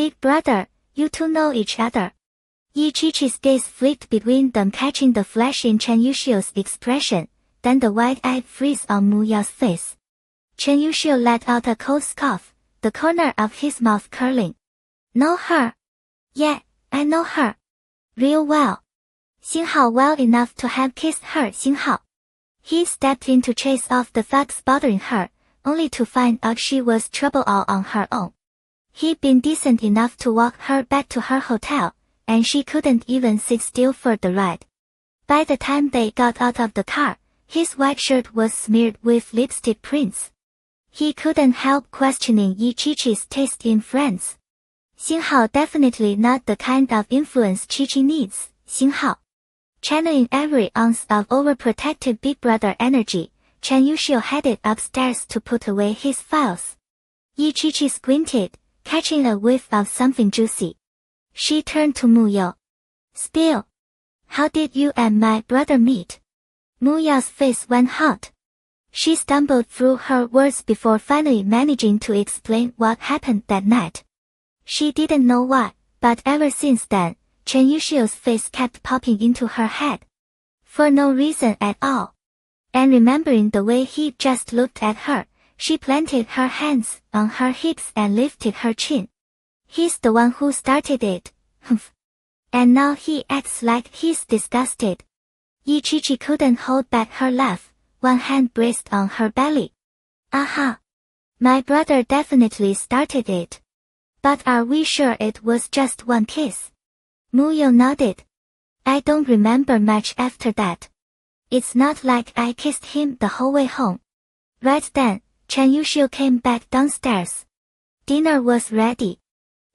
Big brother, you two know each other. Yi Qiqi's gaze flicked between them, catching the flash in Chen Yuxiu's expression, then the wide-eyed freeze on Mu Yao's face. Chen Yuxiu let out a cold scoff, the corner of his mouth curling. Know her? Yeah, I know her. Real well. Xinghao well enough to have kissed her. Xinghao. He stepped in to chase off the thugs bothering her, only to find out she was trouble all on her own. He'd been decent enough to walk her back to her hotel, and she couldn't even sit still for the ride. By the time they got out of the car, his white shirt was smeared with lipstick prints. He couldn't help questioning Yi Qiqi's taste in friends. Xinghao definitely not the kind of influence Qiqi needs. Xinghao. Channeling every ounce of overprotective big brother energy, Chen Yuxiu headed upstairs to put away his files. Yi Qiqi squinted, catching a whiff of something juicy. She turned to Mu Yao. Spill. How did you and my brother meet? Mu Yao's face went hot. She stumbled through her words before finally managing to explain what happened that night. She didn't know why, but ever since then, Chen Yuxiu's face kept popping into her head. For no reason at all. And remembering the way he just looked at her, she planted her hands on her hips and lifted her chin. He's the one who started it. Humph. And now he acts like he's disgusted. Yi Qiqi couldn't hold back her laugh, one hand braced on her belly. Aha. My brother definitely started it. But are we sure it was just one kiss? Mu Yao nodded. I don't remember much after that. It's not like I kissed him the whole way home. Right then, Chen Yuxiu came back downstairs. Dinner was ready.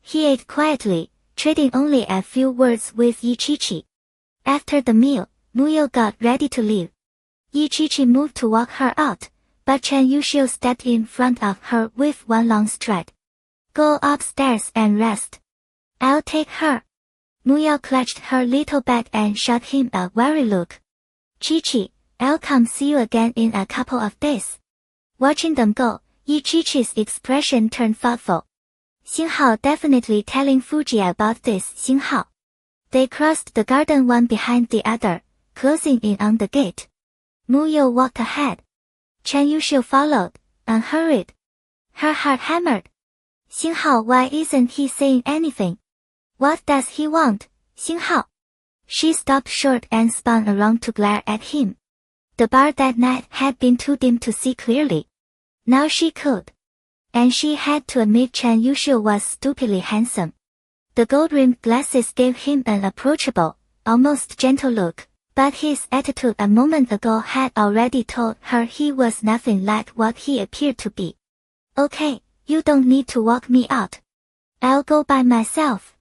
He ate quietly, trading only a few words with Yi Qiqi. After the meal, Mu Yao got ready to leave. Yi Qiqi moved to walk her out, but Chen Yuxiu stepped in front of her with one long stride. Go upstairs and rest. I'll take her. Mu Yao clutched her little bag and shot him a wary look. Qiqi, I'll come see you again in a couple of days. Watching them go, Yi Qiqi's expression turned thoughtful. Xinghao definitely telling Fuji about this. Xinghao. They crossed the garden one behind the other, closing in on the gate. Mu Yao walked ahead. Chen Yuxiu followed, unhurried. Her heart hammered. Xinghao, why isn't he saying anything? What does he want, Xinghao? She stopped short and spun around to glare at him. The bar that night had been too dim to see clearly. Now she could. And she had to admit Chen Yuxiu was stupidly handsome. The gold-rimmed glasses gave him an approachable, almost gentle look, but his attitude a moment ago had already told her he was nothing like what he appeared to be. Okay, you don't need to walk me out. I'll go by myself.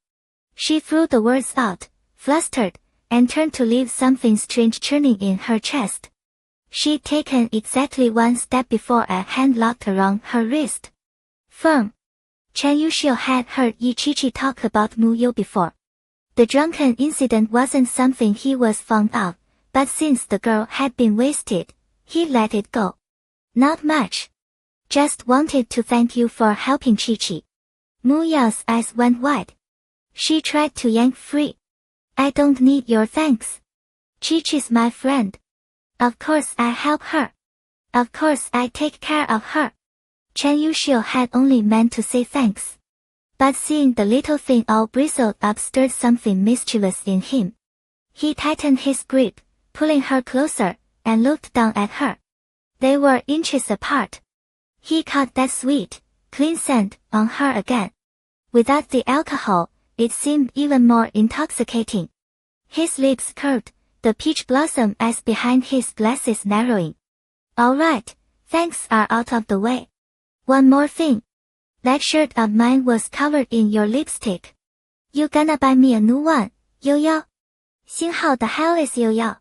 She threw the words out, flustered, and turned to leave something strange churning in her chest. She'd taken exactly one step before a hand locked around her wrist. Firm. Chen Yuxiu had heard Yi Qiqi talk about Mu Yao before. The drunken incident wasn't something he was fond of, but since the girl had been wasted, he let it go. Not much. Just wanted to thank you for helping Qiqi. Mu Yao's eyes went wide. She tried to yank free. I don't need your thanks. Qiqi's my friend. Of course I help her. Of course I take care of her. Chen Yuxiu had only meant to say thanks. But seeing the little thing all bristled up stirred something mischievous in him. He tightened his grip, pulling her closer, and looked down at her. They were inches apart. He caught that sweet, clean scent on her again. Without the alcohol, it seemed even more intoxicating. His lips curved, the peach blossom eyes behind his glasses narrowing. All right, thanks are out of the way. One more thing. That shirt of mine was covered in your lipstick. You gonna buy me a new one, Yo Yo? Xinghao, the hell is Yo Yo?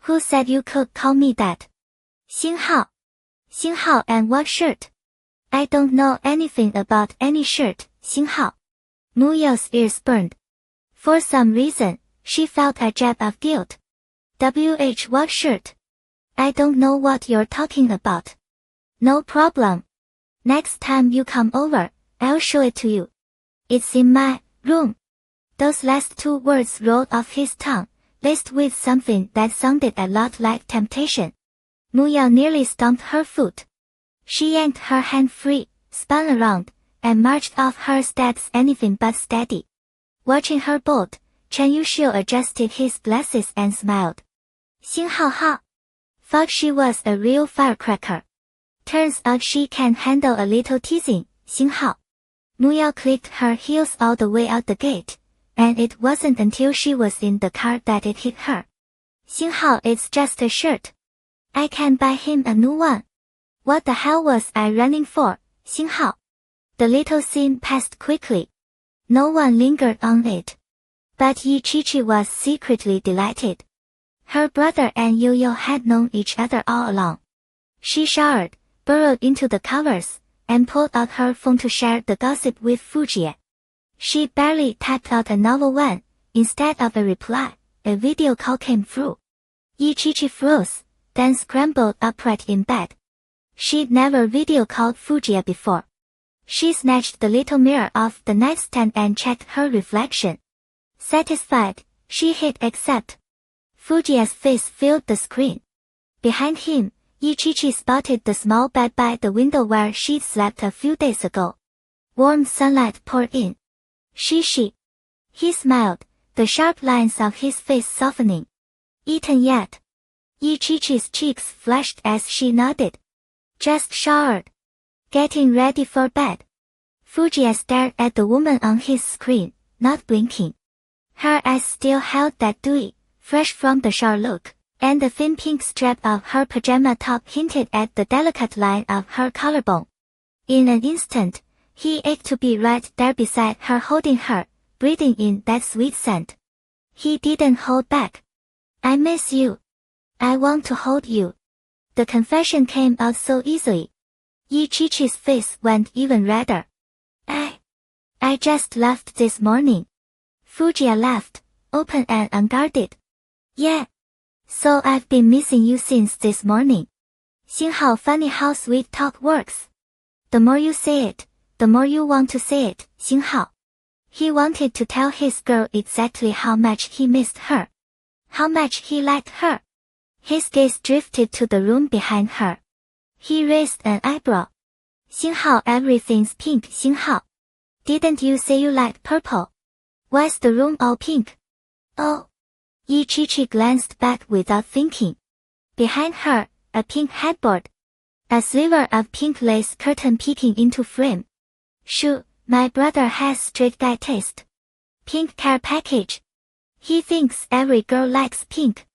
Who said you could call me that? Xinghao. Xinghao, and what shirt? I don't know anything about any shirt, Xinghao. Mu Yao's ears burned. For some reason, she felt a jab of guilt. What shirt? I don't know what you're talking about. No problem. Next time you come over, I'll show it to you. It's in my room. Those last two words rolled off his tongue, laced with something that sounded a lot like temptation. Mu Yao nearly stomped her foot. She yanked her hand free, spun around, and marched off her steps anything but steady. Watching her bolt, Chen Yuxiu adjusted his glasses and smiled. Xing Hao Ha. Thought she was a real firecracker. Turns out she can handle a little teasing, Xing Hao. Mu Yao clicked her heels all the way out the gate, and it wasn't until she was in the car that it hit her. Xing Hao, it's just a shirt. I can buy him a new one. What the hell was I running for, Xing Hao? The little scene passed quickly. No one lingered on it. But Yi Qiqi was secretly delighted. Her brother and Yo-Yo had known each other all along. She showered, burrowed into the covers, and pulled out her phone to share the gossip with Fujie. She barely typed out a novel when, instead of a reply, a video call came through. Yi Qiqi froze, then scrambled upright in bed. She'd never video called Fujie before. She snatched the little mirror off the nightstand and checked her reflection. Satisfied, she hit accept. Fujie's face filled the screen. Behind him, Yi Qiqi spotted the small bed by the window where she'd slept a few days ago. Warm sunlight poured in. She. He smiled, the sharp lines of his face softening. Eaten yet? Yi Qiqi's cheeks flushed as she nodded. Just showered. Getting ready for bed. Fujie stared at the woman on his screen, not blinking. Her eyes still held that dewy, fresh from the shower look, and the thin pink strap of her pajama top hinted at the delicate line of her collarbone. In an instant, he ached to be right there beside her, holding her, breathing in that sweet scent. He didn't hold back. I miss you. I want to hold you. The confession came out so easily. Yi Qiqi's face went even redder. I just left this morning. Fujie laughed, open and unguarded. Yeah. So I've been missing you since this morning. Xing Hao, funny how sweet talk works. The more you say it, the more you want to say it, Xing Hao. He wanted to tell his girl exactly how much he missed her. How much he liked her. His gaze drifted to the room behind her. He raised an eyebrow. Xing Hao, everything's pink, Xing Hao. Didn't you say you liked purple? Why's the room all pink? Oh. Yi Qiqi glanced back without thinking. Behind her, a pink headboard. A sliver of pink lace curtain peeking into frame. Shoo, my brother has straight guy taste. Pink care package. He thinks every girl likes pink.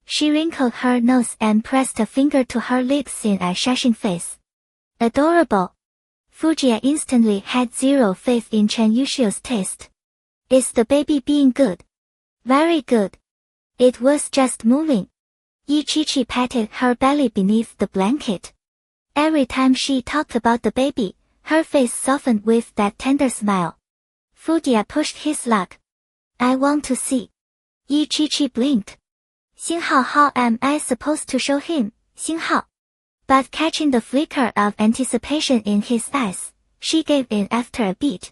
She wrinkled her nose and pressed a finger to her lips in a shushing face. Adorable. Fujie instantly had zero faith in Chen Yuxiu's taste. Is the baby being good? Very good. It was just moving. Yi Qiqi patted her belly beneath the blanket. Every time she talked about the baby, her face softened with that tender smile. Fujie pushed his luck. I want to see. Yi Qiqi blinked. Xing Hao, how am I supposed to show him, Xing Hao? But catching the flicker of anticipation in his eyes, she gave in after a beat.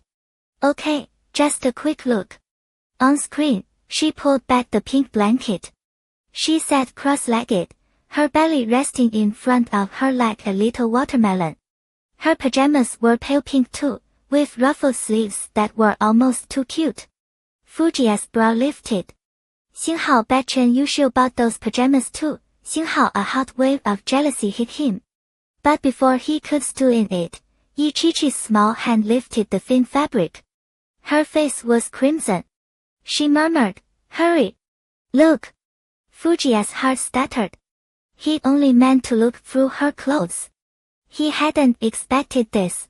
Okay, just a quick look. On screen, she pulled back the pink blanket. She sat cross-legged, her belly resting in front of her like a little watermelon. Her pajamas were pale pink too, with ruffled sleeves that were almost too cute. Fujie's brow lifted. Xing Hao, bet Chen Yuxiu bought those pajamas too. Xing Hao, a hot wave of jealousy hit him. But before he could stew in it, Yi Qiqi's small hand lifted the thin fabric. Her face was crimson. She murmured, hurry. Look. Fujie's heart stuttered. He only meant to look through her clothes. He hadn't expected this.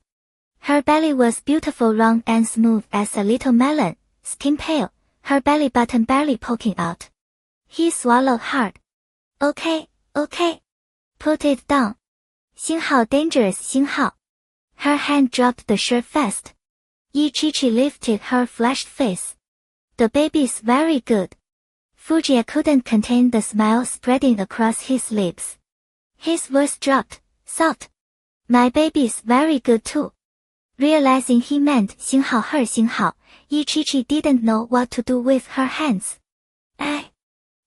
Her belly was beautiful, round and smooth as a little melon, skin pale, her belly button barely poking out. He swallowed hard. Okay. Put it down. Xing Hao, dangerous Xing Hao. Her hand dropped the shirt fast. Yi Qiqi lifted her flushed face. The baby's very good. Fujie couldn't contain the smile spreading across his lips. His voice dropped, soft. My baby's very good too. Realizing he meant 星号 her 星号, Chi didn't know what to do with her hands.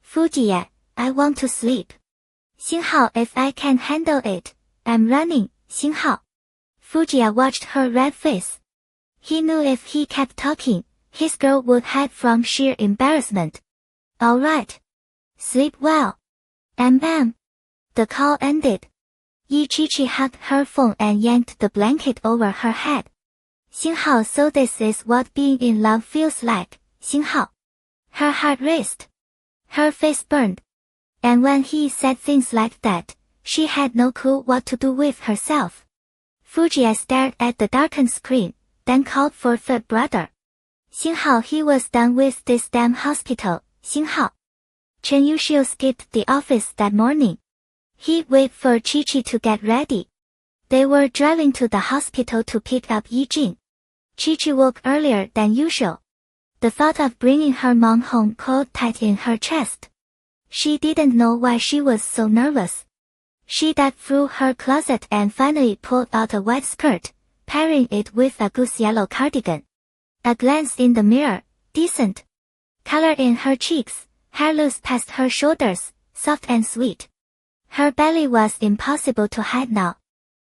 Fujiya, I want to sleep. 星号 if I can handle it, I'm running, 星号. Fujiya watched her red face. He knew if he kept talking, his girl would hide from sheer embarrassment. Alright. Sleep well. The call ended. Chi hugged her phone and yanked the blanket over her head. 星号 so this is what being in love feels like, 星号. Her heart raced. Her face burned. And when he said things like that, she had no clue what to do with herself. Fujiya stared at the darkened screen, then called for third brother. 星号 he was done with this damn hospital, 星号. Chen Yuxiu skipped the office that morning. He'd wait for Chi to get ready. They were driving to the hospital to pick up Yijing. Chi woke earlier than usual. The thought of bringing her mom home coiled tight in her chest. She didn't know why she was so nervous. She dug through her closet and finally pulled out a white skirt, pairing it with a goose yellow cardigan. A glance in the mirror, decent. Color in her cheeks, hair loose past her shoulders, soft and sweet. Her belly was impossible to hide now.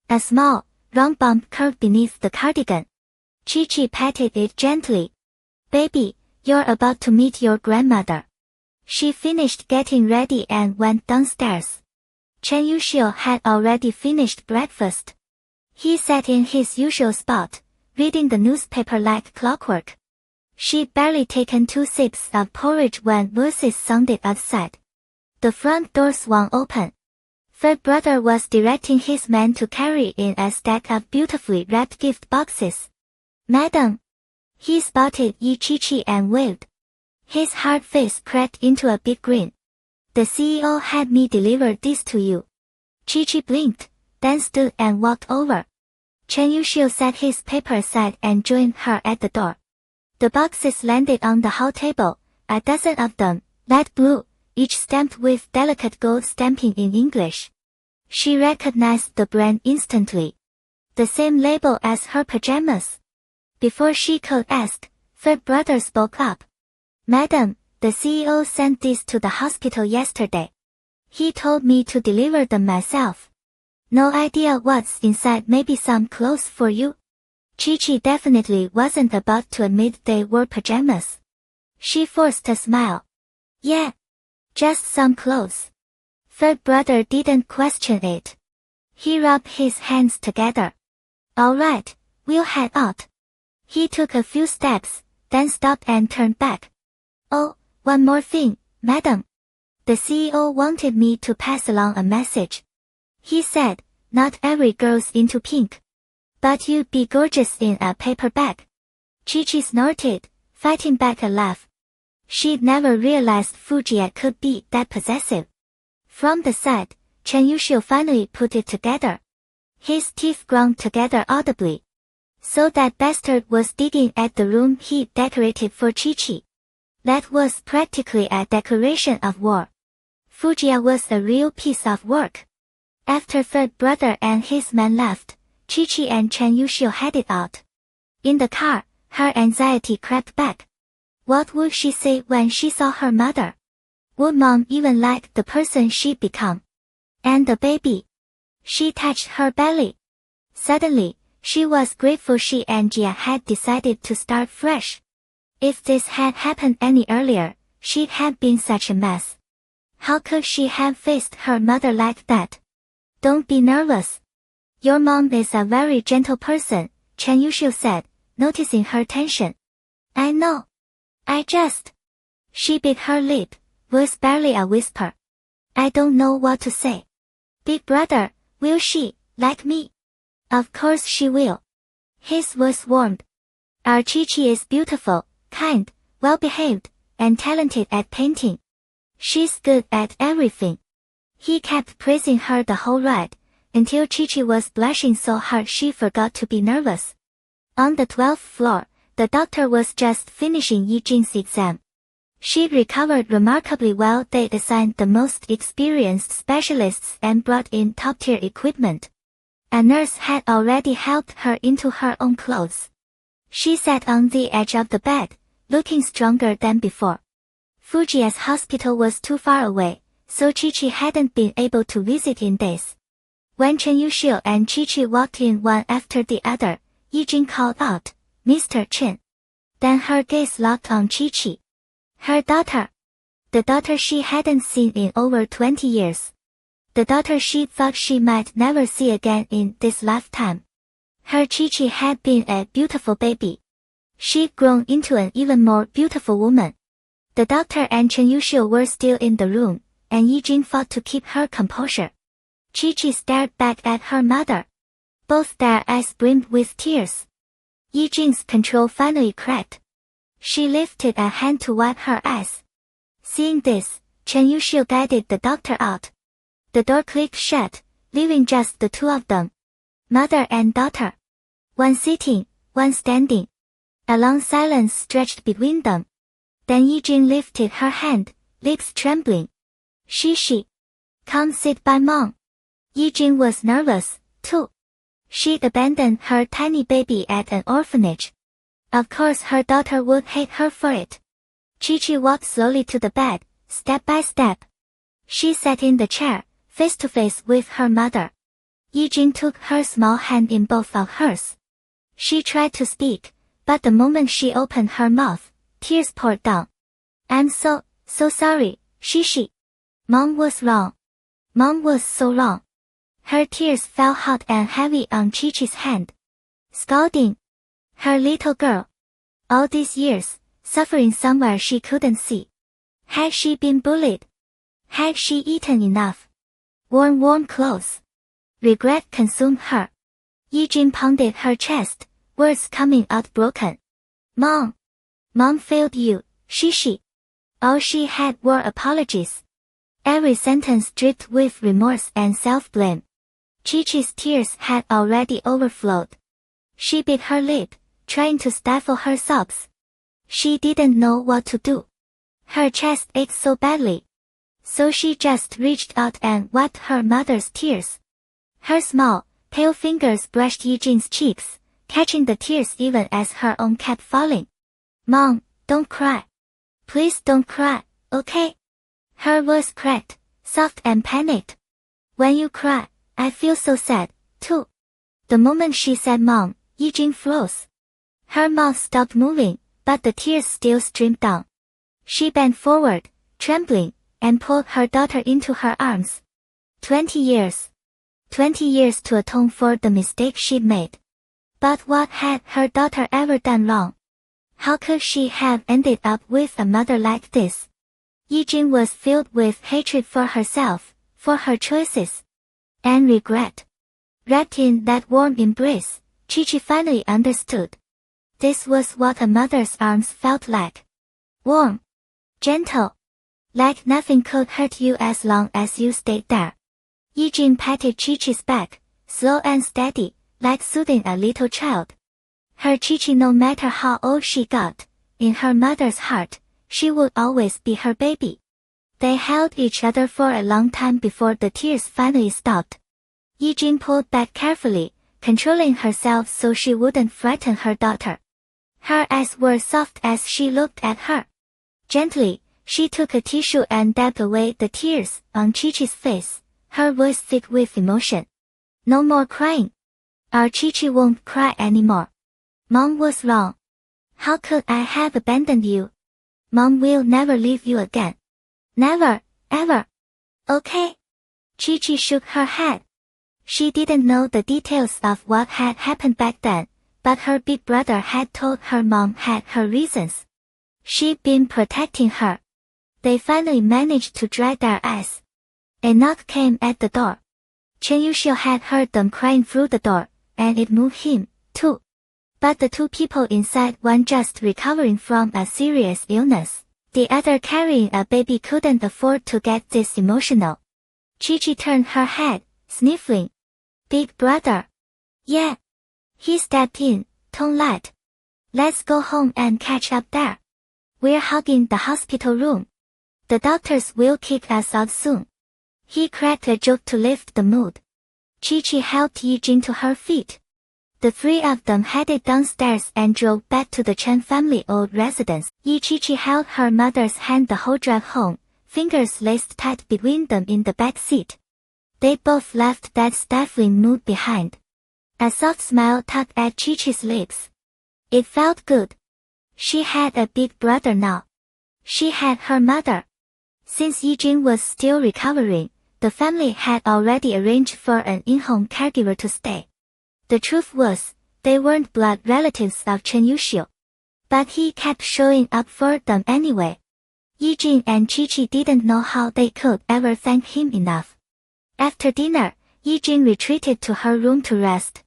A small, round bump curved beneath the cardigan. Chi patted it gently. Baby, you're about to meet your grandmother. She finished getting ready and went downstairs. Chen Yuxiu had already finished breakfast. He sat in his usual spot, reading the newspaper like clockwork. She'd barely taken 2 sips of porridge when voices sounded outside. The front door swung open. Third brother was directing his men to carry in a stack of beautifully wrapped gift boxes. Madam. He spotted Chi and waved. His hard face cracked into a big grin. The CEO had me deliver this to you. Chi blinked, then stood and walked over. Chen Yuxiu set his paper aside and joined her at the door. The boxes landed on the hall table, a dozen of them, light blue, each stamped with delicate gold stamping in English. She recognized the brand instantly. The same label as her pajamas. Before she could ask, third brother spoke up. Madam, the CEO sent these to the hospital yesterday. He told me to deliver them myself. No idea what's inside, maybe some clothes for you? Chi definitely wasn't about to admit they were pajamas. She forced a smile. Yeah. Just some clothes. Third brother didn't question it. He rubbed his hands together. Alright, we'll head out. He took a few steps, then stopped and turned back. Oh, one more thing, madam. The CEO wanted me to pass along a message. He said, not every girl's into pink. But you'd be gorgeous in a paper bag. Chi snorted, fighting back a laugh. She'd never realized Fujiya could be that possessive. From the side, Chen Yuxiu finally put it together. His teeth ground together audibly. So that bastard was digging at the room he decorated for Chi. That was practically a declaration of war. Fujiya was a real piece of work. After third brother and his men left, Chi and Chen Yuxiu headed out. In the car, her anxiety crept back. What would she say when she saw her mother? Would mom even like the person she'd become? And the baby? She touched her belly. Suddenly, she was grateful she and Jia had decided to start fresh. If this had happened any earlier, she'd have been such a mess. How could she have faced her mother like that? Don't be nervous. Your mom is a very gentle person, Chen Yuxiu said, noticing her tension. I know. She bit her lip, voice barely a whisper. I don't know what to say. Big brother, will she, like me? Of course she will. His voice warmed. Our Chi is beautiful, kind, well-behaved, and talented at painting. She's good at everything. He kept praising her the whole ride, until Chi was blushing so hard she forgot to be nervous. On the 12th floor, the doctor was just finishing Yijing's exam. She'd recovered remarkably well. They'd assigned the most experienced specialists and brought in top-tier equipment. A nurse had already helped her into her own clothes. She sat on the edge of the bed, looking stronger than before. Fujia's hospital was too far away, so Chi-Chi hadn't been able to visit in days. When Chen Yuxiu and Chi-Chi walked in one after the other, Yijing called out, "Mr. Chen." Then her gaze locked on Chi-Chi. Her daughter. The daughter she hadn't seen in over 20 years. The daughter she thought she might never see again in this lifetime. Her Chi-Chi had been a beautiful baby. She'd grown into an even more beautiful woman. The doctor and Chen Yuxiu were still in the room, and Yijing fought to keep her composure. Chi-Chi stared back at her mother. Both their eyes brimmed with tears. Yijing's control finally cracked. She lifted a hand to wipe her eyes. Seeing this, Chen Yuxiu guided the doctor out. The door clicked shut, leaving just the two of them. Mother and daughter. One sitting, one standing. A long silence stretched between them. Then Yijing lifted her hand, lips trembling. She. Come sit by Mom. Yijing was nervous, too. She'd abandoned her tiny baby at an orphanage. Of course her daughter would hate her for it. Chi-Chi walked slowly to the bed, step by step. She sat in the chair, face to face with her mother. Yijing took her small hand in both of hers. She tried to speak, but the moment she opened her mouth, tears poured down. I'm so sorry, She. Mom was wrong. Mom was so wrong. Her tears fell hot and heavy on Chi-Chi's hand. Scalding. Her little girl. All these years, suffering somewhere she couldn't see. Had she been bullied? Had she eaten enough? Worn warm clothes? Regret consumed her. Yijing pounded her chest, words coming out broken. Mom failed you, She. All she had were apologies. Every sentence dripped with remorse and self-blame. Chi-Chi's tears had already overflowed. She bit her lip, trying to stifle her sobs. She didn't know what to do. Her chest ached so badly. So she just reached out and wiped her mother's tears. Her small, pale fingers brushed Yijing's cheeks, catching the tears even as her own kept falling. Mom, don't cry. Please don't cry, okay? Her voice cracked, soft and panicked. When you cry, I feel so sad, too. The moment she said Mom, Yijing froze. Her mouth stopped moving, but the tears still streamed down. She bent forward, trembling, and pulled her daughter into her arms. 20 years. 20 years to atone for the mistake she'd made. But what had her daughter ever done wrong? How could she have ended up with a mother like this? Yijing was filled with hatred for herself, for her choices, and regret. Wrapped in that warm embrace, Chi-Chi finally understood. This was what a mother's arms felt like. Warm. Gentle. Like nothing could hurt you as long as you stayed there. Yijing patted Chi-Chi's back, slow and steady, like soothing a little child. Her Chi-Chi, no matter how old she got, in her mother's heart, she would always be her baby. They held each other for a long time before the tears finally stopped. Yijing pulled back carefully, controlling herself so she wouldn't frighten her daughter. Her eyes were soft as she looked at her. Gently, she took a tissue and dabbed away the tears on Chi-Chi's face, her voice thick with emotion. No more crying. Our Chi-Chi won't cry anymore. Mom was wrong. How could I have abandoned you? Mom will never leave you again. Never, ever. Okay? Chi-Chi shook her head. She didn't know the details of what had happened back then, but her big brother had told her mom had her reasons. She'd been protecting her. They finally managed to dry their eyes. A knock came at the door. Chen Yuxiu had heard them crying through the door, and it moved him, too. But the two people inside, one just recovering from a serious illness, the other carrying a baby, couldn't afford to get this emotional. Chi-Chi turned her head, sniffling. Big brother. Yeah. He stepped in, tone light. Let's go home and catch up there. We're hugging the hospital room. The doctors will kick us out soon. He cracked a joke to lift the mood. Chi-Chi helped Yi-Jin to her feet. The three of them headed downstairs and drove back to the Chen family old residence. Chi-Chi held her mother's hand the whole drive home, fingers laced tight between them in the back seat. They both left that stifling mood behind. A soft smile tugged at Chi-Chi's lips. It felt good. She had a big brother now. She had her mother. Since Yi-Jin was still recovering, the family had already arranged for an in-home caregiver to stay. The truth was, they weren't blood relatives of Chen Yuxiu. But he kept showing up for them anyway. Yi-Jin and Chi-Chi didn't know how they could ever thank him enough. After dinner, Yi-Jin retreated to her room to rest.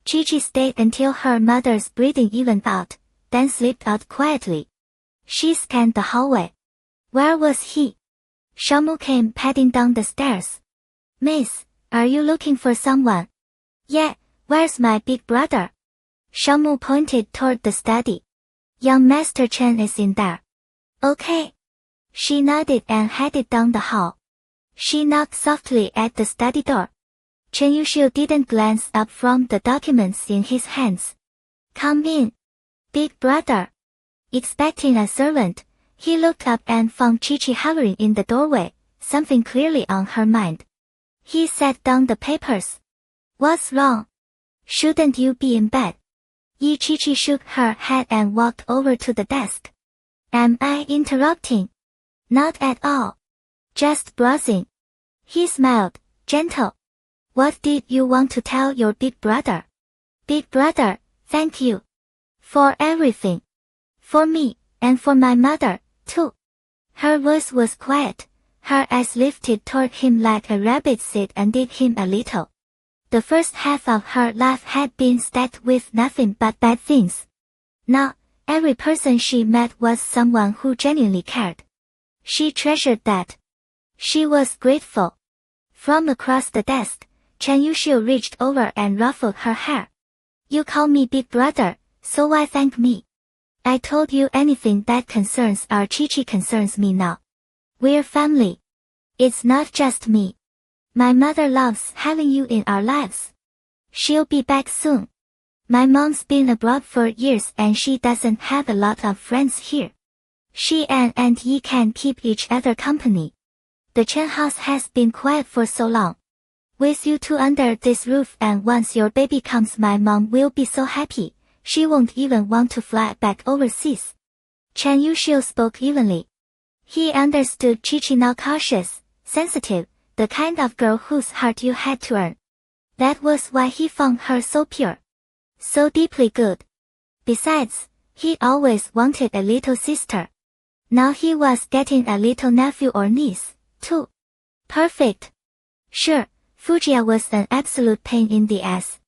Chi-Chi stayed until her mother's breathing evened out, then slipped out quietly. She scanned the hallway. Where was he? Xiaomu came padding down the stairs. Miss, are you looking for someone? Yeah, where's my big brother? Xiaomu pointed toward the study. Young Master Chen is in there. Okay. She nodded and headed down the hall. She knocked softly at the study door. Chen Yuxiu didn't glance up from the documents in his hands. Come in. Big brother. Expecting a servant, he looked up and found Chi-Chi hovering in the doorway, something clearly on her mind. He set down the papers. What's wrong? Shouldn't you be in bed? Chi-Chi shook her head and walked over to the desk. Am I interrupting? Not at all. Just browsing. He smiled, gentle. What did you want to tell your big brother? Big brother, thank you. For everything. For me, and for my mother, too. Her voice was quiet, her eyes lifted toward him like a rabbit's it undid him a little. The first half of her life had been stacked with nothing but bad things. Now, every person she met was someone who genuinely cared. She treasured that. She was grateful. From across the desk, Chen Yuxiu reached over and ruffled her hair. You call me big brother, so why thank me? I told you anything that concerns our Chi-Chi concerns me now. We're family. It's not just me. My mother loves having you in our lives. She'll be back soon. My mom's been abroad for years and she doesn't have a lot of friends here. She and Aunt Yi can keep each other company. The Chen house has been quiet for so long. With you two under this roof and once your baby comes my mom will be so happy. She won't even want to fly back overseas. Chen Yuxiu spoke evenly. He understood Chi-Chi now cautious, sensitive, the kind of girl whose heart you had to earn. That was why he found her so pure. So deeply good. Besides, he always wanted a little sister. Now he was getting a little nephew or niece, too. Perfect. Sure, Fujiya was an absolute pain in the ass.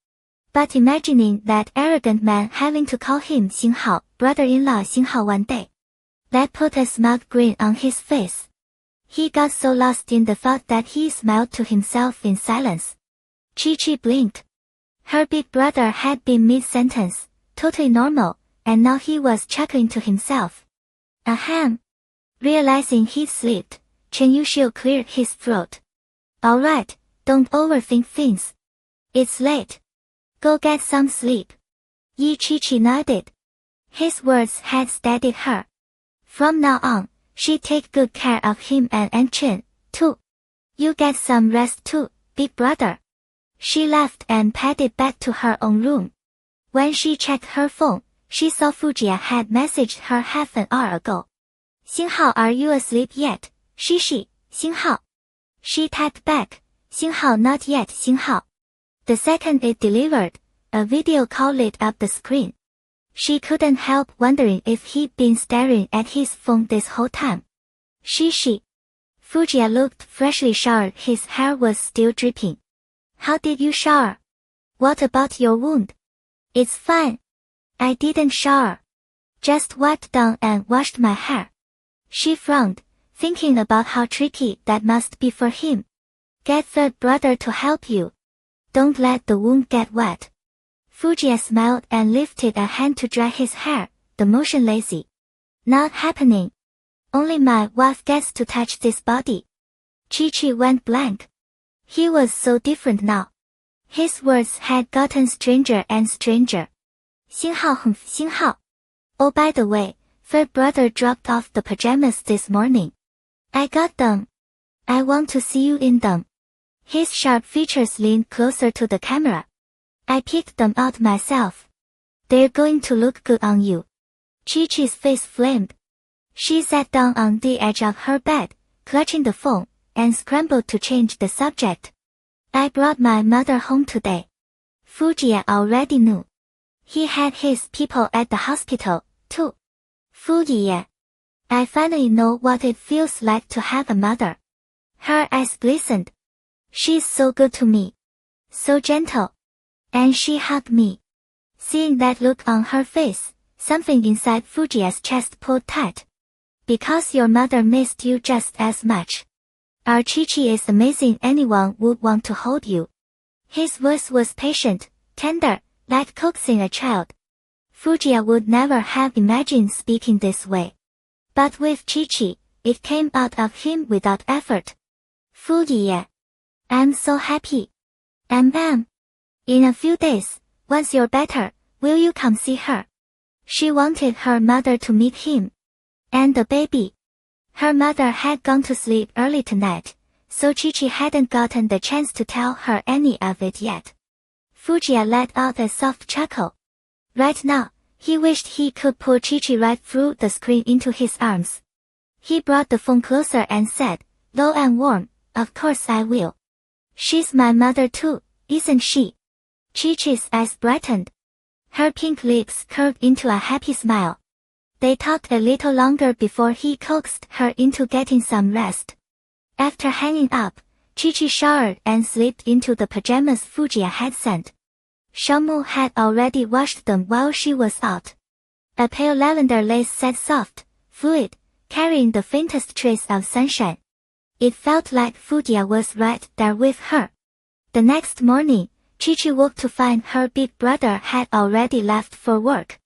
But imagining that arrogant man having to call him Xinghao, brother-in-law Xinghao one day. That put a smug grin on his face. He got so lost in the thought that he smiled to himself in silence. Chi-Chi blinked. Her big brother had been mid-sentence, totally normal, and now he was chuckling to himself. Ahem. Realizing he'd slipped, Chen Yuxiu cleared his throat. Alright, don't overthink things. It's late. Go get some sleep. Chi-Chi nodded. His words had steadied her. From now on, she'd take good care of him and Aunt Chen, too. You get some rest too, big brother. She laughed and padded back to her own room. When she checked her phone, she saw Fujiya had messaged her half an hour ago. Xinghao, are you asleep yet? Shishi, Xinghao. She typed back, Xinghao, not yet, Xinghao. The second it delivered, a video call lit up the screen. She couldn't help wondering if he'd been staring at his phone this whole time. Shishi. Fujiya looked freshly showered, his hair was still dripping. How did you shower? What about your wound? It's fine. I didn't shower. Just wiped down and washed my hair. She frowned, thinking about how tricky that must be for him. Get third brother to help you. Don't let the wound get wet. Fujiya smiled and lifted a hand to dry his hair, the motion lazy. Not happening. Only my wife gets to touch this body. Chi-Chi went blank. He was so different now. His words had gotten stranger and stranger. 星号星号. Oh, by the way, third brother dropped off the pajamas this morning. I got them. I want to see you in them. His sharp features leaned closer to the camera. I picked them out myself. They're going to look good on you. Chi-Chi's face flamed. She sat down on the edge of her bed, clutching the phone, and scrambled to change the subject. I brought my mother home today. Fujiya already knew. He had his people at the hospital, too. Fujiya. I finally know what it feels like to have a mother. Her eyes glistened. She's so good to me. So gentle. And she hugged me. Seeing that look on her face, something inside Fujiya's chest pulled tight. Because your mother missed you just as much. Our Chi-Chi is amazing, anyone would want to hold you. His voice was patient, tender, like coaxing a child. Fujiya would never have imagined speaking this way. But with Chi-Chi, it came out of him without effort. Fujiya. I'm so happy. In a few days, once you're better, will you come see her? She wanted her mother to meet him. And the baby. Her mother had gone to sleep early tonight, so Chi-Chi hadn't gotten the chance to tell her any of it yet. Fujiya let out a soft chuckle. Right now, he wished he could pull Chi-Chi right through the screen into his arms. He brought the phone closer and said, low and warm, of course I will. She's my mother too, isn't she? Chi-Chi's eyes brightened. Her pink lips curved into a happy smile. They talked a little longer before he coaxed her into getting some rest. After hanging up, Chi-Chi showered and slipped into the pajamas Fujiya had sent. Xiaomu had already washed them while she was out. A pale lavender lace sat soft, fluid, carrying the faintest trace of sunshine. It felt like Fujiya was right there with her. The next morning, Chi-Chi woke to find her big brother had already left for work.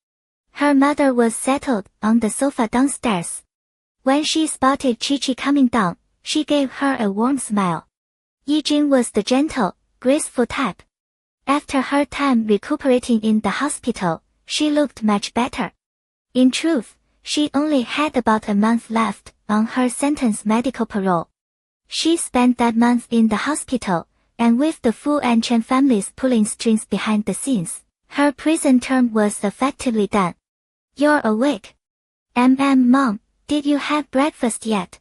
Her mother was settled on the sofa downstairs. When she spotted Chi-Chi coming down, she gave her a warm smile. Yijing was the gentle, graceful type. After her time recuperating in the hospital, she looked much better. In truth, she only had about a month left on her sentence medical parole. She spent that month in the hospital, and with the Fu and Chen families pulling strings behind the scenes, her prison term was effectively done. You're awake. Mom, did you have breakfast yet?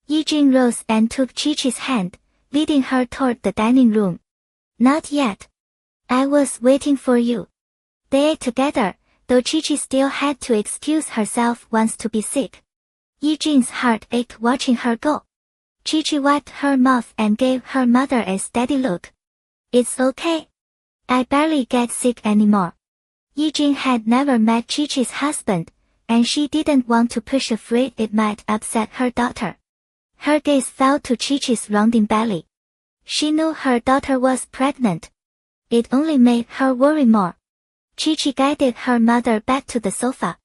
Yijing rose and took Chi-Chi's hand, leading her toward the dining room. Not yet. I was waiting for you. They ate together, though Chi-Chi still had to excuse herself once to be sick. Yijing's heart ached watching her go. Chi-Chi wiped her mouth and gave her mother a steady look. It's okay. I barely get sick anymore. Yijing had never met Chi-Chi's husband, and she didn't want to push, afraid it might upset her daughter. Her gaze fell to Chi-Chi's rounding belly. She knew her daughter was pregnant. It only made her worry more. Chi-Chi guided her mother back to the sofa.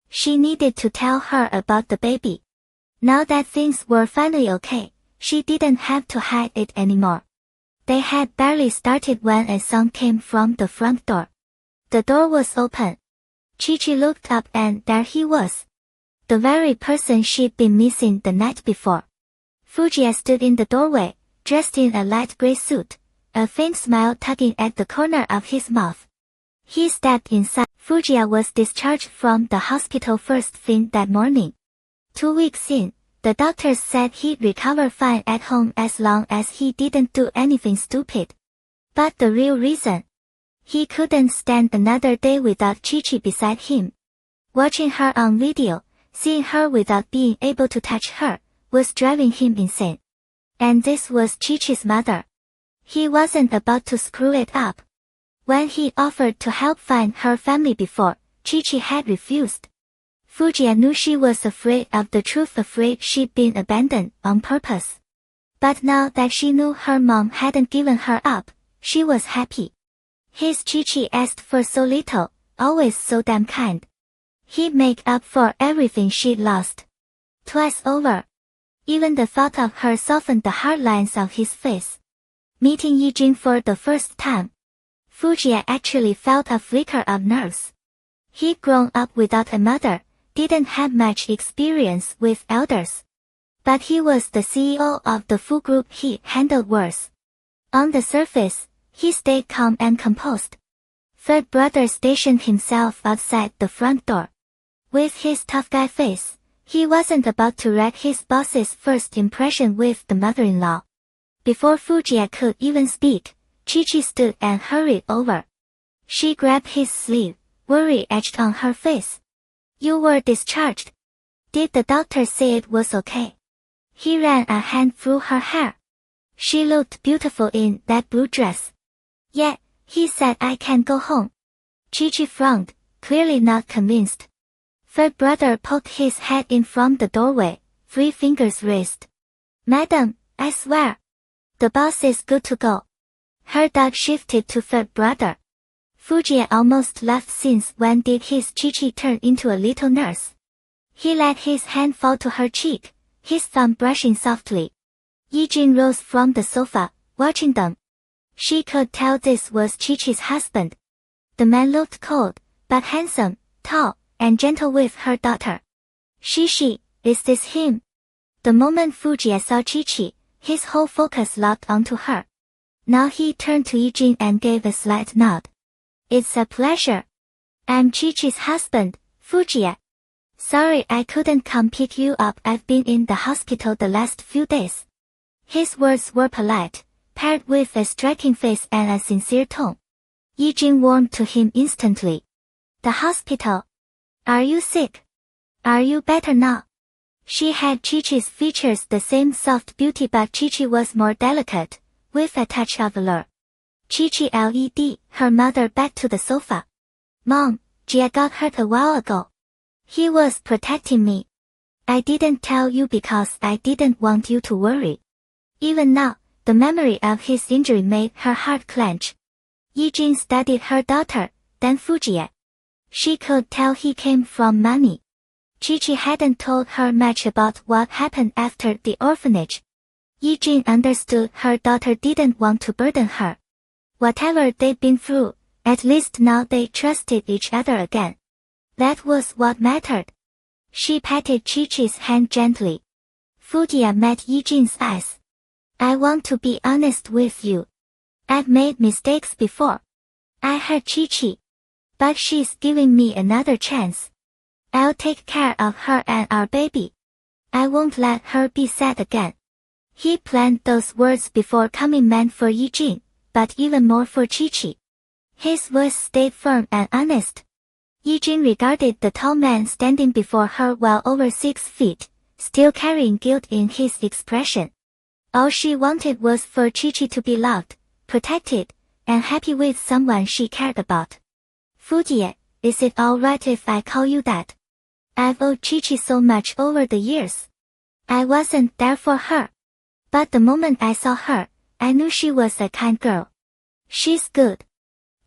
She needed to tell her about the baby. Now that things were finally okay, she didn't have to hide it anymore. They had barely started when a sound came from the front door. The door was open. Chi-Chi looked up and there he was. The very person she'd been missing the night before. Fujiya stood in the doorway, dressed in a light gray suit, a faint smile tugging at the corner of his mouth. He stepped inside. Fujiya was discharged from the hospital first thing that morning. 2 weeks in, the doctors said he'd recover fine at home as long as he didn't do anything stupid. But the real reason? He couldn't stand another day without Chi-Chi beside him. Watching her on video, seeing her without being able to touch her, was driving him insane. And this was Chi-Chi's mother. He wasn't about to screw it up. When he offered to help find her family before, Chi-Chi had refused. Fujiya knew she was afraid of the truth, afraid she'd been abandoned on purpose. But now that she knew her mom hadn't given her up, she was happy. His Chi-Chi asked for so little, always so damn kind. He'd make up for everything she'd lost. Twice over. Even the thought of her softened the hard lines of his face. Meeting Yijing for the first time, Fujiya actually felt a flicker of nerves. He'd grown up without a mother, didn't have much experience with elders. But he was the CEO of the full group. He handled worse. On the surface, he stayed calm and composed. Third brother stationed himself outside the front door. With his tough guy face, he wasn't about to wreck his boss's first impression with the mother-in-law. Before Fujiya could even speak, Chi-Chi stood and hurried over. She grabbed his sleeve, worry etched on her face. You were discharged. Did the doctor say it was okay? He ran a hand through her hair. She looked beautiful in that blue dress. Yeah, he said I can go home. Chi-Chi frowned, clearly not convinced. Third brother poked his head in from the doorway, 3 fingers raised. Madam, I swear. The boss is good to go. Her doubt shifted to third brother. Fujiya almost laughed since when did his Chi-Chi turn into a little nurse? He let his hand fall to her cheek, his thumb brushing softly. Yijin rose from the sofa, watching them. She could tell this was Chi-Chi's husband. The man looked cold, but handsome, tall, and gentle with her daughter. Shishi, is this him? The moment Fujiya saw Chi-Chi, his whole focus locked onto her. Now he turned to Yijin and gave a slight nod. It's a pleasure. I'm Chi-Chi's husband, Fujiya. Sorry I couldn't come pick you up. I've been in the hospital the last few days. His words were polite, paired with a striking face and a sincere tone. Yijin warmed to him instantly. The hospital? Are you sick? Are you better now? She had Chi-Chi's features, the same soft beauty, but Chi-Chi was more delicate, with a touch of allure. Chi-Chi led her mother back to the sofa. Mom, Jia got hurt a while ago. He was protecting me. I didn't tell you because I didn't want you to worry. Even now, the memory of his injury made her heart clench. Yijin studied her daughter, then Fujiya. She could tell he came from money. Chi-Chi hadn't told her much about what happened after the orphanage. Yijin understood her daughter didn't want to burden her. Whatever they'd been through, at least now they trusted each other again. That was what mattered. She patted Chi-Chi's hand gently. Fujiya met Yijin's eyes. I want to be honest with you. I've made mistakes before. I hurt Chi-Chi. But she's giving me another chance. I'll take care of her and our baby. I won't let her be sad again. He planned those words before coming, meant for Yijin, but even more for Chi-Chi. His voice stayed firm and honest. Yijin regarded the tall man standing before her while over 6 feet, still carrying guilt in his expression. All she wanted was for Chi-Chi to be loved, protected, and happy with someone she cared about. Fujiya, is it alright if I call you that? I've owed Chi-Chi so much over the years. I wasn't there for her. But the moment I saw her, I knew she was a kind girl. She's good.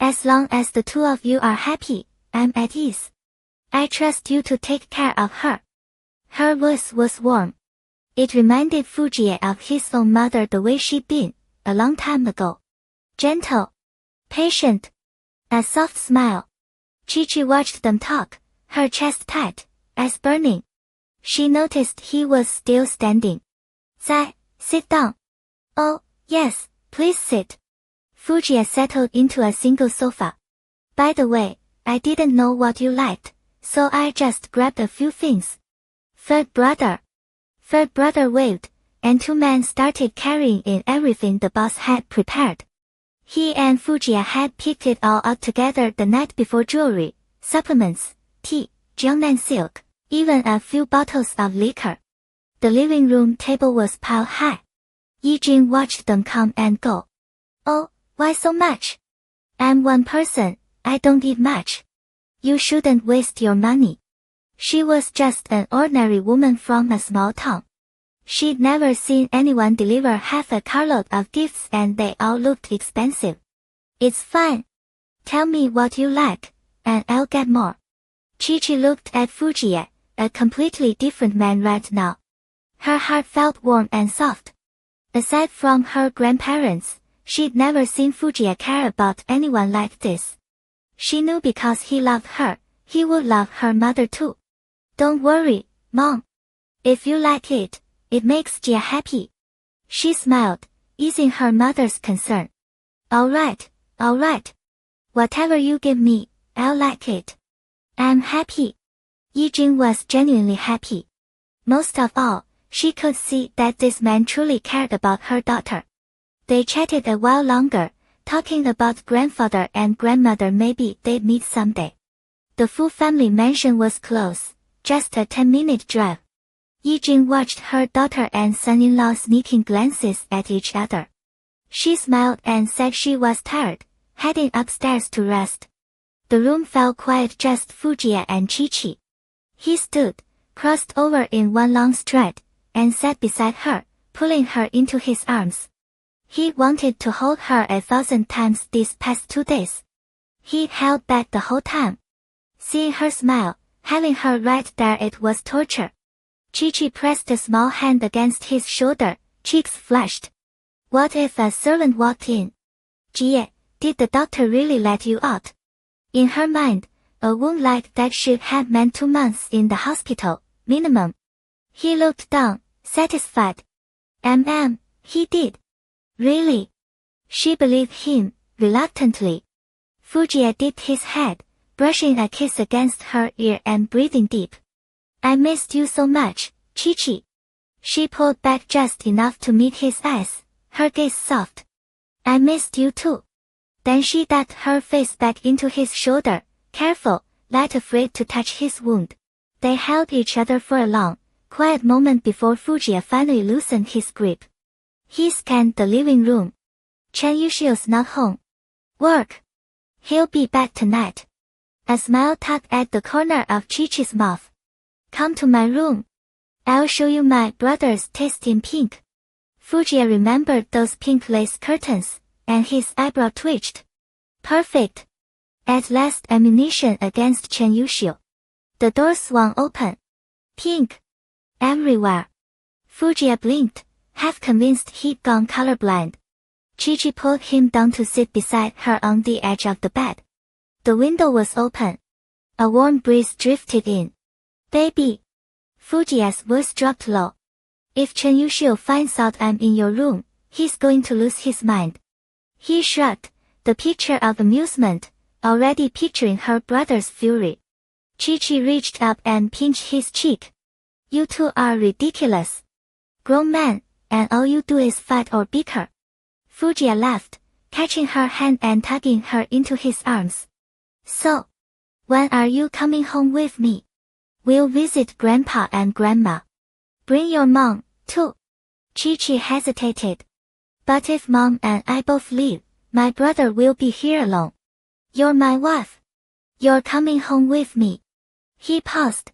As long as the two of you are happy, I'm at ease. I trust you to take care of her. Her voice was warm. It reminded Fujiya of his own mother, the way she'd been, a long time ago. Gentle. Patient. A soft smile. Chi-Chi watched them talk, her chest tight, eyes burning. She noticed he was still standing. Zai, sit down. Oh, yes, please sit. Fujiya settled into a single sofa. By the way, I didn't know what you liked, so I just grabbed a few things. Third brother waved, and 2 men started carrying in everything the boss had prepared. He and Fujiya had picked it all out together the night before: jewelry, supplements, tea, Jiangnan silk, even a few bottles of liquor. The living room table was piled high. Yijin watched them come and go. Oh, why so much? I'm one person, I don't eat much. You shouldn't waste your money. She was just an ordinary woman from a small town. She'd never seen anyone deliver half a carload of gifts, and they all looked expensive. It's fine. Tell me what you like, and I'll get more. Chi-Chi looked at Fujiya, a completely different man right now. Her heart felt warm and soft. Aside from her grandparents, She'd never seen Fujiya care about anyone like this. She knew because he loved her, he would love her mother too. Don't worry, Mom. If you like it, it makes Jia happy. She smiled, easing her mother's concern. Alright. Whatever you give me, I'll like it. I'm happy. Yijing was genuinely happy. Most of all, she could see that this man truly cared about her daughter. They chatted a while longer, talking about grandfather and grandmother. Maybe they'd meet someday. The Fu family mansion was close, just a 10-minute drive. Yijing watched her daughter and son-in-law sneaking glances at each other. She smiled and said she was tired, heading upstairs to rest. The room felt quiet, just Fujiya and Chi-Chi. He stood, crossed over in one long stride, and sat beside her, pulling her into his arms. He wanted to hold her 1,000 times these past 2 days. He held back the whole time. Seeing her smile, having her right there, it was torture. Chi-Chi pressed a small hand against his shoulder, cheeks flushed. What if a servant walked in? Jie, did the doctor really let you out? In her mind, a wound like that should have meant 2 months in the hospital, minimum. He looked down, satisfied. He did. Really? She believed him, reluctantly. Fujiya dipped his head, brushing a kiss against her ear and breathing deep. I missed you so much, Chi-Chi. She pulled back just enough to meet his eyes, her gaze soft. I missed you too. Then she dug her face back into his shoulder, careful, not afraid to touch his wound. They held each other for a long, quiet moment before Fujiya finally loosened his grip. He scanned the living room. Chen Yuxiu's not home. Work. He'll be back tonight. A smile tugged at the corner of Chi-Chi's mouth. Come to my room. I'll show you my brother's taste in pink. Fujiya remembered those pink lace curtains, and his eyebrow twitched. Perfect. At last, ammunition against Chen Yuxiu. The door swung open. Pink. Everywhere. Fujiya blinked, half convinced he'd gone colorblind. Chi-Chi pulled him down to sit beside her on the edge of the bed. The window was open. A warm breeze drifted in. Baby. Fujiya's voice dropped low. If Chen Yuxiu finds out I'm in your room, he's going to lose his mind. He shrugged, the picture of amusement, already picturing her brother's fury. Chi-Chi reached up and pinched his cheek. You two are ridiculous. Grown men, and all you do is fight or bicker. Fujiya laughed, catching her hand and tugging her into his arms. So, when are you coming home with me? We'll visit Grandpa and Grandma. Bring your mom, too. Chi-Chi hesitated. But if Mom and I both leave, my brother will be here alone. You're my wife. You're coming home with me. He paused.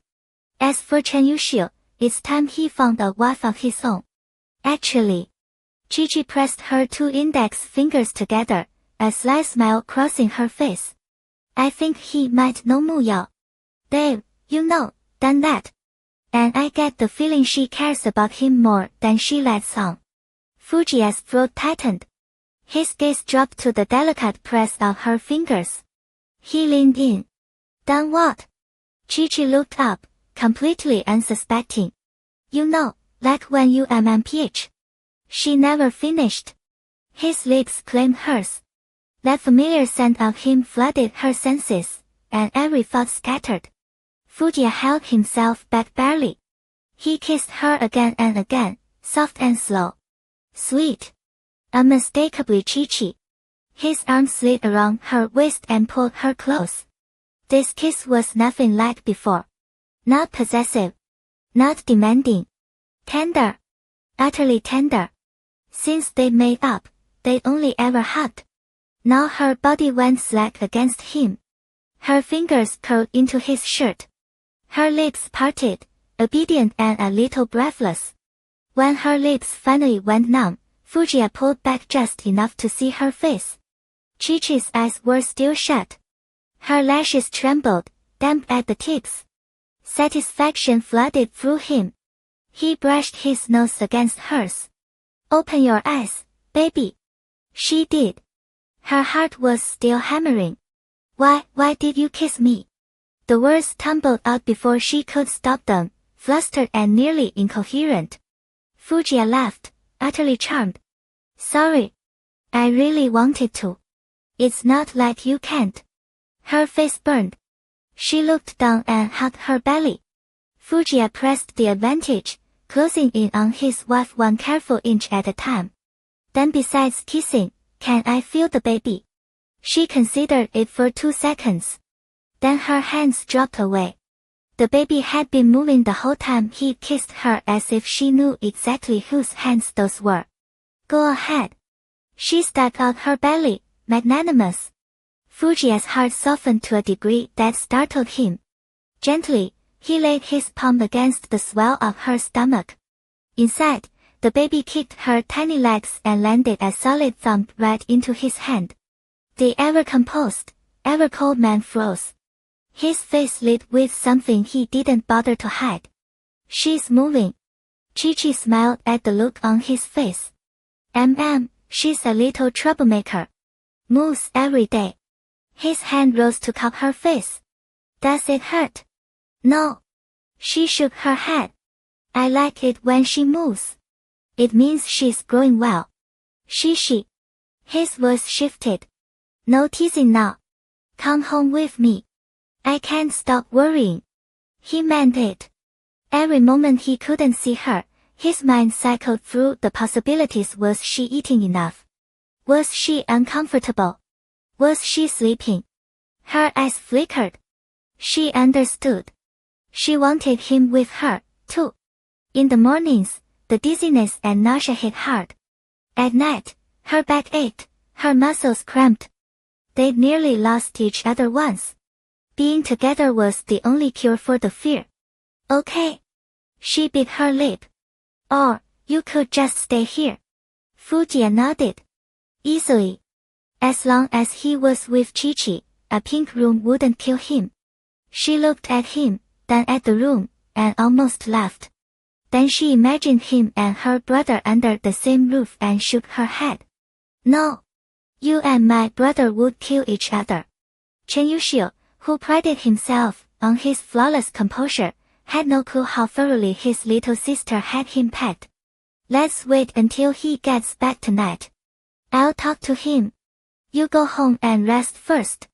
As for Chen Yuxiu, it's time he found a wife of his own. Actually. Chi-Chi pressed her 2 index fingers together, a sly smile crossing her face. I think he might know Mu Yao. They've, done that. And I get the feeling she cares about him more than she lets on. Fujiya's throat tightened. His gaze dropped to the delicate press of her fingers. He leaned in. Done what? Chi-Chi looked up, completely unsuspecting. Like when you MMPH. She never finished. His lips claimed hers. That familiar scent of him flooded her senses, and every thought scattered. Fujiya held himself back barely. He kissed her again and again, soft and slow. Sweet. Unmistakably Chi-Chi. His arm slid around her waist and pulled her close. This kiss was nothing like before. Not possessive. Not demanding. Tender. Utterly tender. Since they made up, they'd only ever hugged. Now her body went slack against him. Her fingers curled into his shirt. Her lips parted, obedient and a little breathless. When her lips finally went numb, Fujiya pulled back just enough to see her face. Chi-Chi's eyes were still shut. Her lashes trembled, damp at the tips. Satisfaction flooded through him. He brushed his nose against hers. Open your eyes, baby. She did. Her heart was still hammering. Why did you kiss me? The words tumbled out before she could stop them, flustered and nearly incoherent. Fujiya laughed, utterly charmed. Sorry. I really wanted to. It's not like you can't. Her face burned. She looked down and hugged her belly. Fujiya pressed the advantage, closing in on his wife 1 careful inch at a time. Then besides kissing, can I feel the baby? She considered it for 2 seconds. Then her hands dropped away. The baby had been moving the whole time he kissed her as if she knew exactly whose hands those were. Go ahead. She stuck out her belly, magnanimous. Fujiya's heart softened to a degree that startled him. Gently, he laid his palm against the swell of her stomach. Inside, the baby kicked her tiny legs and landed a solid thump right into his hand. The ever-composed, ever-cold man froze. His face lit with something he didn't bother to hide. She's moving. Chi-Chi smiled at the look on his face. She's a little troublemaker. Moves every day. His hand rose to cup her face. Does it hurt? No. She shook her head. I like it when she moves. It means she's growing well. She. His voice shifted. No teasing now. Come home with me. I can't stop worrying. He meant it. Every moment he couldn't see her, his mind cycled through the possibilities. Was she eating enough? Was she uncomfortable? Was she sleeping? Her eyes flickered. She understood. She wanted him with her, too. In the mornings, the dizziness and nausea hit hard. At night, her back ached, her muscles cramped. They'd nearly lost each other once. Being together was the only cure for the fear. Okay. She bit her lip. Or, you could just stay here. Fujiya nodded. Easily. As long as he was with Chi-Chi, a pink room wouldn't kill him. She looked at him, then at the room, and almost laughed. Then she imagined him and her brother under the same roof and shook her head. No. You and my brother would kill each other. Chen Yushio, who prided himself on his flawless composure, had no clue how thoroughly his little sister had him pegged. Let's wait until he gets back tonight. I'll talk to him. You go home and rest first.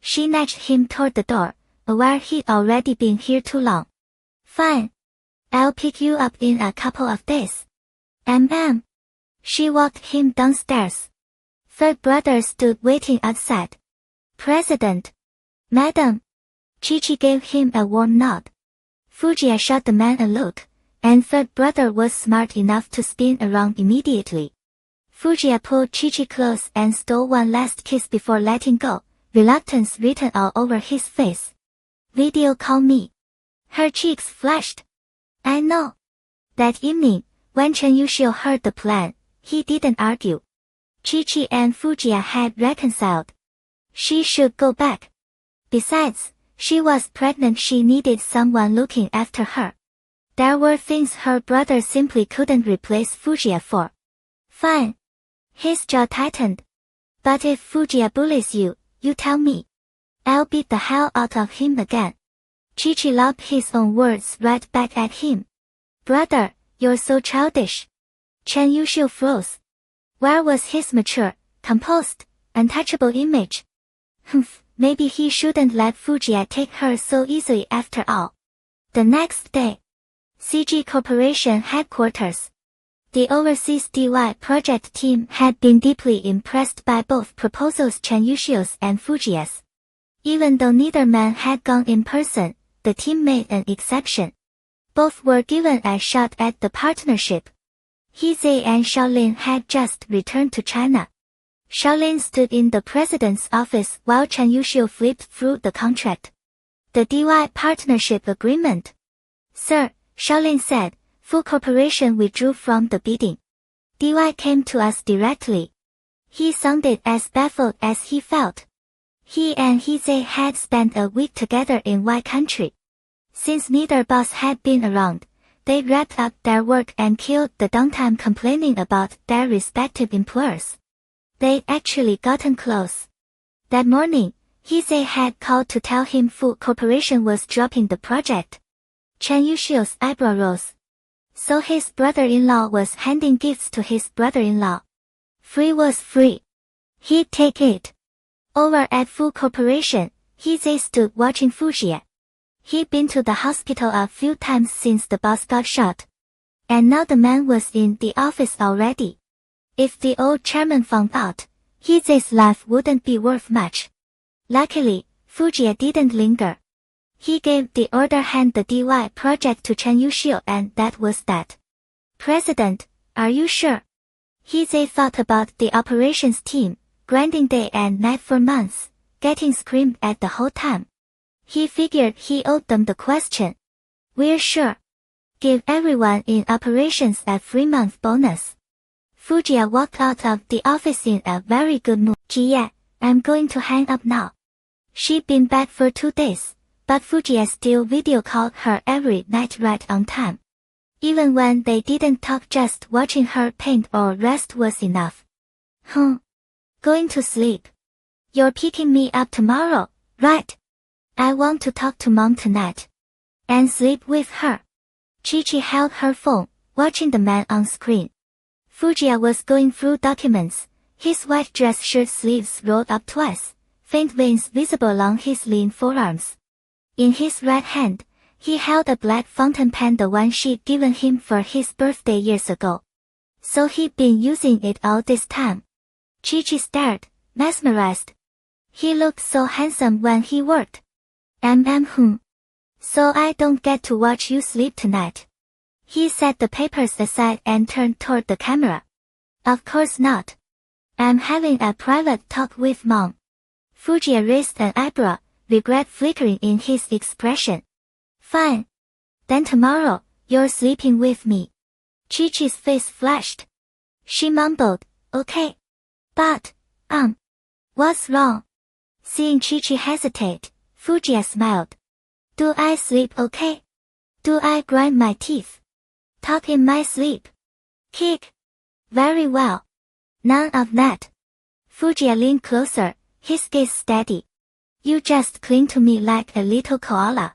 She nudged him toward the door, aware he'd already been here too long. Fine. I'll pick you up in a couple of days. She walked him downstairs. Third brother stood waiting outside. President. Madam. Chi-Chi gave him a warm nod. Fujiya shot the man a look, and third brother was smart enough to spin around immediately. Fujiya pulled Chi-Chi close and stole one last kiss before letting go, reluctance written all over his face. Video call me. Her cheeks flushed. I know. That evening, when Chen Yushio heard the plan, he didn't argue. Chi-Chi and Fujiya had reconciled. She should go back. Besides, she was pregnant. She needed someone looking after her. There were things her brother simply couldn't replace Fujiya for. Fine. His jaw tightened. But if Fujiya bullies you, you tell me. I'll beat the hell out of him again. Chi-Chi lobbed his own words right back at him. Brother, you're so childish. Chen Yushio froze. Where was his mature, composed, untouchable image? Maybe he shouldn't let Fujiya take her so easily after all. The next day. CG Corporation headquarters. The overseas DY project team had been deeply impressed by both proposals, Chen Yushio's and Fujiya's. Even though neither man had gone in person, the team made an exception. Both were given a shot at the partnership. Hizei and Shaolin had just returned to China. Shaolin stood in the president's office while Chen Yushio flipped through the contract. The DY partnership agreement. Sir, Shaolin said, full corporation withdrew from the bidding. DY came to us directly. He sounded as baffled as he felt. He and Hizei had spent a week together in Y country. Since neither boss had been around, they wrapped up their work and killed the downtime complaining about their respective employers. They'd actually gotten close. That morning, Heesei had called to tell him Fu Corporation was dropping the project. Chen Yuxiu's eyebrow rose. So his brother-in-law was handing gifts to his brother-in-law. Free was free. He'd take it. Over at Fu Corporation, Heesei stood watching Fujie. He'd been to the hospital a few times since the boss got shot. And now the man was in the office already. If the old chairman found out, Heesei's life wouldn't be worth much. Luckily, Fujie didn't linger. He gave the order hand the DY project to Chen Yuxiu and that was that. President, are you sure? Heesei thought about the operations team, grinding day and night for months, getting screamed at the whole time. He figured he owed them the question. We're sure. Give everyone in operations a 3-month bonus. Fujie walked out of the office in a very good mood. Jie, I'm going to hang up now. She'd been back for 2 days, but Fujie still video called her every night right on time. Even when they didn't talk, just watching her paint or rest was enough. Going to sleep. You're picking me up tomorrow, right? I want to talk to Mom tonight. And sleep with her. Chi-Chi held her phone, watching the man on screen. Fujie was going through documents, his white dress shirt sleeves rolled up twice, faint veins visible along his lean forearms. In his right hand, he held a black fountain pen, the one she'd given him for his birthday years ago. So he'd been using it all this time. Chi-Chi stared, mesmerized. He looked so handsome when he worked. So I don't get to watch you sleep tonight. He set the papers aside and turned toward the camera. Of course not. I'm having a private talk with Mom. Fujie raised an eyebrow, regret flickering in his expression. Fine. Then tomorrow, you're sleeping with me. Chi-Chi's face flashed. She mumbled, okay. But, what's wrong? Seeing Chi-Chi hesitate, Fujie smiled. Do I sleep okay? Do I grind my teeth? Talk in my sleep? Kick? Very well. None of that. Fujie leaned closer, his gaze steady. You just cling to me like a little koala.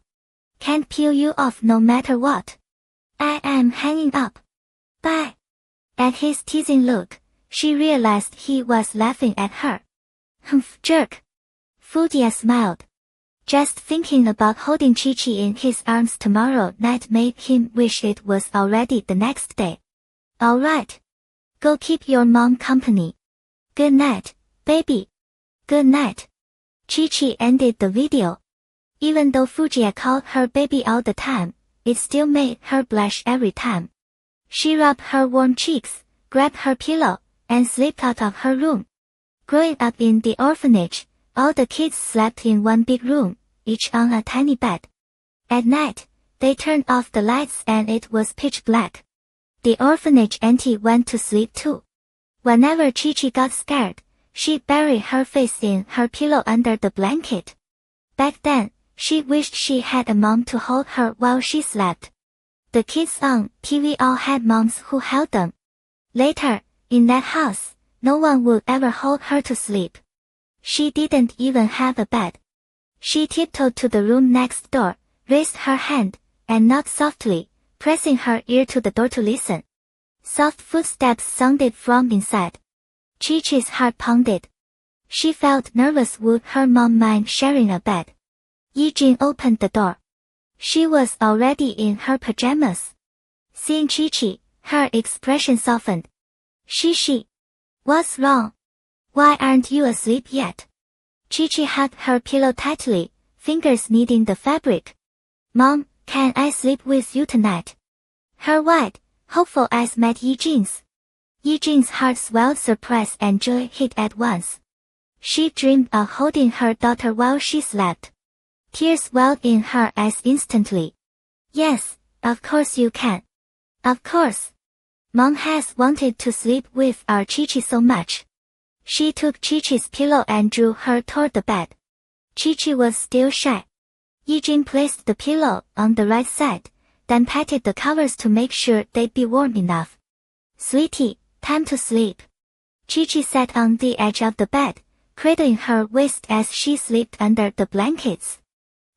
Can't peel you off no matter what. I am hanging up. Bye. At his teasing look, she realized he was laughing at her. Humph, jerk. Fujie smiled. Just thinking about holding Chi-Chi in his arms tomorrow night made him wish it was already the next day. Alright. Go keep your mom company. Good night, baby. Good night. Chi-Chi ended the video. Even though Fujie called her baby all the time, it still made her blush every time. She rubbed her warm cheeks, grabbed her pillow, and slipped out of her room. Growing up in the orphanage, all the kids slept in one big room, each on a tiny bed. At night, they turned off the lights and it was pitch black. The orphanage auntie went to sleep too. Whenever Chi-Chi got scared, she'd bury her face in her pillow under the blanket. Back then, she wished she had a mom to hold her while she slept. The kids on TV all had moms who held them. Later, in that house, no one would ever hold her to sleep. She didn't even have a bed. She tiptoed to the room next door, raised her hand, and knocked softly, pressing her ear to the door to listen. Soft footsteps sounded from inside. Chi-Chi's heart pounded. She felt nervous. Would her mom mind sharing a bed? Yi-Jin opened the door. She was already in her pajamas. Seeing Chi-Chi, her expression softened. She. What's wrong? Why aren't you asleep yet? Chi-Chi hugged her pillow tightly, fingers kneading the fabric. Mom, can I sleep with you tonight? Her wide, hopeful eyes met Yi-Jin's. Yi-Jin's heart swelled. Surprise and joy hit at once. She dreamed of holding her daughter while she slept. Tears welled in her eyes instantly. Yes, of course you can. Of course. Mom has wanted to sleep with our Chi-Chi so much. She took Chi-Chi's pillow and drew her toward the bed. Chi-Chi was still shy. Yi-Jin placed the pillow on the right side, then patted the covers to make sure they'd be warm enough. Sweetie, time to sleep. Chi-Chi sat on the edge of the bed, cradling her waist as she slept under the blankets.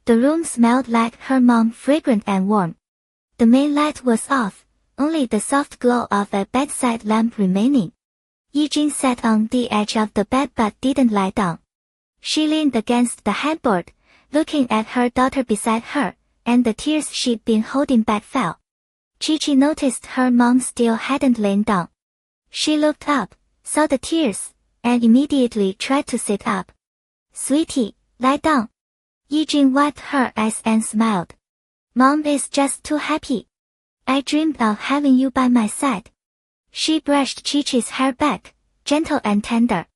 The room smelled like her mom, fragrant and warm. The main light was off, only the soft glow of a bedside lamp remaining. Yijing sat on the edge of the bed but didn't lie down. She leaned against the headboard, looking at her daughter beside her, and the tears she'd been holding back fell. Chi-Chi noticed her mom still hadn't lain down. She looked up, saw the tears, and immediately tried to sit up. "Sweetie, lie down." Yijing wiped her eyes and smiled. "Mom is just too happy. I dreamed of having you by my side." She brushed Chi-Chi's hair back, gentle and tender.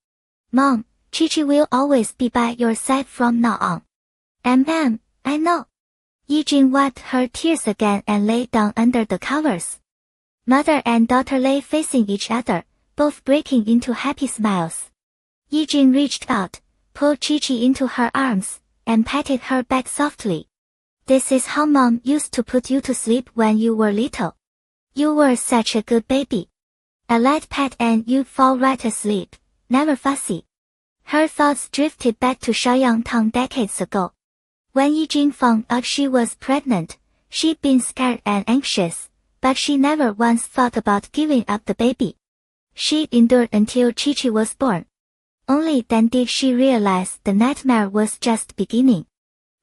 "Mom, Chi-Chi will always be by your side from now on." I know." Yijing wiped her tears again and lay down under the covers. Mother and daughter lay facing each other, both breaking into happy smiles. Yijing reached out, pulled Chi-Chi into her arms, and patted her back softly. "This is how Mom used to put you to sleep when you were little. You were such a good baby. A light pat and you'd fall right asleep, never fussy." Her thoughts drifted back to Shaoyangtang decades ago. When Yijing found out she was pregnant, she'd been scared and anxious, but she never once thought about giving up the baby. She endured until Chi-Chi was born. Only then did she realize the nightmare was just beginning.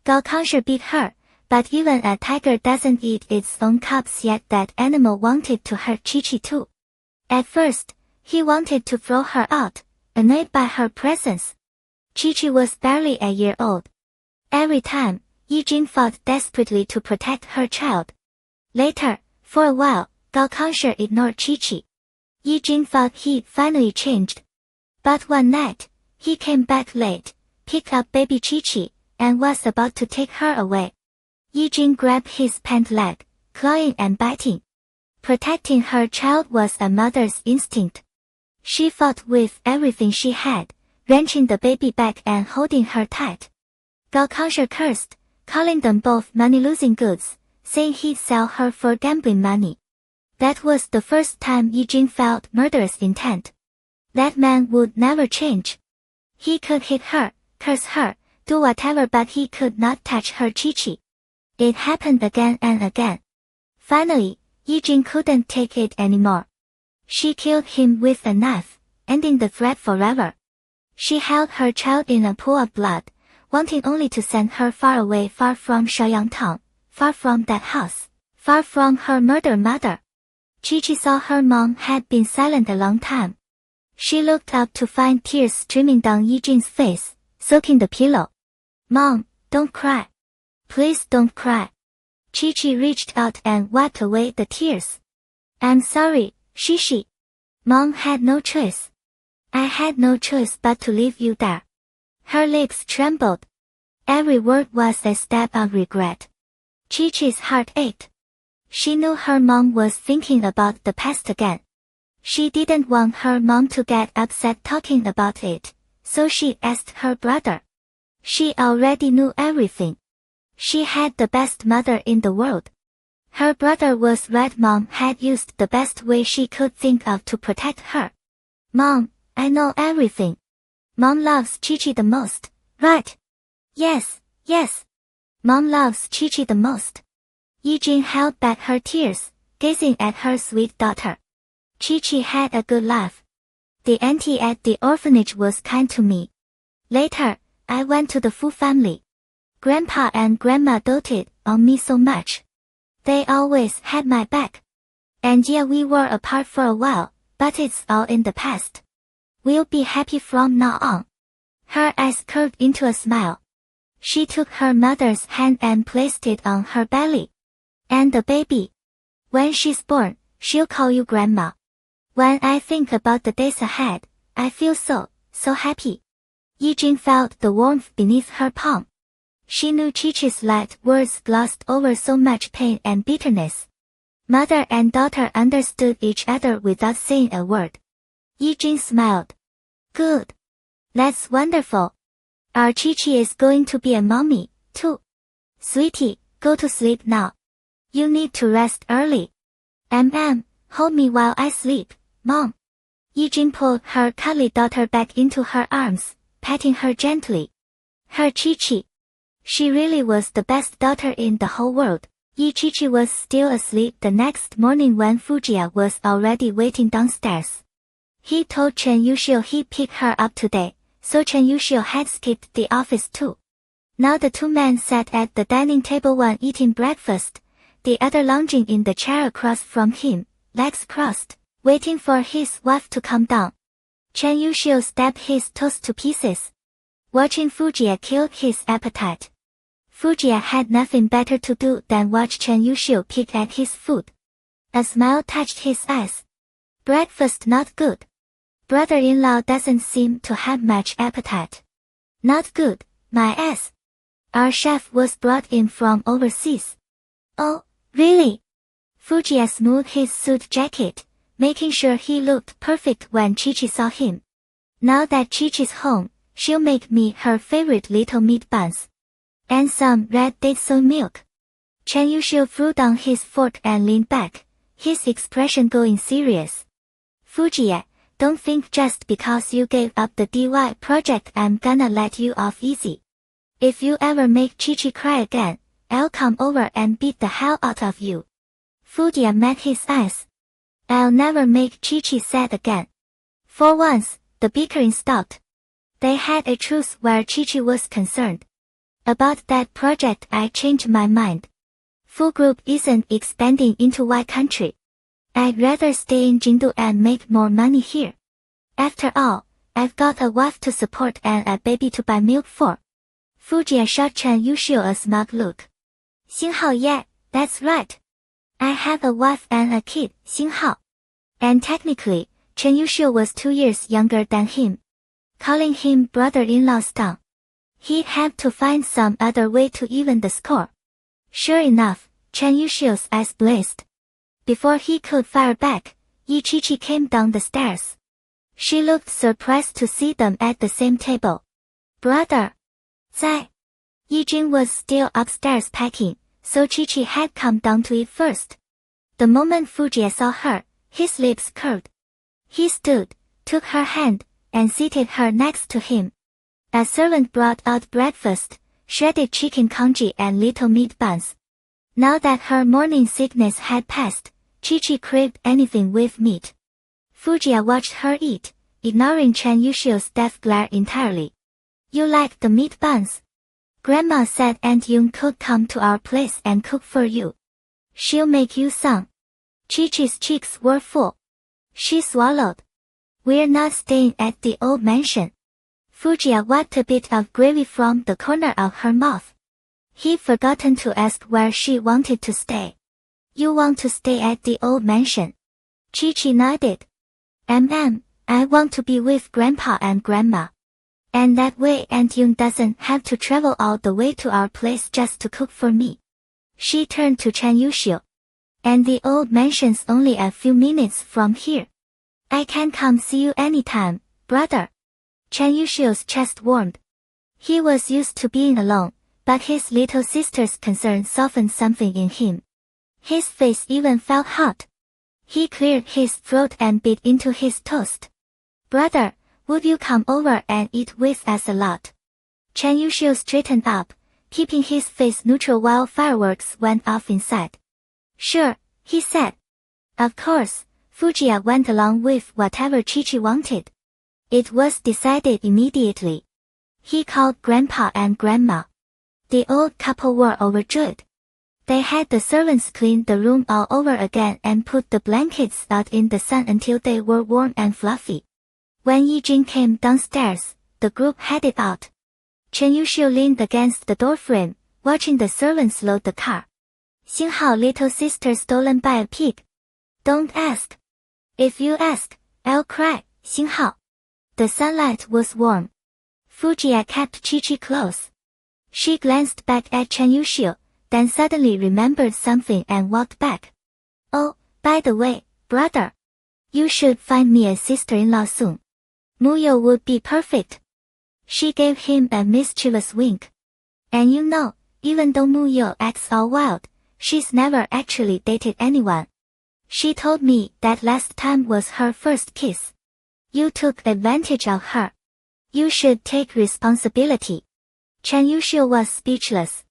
Gaokangsha beat her, but even a tiger doesn't eat its own cubs, yet that animal wanted to hurt Chi-Chi too. At first, he wanted to throw her out, annoyed by her presence. Chi-Chi was barely a year old. Every time, Yijing fought desperately to protect her child. Later, for a while, Gaokangsha ignored Chi-Chi. Yijing thought he'd finally changed. But one night, he came back late, picked up baby Chi-Chi, and was about to take her away. Yijing grabbed his pant leg, clawing and biting. Protecting her child was a mother's instinct. She fought with everything she had, wrenching the baby back and holding her tight. Gaokangsha cursed, calling them both money-losing goods, saying he'd sell her for gambling money. That was the first time Yijing felt murderous intent. That man would never change. He could hit her, curse her, do whatever, but he could not touch her Chi-Chi. It happened again and again. Finally, Yijing couldn't take it anymore. She killed him with a knife, ending the threat forever. She held her child in a pool of blood, wanting only to send her far away, far from Shaoyangtang, far from that house, far from her murdered mother. Chi-Chi saw her mom had been silent a long time. She looked up to find tears streaming down Yijing's face, soaking the pillow. "Mom, don't cry. Please don't cry." Chi-Chi reached out and wiped away the tears. "I'm sorry, Shishi. Mom had no choice. I had no choice but to leave you there." Her lips trembled. Every word was a stab of regret. Chi-Chi's heart ached. She knew her mom was thinking about the past again. She didn't want her mom to get upset talking about it, so she asked her brother. She already knew everything. She had the best mother in the world. Her brother was right. Mom had used the best way she could think of to protect her. "Mom, I know everything. Mom loves Chi-Chi the most, right?" Yes. Mom loves Chi-Chi the most." Yijing held back her tears, gazing at her sweet daughter. Chi-Chi had a good life. The auntie at the orphanage was kind to me. Later, I went to the Fu family. Grandpa and Grandma doted on me so much. They always had my back. And yeah, we were apart for a while, but it's all in the past. We'll be happy from now on." Her eyes curved into a smile. She took her mother's hand and placed it on her belly. "And the baby. When she's born, she'll call you Grandma. When I think about the days ahead, I feel so happy." Yijing felt the warmth beneath her palm. She knew Chi-Chi's light words glossed over so much pain and bitterness. Mother and daughter understood each other without saying a word. Yijing smiled. "Good. That's wonderful. Our Chi-Chi is going to be a mommy, too. Sweetie, go to sleep now. You need to rest early. Hold me while I sleep, Mom." Yijing pulled her cuddly daughter back into her arms, patting her gently. Her Chi-Chi. She really was the best daughter in the whole world. Chi-Chi was still asleep the next morning when Fujiya was already waiting downstairs. He told Chen Yuxiu he'd pick her up today, so Chen Yuxiu had skipped the office too. Now the two men sat at the dining table, one eating breakfast, the other lounging in the chair across from him, legs crossed, waiting for his wife to come down. Chen Yuxiu stabbed his toast to pieces. Watching Fujiya killed his appetite. Fujiya had nothing better to do than watch Chen Yuxiu pick at his food. A smile touched his eyes. Breakfast not good. Brother-in-law doesn't seem to have much appetite. Not good, my ass. Our chef was brought in from overseas. Oh, really? Fujiya smoothed his suit jacket, making sure he looked perfect when Chi-Chi saw him. Now that Chi-Chi's home, she'll make me her favorite little meat buns. And some red date soy milk. Chen Yuxiu threw down his fork and leaned back, his expression going serious. Fujiya, don't think just because you gave up the DY project I'm gonna let you off easy. If you ever make Chi-Chi cry again, I'll come over and beat the hell out of you. Fujiya met his eyes. I'll never make Chi-Chi sad again. For once, the bickering stopped. They had a truce where Chi-Chi was concerned. About that project I changed my mind. Full Group isn't expanding into Y country. I'd rather stay in Jingdu and make more money here. After all, I've got a wife to support and a baby to buy milk for. Fujiya shot Chen Yuxiu a smug look. Xinghao, yeah, that's right. I have a wife and a kid, Xinghao. And technically, Chen Yuxiu was 2 years younger than him. Calling him brother-in-law stung. He'd have to find some other way to even the score. Sure enough, Chen Yuxiu's eyes blazed. Before he could fire back, Chi-Chi came down the stairs. She looked surprised to see them at the same table. Brother. Zai. Yijing was still upstairs packing, so Chi-Chi had come down to eat first. The moment Fujiya saw her, his lips curled. He stood, took her hand, and seated her next to him. A servant brought out breakfast, shredded chicken congee and little meat buns. Now that her morning sickness had passed, Chi-Chi craved anything with meat. Fujiya watched her eat, ignoring Chen Yuxiu's death glare entirely. You like the meat buns? Grandma said Aunt Yun could come to our place and cook for you. She'll make you some. Chi-Chi's cheeks were full. She swallowed. We're not staying at the old mansion. Fujiya wiped a bit of gravy from the corner of her mouth. He'd forgotten to ask where she wanted to stay. You want to stay at the old mansion? Chi-Chi nodded. I want to be with Grandpa and Grandma. And that way Aunt Yun doesn't have to travel all the way to our place just to cook for me. She turned to Chen Yuxiu. And the old mansion's only a few minutes from here. I can come see you anytime, brother. Chen Yuxiu's chest warmed. He was used to being alone, but his little sister's concern softened something in him. His face even felt hot. He cleared his throat and bit into his toast. Brother, would you come over and eat with us a lot? Chen Yuxiu straightened up, keeping his face neutral while fireworks went off inside. Sure, he said. Of course, Fujiya went along with whatever Chi-Chi wanted. It was decided immediately. He called Grandpa and Grandma. The old couple were overjoyed. They had the servants clean the room all over again and put the blankets out in the sun until they were warm and fluffy. When Yijing came downstairs, the group headed out. Chen Yuxiu leaned against the doorframe, watching the servants load the car. Xinghao, little sister stolen by a pig. Don't ask. If you ask, I'll cry, Xinghao. The sunlight was warm. Fujiya kept Chi-Chi close. She glanced back at Chen Yuxiu, then suddenly remembered something and walked back. Oh, by the way, brother. You should find me a sister-in-law soon. Muyo would be perfect. She gave him a mischievous wink. And you know, even though Muyo acts all wild, she's never actually dated anyone. She told me that last time was her first kiss. You took advantage of her. You should take responsibility. Chen Yuxiu was speechless.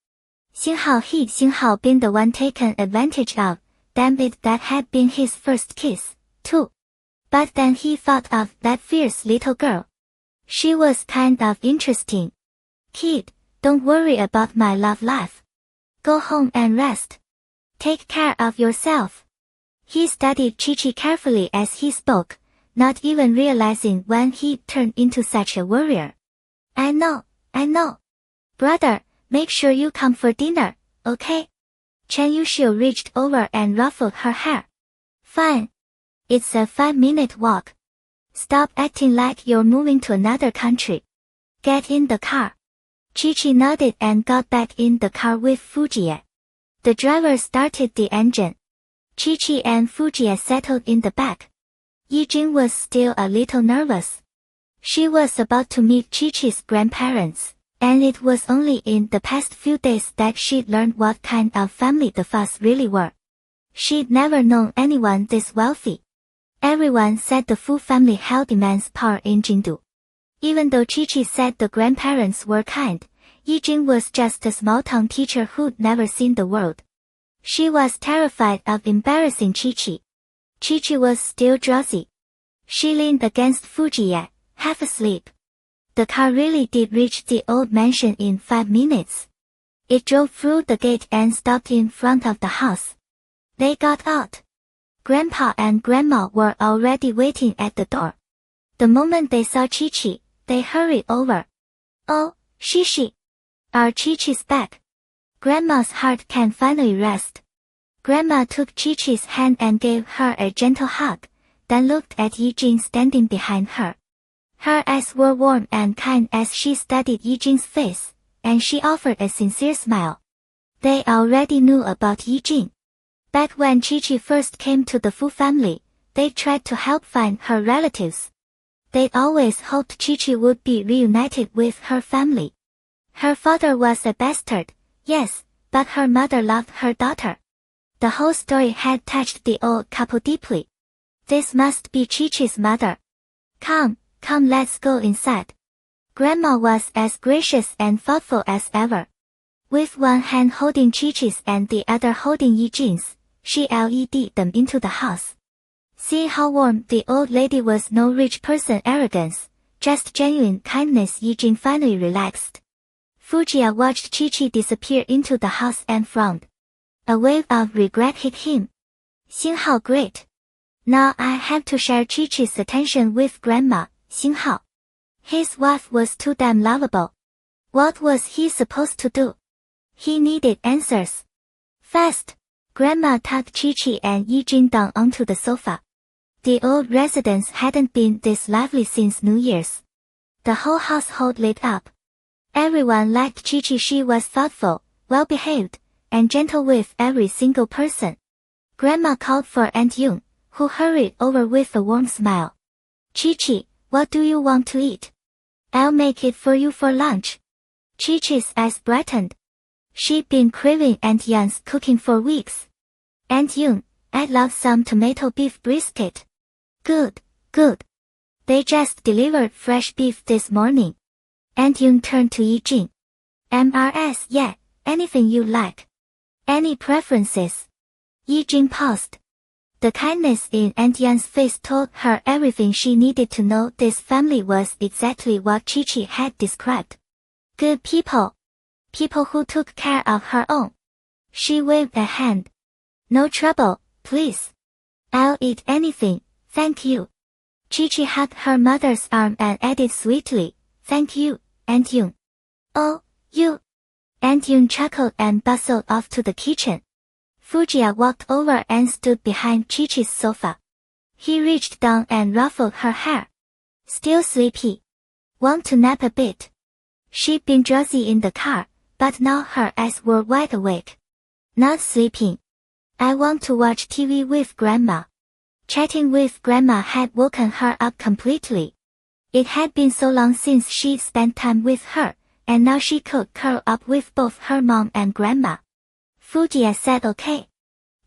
He'd been the one taken advantage of. Damn it, that had been his first kiss, too. But then he thought of that fierce little girl. She was kind of interesting. Kid, don't worry about my love life. Go home and rest. Take care of yourself. He studied Chi-Chi carefully as he spoke, not even realizing when he turned into such a warrior. I know. Brother, make sure you come for dinner, okay? Chen Yuxiu reached over and ruffled her hair. Fine. It's a 5-minute walk. Stop acting like you're moving to another country. Get in the car. Chi-Chi nodded and got back in the car with Fujie. The driver started the engine. Chi-Chi and Fujie settled in the back. Yijing was still a little nervous. She was about to meet Chi-Chi's grandparents, and it was only in the past few days that she'd learned what kind of family the Fas really were. She'd never known anyone this wealthy. Everyone said the Fu family held immense power in Jingdu. Even though Chi-Chi said the grandparents were kind, Yijing was just a small-town teacher who'd never seen the world. She was terrified of embarrassing Chi-Chi. Chi-Chi was still drowsy. She leaned against Fujie, half asleep. The car really did reach the old mansion in 5 minutes. It drove through the gate and stopped in front of the house. They got out. Grandpa and Grandma were already waiting at the door. The moment they saw Chi-Chi, they hurried over. Oh, Shishi. Our Chi-Chi's back. Grandma's heart can finally rest. Grandma took Chi-Chi's hand and gave her a gentle hug, then looked at Yijing standing behind her. Her eyes were warm and kind as she studied Yijing's face, and she offered a sincere smile. They already knew about Yijing. Back when Chi-Chi first came to the Fu family, they tried to help find her relatives. They'd always hoped Chi-Chi would be reunited with her family. Her father was a bastard, yes, but her mother loved her daughter. The whole story had touched the old couple deeply. This must be Chi-Chi's mother. Come, let's go inside. Grandma was as gracious and thoughtful as ever. With one hand holding Chi-Chi's and the other holding Yijing's, she led them into the house. Seeing how warm the old lady was, no rich person arrogance, just genuine kindness, Yijing finally relaxed. Fujie watched Chi-Chi disappear into the house and frowned. A wave of regret hit him. Xinghao, great. Now I have to share Chi-Chi's attention with Grandma, Xinghao. His wife was too damn lovable. What was he supposed to do? He needed answers. Fast. Grandma tucked Chi-Chi and Yijing down onto the sofa. The old residence hadn't been this lively since New Year's. The whole household lit up. Everyone liked Chi-Chi. She was thoughtful, well-behaved, and gentle with every single person. Grandma called for Aunt Yun, who hurried over with a warm smile. Chi-Chi, what do you want to eat? I'll make it for you for lunch. Chi-Chi's eyes brightened. She'd been craving Aunt Yun's cooking for weeks. Aunt Yun, I'd love some tomato beef brisket. Good. They just delivered fresh beef this morning. Aunt Yun turned to Yijing. MRS, yeah, anything you like. Any preferences? Yijing paused. The kindness in Aunt Yun's face told her everything she needed to know. This family was exactly what Chi-Chi had described. Good people. People who took care of her own. She waved a hand. No trouble, please. I'll eat anything, thank you. Chi-Chi hugged her mother's arm and added sweetly, thank you, Aunt Yun. Oh, you. Aunt Yun chuckled and bustled off to the kitchen. Fujie walked over and stood behind Chi-Chi's sofa. He reached down and ruffled her hair. Still sleepy? Want to nap a bit? She'd been drowsy in the car, but now her eyes were wide awake. Not sleeping. I want to watch TV with Grandma. Chatting with Grandma had woken her up completely. It had been so long since she'd spent time with her, and now she could curl up with both her mom and Grandma. Fujie said okay.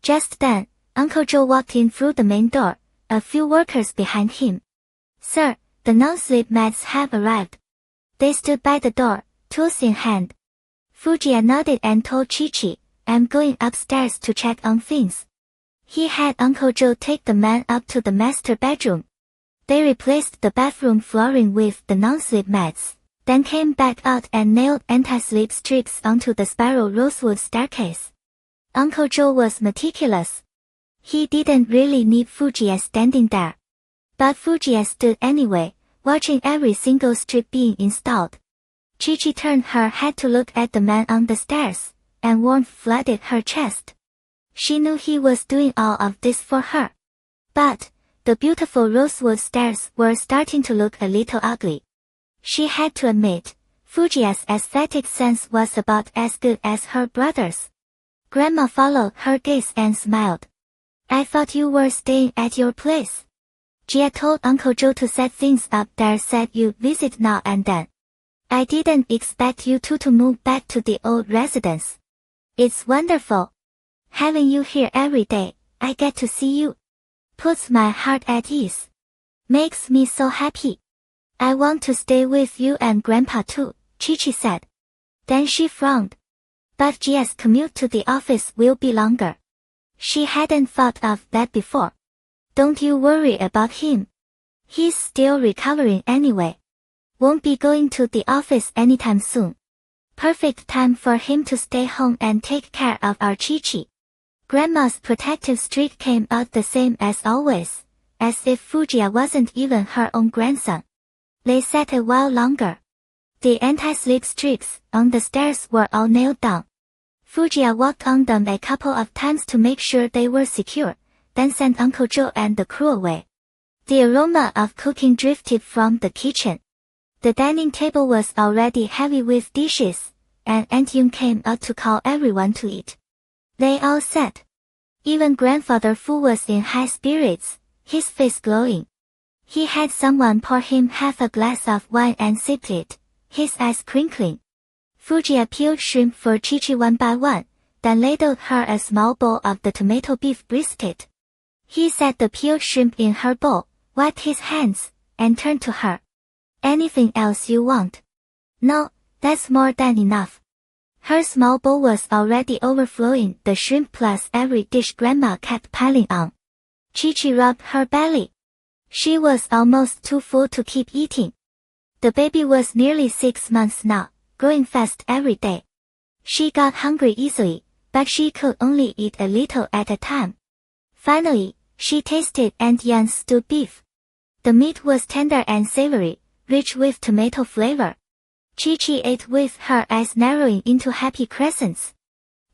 Just then, Uncle Joe walked in through the main door, a few workers behind him. Sir, the non-sleep mats have arrived. They stood by the door, tools in hand. Fujiya nodded and told Chi-Chi, I'm going upstairs to check on things. He had Uncle Joe take the man up to the master bedroom. They replaced the bathroom flooring with the non-sleep mats, then came back out and nailed anti-sleep strips onto the spiral rosewood staircase. Uncle Joe was meticulous. He didn't really need Fujiya standing there. But Fujiya stood anyway, watching every single strip being installed. Chi-Chi turned her head to look at the man on the stairs, and warmth flooded her chest. She knew he was doing all of this for her. But the beautiful rosewood stairs were starting to look a little ugly. She had to admit, Fujiya's aesthetic sense was about as good as her brother's. Grandma followed her gaze and smiled. I thought you were staying at your place. Jia told Uncle Joe to set things up there, said you'd visit now and then. I didn't expect you two to move back to the old residence. It's wonderful. Having you here every day, I get to see you. Puts my heart at ease. Makes me so happy. I want to stay with you and Grandpa too, Chi-Chi said. Then she frowned. But Jia's commute to the office will be longer. She hadn't thought of that before. Don't you worry about him. He's still recovering anyway. Won't be going to the office anytime soon. Perfect time for him to stay home and take care of our Chi-Chi. Grandma's protective streak came out the same as always, as if Fujiya wasn't even her own grandson. They sat a while longer. The anti-sleep strips on the stairs were all nailed down. Fujiya walked on them a couple of times to make sure they were secure, then sent Uncle Joe and the crew away. The aroma of cooking drifted from the kitchen. The dining table was already heavy with dishes, and Aunt Yun came out to call everyone to eat. They all sat. Even Grandfather Fu was in high spirits, his face glowing. He had someone pour him half a glass of wine and sipped it, his eyes crinkling. Fujiya peeled shrimp for Chi-Chi one by one, then ladled her a small bowl of the tomato beef brisket. He set the peeled shrimp in her bowl, wiped his hands, and turned to her. Anything else you want? No, that's more than enough. Her small bowl was already overflowing the shrimp plus every dish Grandma kept piling on. Chi-Chi rubbed her belly. She was almost too full to keep eating. The baby was nearly 6 months now, growing fast every day. She got hungry easily, but she could only eat a little at a time. Finally, she tasted Aunt Yan's stewed beef. The meat was tender and savory, rich with tomato flavor. Chi-Chi ate with her eyes narrowing into happy crescents.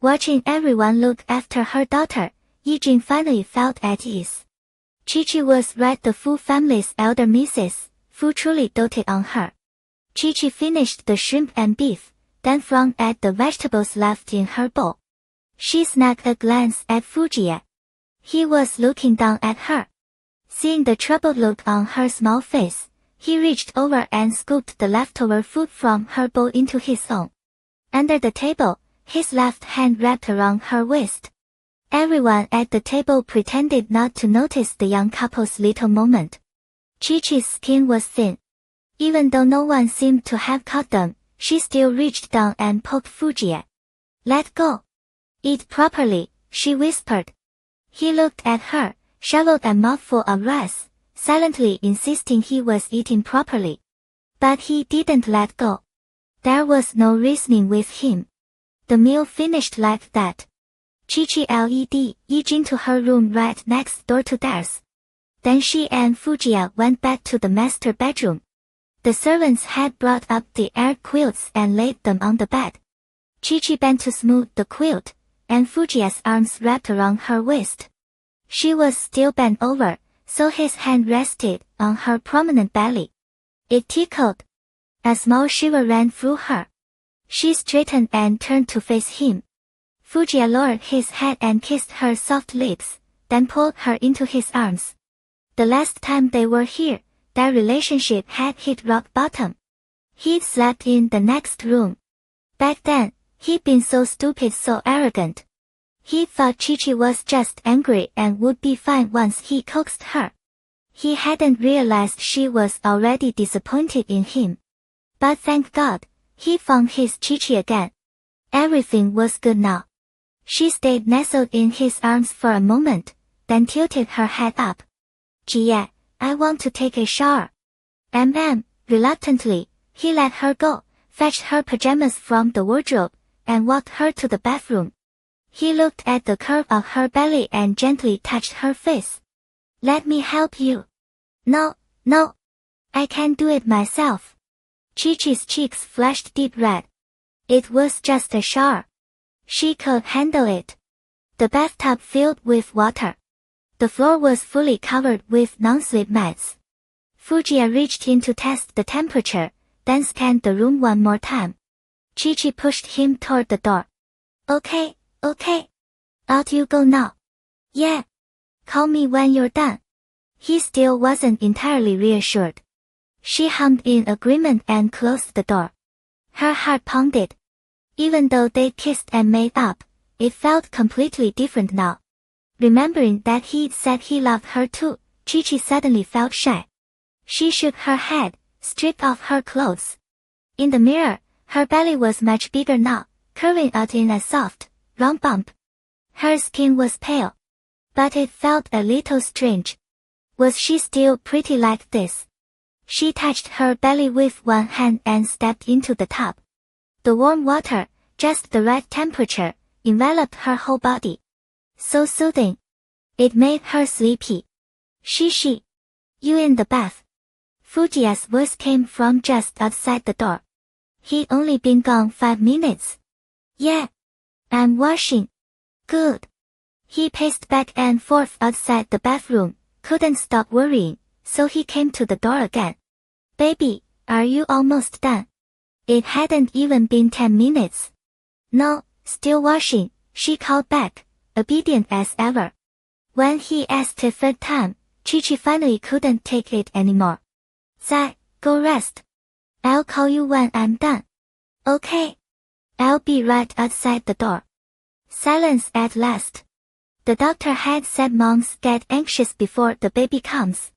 Watching everyone look after her daughter, Yijing finally felt at ease. Chi-Chi was right, the Fu family's elder Mrs. Fu truly doted on her. Chi-Chi finished the shrimp and beef, then frowned at the vegetables left in her bowl. She snagged a glance at Fujiya. He was looking down at her. Seeing the troubled look on her small face, he reached over and scooped the leftover food from her bowl into his own. Under the table, his left hand wrapped around her waist. Everyone at the table pretended not to notice the young couple's little moment. Chi-Chi's skin was thin. Even though no one seemed to have caught them, she still reached down and poked Fujiya. Let go. Eat properly, she whispered. He looked at her, shoveled a mouthful of rice, silently insisting he was eating properly. But he didn't let go. There was no reasoning with him. The meal finished like that. Chi-Chi led Yijing to her room right next door to theirs. Then she and Fujiya went back to the master bedroom. The servants had brought up the air quilts and laid them on the bed. Chi-Chi bent to smooth the quilt, and Fujiya's arms wrapped around her waist. She was still bent over, so his hand rested on her prominent belly. It tickled. A small shiver ran through her. She straightened and turned to face him. Fujiya lowered his head and kissed her soft lips, then pulled her into his arms. The last time they were here, their relationship had hit rock bottom. He'd slept in the next room. Back then, he'd been so stupid, so arrogant. He thought Chi-Chi was just angry and would be fine once he coaxed her. He hadn't realized she was already disappointed in him. But thank God, he found his Chi-Chi again. Everything was good now. She stayed nestled in his arms for a moment, then tilted her head up. Gia, I want to take a shower. Reluctantly, he let her go, fetched her pajamas from the wardrobe, and walked her to the bathroom. He looked at the curve of her belly and gently touched her face. Let me help you. No. I can do it myself. Chi-Chi's cheeks flushed deep red. It was just a shower. She could handle it. The bathtub filled with water. The floor was fully covered with non-slip mats. Fujiya reached in to test the temperature, then scanned the room one more time. Chi-Chi pushed him toward the door. Okay. Out you go now. Yeah. Call me when you're done. He still wasn't entirely reassured. She hummed in agreement and closed the door. Her heart pounded. Even though they kissed and made up, it felt completely different now. Remembering that he'd said he loved her too, Chi-Chi suddenly felt shy. She shook her head, stripped off her clothes. In the mirror, her belly was much bigger now, curving out in a soft, round bump. Her skin was pale. But it felt a little strange. Was she still pretty like this? She touched her belly with one hand and stepped into the tub. The warm water, just the right temperature, enveloped her whole body. So soothing. It made her sleepy. She. You in the bath? Fujiya's voice came from just outside the door. He'd only been gone 5 minutes. Yeah. I'm washing. Good. He paced back and forth outside the bathroom, couldn't stop worrying, so he came to the door again. Baby, are you almost done? It hadn't even been 10 minutes. No, still washing, she called back, obedient as ever. When he asked a third time, Chi-Chi finally couldn't take it anymore. Zai, go rest. I'll call you when I'm done. Okay. I'll be right outside the door. Silence at last. The doctor had said moms get anxious before the baby comes.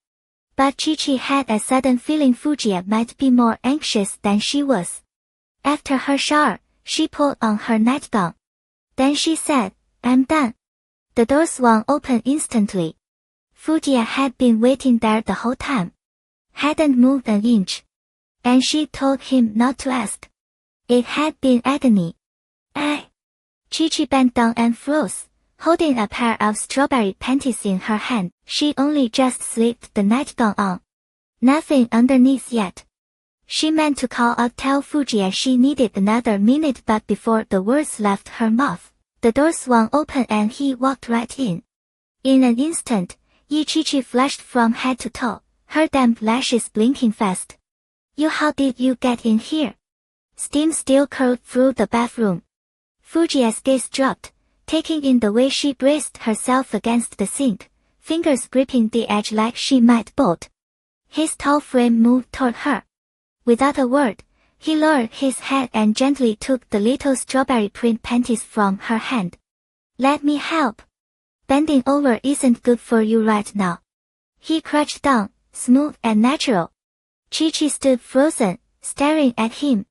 But Chi-Chi had a sudden feeling Fujiya might be more anxious than she was. After her shower, she pulled on her nightgown. Then she said, I'm done. The door swung open instantly. Fujiya had been waiting there the whole time. Hadn't moved an inch. And she told him not to ask. It had been agony. Chi-Chi bent down and froze, holding a pair of strawberry panties in her hand. She only just slipped the nightgown on. Nothing underneath yet. She meant to call out tell Fujiya she needed another minute, but before the words left her mouth, the door swung open and he walked right in. In an instant, Chi-Chi flushed from head to toe, her damp lashes blinking fast. How did you get in here? Steam still curled through the bathroom. Fujiya's gaze dropped, taking in the way she braced herself against the sink, fingers gripping the edge like she might bolt. His tall frame moved toward her. Without a word, he lowered his head and gently took the little strawberry print panties from her hand. Let me help. Bending over isn't good for you right now. He crouched down, smooth and natural. Chi-Chi stood frozen, staring at him.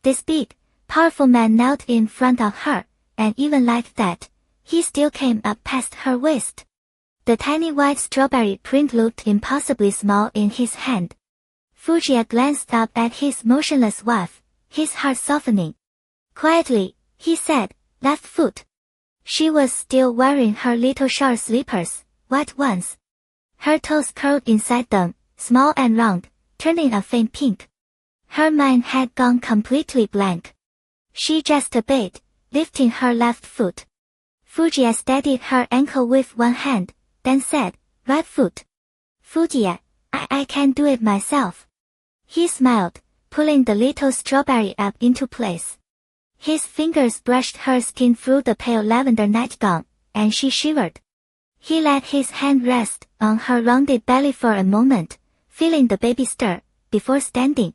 This big, powerful man knelt in front of her, and even like that, he still came up past her waist. The tiny white strawberry print looked impossibly small in his hand. Fujiya glanced up at his motionless wife, his heart softening. Quietly, he said, left foot. She was still wearing her little shower slippers, white ones. Her toes curled inside them, small and round, turning a faint pink. Her mind had gone completely blank. She just obeyed, lifting her left foot. Fujiya steadied her ankle with one hand, then said, right foot. Fujiya, I can do it myself. He smiled, pulling the little strawberry up into place. His fingers brushed her skin through the pale lavender nightgown, and she shivered. He let his hand rest on her rounded belly for a moment, feeling the baby stir, before standing.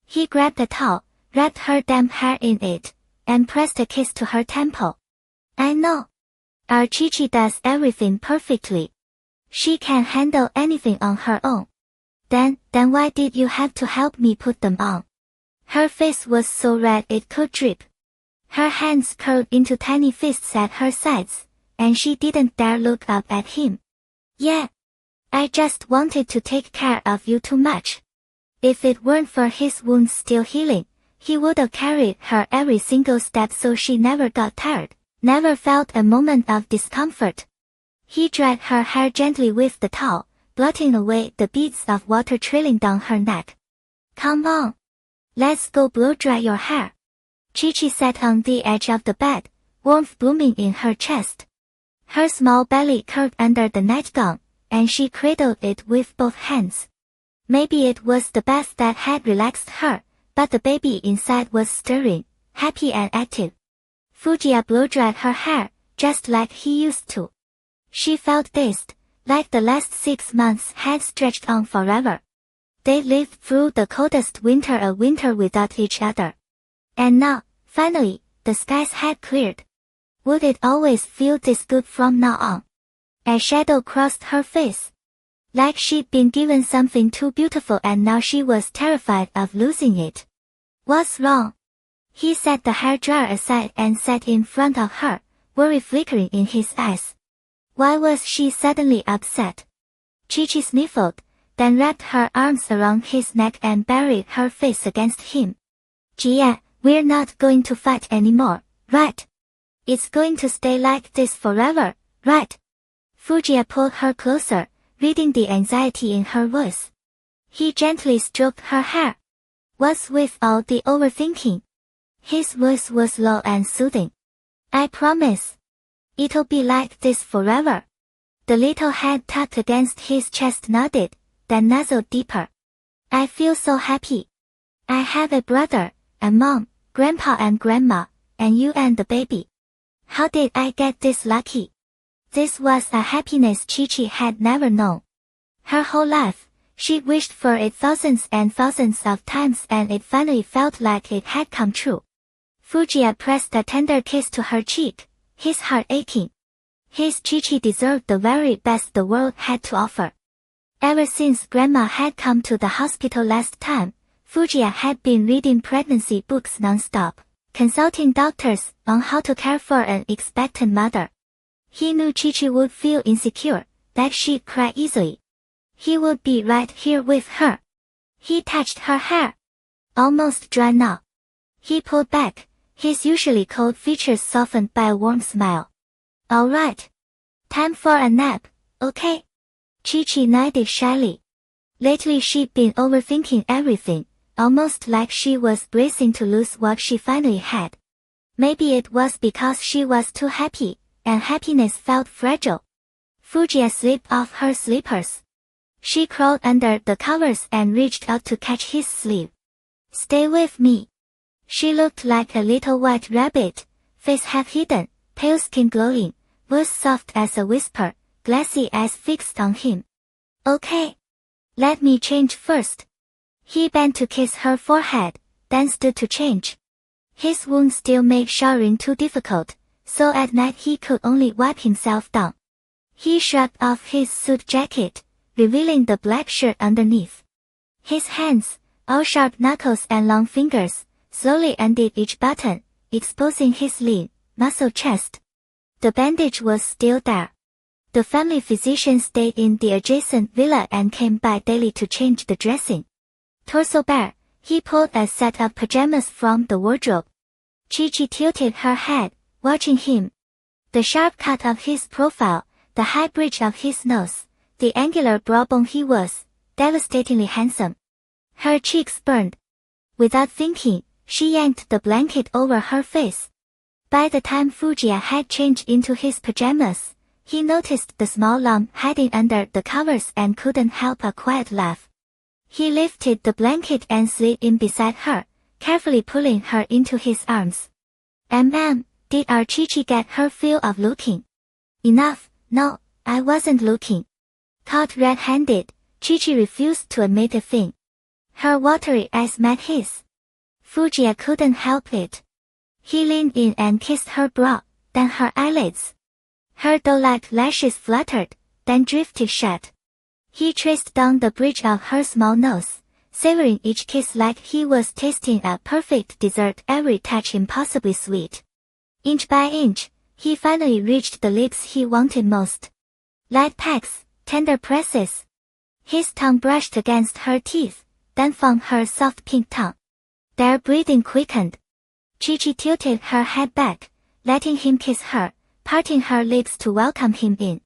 He grabbed a towel, wrapped her damp hair in it, and pressed a kiss to her temple. I know. Our Chi-Chi does everything perfectly. She can handle anything on her own. Then why did you have to help me put them on? Her face was so red it could drip. Her hands curled into tiny fists at her sides, and she didn't dare look up at him. Yeah. I just wanted to take care of you too much. If it weren't for his wounds still healing, he would have carried her every single step so she never got tired, never felt a moment of discomfort. He dried her hair gently with the towel, blotting away the beads of water trailing down her neck. Come on. Let's go blow dry your hair. Chi-Chi sat on the edge of the bed, warmth blooming in her chest. Her small belly curved under the nightgown, and she cradled it with both hands. Maybe it was the bath that had relaxed her, but the baby inside was stirring, happy and active. Fujiya blow-dried her hair, just like he used to. She felt dazed, like the last 6 months had stretched on forever. They lived through the coldest winter, a winter without each other. And now, finally, the skies had cleared. Would it always feel this good from now on? A shadow crossed her face. Like she'd been given something too beautiful and now she was terrified of losing it. What's wrong? He set the hairdryer aside and sat in front of her, worry flickering in his eyes. Why was she suddenly upset? Chi-Chi sniffled, then wrapped her arms around his neck and buried her face against him. Jia, we're not going to fight anymore, right? It's going to stay like this forever, right? Fujiya pulled her closer, reading the anxiety in her voice. He gently stroked her hair. What's with all the overthinking? His voice was low and soothing. I promise. It'll be like this forever. The little head tucked against his chest nodded, then nuzzled deeper. I feel so happy. I have a brother, a mom, grandpa and grandma, and you and the baby. How did I get this lucky? This was a happiness Chi-Chi had never known. Her whole life, she wished for it thousands and thousands of times and it finally felt like it had come true. Fujiya pressed a tender kiss to her cheek, his heart aching. His Chi-Chi deserved the very best the world had to offer. Ever since Grandma had come to the hospital last time, Fujiya had been reading pregnancy books non-stop, consulting doctors on how to care for an expectant mother. He knew Chi-Chi would feel insecure, that she'd cry easily. He would be right here with her. He touched her hair. Almost dry now. He pulled back, his usually cold features softened by a warm smile. All right. Time for a nap, okay? Chi-Chi nodded shyly. Lately she'd been overthinking everything, almost like she was bracing to lose what she finally had. Maybe it was because she was too happy, and happiness felt fragile. Fujiya slipped off her slippers. She crawled under the covers and reached out to catch his sleeve. Stay with me. She looked like a little white rabbit, face half hidden, pale skin glowing, voice soft as a whisper, glassy eyes fixed on him. Okay. Let me change first. He bent to kiss her forehead, then stood to change. His wound still made showering too difficult, so at night he could only wipe himself down. He shrugged off his suit jacket, revealing the black shirt underneath. His hands, all sharp knuckles and long fingers, slowly undid each button, exposing his lean, muscled chest. The bandage was still there. The family physician stayed in the adjacent villa and came by daily to change the dressing. Torso bare, he pulled a set of pajamas from the wardrobe. Chi-Chi tilted her head, watching him. The sharp cut of his profile, the high bridge of his nose, the angular brow bone he was, devastatingly handsome. Her cheeks burned. Without thinking, she yanked the blanket over her face. By the time Fujiya had changed into his pajamas, he noticed the small lump hiding under the covers and couldn't help a quiet laugh. He lifted the blanket and slid in beside her, carefully pulling her into his arms. Did our Chi-Chi get her fill of looking? Enough, no, I wasn't looking. Caught red-handed, Chi-Chi refused to admit a thing. Her watery eyes met his. Fujiya couldn't help it. He leaned in and kissed her brow, then her eyelids. Her doe-like lashes fluttered, then drifted shut. He traced down the bridge of her small nose, savoring each kiss like he was tasting a perfect dessert, every touch impossibly sweet. Inch by inch, he finally reached the lips he wanted most. Light pecks, tender presses. His tongue brushed against her teeth, then found her soft pink tongue. Their breathing quickened. Chi-Chi tilted her head back, letting him kiss her, parting her lips to welcome him in.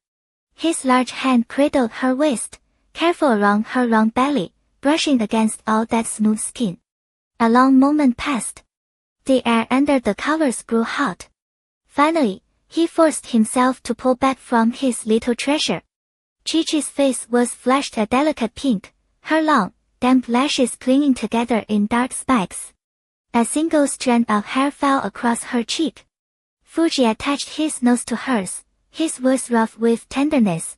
His large hand cradled her waist, careful around her round belly, brushing against all that smooth skin. A long moment passed. The air under the covers grew hot. Finally, he forced himself to pull back from his little treasure. Chi-Chi's face was flushed a delicate pink, her long, damp lashes clinging together in dark spikes. A single strand of hair fell across her cheek. Fuji attached his nose to hers, his voice rough with tenderness.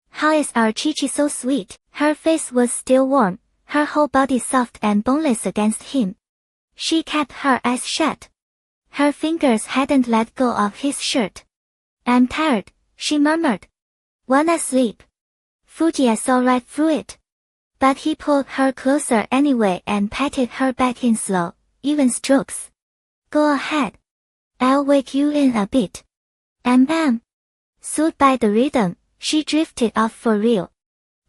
"How is our Chi-Chi so sweet?" Her face was still warm, her whole body soft and boneless against him. She kept her eyes shut. Her fingers hadn't let go of his shirt. "I'm tired," she murmured. "Wanna sleep?" Fuji saw right through it. But he pulled her closer anyway and patted her back in slow, even strokes. "Go ahead. I'll wake you in a bit." Soothed by the rhythm, she drifted off for real.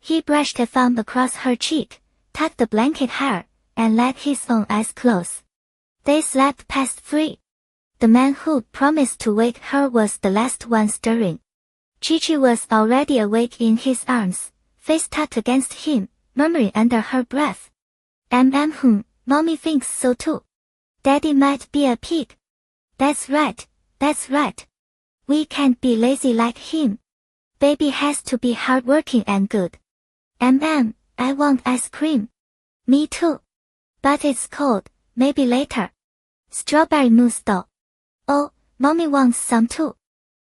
He brushed a thumb across her cheek, tucked the blanket higher, and let his own eyes close. They slept past 3. The man who promised to wake her was the last one stirring. Chi-Chi was already awake in his arms, face tucked against him, murmuring under her breath. Mommy thinks so too. Daddy might be a pig." That's right. We can't be lazy like him. Baby has to be hardworking and good." I want ice cream." "Me too. But it's cold, maybe later." "Strawberry mousse though." "Oh, Mommy wants some too."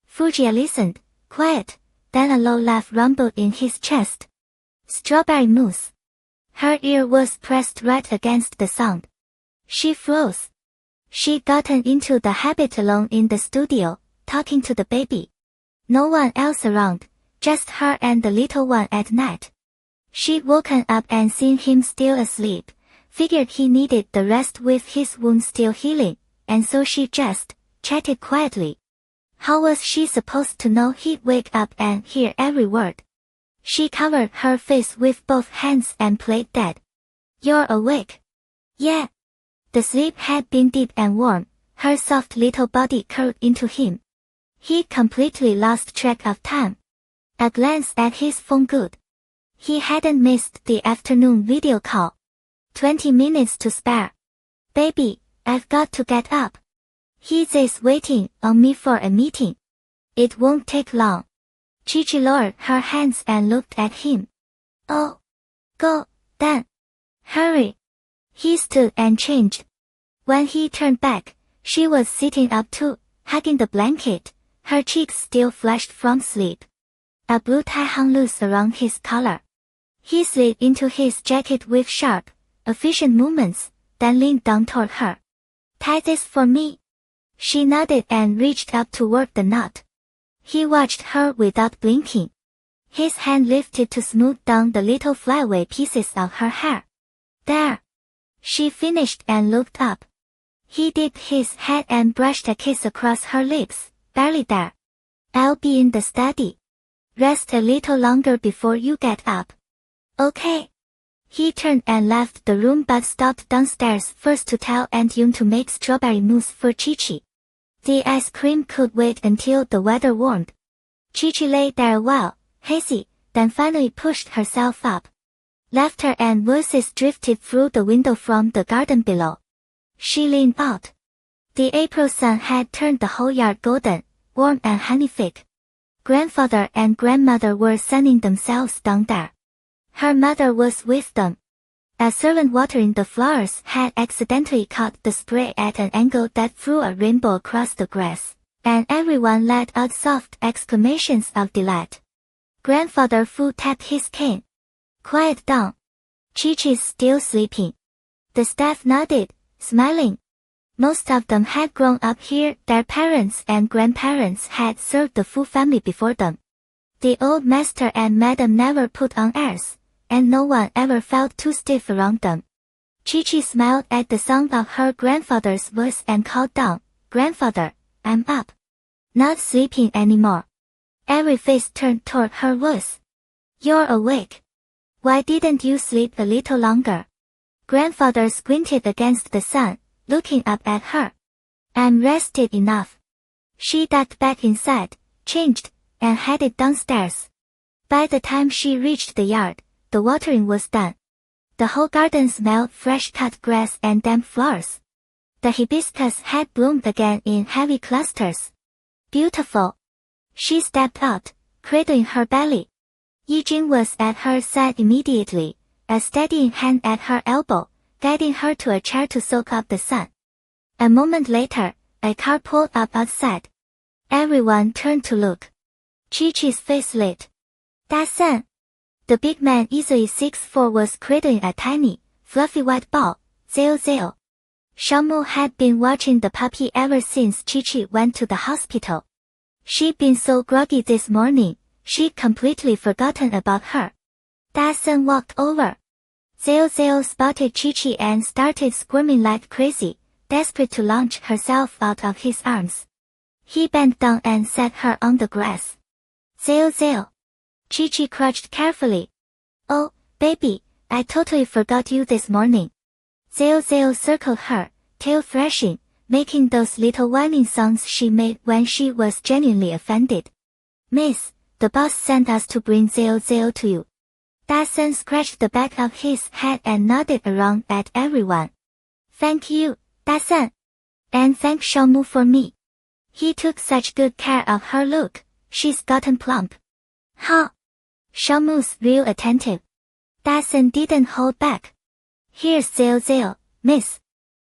Fuji listened, quiet, then a low laugh rumbled in his chest. "Strawberry mousse." Her ear was pressed right against the sound. She froze. She'd gotten into the habit alone in the studio, talking to the baby. No one else around, just her and the little one at night. She'd woken up and seen him still asleep, figured he needed the rest with his wound still healing, and so she just chatted quietly. How was she supposed to know he'd wake up and hear every word? She covered her face with both hands and played dead. "You're awake?" "Yeah." The sleep had been deep and warm, her soft little body curled into him. He'd completely lost track of time. A glance at his phone good. He hadn't missed the afternoon video call. 20 minutes to spare. "Baby, I've got to get up. He's waiting on me for a meeting. It won't take long." Chi-Chi lowered her hands and looked at him. "Oh. Go, then. Hurry." He stood and changed. When he turned back, she was sitting up too, hugging the blanket, her cheeks still flushed from sleep. A blue tie hung loose around his collar. He slid into his jacket with sharp, efficient movements, then leaned down toward her. "Tie this for me." She nodded and reached up to work the knot. He watched her without blinking. His hand lifted to smooth down the little flyaway pieces of her hair. "There." She finished and looked up. He dipped his head and brushed a kiss across her lips. "Barely there. I'll be in the study. Rest a little longer before you get up." "Okay." He turned and left the room but stopped downstairs first to tell Aunt Yun to make strawberry mousse for Chi-Chi. The ice cream could wait until the weather warmed. Chi-Chi lay there a while, hazy, then finally pushed herself up. Laughter and voices drifted through the window from the garden below. She leaned out. The April sun had turned the whole yard golden, warm and honeyfic. Grandfather and grandmother were sunning themselves down there. Her mother was with them. A servant watering the flowers had accidentally caught the spray at an angle that threw a rainbow across the grass, and everyone let out soft exclamations of delight. Grandfather Fu tapped his cane. "Quiet down. Chi-Chi's still sleeping." The staff nodded, smiling. Most of them had grown up here, their parents and grandparents had served the Fu family before them. The old master and madam never put on airs, and no one ever felt too stiff around them. Chi-Chi smiled at the sound of her grandfather's voice and called down, "Grandfather, I'm up. Not sleeping anymore." Every face turned toward her voice. "You're awake. Why didn't you sleep a little longer?" Grandfather squinted against the sun, looking up at her. "I'm rested enough." She ducked back inside, changed, and headed downstairs. By the time she reached the yard, the watering was done. The whole garden smelled fresh cut grass and damp flowers. The hibiscus had bloomed again in heavy clusters. Beautiful. She stepped out, cradling her belly. Yijing was at her side immediately, a steadying hand at her elbow, guiding her to a chair to soak up the sun. A moment later, a car pulled up outside. Everyone turned to look. Chi-Chi's face lit. "Da-san." The big man, easily 6'4", was cradling a tiny, fluffy white ball, Zeo. Xiaomu had been watching the puppy ever since Chi-Chi went to the hospital. She'd been so groggy this morning, she'd completely forgotten about her. Da-san walked over. Zeo spotted Chi-Chi and started squirming like crazy, desperate to launch herself out of his arms. He bent down and set her on the grass. Zeo. Chi-Chi crouched carefully. "Oh, baby, I totally forgot you this morning." Zeo circled her, tail thrashing, making those little whining sounds she made when she was genuinely offended. "Miss, the boss sent us to bring Zeo to you." Da-san scratched the back of his head and nodded around at everyone. "Thank you, Da-san. And thank Xiaomu for me. He took such good care of her. Look, she's gotten plump." "Huh?" Xiaomu's real attentive. Da-san didn't hold back. "Here's Zeo, miss.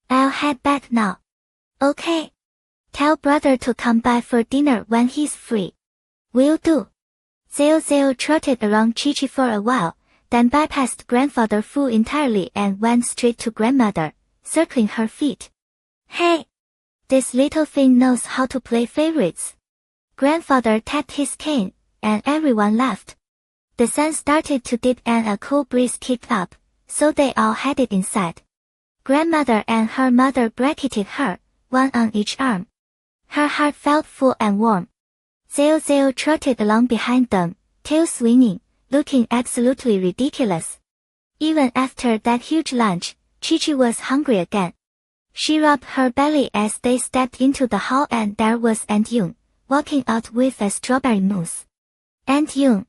I'll head back now." "Okay. Tell brother to come by for dinner when he's free." "Will do." Zeo trotted around Chi-Chi for a while, then bypassed Grandfather Fu entirely and went straight to Grandmother, circling her feet. "Hey! This little thing knows how to play favorites." Grandfather tapped his cane, and everyone laughed. The sun started to dip and a cool breeze kicked up, so they all headed inside. Grandmother and her mother bracketed her, one on each arm. Her heart felt full and warm. Zeo trotted along behind them, tail swinging, looking absolutely ridiculous. Even after that huge lunch, Chi-Chi was hungry again. She rubbed her belly as they stepped into the hall, and there was Aunt Yun, walking out with a strawberry mousse. "Aunt Yun,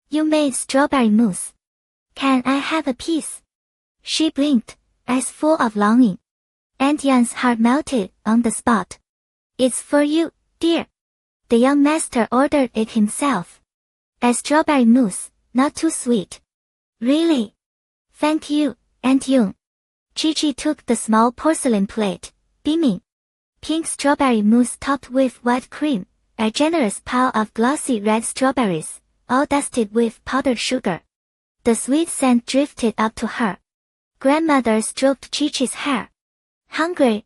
you made strawberry mousse. Can I have a piece?" She blinked, eyes full of longing. Aunt Yun's heart melted on the spot. "It's for you, dear." The young master ordered it himself. "A strawberry mousse, not too sweet." "Really? Thank you, Aunt Yun." Chi-Chi took the small porcelain plate, beaming. Pink strawberry mousse topped with white cream, a generous pile of glossy red strawberries, all dusted with powdered sugar. The sweet scent drifted up to her. Grandmother stroked Chi-Chi's hair. "Hungry?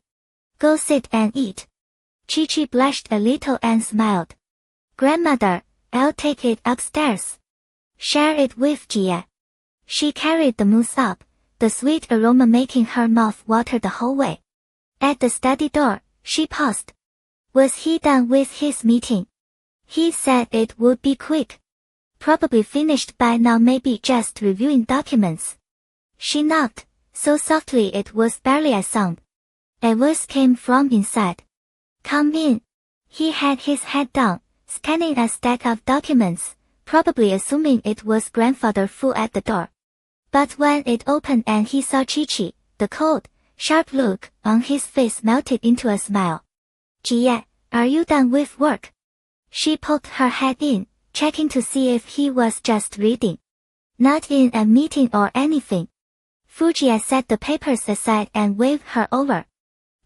Go sit and eat." Chi-Chi blushed a little and smiled. "Grandmother, I'll take it upstairs. Share it with Jie." She carried the mousse up, the sweet aroma making her mouth water the whole way. At the study door, she paused. Was he done with his meeting? He said it would be quick. Probably finished by now, maybe just reviewing documents. She knocked, so softly it was barely a sound. A voice came from inside. "Come in." He had his head down, scanning a stack of documents, probably assuming it was Grandfather Fu at the door. But when it opened and he saw Chi-Chi, the cold, sharp look on his face melted into a smile. "Jie, are you done with work?" She poked her head in, checking to see if he was just reading. "Not in a meeting or anything." Fujie set the papers aside and waved her over.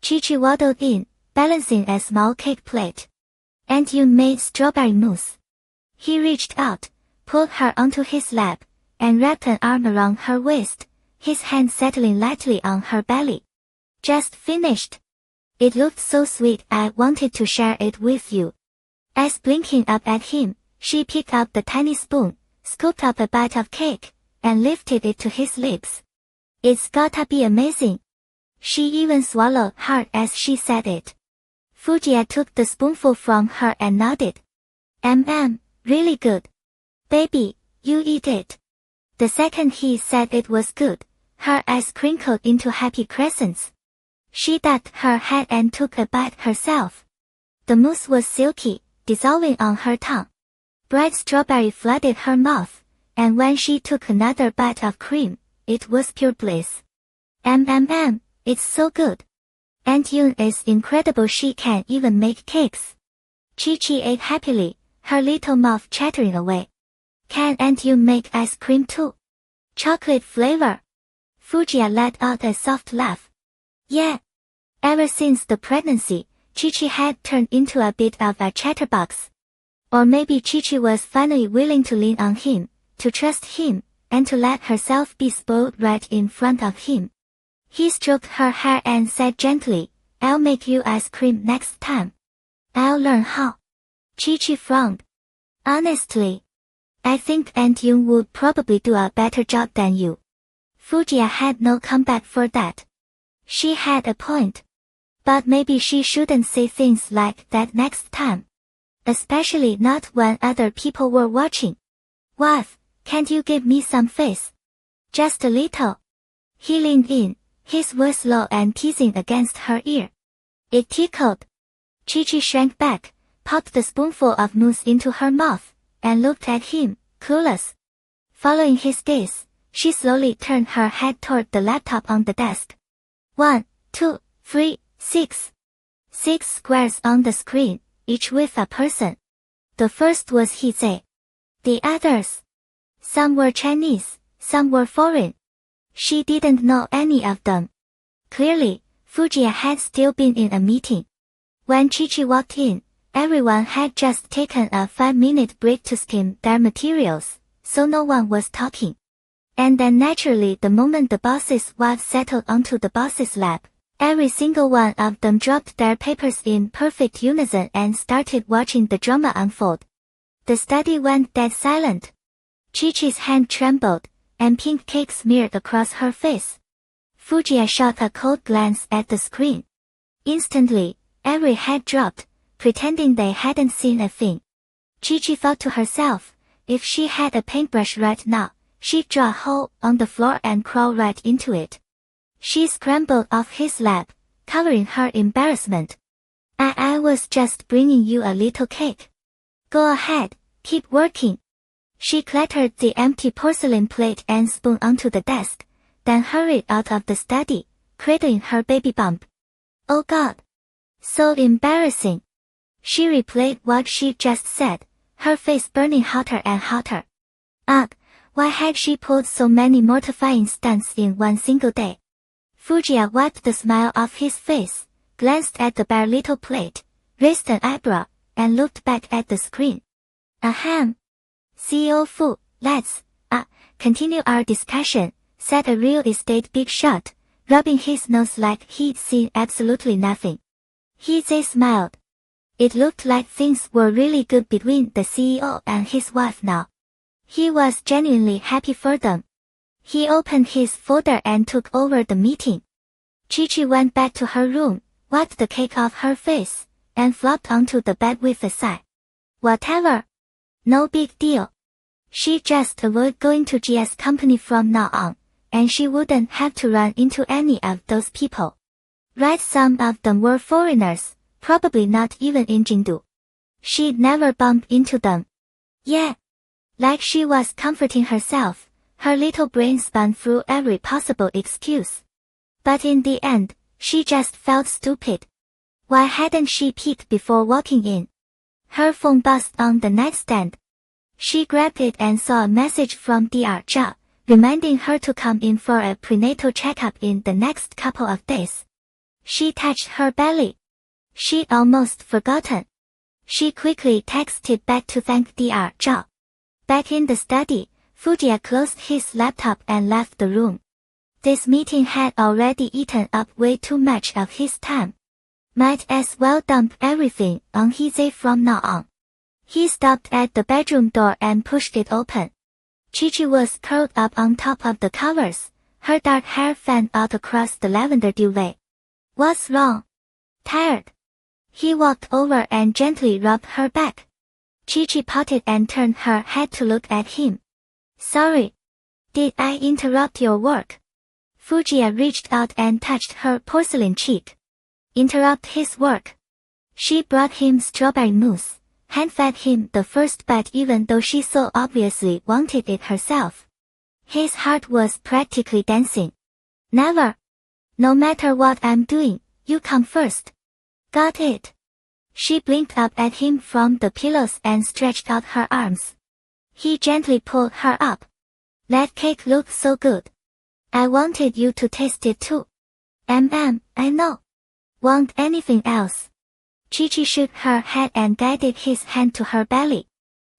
Chi-Chi waddled in, balancing a small cake plate. "Aunt Yun made strawberry mousse." He reached out, pulled her onto his lap, and wrapped an arm around her waist, his hand settling lightly on her belly. "Just finished. It looked so sweet, I wanted to share it with you." Eyes blinking up at him, She picked up the tiny spoon, scooped up a bite of cake, and lifted it to his lips. "It's gotta be amazing." She even swallowed hard as she said it. Fujiya took the spoonful from her and nodded. Really good. "Baby, you eat it." The second he said it was good, her eyes crinkled into happy crescents. She ducked her head and took a bite herself. The mousse was silky, dissolving on her tongue. Bright strawberry flooded her mouth, and when she took another bite of cream, it was pure bliss. It's so good. Aunt Yoon is incredible, she can even make cakes." Chi-Chi ate happily, her little mouth chattering away. "Can Aunt Yoon make ice cream too? Chocolate flavor?" Fujiya let out a soft laugh. "Yeah." Ever since the pregnancy, Chi-Chi had turned into a bit of a chatterbox. Or maybe Chi-Chi was finally willing to lean on him, to trust him, and to let herself be spoiled right in front of him. He stroked her hair and said gently, "I'll make you ice cream next time. I'll learn how." Chi-Chi frowned. "Honestly, I think Aunt Yoon would probably do a better job than you." Fujiya had no comeback for that. She had a point. But maybe she shouldn't say things like that next time. Especially not when other people were watching. "Wife, can't you give me some face? Just a little." He leaned in, his voice low and teasing against her ear. It tickled. Chi-Chi shrank back, popped the spoonful of mousse into her mouth, and looked at him, clueless. Following his gaze, she slowly turned her head toward the laptop on the desk. 1, 2, 3, 6. 6 squares on the screen, each with a person. The first was Hize. The others. Some were Chinese, some were foreign. She didn't know any of them. Clearly, Fujiya had still been in a meeting. When Chi-Chi walked in, everyone had just taken a 5-minute break to skim their materials, so no one was talking. And then naturally the moment the boss's wife settled onto the boss's lap, every single one of them dropped their papers in perfect unison and started watching the drama unfold. The study went dead silent. Chi-Chi's hand trembled, and pink cake smeared across her face. Fujiya shot a cold glance at the screen. Instantly, every head dropped, pretending they hadn't seen a thing. Chi-Chi thought to herself, if she had a paintbrush right now, she'd draw a hole on the floor and crawl right into it. She scrambled off his lap, covering her embarrassment. I was just bringing you a little cake. Go ahead, keep working." She clattered the empty porcelain plate and spoon onto the desk, then hurried out of the study, cradling her baby bump. "Oh God. So embarrassing." She replayed what she just said, her face burning hotter and hotter. Ugh, why had she pulled so many mortifying stunts in one single day? Fujiya wiped the smile off his face, glanced at the bare little plate, raised an eyebrow, and looked back at the screen. Ahem. CEO Fu, let's, continue our discussion, said a real estate big shot, rubbing his nose like he'd seen absolutely nothing. Hize smiled. It looked like things were really good between the CEO and his wife now. He was genuinely happy for them. He opened his folder and took over the meeting. Chi-Chi went back to her room, wiped the cake off her face, and flopped onto the bed with a sigh. Whatever. No big deal. She'd just avoid going to GS company from now on, and she wouldn't have to run into any of those people. Right, some of them were foreigners, probably not even in Jingdu. She'd never bump into them. Yeah. Like she was comforting herself, her little brain spun through every possible excuse. But in the end, she just felt stupid. Why hadn't she peeked before walking in? Her phone buzzed on the nightstand. She grabbed it and saw a message from Dr. Zhao, reminding her to come in for a prenatal checkup in the next couple of days. She touched her belly. She'd almost forgotten. She quickly texted back to thank Dr. Zhao. Back in the study, Fujiya closed his laptop and left the room. This meeting had already eaten up way too much of his time. Might as well dump everything on Hize from now on. He stopped at the bedroom door and pushed it open. Chi-Chi was curled up on top of the covers, her dark hair fanned out across the lavender duvet. What's wrong? Tired? He walked over and gently rubbed her back. Chi-Chi pouted and turned her head to look at him. Sorry. Did I interrupt your work? Fujiya reached out and touched her porcelain cheek. Interrupt his work. She brought him strawberry mousse, hand-fed him the first bite even though she so obviously wanted it herself. His heart was practically dancing. Never. No matter what I'm doing, you come first. Got it. She blinked up at him from the pillows and stretched out her arms. He gently pulled her up. That cake looked so good. I wanted you to taste it too. I know. Want anything else? Chi-Chi shook her head and guided his hand to her belly.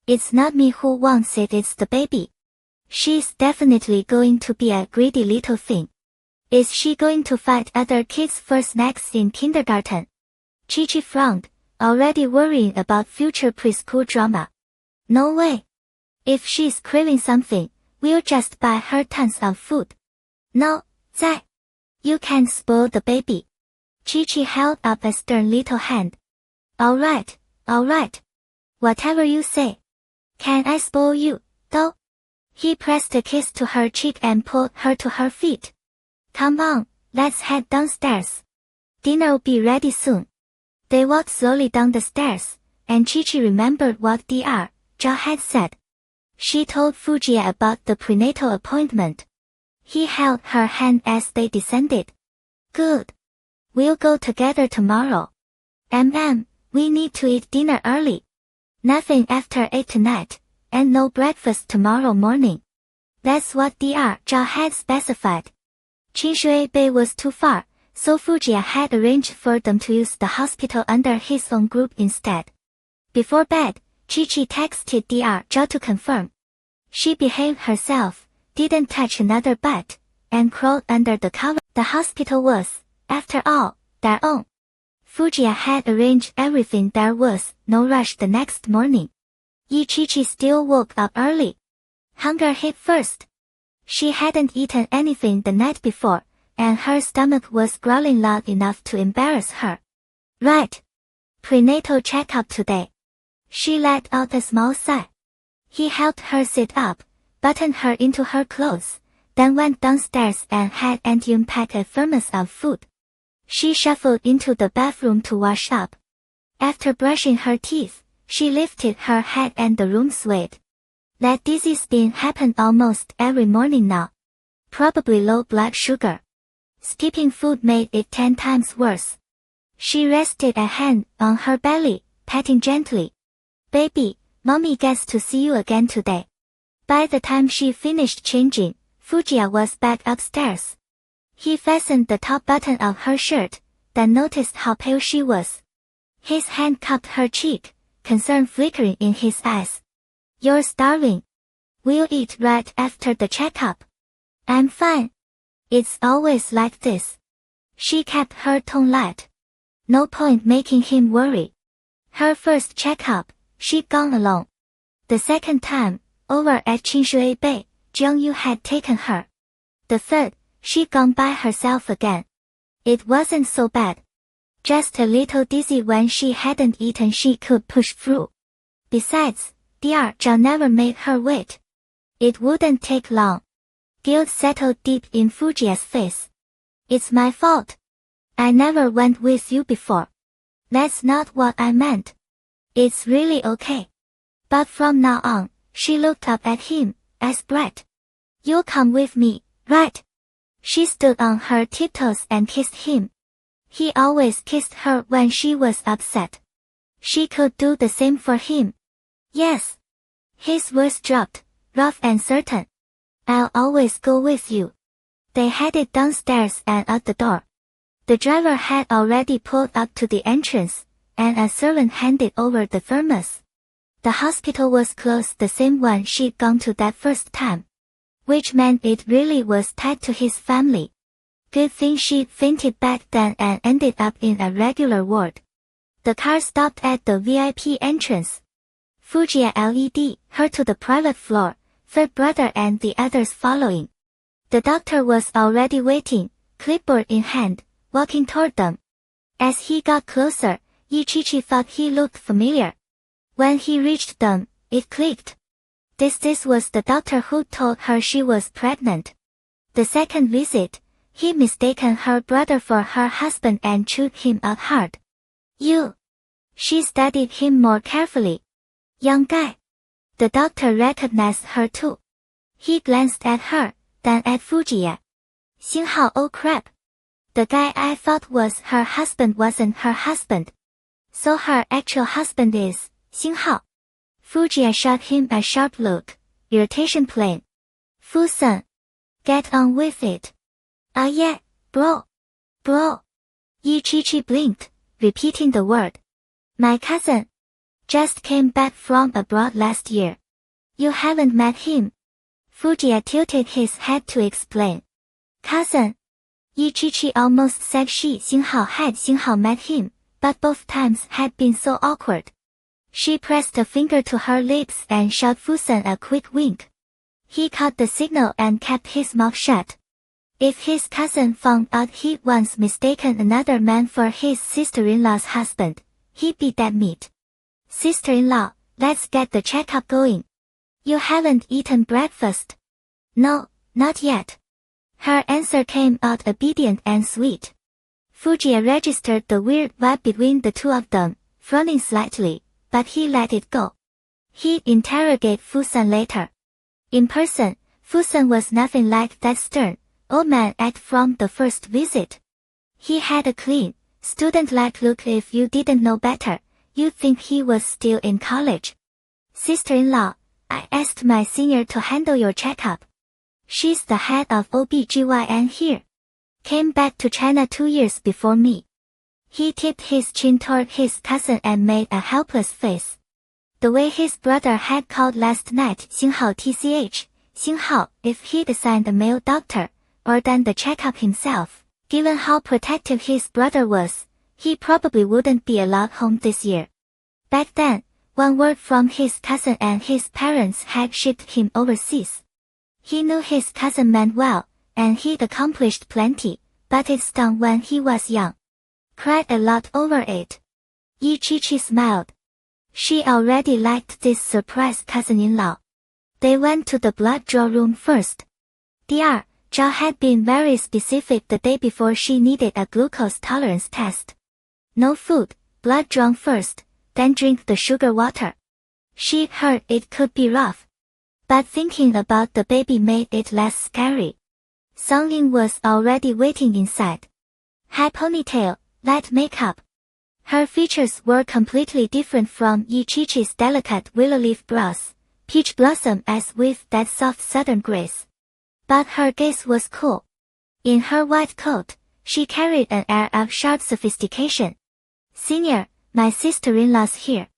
It's not me who wants it, it's the baby. She's definitely going to be a greedy little thing. Is she going to fight other kids for snacks in kindergarten? Chi-Chi frowned, already worrying about future preschool drama. No way. If she's craving something, we'll just buy her tons of food. No, Zai. You can't spoil the baby. Chi-Chi held up a stern little hand. Alright. Whatever you say. Can I spoil you, though? He pressed a kiss to her cheek and pulled her to her feet. Come on, let's head downstairs. Dinner will be ready soon. They walked slowly down the stairs, and Chi-Chi remembered what Dr. Zhao had said. She told Fujiya about the prenatal appointment. He held her hand as they descended. Good. We'll go together tomorrow. We need to eat dinner early. Nothing after 8 tonight, and no breakfast tomorrow morning. That's what Dr. Zhao had specified. Qinshui Bay was too far, so Fujiya had arranged for them to use the hospital under his own group instead. Before bed, Chi-Chi texted Dr. Zhao to confirm. She behaved herself, didn't touch another bite, and crawled under the cover. The hospital was, after all, their own. Fujiya had arranged everything. There was no rush the next morning. Chi-Chi still woke up early. Hunger hit first. She hadn't eaten anything the night before, and her stomach was growling loud enough to embarrass her. Right. Prenatal checkup today. She let out a small sigh. He helped her sit up, buttoned her into her clothes, then went downstairs and had Aunt Yun pack a thermos of food. She shuffled into the bathroom to wash up. After brushing her teeth, she lifted her head and the room swayed. That dizzy spin happened almost every morning now. Probably low blood sugar. Skipping food made it 10 times worse. She rested a hand on her belly, patting gently. Baby, mommy gets to see you again today. By the time she finished changing, Fujiya was back upstairs. He fastened the top button of her shirt, then noticed how pale she was. His hand cupped her cheek, concern flickering in his eyes. You're starving. We'll eat right after the checkup. I'm fine. It's always like this. She kept her tone light. No point making him worry. Her first checkup, she'd gone alone. The second time, over at Qinshui Bay, Jiang Yu had taken her. The third, she'd gone by herself again. It wasn't so bad. Just a little dizzy when she hadn't eaten. She could push through. Besides, Dr. Zhao never made her wait. It wouldn't take long. Guilt settled deep in Fujiya's face. It's my fault. I never went with you before. That's not what I meant. It's really okay. But from now on, she looked up at him, as bright. You'll come with me, right? She stood on her tiptoes and kissed him. He always kissed her when she was upset. She could do the same for him. Yes. His voice dropped, rough and certain. I'll always go with you. They headed downstairs and out the door. The driver had already pulled up to the entrance, and a servant handed over the thermos. The hospital was closed, the same one she'd gone to that first time. Which meant it really was tied to his family. Good thing she'd fainted back then and ended up in a regular ward. The car stopped at the VIP entrance. Fujiya led her to the private floor, third brother and the others following. The doctor was already waiting, clipboard in hand, walking toward them. As he got closer, Ichichi thought he looked familiar. When he reached them, it clicked. This was the doctor who told her she was pregnant. The second visit, he mistaken her brother for her husband and chewed him out hard. You. She studied him more carefully. Young guy. The doctor recognized her too. He glanced at her, then at Fujiya. Xinghao, oh crap. The guy I thought was her husband wasn't her husband. So her actual husband is Xinghao. Fujiya shot him a sharp look, irritation plain. Fu-san. Get on with it. Ah yeah, bro. Bro. Ichichi blinked, repeating the word. My cousin. Just came back from abroad last year. You haven't met him. Fujiya tilted his head to explain. Cousin. Ichichi almost said Xinghao met him, but both times had been so awkward. She pressed a finger to her lips and shot Fu-san a quick wink. He caught the signal and kept his mouth shut. If his cousin found out he'd once mistaken another man for his sister-in-law's husband, he'd be dead meat. Sister-in-law, let's get the checkup going. You haven't eaten breakfast? No, not yet. Her answer came out obedient and sweet. Fujiya registered the weird vibe between the two of them, frowning slightly, but he let it go. He'd interrogate Fu-san later. In person, Fu-san was nothing like that stern, old man act from the first visit. He had a clean, student-like look. If you didn't know better, you'd think he was still in college. Sister-in-law, I asked my senior to handle your checkup. She's the head of OBGYN here. Came back to China 2 years before me. He tipped his chin toward his cousin and made a helpless face. The way his brother had called last night Xinghao tch, Xinghao, if he'd assigned a male doctor, or done the checkup himself, given how protective his brother was, he probably wouldn't be allowed home this year. Back then, one word from his cousin and his parents had shipped him overseas. He knew his cousin meant well, and he'd accomplished plenty, but it stung when he was young. Cried a lot over it. Ichichi smiled. She already liked this surprise cousin-in-law. They went to the blood draw room first. Dr. Zhao had been very specific the day before she needed a glucose tolerance test. No food, blood drawn first, then drink the sugar water. She'd heard it could be rough. But thinking about the baby made it less scary. Songying was already waiting inside. High ponytail, light makeup. Her features were completely different from Ichichi's delicate willow leaf brows, peach blossom eyes with that soft southern grace. But her gaze was cool. In her white coat, she carried an air of sharp sophistication. Senior, my sister-in-law's here.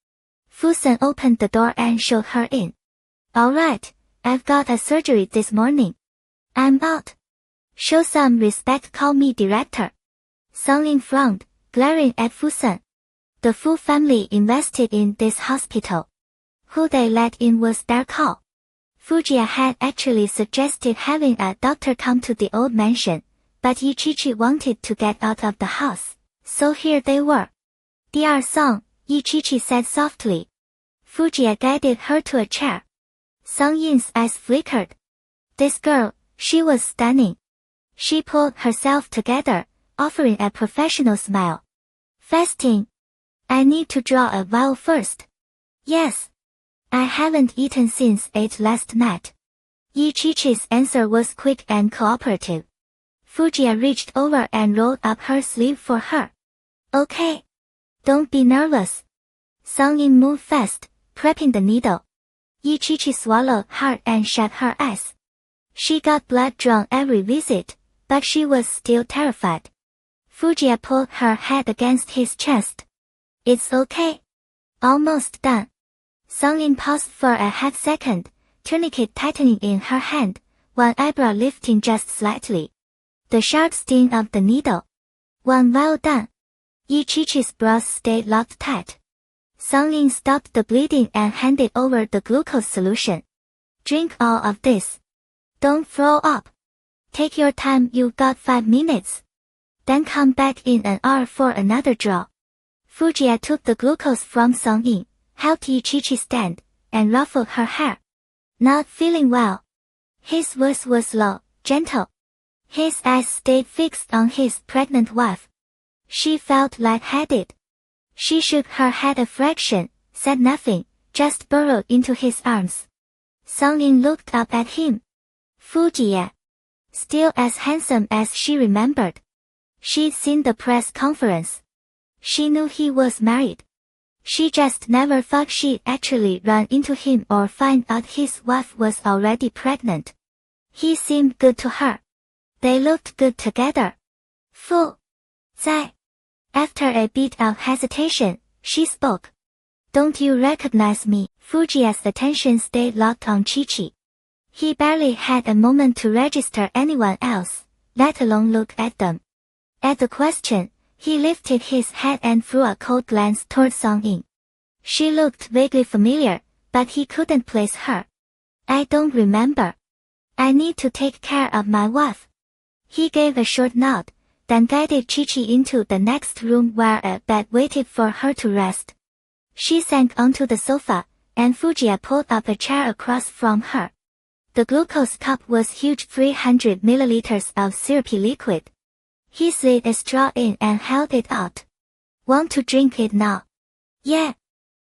Fu-san opened the door and showed her in. Alright, I've got a surgery this morning. I'm out. Show some respect, call me director. Songying frowned, glaring at Fu-san. The Fu family invested in this hospital. Who they let in was their call. Fujiya had actually suggested having a doctor come to the old mansion, but Ichichi wanted to get out of the house, so here they were. Dr. Song, Ichichi said softly. Fujiya guided her to a chair. Songyin's eyes flickered. This girl, she was stunning. She pulled herself together, offering a professional smile. Fasting. I need to draw a vial first. Yes. I haven't eaten since 8 last night. Ichichi's answer was quick and cooperative. Fujiya reached over and rolled up her sleeve for her. Okay. Don't be nervous. Songying moved fast, prepping the needle. Ichichi swallowed hard and shut her eyes. She got blood drawn every visit, but she was still terrified. Fujiya pulled her head against his chest. It's okay. Almost done. Songying paused for a half second, tourniquet tightening in her hand, one eyebrow lifting just slightly. The sharp sting of the needle. One vial done. Ichichi's brows stayed locked tight. Song-in stopped the bleeding and handed over the glucose solution. Drink all of this. Don't throw up. Take your time, you've got 5 minutes. Then come back in an hour for another draw. Fujiya took the glucose from Song-in, helped Ichichi stand, and ruffled her hair. Not feeling well. His voice was low, gentle. His eyes stayed fixed on his pregnant wife. She felt lightheaded. She shook her head a fraction, said nothing, just burrowed into his arms. Song-in looked up at him. Fujiya. Still as handsome as she remembered. She'd seen the press conference. She knew he was married. She just never thought she'd actually run into him or find out his wife was already pregnant. He seemed good to her. They looked good together. Fu. Zai. After a bit of hesitation, she spoke. Don't you recognize me? Fujiya's attention stayed locked on Chi-Chi. He barely had a moment to register anyone else, let alone look at them. At the question, he lifted his head and threw a cold glance toward Song-in. She looked vaguely familiar, but he couldn't place her. I don't remember. I need to take care of my wife. He gave a short nod, then guided Chi-Chi into the next room where a bed waited for her to rest. She sank onto the sofa, and Fujiya pulled up a chair across from her. The glucose cup was huge, 300 milliliters of syrupy liquid. He slid a straw in and held it out. Want to drink it now? Yeah.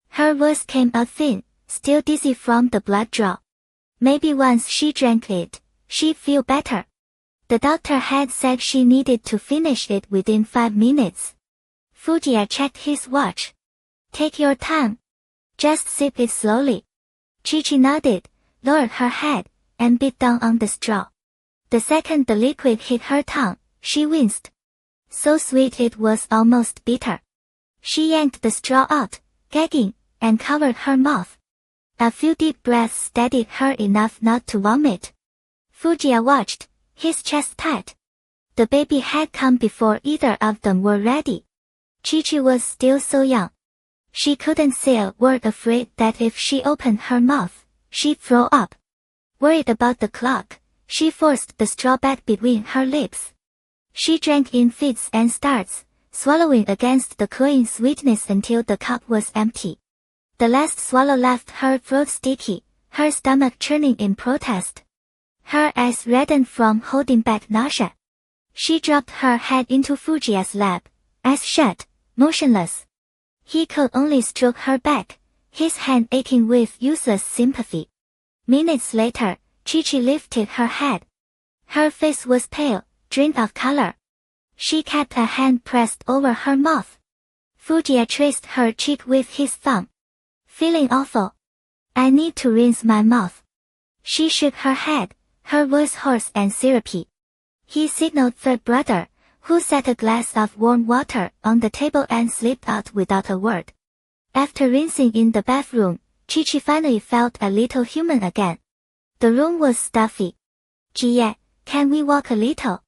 Her voice came out thin, still dizzy from the blood draw. Maybe once she drank it, she'd feel better. The doctor had said she needed to finish it within 5 minutes. Fujiya checked his watch. Take your time. Just sip it slowly. Chi-Chi nodded, lowered her head, and bit down on the straw. The second the liquid hit her tongue, she winced. So sweet it was almost bitter. She yanked the straw out, gagging, and covered her mouth. A few deep breaths steadied her enough not to vomit. Fujiya watched, his chest tight. The baby had come before either of them were ready. Chi-Chi was still so young. She couldn't say a word, afraid that if she opened her mouth, she'd throw up. Worried about the clock, she forced the straw back between her lips. She drank in fits and starts, swallowing against the cloying sweetness until the cup was empty. The last swallow left her throat sticky, her stomach churning in protest. Her eyes reddened from holding back nausea. She dropped her head into Fujiya's lap, eyes shut, motionless. He could only stroke her back, his hand aching with useless sympathy. Minutes later, Chi-Chi lifted her head. Her face was pale, drained of color. She kept a hand pressed over her mouth. Fujiya traced her cheek with his thumb. Feeling awful. I need to rinse my mouth. She shook her head, her voice hoarse and syrupy. He signaled third brother, who set a glass of warm water on the table and slipped out without a word. After rinsing in the bathroom, Chi-Chi finally felt a little human again. The room was stuffy. Jie, can we walk a little?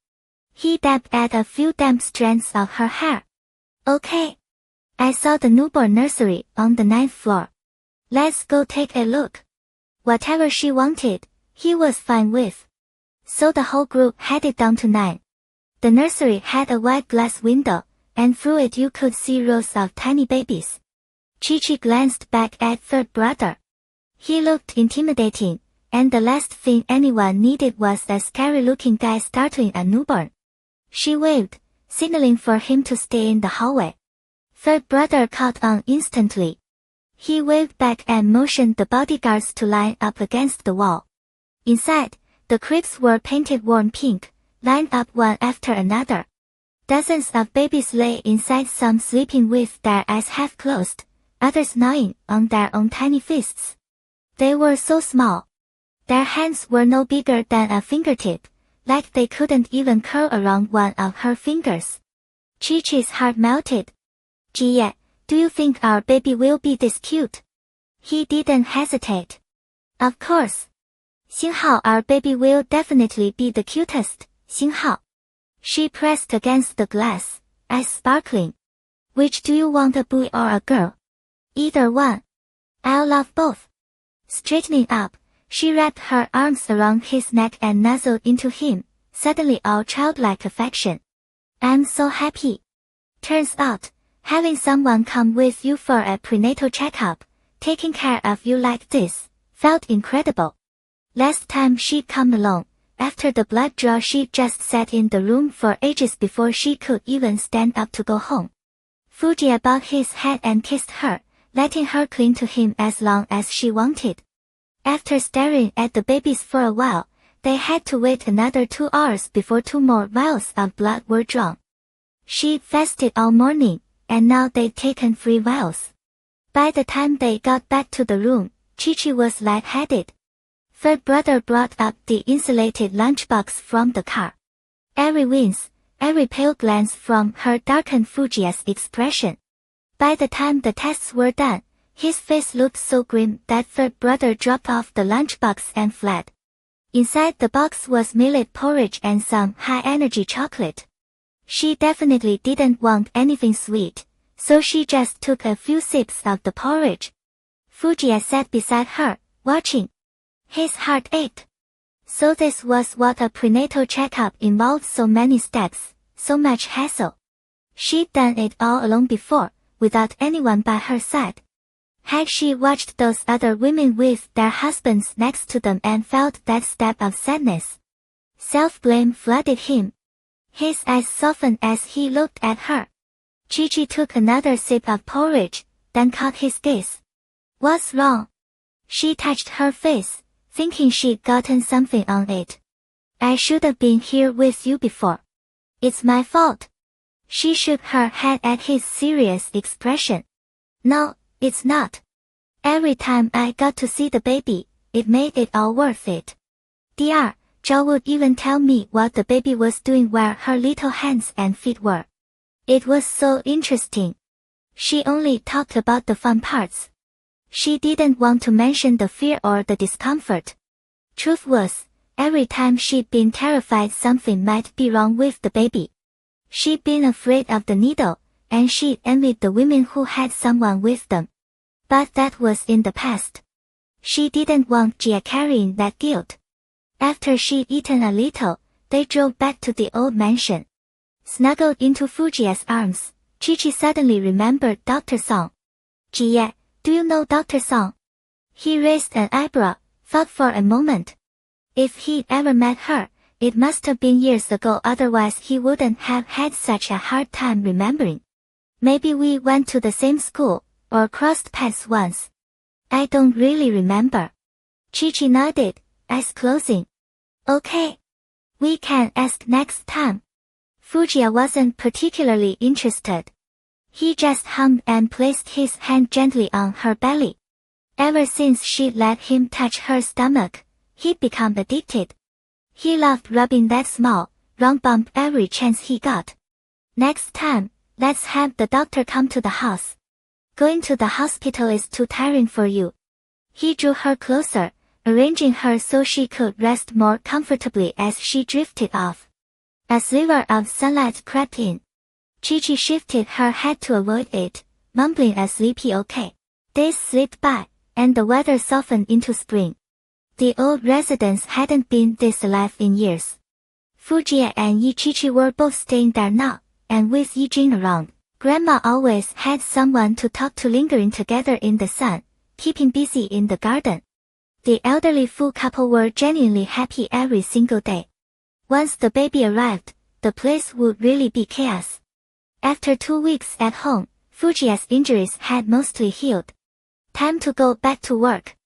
He dabbed at a few damp strands of her hair. Okay. I saw the newborn nursery on the 9th floor. Let's go take a look. Whatever she wanted, he was fine with. So the whole group headed down to 9. The nursery had a wide glass window, and through it you could see rows of tiny babies. Chi-Chi glanced back at third brother. He looked intimidating, and the last thing anyone needed was a scary-looking guy startling a newborn. She waved, signaling for him to stay in the hallway. Third brother caught on instantly. He waved back and motioned the bodyguards to line up against the wall. Inside, the cribs were painted warm pink, lined up one after another. Dozens of babies lay inside, some sleeping with their eyes half closed, others gnawing on their own tiny fists. They were so small. Their hands were no bigger than a fingertip, like they couldn't even curl around one of her fingers. Chi-Chi's heart melted. Jie, do you think our baby will be this cute? He didn't hesitate. Of course. Xinghao, our baby will definitely be the cutest, Xinghao. She pressed against the glass, eyes sparkling. Which do you want, a boy or a girl? Either one. I'll love both. Straightening up, she wrapped her arms around his neck and nuzzled into him, suddenly all childlike affection. I'm so happy. Turns out, having someone come with you for a prenatal checkup, taking care of you like this, felt incredible. Last time she'd come along, after the blood draw she just sat in the room for ages before she could even stand up to go home. Fujiya bowed his head and kissed her, letting her cling to him as long as she wanted. After staring at the babies for a while, they had to wait another 2 hours before 2 more vials of blood were drawn. She fasted all morning, and now they'd taken 3 vials. By the time they got back to the room, Chi-Chi was lightheaded. Third brother brought up the insulated lunchbox from the car. Every wince, every pale glance from her darkened Fujiya's expression. By the time the tests were done, his face looked so grim that third brother dropped off the lunchbox and fled. Inside the box was millet porridge and some high-energy chocolate. She definitely didn't want anything sweet, so she just took a few sips of the porridge. Fujiya sat beside her, watching. His heart ached. So this was what a prenatal checkup involved: so many steps, so much hassle. She'd done it all alone before, without anyone by her side. Had she watched those other women with their husbands next to them and felt that stab of sadness? Self-blame flooded him. His eyes softened as he looked at her. Chi-Chi took another sip of porridge, then caught his gaze. What's wrong? She touched her face, thinking she'd gotten something on it. I should have been here with you before. It's my fault. She shook her head at his serious expression. No, it's not. Every time I got to see the baby, it made it all worth it. Dr. Zhao would even tell me what the baby was doing, where her little hands and feet were. It was so interesting. She only talked about the fun parts. She didn't want to mention the fear or the discomfort. Truth was, every time she'd been terrified something might be wrong with the baby. She'd been afraid of the needle, and she'd envied the women who had someone with them. But that was in the past. She didn't want Jia carrying that guilt. After she'd eaten a little, they drove back to the old mansion. Snuggled into Fujiya's arms, Chi-Chi suddenly remembered Dr. Song. Jia, do you know Dr. Song? He raised an eyebrow, thought for a moment. If he'd ever met her, it must have been years ago, otherwise he wouldn't have had such a hard time remembering. Maybe we went to the same school, or crossed paths once. I don't really remember. Chi-Chi nodded, eyes closing. Okay. We can ask next time. Fujiya wasn't particularly interested. He just hummed and placed his hand gently on her belly. Ever since she'd let him touch her stomach, he'd become addicted. He loved rubbing that small, round bump every chance he got. Next time, let's have the doctor come to the house. Going to the hospital is too tiring for you. He drew her closer, arranging her so she could rest more comfortably as she drifted off. A sliver of sunlight crept in. Chi-Chi shifted her head to avoid it, mumbling a sleepy okay. Days slipped by, and the weather softened into spring. The old residence hadn't been this alive in years. Fujiya and Yi Chi-Chi were both staying there now, and with Yi Jing around, Grandma always had someone to talk to, lingering together in the sun, keeping busy in the garden. The elderly Fu couple were genuinely happy every single day. Once the baby arrived, the place would really be chaos. After 2 weeks at home, Fujiya's injuries had mostly healed. Time to go back to work.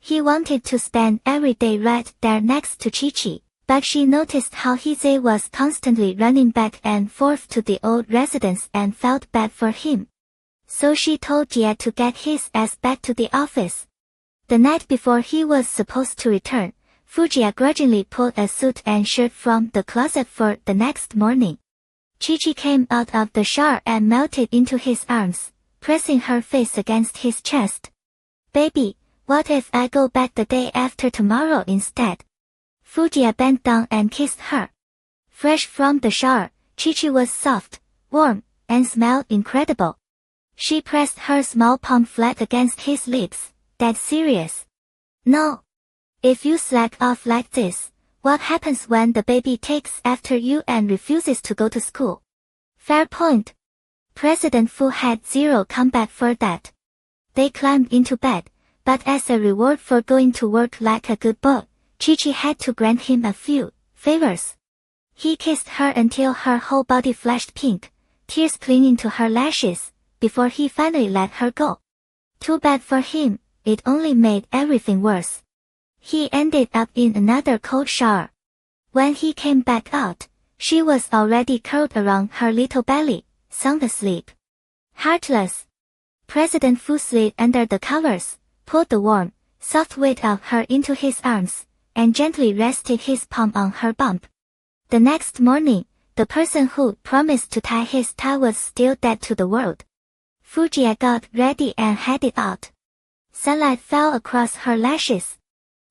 He wanted to spend every day right there next to Chi-Chi, but she noticed how Hize was constantly running back and forth to the old residence and felt bad for him. So she told Jia to get his ass back to the office. The night before he was supposed to return, Fujiya grudgingly pulled a suit and shirt from the closet for the next morning. Chi-Chi came out of the shower and melted into his arms, pressing her face against his chest. Baby, what if I go back the day after tomorrow instead? Fujiya bent down and kissed her. Fresh from the shower, Chi-Chi was soft, warm, and smelled incredible. She pressed her small palm flat against his lips, dead serious. No. If you slack off like this, what happens when the baby takes after you and refuses to go to school? Fair point. President Fu had zero comeback for that. They climbed into bed, but as a reward for going to work like a good boy, Chi-Chi had to grant him a few favors. He kissed her until her whole body flashed pink, tears clinging to her lashes, before he finally let her go. Too bad for him, it only made everything worse. He ended up in another cold shower. When he came back out, she was already curled around her little belly, sound asleep. Heartless. President Fu slid under the covers, pulled the warm, soft weight of her into his arms, and gently rested his palm on her bump. The next morning, the person who promised to tie his tie was still dead to the world. Fujia got ready and headed out. Sunlight fell across her lashes.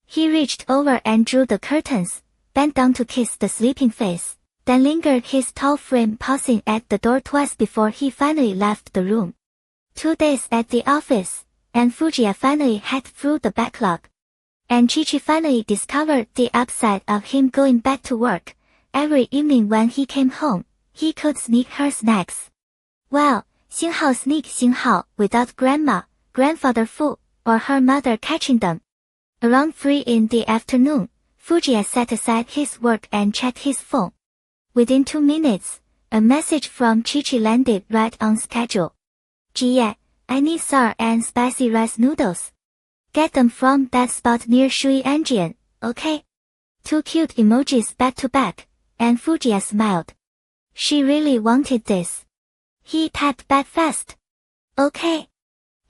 He reached over and drew the curtains, bent down to kiss the sleeping face, then lingered his tall frame pausing at the door twice before he finally left the room. 2 days at the office, and Fujia finally hacked through the backlog. And Chi-Chi finally discovered the upside of him going back to work. Every evening when he came home, he could sneak her snacks. Well, 星号 sneak 星号 without grandma, grandfather Fu, or her mother catching them. Around 3 in the afternoon, Fujia set aside his work and checked his phone. Within 2 minutes, a message from Chi-Chi landed right on schedule. Jie, I need sour and spicy rice noodles. Get them from that spot near Shui Engine, okay? 2 cute emojis back to back, and Fujia smiled. She really wanted this. He tapped back fast. Okay.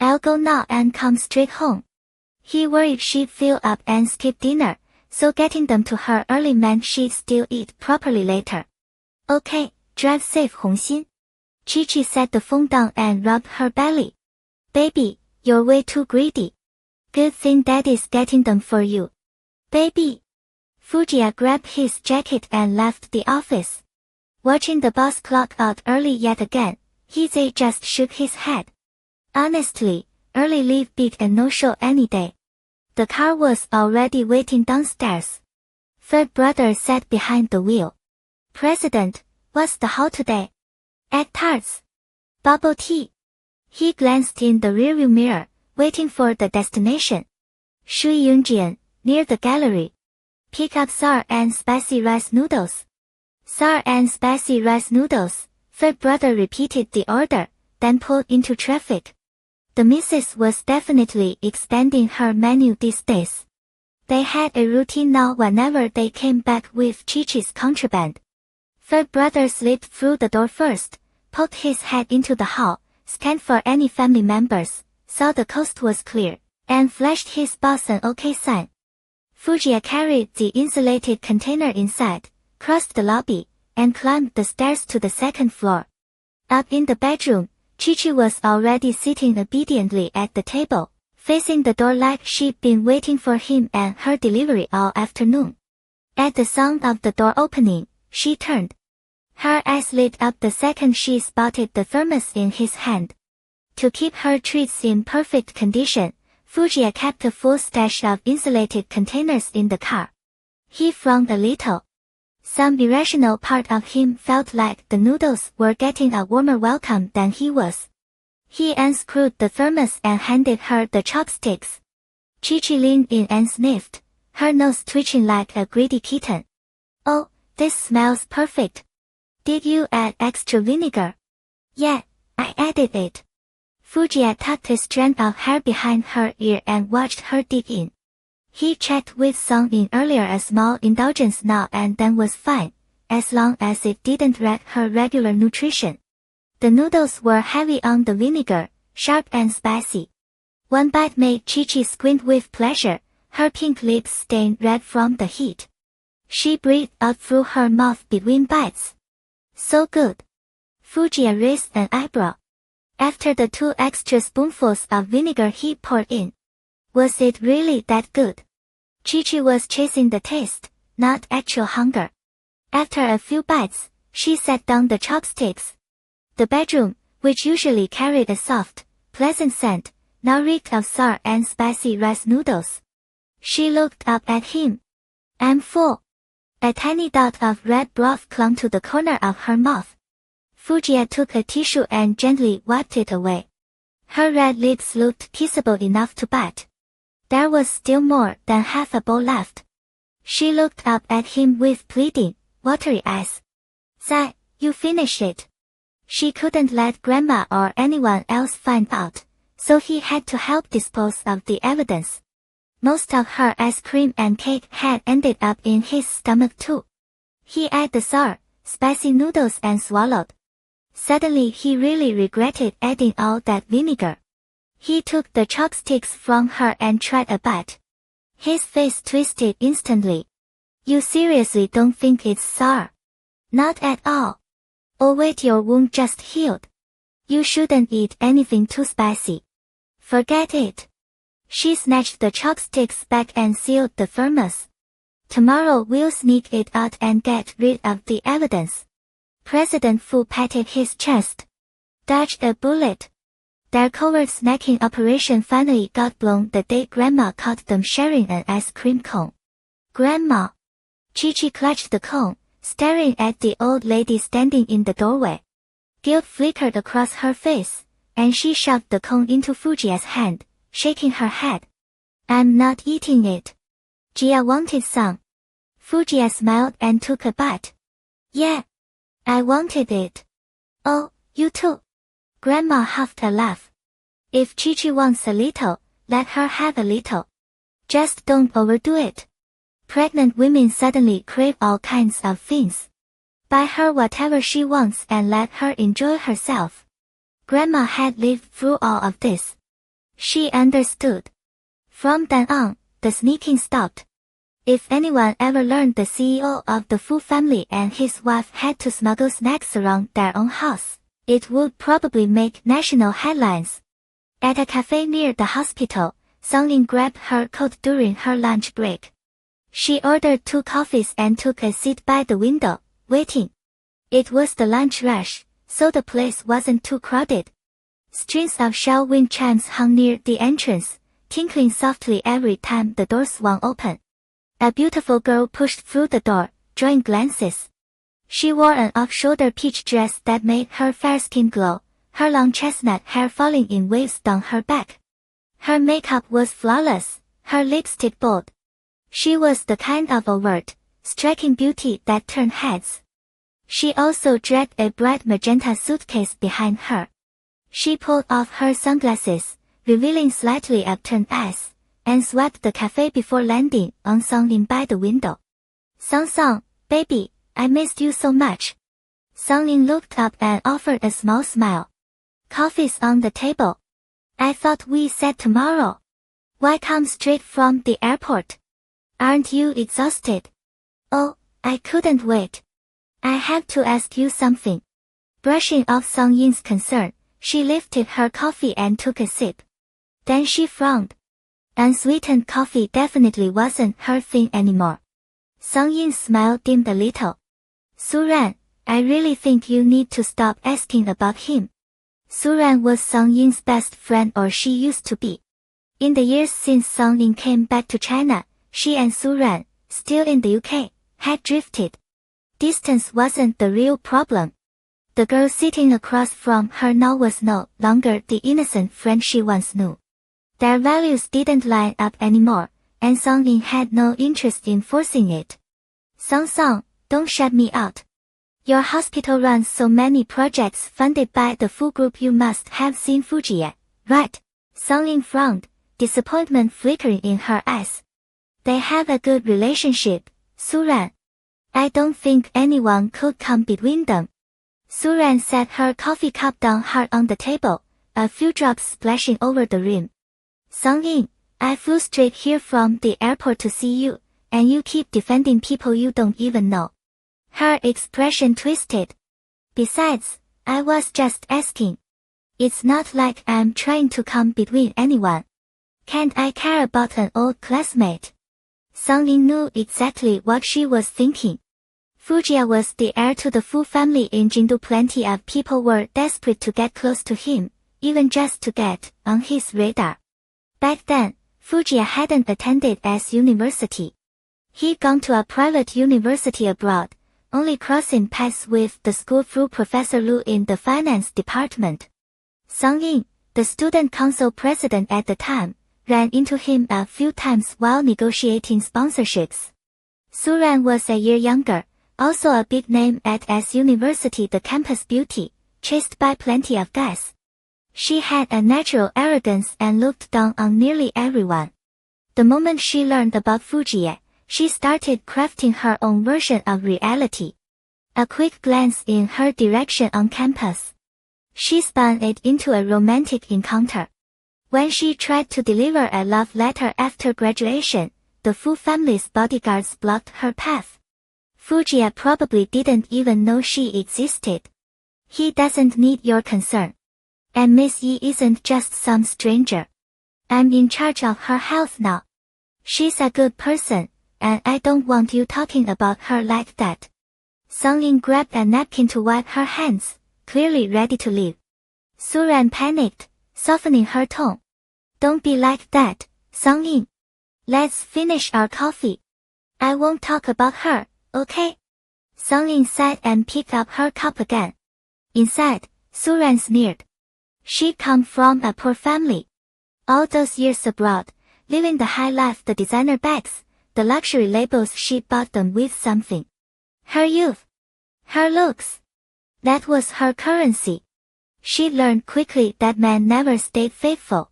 I'll go now and come straight home. He worried she'd fill up and skip dinner, so getting them to her early meant she'd still eat properly later. Okay, drive safe Hongxin. Chi-Chi set the phone down and rubbed her belly. Baby, you're way too greedy. Good thing Daddy's getting them for you. Baby. Fujia grabbed his jacket and left the office. Watching the boss clock out early yet again, Hizei just shook his head. Honestly, early leave beat a no-show any day. The car was already waiting downstairs. Third brother sat behind the wheel. President, what's the haul today? Egg tarts. Bubble tea. He glanced in the rearview mirror, waiting for the destination. Shui Yunjian, near the gallery. Pick up sour and spicy rice noodles. Sour and spicy rice noodles. Third brother repeated the order, then pulled into traffic. The missus was definitely expanding her menu these days. They had a routine now whenever they came back with Chi-Chi's contraband. Third brother slipped through the door first, poked his head into the hall, scanned for any family members, saw the coast was clear, and flashed his boss an OK sign. Fujia carried the insulated container inside, crossed the lobby, and climbed the stairs to the second floor. Up in the bedroom, Chi-Chi was already sitting obediently at the table, facing the door like she'd been waiting for him and her delivery all afternoon. At the sound of the door opening, she turned. Her eyes lit up the second she spotted the thermos in his hand. To keep her treats in perfect condition, Fujia kept a full stash of insulated containers in the car. He frowned a little. Some irrational part of him felt like the noodles were getting a warmer welcome than he was. He unscrewed the thermos and handed her the chopsticks. Chi-Chi leaned in and sniffed, her nose twitching like a greedy kitten. Oh, this smells perfect. Did you add extra vinegar? Yeah, I added it. Fujia tucked a strand of hair behind her ear and watched her dig in. He checked with Song in earlier. A small indulgence now and then was fine, as long as it didn't wreck her regular nutrition. The noodles were heavy on the vinegar, sharp and spicy. One bite made Chi-Chi squint with pleasure, her pink lips stained red from the heat. She breathed out through her mouth between bites. So good. Fujia raised an eyebrow. After the 2 extra spoonfuls of vinegar he poured in. Was it really that good? Chi-Chi was chasing the taste, not actual hunger. After a few bites, she set down the chopsticks. The bedroom, which usually carried a soft, pleasant scent, now reeked of sour and spicy rice noodles. She looked up at him. I'm full. A tiny dot of red broth clung to the corner of her mouth. Fujiya took a tissue and gently wiped it away. Her red lips looked kissable enough to bite. There was still more than half a bowl left. She looked up at him with pleading, watery eyes. Zai, you finish it. She couldn't let Grandma or anyone else find out, so he had to help dispose of the evidence. Most of her ice cream and cake had ended up in his stomach too. He ate the sour, spicy noodles and swallowed. Suddenly he really regretted adding all that vinegar. He took the chopsticks from her and tried a bite. His face twisted instantly. You seriously don't think it's sour? Not at all. Oh wait, your wound just healed. You shouldn't eat anything too spicy. Forget it. She snatched the chopsticks back and sealed the thermos. Tomorrow we'll sneak it out and get rid of the evidence. President Fu patted his chest. Dodged a bullet. Their covert snacking operation finally got blown the day Grandma caught them sharing an ice cream cone. Grandma. Chi-Chi clutched the cone, staring at the old lady standing in the doorway. Guilt flickered across her face, and she shoved the cone into Fujiya's hand, shaking her head. I'm not eating it. Jia wanted some. Fujiya smiled and took a bite. Yeah. I wanted it. Oh, you too. Grandma huffed a laugh. If Chi-Chi wants a little, let her have a little. Just don't overdo it. Pregnant women suddenly crave all kinds of things. Buy her whatever she wants and let her enjoy herself. Grandma had lived through all of this. She understood. From then on, the sneaking stopped. If anyone ever learned the CEO of the Fu family and his wife had to smuggle snacks around their own house, it would probably make national headlines. At a cafe near the hospital, Songlin grabbed her coat during her lunch break. She ordered 2 coffees and took a seat by the window, waiting. It was the lunch rush, so the place wasn't too crowded. Strings of shell wind chimes hung near the entrance, tinkling softly every time the door swung open. A beautiful girl pushed through the door, drawing glances. She wore an off-shoulder peach dress that made her fair skin glow, her long chestnut hair falling in waves down her back. Her makeup was flawless, her lipstick bold. She was the kind of overt, striking beauty that turned heads. She also dragged a bright magenta suitcase behind her. She pulled off her sunglasses, revealing slightly upturned eyes, and swept the cafe before landing on Songlin by the window. Song, baby, I missed you so much. Songlin looked up and offered a small smile. Coffee's on the table. I thought we said tomorrow. Why come straight from the airport? Aren't you exhausted? Oh, I couldn't wait. I have to ask you something. Brushing off Song Yin's concern, she lifted her coffee and took a sip. Then she frowned. Unsweetened coffee definitely wasn't her thing anymore. Song Yin's smile dimmed a little. Suran, I really think you need to stop asking about him. Suran was Song Yin's best friend, or she used to be. In the years since Song Yin came back to China, she and Suran, still in the UK, had drifted. Distance wasn't the real problem. The girl sitting across from her now was no longer the innocent friend she once knew. Their values didn't line up anymore, and Song Yin had no interest in forcing it. Song, don't shut me out. Your hospital runs so many projects funded by the Fu Group, you must have seen Fujiya, right? Song Yin frowned, disappointment flickering in her eyes. They have a good relationship, Suran. I don't think anyone could come between them. Suran set her coffee cup down hard on the table, a few drops splashing over the rim. Song Yin, I flew straight here from the airport to see you, and you keep defending people you don't even know. Her expression twisted. Besides, I was just asking. It's not like I'm trying to come between anyone. Can't I care about an old classmate? Song Yin knew exactly what she was thinking. Fujiya was the heir to the Fu family in Jindu. Plenty of people were desperate to get close to him, even just to get on his radar. Back then, Fujiya hadn't attended S University. He'd gone to a private university abroad, only crossing paths with the school through Professor Lu in the finance department. Song Yin, the student council president at the time, ran into him a few times while negotiating sponsorships. Suran was a year younger, also a big name at S University, the campus beauty, chased by plenty of guys. She had a natural arrogance and looked down on nearly everyone. The moment she learned about Fujiya, she started crafting her own version of reality. A quick glance in her direction on campus. She spun it into a romantic encounter. When she tried to deliver a love letter after graduation, the Fu family's bodyguards blocked her path. Fujiya probably didn't even know she existed. He doesn't need your concern. And Miss Yi isn't just some stranger. I'm in charge of her health now. She's a good person, and I don't want you talking about her like that. Song Yin grabbed a napkin to wipe her hands, clearly ready to leave. Suran panicked, softening her tone. Don't be like that, Song Yin. Let's finish our coffee. I won't talk about her, okay? Song Yin sighed and picked up her cup again. Inside, Suran sneered. She'd come from a poor family. All those years abroad, living the high life, the designer bags, the luxury labels, she bought them with something. Her youth. Her looks. That was her currency. She learned quickly that men never stayed faithful.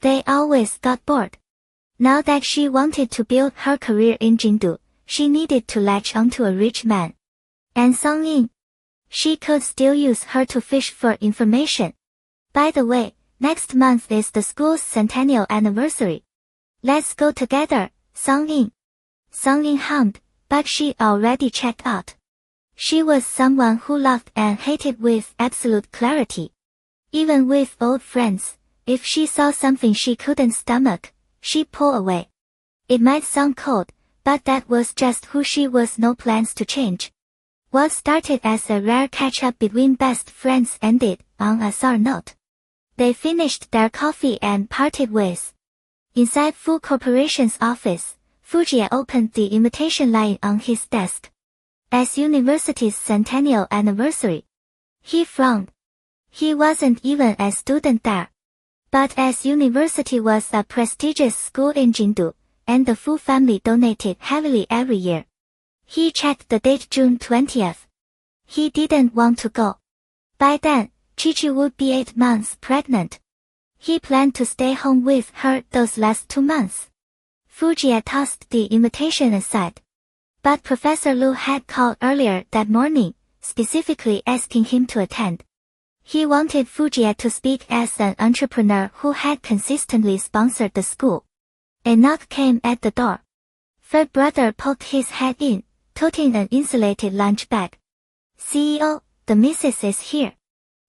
They always got bored. Now that she wanted to build her career in Jindu, she needed to latch onto a rich man. And Song Yin. She could still use her to fish for information. By the way, next month is the school's centennial anniversary. Let's go together, Song Yin. Song Yin hummed, but she already checked out. She was someone who loved and hated with absolute clarity. Even with old friends, if she saw something she couldn't stomach, she'd pull away. It might sound cold, but that was just who she was. No plans to change. What started as a rare catch-up between best friends ended on a sour note. They finished their coffee and parted ways. Inside Fu Corporation's office, Fujiya opened the invitation lying on his desk. As University's centennial anniversary. He frowned. He wasn't even a student there. But as University was a prestigious school in Jindu, and the Fu family donated heavily every year. He checked the date, June 20th. He didn't want to go. By then, Chi-Chi would be 8 months pregnant. He planned to stay home with her those last 2 months. Fujiya tossed the invitation aside. But Professor Lu had called earlier that morning, specifically asking him to attend. He wanted Fujiya to speak as an entrepreneur who had consistently sponsored the school. A knock came at the door. Third brother poked his head in, toting an insulated lunch bag. CEO, the missus is here.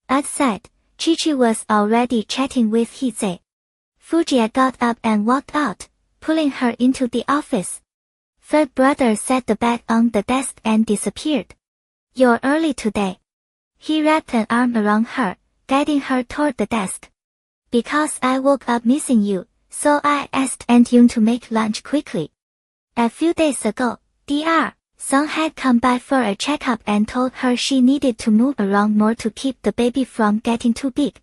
Outside, Chi-Chi was already chatting with Hize. Fujiya got up and walked out, pulling her into the office. Third brother set the bag on the desk and disappeared. You're early today. He wrapped an arm around her, guiding her toward the desk. Because I woke up missing you, so I asked Aunt Yun to make lunch quickly. A few days ago, Dr. Song had come by for a checkup and told her she needed to move around more to keep the baby from getting too big.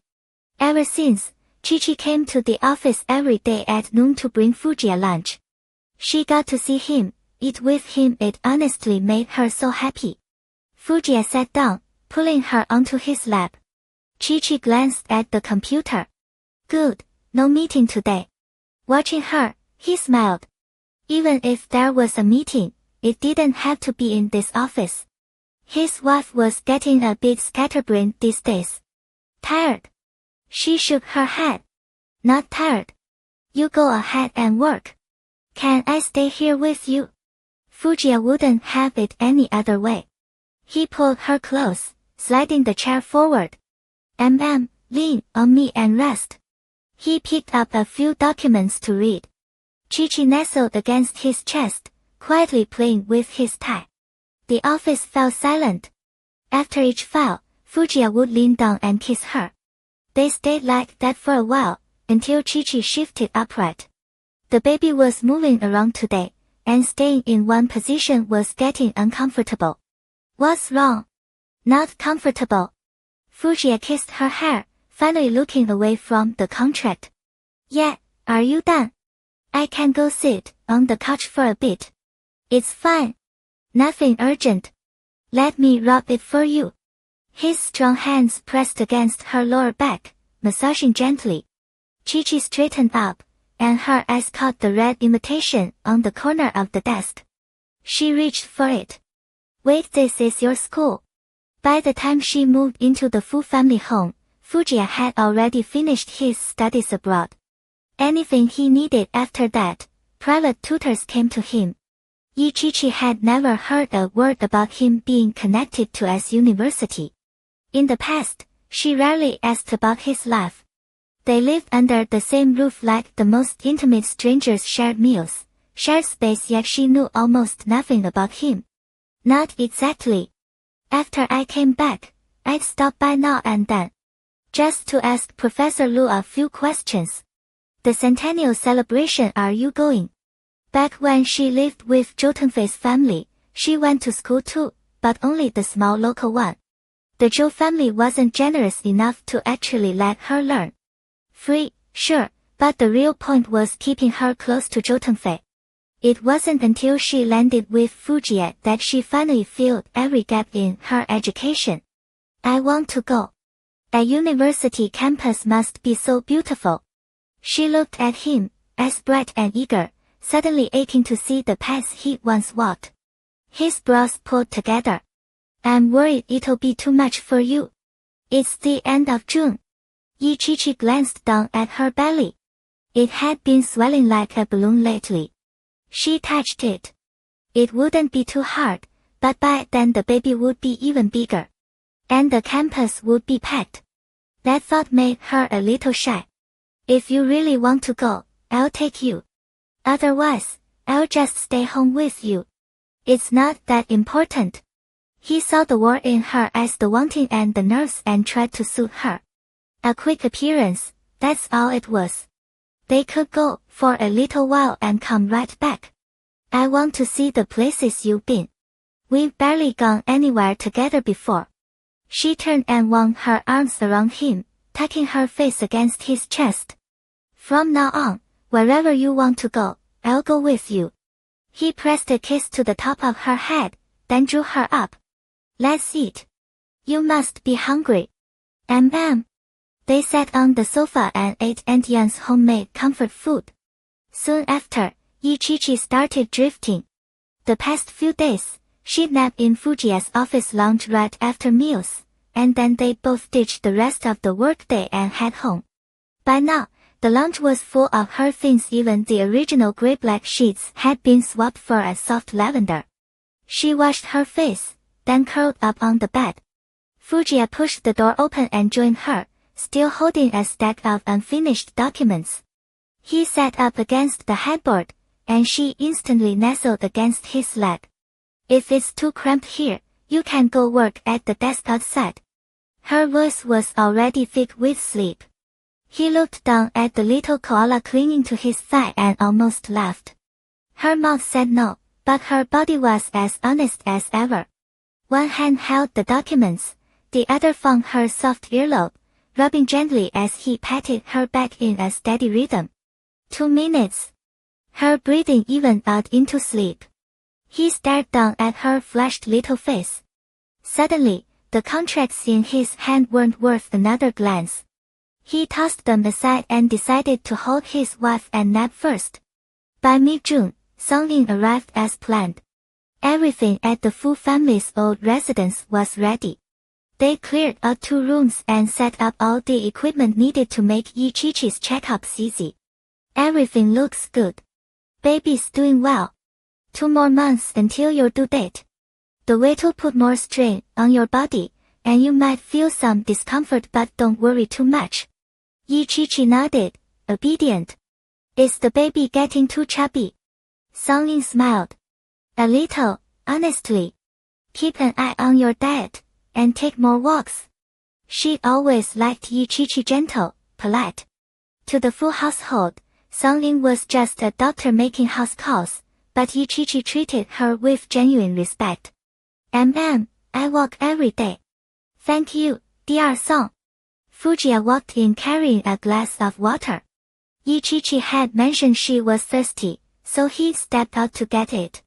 Ever since, Chi-Chi came to the office every day at noon to bring Fujiya lunch. She got to see him, eat with him. It honestly made her so happy. Fujiya sat down, pulling her onto his lap. Chi-Chi glanced at the computer. Good, no meeting today. Watching her, he smiled. Even if there was a meeting, it didn't have to be in this office. His wife was getting a bit scatterbrained these days. Tired? She shook her head. Not tired. You go ahead and work. Can I stay here with you? Fujiya wouldn't have it any other way. He pulled her close, sliding the chair forward. Lean on me and rest. He picked up a few documents to read. Chi-Chi nestled against his chest, quietly playing with his tie. The office fell silent. After each file, Fujiya would lean down and kiss her. They stayed like that for a while, until Chi-Chi shifted upright. The baby was moving around today, and staying in one position was getting uncomfortable. What's wrong? Not comfortable. Fujiya kissed her hair, finally looking away from the contract. Yeah, are you done? I can go sit on the couch for a bit. It's fine. Nothing urgent. Let me rub it for you. His strong hands pressed against her lower back, massaging gently. Chi-Chi straightened up, and her eyes caught the red invitation on the corner of the desk. She reached for it. Wait, this is your school. By the time she moved into the full family home, Fujiya had already finished his studies abroad. Anything he needed after that, private tutors came to him. Chi-Chi had never heard a word about him being connected to S University. In the past, she rarely asked about his life. They lived under the same roof like the most intimate strangers, shared meals, shared space, yet she knew almost nothing about him. Not exactly. After I came back, I'd stop by now and then. Just to ask Professor Lu a few questions. The centennial celebration, are you going? Back when she lived with Zhou family, she went to school too, but only the small local one. The Zhou family wasn't generous enough to actually let her learn. Free, sure, but the real point was keeping her close to Zhou. It wasn't until she landed with Fujiya that she finally filled every gap in her education. I want to go. A university campus must be so beautiful. She looked at him, as bright and eager, suddenly aching to see the paths he once walked. His brows pulled together. I'm worried it'll be too much for you. It's the end of June. Chi-Chi glanced down at her belly. It had been swelling like a balloon lately. She touched it. It wouldn't be too hard, but by then the baby would be even bigger. And the campus would be packed. That thought made her a little shy. If you really want to go, I'll take you. Otherwise, I'll just stay home with you. It's not that important. He saw the war in her eyes, the wanting and the nerves, and tried to soothe her. A quick appearance, that's all it was. They could go for a little while and come right back. I want to see the places you've been. We've barely gone anywhere together before. She turned and wound her arms around him, tucking her face against his chest. From now on, wherever you want to go, I'll go with you. He pressed a kiss to the top of her head, then drew her up. Let's eat. You must be hungry. They sat on the sofa and ate Aunt Yan's homemade comfort food. Soon after, Chi-Chi started drifting. The past few days, she'd nap in Fujiya's office lounge right after meals, and then they both ditched the rest of the workday and head home. By now, the lounge was full of her things. Even the original gray-black sheets had been swapped for a soft lavender. She washed her face, then curled up on the bed. Fujiya pushed the door open and joined her, still holding a stack of unfinished documents. He sat up against the headboard, and she instantly nestled against his leg. If it's too cramped here, you can go work at the desk outside. Her voice was already thick with sleep. He looked down at the little koala clinging to his thigh and almost laughed. Her mouth said no, but her body was as honest as ever. One hand held the documents, the other found her soft earlobe, rubbing gently as he patted her back in a steady rhythm. 2 minutes. Her breathing evened out into sleep. He stared down at her flushed little face. Suddenly, the contracts in his hand weren't worth another glance. He tossed them aside and decided to hold his wife and nap first. By mid-June, Songying arrived as planned. Everything at the Fu family's old residence was ready. They cleared out 2 rooms and set up all the equipment needed to make Chi-Chi's checkups easy. Everything looks good. Baby's doing well. 2 more months until your due date. The wait will put more strain on your body, and you might feel some discomfort, but don't worry too much. Chi-Chi nodded, obedient. Is the baby getting too chubby? Songying smiled. A little, honestly. Keep an eye on your diet, and take more walks. She always liked Yichichi gentle, polite. To the full household, Songlin was just a doctor making house calls, but Yichichi treated her with genuine respect. I walk every day. Thank you, dear Song. Fujiya walked in carrying a glass of water. Yichichi had mentioned she was thirsty, so he stepped out to get it.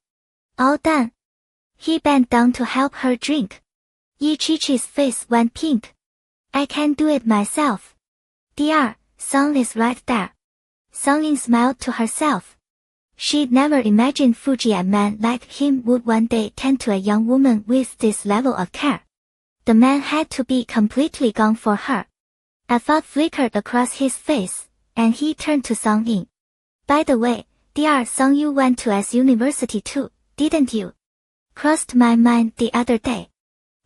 All done. He bent down to help her drink. Yichichi's face went pink. I can do it myself. Dear, Song is right there. Songlin smiled to herself. She'd never imagined Fujiya man like him would one day tend to a young woman with this level of care. The man had to be completely gone for her. A thought flickered across his face, and he turned to Songlin. By the way, dear Song, you went to S University too, didn't you? Crossed my mind the other day.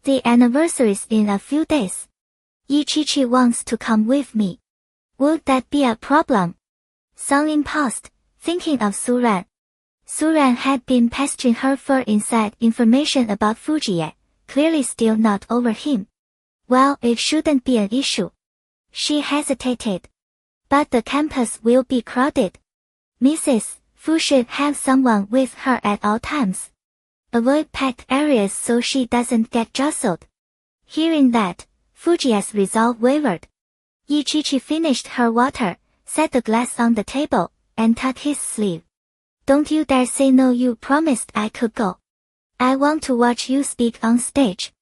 The anniversary's in a few days. Yichichi wants to come with me. Would that be a problem? Songlin paused, thinking of Suran. Suran had been pestering her for inside information about Fujiya, clearly still not over him. Well, it shouldn't be an issue. She hesitated. But the campus will be crowded. Mrs. Fu should have someone with her at all times. Avoid packed areas so she doesn't get jostled. Hearing that, Fujiya's resolve wavered. Yichichi finished her water, set the glass on the table, and tucked his sleeve. Don't you dare say no, you promised I could go. I want to watch you speak on stage.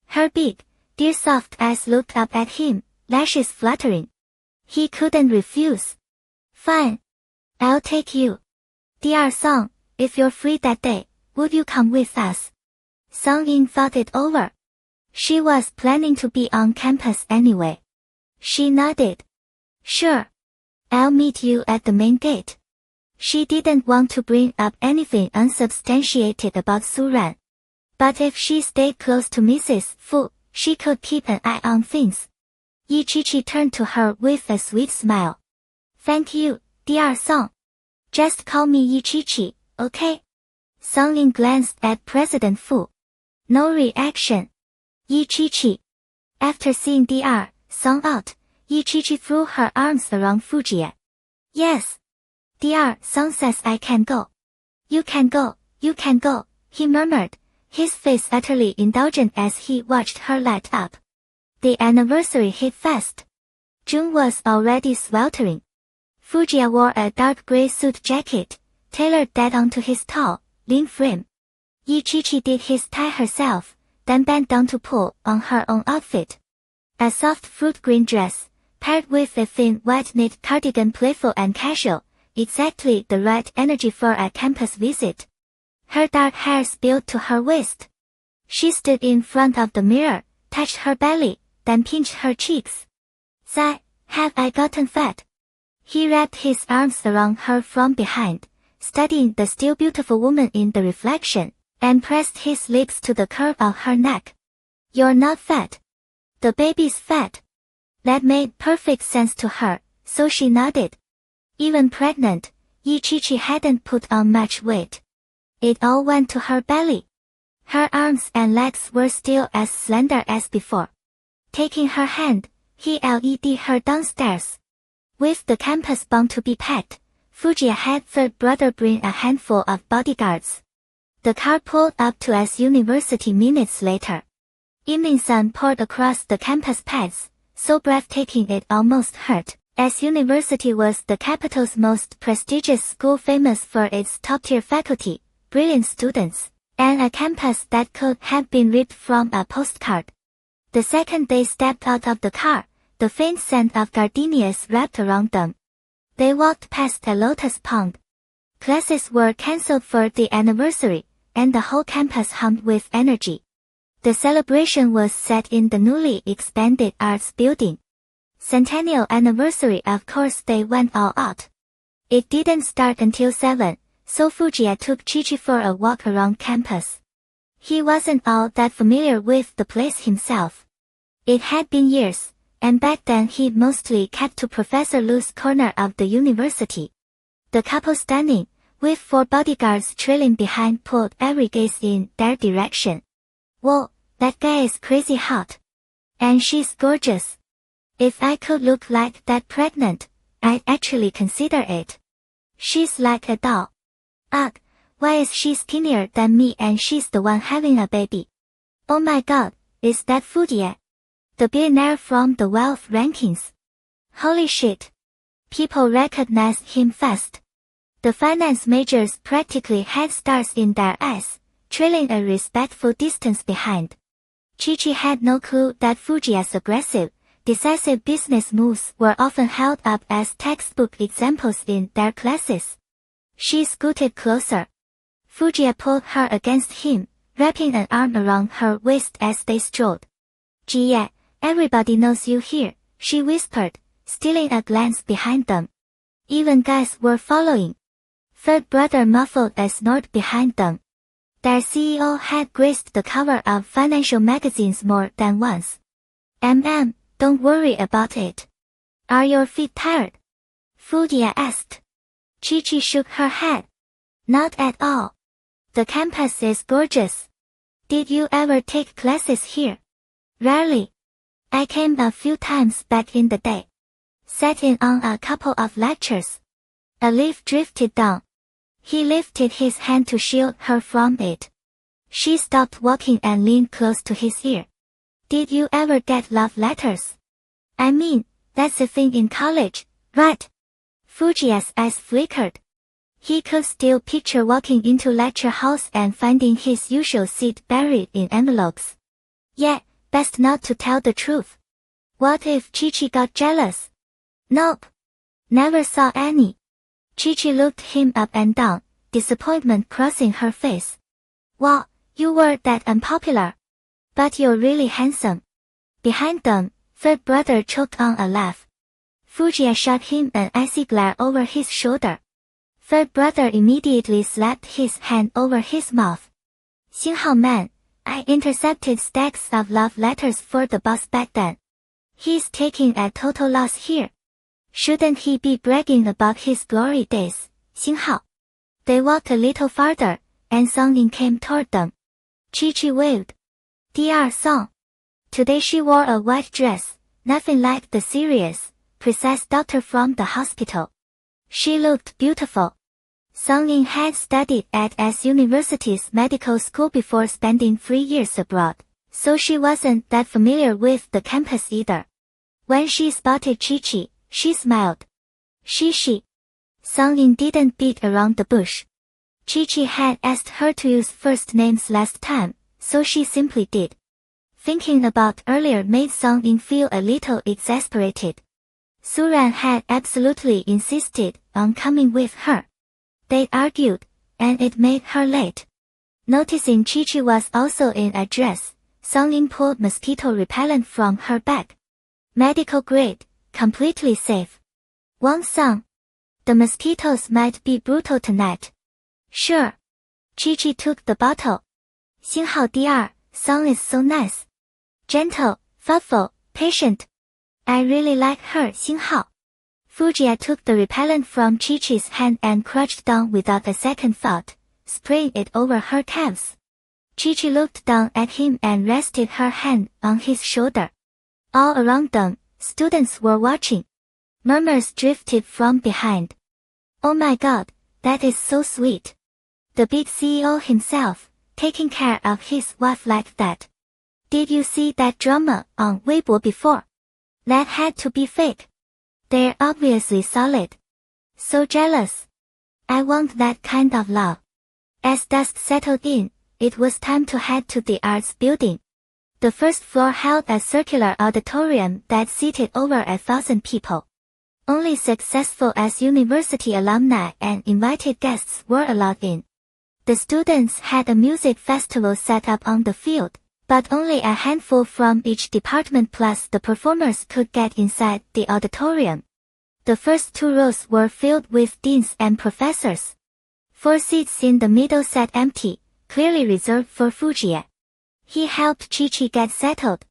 Her big, dear soft eyes looked up at him, lashes fluttering. He couldn't refuse. Fine. I'll take you. Dear Song, if you're free that day, would you come with us? Songlin thought it over. She was planning to be on campus anyway. She nodded. Sure. I'll meet you at the main gate. She didn't want to bring up anything unsubstantiated about Suran. But if she stayed close to Mrs. Fu, she could keep an eye on things. Yichichi turned to her with a sweet smile. Thank you, dear Song. Just call me Yichichi, okay? Songlin glanced at President Fu. No reaction. Yichichi. After seeing Dr. Song out, Yichichi threw her arms around Fujiya. Yes. Dr. Song says I can go. You can go, he murmured, his face utterly indulgent as he watched her light up. The anniversary hit fast. June was already sweltering. Fujiya wore a dark gray suit jacket, tailored dead onto his tall, lean frame. Yichichi did his tie herself, then bent down to pull on her own outfit. A soft fruit green dress, paired with a thin white knit cardigan, playful and casual, exactly the right energy for a campus visit. Her dark hair spilled to her waist. She stood in front of the mirror, touched her belly, then pinched her cheeks. Sigh, have I gotten fat? He wrapped his arms around her from behind, studying the still beautiful woman in the reflection, and pressed his lips to the curve of her neck. You're not fat. The baby's fat. That made perfect sense to her, so she nodded. Even pregnant, Yichichi hadn't put on much weight. It all went to her belly. Her arms and legs were still as slender as before. Taking her hand, he led her downstairs. With the campus bound to be packed, Fujiya had third brother bring a handful of bodyguards. The car pulled up to S University minutes later. Evening sun poured across the campus paths, so breathtaking it almost hurt. S University was the capital's most prestigious school, famous for its top-tier faculty, brilliant students, and a campus that could have been ripped from a postcard. The second they stepped out of the car, the faint scent of gardenias wrapped around them. They walked past a lotus pond. Classes were cancelled for the anniversary, and the whole campus hummed with energy. The celebration was set in the newly expanded arts building. Centennial anniversary, of course they went all out. It didn't start until 7, so Fujiya took Chichi for a walk around campus. He wasn't all that familiar with the place himself. It had been years, and back then he mostly kept to Professor Lu's corner of the university. The couple standing, with 4 bodyguards trailing behind, pulled every gaze in their direction. Whoa, that guy is crazy hot. And she's gorgeous. If I could look like that pregnant, I'd actually consider it. She's like a doll. Ugh, why is she skinnier than me and she's the one having a baby? Oh my god, is that Fujie? The billionaire from the wealth rankings. Holy shit. People recognized him fast. The finance majors practically had stars in their eyes, trailing a respectful distance behind. Chi-Chi had no clue that Fujie's aggressive, decisive business moves were often held up as textbook examples in their classes. She scooted closer. Fujie pulled her against him, wrapping an arm around her waist as they strolled. Jie, everybody knows you here, she whispered, stealing a glance behind them. Even guys were following. Third brother muffled a snort behind them. Their CEO had graced the cover of financial magazines more than once. Don't worry about it. Are your feet tired? Fujie asked. Chi-Chi shook her head. Not at all. The campus is gorgeous. Did you ever take classes here? Rarely. I came a few times back in the day. Sat in on a couple of lectures. A leaf drifted down. He lifted his hand to shield her from it. She stopped walking and leaned close to his ear. Did you ever get love letters? I mean, that's a thing in college, right? Fujie's eyes flickered. He could still picture walking into lecture halls and finding his usual seat buried in envelopes. Yeah, best not to tell the truth. What if Chi-Chi got jealous? Nope. Never saw any. Chi-Chi looked him up and down, disappointment crossing her face. Wow, you were that unpopular. But you're really handsome. Behind them, third brother choked on a laugh. Fujie shot him an icy glare over his shoulder. Third brother immediately slapped his hand over his mouth. Xinghao man, I intercepted stacks of love letters for the boss back then. He's taking a total loss here. Shouldn't he be bragging about his glory days, Xinghao? They walked a little farther, and Songying came toward them. Chi-Chi waved. Dr. Song. Today she wore a white dress, nothing like the serious, precise doctor from the hospital. She looked beautiful. Songying had studied at S University's medical school before spending 3 years abroad, so she wasn't that familiar with the campus either. When she spotted Chi-Chi, she smiled. She. Songying didn't beat around the bush. Chi-Chi had asked her to use first names last time, so she simply did. Thinking about earlier made Songying feel a little exasperated. Suran had absolutely insisted on coming with her. They argued, and it made her late. Noticing Chi-Chi was also in a dress, Songying pulled mosquito repellent from her bag. Medical grade, completely safe. Wang Song. The mosquitoes might be brutal tonight. Sure. Chi-Chi took the bottle. Xinghao Dr. Song is so nice. Gentle, thoughtful, patient. I really like her, Xinghao. Fujie took the repellent from Chi-Chi's hand and crouched down without a second thought, spraying it over her calves. Chi-Chi looked down at him and rested her hand on his shoulder. All around them, students were watching. Murmurs drifted from behind. Oh my god, that is so sweet. The big CEO himself, taking care of his wife like that. Did you see that drama on Weibo before? That had to be fake. They're obviously solid. So jealous. I want that kind of love. As dusk settled in, it was time to head to the arts building. The first floor held a circular auditorium that seated over 1,000 people. Only successful S University alumni and invited guests were allowed in. The students had a music festival set up on the field, but only a handful from each department plus the performers could get inside the auditorium. The first 2 rows were filled with deans and professors. 4 seats in the middle sat empty, clearly reserved for Fujie. He helped Chi-Chi get settled.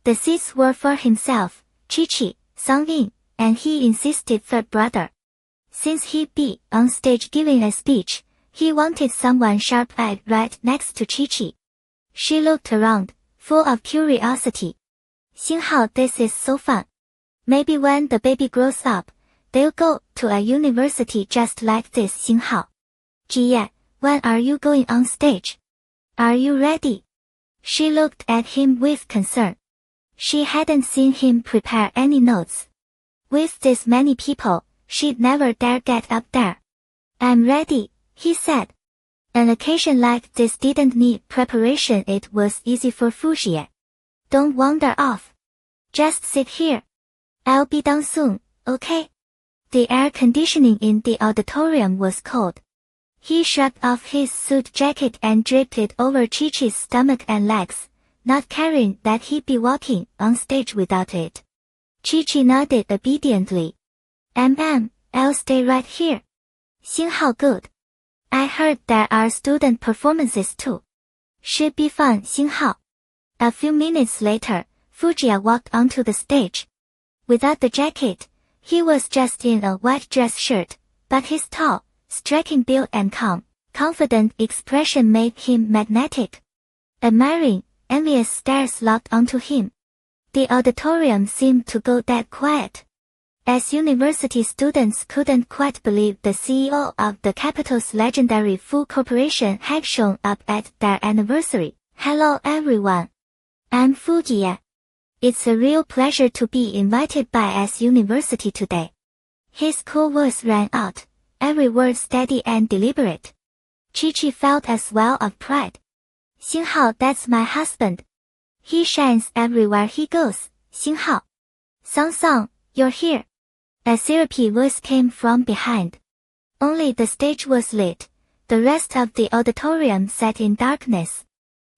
The seats were for himself, Chi-Chi, Songying, and he insisted third brother. Since he'd be on stage giving a speech, he wanted someone sharp-eyed right next to Chi-Chi. She looked around, full of curiosity. Xinghao, this is so fun. Maybe when the baby grows up, they'll go to a university just like this. Xinghao. Jie, when are you going on stage? Are you ready? She looked at him with concern. She hadn't seen him prepare any notes. With this many people, she'd never dare get up there. I'm ready, he said. An occasion like this didn't need preparation. It was easy for Fujie. Don't wander off. Just sit here. I'll be done soon, okay? The air conditioning in the auditorium was cold. He shrugged off his suit jacket and draped it over Chi-Chi's stomach and legs, not caring that he'd be walking on stage without it. Chi-Chi nodded obediently. I'll stay right here. Xinghao, good. I heard there are student performances too. Should be fun. Xinghao. A few minutes later, Fujia walked onto the stage. Without the jacket, he was just in a white dress shirt, but his tall, striking build and calm, confident expression made him magnetic. Admiring, envious stares locked onto him. The auditorium seemed to go dead quiet. As university students couldn't quite believe the CEO of the capital's legendary Fu Corporation had shown up at their anniversary. Hello everyone. I'm Fujie. It's a real pleasure to be invited by S University today. His cool voice rang out, every word steady and deliberate. Chi-Chi felt a swell of pride. Xinghao, that's my husband. He shines everywhere he goes. Xinghao. Song, you're here. A syrupy voice came from behind. Only the stage was lit. The rest of the auditorium sat in darkness.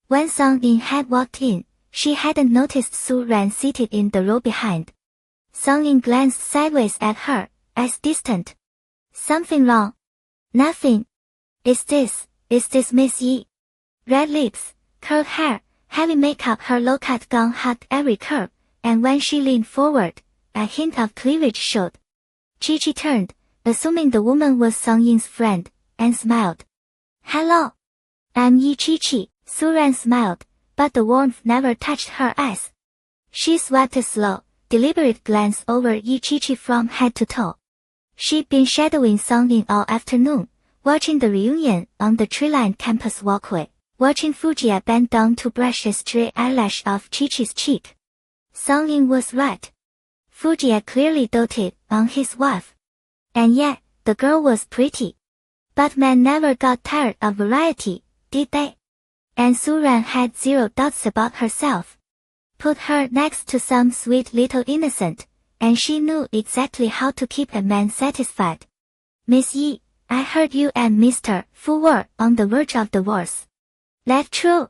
When Song Yin had walked in, she hadn't noticed Su Ran seated in the row behind. Song Yin glanced sideways at her, eyes distant. Something wrong? Nothing. Is this Miss Yi? Red lips, curled hair, heavy makeup. Her low-cut gown hugged every curve, and when she leaned forward, a hint of cleavage showed. Chi-Chi turned, assuming the woman was Song Yin's friend, and smiled. Hello. I'm Yi. Chi-Chi. Su Ran smiled, but the warmth never touched her eyes. She swept a slow, deliberate glance over Yi. Chi-Chi from head to toe. She'd been shadowing Song Yin all afternoon, watching the reunion on the tree-lined campus walkway, watching Fujia bend down to brush a stray eyelash off Chi-Chi's cheek. Song Yin was right. Fujia clearly doted on his wife. And yet, the girl was pretty. But men never got tired of variety, did they? And Su Ran had zero doubts about herself. Put her next to some sweet little innocent, and she knew exactly how to keep a man satisfied. Miss Yi, I heard you and Mr. Fu were on the verge of divorce. That true?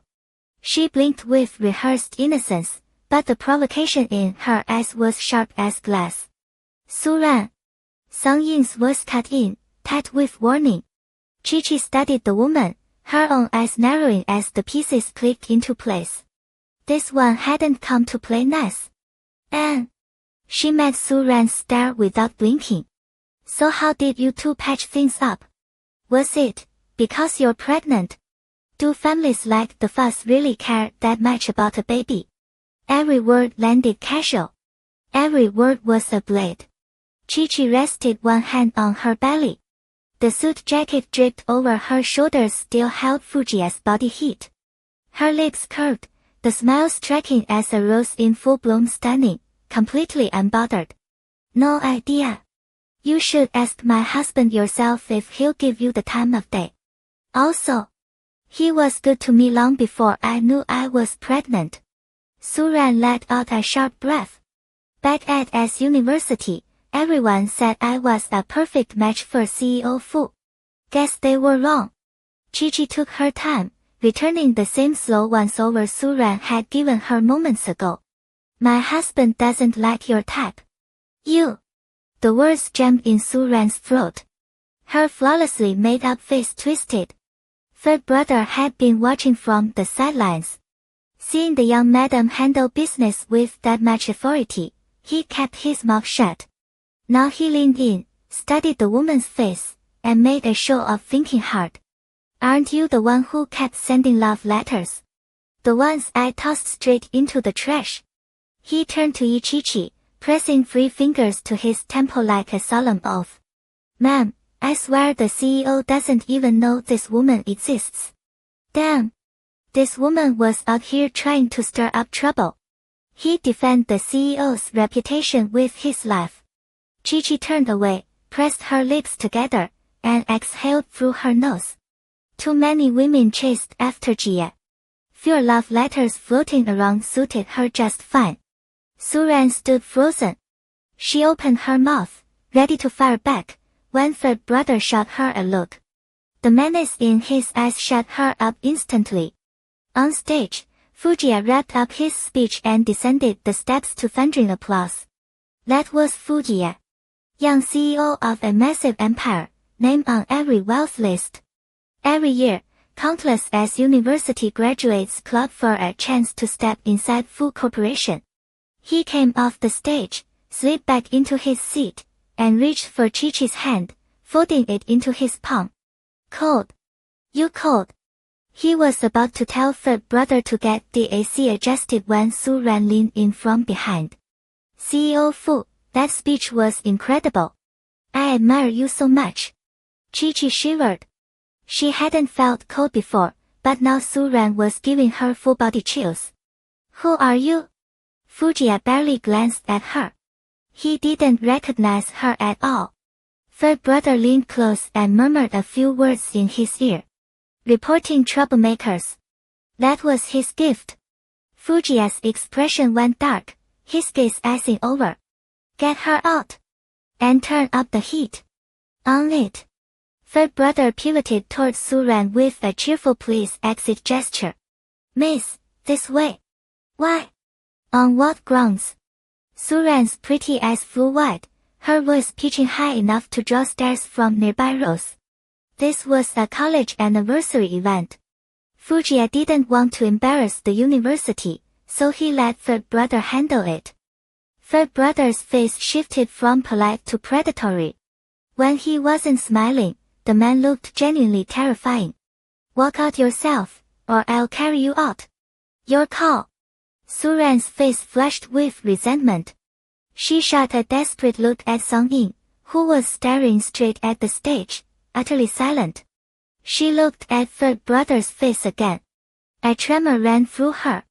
She blinked with rehearsed innocence, but the provocation in her eyes was sharp as glass. Su Ran. Song Yin's voice cut in, tight with warning. Chi-Chi studied the woman, her own eyes narrowing as the pieces clicked into place. This one hadn't come to play nice. And she met Su Ran's stare without blinking. So how did you two patch things up? Was it because you're pregnant? Do families like the Fuss really care that much about a baby? Every word landed casual. Every word was a blade. Chi-Chi rested one hand on her belly. The suit jacket draped over her shoulders still held Fujia's body heat. Her lips curved, the smile striking as a rose in full bloom, stunning, completely unbothered. No idea. You should ask my husband yourself if he'll give you the time of day. Also, he was good to me long before I knew I was pregnant. Su Ran let out a sharp breath. Back at S University, everyone said I was a perfect match for CEO Fu. Guess they were wrong. Chi-Chi took her time, returning the same slow once-over Su Ran had given her moments ago. My husband doesn't like your type. You. The words jammed in Su Ran's throat. Her flawlessly made-up face twisted. Third brother had been watching from the sidelines. Seeing the young madam handle business with that much authority, he kept his mouth shut. Now he leaned in, studied the woman's face, and made a show of thinking hard. Aren't you the one who kept sending love letters? The ones I tossed straight into the trash. He turned to Ichichi, pressing 3 fingers to his temple like a solemn oath. Ma'am, I swear the CEO doesn't even know this woman exists. Damn. This woman was out here trying to stir up trouble. He'd defend the CEO's reputation with his life. Chi-Chi turned away, pressed her lips together, and exhaled through her nose. Too many women chased after Jie. Few love letters floating around suited her just fine. Suran stood frozen. She opened her mouth, ready to fire back, when third brother shot her a look. The menace in his eyes shut her up instantly. On stage, Fujiya wrapped up his speech and descended the steps to thundering applause. That was Fujiya, young CEO of a massive empire, named on every wealth list. Every year, countless as university graduates clawed for a chance to step inside Fu Corporation. He came off the stage, slid back into his seat, and reached for Chi-Chi's hand, folding it into his palm. Cold. You cold. He was about to tell third brother to get the AC adjusted when Su Ran leaned in from behind. CEO Fu, that speech was incredible. I admire you so much. Chi-Chi shivered. She hadn't felt cold before, but now Su Ran was giving her full body chills. Who are you? Fujiya barely glanced at her. He didn't recognize her at all. Third brother leaned close and murmured a few words in his ear. Reporting troublemakers. That was his gift. Fujiya's expression went dark, his gaze icing over. Get her out. And turn up the heat. On it. Third brother pivoted towards Suran with a cheerful please exit gesture. Miss, this way. Why? On what grounds? Suran's pretty eyes flew wide, her voice pitching high enough to draw stares from nearby rows. This was a college anniversary event. Fujiya didn't want to embarrass the university, so he let third brother handle it. Third brother's face shifted from polite to predatory. When he wasn't smiling, the man looked genuinely terrifying. Walk out yourself, or I'll carry you out. Your call. Suran's face flushed with resentment. She shot a desperate look at Song-in, who was staring straight at the stage, utterly silent. She looked at third brother's face again. A tremor ran through her.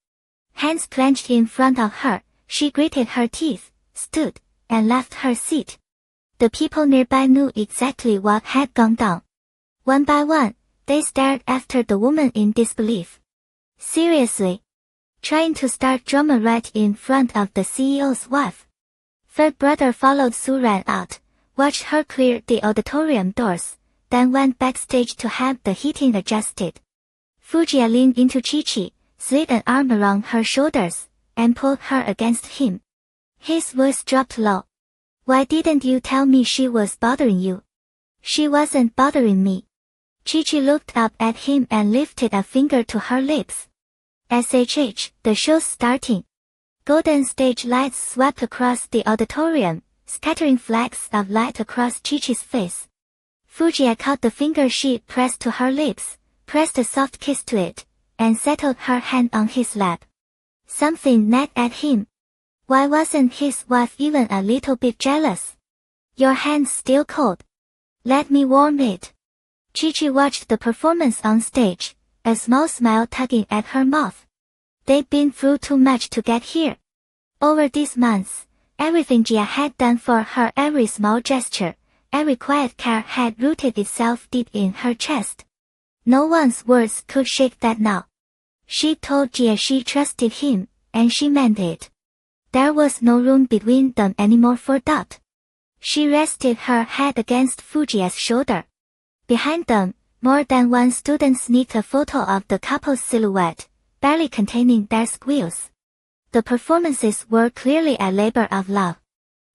Hands clenched in front of her, she gritted her teeth, stood, and left her seat. The people nearby knew exactly what had gone down. One by one, they stared after the woman in disbelief. Seriously? Trying to start drama right in front of the CEO's wife. Third brother followed Suran out, watched her clear the auditorium doors, then went backstage to have the heating adjusted. Fujiya leaned into Chi-Chi, slid an arm around her shoulders, and pulled her against him. His voice dropped low. Why didn't you tell me she was bothering you? She wasn't bothering me. Chi-Chi looked up at him and lifted a finger to her lips. SHH, the show's starting. Golden stage lights swept across the auditorium, scattering flecks of light across Chi-Chi's face. Fujiya caught the finger she pressed to her lips, pressed a soft kiss to it, and settled her hand on his lap. Something nagged at him. Why wasn't his wife even a little bit jealous? Your hand's still cold. Let me warm it. Chi-Chi watched the performance on stage, a small smile tugging at her mouth. They'd been through too much to get here. Over these months, everything Jia had done for her, every small gesture, every quiet care had rooted itself deep in her chest. No one's words could shake that now. She told Jia she trusted him, and she meant it. There was no room between them anymore for doubt. She rested her head against Fujiya's shoulder. Behind them, more than one student sneaked a photo of the couple's silhouette, barely containing their squeals. The performances were clearly a labor of love.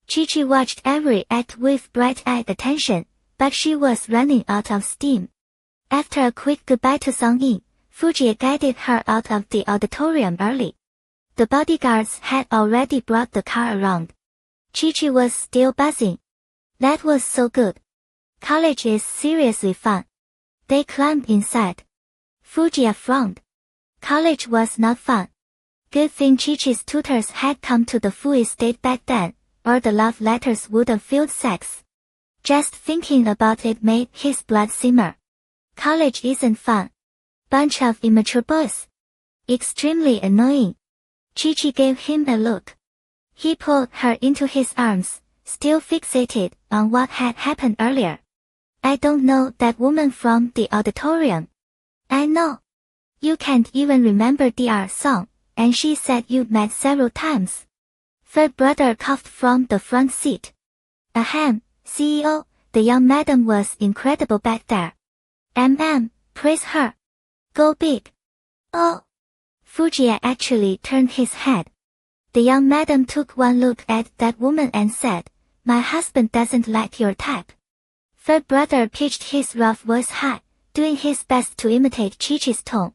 Chi-Chi watched every act with bright-eyed attention, but she was running out of steam. After a quick goodbye to Song-in, Fujiya guided her out of the auditorium early. The bodyguards had already brought the car around. Chi-Chi was still buzzing. That was so good. College is seriously fun. They climbed inside. Fujiya frowned. College was not fun. Good thing Chi-Chi's tutors had come to the Fu estate back then, or the love letters would have filled sacks. Just thinking about it made his blood simmer. College isn't fun. Bunch of immature boys. Extremely annoying. Chi-Chi gave him a look. He pulled her into his arms, still fixated on what had happened earlier. I don't know that woman from the auditorium. I know. You can't even remember the song, and she said you met several times. Third brother coughed from the front seat. Ahem, CEO, the young madam was incredible back there. Praise her. Go big. Oh. Fujiya actually turned his head. The young madam took one look at that woman and said, my husband doesn't like your type. Third brother pitched his rough voice high, doing his best to imitate Chi-Chi's tone.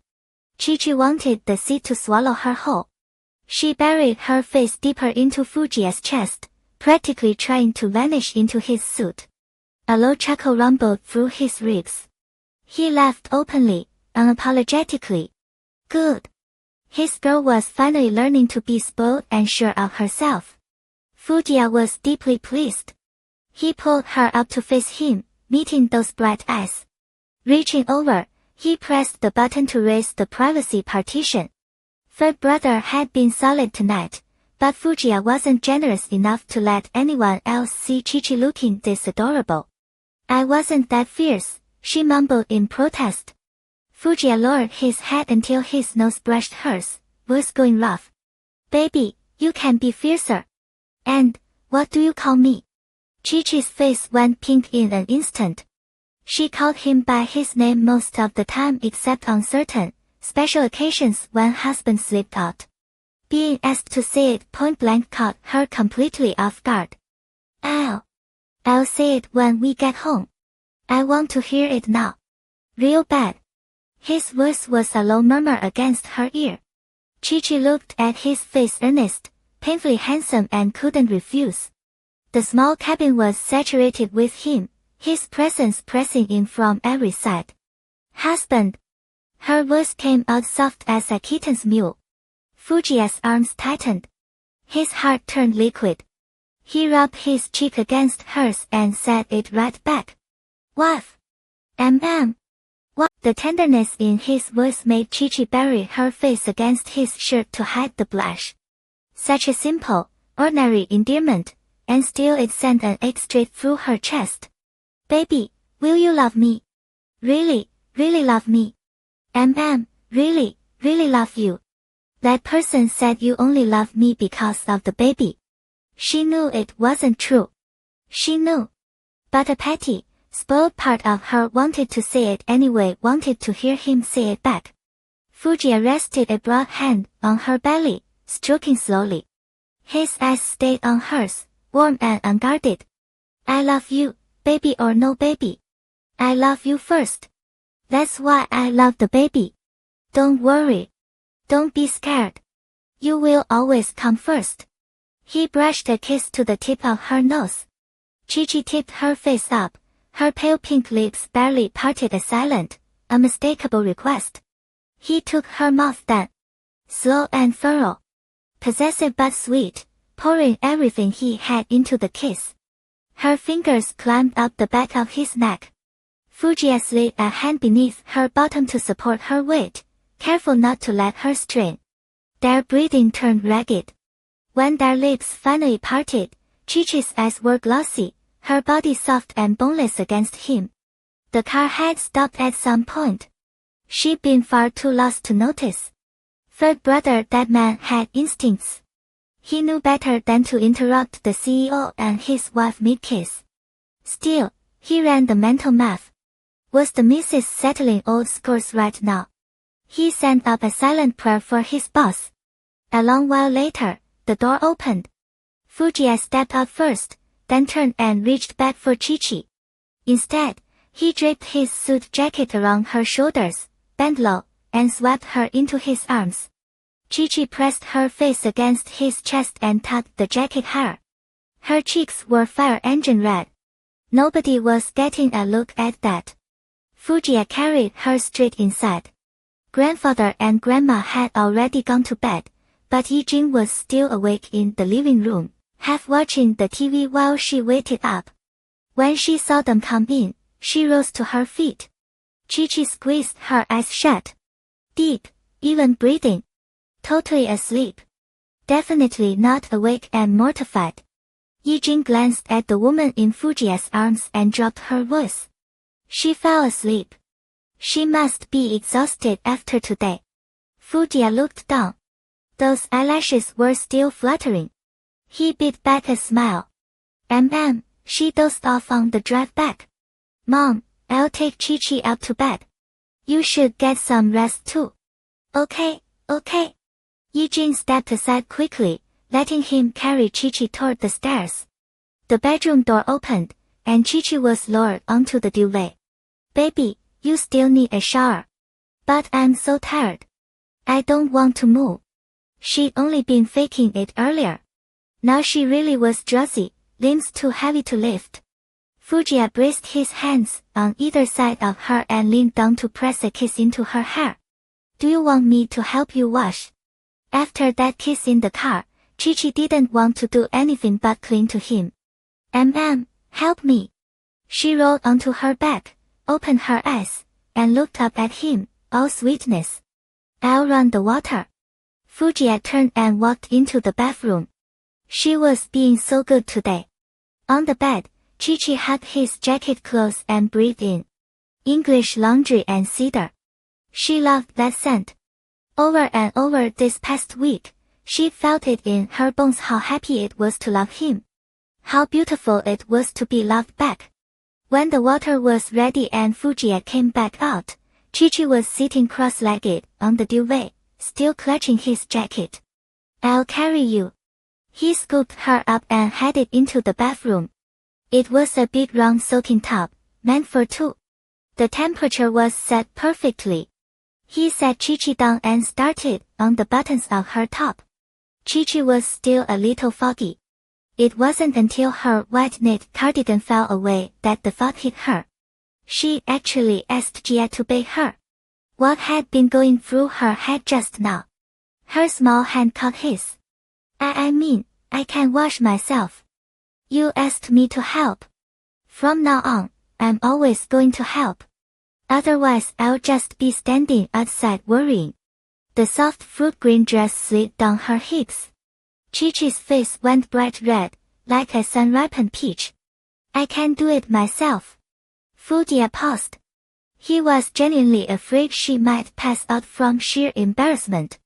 Chi-Chi wanted the seat to swallow her whole. She buried her face deeper into Fujiya's chest, practically trying to vanish into his suit. A low chuckle rumbled through his ribs. He laughed openly, unapologetically. Good. His girl was finally learning to be spoiled and sure of herself. Fujiya was deeply pleased. He pulled her up to face him, meeting those bright eyes. Reaching over, he pressed the button to raise the privacy partition. Third brother had been solid tonight, but Fujiya wasn't generous enough to let anyone else see Chi-Chi looking this adorable. I wasn't that fierce, she mumbled in protest. Fujiya lowered his head until his nose brushed hers, voice going rough. Baby, you can be fiercer. And, what do you call me? Chi-Chi's face went pink in an instant. She called him by his name most of the time except on certain, special occasions when husband slipped out. Being asked to say it point blank caught her completely off guard. I'll say it when we get home. I want to hear it now. Real bad. His voice was a low murmur against her ear. Chi-Chi looked at his face earnest, painfully handsome and couldn't refuse. The small cabin was saturated with him, his presence pressing in from every side. Husband. Her voice came out soft as a kitten's mew. Fujiya's arms tightened. His heart turned liquid. He rubbed his cheek against hers and said it right back. Wife. What? The tenderness in his voice made Chi-Chi bury her face against his shirt to hide the blush. Such a simple, ordinary endearment, and still it sent an ache straight through her chest. Baby, will you love me? Really, really love me? Really, really love you. That person said you only love me because of the baby. She knew it wasn't true. She knew. But a petty, spoiled part of her wanted to say it anyway, wanted to hear him say it back. Fujiya rested a broad hand on her belly, stroking slowly. His eyes stayed on hers, warm and unguarded. I love you, baby or no baby. I love you first. That's why I love the baby. Don't worry. Don't be scared. You will always come first. He brushed a kiss to the tip of her nose. Chi-Chi tipped her face up, her pale pink lips barely parted a silent, unmistakable request. He took her mouth then. Slow and thorough. Possessive but sweet, pouring everything he had into the kiss. Her fingers climbed up the back of his neck. Fujiya slid a hand beneath her bottom to support her weight, careful not to let her strain. Their breathing turned ragged. When their lips finally parted, Chi-Chi's eyes were glossy, her body soft and boneless against him. The car had stopped at some point. She'd been far too lost to notice. Third brother, that man had instincts. He knew better than to interrupt the CEO and his wife mid-kiss. Still, he ran the mental math. Was the missus settling old scores right now? He sent up a silent prayer for his boss. A long while later, the door opened. Fujiya stepped out first, then turned and reached back for Chi-Chi. Instead, he draped his suit jacket around her shoulders, bent low, and swept her into his arms. Chi-Chi pressed her face against his chest and tugged the jacket higher. Her cheeks were fire engine red. Nobody was getting a look at that. Fujiya carried her straight inside. Grandfather and Grandma had already gone to bed, but Yijing was still awake in the living room, half watching the TV while she waited up. When she saw them come in, she rose to her feet. Chi-Chi squeezed her eyes shut. Deep, even breathing. Totally asleep. Definitely not awake and mortified. Yijing glanced at the woman in Fujia's arms and dropped her voice. She fell asleep. She must be exhausted after today. Fujia looked down. Those eyelashes were still fluttering. He bit back a smile. She dozed off on the drive back. Mom, I'll take Chi-Chi up to bed. You should get some rest too. Okay. Yijing stepped aside quickly, letting him carry Chi-Chi toward the stairs. The bedroom door opened, and Chi-Chi was lowered onto the duvet. Baby, you still need a shower. But I'm so tired. I don't want to move. She'd only been faking it earlier. Now she really was drowsy, limbs too heavy to lift. Fujia braced his hands on either side of her and leaned down to press a kiss into her hair. Do you want me to help you wash? After that kiss in the car, Chi-Chi didn't want to do anything but cling to him. Help me. She rolled onto her back, opened her eyes, and looked up at him, all sweetness. I'll run the water. Fujia turned and walked into the bathroom. She was being so good today. On the bed, Chi-Chi hugged his jacket close and breathed in English laundry and cedar. She loved that scent. Over and over this past week, she felt it in her bones how happy it was to love him. How beautiful it was to be loved back. When the water was ready and Fujia came back out, Chi-Chi was sitting cross-legged on the duvet, still clutching his jacket. I'll carry you. He scooped her up and headed into the bathroom. It was a big round soaking tub, meant for two. The temperature was set perfectly. He sat Chi-Chi down and started on the buttons of her top. Chi-Chi was still a little foggy. It wasn't until her white knit cardigan fell away that the thought hit her. She actually asked Jia to bathe her. What had been going through her head just now? Her small hand caught his. I mean, I can wash myself. You asked me to help. From now on, I'm always going to help. Otherwise I'll just be standing outside worrying. The soft fruit green dress slid down her hips. Chi-Chi's face went bright red, like a sun-ripened peach. I can do it myself. Fujia paused. He was genuinely afraid she might pass out from sheer embarrassment.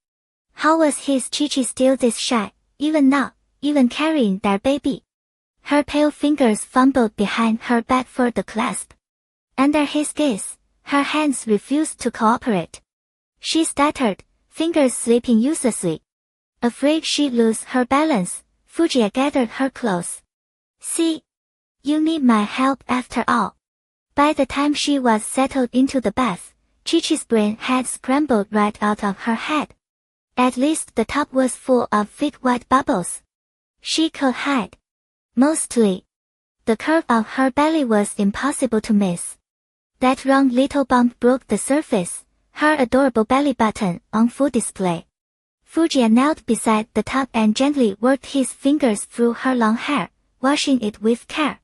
How was his Chi-Chi still this shy, even now, even carrying their baby? Her pale fingers fumbled behind her back for the clasp. Under his gaze, her hands refused to cooperate. She stuttered, fingers slipping uselessly. Afraid she'd lose her balance, Fujia gathered her close. See? You need my help after all. By the time she was settled into the bath, Chi-Chi's brain had scrambled right out of her head. At least the tub was full of thick white bubbles. She could hide. Mostly. The curve of her belly was impossible to miss. That round little bump broke the surface, her adorable belly button on full display. Fujia knelt beside the tub and gently worked his fingers through her long hair, washing it with care.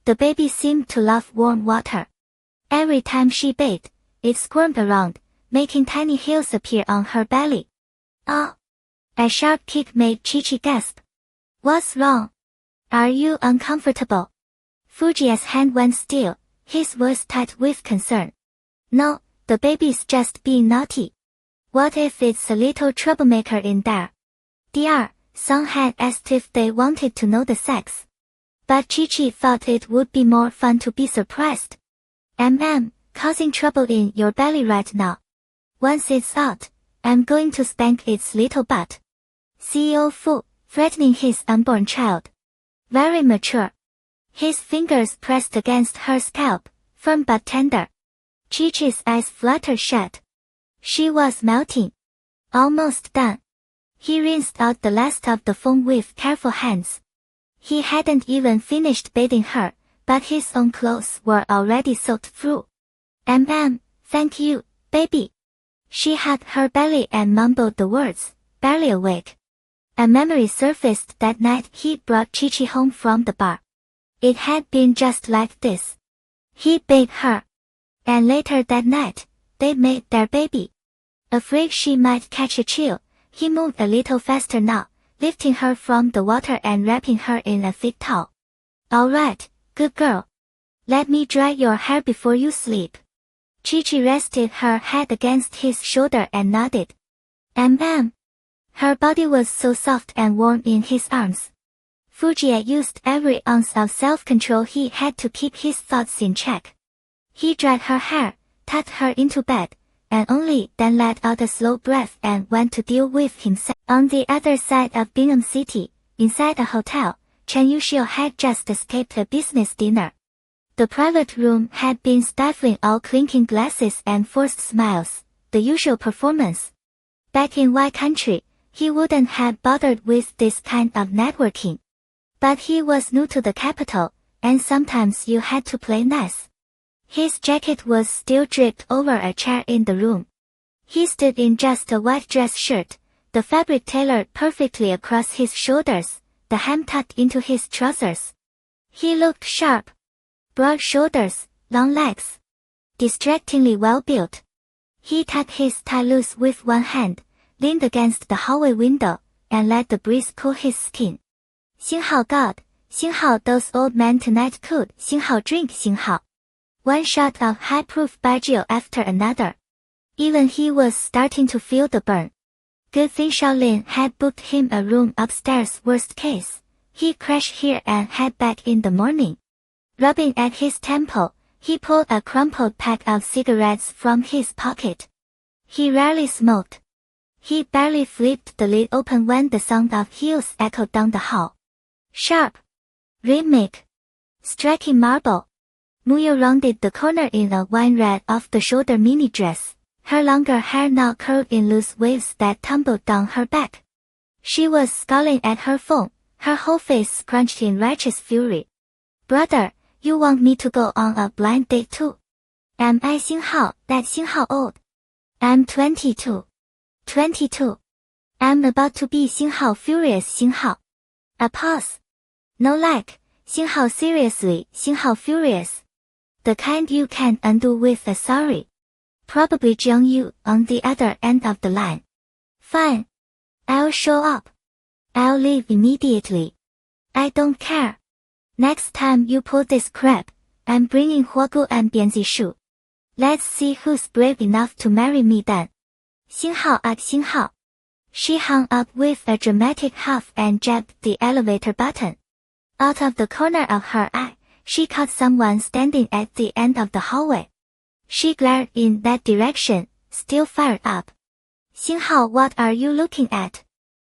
The baby seemed to love warm water. Every time she bathed, it squirmed around, making tiny hills appear on her belly. Oh! A sharp kick made Chi-Chi gasp. What's wrong? Are you uncomfortable? Fujia's hand went still, his voice tight with concern. No, the baby's just being naughty. What if it's a little troublemaker in there? Dear, some had asked if they wanted to know the sex. But Chi-Chi thought it would be more fun to be surprised. Causing trouble in your belly right now. Once it's out, I'm going to spank its little butt. CEO Fu, threatening his unborn child. Very mature. His fingers pressed against her scalp, firm but tender. Chi-Chi's eyes fluttered shut. She was melting. Almost done. He rinsed out the last of the foam with careful hands. He hadn't even finished bathing her, but his own clothes were already soaked through. Thank you, baby. She hugged her belly and mumbled the words, barely awake. A memory surfaced that night he brought Chi-Chi home from the bar. It had been just like this. He bathed her. And later that night, they made their baby. Afraid she might catch a chill, he moved a little faster now, lifting her from the water and wrapping her in a thick towel. All right, good girl. Let me dry your hair before you sleep. Chi-Chi rested her head against his shoulder and nodded. Her body was so soft and warm in his arms. Fujie used every ounce of self-control he had to keep his thoughts in check. He dried her hair, tucked her into bed, and only then let out a slow breath and went to deal with himself. On the other side of Bingham City, inside a hotel, Chen Yuxiu had just escaped a business dinner. The private room had been stifling all clinking glasses and forced smiles, the usual performance. Back in Y country, he wouldn't have bothered with this kind of networking. But he was new to the capital, and sometimes you had to play nice. His jacket was still draped over a chair in the room. He stood in just a white dress shirt, the fabric tailored perfectly across his shoulders, the hem tucked into his trousers. He looked sharp. Broad shoulders, long legs. Distractingly well built. He tucked his tie loose with one hand, leaned against the hallway window, and let the breeze cool his skin. 幸好 God, 幸好 those old men tonight could, 幸好 drink, 幸好. One shot of high-proof baijiu after another. Even he was starting to feel the burn. Good thing Shaolin had booked him a room upstairs. Worst case, he'd crash here and head back in the morning. Rubbing at his temple, he pulled a crumpled pack of cigarettes from his pocket. He rarely smoked. He barely flipped the lid open when the sound of heels echoed down the hall. Sharp. Rhythmic. Striking marble. Muyo rounded the corner in a wine red off-the-shoulder mini dress, her longer hair now curled in loose waves that tumbled down her back. She was scowling at her phone, her whole face scrunched in righteous fury. Brother, you want me to go on a blind date too? Am I Xinghao, that Xinghao old? I'm 22. 22. I'm about to be Xinghao furious Xinghao. A pause. No like, Xinghao seriously, Xinghao furious. The kind you can't undo with a sorry. Probably Jiang Yu on the other end of the line. Fine. I'll show up. I'll leave immediately. I don't care. Next time you pull this crap, I'm bringing Huogu and Bianzi Shu. Let's see who's brave enough to marry me then. Xinghao at Xinghao. She hung up with a dramatic huff and jabbed the elevator button. Out of the corner of her eye, she caught someone standing at the end of the hallway. She glared in that direction, still fired up. Xinghao, what are you looking at?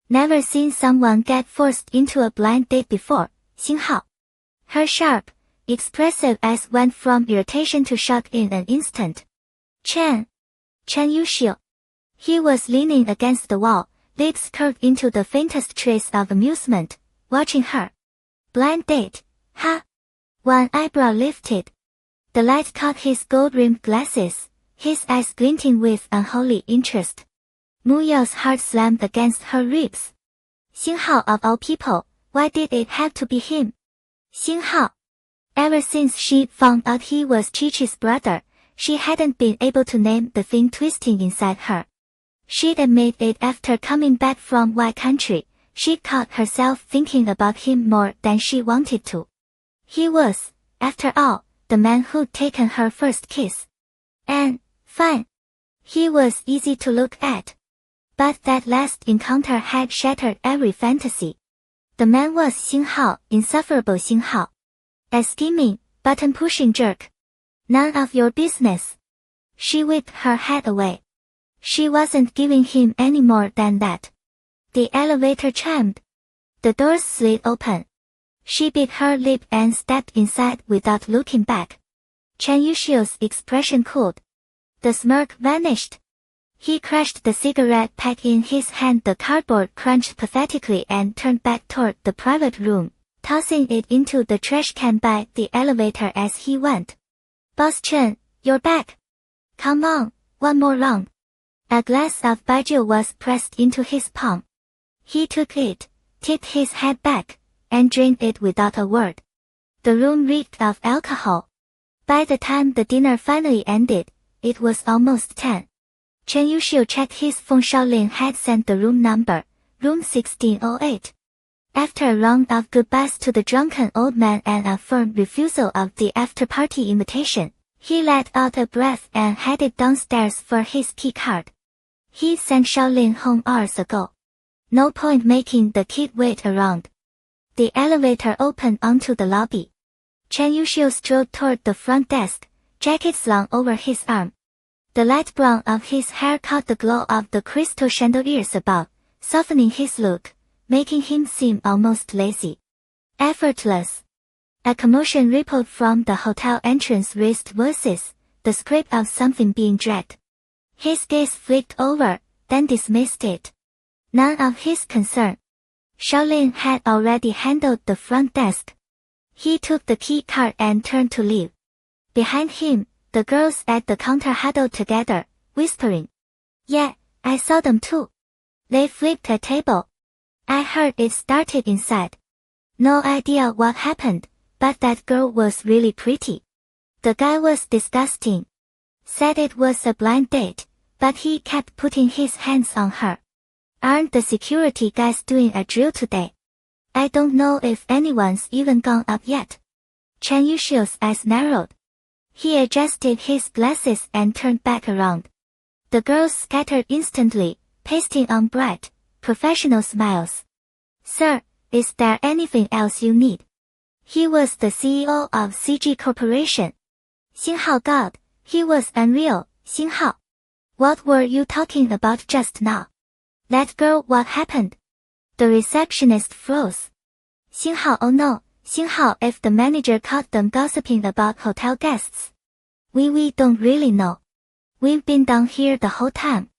Never seen someone get forced into a blind date before, Xinghao. Her sharp, expressive eyes went from irritation to shock in an instant. Chen Yuxiu. He was leaning against the wall, lips curved into the faintest trace of amusement, watching her. Blind date, huh? One eyebrow lifted. The light caught his gold-rimmed glasses, his eyes glinting with unholy interest. Mu Yao's heart slammed against her ribs. Xinghao of all people, why did it have to be him? Xinghao. Ever since she found out he was Chi-Chi's brother, she hadn't been able to name the thing twisting inside her. She'd admit it after coming back from Y country, she'd caught herself thinking about him more than she wanted to. He was, after all, the man who'd taken her first kiss. And, fine. He was easy to look at. But that last encounter had shattered every fantasy. The man was Xinghao, insufferable Xinghao. A scheming, button-pushing jerk. None of your business. She whipped her head away. She wasn't giving him any more than that. The elevator chimed. The doors slid open. She bit her lip and stepped inside without looking back. Chen Yuxiu's expression cooled. The smirk vanished. He crushed the cigarette pack in his hand. The cardboard crunched pathetically and turned back toward the private room, tossing it into the trash can by the elevator as he went. Boss Chen, you're back. Come on, one more round. A glass of baijiu was pressed into his palm. He took it, tipped his head back, and drank it without a word. The room reeked of alcohol. By the time the dinner finally ended, it was almost 10. Chen Yuxiu checked his phone. Shaolin had sent the room number, room 1608. After a round of goodbyes to the drunken old man and a firm refusal of the after-party invitation, he let out a breath and headed downstairs for his key card. He sent Shaolin home hours ago. No point making the kid wait around. The elevator opened onto the lobby. Chen Yuxiu strode toward the front desk, jacket slung over his arm. The light brown of his hair caught the glow of the crystal chandeliers above, softening his look, making him seem almost lazy. Effortless. A commotion rippled from the hotel entrance. Raised voices, the scrape of something being dragged. His gaze flicked over, then dismissed it. None of his concern. Shaolin had already handled the front desk. He took the key card and turned to leave. Behind him, the girls at the counter huddled together, whispering. Yeah, I saw them too. They flipped a table. I heard it started inside. No idea what happened, but that girl was really pretty. The guy was disgusting. Said it was a blind date, but he kept putting his hands on her. Aren't the security guys doing a drill today? I don't know if anyone's even gone up yet. Chen Yuxiu's eyes narrowed. He adjusted his glasses and turned back around. The girls scattered instantly, pasting on bright, professional smiles. Sir, is there anything else you need? He was the CEO of CG Corporation. Xinhao God, he was unreal. Xinhao. What were you talking about just now? That girl, what happened? The receptionist froze. Xinhao, oh no, Xinhao, if the manager caught them gossiping about hotel guests. We don't really know. We've been down here the whole time.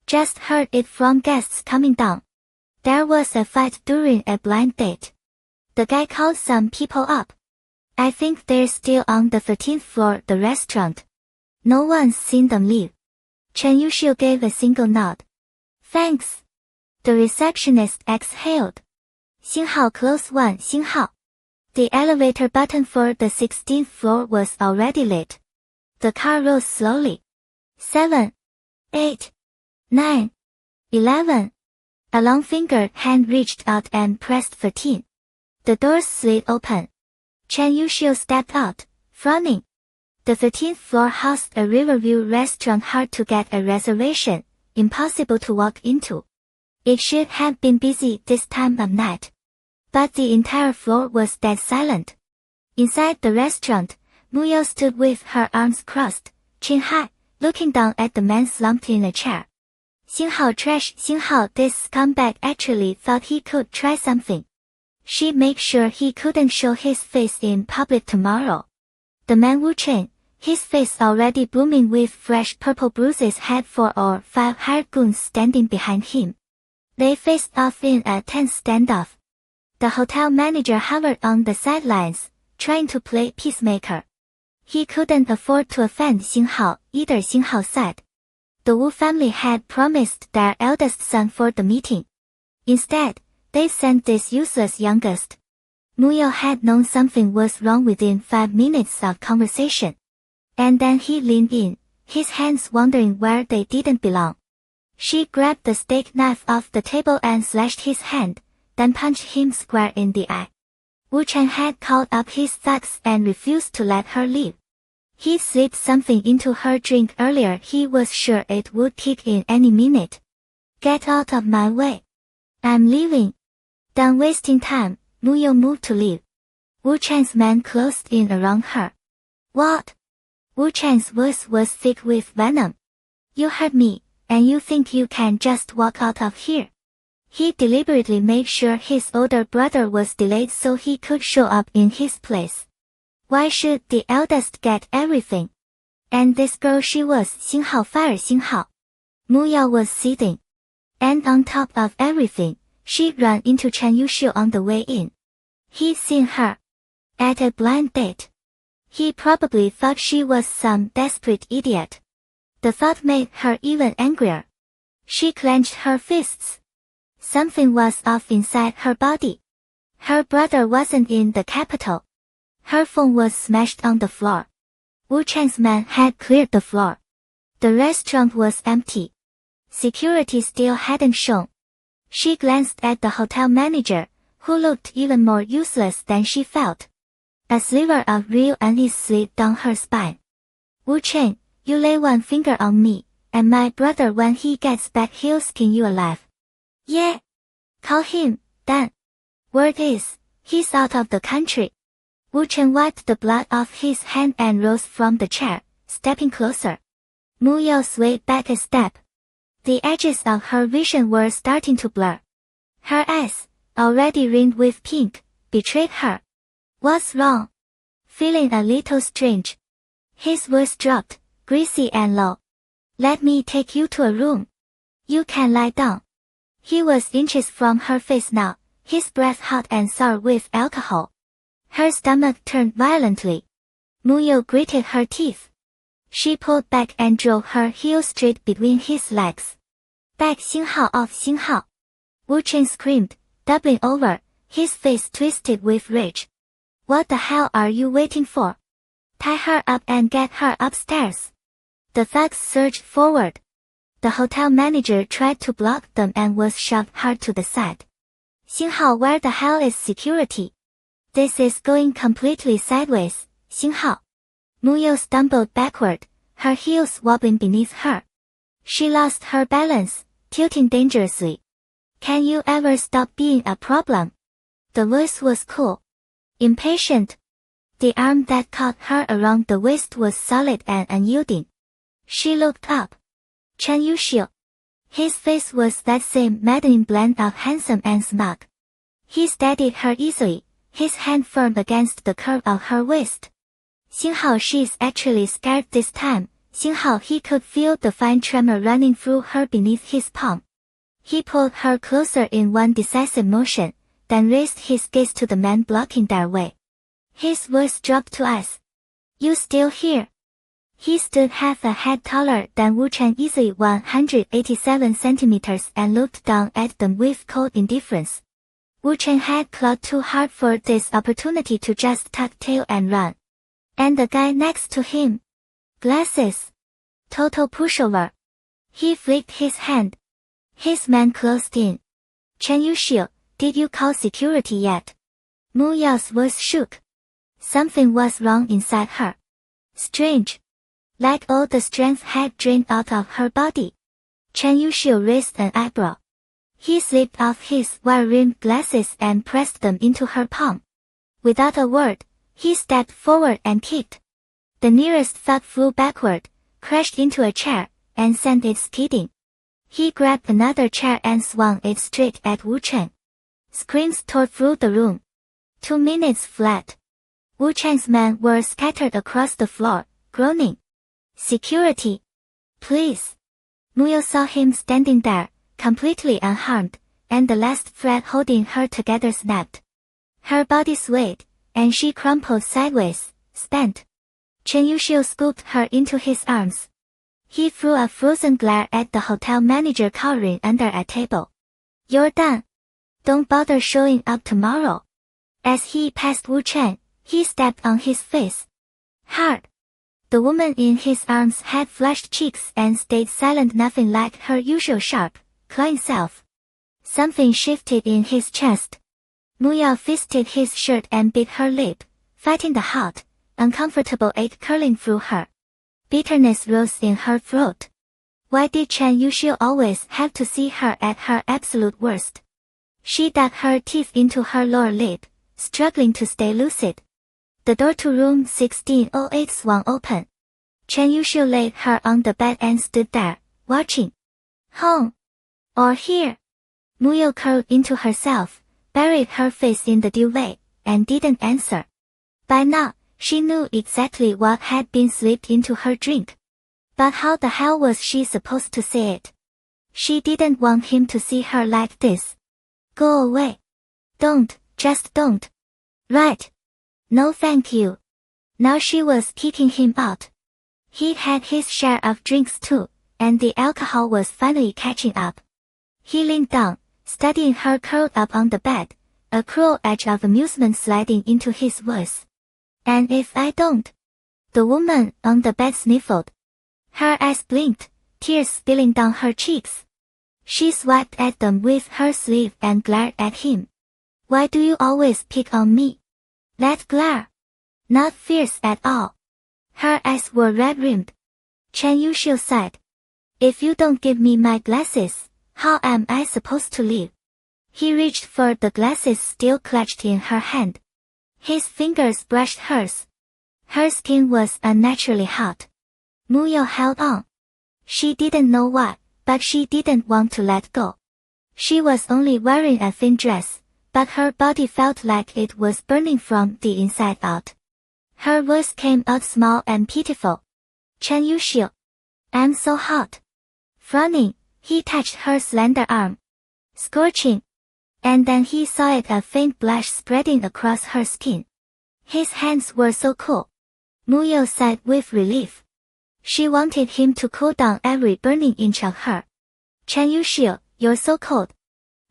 Just heard it from guests coming down. There was a fight during a blind date. The guy called some people up. I think they're still on the 13th floor, the restaurant. No one's seen them leave. Chen Yuxiu gave a single nod. Thanks. The receptionist exhaled. Xinhao close one. Xinhao. The elevator button for the 16th floor was already lit. The car rose slowly. 7, 8, 9, 11. A long-fingered hand reached out and pressed 13. The doors slid open. Chen Yuxiu stepped out, frowning. The 13th floor housed a Riverview restaurant, hard to get a reservation, impossible to walk into. It should have been busy this time of night. But the entire floor was dead silent. Inside the restaurant, Muyao stood with her arms crossed, chin high, looking down at the man slumped in a chair. Xinhao trash. Xinhao, this scumbag actually thought he could try something. She'd make sure he couldn't show his face in public tomorrow. The man Wu Chen, his face already blooming with fresh purple bruises, had 4 or 5 hired goons standing behind him. They faced off in a tense standoff. The hotel manager hovered on the sidelines, trying to play peacemaker. He couldn't afford to offend Xinhao, either. Xinhao said. The Wu family had promised their eldest son for the meeting. Instead, they sent this useless youngest. Muyao had known something was wrong within 5 minutes of conversation. And then he leaned in, his hands wandering where they didn't belong. She grabbed the steak knife off the table and slashed his hand, then punched him square in the eye. Wu Chen had called up his thugs and refused to let her leave. He slipped something into her drink earlier. He was sure it would kick in any minute. Get out of my way. I'm leaving. Done wasting time, Muyao moved to leave. Wu Chen's men closed in around her. What? Wu Chen's voice was thick with venom. You heard me, and you think you can just walk out of here? He deliberately made sure his older brother was delayed so he could show up in his place. Why should the eldest get everything? And this girl, she was Xinhao. Fire Xinhao. Muyao was seething. And on top of everything, she ran into Chen Yuxiu on the way in. He'd seen her at a blind date. He probably thought she was some desperate idiot. The thought made her even angrier. She clenched her fists. Something was off inside her body. Her brother wasn't in the capital. Her phone was smashed on the floor. Wu Chang's man had cleared the floor. The restaurant was empty. Security still hadn't shown. She glanced at the hotel manager, who looked even more useless than she felt. A sliver of real unease slid down her spine. Wu Chang, you lay one finger on me, and my brother when he gets back he'll skin you alive. Yeah. Call him, Dan. Word is, he's out of the country. Wu Chang wiped the blood off his hand and rose from the chair, stepping closer. Mu Yao swayed back a step. The edges of her vision were starting to blur. Her eyes, already rimmed with pink, betrayed her. What's wrong? Feeling a little strange. His voice dropped, greasy and low. Let me take you to a room. You can lie down. He was inches from her face now, his breath hot and sour with alcohol. Her stomach turned violently. Mu Yao gritted her teeth. She pulled back and drove her heel straight between his legs. Back Xinghao off Xinghao. Wu Chang screamed, doubling over, his face twisted with rage. What the hell are you waiting for? Tie her up and get her upstairs. The thugs surged forward. The hotel manager tried to block them and was shoved hard to the side. Xinghao, where the hell is security? This is going completely sideways, Xinghao. Mu Yao stumbled backward, her heels wobbling beneath her. She lost her balance, tilting dangerously. Can you ever stop being a problem? The voice was cool. Impatient. The arm that caught her around the waist was solid and unyielding. She looked up. Chen Yuxiu. His face was that same maddening blend of handsome and smug. He steadied her easily, his hand firm against the curve of her waist. Xinghao, she's actually scared this time. Xinghao, he could feel the fine tremor running through her beneath his palm. He pulled her closer in one decisive motion, then raised his gaze to the man blocking their way. His voice dropped to us. You still here? He stood half a head taller than Wu Chang, easily 187 centimeters, and looked down at them with cold indifference. Wu Chang had clawed too hard for this opportunity to just tuck tail and run. And the guy next to him? Glasses. Total pushover. He flicked his hand. His man closed in. Chen Yuxiu, did you call security yet? Mu Yao's voice shook. Something was wrong inside her. Strange. Like all the strength had drained out of her body. Chen Yuxiu raised an eyebrow. He slipped off his wire-rimmed glasses and pressed them into her palm. Without a word, he stepped forward and kicked. The nearest thug flew backward, crashed into a chair, and sent it skidding. He grabbed another chair and swung it straight at Wu Chang. Screams tore through the room. 2 minutes flat. Wu Chang's men were scattered across the floor, groaning. Security. Please. Mu Yao saw him standing there, completely unharmed, and the last thread holding her together snapped. Her body swayed, and she crumpled sideways, spent. Chen Yuxiu scooped her into his arms. He threw a frozen glare at the hotel manager cowering under a table. You're done. Don't bother showing up tomorrow. As he passed Wu Chang, he stepped on his face. Hard. The woman in his arms had flushed cheeks and stayed silent, nothing like her usual sharp, clawing self. Something shifted in his chest. Mu Yao fisted his shirt and bit her lip, fighting the hot, uncomfortable ache curling through her. Bitterness rose in her throat. Why did Chen Yuxiu always have to see her at her absolute worst? She dug her teeth into her lower lip, struggling to stay lucid. The door to room 1608 swung open. Chen Yuxiu laid her on the bed and stood there, watching. Home. Or here. Mu Yao curled into herself, buried her face in the duvet, and didn't answer. By now, she knew exactly what had been slipped into her drink. But how the hell was she supposed to say it? She didn't want him to see her like this. Go away. Don't, just don't. Right. No thank you. Now she was kicking him out. He'd had his share of drinks too, and the alcohol was finally catching up. He leaned down, studying her curled up on the bed, a cruel edge of amusement sliding into his voice. And if I don't? The woman on the bed sniffled. Her eyes blinked, tears spilling down her cheeks. She swiped at them with her sleeve and glared at him. Why do you always pick on me? That glare. Not fierce at all. Her eyes were red-rimmed. Chen Yuxiu sighed. If you don't give me my glasses, how am I supposed to live? He reached for the glasses still clutched in her hand. His fingers brushed hers. Her skin was unnaturally hot. Muyao held on. She didn't know why, but she didn't want to let go. She was only wearing a thin dress, but her body felt like it was burning from the inside out. Her voice came out small and pitiful. Chen Yuxiu. I'm so hot. Frowning, he touched her slender arm. Scorching. And then he saw a faint blush spreading across her skin. His hands were so cool. Muyao sighed with relief. She wanted him to cool down every burning inch of her. Chen Yuxiu, you're so cold.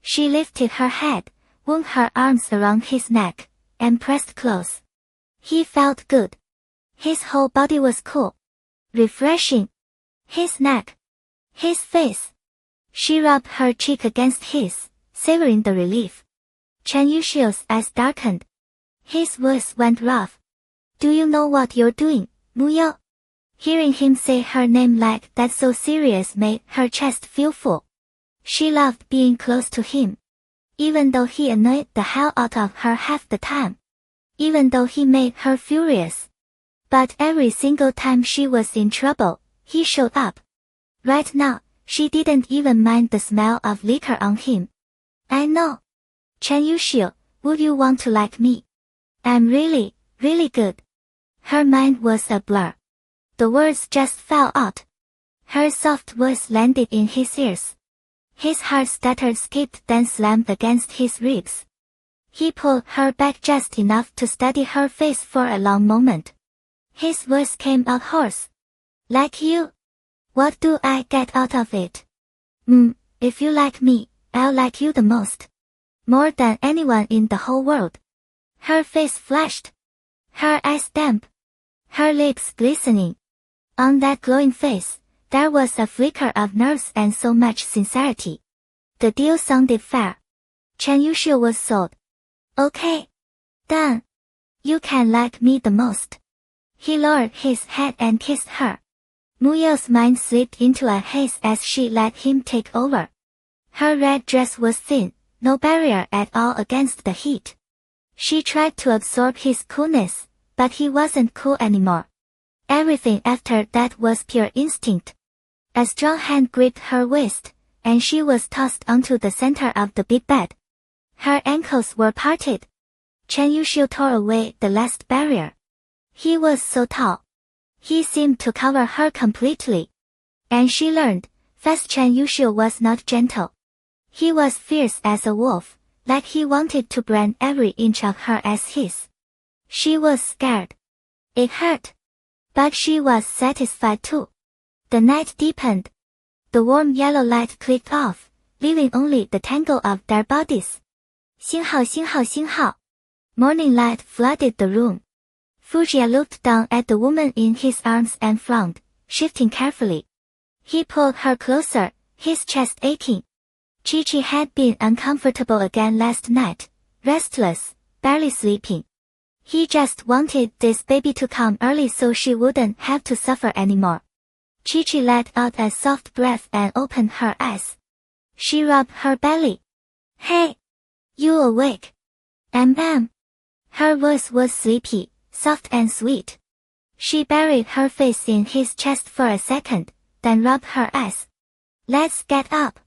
She lifted her head, wound her arms around his neck, and pressed close. He felt good. His whole body was cool. Refreshing. His neck. His face. She rubbed her cheek against his, savoring the relief. Chen Yuxiu's eyes darkened. His voice went rough. Do you know what you're doing, Muyao? Hearing him say her name like that so serious made her chest feel full. She loved being close to him. Even though he annoyed the hell out of her half the time. Even though he made her furious. But every single time she was in trouble, he showed up. Right now, she didn't even mind the smell of liquor on him. I know. Chen Yuxiu, would you want to like me? I'm really, really good. Her mind was a blur. The words just fell out. Her soft voice landed in his ears. His heart stuttered, skipped, then slammed against his ribs. He pulled her back just enough to study her face for a long moment. His voice came out hoarse. Like you? What do I get out of it? If you like me, I'll like you the most. More than anyone in the whole world. Her face flushed. Her eyes damp. Her lips glistening. On that glowing face, there was a flicker of nerves and so much sincerity. The deal sounded fair. Chen Yuxiu was sold. Okay. Done. You can like me the most. He lowered his head and kissed her. Muyao's mind slipped into a haze as she let him take over. Her red dress was thin, no barrier at all against the heat. She tried to absorb his coolness, but he wasn't cool anymore. Everything after that was pure instinct. A strong hand gripped her waist, and she was tossed onto the center of the big bed. Her ankles were parted. Chen Yuxiu tore away the last barrier. He was so tall. He seemed to cover her completely. And she learned, fast Chen Yuxiu was not gentle. He was fierce as a wolf, like he wanted to brand every inch of her as his. She was scared. It hurt. But she was satisfied too. The night deepened. The warm yellow light clicked off, leaving only the tangle of their bodies. 星号星号星号. Morning light flooded the room. Fujiya looked down at the woman in his arms and frowned, shifting carefully. He pulled her closer, his chest aching. Chi-Chi had been uncomfortable again last night, restless, barely sleeping. He just wanted this baby to come early so she wouldn't have to suffer anymore. Chi-Chi let out a soft breath and opened her eyes. She rubbed her belly. Hey! You awake? Her voice was sleepy, soft and sweet. She buried her face in his chest for a second, then rubbed her eyes. Let's get up.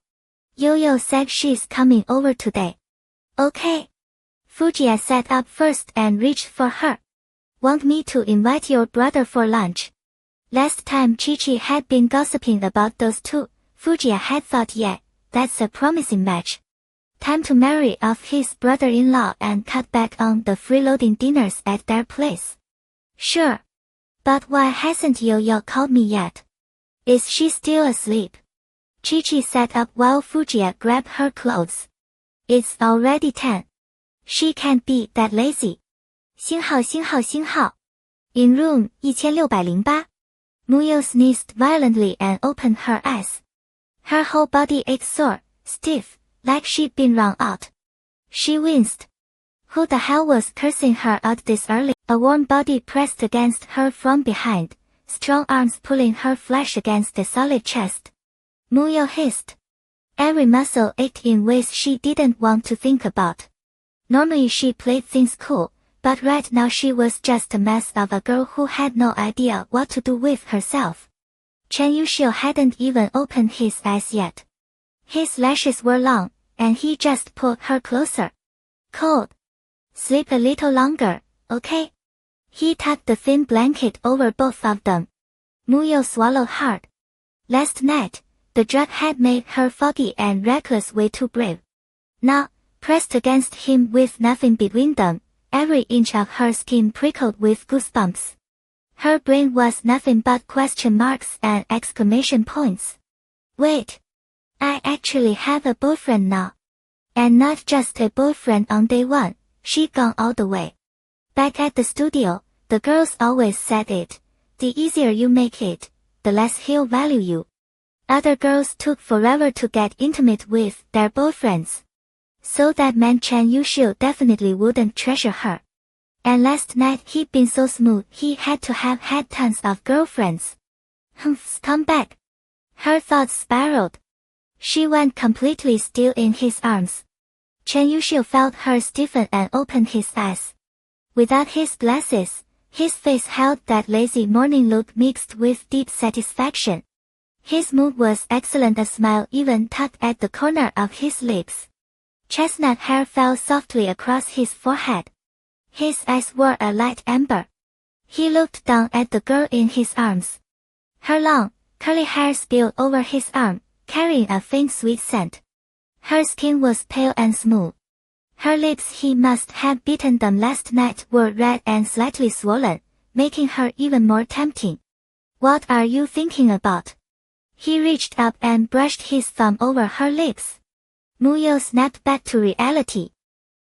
Yo-Yo said she's coming over today. Okay. Fujiya sat up first and reached for her. Want me to invite your brother for lunch? Last time Chi-Chi had been gossiping about those two, Fujiya had thought yeah, that's a promising match. Time to marry off his brother-in-law and cut back on the freeloading dinners at their place. Sure. But why hasn't Yo-Yo called me yet? Is she still asleep? Chi-Chi sat up while Fujiya grabbed her clothes. It's already 10. She can't be that lazy. 星号星号星号 In room 1608. Muyo sneezed violently and opened her eyes. Her whole body ached sore, stiff, like she'd been wrung out. She winced. Who the hell was cursing her out this early? A warm body pressed against her from behind, strong arms pulling her flesh against the solid chest. Muyo hissed. Every muscle ached in ways she didn't want to think about. Normally she played things cool, but right now she was just a mess of a girl who had no idea what to do with herself. Chen Yushio hadn't even opened his eyes yet. His lashes were long, and he just pulled her closer. Cold. Sleep a little longer, okay? He tucked the thin blanket over both of them. Muyo swallowed hard. Last night, the drug had made her foggy and reckless way too brave. Now, pressed against him with nothing between them, every inch of her skin prickled with goosebumps. Her brain was nothing but question marks and exclamation points. Wait. I actually have a boyfriend now. And not just a boyfriend on day one, she'd gone all the way. Back at the studio, the girls always said it. The easier you make it, the less he'll value you. Other girls took forever to get intimate with their boyfriends. So that meant Chen Yushio definitely wouldn't treasure her. And last night he'd been so smooth he had to have had tons of girlfriends. Come back. Her thoughts spiraled. She went completely still in his arms. Chen Yushio felt her stiffen and opened his eyes. Without his glasses, his face held that lazy morning look mixed with deep satisfaction. His mood was excellent, a smile even tugged at the corner of his lips. Chestnut hair fell softly across his forehead. His eyes were a light amber. He looked down at the girl in his arms. Her long, curly hair spilled over his arm, carrying a faint sweet scent. Her skin was pale and smooth. Her lips, he must have bitten them last night, were red and slightly swollen, making her even more tempting. What are you thinking about? He reached up and brushed his thumb over her lips. Muyo snapped back to reality.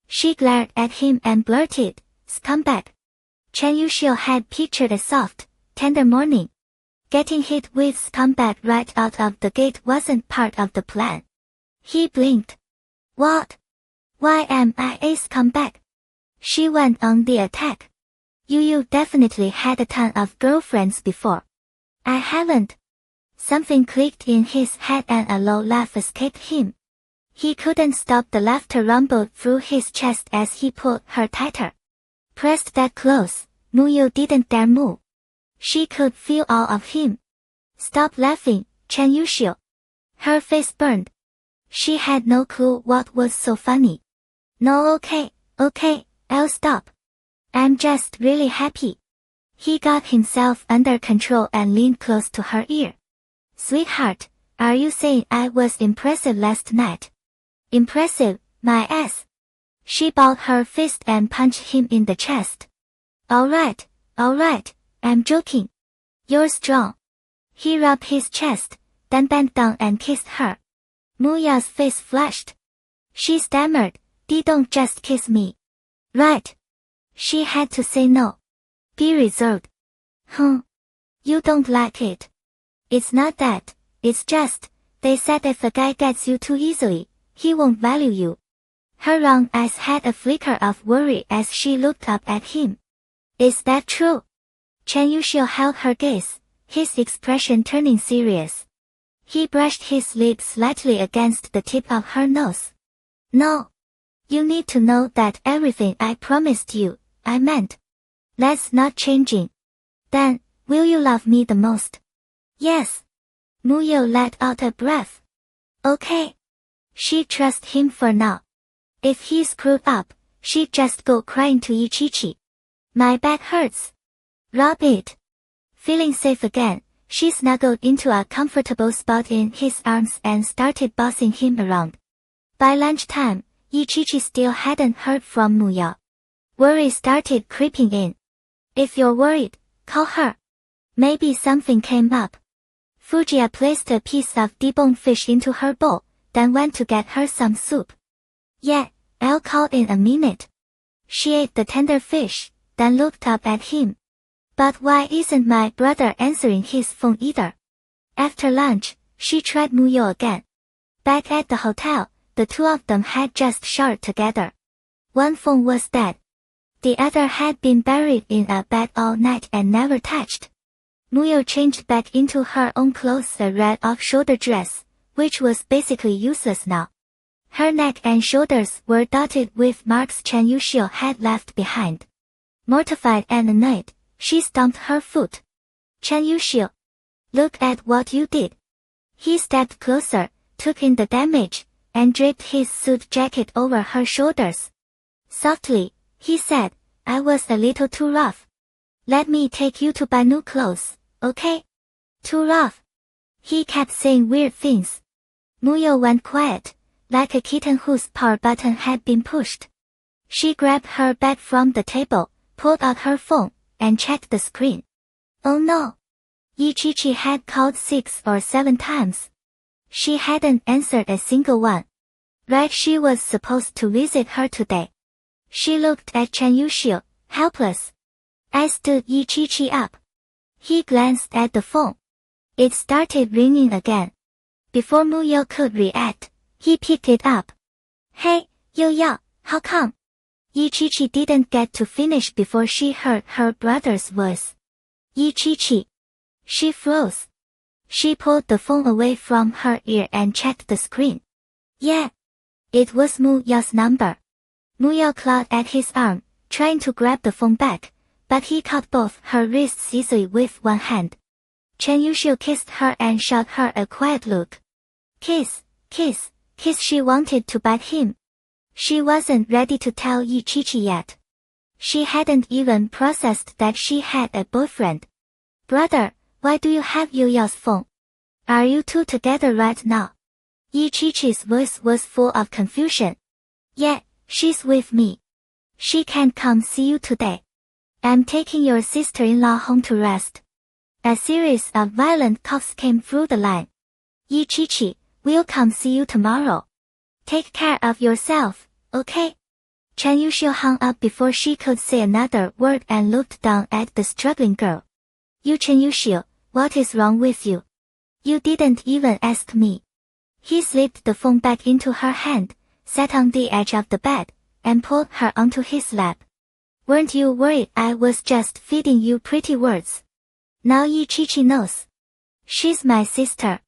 She glared at him and blurted, "Scumbag." Chen Yushio had pictured a soft, tender morning. Getting hit with scumbag right out of the gate wasn't part of the plan. He blinked. What? Why am I a scumbag? She went on the attack. You definitely had a ton of girlfriends before. I haven't. Something clicked in his head and a low laugh escaped him. He couldn't stop. The laughter rumbled through his chest as he pulled her tighter. Pressed that close, Muyo didn't dare move. She could feel all of him. Stop laughing, Chen Yushio. Her face burned. She had no clue what was so funny. No, okay, I'll stop. I'm just really happy. He got himself under control and leaned close to her ear. Sweetheart, are you saying I was impressive last night? Impressive, my ass. She balled her fist and punched him in the chest. Alright, I'm joking. You're strong. He rubbed his chest, then bent down and kissed her. Muya's face flushed. She stammered, don't just kiss me. Right. She had to say no. Be reserved. You don't like it. It's not that, it's just, they said if a guy gets you too easily, he won't value you. Her round eyes had a flicker of worry as she looked up at him. Is that true? Chen Yushio held her gaze, his expression turning serious. He brushed his lips slightly against the tip of her nose. No. You need to know that everything I promised you, I meant. That's not changing. Then, will you love me the most? Yes. Muyo let out a breath. Okay. She trusts him for now. If he screwed up, she'd just go crying to Ichichi. My back hurts. Rub it. Feeling safe again, she snuggled into a comfortable spot in his arms and started bossing him around. By lunchtime, Ichichi still hadn't heard from Muyo. Worry started creeping in. If you're worried, call her. Maybe something came up. Fujiya placed a piece of deboned fish into her bowl, then went to get her some soup. Yeah, I'll call in a minute. She ate the tender fish, then looked up at him. But why isn't my brother answering his phone either? After lunch, she tried Muyo again. Back at the hotel, the two of them had just showered together. One phone was dead. The other had been buried in a bed all night and never touched. Muyo changed back into her own clothes, a red off-shoulder dress, which was basically useless now. Her neck and shoulders were dotted with marks Chen Yuxiu had left behind. Mortified and annoyed, she stomped her foot. Chen Yuxiu, look at what you did. He stepped closer, took in the damage, and draped his suit jacket over her shoulders. Softly, he said, I was a little too rough. Let me take you to buy new clothes, okay? Too rough. He kept saying weird things. Muyo went quiet, like a kitten whose power button had been pushed. She grabbed her bag from the table, pulled out her phone, and checked the screen. Oh no. Yichichi had called 6 or 7 times. She hadn't answered a single one. Right, she was supposed to visit her today. She looked at Chen Yuxiu, helpless. I stood Yichichi up. He glanced at the phone. It started ringing again. Before Muyo could react, he picked it up. Hey, Yo-Yo, how come? Yichichi didn't get to finish before she heard her brother's voice. Yichichi. She froze. She pulled the phone away from her ear and checked the screen. Yeah. It was Muyo's number. Muyo clawed at his arm, trying to grab the phone back, but he caught both her wrists easily with one hand. Chen Yuxiu kissed her and shot her a quiet look. Kiss, kiss, kiss. She wanted to bite him. She wasn't ready to tell Yichichi yet. She hadn't even processed that she had a boyfriend. Brother, why do you have Yo-Yo's phone? Are you two together right now? Yichichi's voice was full of confusion. Yeah, she's with me. She can't come see you today. I'm taking your sister-in-law home to rest. A series of violent coughs came through the line. Yichichi, we'll come see you tomorrow. Take care of yourself, okay? Chen Yuxiu hung up before she could say another word and looked down at the struggling girl. You Chen Yuxiu, what is wrong with you? You didn't even ask me. He slipped the phone back into her hand, sat on the edge of the bed, and pulled her onto his lap. Weren't you worried I was just feeding you pretty words? Now Yichichi knows. She's my sister.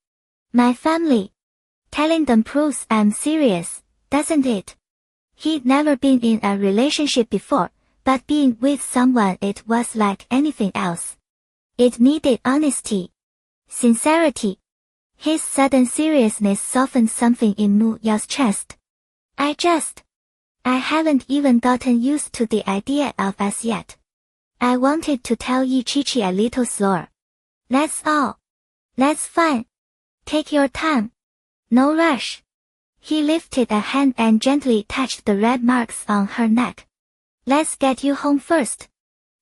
My family. Telling them proves I'm serious, doesn't it? He'd never been in a relationship before, but being with someone it was like anything else. It needed honesty. Sincerity. His sudden seriousness softened something in Muyo's chest. I haven't even gotten used to the idea of us yet. I wanted to tell Yichichi a little slower. That's all. That's fine. Take your time. No rush. He lifted a hand and gently touched the red marks on her neck. Let's get you home first.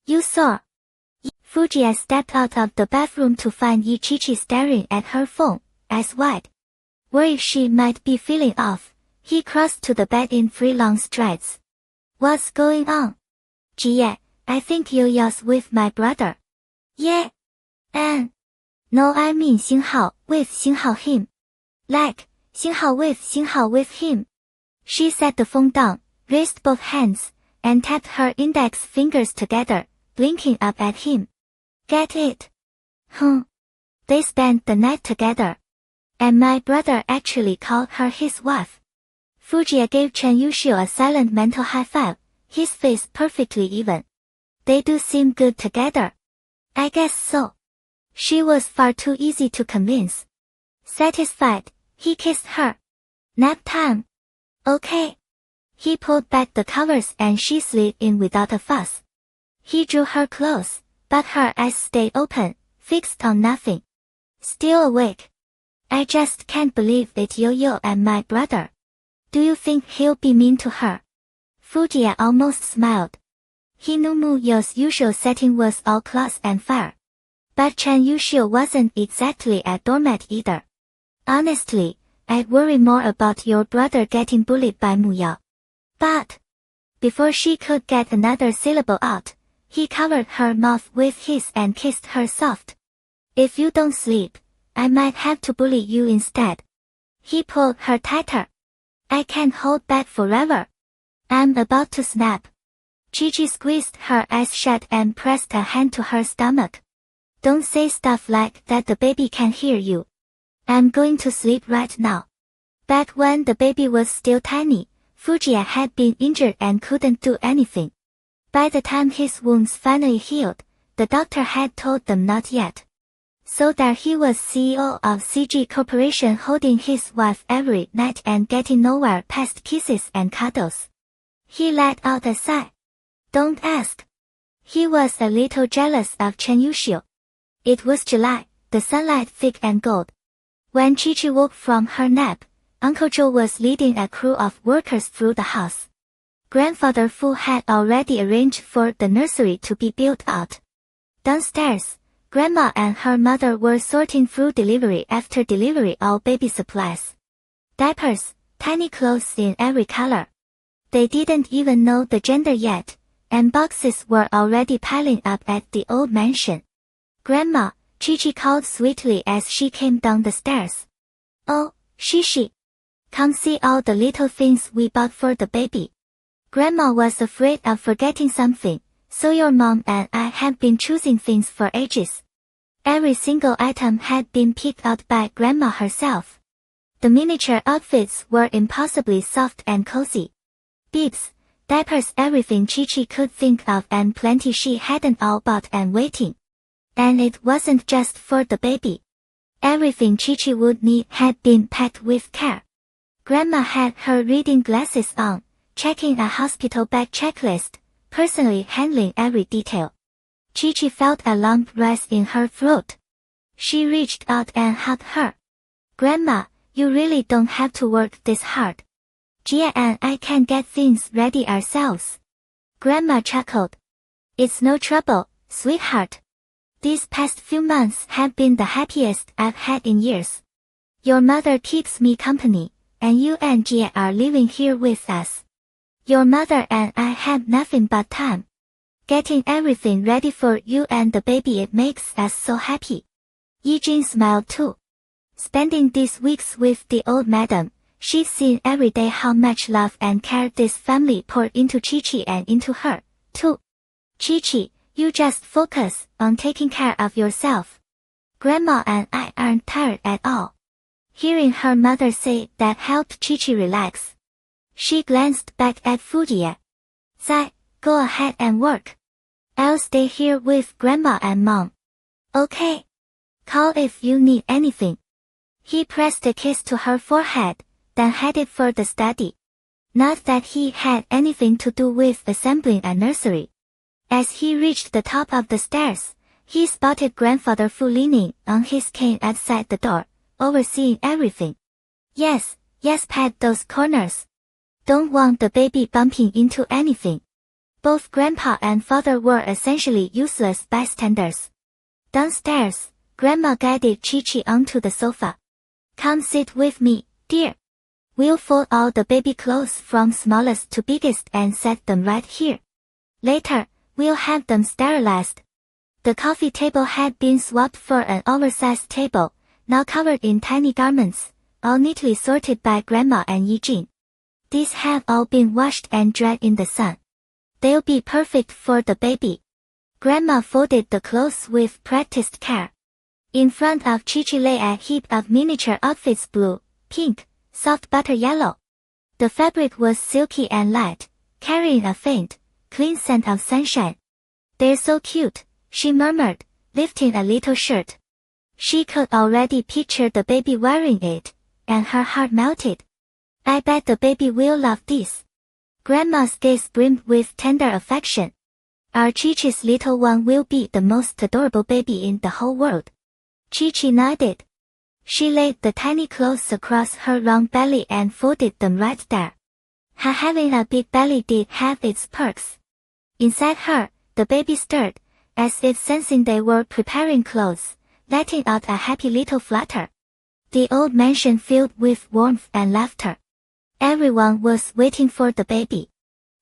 You saw. Fujiya stepped out of the bathroom to find Yichichi staring at her phone, eyes wide. Worried she might be feeling off, he crossed to the bed in 3 long strides. What's going on? Jie, I think Yo-Yo's with my brother. Yeah. And? No, I mean Xinghao, with Xinghao him. Like, Xinghao with him. She set the phone down, raised both hands, and tapped her index fingers together, blinking up at him. Get it? They spent the night together. And my brother actually called her his wife. Fujiya gave Chen Yuxiu a silent mental high five, his face perfectly even. They do seem good together. I guess so. She was far too easy to convince. Satisfied, he kissed her. Nap time. Okay. He pulled back the covers and she slid in without a fuss. He drew her close, but her eyes stayed open, fixed on nothing. Still awake. I just can't believe it's Yo-Yo and my brother. Do you think he'll be mean to her? Fujiya almost smiled. He knew Muyo's usual setting was all class and fire. But Chen Yuxiu wasn't exactly a doormat either. Honestly, I'd worry more about your brother getting bullied by Mu Yao. But, before she could get another syllable out, he covered her mouth with his and kissed her soft. If you don't sleep, I might have to bully you instead. He pulled her tighter. I can't hold back forever. I'm about to snap. Chi-Chi squeezed her eyes shut and pressed a hand to her stomach. Don't say stuff like that, the baby can hear you. I'm going to sleep right now. Back when the baby was still tiny, Fujiya had been injured and couldn't do anything. By the time his wounds finally healed, the doctor had told them not yet. So there he was, CEO of CG Corporation, holding his wife every night and getting nowhere past kisses and cuddles. He let out a sigh. Don't ask. He was a little jealous of Chen Yuxiu. It was July, the sunlight thick and gold. When Chi-Chi woke from her nap, Uncle Zhou was leading a crew of workers through the house. Grandfather Fu had already arranged for the nursery to be built out. Downstairs, Grandma and her mother were sorting through delivery after delivery all baby supplies. Diapers, tiny clothes in every color. They didn't even know the gender yet, and boxes were already piling up at the old mansion. Grandma, Chi-Chi called sweetly as she came down the stairs. Oh, Shishi. Come see all the little things we bought for the baby. Grandma was afraid of forgetting something, so your mom and I have been choosing things for ages. Every single item had been picked out by Grandma herself. The miniature outfits were impossibly soft and cozy. Bibs, diapers, everything Chi-Chi could think of, and plenty she hadn't all bought and waiting. And it wasn't just for the baby. Everything Chi-Chi would need had been packed with care. Grandma had her reading glasses on, checking a hospital bag checklist, personally handling every detail. Chi-Chi felt a lump rise in her throat. She reached out and hugged her. Grandma, you really don't have to work this hard. Jia and I can get things ready ourselves. Grandma chuckled. It's no trouble, sweetheart. These past few months have been the happiest I've had in years. Your mother keeps me company, and you and Jia are living here with us. Your mother and I have nothing but time. Getting everything ready for you and the baby, it makes us so happy. Yijin smiled too. Spending these weeks with the old madam, she's seen every day how much love and care this family poured into Chi-Chi and into her, too. Chi-Chi, you just focus on taking care of yourself. Grandma and I aren't tired at all. Hearing her mother say that helped Chi-Chi relax. She glanced back at Fujiya. Zai, go ahead and work. I'll stay here with Grandma and Mom. Okay. Call if you need anything. He pressed a kiss to her forehead, then headed for the study. Not that he had anything to do with assembling a nursery. As he reached the top of the stairs, he spotted Grandfather Fu leaning on his cane outside the door, overseeing everything. Yes, pat those corners. Don't want the baby bumping into anything. Both Grandpa and Father were essentially useless bystanders. Downstairs, Grandma guided Chi-Chi onto the sofa. Come sit with me, dear. We'll fold all the baby clothes from smallest to biggest and set them right here. Later, we'll have them sterilized. The coffee table had been swapped for an oversized table, now covered in tiny garments, all neatly sorted by Grandma and Yijin. These have all been washed and dried in the sun. They'll be perfect for the baby. Grandma folded the clothes with practiced care. In front of Chi-Chi lay a heap of miniature outfits, blue, pink, soft butter yellow. The fabric was silky and light, carrying a faint, clean scent of sunshine. They're so cute, she murmured, lifting a little shirt. She could already picture the baby wearing it, and her heart melted. I bet the baby will love this. Grandma's gaze brimmed with tender affection. Our Chi-Chi's little one will be the most adorable baby in the whole world. Chi-Chi nodded. She laid the tiny clothes across her round belly and folded them right there. Her having a big belly did have its perks. Inside her, the baby stirred, as if sensing they were preparing clothes, letting out a happy little flutter. The old mansion filled with warmth and laughter. Everyone was waiting for the baby.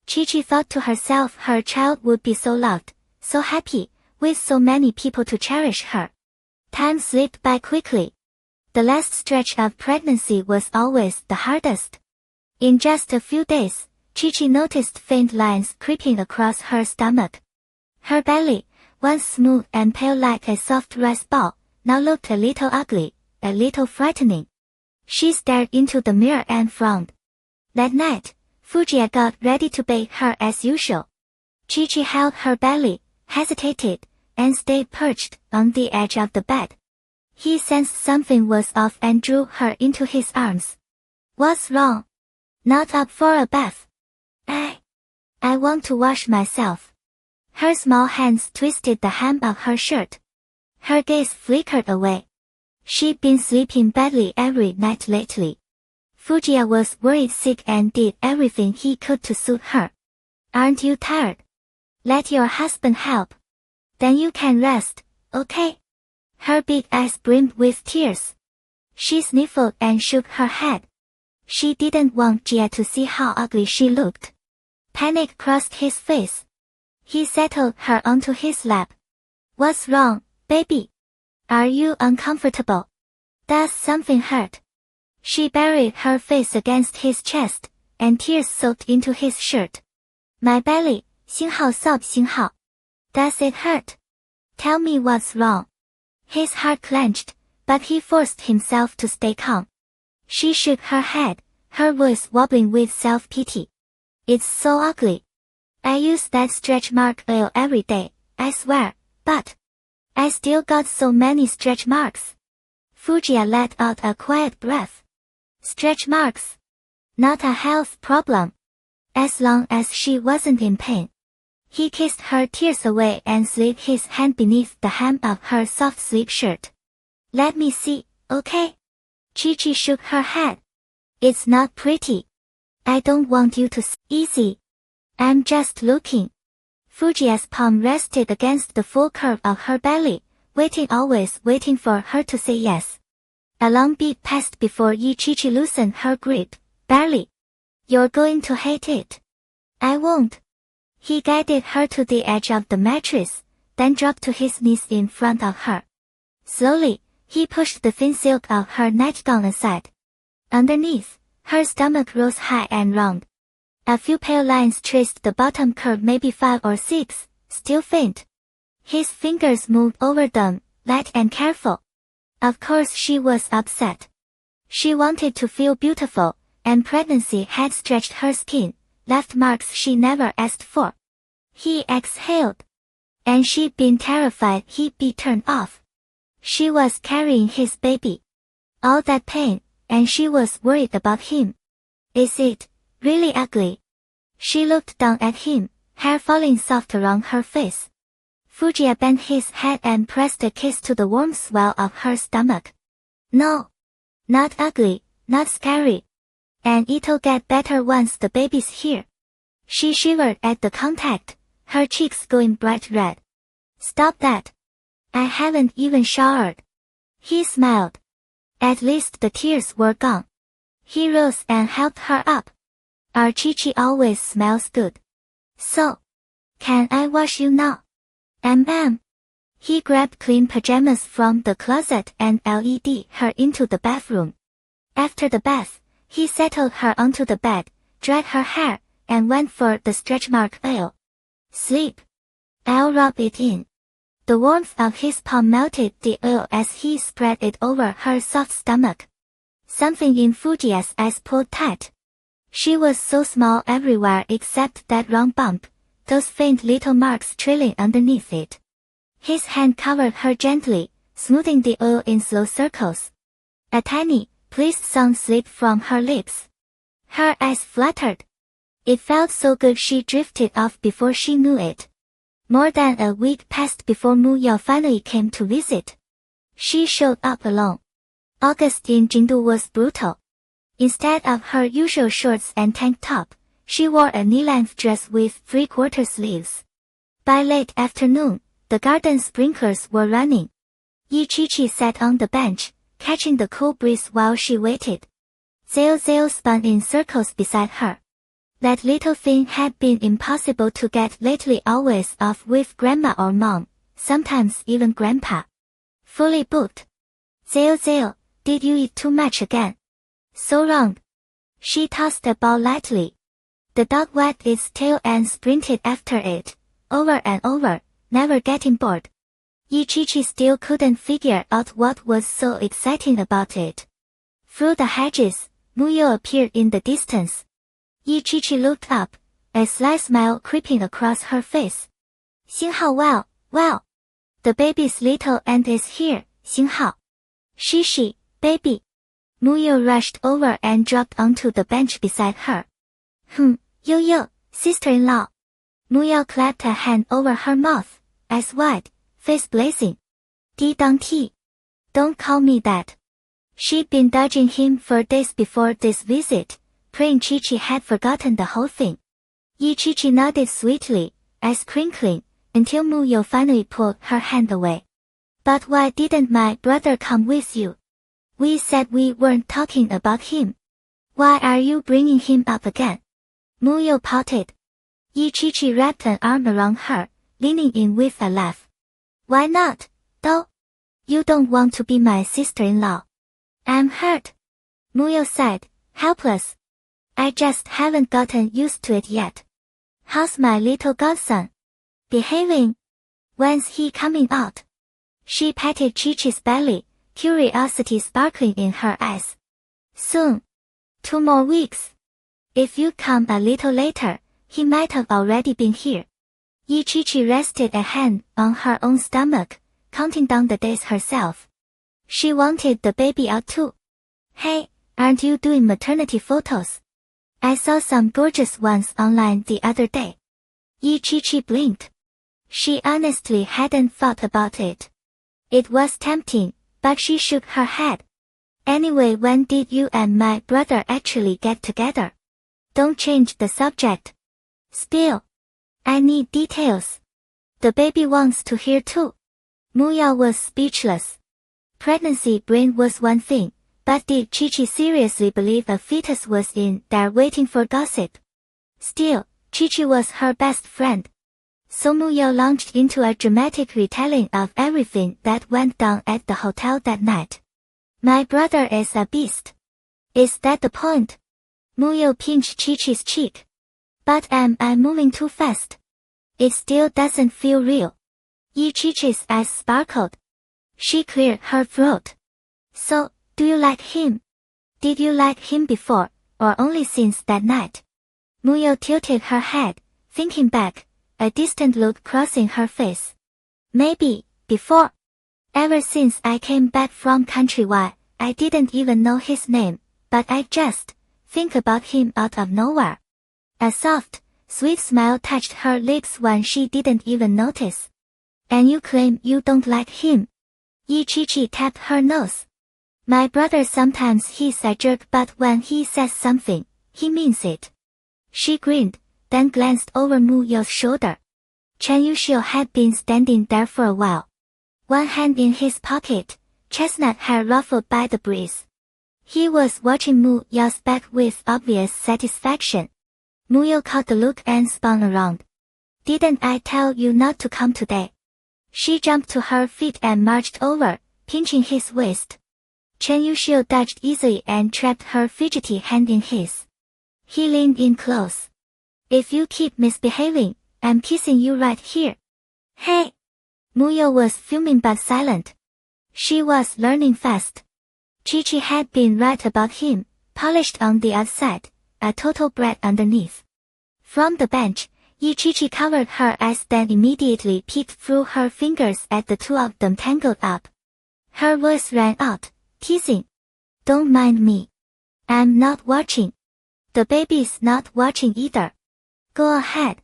Chi-Chi thought to herself her child would be so loved, so happy, with so many people to cherish her. Time slipped by quickly. The last stretch of pregnancy was always the hardest. In just a few days, Chi-Chi noticed faint lines creeping across her stomach. Her belly, once smooth and pale like a soft rice ball, now looked a little ugly, a little frightening. She stared into the mirror and frowned. That night, Fujiya got ready to bathe her as usual. Chi-Chi held her belly, hesitated, and stayed perched on the edge of the bed. He sensed something was off and drew her into his arms. What's wrong? Not up for a bath? I want to wash myself. Her small hands twisted the hem of her shirt. Her gaze flickered away. She'd been sleeping badly every night lately. Fujiya was worried sick and did everything he could to soothe her. Aren't you tired? Let your husband help. Then you can rest, okay? Her big eyes brimmed with tears. She sniffled and shook her head. She didn't want Jia to see how ugly she looked. Panic crossed his face. He settled her onto his lap. What's wrong, baby? Are you uncomfortable? Does something hurt? She buried her face against his chest, and tears soaked into his shirt. My belly, 星号 sob 星号. Does it hurt? Tell me what's wrong. His heart clenched, but he forced himself to stay calm. She shook her head, her voice wobbling with self-pity. It's so ugly. I use that stretch mark oil every day, I swear, but I still got so many stretch marks. Fujiya let out a quiet breath. Stretch marks? Not a health problem. As long as she wasn't in pain. He kissed her tears away and slid his hand beneath the hem of her soft sleeve shirt. Let me see, okay? Chi-Chi shook her head. It's not pretty. I don't want you to see. Easy. I'm just looking. Fujiya's palm rested against the full curve of her belly, always waiting for her to say yes. A long beat passed before Chi-Chi loosened her grip, barely. You're going to hate it. I won't. He guided her to the edge of the mattress, then dropped to his knees in front of her. Slowly, he pushed the thin silk of her nightgown aside. Underneath, her stomach rose high and round. A few pale lines traced the bottom curve, maybe 5 or 6, still faint. His fingers moved over them, light and careful. Of course she was upset. She wanted to feel beautiful, and pregnancy had stretched her skin, left marks she never asked for. He exhaled. And she'd been terrified he'd be turned off. She was carrying his baby. All that pain, and she was worried about him. Is it really ugly? She looked down at him, hair falling soft around her face. Fujiya bent his head and pressed a kiss to the warm swell of her stomach. No. Not ugly, not scary. And it'll get better once the baby's here. She shivered at the contact, her cheeks going bright red. Stop that. I haven't even showered. He smiled. At least the tears were gone. He rose and helped her up. Our Chi-Chi always smells good. So, can I wash you now? He grabbed clean pajamas from the closet and led her into the bathroom. After the bath, he settled her onto the bed, dried her hair, and went for the stretch mark oil. Sleep. I'll rub it in. The warmth of his palm melted the oil as he spread it over her soft stomach. Something in Fujiya's eyes pulled tight. She was so small everywhere except that round bump, those faint little marks trailing underneath it. His hand covered her gently, smoothing the oil in slow circles. A tiny, pleased sound slipped from her lips. Her eyes fluttered. It felt so good she drifted off before she knew it. More than a week passed before Mu Yao finally came to visit. She showed up alone. August in Jingdu was brutal. Instead of her usual shorts and tank top, she wore a knee-length dress with 3/4 sleeves. By late afternoon, the garden sprinklers were running. Ichichi sat on the bench, catching the cool breeze while she waited. Zeo spun in circles beside her. That little thing had been impossible to get lately, always off with grandma or mom, sometimes even grandpa. Fully booked. Zeo, did you eat too much again? So wrong. She tossed the ball lightly. The dog wagged its tail and sprinted after it, over and over, never getting bored. Ichichi still couldn't figure out what was so exciting about it. Through the hedges, Muyo appeared in the distance. Ichichi looked up, a sly smile creeping across her face. Xinghao, wow. The baby's little aunt is here, Xinghao. Shishi, baby. Muyo rushed over and dropped onto the bench beside her. Yo, sister-in-law. Muyo clapped a hand over her mouth, eyes wide, face blazing. Dong-ti. Don't call me that. She'd been dodging him for days before this visit, praying Chichi had forgotten the whole thing. Ichichi nodded sweetly, eyes crinkling, until Muyo finally pulled her hand away. But why didn't my brother come with you? We said we weren't talking about him. Why are you bringing him up again? Muyo pouted. Ichichi wrapped an arm around her, leaning in with a laugh. Why not, though? You don't want to be my sister-in-law. I'm hurt. Muyo sighed, helpless. I just haven't gotten used to it yet. How's my little godson? Behaving? When's he coming out? She patted Chichi's belly, curiosity sparkling in her eyes. Soon. 2 more weeks. If you'd come a little later, he might have already been here. Ichichi rested a hand on her own stomach, counting down the days herself. She wanted the baby out too. Hey, aren't you doing maternity photos? I saw some gorgeous ones online the other day. Ichichi blinked. She honestly hadn't thought about it. It was tempting, but she shook her head. Anyway, when did you and my brother actually get together? Don't change the subject. Spill. I need details. The baby wants to hear too. Muyo was speechless. Pregnancy brain was one thing, but did Chichi seriously believe a fetus was in there waiting for gossip? Still, Chichi was her best friend. So Muyo launched into a dramatic retelling of everything that went down at the hotel that night. My brother is a beast. Is that the point? Muyo pinched Chichi's cheek. But am I moving too fast? It still doesn't feel real. Ichichi's eyes sparkled. She cleared her throat. So, do you like him? Did you like him before, or only since that night? Muyo tilted her head, thinking back, a distant look crossing her face. Maybe, before. Ever since I came back from countrywide, I didn't even know his name, but I just think about him out of nowhere. A soft, sweet smile touched her lips when she didn't even notice. And you claim you don't like him? Ichichi tapped her nose. My brother sometimes he's a jerk, but when he says something, he means it. She grinned, then glanced over Muyo's shoulder. Chen Yuxiu had been standing there for a while. One hand in his pocket, chestnut hair ruffled by the breeze. He was watching Muyo's back with obvious satisfaction. Muyo caught the look and spun around. Didn't I tell you not to come today? She jumped to her feet and marched over, pinching his waist. Chen Yuxiu dodged easily and trapped her fidgety hand in his. He leaned in close. If you keep misbehaving, I'm kissing you right here. Hey! Muyo was fuming but silent. She was learning fast. Chichi had been right about him, polished on the outside, a total brat underneath. From the bench, Ichichi covered her eyes, then immediately peeked through her fingers at the two of them tangled up. Her voice rang out, teasing. Don't mind me. I'm not watching. The baby's not watching either. Go ahead.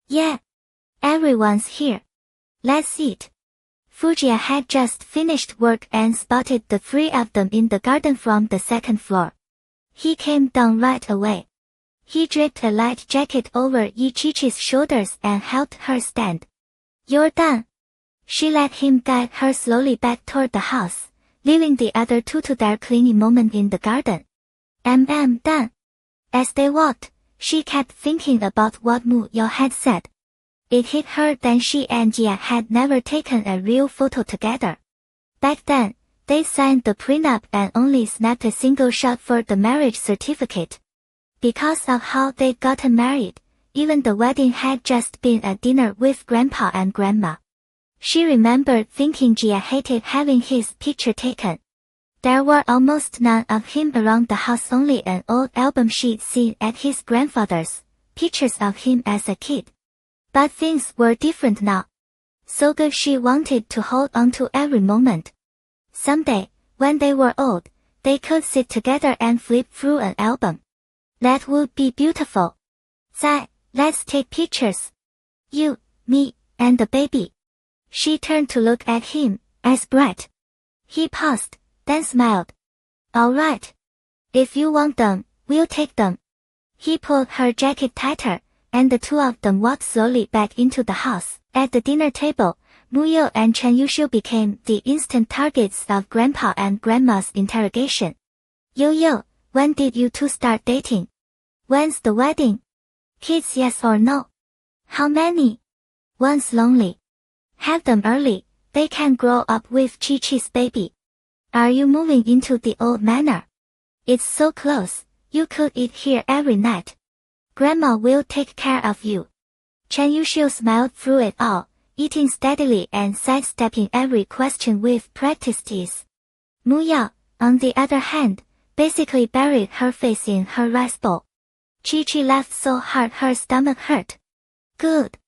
Yeah. Everyone's here. Let's eat. Fujiya had just finished work and spotted the three of them in the garden from the second floor. He came down right away. He draped a light jacket over Ichichi's shoulders and helped her stand. You're done. She let him guide her slowly back toward the house, leaving the other two to their cleaning moment in the garden. Done. As they walked, she kept thinking about what Mu Yao had said. It hit her that she and Jia had never taken a real photo together. Back then, they signed the prenup and only snapped a single shot for the marriage certificate. Because of how they'd gotten married, even the wedding had just been a dinner with Grandpa and Grandma. She remembered thinking Jia hated having his picture taken. There were almost none of him around the house, only an old album she'd seen at his grandfather's, pictures of him as a kid. But things were different now. So good she wanted to hold on to every moment. Someday, when they were old, they could sit together and flip through an album. That would be beautiful. Zai, let's take pictures. You, me, and the baby. She turned to look at him, as Brett. He paused, then smiled. All right. If you want them, we'll take them. He pulled her jacket tighter, and the two of them walked slowly back into the house. At the dinner table, Mu Yao and Chen Yushu became the instant targets of Grandpa and Grandma's interrogation. Yo, when did you two start dating? When's the wedding? Kids, yes or no? How many? One's lonely. Have them early, they can grow up with Chi-Chi's baby. Are you moving into the old manor? It's so close, you could eat here every night. Grandma will take care of you. Chen Yushu smiled through it all, eating steadily and sidestepping every question with practiced ease. Mu Yao, on the other hand, basically buried her face in her rice bowl. Chi-Chi laughed so hard her stomach hurt. Good.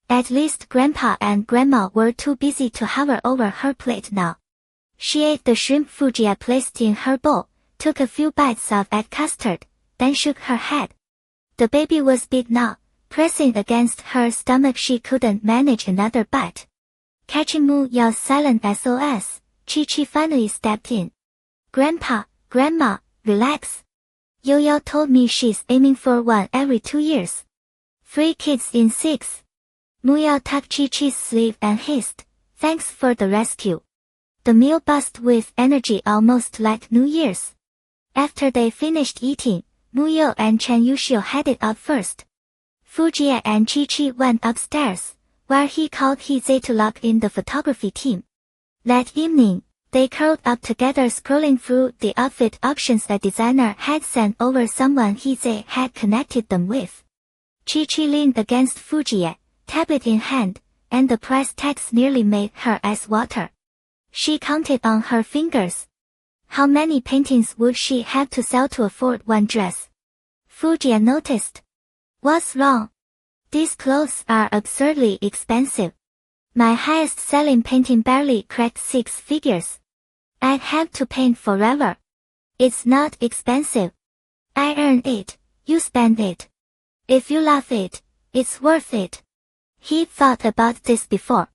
At least Grandpa and Grandma were too busy to hover over her plate now. She ate the shrimp Fuji placed in her bowl, took a few bites of egg custard, then shook her head. The baby was big now, pressing against her stomach. She couldn't manage another bite. Catching Mu Yao's silent SOS, Chi-Chi finally stepped in. Grandpa, Grandma, relax. Yo Yao told me she's aiming for one every 2 years. 3 kids in 6. Mu Yao tucked Chi-Chi's sleeve and hissed, thanks for the rescue. The meal buzzed with energy almost like New Year's. After they finished eating, Mu Yao and Chen Yushu headed out first. Fujie and Chi-Chi went upstairs, where he called Hizei to lock in the photography team. That evening, they curled up together scrolling through the outfit options a designer had sent over someone Hizei had connected them with. Chi-Chi leaned against Fujie, tablet in hand, and the price tags nearly made her eyes water. She counted on her fingers. How many paintings would she have to sell to afford one dress? Fujie noticed. What's wrong? These clothes are absurdly expensive. My highest selling painting barely cracked 6 figures. I'd have to paint forever. It's not expensive. I earn it, you spend it. If you love it, it's worth it. He'd thought about this before.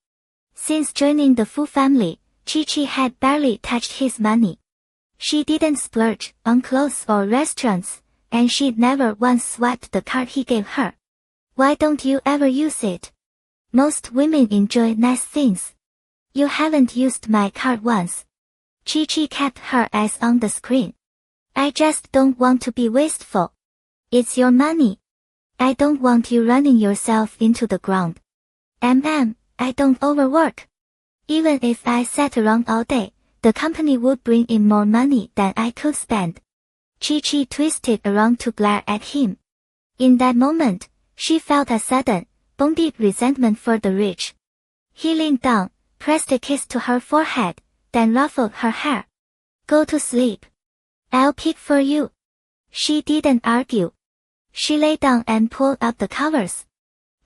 Since joining the Fu family, Chi-Chi had barely touched his money. She didn't splurge on clothes or restaurants, and she'd never once swiped the card he gave her. Why don't you ever use it? Most women enjoy nice things. You haven't used my card once. Chi-Chi kept her eyes on the screen. I just don't want to be wasteful. It's your money. I don't want you running yourself into the ground. I don't overwork. Even if I sat around all day, the company would bring in more money than I could spend. Chi-Chi twisted around to glare at him. In that moment, she felt a sudden, bone-deep resentment for the rich. He leaned down, pressed a kiss to her forehead, then ruffled her hair. Go to sleep. I'll pick for you. She didn't argue. She lay down and pulled up the covers.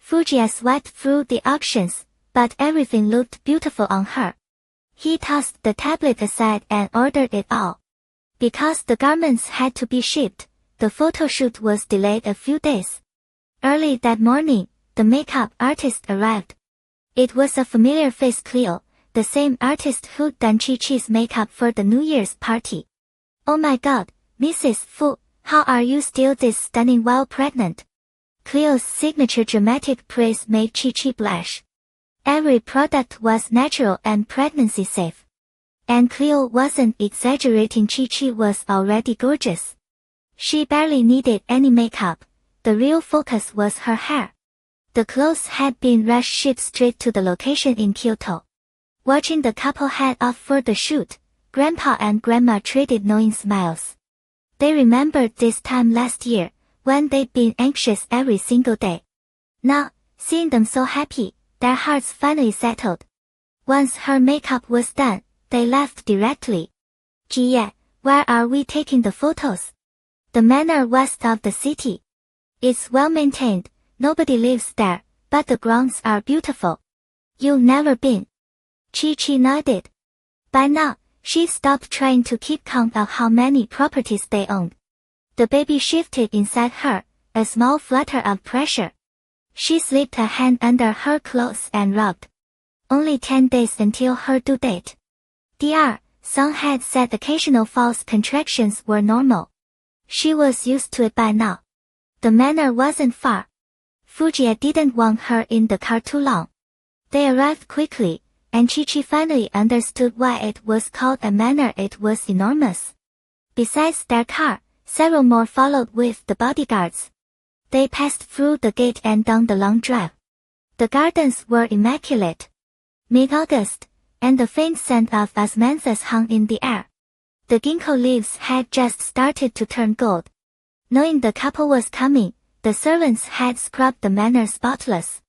Fujie swiped through the options, but everything looked beautiful on her. He tossed the tablet aside and ordered it all. Because the garments had to be shipped, the photo shoot was delayed a few days. Early that morning, the makeup artist arrived. It was a familiar face, Cleo, the same artist who'd done Chi-Chi's makeup for the New Year's party. Oh my god, Mrs. Fu, how are you still this stunning while pregnant? Cleo's signature dramatic praise made Chi-Chi blush. Every product was natural and pregnancy safe. And Cleo wasn't exaggerating. Chi was already gorgeous. She barely needed any makeup. The real focus was her hair. The clothes had been rush shipped straight to the location in Kyoto. Watching the couple head off for the shoot, Grandpa and Grandma traded knowing smiles. They remembered this time last year, when they'd been anxious every single day. Now, seeing them so happy, their hearts finally settled. Once her makeup was done, they left directly. Jie, where are we taking the photos? The manor west of the city. It's well maintained, nobody lives there, but the grounds are beautiful. You've never been? Chi nodded. By now, she stopped trying to keep count of how many properties they owned. The baby shifted inside her, a small flutter of pressure. She slipped a hand under her clothes and rubbed. Only 10 days until her due date. Dr. Song had said occasional false contractions were normal. She was used to it by now. The manor wasn't far. Fujiya didn't want her in the car too long. They arrived quickly, and Chi finally understood why it was called a manor. It was enormous. Besides their car, several more followed with the bodyguards. They passed through the gate and down the long drive. The gardens were immaculate. Mid-August, and the faint scent of osmanthus hung in the air. The ginkgo leaves had just started to turn gold. Knowing the couple was coming, the servants had scrubbed the manor spotless.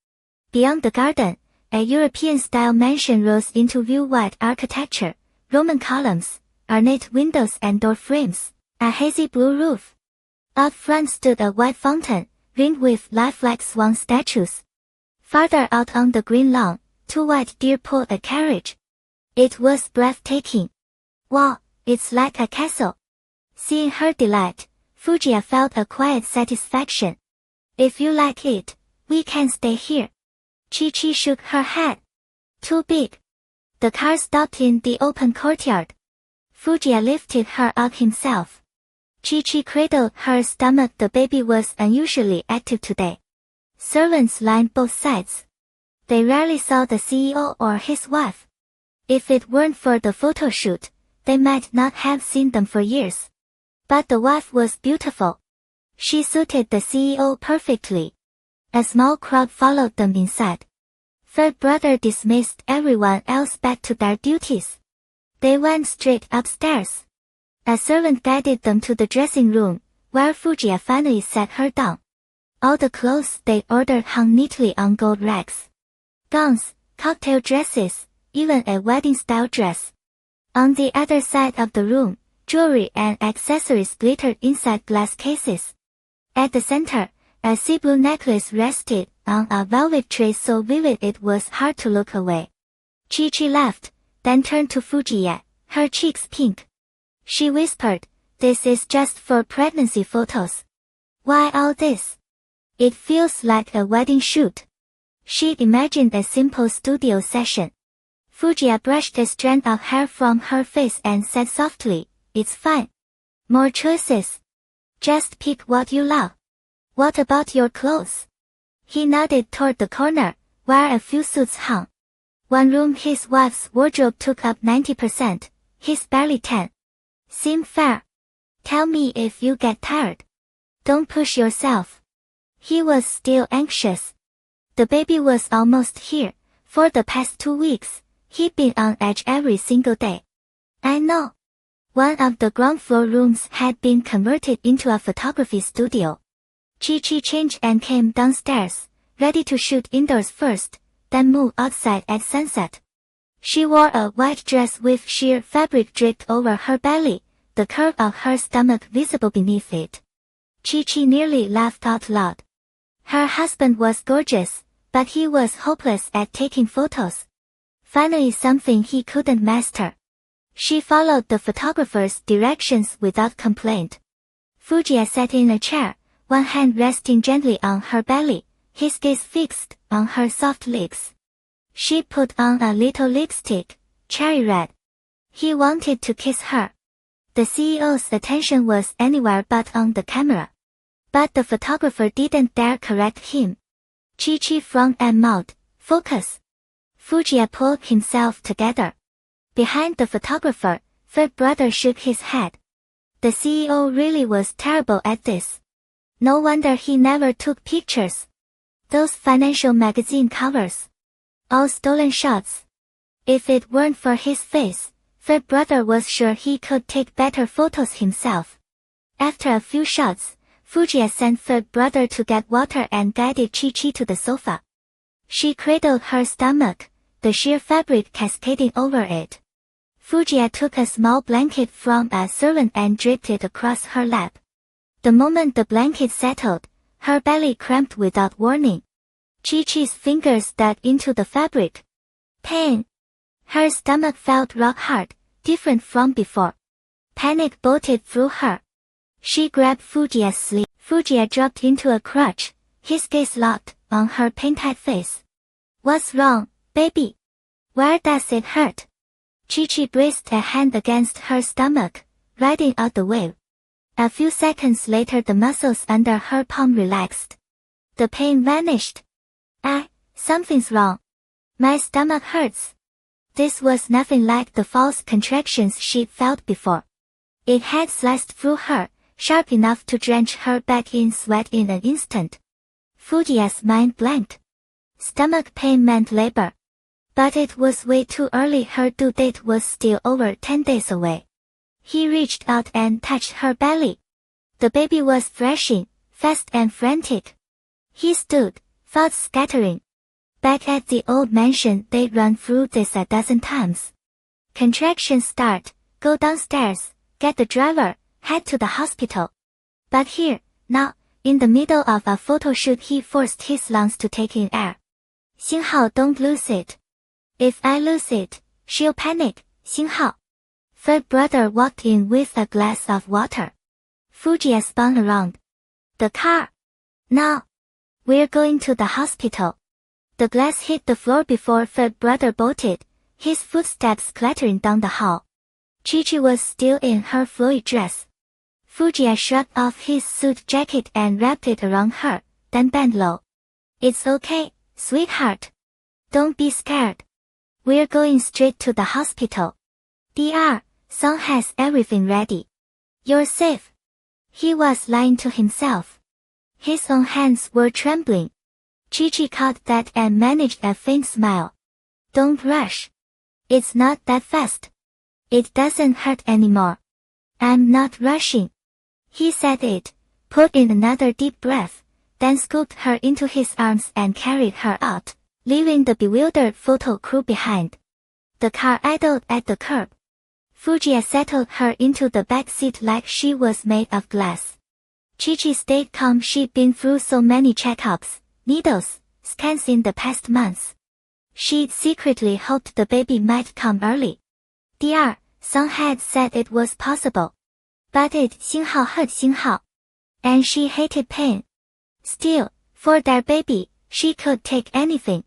Beyond the garden, a European-style mansion rose into view. White architecture, Roman columns, ornate windows and door frames, a hazy blue roof. Up front stood a white fountain, ringed with lifelike swan statues. Farther out on the green lawn, 2 white deer pulled a carriage. It was breathtaking. Wow, it's like a castle. Seeing her delight, Fujiya felt a quiet satisfaction. If you like it, we can stay here. Chi shook her head. Too big. The car stopped in the open courtyard. Fujiya lifted her up himself. Chi cradled her stomach. The baby was unusually active today. Servants lined both sides. They rarely saw the CEO or his wife. If it weren't for the photo shoot, they might not have seen them for years. But the wife was beautiful. She suited the CEO perfectly. A small crowd followed them inside. Third brother dismissed everyone else back to their duties. They went straight upstairs. A servant guided them to the dressing room, where Fujiya finally sat her down. All the clothes they ordered hung neatly on gold racks. Gowns, cocktail dresses, even a wedding-style dress. On the other side of the room, jewelry and accessories glittered inside glass cases. At the center, a sea blue necklace rested on a velvet tray so vivid it was hard to look away. Chi laughed, then turned to Fujiya, her cheeks pink. She whispered, "This is just for pregnancy photos." "Why all this?" "It feels like a wedding shoot." She'd imagined a simple studio session. Fujiya brushed a strand of hair from her face and said softly, "It's fine. More choices. Just pick what you love." "What about your clothes?" He nodded toward the corner, where a few suits hung. One room his wife's wardrobe took up 90%, his barely 10. "Seem fair. Tell me if you get tired. Don't push yourself." He was still anxious. The baby was almost here. For the past 2 weeks, he'd been on edge every single day. "I know." One of the ground floor rooms had been converted into a photography studio. Chi changed and came downstairs, ready to shoot indoors first, then move outside at sunset. She wore a white dress with sheer fabric draped over her belly, the curve of her stomach visible beneath it. Chi nearly laughed out loud. Her husband was gorgeous, but he was hopeless at taking photos. Finally something he couldn't master. She followed the photographer's directions without complaint. Fujiya sat in a chair, one hand resting gently on her belly, his gaze fixed on her soft lips. She put on a little lipstick, cherry red. He wanted to kiss her. The CEO's attention was anywhere but on the camera. But the photographer didn't dare correct him. Chi frowned and mouthed, "Focus." Fujiya pulled himself together. Behind the photographer, third brother shook his head. The CEO really was terrible at this. No wonder he never took pictures. Those financial magazine covers. All stolen shots. If it weren't for his face, third brother was sure he could take better photos himself. After a few shots, Fujiya sent third brother to get water and guided Chi-Chi to the sofa. She cradled her stomach, the sheer fabric cascading over it. Fujiya took a small blanket from a servant and draped it across her lap. The moment the blanket settled, her belly cramped without warning. Chi-Chi's fingers dug into the fabric. Pain. Her stomach felt rock hard, different from before. Panic bolted through her. She grabbed Fujiya's sleeve. Fujiya dropped into a crouch, his gaze locked on her pain-tight face. What's wrong, baby? Where does it hurt? Chi-Chi braced a hand against her stomach, riding out the wave. A few seconds later the muscles under her palm relaxed. The pain vanished. Something's wrong. My stomach hurts. This was nothing like the false contractions she'd felt before. It had sliced through her, sharp enough to drench her back in sweat in an instant. Fujiya's mind blanked. Stomach pain meant labor. But it was way too early. Her due date was still over 10 days away. He reached out and touched her belly. The baby was thrashing, fast and frantic. He stood, thoughts scattering. Back at the old mansion they'd run through this a dozen times. Contractions start, go downstairs, get the driver, head to the hospital. But here, now, in the middle of a photo shoot he forced his lungs to take in air. Xinghao, don't lose it. If I lose it, she'll panic, Xinghao. Third brother walked in with a glass of water. Fujiya spun around. The car. Now. We're going to the hospital. The glass hit the floor before third brother bolted, his footsteps clattering down the hall. Chi-Chi was still in her flowy dress. Fujiya shrugged off his suit jacket and wrapped it around her, then bent low. It's okay, sweetheart. Don't be scared. We're going straight to the hospital. Dr. Song has everything ready. You're safe. He was lying to himself. His own hands were trembling. Chi-Chi caught that and managed a faint smile. Don't rush. It's not that fast. It doesn't hurt anymore. I'm not rushing. He said it, put in another deep breath, then scooped her into his arms and carried her out, leaving the bewildered photo crew behind. The car idled at the curb. Fujiya settled her into the back seat like she was made of glass. Chi-Chi stayed calm. She'd been through so many checkups, needles, scans in the past months. She'd secretly hoped the baby might come early. Dr. Song had said it was possible. But Xinghao hurt Xinghao. And she hated pain. Still, for their baby, she could take anything.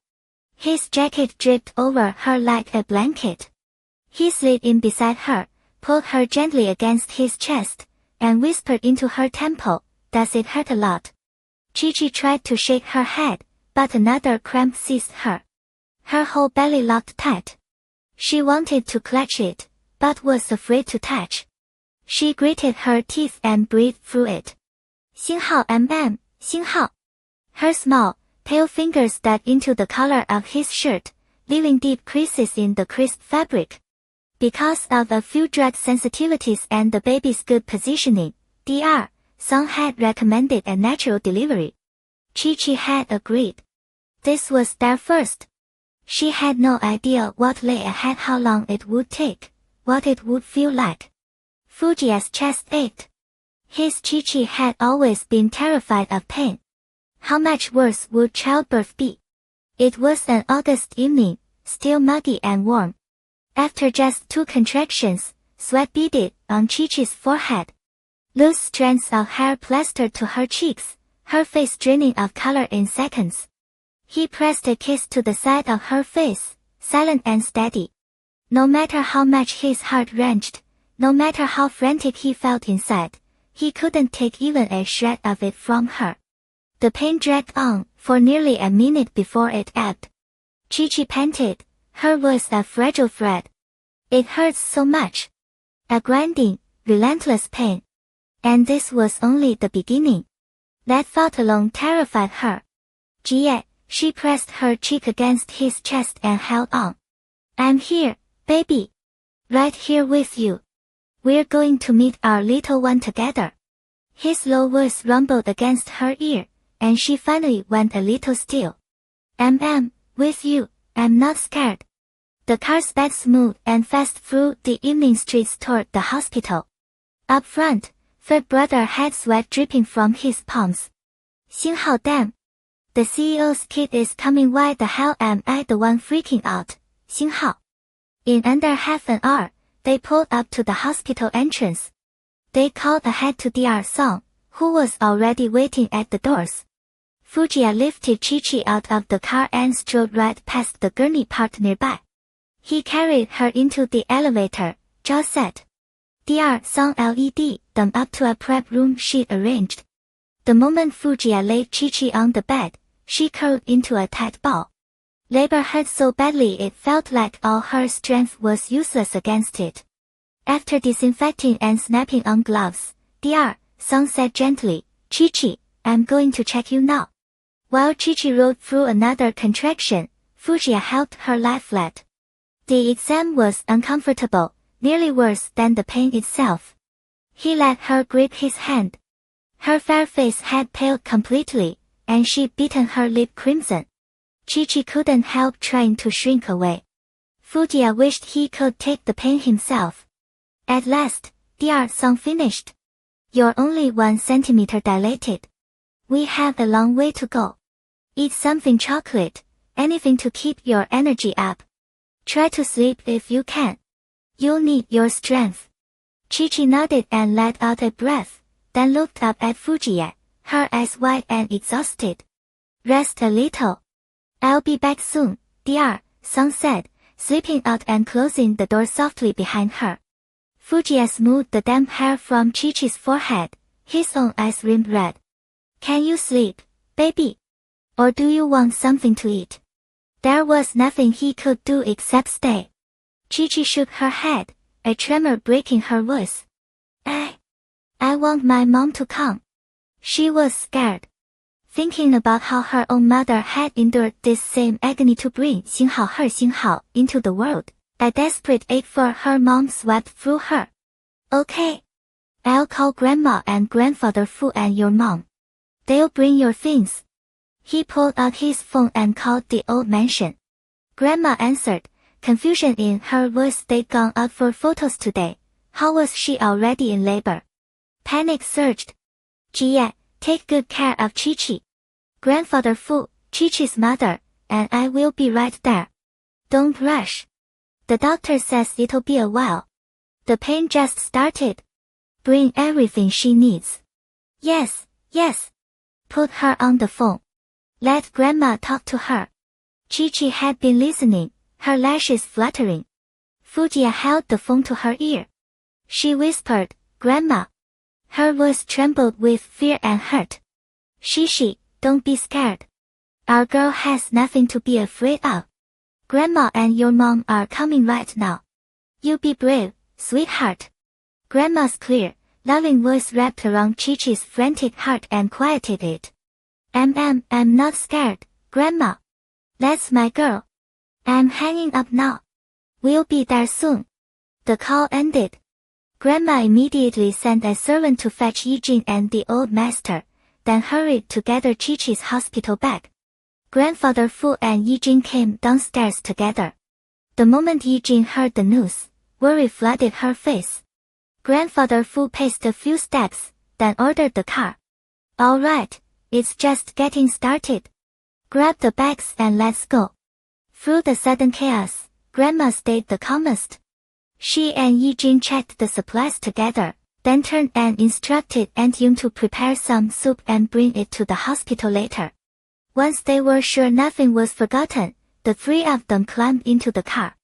His jacket draped over her like a blanket. He slid in beside her, pulled her gently against his chest, and whispered into her temple, does it hurt a lot? Chi-Chi tried to shake her head, but another cramp seized her. Her whole belly locked tight. She wanted to clutch it, but was afraid to touch. She gritted her teeth and breathed through it. Xinghao, Xinghao. Her small, pale fingers dug into the collar of his shirt, leaving deep creases in the crisp fabric. Because of a few drug sensitivities and the baby's good positioning, Dr. Song had recommended a natural delivery. Chi-Chi had agreed. This was their first. She had no idea what lay ahead, how long it would take, what it would feel like. Fujiya's chest ached. His Chi-Chi had always been terrified of pain. How much worse would childbirth be? It was an August evening, still muggy and warm. After just 2 contractions, sweat beaded on Chi-Chi's forehead. Loose strands of hair plastered to her cheeks, her face draining of color in seconds. He pressed a kiss to the side of her face, silent and steady. No matter how much his heart wrenched, no matter how frantic he felt inside, he couldn't take even a shred of it from her. The pain dragged on for nearly a minute before it ebbed. Chi-Chi panted, her voice a fragile thread. It hurts so much. A grinding, relentless pain. And this was only the beginning. That thought alone terrified her. Jie, she pressed her cheek against his chest and held on. I'm here, baby. Right here with you. We're going to meet our little one together. His low voice rumbled against her ear, and she finally went a little still. I'm with you, I'm not scared. The car sped smooth and fast through the evening streets toward the hospital. Up front, third brother had sweat dripping from his palms. 星号 damn. The CEO's kid is coming, why the hell am I the one freaking out? 星号. In under half an hour, they pulled up to the hospital entrance. They called ahead to Dr. Song, who was already waiting at the doors. Fujiya lifted Chi-Chi out of the car and strode right past the gurney parked nearby. He carried her into the elevator, jaw set. Dr. Song led them up to a prep room she'd arranged. The moment Fujiya laid Chi-Chi on the bed, she curled into a tight ball. Labor hurt so badly it felt like all her strength was useless against it. After disinfecting and snapping on gloves, Dr. Song said gently, Chi-Chi, I'm going to check you now. While Chi-Chi rode through another contraction, Fujiya helped her lie flat. The exam was uncomfortable, nearly worse than the pain itself. He let her grip his hand. Her fair face had paled completely, and she'd bitten her lip crimson. Chi-Chi couldn't help trying to shrink away. Fujiya wished he could take the pain himself. At last, Dr. Song finished. You're only 1 centimeter dilated. We have a long way to go. Eat something chocolate, anything to keep your energy up. Try to sleep if you can. You'll need your strength. Chi-Chi nodded and let out a breath, then looked up at Fujiya, her eyes wide and exhausted. Rest a little. I'll be back soon, Dr. Song said, slipping out and closing the door softly behind her. Fujiya smoothed the damp hair from Chi-Chi's forehead, his own eyes rimmed red. Can you sleep, baby? Or do you want something to eat? There was nothing he could do except stay. Chi-Chi shook her head, a tremor breaking her voice. I want my mom to come. She was scared. Thinking about how her own mother had endured this same agony to bring 星号 her 星号 into the world, a desperate ache for her mom swept through her. Okay. I'll call Grandma and Grandfather Fu and your mom. They'll bring your things. He pulled out his phone and called the old mansion. Grandma answered, confusion in her voice. They'd gone out for photos today. How was she already in labor? Panic surged. Jie, take good care of Chi-Chi. Grandfather Fu, Chi-Chi's mother, and I will be right there. Don't rush. The doctor says it'll be a while. The pain just started. Bring everything she needs. Yes. Put her on the phone. Let Grandma talk to her. Chi-Chi had been listening, her lashes fluttering. Fujiya held the phone to her ear. She whispered, Grandma. Her voice trembled with fear and hurt. Shishi, don't be scared. Our girl has nothing to be afraid of. Grandma and your mom are coming right now. You be brave, sweetheart. Grandma's clear, loving voice wrapped around Chi-Chi's frantic heart and quieted it. I'm not scared, Grandma. That's my girl. I'm hanging up now. We'll be there soon. The call ended. Grandma immediately sent a servant to fetch Yijin and the old master, then hurried to gather Chi-Chi's hospital bag. Grandfather Fu and Yijin came downstairs together. The moment Yijin heard the news, worry flooded her face. Grandfather Fu paced a few steps, then ordered the car. All right, it's just getting started. Grab the bags and let's go. Through the sudden chaos, Grandma stayed the calmest. She and Yijin checked the supplies together, then turned and instructed Aunt Yung to prepare some soup and bring it to the hospital later. Once they were sure nothing was forgotten, the three of them climbed into the car.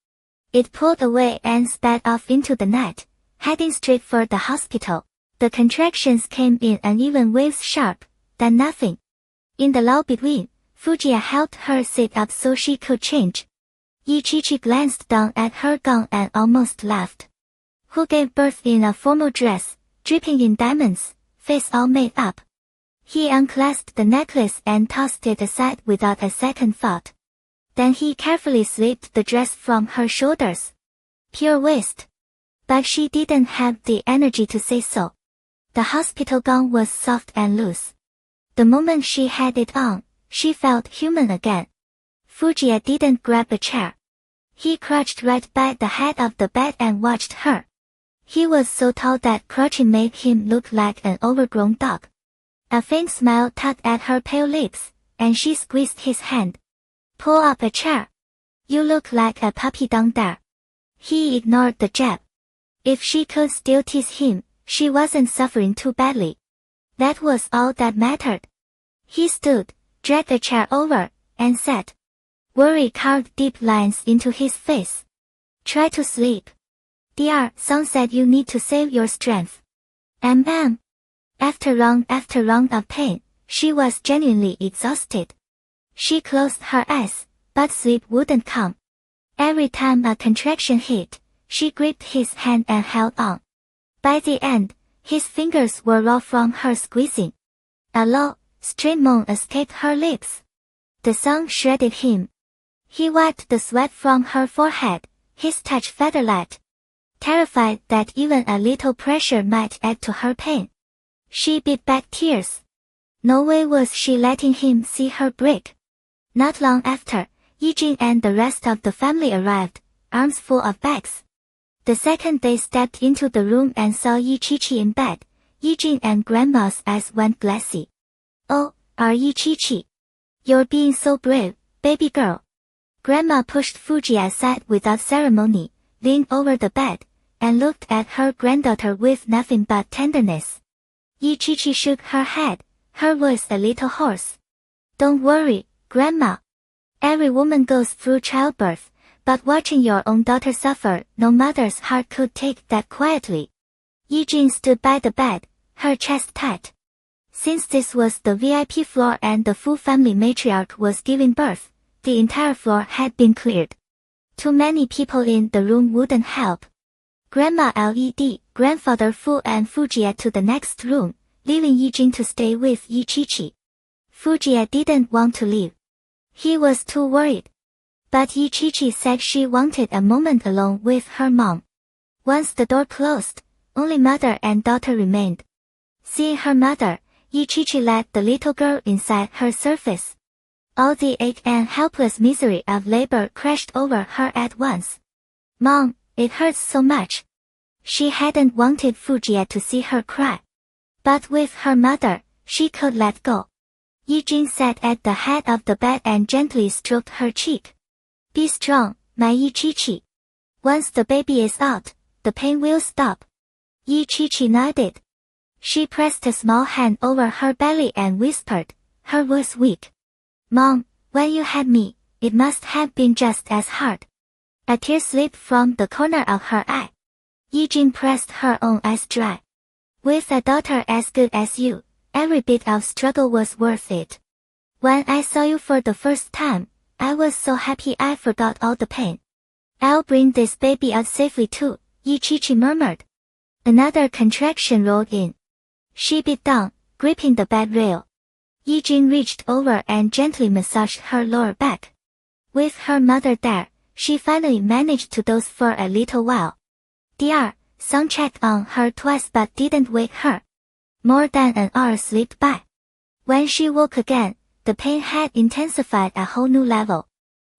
It pulled away and sped off into the night, heading straight for the hospital. The contractions came in uneven waves, sharp, then nothing. In the lull between, Fujiya helped her sit up so she could change. Ichichi glanced down at her gown and almost laughed. Who gave birth in a formal dress, dripping in diamonds, face all made up? He unclasped the necklace and tossed it aside without a second thought. Then he carefully slipped the dress from her shoulders. Pure waste. But she didn't have the energy to say so. The hospital gown was soft and loose. The moment she had it on, she felt human again. Fujiya didn't grab a chair. He crouched right by the head of the bed and watched her. He was so tall that crouching made him look like an overgrown dog. A faint smile tugged at her pale lips, and she squeezed his hand. Pull up a chair. You look like a puppy down there. He ignored the jab. If she could still tease him, she wasn't suffering too badly. That was all that mattered. He stood, dragged a chair over, and sat. Worry carved deep lines into his face. Try to sleep. Dear, Song said you need to save your strength. After round of pain, she was genuinely exhausted. She closed her eyes, but sleep wouldn't come. Every time a contraction hit, she gripped his hand and held on. By the end, his fingers were raw from her squeezing. A low, strained moan escaped her lips. The song shredded him. He wiped the sweat from her forehead, his touch feather-light. Terrified that even a little pressure might add to her pain. She beat back tears. No way was she letting him see her break. Not long after, Yijin and the rest of the family arrived, arms full of bags. The second they stepped into the room and saw Ichichi in bed, Yijin and Grandma's eyes went glassy. Oh, our Ichichi. You're being so brave, baby girl. Grandma pushed Fuji aside without ceremony, leaned over the bed, and looked at her granddaughter with nothing but tenderness. Ichichi shook her head, her voice a little hoarse. Don't worry, Grandma. Every woman goes through childbirth, but watching your own daughter suffer, no mother's heart could take that quietly. Yijin stood by the bed, her chest tight. Since this was the VIP floor and the full family matriarch was giving birth, the entire floor had been cleared. Too many people in the room wouldn't help. Grandma led Grandfather Fu and Fujiya to the next room, leaving Yijin to stay with Ichichi. Fujiya didn't want to leave. He was too worried. But Ichichi said she wanted a moment alone with her mom. Once the door closed, only mother and daughter remained. Seeing her mother, Ichichi let the little girl inside her surface. All the ache and helpless misery of labor crashed over her at once. Mom, it hurts so much. She hadn't wanted Fujiya to see her cry. But with her mother, she could let go. Yijin sat at the head of the bed and gently stroked her cheek. Be strong, my Ichichi. Once the baby is out, the pain will stop. Ichichi nodded. She pressed a small hand over her belly and whispered, her voice weak. Mom, when you had me, it must have been just as hard. A tear slipped from the corner of her eye. Yijin pressed her own eyes dry. With a daughter as good as you, every bit of struggle was worth it. When I saw you for the first time, I was so happy I forgot all the pain. I'll bring this baby out safely too, Ichichi murmured. Another contraction rolled in. She bit down, gripping the bed rail. Yijin reached over and gently massaged her lower back. With her mother there, she finally managed to doze for a little while. Dear, Song checked on her twice but didn't wake her. More than an hour slipped by. When she woke again, the pain had intensified a whole new level.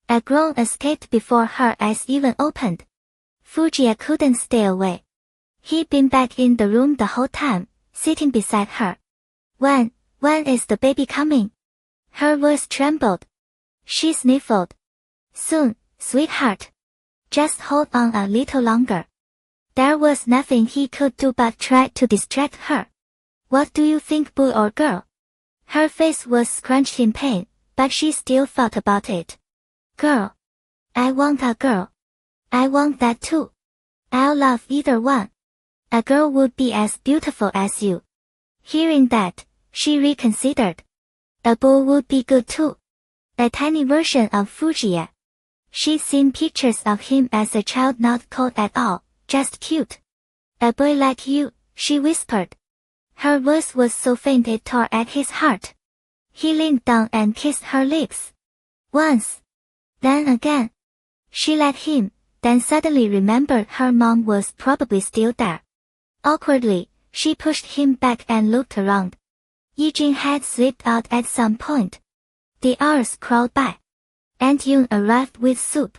A groan escaped before her eyes even opened. Fujiya couldn't stay away. He'd been back in the room the whole time, sitting beside her. When is the baby coming? Her voice trembled. She sniffled. Soon, sweetheart. Just hold on a little longer. There was nothing he could do but try to distract her. What do you think, boy or girl? Her face was scrunched in pain, but she still thought about it. Girl. I want a girl. I want that too. I'll love either one. A girl would be as beautiful as you. Hearing that, she reconsidered. A boy would be good too. A tiny version of Fujiya. She'd seen pictures of him as a child, not cold at all, just cute. A boy like you, she whispered. Her voice was so faint it tore at his heart. He leaned down and kissed her lips. Once. Then again. She let him, then suddenly remembered her mom was probably still there. Awkwardly, she pushed him back and looked around. Yijing had slipped out at some point. The hours crawled by. Aunt Yun arrived with soup.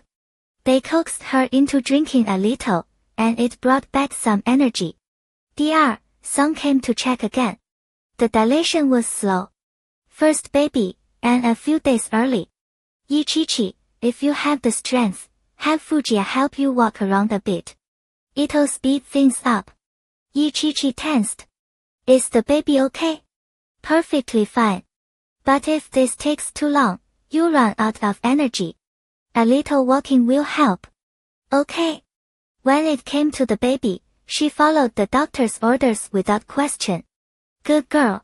They coaxed her into drinking a little, and it brought back some energy. Dr. Song came to check again. The dilation was slow. First baby, and a few days early. Yi Chi-Chi, if you have the strength, have Fujia help you walk around a bit. It'll speed things up. Yi Chi-Chi tensed. Is the baby okay? Perfectly fine. But if this takes too long, you'll run out of energy. A little walking will help. Okay. When it came to the baby, she followed the doctor's orders without question. Good girl.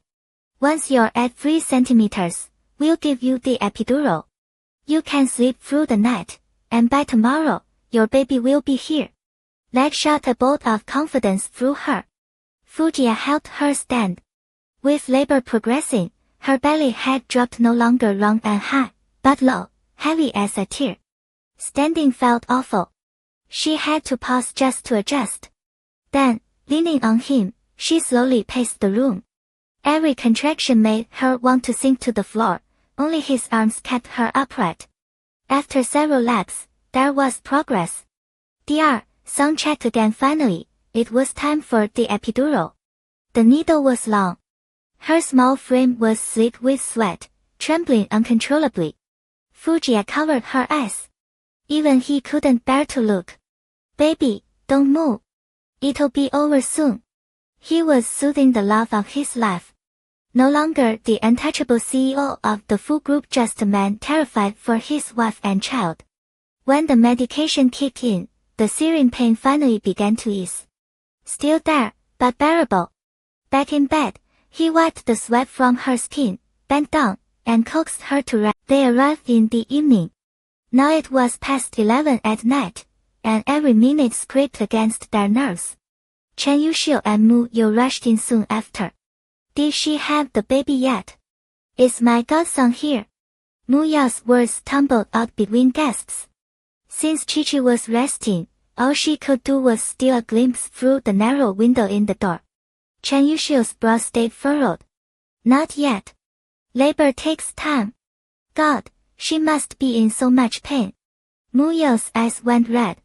Once you're at 3 centimeters, we'll give you the epidural. You can sleep through the night, and by tomorrow, your baby will be here. Leg shot a bolt of confidence through her. Fujia helped her stand. With labor progressing, her belly had dropped no longer round and high, but low, heavy as a tear. Standing felt awful. She had to pause just to adjust. Then, leaning on him, she slowly paced the room. Every contraction made her want to sink to the floor, only his arms kept her upright. After several laps, there was progress. Dr. Song checked again finally, it was time for the epidural. The needle was long. Her small frame was slick with sweat, trembling uncontrollably. Fujia covered her eyes. Even he couldn't bear to look. Baby, don't move. It'll be over soon. He was soothing the love of his life. No longer the untouchable CEO of the full group, just a man terrified for his wife and child. When the medication kicked in, the searing pain finally began to ease. Still there, but bearable. Back in bed, he wiped the sweat from her skin, bent down, and coaxed her to rest. They arrived in the evening. Now it was past 11 at night, and every minute scraped against their nerves. Chen Yuxiu and Mu Yu rushed in soon after. Did she have the baby yet? Is my godson here? Mu Yao's words tumbled out between gasps. Since Chi-Chi was resting, all she could do was steal a glimpse through the narrow window in the door. Chen Yuxiu's brow stayed furrowed. Not yet. Labor takes time. God, she must be in so much pain. Mu Yao's eyes went red.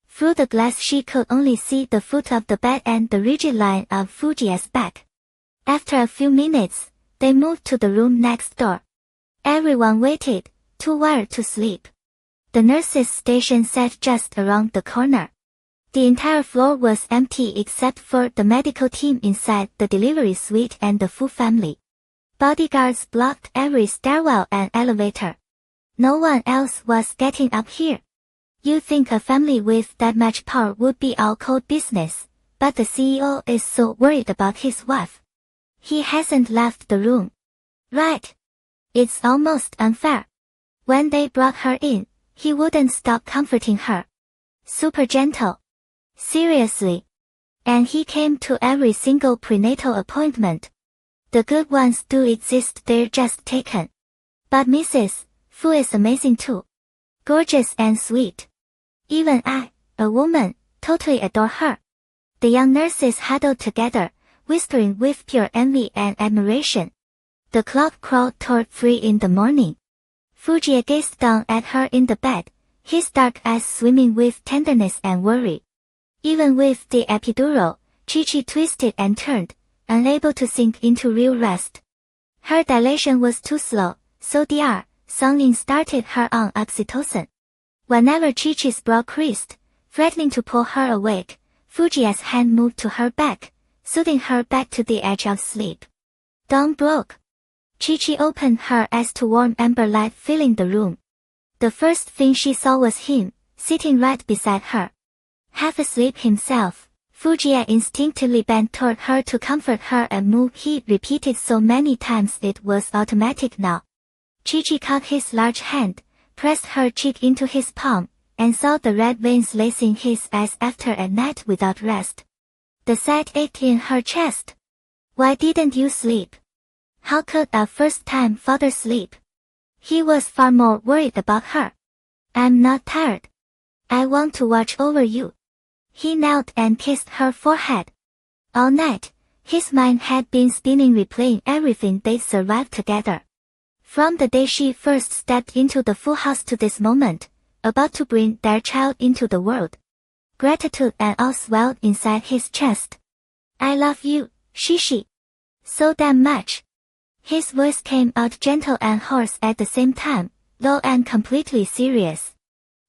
Through the glass she could only see the foot of the bed and the rigid line of Fujia's back. After a few minutes, they moved to the room next door. Everyone waited, too wired to sleep. The nurses' station sat just around the corner. The entire floor was empty except for the medical team inside the delivery suite and the Fu family. Bodyguards blocked every stairwell and elevator. No one else was getting up here. You'd think a family with that much power would be all cold business, but the CEO is so worried about his wife. He hasn't left the room. Right. It's almost unfair. When they brought her in, he wouldn't stop comforting her. Super gentle. Seriously. And he came to every single prenatal appointment. The good ones do exist, they're just taken. But Mrs. Fu is amazing too. Gorgeous and sweet. Even I, a woman, totally adore her. The young nurses huddled together, whispering with pure envy and admiration. The clock crawled toward 3 in the morning. Fujia gazed down at her in the bed, his dark eyes swimming with tenderness and worry. Even with the epidural, Chi-Chi twisted and turned, unable to sink into real rest. Her dilation was too slow, so Dr. Song started her on oxytocin. Whenever Chi-Chi's brow creased, threatening to pull her awake, Fujia's hand moved to her back, soothing her back to the edge of sleep. Dawn broke. Chi-Chi opened her eyes to warm amber light filling the room. The first thing she saw was him, sitting right beside her. Half asleep himself, Fujia instinctively bent toward her to comfort her, a move he repeated so many times it was automatic now. Chi-Chi caught his large hand, pressed her cheek into his palm, and saw the red veins lacing his eyes after a night without rest. The sight ached in her chest. Why didn't you sleep? How could a first-time father sleep? He was far more worried about her. I'm not tired. I want to watch over you. He knelt and kissed her forehead. All night, his mind had been spinning, replaying everything they'd survived together. From the day she first stepped into the full house to this moment, about to bring their child into the world. Gratitude and awe swelled inside his chest. I love you, Shishi. So damn much. His voice came out gentle and hoarse at the same time, low and completely serious.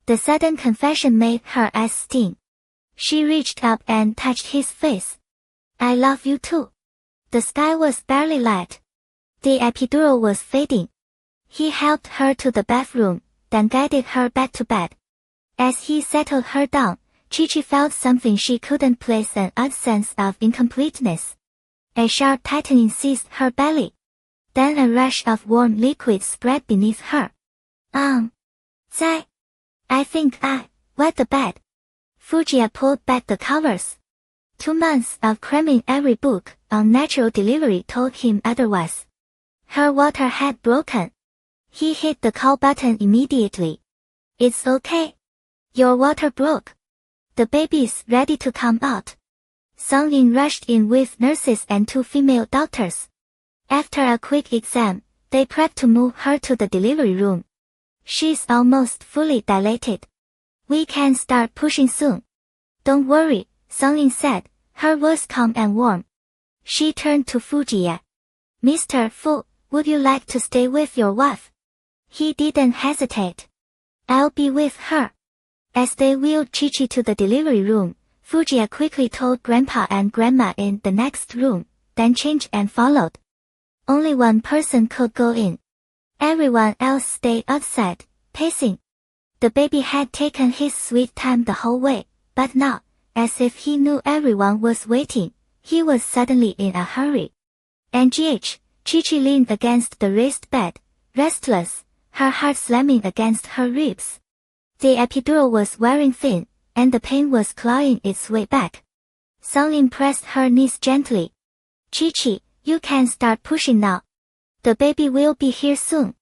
The sudden confession made her eyes sting. She reached up and touched his face. I love you too. The sky was barely light. The epidural was fading. He helped her to the bathroom, then guided her back to bed. As he settled her down, Chi-Chi felt something she couldn't place, an odd sense of incompleteness. A sharp tightening seized her belly. Then a rush of warm liquid spread beneath her. I think I wet the bed. Fujiya pulled back the covers. 2 months of cramming every book on natural delivery told him otherwise. Her water had broken. He hit the call button immediately. It's okay. Your water broke. The baby's ready to come out. Song-in rushed in with nurses and 2 female doctors. After a quick exam, they prepped to move her to the delivery room. She's almost fully dilated. We can start pushing soon. Don't worry, Song-in said, her voice calm and warm. She turned to Fujiya. Mr. Fu, would you like to stay with your wife? He didn't hesitate. I'll be with her. As they wheeled Chi-Chi to the delivery room, Fujiya quickly told Grandpa and Grandma in the next room, then changed and followed. Only one person could go in. Everyone else stayed outside, pacing. The baby had taken his sweet time the whole way, but now, as if he knew everyone was waiting, he was suddenly in a hurry. Chi-Chi leaned against the raised bed, restless, her heart slamming against her ribs. The epidural was wearing thin, and the pain was clawing its way back. Song-in pressed her knees gently. Chi-Chi, you can start pushing now. The baby will be here soon.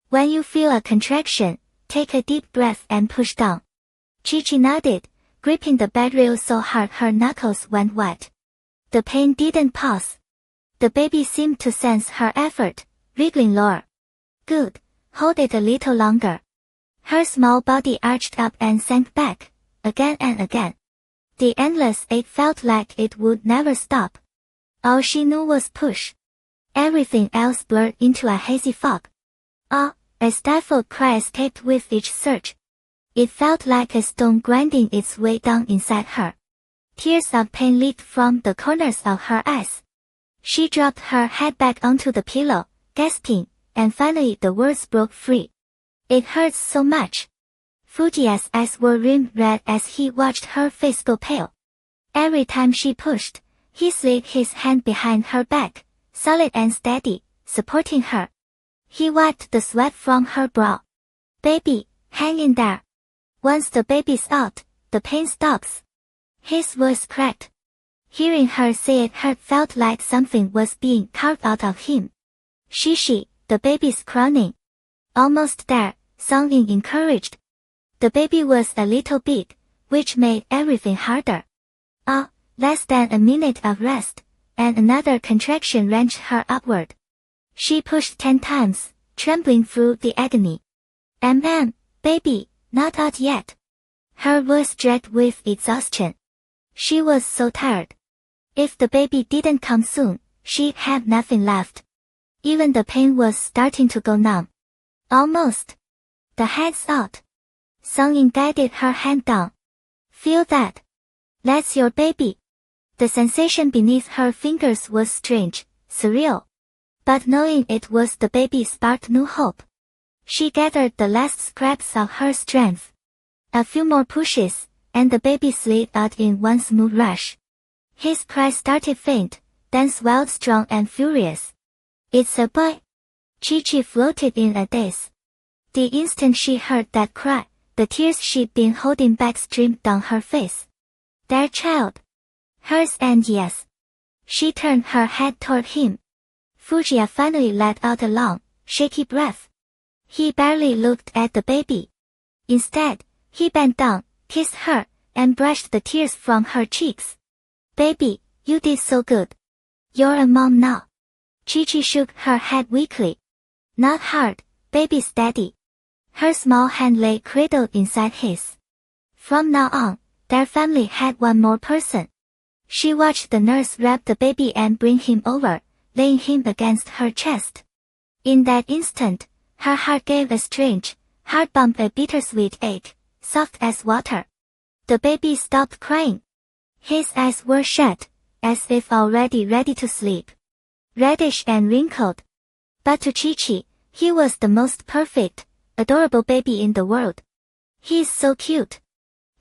When you feel a contraction, take a deep breath and push down. Chi-Chi nodded, gripping the bed rail so hard her knuckles went wet. The pain didn't pause. The baby seemed to sense her effort, wriggling lower. Good, hold it a little longer. Her small body arched up and sank back, again and again. The endless ache felt like it would never stop. All she knew was push. Everything else blurred into a hazy fog. A stifled cry escaped with each surge. It felt like a stone grinding its way down inside her. Tears of pain leaked from the corners of her eyes. She dropped her head back onto the pillow, gasping, and finally the words broke free. It hurts so much. Fujiya's eyes were rimmed red as he watched her face go pale. Every time she pushed, he slid his hand behind her back, solid and steady, supporting her. He wiped the sweat from her brow. Baby, hang in there. Once the baby's out, the pain stops. His voice cracked. Hearing her say it felt like something was being carved out of him. Shishi, the baby's crowning. Almost there, Song-in encouraged. The baby was a little big, which made everything harder. Less than a minute of rest, and another contraction wrenched her upward. She pushed 10 times, trembling through the agony. Baby, not out yet. Her voice dragged with exhaustion. She was so tired. If the baby didn't come soon, she'd have nothing left. Even the pain was starting to go numb. Almost. The head's out. Song-in guided her hand down. Feel that. That's your baby. The sensation beneath her fingers was strange, surreal. But knowing it was the baby sparked new hope. She gathered the last scraps of her strength. A few more pushes, and the baby slid out in one smooth rush. His cry started faint, then swelled strong and furious. It's a boy. Chi-Chi floated in a daze. The instant she heard that cry, the tears she'd been holding back streamed down her face. Their child. Hers, and yes. She turned her head toward him. Fujiya finally let out a long, shaky breath. He barely looked at the baby. Instead, he bent down, kissed her, and brushed the tears from her cheeks. Baby, you did so good. You're a mom now. Chi-Chi shook her head weakly. Not hard, baby's daddy. Her small hand lay cradled inside his. From now on, their family had one more person. She watched the nurse wrap the baby and bring him over, laying him against her chest. In that instant, her heart gave a strange, heart bump, a bittersweet ache, soft as water. The baby stopped crying. His eyes were shut, as if already ready to sleep. Reddish and wrinkled. But to Chi-Chi, he was the most perfect, adorable baby in the world. He's so cute.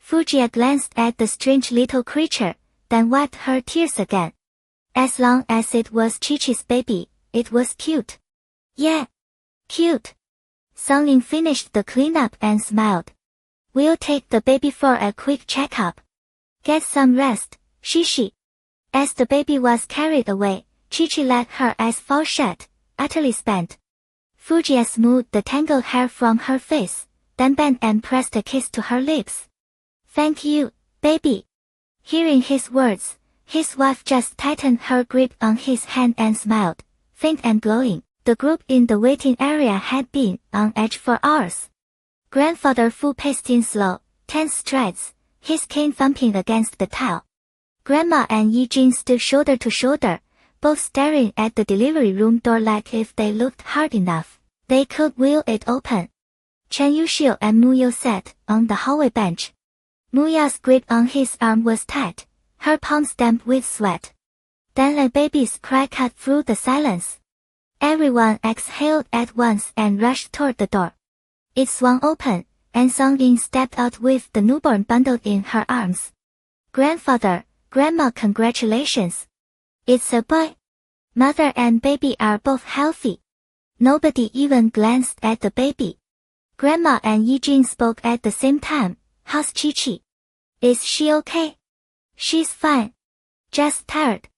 Fujiya glanced at the strange little creature, then wiped her tears again. As long as it was Chi-Chi's baby, it was cute. Yeah. Cute. Songlin finished the cleanup and smiled. We'll take the baby for a quick checkup. Get some rest, Shishi. As the baby was carried away, Chi-Chi let her eyes fall shut, utterly spent. Fujiya smoothed the tangled hair from her face, then bent and pressed a kiss to her lips. Thank you, baby. Hearing his words, his wife just tightened her grip on his hand and smiled, faint and glowing. The group in the waiting area had been on edge for hours. Grandfather Fu paced in slow, tense strides, his cane thumping against the tile. Grandma and Yi-Jin stood shoulder to shoulder, both staring at the delivery room door like if they looked hard enough, they could wheel it open. Chen Yuxiu and Muyo sat on the hallway bench. Muya's grip on his arm was tight, her palms damp with sweat. Then a baby's cry cut through the silence. Everyone exhaled at once and rushed toward the door. It swung open, and Songlin stepped out with the newborn bundled in her arms. Grandfather, Grandma, congratulations. It's a boy. Mother and baby are both healthy. Nobody even glanced at the baby. Grandma and Yi-Jin spoke at the same time. How's Chi-Chi? Is she okay? She's fine. Just tired.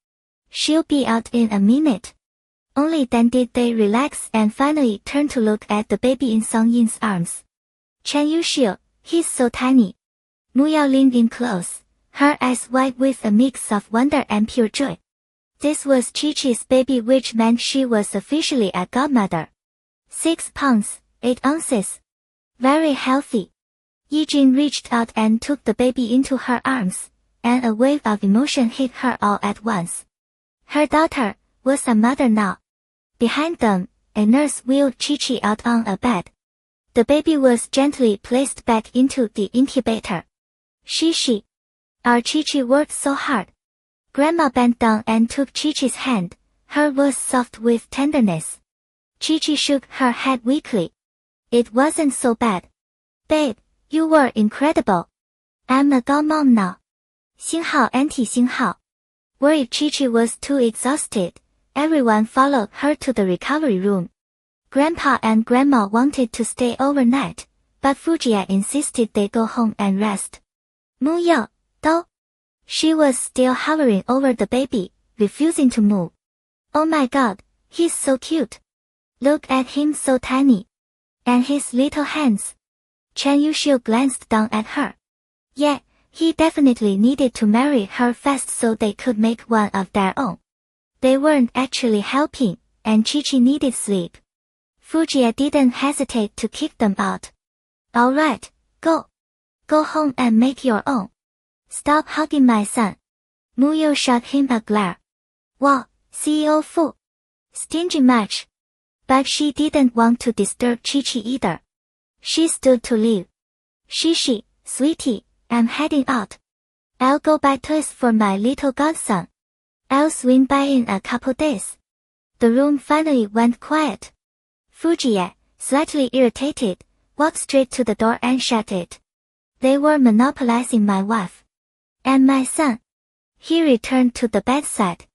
She'll be out in a minute. Only then did they relax and finally turn to look at the baby in Songyin's arms. Chen Yuxiu, he's so tiny. Muyao leaned in close, her eyes wide with a mix of wonder and pure joy. This was Chi-Chi's baby, which meant she was officially a godmother. 6 pounds, 8 ounces. Very healthy. Yi-Jin reached out and took the baby into her arms, and a wave of emotion hit her all at once. Her daughter was a mother now. Behind them, a nurse wheeled Chi-Chi out on a bed. The baby was gently placed back into the incubator. Shishi. Our Chi-Chi worked so hard. Grandma bent down and took Chi-Chi's hand, her voice soft with tenderness. Chi-Chi shook her head weakly. It wasn't so bad. Babe, you were incredible. I'm a godmom now. 星号 Auntie 星号. Worried Chi-Chi was too exhausted, everyone followed her to the recovery room. Grandpa and Grandma wanted to stay overnight, but Fujiya insisted they go home and rest. Muyo, though. She was still hovering over the baby, refusing to move. Oh my god, he's so cute. Look at him, so tiny. And his little hands. Chen Yuxiu glanced down at her. Yeah, he definitely needed to marry her fast so they could make one of their own. They weren't actually helping, and Chi-Chi needed sleep. Fujiya didn't hesitate to kick them out. Alright, go. Go home and make your own. Stop hugging my son. Muyo shot him a glare. Wow, CEO Fu. Stingy much. But she didn't want to disturb Chi-Chi either. She stood to leave. Shishi, sweetie, I'm heading out. I'll go buy toys for my little godson. I'll swing by in a couple days. The room finally went quiet. Fujiya, slightly irritated, walked straight to the door and shut it. They were monopolizing my wife. And my son. He returned to the bedside.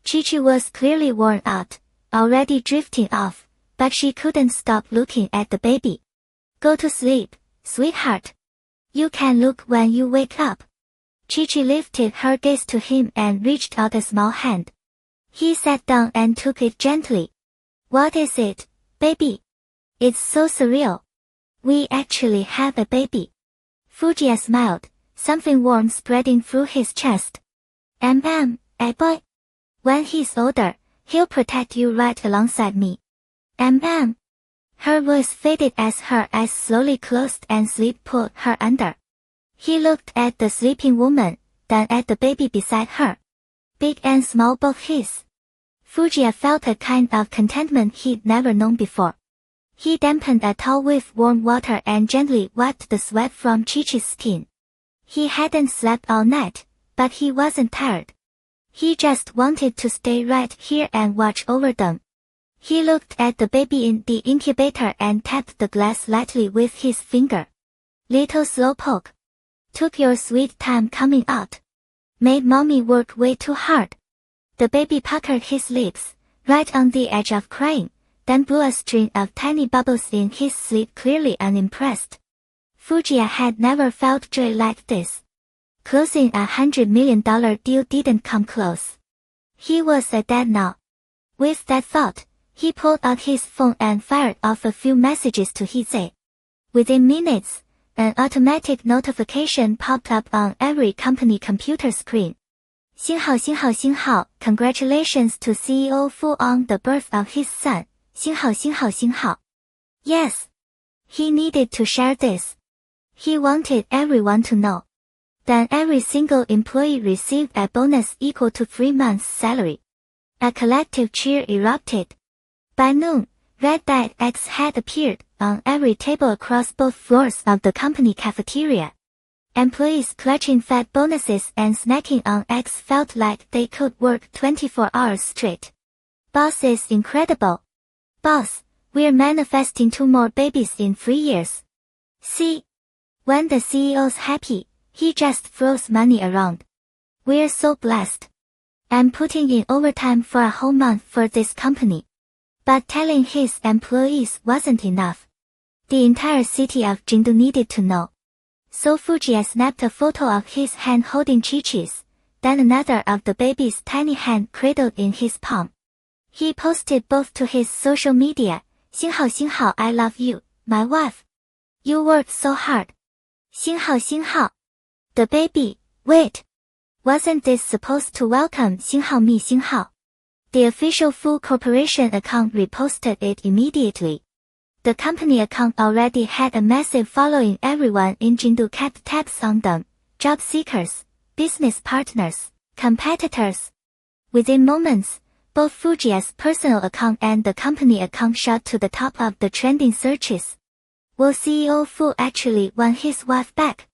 Chi-Chi was clearly worn out, already drifting off, but she couldn't stop looking at the baby. Go to sleep, sweetheart. You can look when you wake up. Chi-Chi lifted her gaze to him and reached out a small hand. He sat down and took it gently. What is it, baby? It's so surreal. We actually have a baby. Fujiya smiled, something warm spreading through his chest. A boy. When he's older, he'll protect you right alongside me. Her voice faded as her eyes slowly closed and sleep pulled her under. He looked at the sleeping woman, then at the baby beside her. Big and small both his. Fujiya felt a kind of contentment he'd never known before. He dampened a towel with warm water and gently wiped the sweat from Chi-Chi's skin. He hadn't slept all night, but he wasn't tired. He just wanted to stay right here and watch over them. He looked at the baby in the incubator and tapped the glass lightly with his finger. Little slowpoke. Took your sweet time coming out. Made mommy work way too hard. The baby puckered his lips, right on the edge of crying, then blew a string of tiny bubbles in his sleep clearly unimpressed. Fujiya had never felt joy like this. Closing $100 million deal didn't come close. He was a dad now. With that thought, he pulled out his phone and fired off a few messages to Hise. Within minutes, an automatic notification popped up on every company computer screen. 星号星号星号, congratulations to CEO Fu on the birth of his son. 星号星号星号. Yes. He needed to share this. He wanted everyone to know. Then every single employee received a bonus equal to 3 months' salary. A collective cheer erupted. By noon, red-dyed eggs had appeared on every table across both floors of the company cafeteria. Employees clutching fat bonuses and snacking on eggs felt like they could work 24 hours straight. Boss is incredible. Boss, we're manifesting 2 more babies in 3 years. See? When the CEO's happy, he just throws money around. We're so blessed. I'm putting in overtime for a whole month for this company. But telling his employees wasn't enough. The entire city of Jingdu needed to know. So Fujiya snapped a photo of his hand holding Chi-Chi's, then another of the baby's tiny hand cradled in his palm. He posted both to his social media. 星号星号, I love you, my wife. You worked so hard. 星号星号. The baby, wait. Wasn't this supposed to welcome 星号 me 星号? The official Fu Corporation account reposted it immediately. The company account already had a massive following. Everyone in Jingdu kept tabs on them. Job seekers, business partners, competitors. Within moments, both Fujiya's personal account and the company account shot to the top of the trending searches. Will CEO Fu actually want his wife back?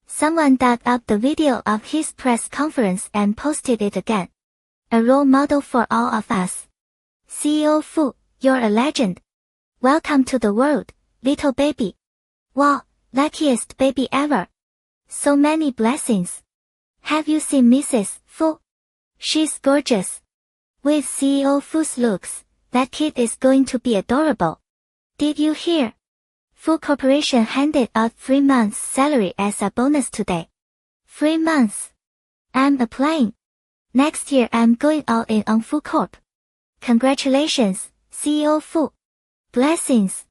Someone dug up the video of his press conference and posted it again. A role model for all of us. CEO Fu, you're a legend. Welcome to the world, little baby. Wow, luckiest baby ever. So many blessings. Have you seen Mrs. Fu? She's gorgeous. With CEO Fu's looks, that kid is going to be adorable. Did you hear? Fu Corporation handed out 3 months' salary as a bonus today. 3 months. I'm applying. Next year I'm going all in on Fu Corp. Congratulations, CEO Fu. Blessings.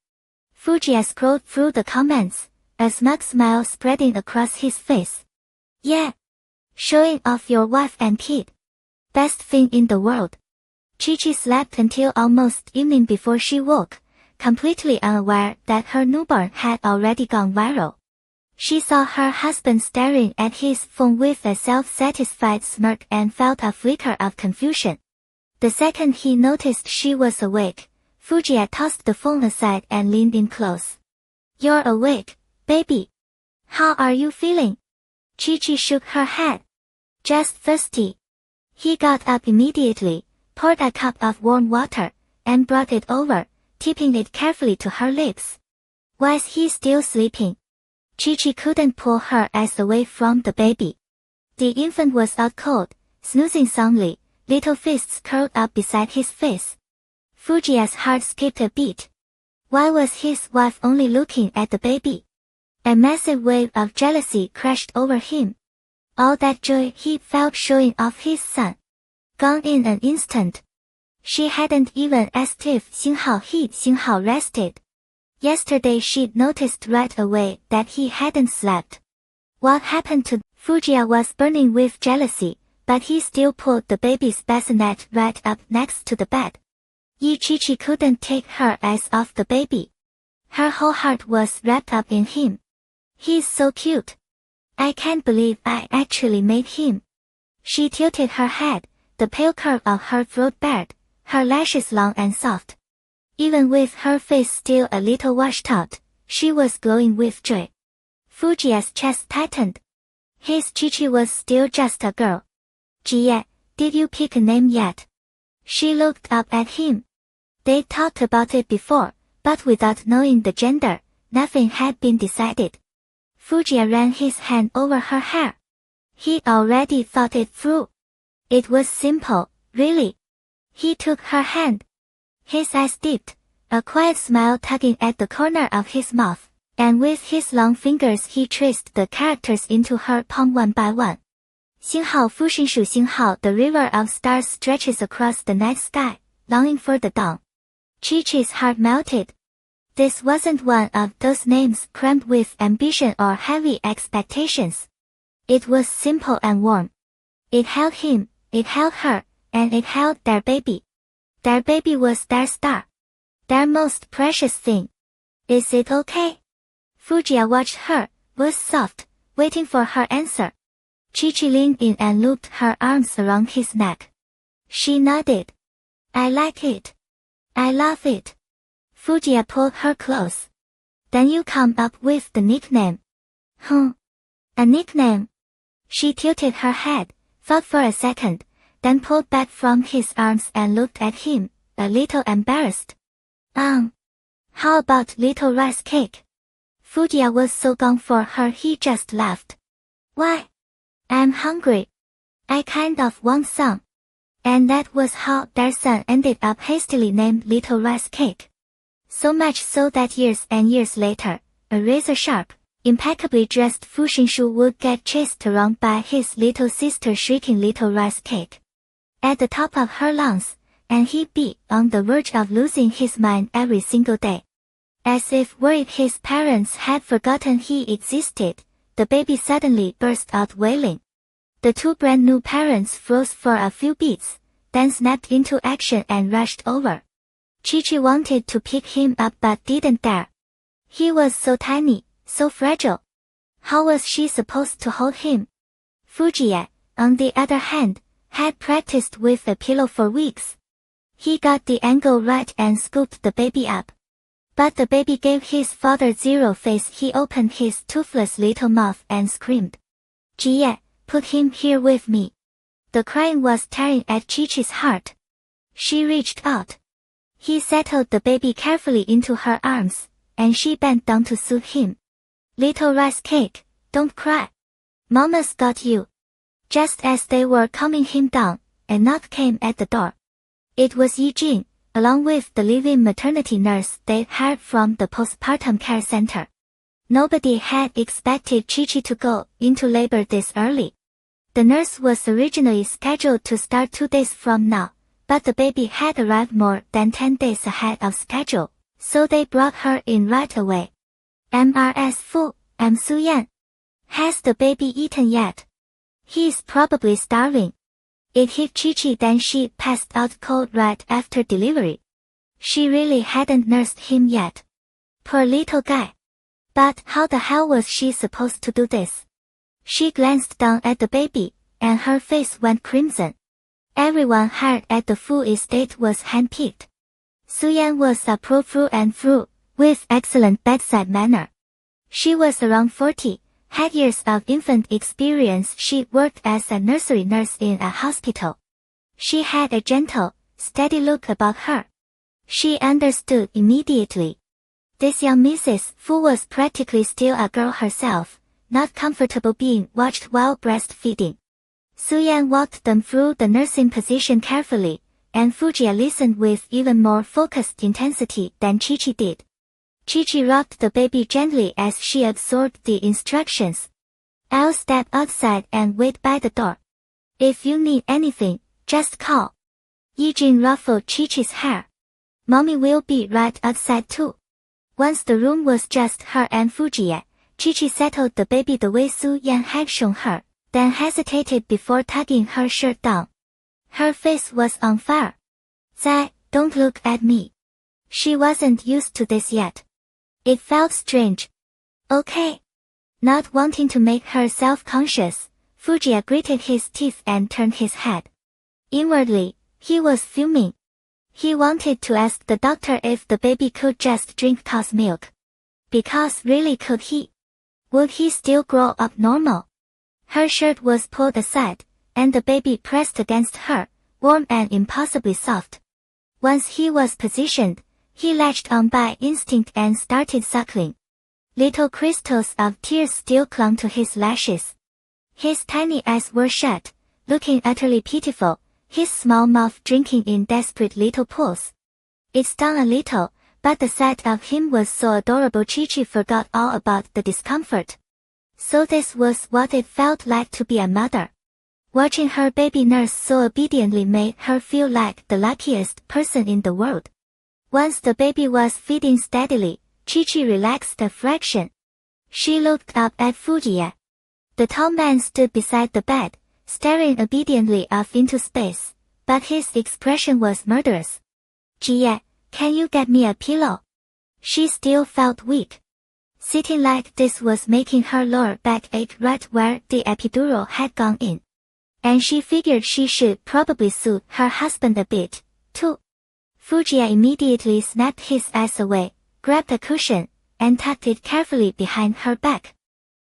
Fujiya scrolled through the comments, a smug smile spreading across his face. Yeah. Showing off your wife and kid. Best thing in the world. Chi-Chi slept until almost evening before she woke, completely unaware that her newborn had already gone viral. She saw her husband staring at his phone with a self-satisfied smirk and felt a flicker of confusion. The second he noticed she was awake, Fujiya tossed the phone aside and leaned in close. You're awake, baby. How are you feeling? Chi-Chi shook her head. Just thirsty. He got up immediately, poured a cup of warm water, and brought it over, tipping it carefully to her lips. Was he still sleeping? Chi-Chi couldn't pull her eyes away from the baby. The infant was out cold, snoozing soundly, little fists curled up beside his face. Fujiya's heart skipped a beat. Why was his wife only looking at the baby? A massive wave of jealousy crashed over him. All that joy he felt showing off his son. Gone in an instant. She hadn't even asked if Xinghao rested. Yesterday she'd noticed right away that he hadn't slept. What happened to Fujiya was burning with jealousy, but he still pulled the baby's bassinet right up next to the bed. Chi couldn't take her eyes off the baby. Her whole heart was wrapped up in him. He's so cute. I can't believe I actually made him. She tilted her head, the pale curve of her throat bared, her lashes long and soft. Even with her face still a little washed out, she was glowing with joy. Fujiya's chest tightened. His Chi was still just a girl. Jie, did you pick a name yet? She looked up at him. They talked about it before, but without knowing the gender, nothing had been decided. Fujiya ran his hand over her hair. He already thought it through. It was simple, really. He took her hand. His eyes dipped, a quiet smile tugging at the corner of his mouth, and with his long fingers he traced the characters into her palm one by one. Xinghao Fushinshu Xinghao, the river of stars stretches across the night sky, longing for the dawn. Chi-Chi's heart melted. This wasn't one of those names crammed with ambition or heavy expectations. It was simple and warm. It held him, it held her, and it held their baby. Their baby was their star. Their most precious thing. Is it okay? Fujiya watched her, voice soft, waiting for her answer. Chi-Chi leaned in and looped her arms around his neck. She nodded. I like it. I love it. Fujiya pulled her close. Then you come up with the nickname. A nickname? She tilted her head, thought for a second, then pulled back from his arms and looked at him, a little embarrassed. How about Little Rice Cake? Fujiya was so gone for her he just laughed. Why? I'm hungry. I kind of want some. And that was how their son ended up hastily named Little Rice Cake. So much so that years and years later, a razor-sharp, impeccably dressed Fushinshu would get chased around by his little sister shrieking Little Rice Cake at the top of her lungs, and he'd be on the verge of losing his mind every single day. As if worried his parents had forgotten he existed, the baby suddenly burst out wailing. The two brand new parents froze for a few beats, then snapped into action and rushed over. Chi-Chi wanted to pick him up but didn't dare. He was so tiny, so fragile. How was she supposed to hold him? Fujiya, on the other hand, had practiced with a pillow for weeks. He got the angle right and scooped the baby up. But the baby gave his father zero face. He opened his toothless little mouth and screamed. Jie, put him here with me. The crying was tearing at Chi-Chi's heart. She reached out. He settled the baby carefully into her arms, and she bent down to soothe him. Little Rice Cake, don't cry. Mama's got you. Just as they were calming him down, a knock came at the door. It was Yi Jing, along with the live-in maternity nurse they'd hired from the postpartum care center. Nobody had expected Chi-Chi to go into labor this early. The nurse was originally scheduled to start 2 days from now, but the baby had arrived more than 10 days ahead of schedule, so they brought her in right away. MRS Fu, I'm Su-Yan. Has the baby eaten yet? He's probably starving. It hit Chi-Chi then she passed out cold right after delivery. She really hadn't nursed him yet. Poor little guy. But how the hell was she supposed to do this? She glanced down at the baby, and her face went crimson. Everyone hired at the Fu estate was handpicked. Su-Yan was a pro through and through, with excellent bedside manner. She was around 40, had years of infant experience. She worked as a nursery nurse in a hospital. She had a gentle, steady look about her. She understood immediately. This young Mrs. Fu was practically still a girl herself, not comfortable being watched while breastfeeding. Su-Yan walked them through the nursing position carefully, and Fujiya listened with even more focused intensity than Chi-Chi did. Chi-Chi rocked the baby gently as she absorbed the instructions. I'll step outside and wait by the door. If you need anything, just call. Yijin ruffled Chi-Chi's hair. Mommy will be right outside too. Once the room was just her and Fujiye, Chi-Chi settled the baby the way Su Yan had shown her, then hesitated before tugging her shirt down. Her face was on fire. Zai, don't look at me. She wasn't used to this yet. It felt strange. Okay. Not wanting to make her self-conscious, Fujiya gritted his teeth and turned his head. Inwardly, he was fuming. He wanted to ask the doctor if the baby could just drink cow's milk. Because really could he? Would he still grow up normal? Her shirt was pulled aside, and the baby pressed against her, warm and impossibly soft. Once he was positioned, he latched on by instinct and started suckling. Little crystals of tears still clung to his lashes. His tiny eyes were shut, looking utterly pitiful, his small mouth drinking in desperate little pulls. It stung a little, but the sight of him was so adorable Chi-Chi forgot all about the discomfort. So this was what it felt like to be a mother. Watching her baby nurse so obediently made her feel like the luckiest person in the world. Once the baby was feeding steadily, Chi-Chi relaxed a fraction. She looked up at Fujiye. The tall man stood beside the bed, staring obediently off into space, but his expression was murderous. Jiye, can you get me a pillow? She still felt weak. Sitting like this was making her lower back ache right where the epidural had gone in. And she figured she should probably soothe her husband a bit, too. Fujiya immediately snapped his eyes away, grabbed a cushion, and tucked it carefully behind her back.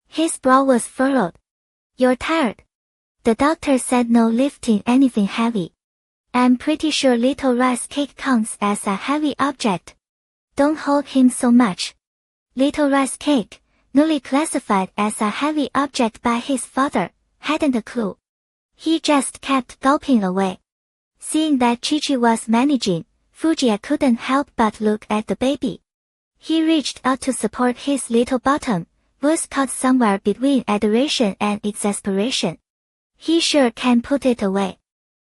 His brow was furrowed. You're tired. The doctor said no lifting anything heavy. I'm pretty sure little rice cake counts as a heavy object. Don't hold him so much. Little rice cake, newly classified as a heavy object by his father, hadn't a clue. He just kept gulping away. Seeing that Chi-Chi was managing, Fujiya couldn't help but look at the baby. He reached out to support his little bottom, voice caught somewhere between adoration and exasperation. He sure can put it away.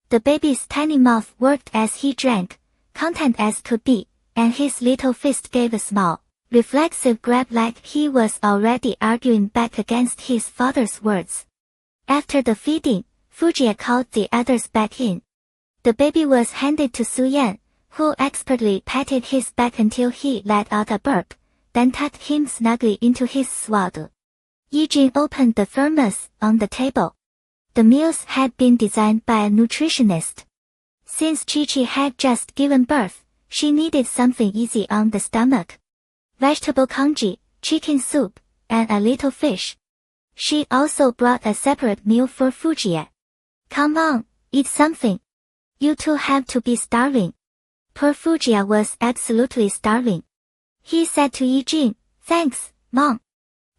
The baby's tiny mouth worked as he drank, content as could be, and his little fist gave a small, reflexive grab like he was already arguing back against his father's words. After the feeding, Fujiya called the others back in. The baby was handed to Su Yan, who expertly patted his back until he let out a burp, then tucked him snugly into his swaddle. Yijin opened the thermos on the table. The meals had been designed by a nutritionist. Since Chi-Chi had just given birth, she needed something easy on the stomach. Vegetable congee, chicken soup, and a little fish. She also brought a separate meal for Fujiya. Come on, eat something. You two have to be starving. Poor Fujiya was absolutely starving. He said to Yijin, thanks, Mom.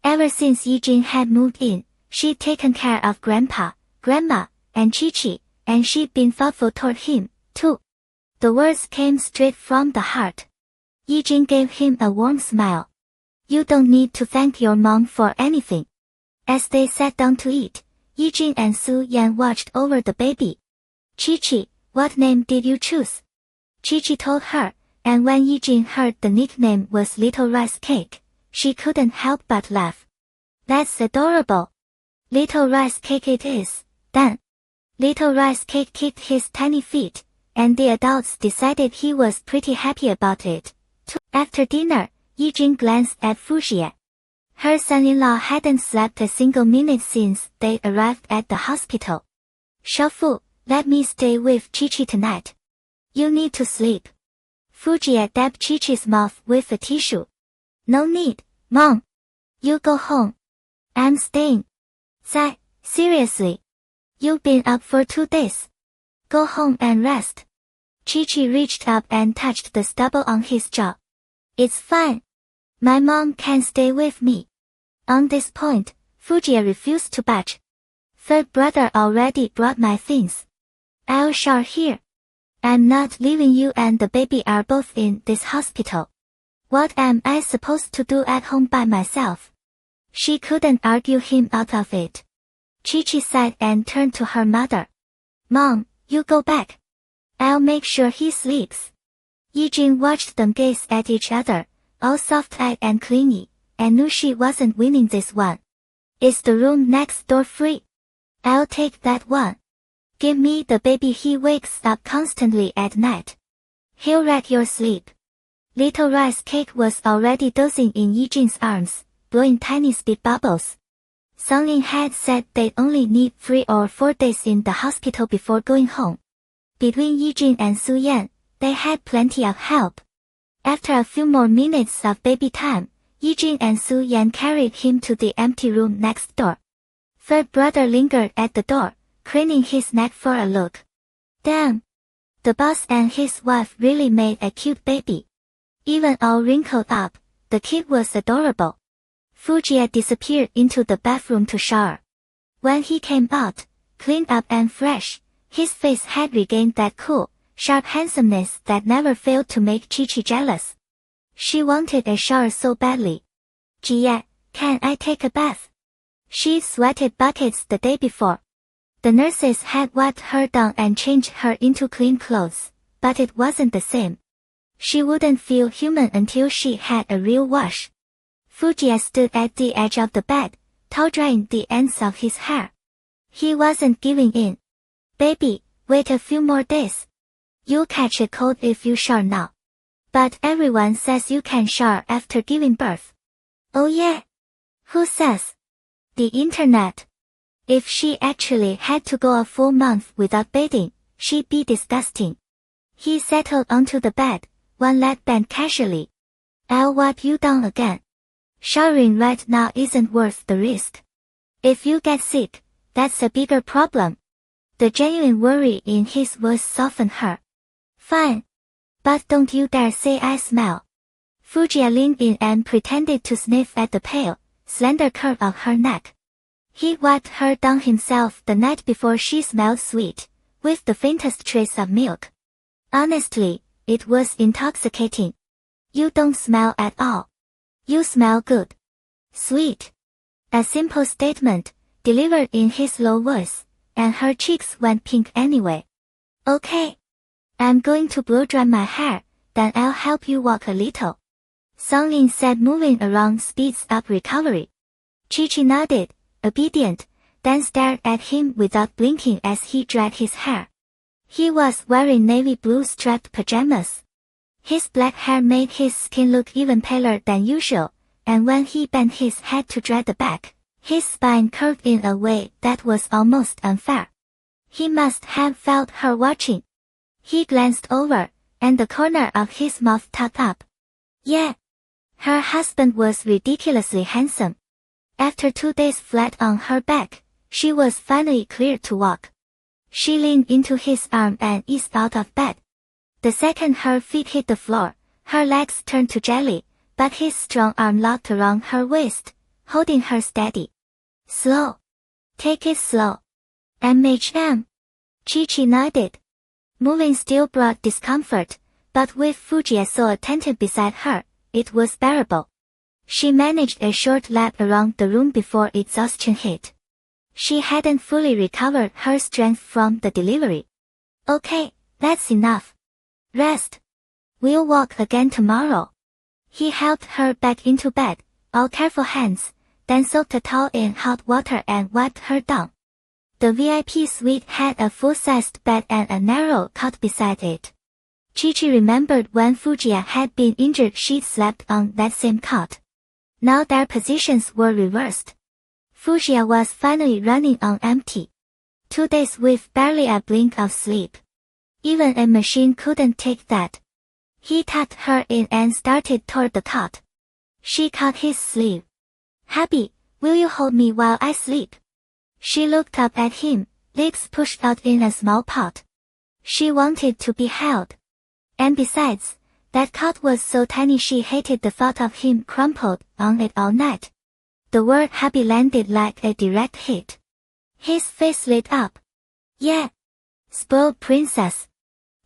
Ever since Yijin had moved in, she'd taken care of Grandpa, Grandma, and Chi-Chi, and she'd been thoughtful toward him, too. The words came straight from the heart. Yijin gave him a warm smile. You don't need to thank your mom for anything. As they sat down to eat, Yijin and Su Yan watched over the baby. Chi-Chi, what name did you choose? Chi-Chi told her, and when Yijin heard the nickname was Little Rice Cake, she couldn't help but laugh. That's adorable. Little Rice Cake it is, then. Little Rice Cake kicked his tiny feet, and the adults decided he was pretty happy about it. After dinner, Yijin glanced at Fujiye. Her son-in-law hadn't slept a single minute since they arrived at the hospital. Shaofu, let me stay with Chi-Chi tonight. You need to sleep. Fujiye dabbed Chi-Chi's mouth with a tissue. No need, Mom. You go home. I'm staying. Zai, seriously. You've been up for 2 days. Go home and rest. Chi-Chi reached up and touched the stubble on his jaw. It's fine. My mom can stay with me. On this point, Fujiya refused to budge. Third brother already brought my things. I'll shower here. I'm not leaving you and the baby are both in this hospital. What am I supposed to do at home by myself? She couldn't argue him out of it. Chi-Chi sighed and turned to her mother. Mom, you go back. I'll make sure he sleeps. Yijing watched them gaze at each other, all soft-eyed and clingy, and knew she wasn't winning this one. Is the room next door free? I'll take that one. Give me the baby, he wakes up constantly at night. He'll wreck your sleep. Little rice cake was already dozing in Yijing's arms, blowing tiny spit bubbles. Songlin had said they'd only need 3 or 4 days in the hospital before going home. Between Yijing and Su Yan, they had plenty of help. After a few more minutes of baby time, Yijing and Su Yan carried him to the empty room next door. Third brother lingered at the door, craning his neck for a look. Damn! The boss and his wife really made a cute baby. Even all wrinkled up, the kid was adorable. Fujia disappeared into the bathroom to shower. When he came out, cleaned up and fresh, his face had regained that cool, sharp handsomeness that never failed to make Chi-Chi jealous. She wanted a shower so badly. Jia, can I take a bath? She sweated buckets the day before. The nurses had wiped her down and changed her into clean clothes, but it wasn't the same. She wouldn't feel human until she had a real wash. Fujia stood at the edge of the bed, towel-drying the ends of his hair. He wasn't giving in. Baby, wait a few more days. You'll catch a cold if you shower now. But everyone says you can shower after giving birth. Oh yeah? Who says? The internet. If she actually had to go a full month without bathing, she'd be disgusting. He settled onto the bed, one leg bent casually. I'll wipe you down again. Showering right now isn't worth the risk. If you get sick, that's a bigger problem. The genuine worry in his voice softened her. Fine. But don't you dare say I smell. Fujia leaned in and pretended to sniff at the pale, slender curve of her neck. He wiped her down himself the night before. She smelled sweet, with the faintest trace of milk. Honestly, it was intoxicating. You don't smell at all. You smell good. Sweet. A simple statement, delivered in his low voice, and her cheeks went pink anyway. Okay. I'm going to blow dry my hair, then I'll help you walk a little. Songlin said, moving around speeds up recovery. Chi-Chi nodded, obedient, then stared at him without blinking as he dried his hair. He was wearing navy blue striped pajamas. His black hair made his skin look even paler than usual, and when he bent his head to dry the back, his spine curved in a way that was almost unfair. He must have felt her watching. He glanced over, and the corner of his mouth tucked up. Yeah. Her husband was ridiculously handsome. After 2 days flat on her back, she was finally cleared to walk. She leaned into his arm and eased out of bed. The second her feet hit the floor, her legs turned to jelly, but his strong arm locked around her waist, holding her steady. Slow. Take it slow. MHM. Chi-Chi nodded. Moving still brought discomfort, but with Fujia so attentive beside her, it was bearable. She managed a short lap around the room before exhaustion hit. She hadn't fully recovered her strength from the delivery. Okay, that's enough. Rest. We'll walk again tomorrow. He helped her back into bed, all careful hands, then soaked a towel in hot water and wiped her down. The VIP suite had a full-sized bed and a narrow cot beside it. Chi-Chi remembered when Fujia had been injured she'd slept on that same cot. Now their positions were reversed. Fujia was finally running on empty. 2 days with barely a blink of sleep. Even a machine couldn't take that. He tucked her in and started toward the cot. She caught his sleeve. Happy, will you hold me while I sleep? She looked up at him, lips pushed out in a small pout. She wanted to be held. And besides, that cot was so tiny she hated the thought of him crumpled on it all night. The word happy landed like a direct hit. His face lit up. Yeah. Spoiled princess.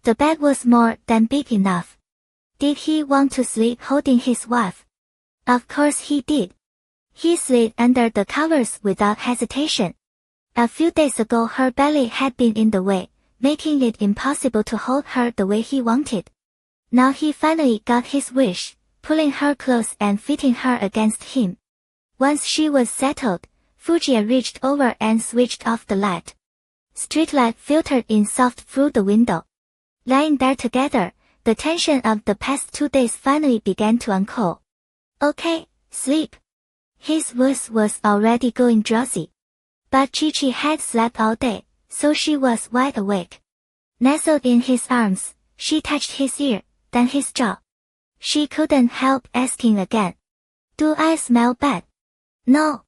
The bed was more than big enough. Did he want to sleep holding his wife? Of course he did. He slid under the covers without hesitation. A few days ago her belly had been in the way, making it impossible to hold her the way he wanted. Now he finally got his wish, pulling her close and fitting her against him. Once she was settled, Fujiya reached over and switched off the light. Streetlight filtered in soft through the window. Lying there together, the tension of the past 2 days finally began to uncoil. Okay, sleep. His voice was already going drowsy. But Chi-Chi had slept all day, so she was wide awake. Nestled in his arms, she touched his ear, then his jaw. She couldn't help asking again. Do I smell bad? No.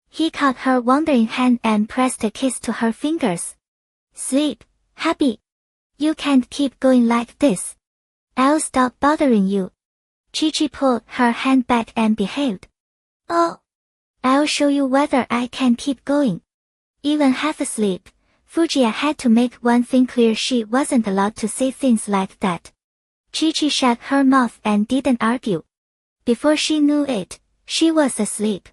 He caught her wandering hand and pressed a kiss to her fingers. Sleep, happy. You can't keep going like this. I'll stop bothering you. Chi-Chi pulled her hand back and behaved. Oh. I'll show you whether I can keep going. Even half asleep, Fujiya had to make one thing clear: she wasn't allowed to say things like that. Chi-Chi shut her mouth and didn't argue. Before she knew it, she was asleep.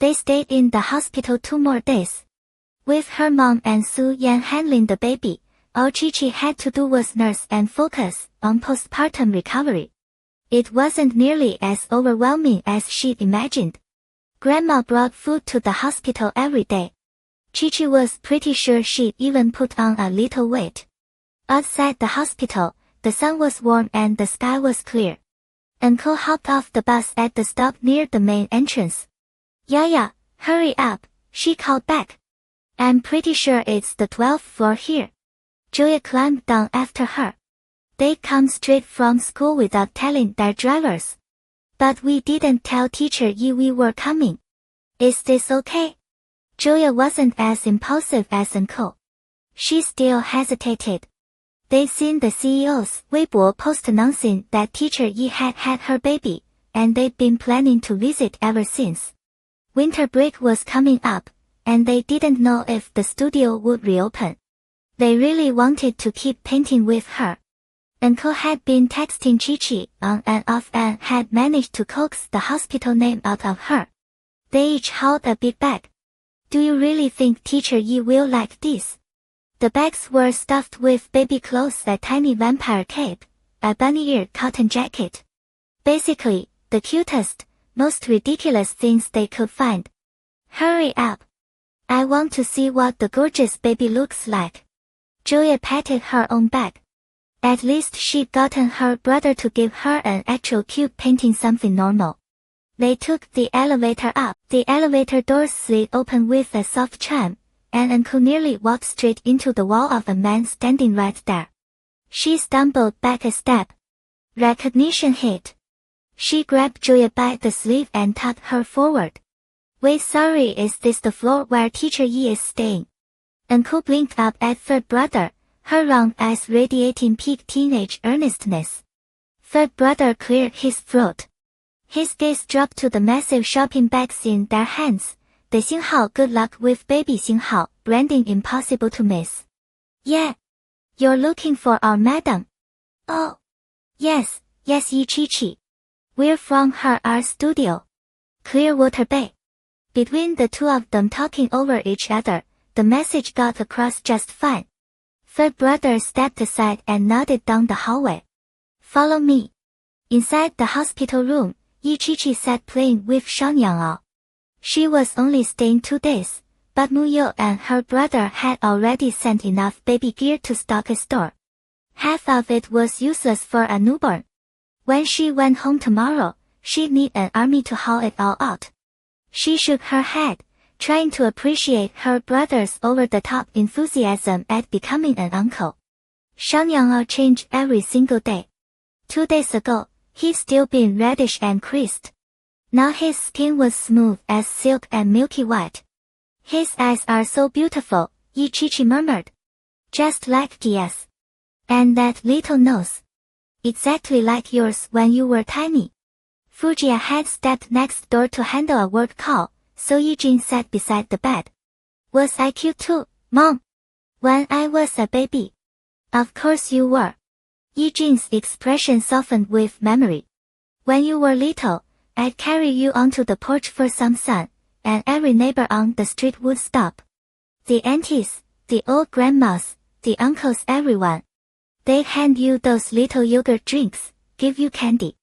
They stayed in the hospital 2 more days. With her mom and Su Yan handling the baby, all Chi-Chi had to do was nurse and focus on postpartum recovery. It wasn't nearly as overwhelming as she'd imagined. Grandma brought food to the hospital every day. Chi-Chi was pretty sure she'd even put on a little weight. Outside the hospital, the sun was warm and the sky was clear. Uncle hopped off the bus at the stop near the main entrance. Yaya, hurry up, she called back. I'm pretty sure it's the 12th floor here. Julia climbed down after her. They'd come straight from school without telling their drivers. But we didn't tell Teacher Yi we were coming. Is this okay? Julia wasn't as impulsive as Uncle. She still hesitated. They'd seen the CEO's Weibo post announcing that Teacher Yi had had her baby, and they'd been planning to visit ever since. Winter break was coming up, and they didn't know if the studio would reopen. They really wanted to keep painting with her. Uncle had been texting Chi-Chi on and off and had managed to coax the hospital name out of her. They each hauled a big bag. Do you really think Teacher Yi will like this? The bags were stuffed with baby clothes, a tiny vampire cape, a bunny-eared cotton jacket. Basically, the cutest, most ridiculous things they could find. Hurry up. I want to see what the gorgeous baby looks like. Julia patted her own bag. At least she'd gotten her brother to give her an actual cute painting, something normal. They took the elevator up. The elevator doors slid open with a soft chime, and Uncle nearly walked straight into the wall of a man standing right there. She stumbled back a step. Recognition hit. She grabbed Julia by the sleeve and tugged her forward. Wait, sorry, is this the floor where Teacher Yi is staying? Uncle blinked up at third brother, her round eyes radiating peak teenage earnestness. Third brother cleared his throat. His gaze dropped to the massive shopping bags in their hands. The Xinghao, good luck with baby Xinghao, branding impossible to miss. Yeah. You're looking for our madam. Oh. Yes, Yi Chi-Chi. We're from her art studio. Clearwater Bay. Between the two of them talking over each other, the message got across just fine. Third brother stepped aside and nodded down the hallway. Follow me. Inside the hospital room, Yi Chi-Chi sat playing with Shang Yangao. She was only staying 2 days, but Mu Yo and her brother had already sent enough baby gear to stock a store. Half of it was useless for a newborn. When she went home tomorrow, she'd need an army to haul it all out. She shook her head, trying to appreciate her brother's over-the-top enthusiasm at becoming an uncle. Shang Yangao changed every single day. 2 days ago, he'd still been reddish and creased. Now his skin was smooth as silk and milky white. His eyes are so beautiful, Yi Chi-Chi murmured. Just like Gia's. And that little nose. Exactly like yours when you were tiny. Fujiya had stepped next door to handle a work call, so Yijin sat beside the bed. Was I cute too, Mom? When I was a baby. Of course you were. Yi Jin's expression softened with memory. When you were little, I'd carry you onto the porch for some sun, and every neighbor on the street would stop. The aunties, the old grandmas, the uncles, everyone. They'd hand you those little yogurt drinks, give you candy.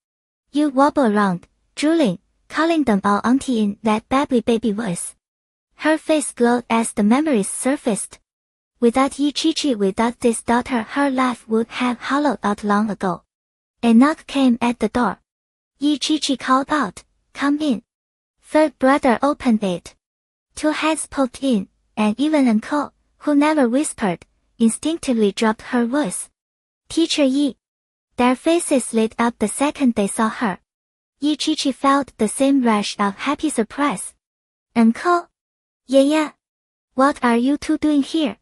You'd wobble around, drooling, calling them all auntie in that babbly baby voice. Her face glowed as the memories surfaced. Without Yi Chi, without this daughter, her life would have hollowed out long ago. A knock came at the door. Yi Chi called out, "Come in." Third brother opened it. Two heads poked in, and even Uncle, who never whispered, instinctively dropped her voice. "Teacher Yi." Their faces lit up the second they saw her. Yi Chi felt the same rush of happy surprise. "Uncle? Yeah. What are you two doing here?"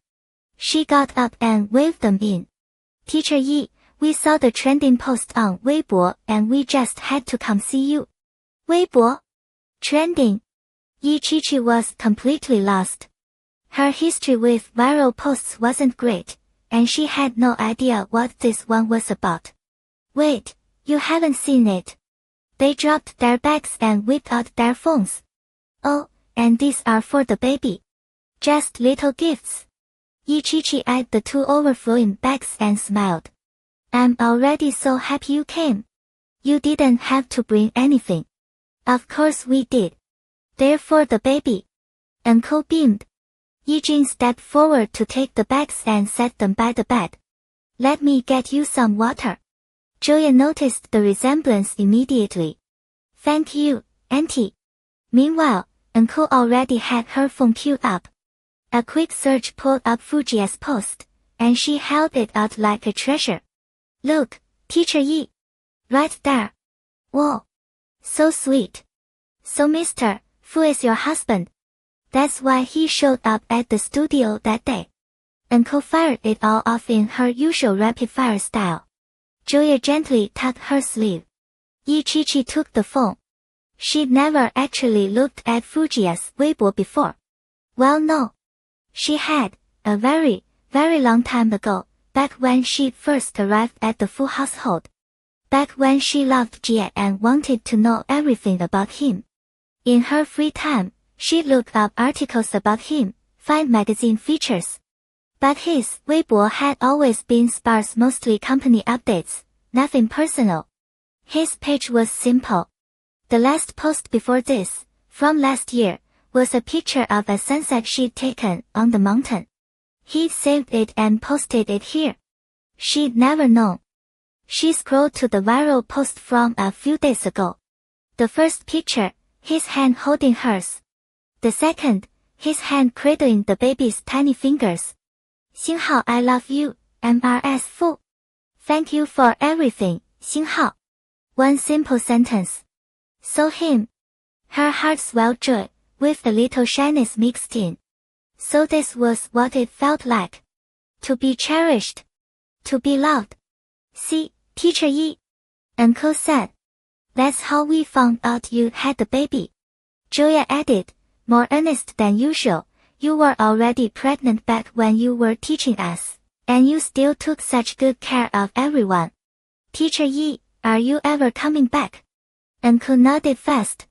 She got up and waved them in. "Teacher Yi, we saw the trending post on Weibo and we just had to come see you." Weibo? Trending? Yi Chi was completely lost. Her history with viral posts wasn't great, and she had no idea what this one was about. "Wait, you haven't seen it." They dropped their bags and whipped out their phones. "Oh, and these are for the baby. Just little gifts." Yi Chi eyed the two overflowing bags and smiled. "I'm already so happy you came. You didn't have to bring anything." "Of course we did. They're for the baby." Uncle beamed. Yi Jin stepped forward to take the bags and set them by the bed. "Let me get you some water." Julia noticed the resemblance immediately. "Thank you, Auntie." Meanwhile, Uncle already had her phone queued up. A quick search pulled up Fujia's post, and she held it out like a treasure. "Look, Teacher Yi. Right there. Whoa. So sweet. So Mr. Fu is your husband. That's why he showed up at the studio that day." Uncle fired it all off in her usual rapid-fire style. Julia gently tugged her sleeve. Yi Chi took the phone. She'd never actually looked at Fujia's Weibo before. Well, no. She had, a very, very long time ago, back when she first arrived at the Fu household. Back when she loved Jie and wanted to know everything about him. In her free time, she'd look up articles about him, find magazine features. But his Weibo had always been sparse, mostly company updates, nothing personal. His page was simple. The last post before this, from last year, was a picture of a sunset she'd taken on the mountain. He'd saved it and posted it here. She'd never known. She scrolled to the viral post from a few days ago. The first picture, his hand holding hers. The second, his hand cradling the baby's tiny fingers. "Xinghao, I love you, MRS Fu. Thank you for everything, Xinghao." One simple sentence. So him. Her heart swelled joy, with a little shyness mixed in. So this was what it felt like. To be cherished. To be loved. "See, Teacher Yi," Uncle said. "That's how we found out you had the baby." Julia added, more earnest than usual, "You were already pregnant back when you were teaching us, and you still took such good care of everyone. Teacher Yi, are you ever coming back?" Uncle nodded fast.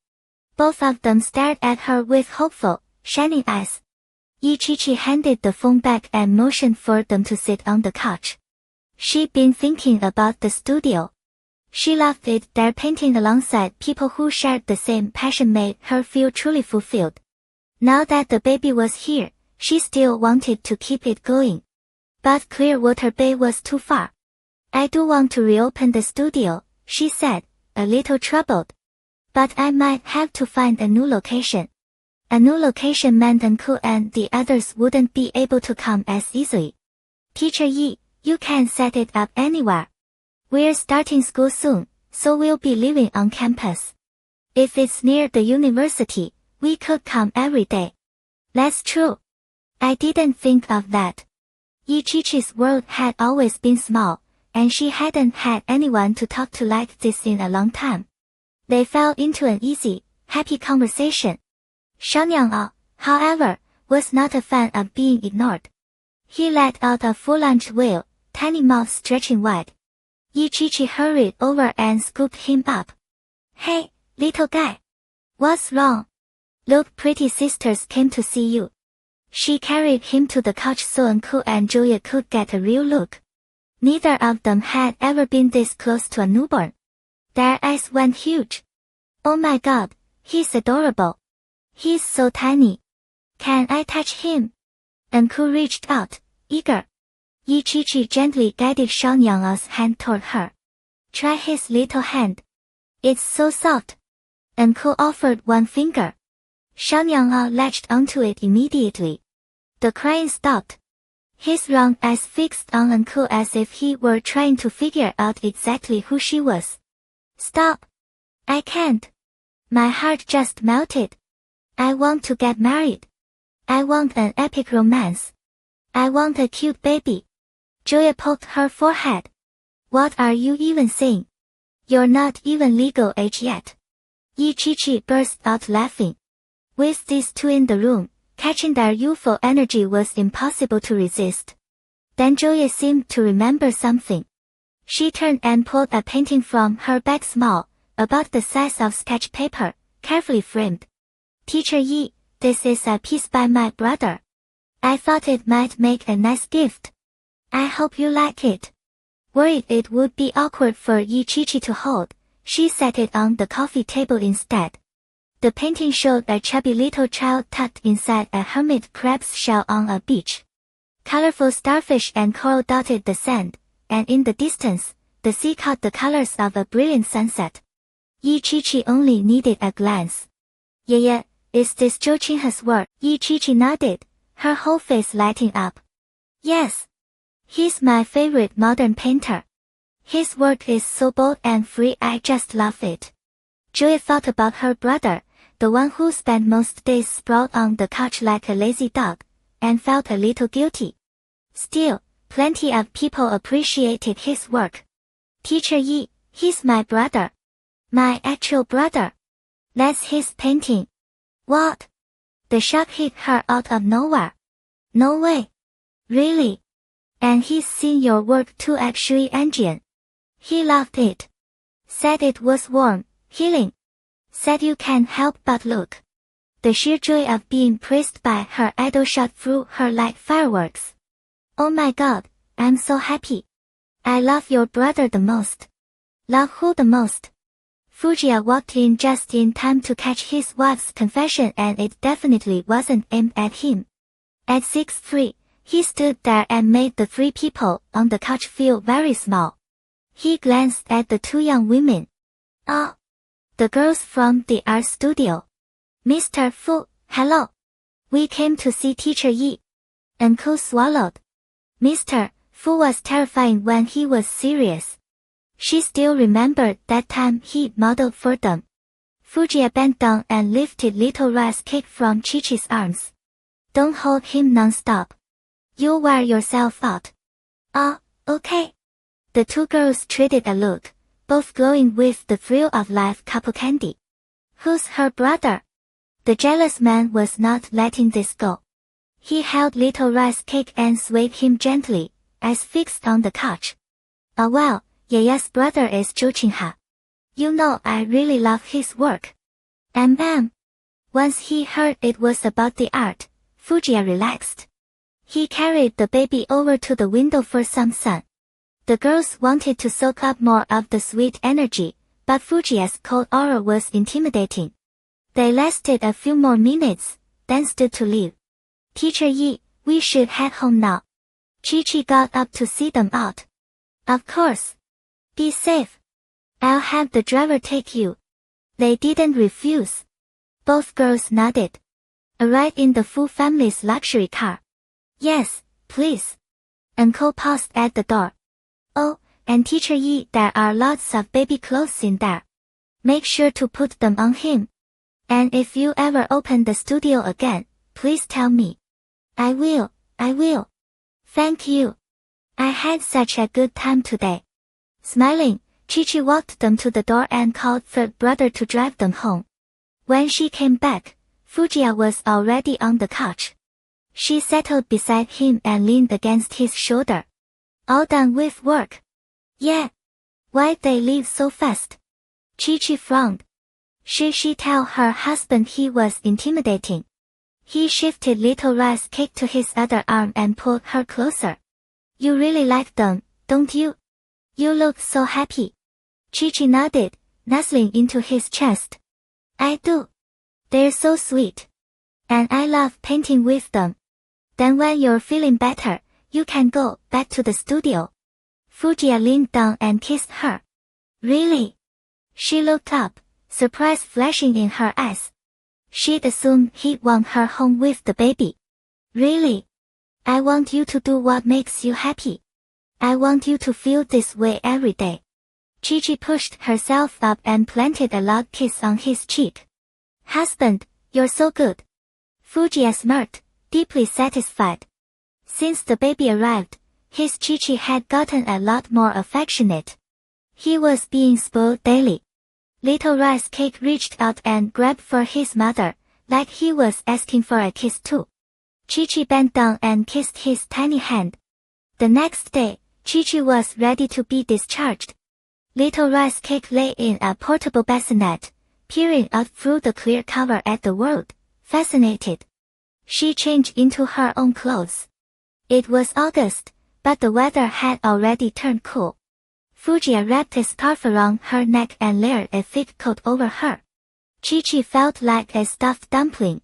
Both of them stared at her with hopeful, shining eyes. Yi Chi handed the phone back and motioned for them to sit on the couch. She'd been thinking about the studio. She loved it there. Painting alongside people who shared the same passion made her feel truly fulfilled. Now that the baby was here, she still wanted to keep it going. But Clearwater Bay was too far. "I do want to reopen the studio," she said, a little troubled. "But I might have to find a new location." A new location meant Uncle and the others wouldn't be able to come as easily. "Teacher Yi, you can set it up anywhere. We're starting school soon, so we'll be living on campus. If it's near the university, we could come every day." "That's true. I didn't think of that." Yi Chi's world had always been small, and she hadn't had anyone to talk to like this in a long time. They fell into an easy, happy conversation. Shanyang, however, was not a fan of being ignored. He let out a full-lunged wail, tiny mouth stretching wide. Ichichi hurried over and scooped him up. Hey, little guy. What's wrong? Look, pretty sisters came to see you. She carried him to the couch so Uncle and Julia could get a real look. Neither of them had ever been this close to a newborn. Their eyes went huge. Oh my god, he's adorable. He's so tiny. Can I touch him? Uncle reached out, eager. Ichichi gently guided Xiaonyang's hand toward her. Try his little hand. It's so soft. Uncle offered one finger. Xiaonyang latched onto it immediately. The crying stopped. His round eyes fixed on Uncle as if he were trying to figure out exactly who she was. Stop. I can't. My heart just melted. I want to get married. I want an epic romance. I want a cute baby. Julia poked her forehead. What are you even saying? You're not even legal age yet. Ichichi burst out laughing. With these two in the room, catching their youthful energy was impossible to resist. Then Julia seemed to remember something. She turned and pulled a painting from her bag, small, about the size of sketch paper, carefully framed. Teacher Yi, this is a piece by my brother. I thought it might make a nice gift. I hope you like it. Worried it would be awkward for Ichichi to hold, she set it on the coffee table instead. The painting showed a chubby little child tucked inside a hermit crab's shell on a beach. Colorful starfish and coral dotted the sand, and in the distance, the sea caught the colors of a brilliant sunset. Ichichi only needed a glance. Yeah, is this Zhou Qinghe's work? Ichichi nodded, her whole face lighting up. Yes. He's my favorite modern painter. His work is so bold and free, I just love it. Julia thought about her brother, the one who spent most days sprawled on the couch like a lazy dog, and felt a little guilty. Still, plenty of people appreciated his work. Teacher Yi, he's my brother. My actual brother. That's his painting. What? The shock hit her out of nowhere. No way. Really? And he's seen your work too, actually, Anjian. He loved it. Said it was warm, healing. Said you can't help but look. The sheer joy of being praised by her idol shot through her like fireworks. Oh my god, I'm so happy. I love your brother the most. Love who the most? Fujiya walked in just in time to catch his wife's confession, and it definitely wasn't aimed at him. At 6'3", he stood there and made the three people on the couch feel very small. He glanced at the two young women. Oh. The girls from the art studio. Mr. Fu, hello. We came to see Teacher Yi. Uncle swallowed. Mr. Fu was terrifying when he was serious. She still remembered that time he modeled for them. Fujiya bent down and lifted little rice cake from Chi-Chi's arms. Don't hold him non-stop. You'll wear yourself out. Oh, okay. The two girls traded a look, both glowing with the thrill of live couple candy. Who's her brother? The jealous man was not letting this go. He held little rice cake and swayed him gently, eyes fixed on the couch. Oh well, Yaya's brother is Zhou Qinghe. You know I really love his work. Once he heard it was about the art, Fujiya relaxed. He carried the baby over to the window for some sun. The girls wanted to soak up more of the sweet energy, but Fujiya's cold aura was intimidating. They lasted a few more minutes, then stood to leave. Teacher Yi, we should head home now. Chi-Chi got up to see them out. Of course. Be safe. I'll have the driver take you. They didn't refuse. Both girls nodded. A ride in the Fu family's luxury car. Yes, please. Uncle paused at the door. Oh, and Teacher Yi, there are lots of baby clothes in there. Make sure to put them on him. And if you ever open the studio again, please tell me. I will. Thank you. I had such a good time today. Smiling, Chi-Chi walked them to the door and called third brother to drive them home. When she came back, Fujiya was already on the couch. She settled beside him and leaned against his shoulder. All done with work? Yeah. Why'd they leave so fast? Chi-Chi frowned. Should she tell her husband he was intimidating? He shifted Little Rice Cake to his other arm and pulled her closer. You really like them, don't you? You look so happy. Chi-Chi nodded, nuzzling into his chest. I do. They're so sweet. And I love painting with them. Then when you're feeling better, you can go back to the studio. Fujiya leaned down and kissed her. Really? She looked up, surprise flashing in her eyes. She'd assumed he'd want her home with the baby. Really? I want you to do what makes you happy. I want you to feel this way every day. Chi-Chi pushed herself up and planted a loud kiss on his cheek. Husband, you're so good. Fujiya smirked, deeply satisfied. Since the baby arrived, his Chi-Chi had gotten a lot more affectionate. He was being spoiled daily. Little Rice Cake reached out and grabbed for his mother, like he was asking for a kiss too. Chi-Chi bent down and kissed his tiny hand. The next day, Chi-Chi was ready to be discharged. Little Rice Cake lay in a portable bassinet, peering out through the clear cover at the world, fascinated. She changed into her own clothes. It was August, but the weather had already turned cool. Fujiya wrapped a scarf around her neck and layered a thick coat over her. Chi-Chi felt like a stuffed dumpling.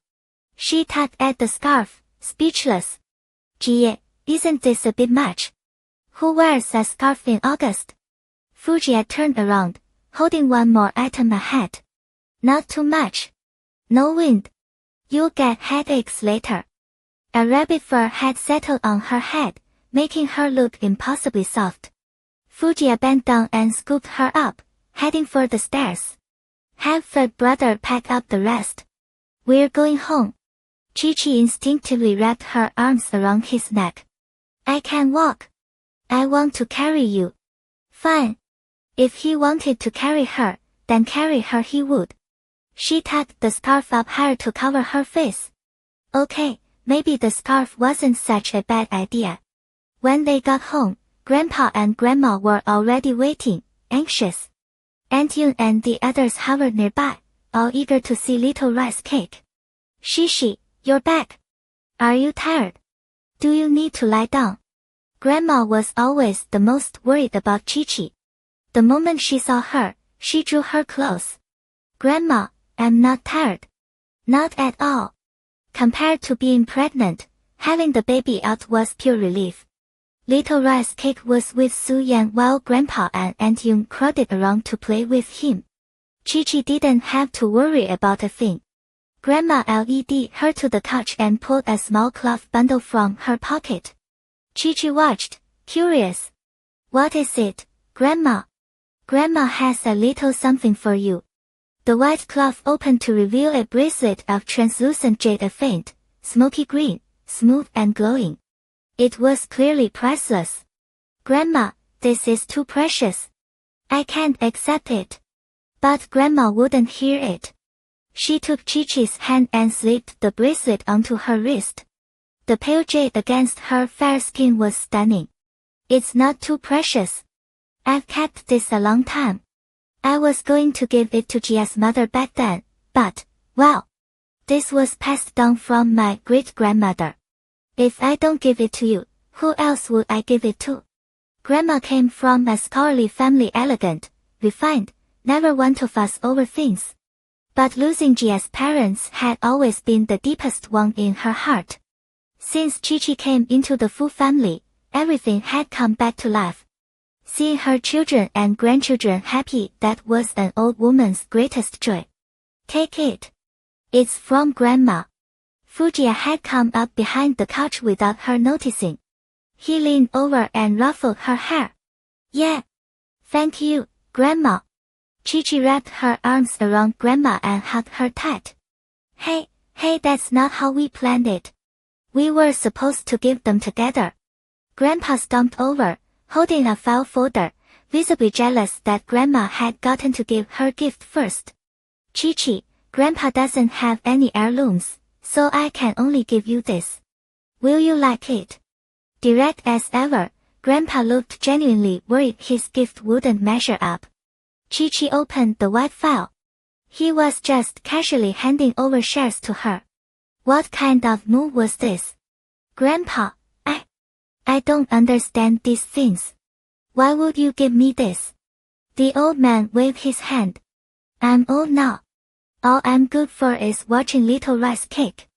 She tugged at the scarf, speechless. Gee, isn't this a bit much? Who wears a scarf in August? Fujiya turned around, holding one more item ahead. Not too much. No wind. You'll get headaches later. A rabbit fur had settled on her head, making her look impossibly soft. Fujiya bent down and scooped her up, heading for the stairs. Have Fred brother pack up the rest. We're going home. Chi-Chi instinctively wrapped her arms around his neck. I can walk. I want to carry you. Fine. If he wanted to carry her, then carry her he would. She tucked the scarf up higher to cover her face. Okay, maybe the scarf wasn't such a bad idea. When they got home, Grandpa and Grandma were already waiting, anxious. Aunt Yun and the others hovered nearby, all eager to see Little Rice Cake. Shishi, you're back. Are you tired? Do you need to lie down? Grandma was always the most worried about Chi-Chi. The moment she saw her, she drew her close. Grandma, I'm not tired. Not at all. Compared to being pregnant, having the baby out was pure relief. Little Rice Cake was with Su Yan while Grandpa and Aunt Yun crowded around to play with him. Chi-Chi didn't have to worry about a thing. Grandma led her to the couch and pulled a small cloth bundle from her pocket. Chi-Chi watched, curious. What is it, Grandma? Grandma has a little something for you. The white cloth opened to reveal a bracelet of translucent jade, a faint, smoky green, smooth and glowing. It was clearly priceless. Grandma, this is too precious. I can't accept it. But Grandma wouldn't hear it. She took Chi-Chi's hand and slipped the bracelet onto her wrist. The pale jade against her fair skin was stunning. It's not too precious. I've kept this a long time. I was going to give it to Gia's mother back then, but, well, this was passed down from my great-grandmother. If I don't give it to you, who else would I give it to? Grandma came from a scholarly family, elegant, refined, never one to fuss over things. But losing Gia's parents had always been the deepest wound in her heart. Since Chi-Chi came into the Fu family, everything had come back to life. Seeing her children and grandchildren happy, that was an old woman's greatest joy. Take it. It's from Grandma. Fujiya had come up behind the couch without her noticing. He leaned over and ruffled her hair. Yeah. Thank you, Grandma. Chi-Chi wrapped her arms around Grandma and hugged her tight. Hey, that's not how we planned it. We were supposed to give them together. Grandpa stomped over, holding a file folder, visibly jealous that Grandma had gotten to give her gift first. Chi-Chi, Grandpa doesn't have any heirlooms, so I can only give you this. Will you like it? Direct as ever, Grandpa looked genuinely worried his gift wouldn't measure up. Chi-Chi opened the white file. He was just casually handing over shares to her. What kind of move was this? Grandpa, I don't understand these things. Why would you give me this? The old man waved his hand. I'm old now. All I'm good for is watching Little Rice Cake.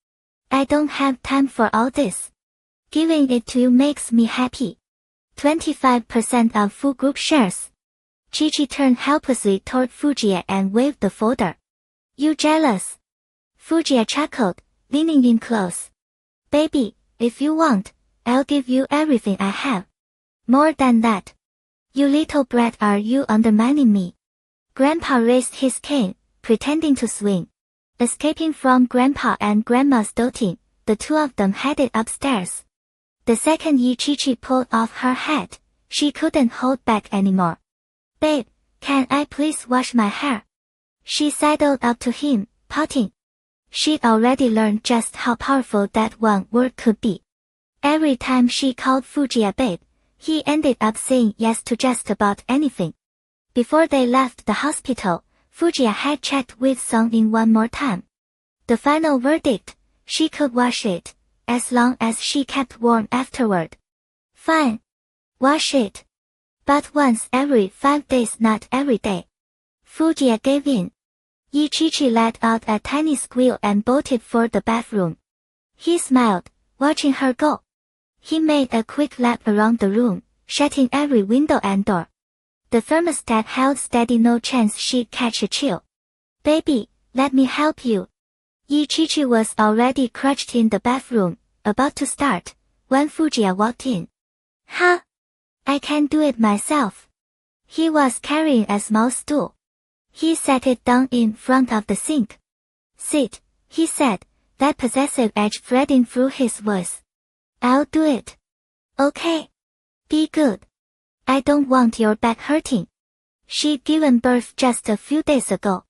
I don't have time for all this. Giving it to you makes me happy. 25% of full group shares. Chi-Chi turned helplessly toward Fujiya and waved the folder. You jealous? Fujiya chuckled, leaning in close. Baby, if you want, I'll give you everything I have. More than that. You little brat, are you undermining me? Grandpa raised his cane, pretending to swing. Escaping from Grandpa and Grandma's doting, the two of them headed upstairs. The second Chi-Chi pulled off her hat, she couldn't hold back anymore. Babe, can I please wash my hair? She sidled up to him, pouting. She'd already learned just how powerful that one word could be. Every time she called Fujiya babe, he ended up saying yes to just about anything. Before they left the hospital, Fujiya had checked with Song-in one more time. The final verdict, she could wash it, as long as she kept warm afterward. Fine. Wash it. But once every 5 days, not every day. Fujiya gave in. Chi-Chi let out a tiny squeal and bolted for the bathroom. He smiled, watching her go. He made a quick lap around the room, shutting every window and door. The thermostat held steady, no chance she'd catch a chill. Baby, let me help you. Chi-Chi was already crouched in the bathroom, about to start, when Fujiya walked in. Huh? I can do it myself. He was carrying a small stool. He set it down in front of the sink. Sit, he said, that possessive edge threading through his voice. I'll do it. Okay. Be good. I don't want your back hurting. She'd given birth just a few days ago.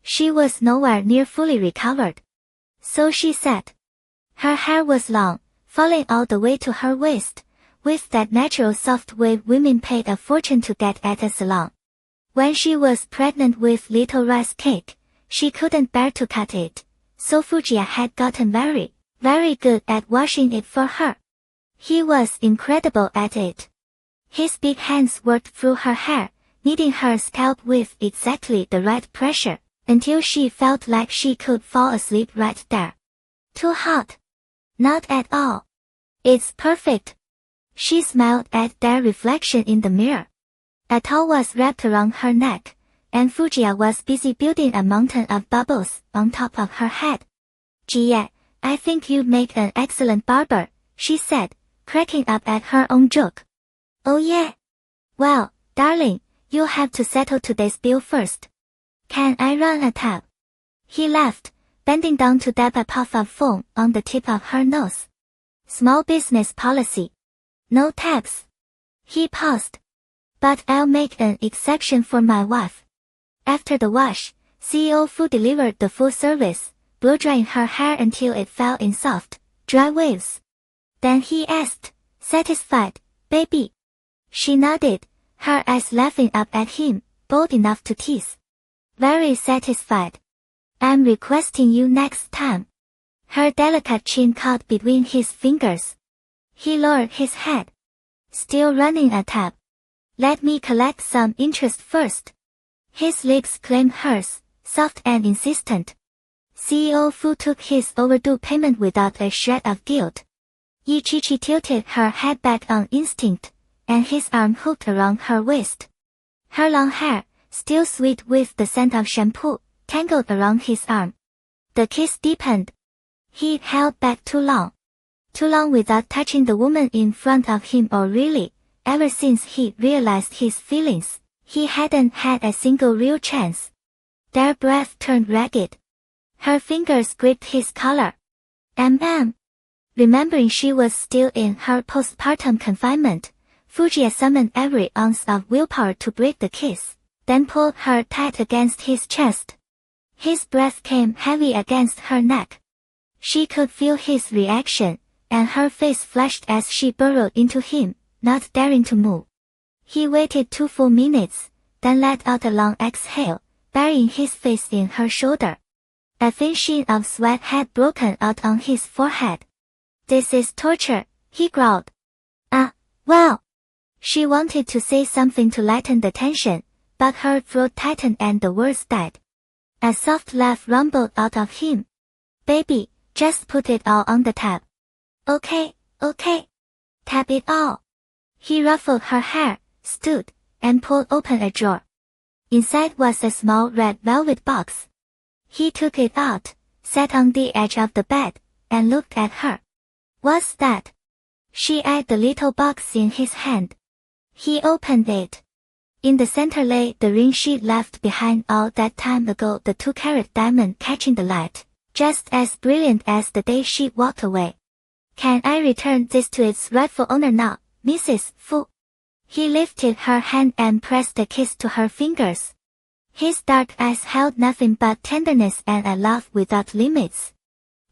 She was nowhere near fully recovered. So she said. Her hair was long, falling all the way to her waist, with that natural soft wave women paid a fortune to get at a salon. When she was pregnant with Little Rice Cake, she couldn't bear to cut it, so Fujiya had gotten very good at washing it for her. He was incredible at it. His big hands worked through her hair, kneading her scalp with exactly the right pressure, until she felt like she could fall asleep right there. Too hot? Not at all. It's perfect. She smiled at their reflection in the mirror. A towel was wrapped around her neck, and Fujiya was busy building a mountain of bubbles on top of her head. Gee, I think you'd make an excellent barber, she said, cracking up at her own joke. Oh yeah? Well, darling, you'll have to settle today's bill first. Can I run a tab? He laughed, bending down to dab a puff of foam on the tip of her nose. Small business policy. No tabs. He paused. But I'll make an exception for my wife. After the wash, CEO Fu delivered the full service, blow-drying her hair until it fell in soft, dry waves. Then he asked, satisfied, baby? She nodded, her eyes laughing up at him, bold enough to tease. Very satisfied. I'm requesting you next time. Her delicate chin caught between his fingers. He lowered his head. Still running a tab. Let me collect some interest first. His lips claimed hers, soft and insistent. CEO Fu took his overdue payment without a shred of guilt. Chi-Chi tilted her head back on instinct, and his arm hooked around her waist. Her long hair, still sweet with the scent of shampoo, tangled around his arm. The kiss deepened. He'd held back too long. Too long without touching the woman in front of him, or really, ever since he realized his feelings, he hadn't had a single real chance. Their breath turned ragged. Her fingers gripped his collar. Remembering she was still in her postpartum confinement, Fujiya summoned every ounce of willpower to break the kiss, then pulled her tight against his chest. His breath came heavy against her neck. She could feel his reaction, and her face flushed as she burrowed into him, not daring to move. He waited 2 full minutes, then let out a long exhale, burying his face in her shoulder. A thin sheen of sweat had broken out on his forehead. "This is torture," he growled. Well. She wanted to say something to lighten the tension, but her throat tightened and the words died. A soft laugh rumbled out of him. "Baby, just put it all on the tab." Okay. Tap it all." He ruffled her hair, stood, and pulled open a drawer. Inside was a small red velvet box. He took it out, sat on the edge of the bed, and looked at her. "What's that?" She eyed the little box in his hand. He opened it. In the center lay the ring she'd left behind all that time ago, the 2-carat diamond catching the light, just as brilliant as the day she walked away. "Can I return this to its rightful owner now, Mrs. Fu?" He lifted her hand and pressed a kiss to her fingers. His dark eyes held nothing but tenderness and a love without limits.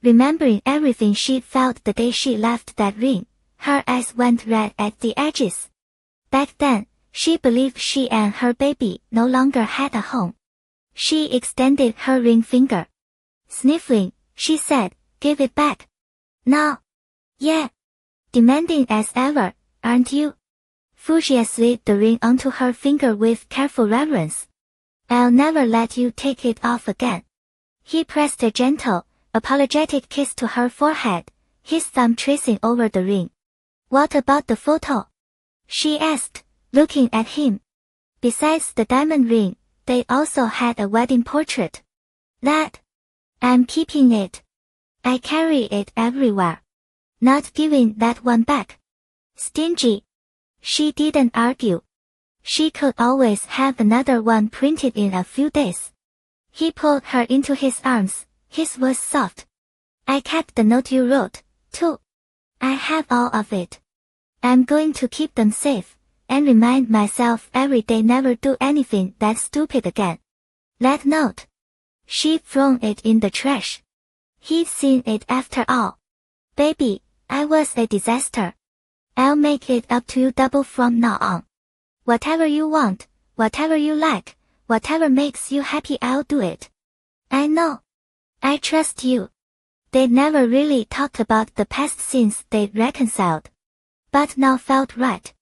Remembering everything she'd felt the day she left that ring, her eyes went red at the edges. Back then, she believed she and her baby no longer had a home. She extended her ring finger. Sniffling, she said, "Give it back." "No." "Yeah." Demanding as ever, "Aren't you?" Fujia slid the ring onto her finger with careful reverence. "I'll never let you take it off again." He pressed a gentle, apologetic kiss to her forehead, his thumb tracing over the ring. "What about the photo?" she asked, looking at him. Besides the diamond ring, they also had a wedding portrait. "That? I'm keeping it. I carry it everywhere. Not giving that one back." Stingy. She didn't argue. She could always have another one printed in a few days. He pulled her into his arms, his voice soft. "I kept the note you wrote, too. I have all of it. I'm going to keep them safe, and remind myself every day never do anything that stupid again." That note. She'd thrown it in the trash. He'd seen it after all. "Baby, I was a disaster. I'll make it up to you double from now on. Whatever you want, whatever you like, whatever makes you happy, I'll do it. I know. I trust you." They'd never really talked about the past since they'd reconciled. But now felt right.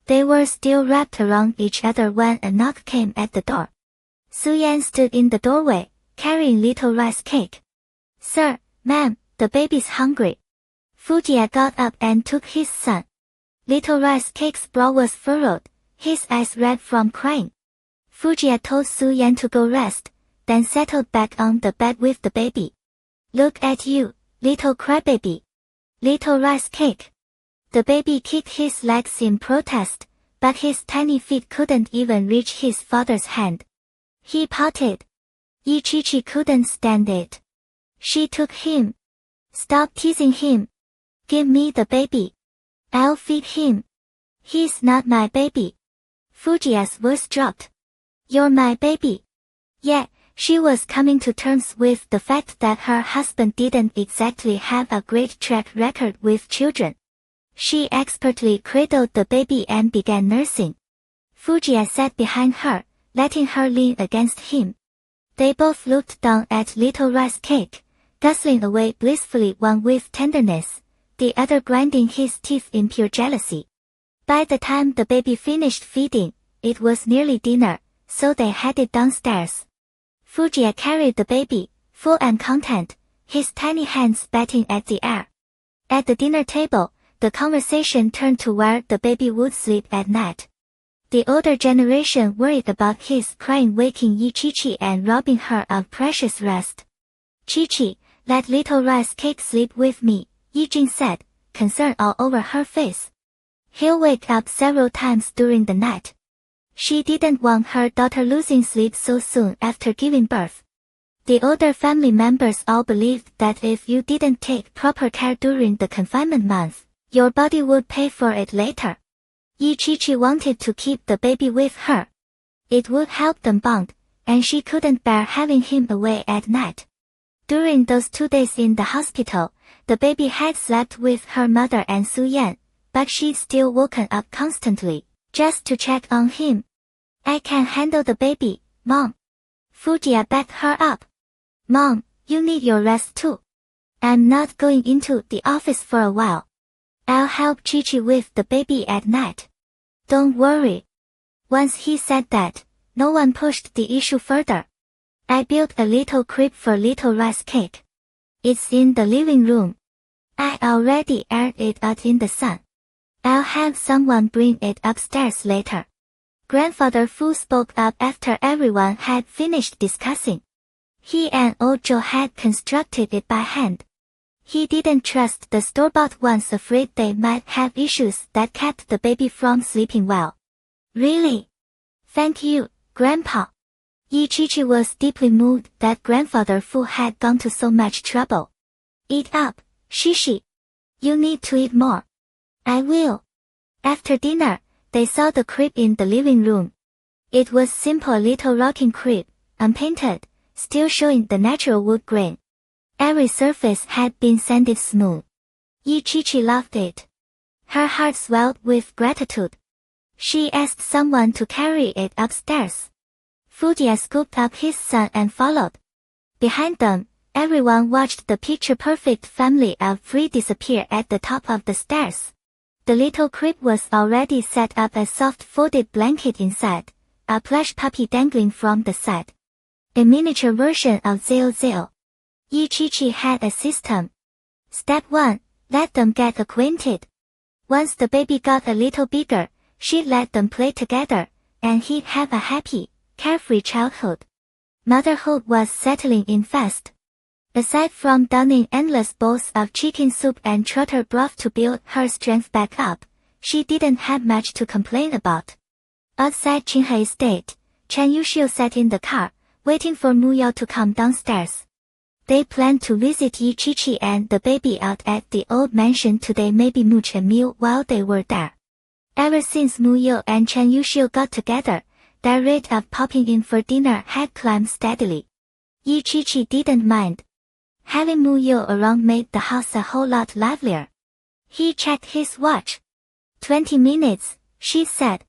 They were still wrapped around each other when a knock came at the door. Su-Yan stood in the doorway, carrying little rice cake. "Sir, ma'am, the baby's hungry." Fujia got up and took his son. Little rice cake's brow was furrowed, his eyes red from crying. Fujia told Su-Yan to go rest, then settled back on the bed with the baby. "Look at you, little crybaby. Little rice cake." The baby kicked his legs in protest, but his tiny feet couldn't even reach his father's hand. He pouted. Ichichi couldn't stand it. She took him. "Stop teasing him. Give me the baby. I'll feed him." "He's not my baby." Fujia's voice dropped. "You're my baby." Yeah, she was coming to terms with the fact that her husband didn't exactly have a great track record with children. She expertly cradled the baby and began nursing. Fujia sat behind her, letting her lean against him. They both looked down at little rice cake, guzzling away blissfully, one with tenderness, the other grinding his teeth in pure jealousy. By the time the baby finished feeding, it was nearly dinner, so they headed downstairs. Fujia carried the baby, full and content, his tiny hands batting at the air. At the dinner table, the conversation turned to where the baby would sleep at night. The older generation worried about his crying waking Ichichi and robbing her of precious rest. "Chichi, let little rice cake sleep with me," Yijing said, concern all over her face. "He'll wake up several times during the night." She didn't want her daughter losing sleep so soon after giving birth. The older family members all believed that if you didn't take proper care during the confinement month, your body would pay for it later. Ichichi wanted to keep the baby with her. It would help them bond, and she couldn't bear having him away at night. During those 2 days in the hospital, the baby had slept with her mother and Su-Yan, but she'd still woken up constantly, just to check on him. I can handle the baby, Mom. Fujia backed her up. Mom, you need your rest too. I'm not going into the office for a while. I'll help Chi-Chi with the baby at night. Don't worry. Once he said that, no one pushed the issue further. I built a little crib for little rice cake. It's in the living room. I already aired it out in the sun. I'll have someone bring it upstairs later. Grandfather Fu spoke up after everyone had finished discussing. He and Ojo had constructed it by hand. He didn't trust the store-bought ones, afraid they might have issues that kept the baby from sleeping well. Really? Thank you, Grandpa. Chi-Chi was deeply moved that Grandfather Fu had gone to so much trouble. Eat up, Shishi. You need to eat more. I will. After dinner, they saw the crib in the living room. It was simple little rocking crib, unpainted, still showing the natural wood grain. Every surface had been sanded smooth. Chi-Chi loved it. Her heart swelled with gratitude. She asked someone to carry it upstairs. Fujia scooped up his son and followed. Behind them, everyone watched the picture-perfect family of three disappear at the top of the stairs. The little crib was already set up, a soft folded blanket inside, a plush puppy dangling from the side. A miniature version of Zeo Zeo. Chi-Chi had a system. Step 1, let them get acquainted. Once the baby got a little bigger, she'd let them play together, and he'd have a happy, carefree childhood. Motherhood was settling in fast. Aside from downing endless bowls of chicken soup and trotter broth to build her strength back up, she didn't have much to complain about. Outside Qinhe Estate, Chen Yuxiu sat in the car, waiting for Mu Yao to come downstairs. They planned to visit Chi-Chi and the baby out at the old mansion today, maybe mooch a meal while they were there. Ever since Mu Yao and Chen Yuxiu got together, their rate of popping in for dinner had climbed steadily. Chi-Chi didn't mind. Having Mu Yao around made the house a whole lot livelier. He checked his watch. 20 minutes, she said.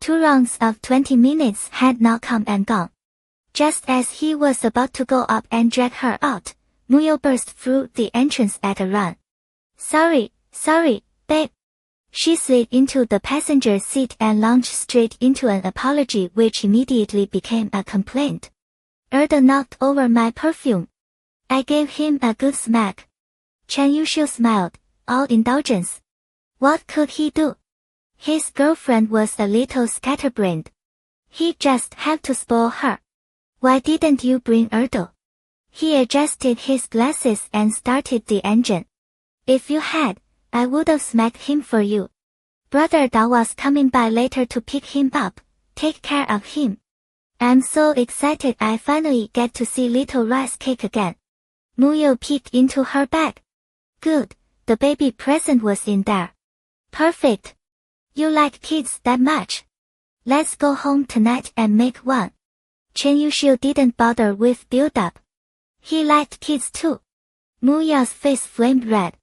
2 rounds of 20 minutes had now come and gone. Just as he was about to go up and drag her out, Mu Yao burst through the entrance at a run. Sorry, babe. She slid into the passenger seat and launched straight into an apology, which immediately became a complaint. Erda knocked over my perfume. I gave him a good smack. Chen Yuxiu smiled, all indulgence. What could he do? His girlfriend was a little scatterbrained. He'd just have to spoil her. Why didn't you bring Erdo? He adjusted his glasses and started the engine. If you had, I would've smacked him for you. Brother Dao was coming by later to pick him up. Take care of him. I'm so excited I finally get to see little rice cake again. Mu Yao peeked into her bag. Good, the baby present was in there. Perfect. You like kids that much? Let's go home tonight and make one. Chen Yuxiu didn't bother with build-up. He liked kids too. Mu Yao's face flamed red.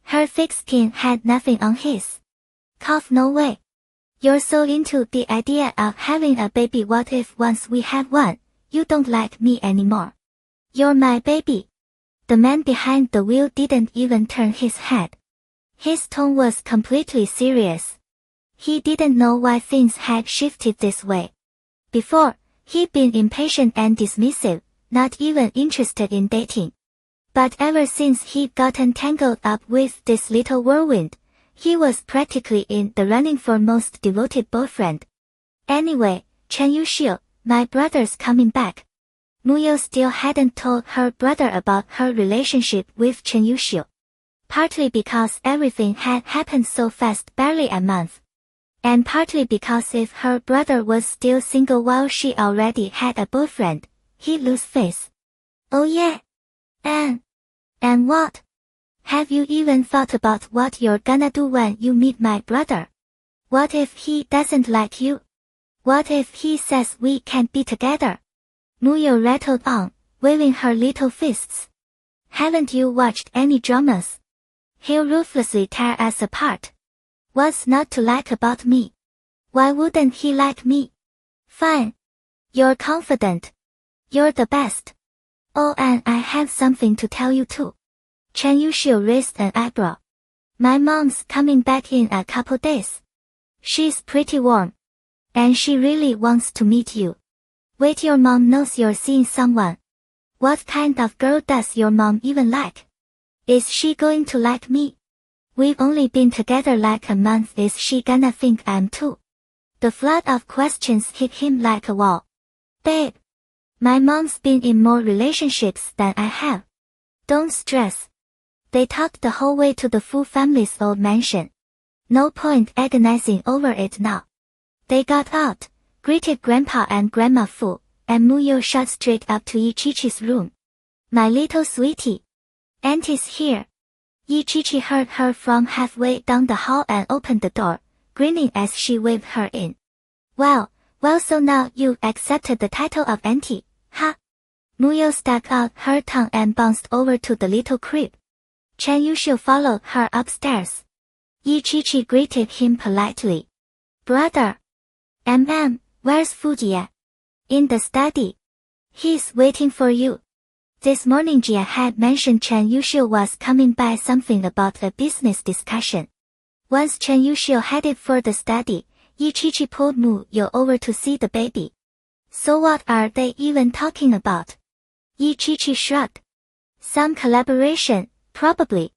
Her thick skin had nothing on his. Cough, no way. You're so into the idea of having a baby. What if once we have one, you don't like me anymore? You're my baby. The man behind the wheel didn't even turn his head. His tone was completely serious. He didn't know why things had shifted this way. Before, he'd been impatient and dismissive, not even interested in dating. But ever since he'd gotten tangled up with this little whirlwind, he was practically in the running for most devoted boyfriend. Anyway, Chen Yuxiu, my brother's coming back. Mu Yao still hadn't told her brother about her relationship with Chen Yuxiu. Partly because everything had happened so fast, barely a month. And partly because if her brother was still single while she already had a boyfriend, he'd lose face. Oh yeah? And what? Have you even thought about what you're gonna do when you meet my brother? What if he doesn't like you? What if he says we can't be together? Mu Yao rattled on, waving her little fists. Haven't you watched any dramas? He'll ruthlessly tear us apart. What's not to like about me? Why wouldn't he like me? Fine. You're confident. You're the best. Oh, and I have something to tell you too. Chen Yuxiu raised an eyebrow. My mom's coming back in a couple days. She's pretty warm. And she really wants to meet you. Wait, your mom knows you're seeing someone. What kind of girl does your mom even like? Is she going to like me? We've only been together like a month. Is she gonna think I'm too? The flood of questions hit him like a wall. Babe. My mom's been in more relationships than I have. Don't stress. They talked the whole way to the Fu family's old mansion. No point agonizing over it now. They got out, greeted Grandpa and Grandma Fu, and Mu Yo shot straight up to Yi Chichi's room. My little sweetie. Auntie's here. Yi Chichi heard her from halfway down the hall and opened the door, grinning as she waved her in. Well, so now you accepted the title of auntie, huh? Mu Yo stuck out her tongue and bounced over to the little crib. Chen Yuxiu followed her upstairs. Yi Chichi greeted him politely. Brother. Where's Fujie? In the study. He's waiting for you. This morning Jia had mentioned Chen Yuxiu was coming by something about a business discussion. Once Chen Yuxiu headed for the study, Yi Chichi pulled Mu Yo over to see the baby. So what are they even talking about? Yi Chichi shrugged. Some collaboration, probably.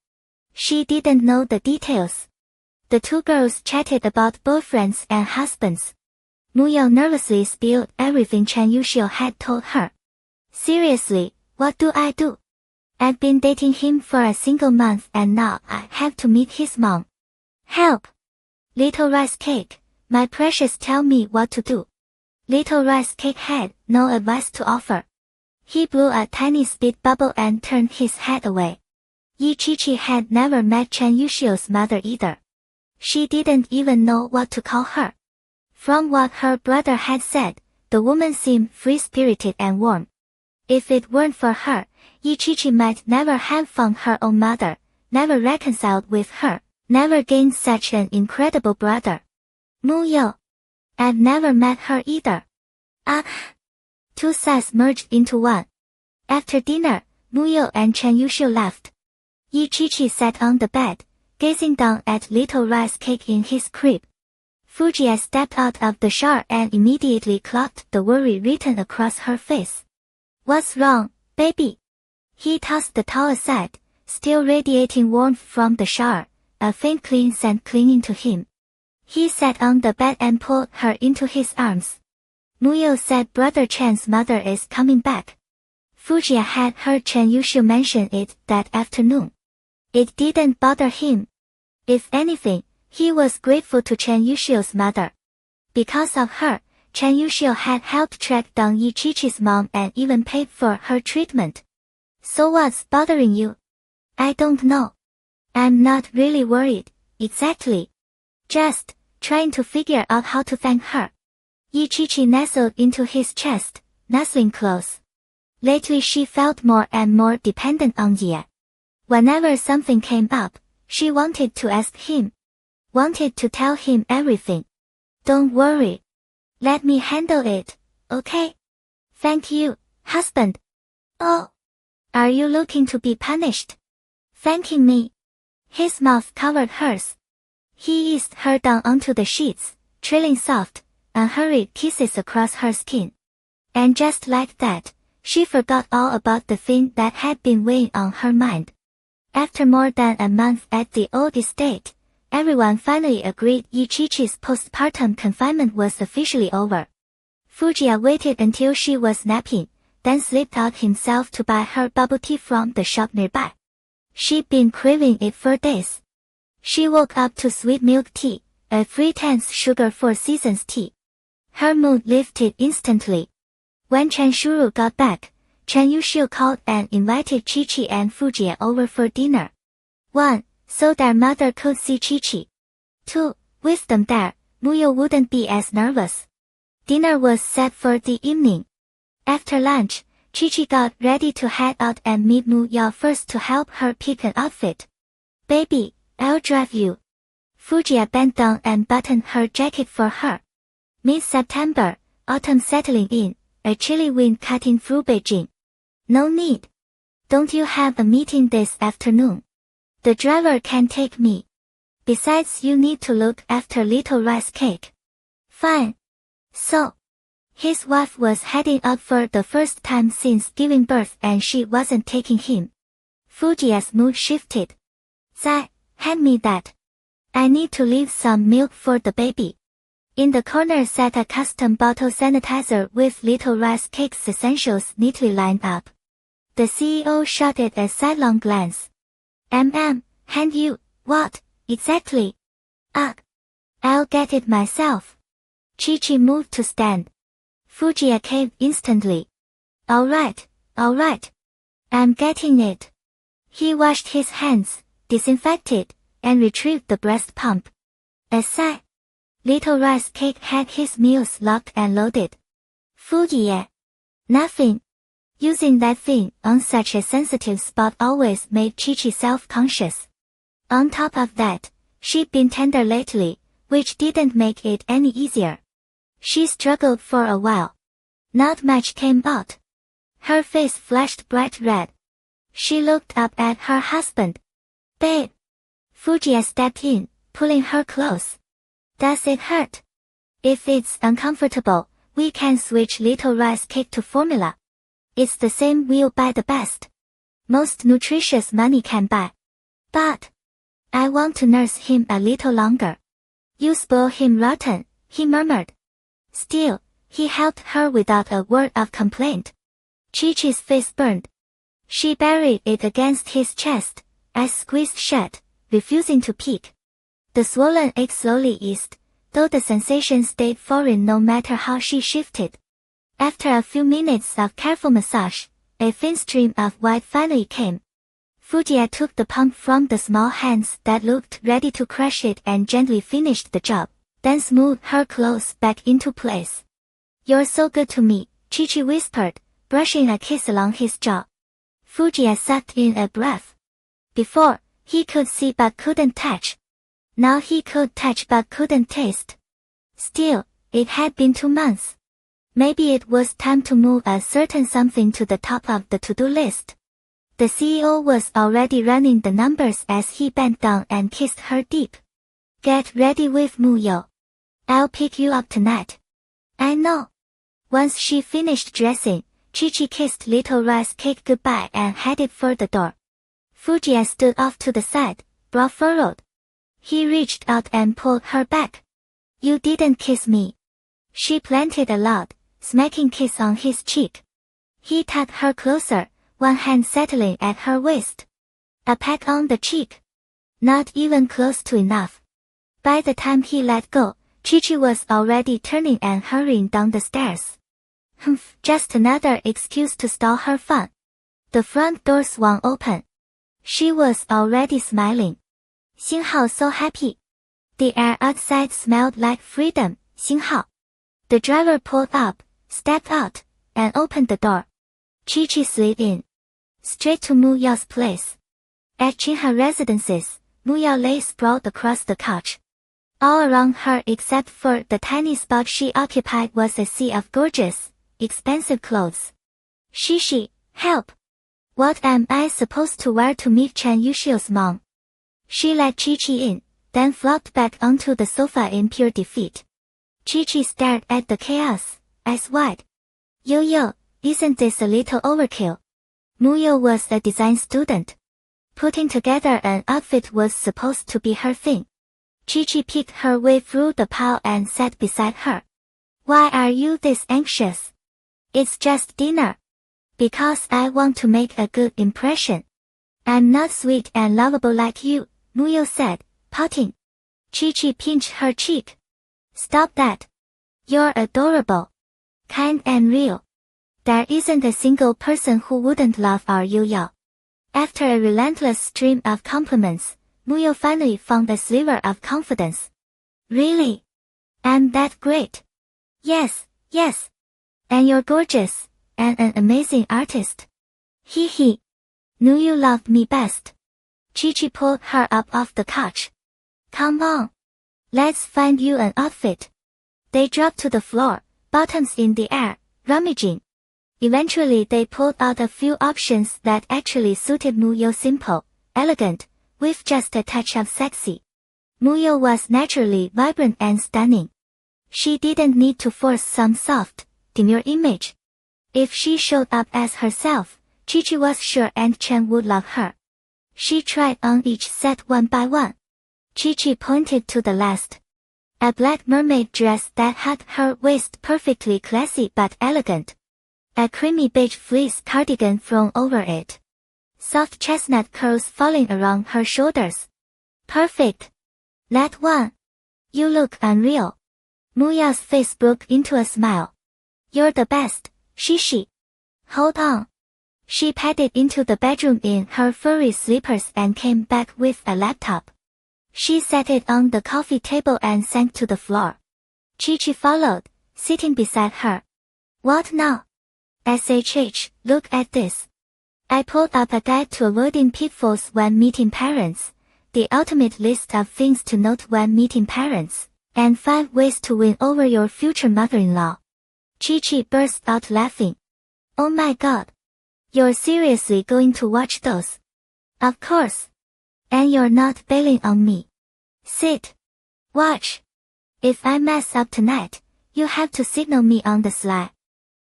She didn't know the details. The two girls chatted about boyfriends and husbands. Mu Yo nervously spilled everything Chen Yuxiu had told her. Seriously, what do I do? I've been dating him for a single month and now I have to meet his mom. Help! Little rice cake, my precious, tell me what to do. Little rice cake had no advice to offer. He blew a tiny spit bubble and turned his head away. Yi Chichi had never met Chen Yuxiu's mother either. She didn't even know what to call her. From what her brother had said, the woman seemed free-spirited and warm. If it weren't for her, Yi Chichi might never have found her own mother, never reconciled with her, never gained such an incredible brother. Mu Yo. I've never met her either. Two sighs merged into one. After dinner, Mu Yo and Chen Yuxiu left. Yi Chichi sat on the bed, gazing down at little rice cake in his crib. Fujie stepped out of the shower and immediately clocked the worry written across her face. What's wrong, baby? He tossed the towel aside, still radiating warmth from the shower, a faint clean scent clinging to him. He sat on the bed and pulled her into his arms. Mu Yo said Brother Chen's mother is coming back. Fujie had heard Chen Yuxiu mention it that afternoon. It didn't bother him. If anything, he was grateful to Chen Yuxiu's mother. Because of her, Chen Yuxiu had helped track down Yi Chichi's mom and even paid for her treatment. So what's bothering you? I don't know. I'm not really worried, exactly. Just trying to figure out how to thank her. Yi Chichi nestled into his chest, nuzzling close. Lately she felt more and more dependent on Jie. Whenever something came up, she wanted to ask him. Wanted to tell him everything. Don't worry. Let me handle it, okay? Thank you, husband. Oh. Are you looking to be punished? Thanking me? His mouth covered hers. He eased her down onto the sheets, trailing soft, unhurried kisses across her skin. And just like that, she forgot all about the thing that had been weighing on her mind. After more than a month at the old estate, everyone finally agreed Yi Chichi's postpartum confinement was officially over. Fujie waited until she was napping, then slipped out himself to buy her bubble tea from the shop nearby. She'd been craving it for days. She woke up to sweet milk tea, a 3/10 sugar 4 seasons tea. Her mood lifted instantly. When Chen Shuru got back, Chen Yuxiu called and invited Chichi and Fujie over for dinner. 1. So their mother could see Chichi. 2. With them there, Mu Yo wouldn't be as nervous. Dinner was set for the evening. After lunch, Chichi got ready to head out and meet Mu Yo first to help her pick an outfit. Baby, I'll drive you. Fujiya bent down and buttoned her jacket for her. Mid-September, autumn settling in, a chilly wind cutting through Beijing. No need. Don't you have a meeting this afternoon? The driver can take me. Besides, you need to look after little rice cake. Fine. So, his wife was heading out for the first time since giving birth and she wasn't taking him. Fujiya's mood shifted. Zai, hand me that. I need to leave some milk for the baby. In the corner sat a custom bottle sanitizer with little rice cakes essentials neatly lined up. The CEO shot it a sidelong glance. Hand you, what, exactly? Ugh. I'll get it myself. Chi-Chi moved to stand. Fujiya caved instantly. Alright. I'm getting it. He washed his hands, disinfected, and retrieved the breast pump. A sigh. Little rice cake had his meals locked and loaded. Fujiya. Nothing. Using that thing on such a sensitive spot always made Chi-Chi self-conscious. On top of that, she'd been tender lately, which didn't make it any easier. She struggled for a while. Not much came out. Her face flashed bright red. She looked up at her husband. Babe. Fujiya stepped in, pulling her close. Does it hurt? If it's uncomfortable, we can switch little rice cake to formula. It's the same, we'll buy the best. Most nutritious money can buy. But I want to nurse him a little longer. You spoil him rotten, he murmured. Still, he helped her without a word of complaint. Chi-Chi's face burned. She buried it against his chest, eyes squeezed shut, refusing to peek. The swollen ache slowly eased, though the sensation stayed foreign no matter how she shifted. After a few minutes of careful massage, a thin stream of white finally came. Fujiya took the pump from the small hands that looked ready to crush it and gently finished the job, then smoothed her clothes back into place. You're so good to me, Chi-Chi whispered, brushing a kiss along his jaw. Fujiya sucked in a breath. Before, he could see but couldn't touch. Now he could touch but couldn't taste. Still, it had been 2 months. Maybe it was time to move a certain something to the top of the to-do list. The CEO was already running the numbers as he bent down and kissed her deep. Get ready with Muyo. I'll pick you up tonight. I know. Once she finished dressing, Chi-Chi kissed little rice cake goodbye and headed for the door. Fujiya stood off to the side, brow furrowed. He reached out and pulled her back. You didn't kiss me. She planted a loud, smacking kiss on his cheek. He tugged her closer, one hand settling at her waist. A peck on the cheek. Not even close to enough. By the time he let go, Chi-Chi was already turning and hurrying down the stairs. Humph, just another excuse to stall her fun. The front door swung open. She was already smiling. Xinghao so happy. The air outside smelled like freedom, Xinghao. The driver pulled up, stepped out, and opened the door. Chi-Chi slid in. Straight to Mu Yao's place. At Jinha Residences, Mu Yao lay sprawled across the couch. All around her except for the tiny spot she occupied was a sea of gorgeous, expensive clothes. Shishi, help! What am I supposed to wear to meet Chen Yuxiu's mom? She let Chi-Chi in, then flopped back onto the sofa in pure defeat. Chi-Chi stared at the chaos, eyes wide. Yo, isn't this a little overkill? Muyo was a design student. Putting together an outfit was supposed to be her thing. Chi-Chi picked her way through the pile and sat beside her. Why are you this anxious? It's just dinner. Because I want to make a good impression. I'm not sweet and lovable like you, Muyo said, pouting. Chi-Chi pinched her cheek. Stop that. You're adorable. Kind and real. There isn't a single person who wouldn't love our Yu-Yao. After a relentless stream of compliments, Muyo finally found a sliver of confidence. Really? I'm that great? Yes. And you're gorgeous, and an amazing artist. Hee. Knew you loved me best. Chi-Chi pulled her up off the couch. Come on, Let's find you an outfit. They dropped to the floor, bottoms in the air, rummaging. Eventually they pulled out a few options that actually suited Muyo. Simple, elegant, with just a touch of sexy. Muyo was naturally vibrant and stunning. She didn't need to force some soft, demure image. If she showed up as herself, Chi-Chi was sure and Chen would love her. She tried on each set one by one. Chi-Chi pointed to the last. A black mermaid dress that had her waist perfectly classy but elegant. A creamy beige fleece cardigan thrown over it. Soft chestnut curls falling around her shoulders. Perfect. That one. You look unreal. Muya's face broke into a smile. You're the best, Shishi. Hold on. She padded into the bedroom in her furry slippers and came back with a laptop. She set it on the coffee table and sank to the floor. Chi-Chi followed, sitting beside her. What now? SHH, look at this. I pulled up a guide to avoiding pitfalls when meeting parents, the ultimate list of things to note when meeting parents, and 5 ways to win over your future mother-in-law. Chi-Chi burst out laughing. Oh my god. You're seriously going to watch those? Of course. And you're not bailing on me. Sit. Watch. If I mess up tonight, you have to signal me on the sly.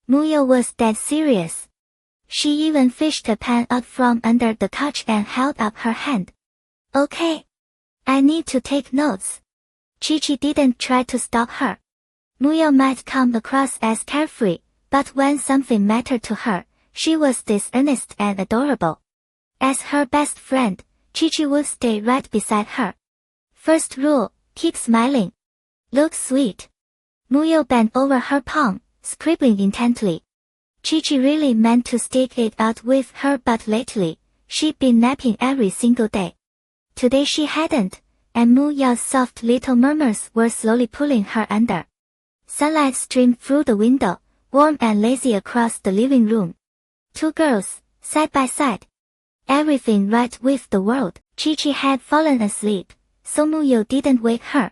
Muyo was dead serious. She even fished a pen out from under the couch and held up her hand. Okay. I need to take notes. Chi-Chi didn't try to stop her. Muyo might come across as carefree, but when something mattered to her, she was this earnest and adorable. As her best friend, Chi-Chi would stay right beside her. First rule, keep smiling. Look sweet. Muyo bent over her palm, scribbling intently. Chi-Chi really meant to stick it out with her, but lately, she'd been napping every single day. Today she hadn't, and Muyo's soft little murmurs were slowly pulling her under. Sunlight streamed through the window, warm and lazy across the living room. 2 girls, side by side. Everything right with the world. Chi-Chi had fallen asleep, so Muyo didn't wake her.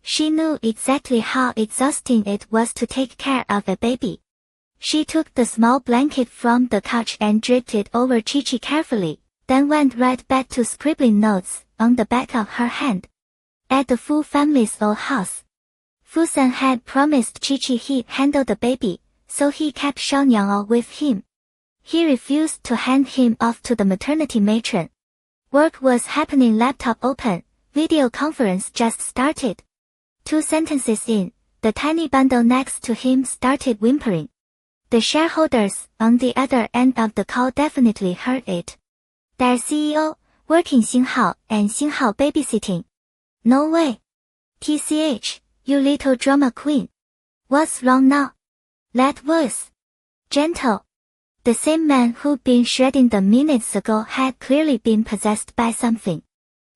She knew exactly how exhausting it was to take care of a baby. She took the small blanket from the couch and draped it over Chi-Chi carefully, then went right back to scribbling notes on the back of her hand. At the Fu family's old house, Fu-san had promised Chi-Chi he'd handle the baby, so he kept Xiaonyang with him. He refused to hand him off to the maternity matron. Work was happening, laptop open, video conference just started. 2 sentences in, the tiny bundle next to him started whimpering. The shareholders on the other end of the call definitely heard it. Their CEO, working Xinghao and Xinghao babysitting. No way. TCH, you little drama queen. What's wrong now? That voice. Gentle. The same man who'd been shredding them minutes ago had clearly been possessed by something.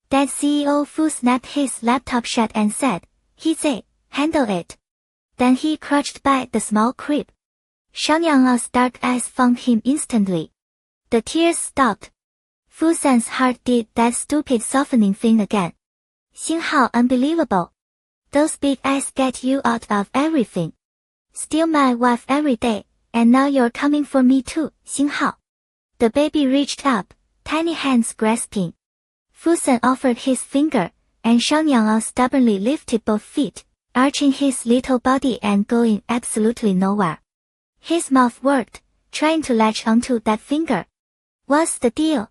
That CEO Fu snapped his laptop shut and said, He's handle it. Then he crouched by the small crib. Xiaonyang's dark eyes found him instantly. The tears stopped. Fu-san's heart did that stupid softening thing again. Xinghao, unbelievable. Those big eyes get you out of everything. Steal my wife every day, and now you're coming for me too, Xinghao. The baby reached up, tiny hands grasping. Fu-san offered his finger, and Xiaonyang stubbornly lifted both feet, arching his little body and going absolutely nowhere. His mouth worked, trying to latch onto that finger. What's the deal?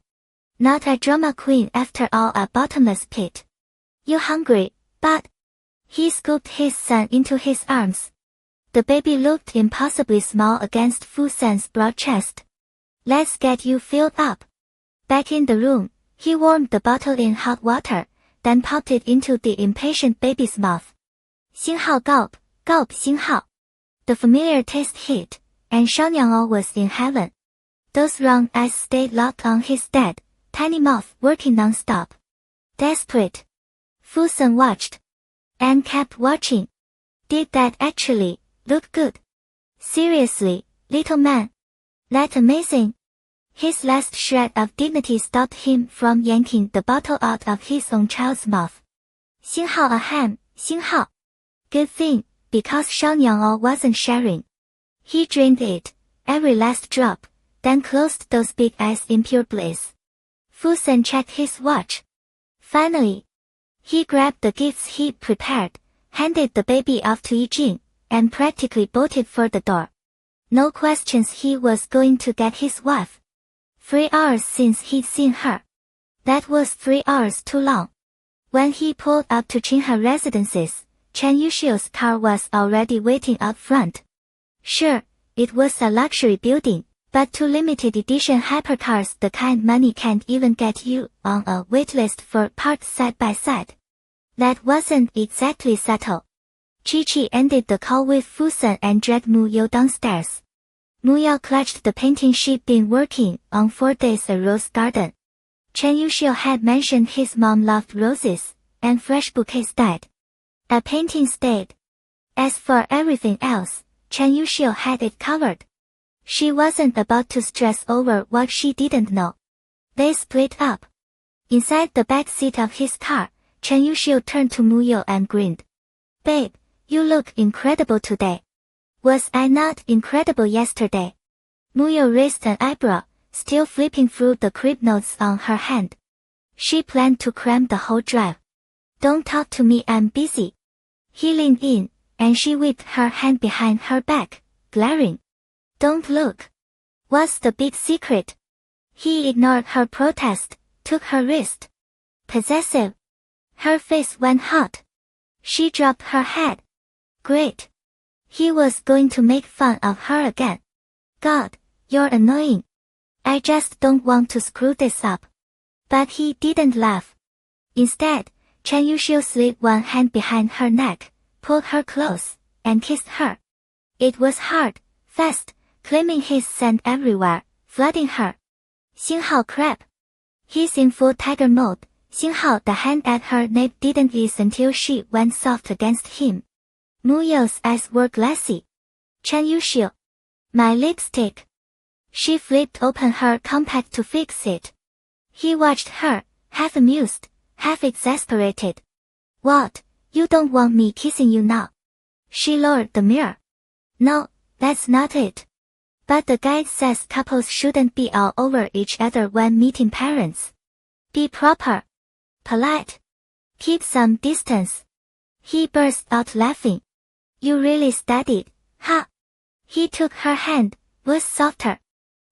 Not a drama queen after all, a bottomless pit. You hungry, bud? He scooped his son into his arms. The baby looked impossibly small against Fu-san's broad chest. Let's get you filled up. Back in the room, he warmed the bottle in hot water, then popped it into the impatient baby's mouth. Xinghao, gulp, gulp, Xinghao. The familiar taste hit, and Xiaonyang was in heaven. Those round eyes stayed locked on his dead, tiny mouth working non-stop. Desperate. Fu-san watched. And kept watching. Did that actually look good? Seriously, little man? That amazing? His last shred of dignity stopped him from yanking the bottle out of his own child's mouth. Xinghao, ahem, 星号. Good thing, because Shao Niang'o wasn't sharing. He drained it, every last drop, then closed those big eyes in pure bliss. Fusen checked his watch. Finally, he grabbed the gifts he'd prepared, handed the baby off to Yijing, and practically bolted for the door. No questions, he was going to get his wife. 3 hours since he'd seen her. That was 3 hours too long. When he pulled up to Qinhe Residences, Chen Yuxiu's car was already waiting out front. Sure, it was a luxury building, but two limited edition hypercars, the kind money can't even get you on a waitlist for, parked side by side. That wasn't exactly subtle. Chi ended the call with Fusen and dragged Mu You downstairs. Mu Yao clutched the painting she'd been working on 4 days, a rose garden. Chen Yuxiu had mentioned his mom loved roses, and fresh bouquets died. A painting stayed. As for everything else, Chen Yuxiu had it covered. She wasn't about to stress over what she didn't know. They split up. Inside the back seat of his car, Chen Yuxiu turned to Mu You and grinned. Babe, you look incredible today. Was I not incredible yesterday? Mu You raised an eyebrow, still flipping through the crib notes on her hand. She planned to cram the whole drive. Don't talk to me, I'm busy. He leaned in, and she whipped her hand behind her back, glaring. Don't look. What's the big secret? He ignored her protest, took her wrist. Possessive. Her face went hot. She dropped her head. Great. He was going to make fun of her again. God, you're annoying. I just don't want to screw this up. But he didn't laugh. Instead, Chen Yuxiu slid one hand behind her neck, pulled her close, and kissed her. It was hard, fast, claiming his scent everywhere, flooding her. Xinghao crap. He's in full tiger mode. Xinghao, the hand at her nape, didn't ease until she went soft against him. Mu You's eyes were glassy. Chen Yuxiu. My lipstick. She flipped open her compact to fix it. He watched her, half amused, half exasperated. What, you don't want me kissing you now? She lowered the mirror. No, that's not it. But the guide says couples shouldn't be all over each other when meeting parents. Be proper. Polite. Keep some distance. He burst out laughing. You really studied, huh? He took her hand, was softer.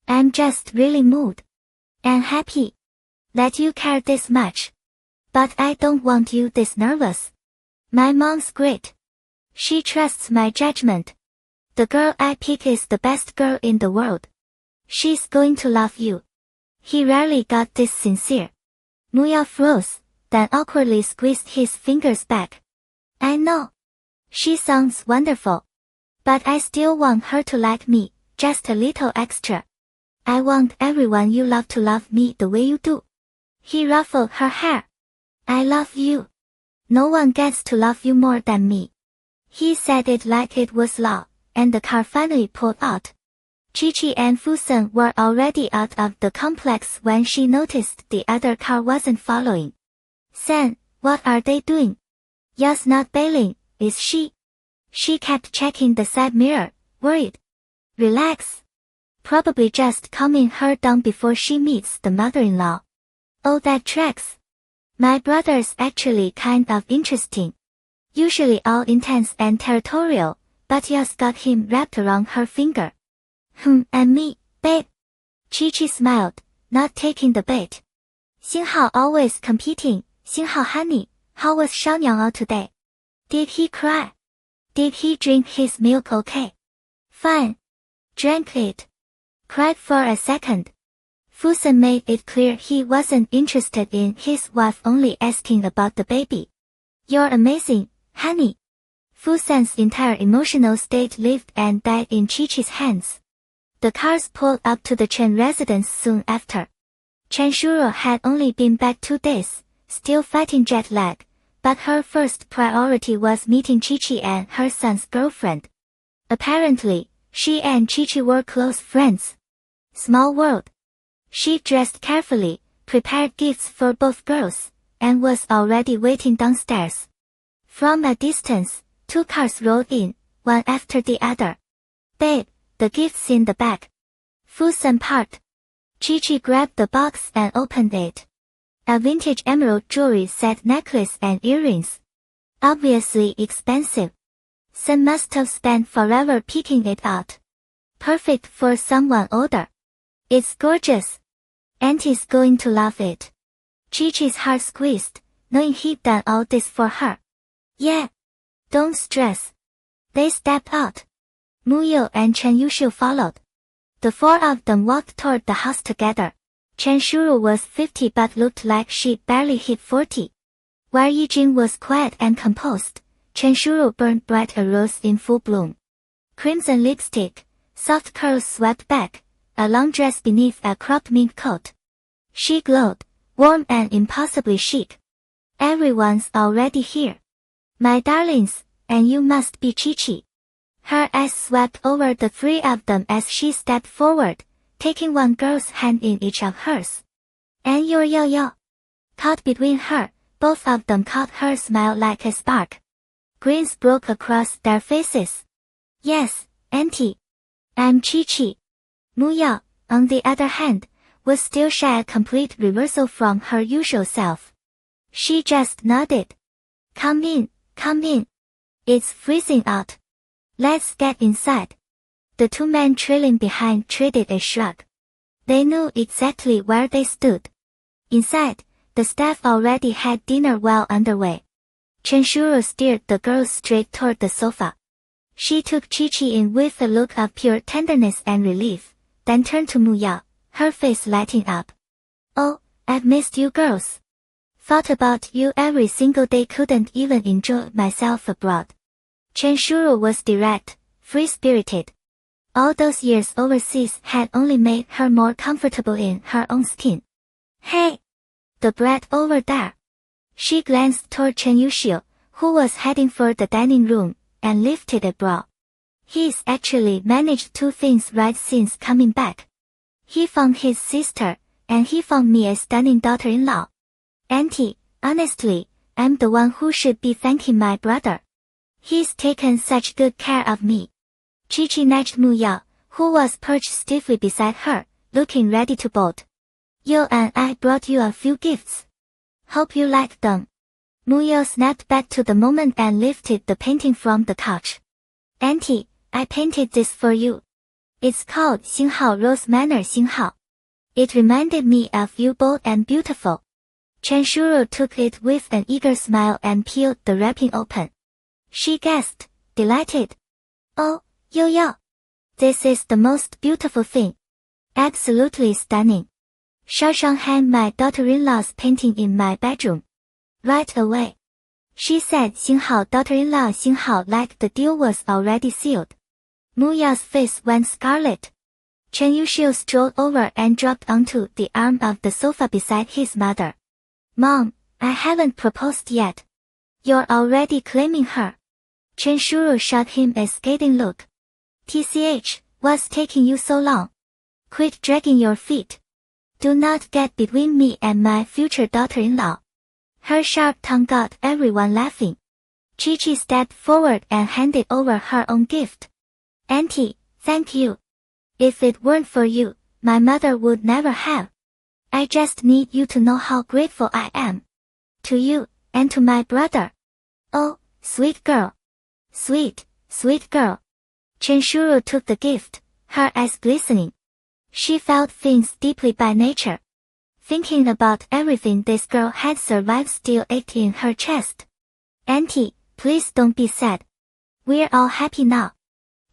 I'm just really moved. And happy. That you care this much. But I don't want you this nervous. My mom's great. She trusts my judgment. The girl I pick is the best girl in the world. She's going to love you. He rarely got this sincere. Mu Yao froze, then awkwardly squeezed his fingers back. I know. She sounds wonderful. But I still want her to like me, just a little extra. I want everyone you love to love me the way you do. He ruffled her hair. I love you. No one gets to love you more than me. He said it like it was law, and the car finally pulled out. Chi and Fusen were already out of the complex when she noticed the other car wasn't following. Sen, what are they doing? Ya's not bailing, is she? She kept checking the side mirror, worried. Relax. Probably just calming her down before she meets the mother-in-law. Oh, that tracks. My brother's actually kind of interesting. Usually all intense and territorial, but Ya's got him wrapped around her finger. And me, babe. Chi smiled, not taking the bait. Xinghao always competing. Xinghao honey, how was Shao Niang'o today? Did he cry? Did he drink his milk okay? Fine. Drank it. Cried for a second. Fusen made it clear he wasn't interested in his wife only asking about the baby. You're amazing, honey. Fusen's entire emotional state lived and died in Chi-Chi's hands. The cars pulled up to the Chen residence soon after. Chen Shuro had only been back 2 days, still fighting jet lag, but her first priority was meeting Chi-Chi and her son's girlfriend. Apparently, she and Chi-Chi were close friends. Small world. She dressed carefully, prepared gifts for both girls, and was already waiting downstairs. From a distance, 2 cars rolled in, one after the other. Babe, the gift's in the bag. Fusen parked. Chi grabbed the box and opened it. A vintage emerald jewelry set necklace and earrings. Obviously expensive. Sen must have spent forever picking it out. Perfect for someone older. It's gorgeous. Auntie's going to love it. Chi's heart squeezed, knowing he'd done all this for her. Yeah. Don't stress. They stepped out. Muyo and Chen Yuxiu followed. The 4 of them walked toward the house together. Chen Shuru was 50 but looked like she'd barely hit 40. While Yijing was quiet and composed, Chen Shuru burned bright a rose in full bloom. Crimson lipstick, soft curls swept back, a long dress beneath a cropped mink coat. She glowed, warm and impossibly chic. Everyone's already here. My darlings, and you must be Chi. Her eyes swept over the 3 of them as she stepped forward, taking one girl's hand in each of hers. And your yo-yo. Caught between her, both of them caught her smile like a spark. Grins broke across their faces. Yes, Auntie. I'm Chi. Muya, on the other hand, was still shy, a complete reversal from her usual self. She just nodded. Come in. It's freezing out. Let's get inside. The 2 men trailing behind traded a shrug. They knew exactly where they stood. Inside, the staff already had dinner well underway. Chen Shuru steered the girls straight toward the sofa. She took Chi in with a look of pure tenderness and relief, then turned to Muya, her face lighting up. Oh, I've missed you girls. Thought about you every single day, couldn't even enjoy myself abroad. Chen Shuru was direct, free-spirited. All those years overseas had only made her more comfortable in her own skin. Hey! The bread over there. She glanced toward Chen Yuxiu, who was heading for the dining room, and lifted a brow. He's actually managed 2 things right since coming back. He found his sister, and he found me a stunning daughter-in-law. Auntie, honestly, I'm the one who should be thanking my brother. He's taken such good care of me. Chi nudged Muya, who was perched stiffly beside her, looking ready to bolt. Yo and I brought you a few gifts. Hope you like them. Muya snapped back to the moment and lifted the painting from the couch. Auntie, I painted this for you. It's called Xinghao Rose Manor Xinghao. It reminded me of you, bold and beautiful. Chen Shuru took it with an eager smile and peeled the wrapping open. She gasped, delighted. Oh, yo. This is the most beautiful thing. Absolutely stunning. Shashang hang my daughter-in-law's painting in my bedroom. Right away. She said Xinghao daughter-in-law Xinghao like the deal was already sealed. Muya's face went scarlet. Chen Yuxiu strolled over and dropped onto the arm of the sofa beside his mother. Mom, I haven't proposed yet. You're already claiming her. Chen Shuru shot him a scathing look. TCH, what's taking you so long? Quit dragging your feet. Do not get between me and my future daughter-in-law. Her sharp tongue got everyone laughing. Chi stepped forward and handed over her own gift. Auntie, thank you. If it weren't for you, my mother would never have. I just need you to know how grateful I am. To you, and to my brother. Oh, sweet girl. Sweet girl. Chen Shuru took the gift, her eyes glistening. She felt things deeply by nature. Thinking about everything this girl had survived still ached in her chest. Auntie, please don't be sad. We're all happy now.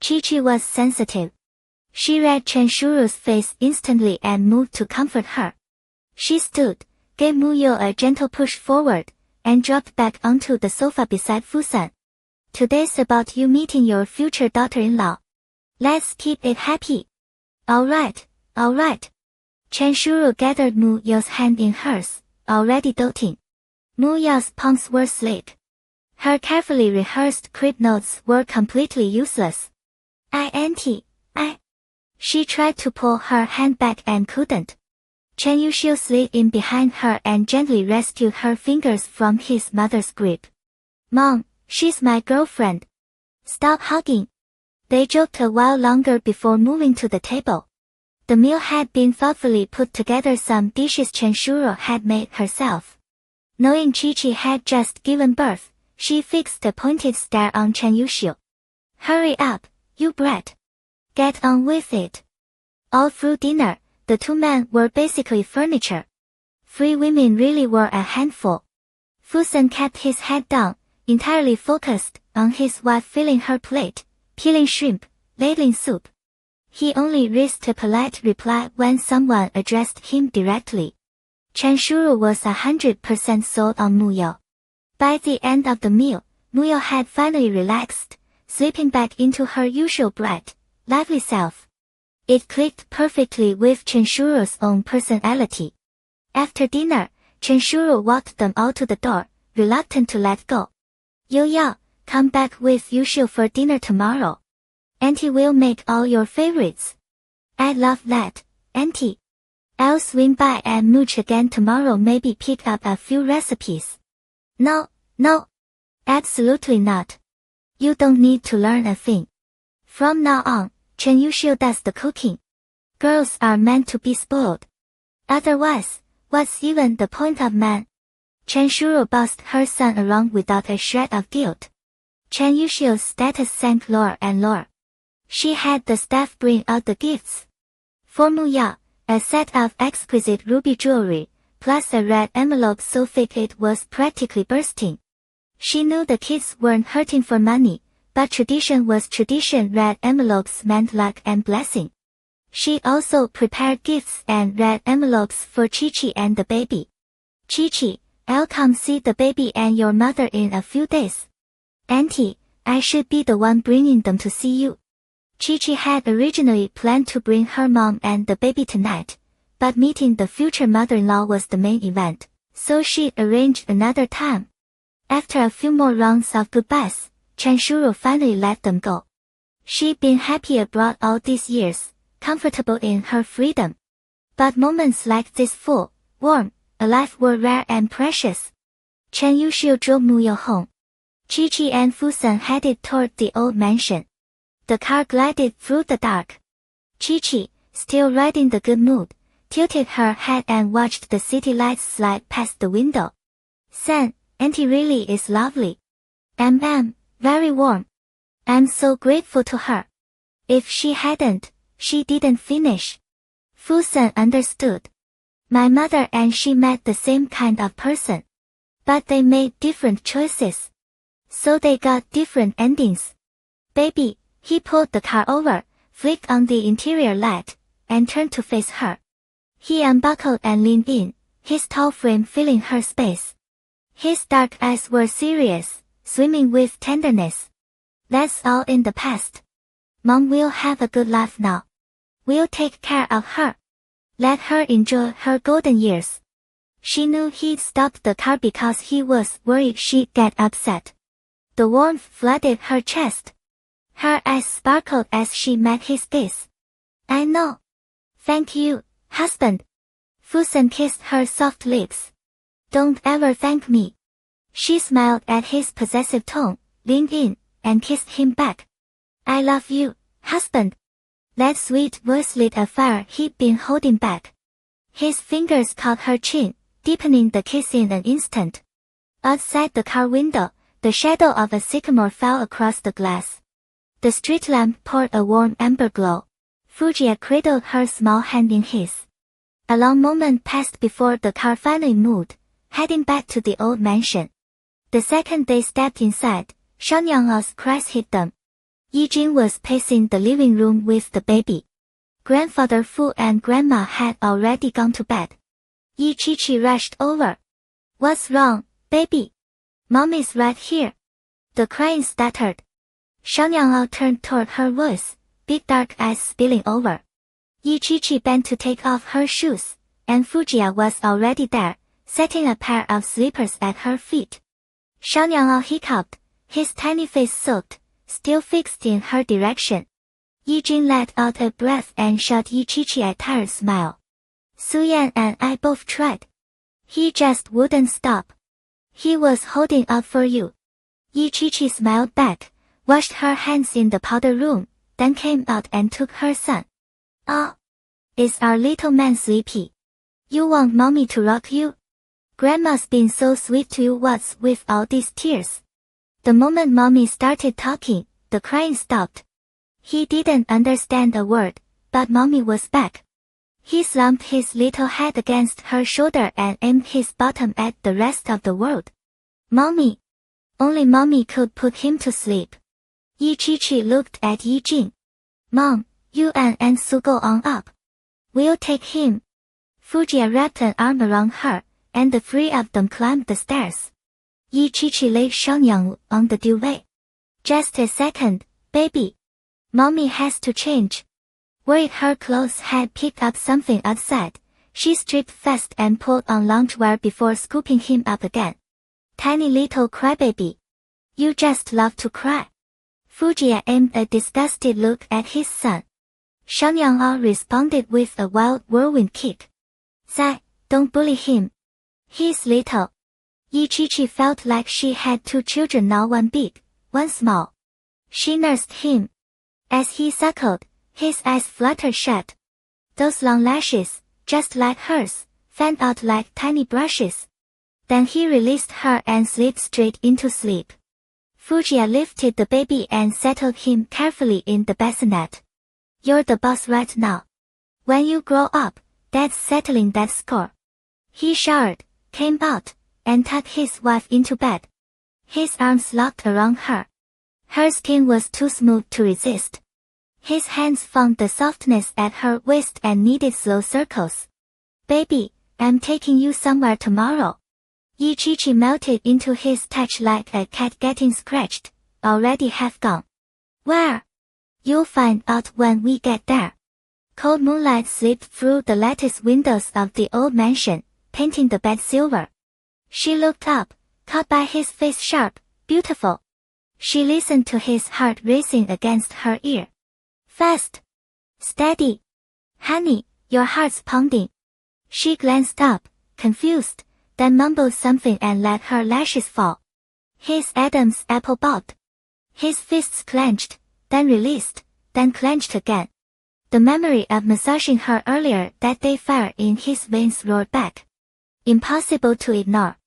Chi was sensitive. She read Chen Shuru's face instantly and moved to comfort her. She stood, gave Muyo a gentle push forward, and dropped back onto the sofa beside Fusan. Today's about you meeting your future daughter-in-law. Let's keep it happy. Alright. Chen Shuru gathered Muyo's hand in hers, already doting. Muyo's palms were slick. Her carefully rehearsed crib notes were completely useless. Auntie. She tried to pull her hand back and couldn't. Chen Yuxiu slid in behind her and gently rescued her fingers from his mother's grip. Mom, She's my girlfriend. Stop hugging. They joked a while longer before moving to the table. The meal had been thoughtfully put together. Some dishes Chenshuro had made herself. Knowing Chi-Chi had just given birth, she fixed a pointed stare on Chen Yuxiu. Hurry up, you brat. Get on with it. All through dinner, the two men were basically furniture. Three women really were a handful. Fusen kept his head down, entirely focused on his wife filling her plate, peeling shrimp, ladling soup. He only risked a polite reply when someone addressed him directly. Chenshuro was 100% sold on Muyao. By the end of the meal, Muyao had finally relaxed, slipping back into her usual bright, lively self. It clicked perfectly with Chenshuro's own personality. After dinner, Chenshuro walked them all to the door, reluctant to let go. Yo-Yao, come back with Yuxiu for dinner tomorrow. Auntie will make all your favorites. I love that, Auntie. I'll swing by and mooch again tomorrow, maybe pick up a few recipes. No, absolutely not. You don't need to learn a thing. From now on, Chen Yuxiu does the cooking. Girls are meant to be spoiled. Otherwise, what's even the point of man? Chenshuro bossed her son around without a shred of guilt. Chen Yuxiu's status sank lower and lower. She had the staff bring out the gifts. For Muyao, a set of exquisite ruby jewelry, plus a red envelope so thick it was practically bursting. She knew the kids weren't hurting for money, but tradition was tradition. Red envelopes meant luck and blessing. She also prepared gifts and red envelopes for Chi-Chi and the baby. Chi-Chi, I'll come see the baby and your mother in a few days. Auntie, I should be the one bringing them to see you. Chi-Chi had originally planned to bring her mom and the baby tonight, but meeting the future mother-in-law was the main event, so she arranged another time. After a few more rounds of goodbyes, Chenshuro finally let them go. She'd been happy abroad all these years, comfortable in her freedom. But moments like this full, warm, alive were rare and precious. Chen Yuxiu drove Muyao home. Chi-Chi and Fusen headed toward the old mansion. The car glided through the dark. Chi-Chi, still riding the good mood, tilted her head and watched the city lights slide past the window. San, Auntie really is lovely. Very warm. I'm so grateful to her. If she hadn't, she didn't finish. Fusen understood. My mother and she met the same kind of person. But they made different choices. So they got different endings. Baby, he pulled the car over, flicked on the interior light, and turned to face her. He unbuckled and leaned in, his tall frame filling her space. His dark eyes were serious, swimming with tenderness. That's all in the past. Mom will have a good life now. We'll take care of her. Let her enjoy her golden years. She knew he'd stopped the car because he was worried she'd get upset. The warmth flooded her chest. Her eyes sparkled as she met his gaze. I know. Thank you, husband. Fusen kissed her soft lips. Don't ever thank me. She smiled at his possessive tone, leaned in, and kissed him back. I love you, husband. That sweet voice lit a fire he'd been holding back. His fingers caught her chin, deepening the kiss in an instant. Outside the car window, the shadow of a sycamore fell across the glass. The street lamp poured a warm amber glow. Fujiya cradled her small hand in his. A long moment passed before the car finally moved, heading back to the old mansion. The second they stepped inside, Shanyang's cries hit them. Yijing was pacing the living room with the baby. Grandfather Fu and Grandma had already gone to bed. Yi Chi-Chi rushed over. What's wrong, baby? Mom is right here. The crying stuttered. Shanyang turned toward her voice, big dark eyes spilling over. Yi Chi-Chi bent to take off her shoes, and Fujiya was already there, setting a pair of slippers at her feet. Shanyang hiccuped, his tiny face soaked, still fixed in her direction. Yijing let out a breath and shot Yi Chi-Chi a tired smile. Suyan and I both tried. He just wouldn't stop. He was holding out for you. Yi-Chi-Chi smiled back, washed her hands in the powder room, then came out and took her son. Oh, is our little man sleepy? You want mommy to rock you? Grandma's been so sweet to you. What's with all these tears? The moment mommy started talking, the crying stopped. He didn't understand a word, but mommy was back. He slumped his little head against her shoulder and aimed his bottom at the rest of the world. Mommy. Only mommy could put him to sleep. Yi-Chi-Chi looked at Yi-Jing. Mom, you and Su go on up. We'll take him. Fujiya wrapped an arm around her, and the three of them climbed the stairs. Yi-Chi-Chi laid Xiangyang on the duvet. Just a second, baby. Mommy has to change. Worried her clothes had picked up something outside, she stripped fast and pulled on loungewear before scooping him up again. Tiny little crybaby. You just love to cry. Fujiya aimed a disgusted look at his son. Xiangyang responded with a wild whirlwind kick. Zai, don't bully him. He's little. Yi-Chi-Chi felt like she had two children now, one big, one small. She nursed him. As he suckled, his eyes fluttered shut. Those long lashes, just like hers, fanned out like tiny brushes. Then he released her and slid straight into sleep. Fujiya lifted the baby and settled him carefully in the bassinet. You're the boss right now. When you grow up, Dad's settling that score. He showered, came out, and tucked his wife into bed. His arms locked around her. Her skin was too smooth to resist. His hands found the softness at her waist and kneaded slow circles. Baby, I'm taking you somewhere tomorrow. Yi-Chi-Chi melted into his touch like a cat getting scratched, already half gone. Where? You'll find out when we get there. Cold moonlight slipped through the lattice windows of the old mansion, painting the bed silver. She looked up, caught by his face sharp, beautiful. She listened to his heart racing against her ear. Fast. Steady. Honey, your heart's pounding. She glanced up, confused, then mumbled something and let her lashes fall. His Adam's apple bobbed. His fists clenched, then released, then clenched again. The memory of massaging her earlier that day, fire in his veins roared back. Impossible to ignore.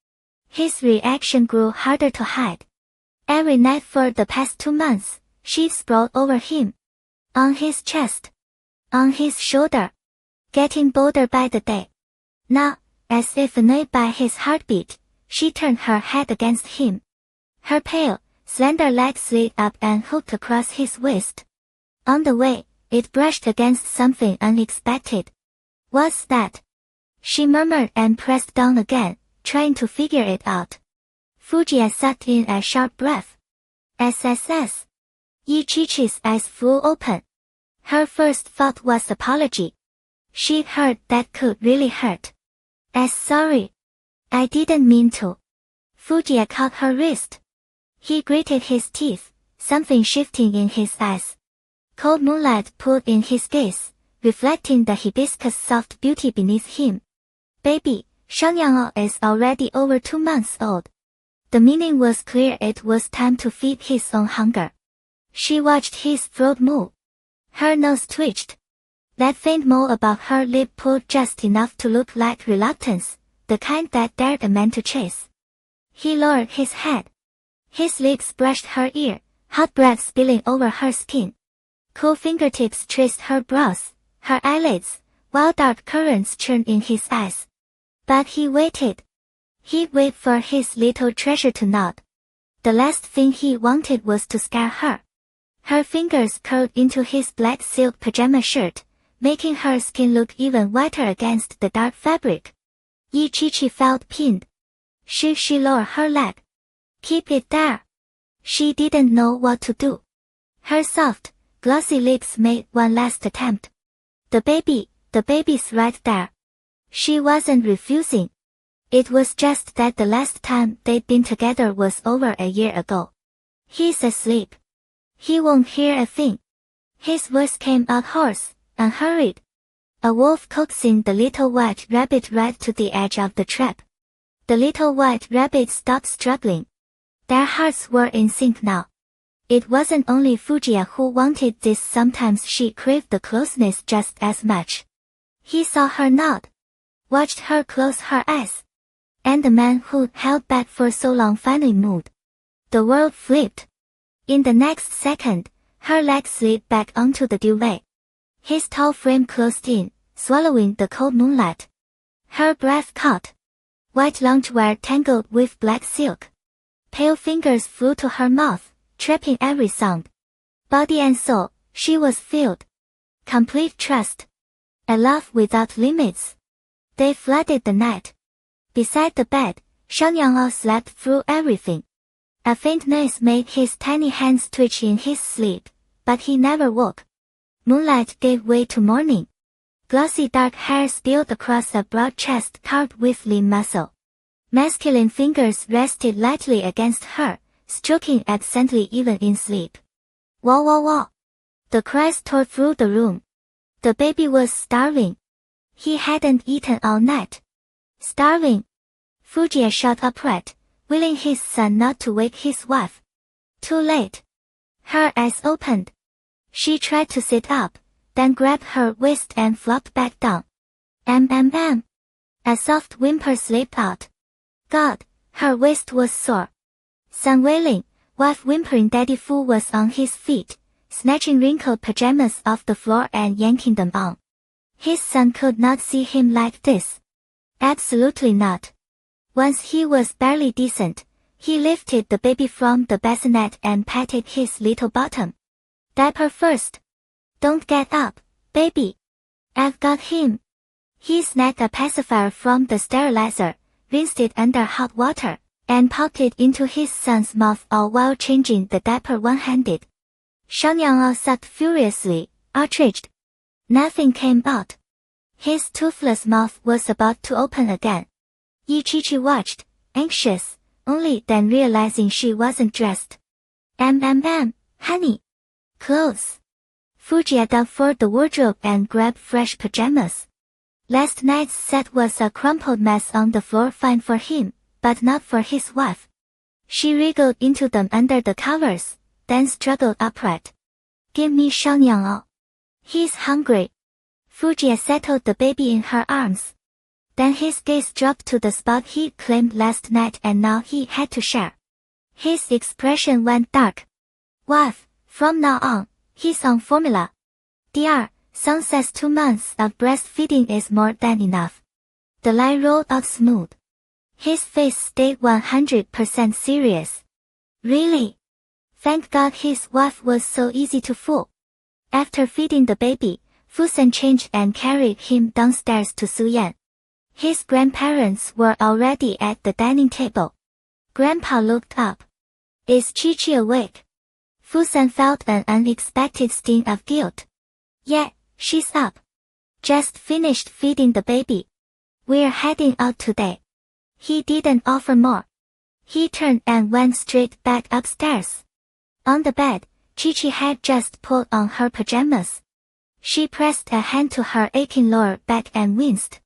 His reaction grew harder to hide. Every night for the past 2 months, she sprawled over him. On his chest. On his shoulder. Getting bolder by the day. Now, as if annoyed by his heartbeat, she turned her head against him. Her pale, slender leg slid up and hooked across his waist. On the way, it brushed against something unexpected. What's that? She murmured and pressed down again, trying to figure it out. Fujiya sucked in a sharp breath. SSS. Yi-Chi-Chi's eyes flew open. Her first thought was apology. She'd heard that could really hurt. Sorry. I didn't mean to. Fujiya caught her wrist. He gritted his teeth, something shifting in his eyes. Cold moonlight pulled in his gaze, reflecting the hibiscus soft beauty beneath him. Baby, Xiangyang is already over 2 months old. The meaning was clear, it was time to feed his own hunger. She watched his throat move. Her nose twitched. That faint mole above her lip pulled just enough to look like reluctance, the kind that dared a man to chase. He lowered his head. His lips brushed her ear, hot breath spilling over her skin. Cool fingertips traced her brows, her eyelids, while dark currents churned in his eyes. But he waited. He'd wait for his little treasure to nod. The last thing he wanted was to scare her. Her fingers curled into his black silk pajama shirt, making her skin look even whiter against the dark fabric. Yi-Chi-Chi felt pinned. She lowered her leg. Keep it there. She didn't know what to do. Her soft, glossy lips made one last attempt. The baby's right there. She wasn't refusing. It was just that the last time they'd been together was over a year ago. He's asleep. He won't hear a thing. His voice came out hoarse, unhurried. A wolf coaxing the little white rabbit right to the edge of the trap. The little white rabbit stopped struggling. Their hearts were in sync now. It wasn't only Fujiya who wanted this, sometimes she craved the closeness just as much. He saw her nod, watched her close her eyes. And the man who held back for so long finally moved. The world flipped. In the next second, her legs slid back onto the duvet. His tall frame closed in, swallowing the cold moonlight. Her breath caught. White loungewear tangled with black silk. Pale fingers flew to her mouth, trapping every sound. Body and soul, she was filled. Complete trust. A love without limits. They flooded the night. Beside the bed, Shang Yanghao slept through everything. A faint noise made his tiny hands twitch in his sleep, but he never woke. Moonlight gave way to morning. Glossy dark hair spilled across a broad chest carved with lean muscle. Masculine fingers rested lightly against her, stroking absently even in sleep. Wah wah wah. The cries tore through the room. The baby was starving. He hadn't eaten all night. Starving. Fujiya shot upright, willing his son not to wake his wife. Too late. Her eyes opened. She tried to sit up, then grabbed her waist and flopped back down. A soft whimper slipped out. God, her waist was sore. Son wailing, wife whimpering. Daddy Fu was on his feet, snatching wrinkled pajamas off the floor and yanking them on. His son could not see him like this. Absolutely not. Once he was barely decent, he lifted the baby from the bassinet and patted his little bottom. Diaper first. Don't get up, baby. I've got him. He snatched a pacifier from the sterilizer, rinsed it under hot water, and popped it into his son's mouth, all while changing the diaper one-handed. Shang Yanghao sucked furiously, outraged. Nothing came out. His toothless mouth was about to open again. Yi Chi watched, anxious, only then realizing she wasn't dressed. Honey. Clothes. Fujiya dug for the wardrobe and grabbed fresh pajamas. Last night's set was a crumpled mess on the floor, fine for him, but not for his wife. She wriggled into them under the covers, then struggled upright. Give me Shang Yanghao. He's hungry. Fujiya settled the baby in her arms. Then his gaze dropped to the spot he'd claimed last night and now he had to share. His expression went dark. Wife, from now on, he's on formula. Dr. Song says 2 months of breastfeeding is more than enough. The line rolled out smooth. His face stayed 100% serious. Really? Thank God his wife was so easy to fool. After feeding the baby, Fusen changed and carried him downstairs to Suyan. His grandparents were already at the dining table. Grandpa looked up. Is Chi-Chi awake? Fusen felt an unexpected sting of guilt. Yeah, she's up. Just finished feeding the baby. We're heading out today. He didn't offer more. He turned and went straight back upstairs. On the bed, Chi-Chi had just pulled on her pajamas. She pressed a hand to her aching lower back and winced.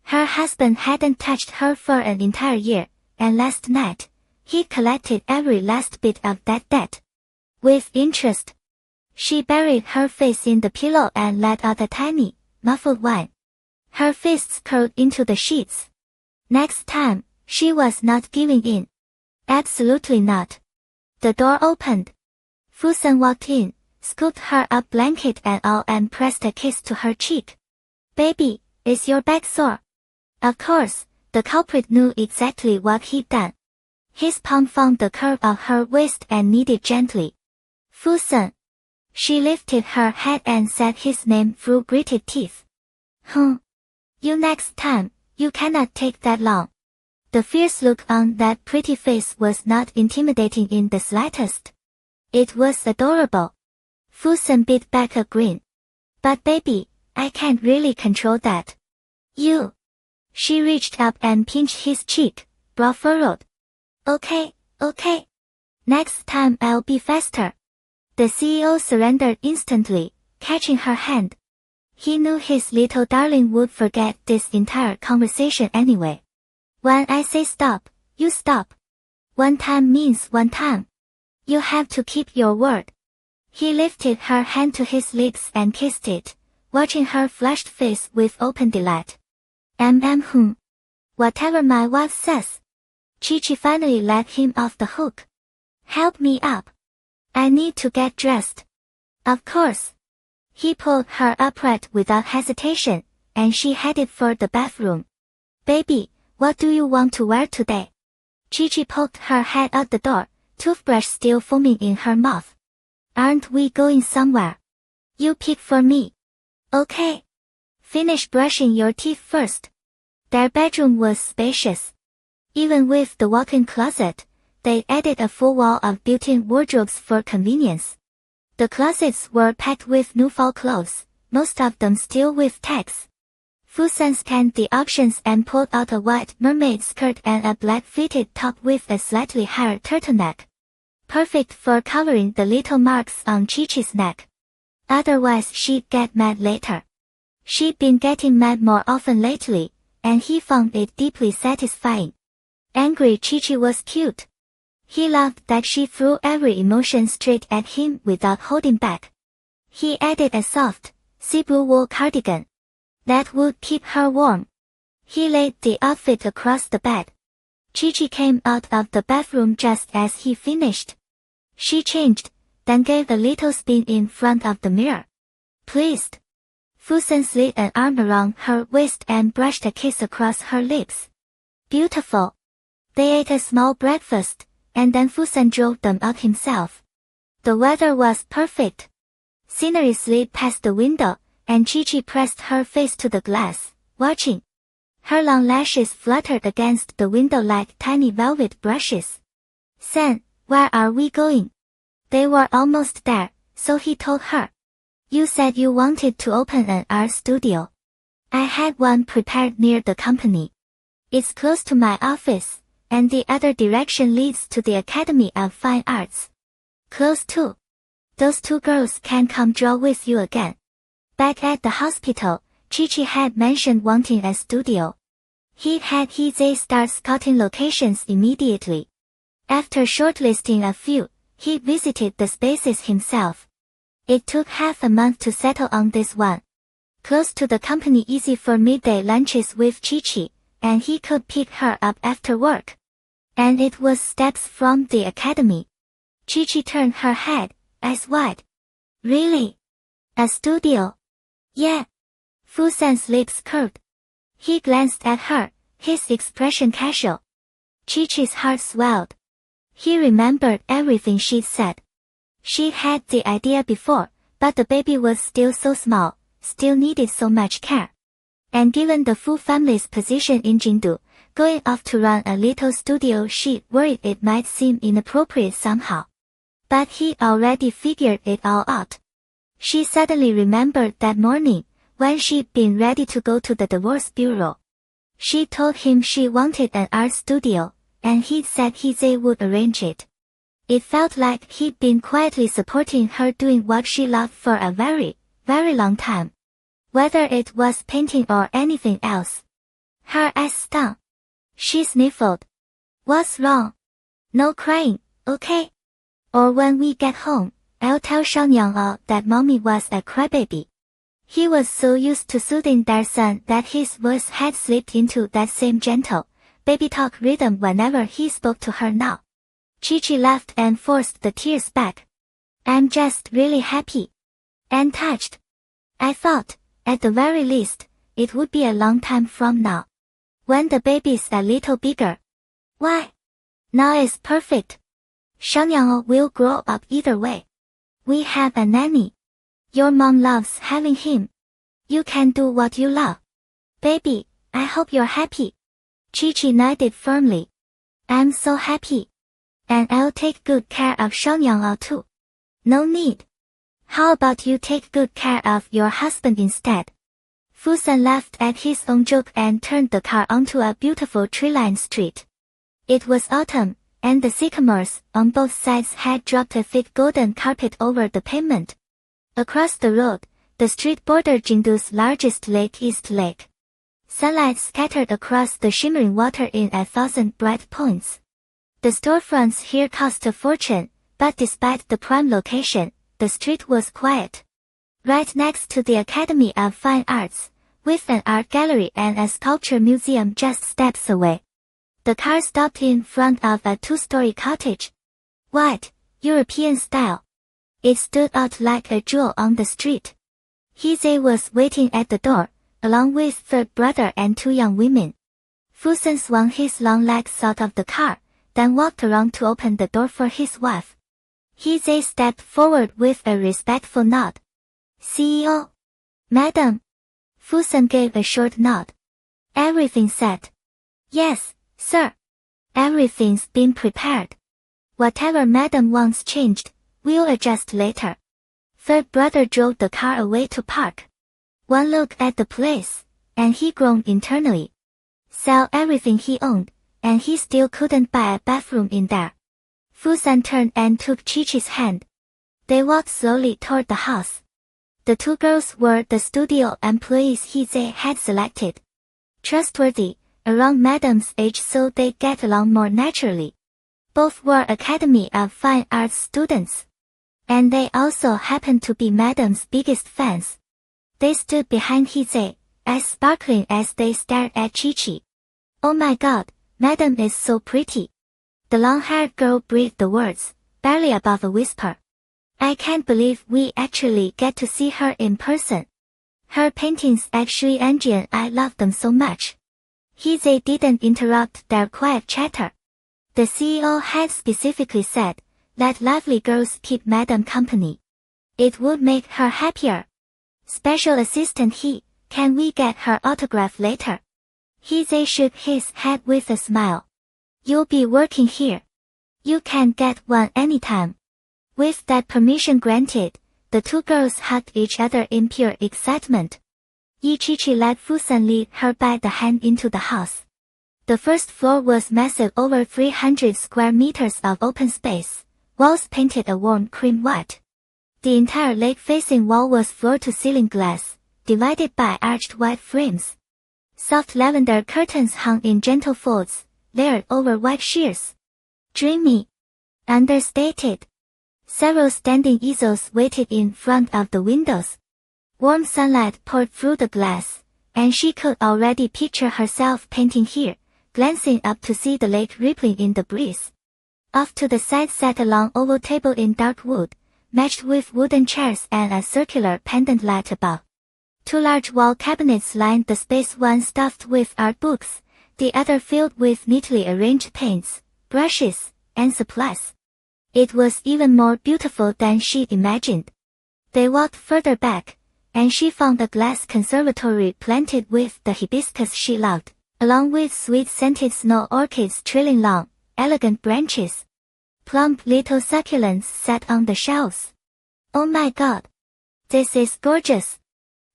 Her husband hadn't touched her for an entire year, and last night, he collected every last bit of that debt. With interest. She buried her face in the pillow and let out a tiny, muffled whine. Her fists curled into the sheets. Next time, she was not giving in. Absolutely not. The door opened. Fusen walked in, scooped her up blanket and all and pressed a kiss to her cheek. Baby, is your back sore? Of course, the culprit knew exactly what he'd done. His palm found the curve of her waist and kneaded gently. Fusen. She lifted her head and said his name through gritted teeth. You next time, you cannot take that long. The fierce look on that pretty face was not intimidating in the slightest. It was adorable. Fusen bit back a grin. But baby, I can't really control that. You. She reached up and pinched his cheek, brow furrowed. Okay. Next time I'll be faster. The CEO surrendered instantly, catching her hand. He knew his little darling would forget this entire conversation anyway. When I say stop, you stop. One time means one time. You have to keep your word. He lifted her hand to his lips and kissed it, watching her flushed face with open delight. Whatever my wife says. Chi-Chi finally let him off the hook. Help me up. I need to get dressed. Of course. He pulled her upright without hesitation, and she headed for the bathroom. Baby, what do you want to wear today? Chi-Chi poked her head out the door, toothbrush still foaming in her mouth. Aren't we going somewhere? You pick for me. Okay. Finish brushing your teeth first. Their bedroom was spacious. Even with the walk-in closet, they added a full wall of built-in wardrobes for convenience. The closets were packed with new fall clothes, most of them still with tags. Fusen scanned the options and pulled out a white mermaid skirt and a black fitted top with a slightly higher turtleneck. Perfect for covering the little marks on Chi-Chi's neck. Otherwise she'd get mad later. She'd been getting mad more often lately, and he found it deeply satisfying. Angry Chi-Chi was cute. He loved that she threw every emotion straight at him without holding back. He added a soft, sea blue wool cardigan. That would keep her warm. He laid the outfit across the bed. Chi-Chi came out of the bathroom just as he finished. She changed, then gave a little spin in front of the mirror. Pleased. Fusen slid an arm around her waist and brushed a kiss across her lips. Beautiful. They ate a small breakfast, and then Fusen drove them out himself. The weather was perfect. Scenery slid past the window, and Chi-Chi pressed her face to the glass, watching. Her long lashes fluttered against the window like tiny velvet brushes. Sen, where are we going? They were almost there, so he told her. You said you wanted to open an art studio. I had one prepared near the company. It's close to my office, and the other direction leads to the Academy of Fine Arts. Close to. Those two girls can come draw with you again. Back at the hospital, Chi-Chi had mentioned wanting a studio. He had Hize start scouting locations immediately. After shortlisting a few, he visited the spaces himself. It took half a month to settle on this one. Close to the company, easy for midday lunches with Chi-Chi, and he could pick her up after work. And it was steps from the academy. Chi-Chi turned her head, eyes wide. Really? A studio? Yeah. Fusen's lips curved. He glanced at her, his expression casual. Chi-Chi's heart swelled. He remembered everything she'd said. She had the idea before, but the baby was still so small, still needed so much care. And given the Fu family's position in Jingdu, going off to run a little studio, she worried it might seem inappropriate somehow. But he already figured it all out. She suddenly remembered that morning, when she'd been ready to go to the divorce bureau. She told him she wanted an art studio, and he'd said Hize would arrange it. It felt like he'd been quietly supporting her doing what she loved for a very, very long time. Whether it was painting or anything else. Her eyes stung. She sniffled. What's wrong? No crying, okay? Or when we get home, I'll tell Shanyang that mommy was a crybaby. He was so used to soothing their son that his voice had slipped into that same gentle, baby talk rhythm whenever he spoke to her now. Chi-Chi laughed and forced the tears back. I'm just really happy. And touched. I thought, at the very least, it would be a long time from now. When the baby's a little bigger. Why? Now is perfect. Shangyang will grow up either way. We have a nanny. Your mom loves having him. You can do what you love. Baby, I hope you're happy. Chi-Chi nodded firmly. I'm so happy. And I'll take good care of Shangyang too. No need. How about you take good care of your husband instead? Fusen laughed at his own joke and turned the car onto a beautiful tree-lined street. It was autumn, and the sycamores on both sides had dropped a thick golden carpet over the pavement. Across the road, the street bordered Jingdu's largest lake, East Lake. Sunlight scattered across the shimmering water in 1,000 bright points. The storefronts here cost a fortune, but despite the prime location, the street was quiet. Right next to the Academy of Fine Arts, with an art gallery and a sculpture museum just steps away. The car stopped in front of a two-story cottage. White, European style. It stood out like a jewel on the street. Hize was waiting at the door, along with third brother and two young women. Fusen swung his long legs out of the car, then walked around to open the door for his wife. Hize stepped forward with a respectful nod. CEO. Madam. Fusen gave a short nod. Everything set. Yes, sir. Everything's been prepared. Whatever Madam wants changed, we'll adjust later. Third brother drove the car away to park. One look at the place, and he groaned internally. Sell everything he owned, and he still couldn't buy a bathroom in there. Fusen turned and took Chi-Chi's hand. They walked slowly toward the house. The two girls were the studio employees Hize had selected. Trustworthy, around Madam's age so they'd get along more naturally. Both were Academy of Fine Arts students. And they also happened to be Madam's biggest fans. They stood behind Hize, as sparkling as they stared at Chi-Chi. Oh my god, Madam is so pretty. The long-haired girl breathed the words, barely above a whisper. I can't believe we actually get to see her in person. Her paintings actually engine I love them so much. Hize didn't interrupt their quiet chatter. The CEO had specifically said, let lively girls keep Madam company. It would make her happier. Special assistant can we get her autograph later? Hize shook his head with a smile. You'll be working here. You can get one anytime. With that permission granted, the two girls hugged each other in pure excitement. Chi-Chi let Fusen lead her by the hand into the house. The first floor was massive, over 300 square meters of open space, walls painted a warm cream white. The entire lake-facing wall was floor-to-ceiling glass, divided by arched white frames. Soft lavender curtains hung in gentle folds, layered over white sheers. Dreamy. Understated. Several standing easels waited in front of the windows. Warm sunlight poured through the glass, and she could already picture herself painting here, glancing up to see the lake rippling in the breeze. Off to the side sat a long oval table in dark wood, matched with wooden chairs and a circular pendant light above. Two large wall cabinets lined the space, one stuffed with art books, the other filled with neatly arranged paints, brushes, and supplies. It was even more beautiful than she imagined. They walked further back, and she found a glass conservatory planted with the hibiscus she loved, along with sweet-scented snow orchids trailing long, elegant branches. Plump little succulents sat on the shelves. Oh my god! This is gorgeous!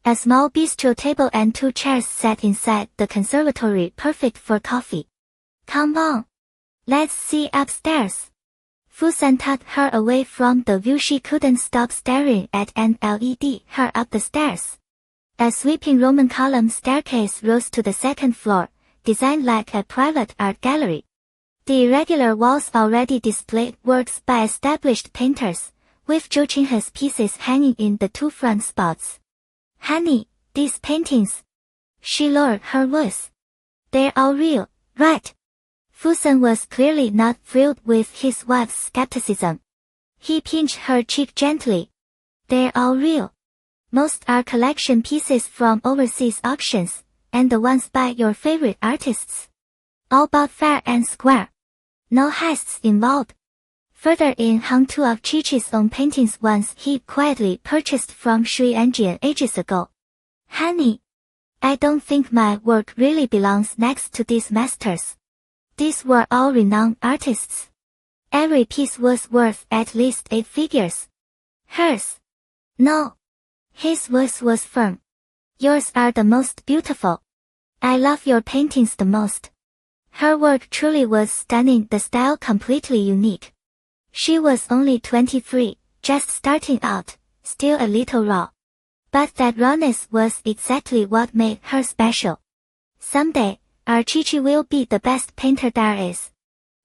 A small bistro table and two chairs sat inside the conservatory, perfect for coffee. Come on! Let's see upstairs. Fusen tucked her away from the view. She couldn't stop staring at and led her up the stairs. A sweeping Roman column staircase rose to the second floor, designed like a private art gallery. The irregular walls already displayed works by established painters, with Jochinha's pieces hanging in the two front spots. Honey, these paintings. She lowered her voice. They're all real, right? Fusen was clearly not thrilled with his wife's skepticism. He pinched her cheek gently. They're all real. Most are collection pieces from overseas auctions, and the ones by your favorite artists. All bought fair and square. No heists involved. Further in hung two of Chi-Chi's own paintings, ones he'd quietly purchased from Shui Enjian ages ago. Honey, I don't think my work really belongs next to these masters. These were all renowned artists. Every piece was worth at least 8 figures. Hers? No. His voice was firm. Yours are the most beautiful. I love your paintings the most. Her work truly was stunning, the style completely unique. She was only 23, just starting out, still a little raw. But that rawness was exactly what made her special. Someday, our Chi-Chi will be the best painter there is.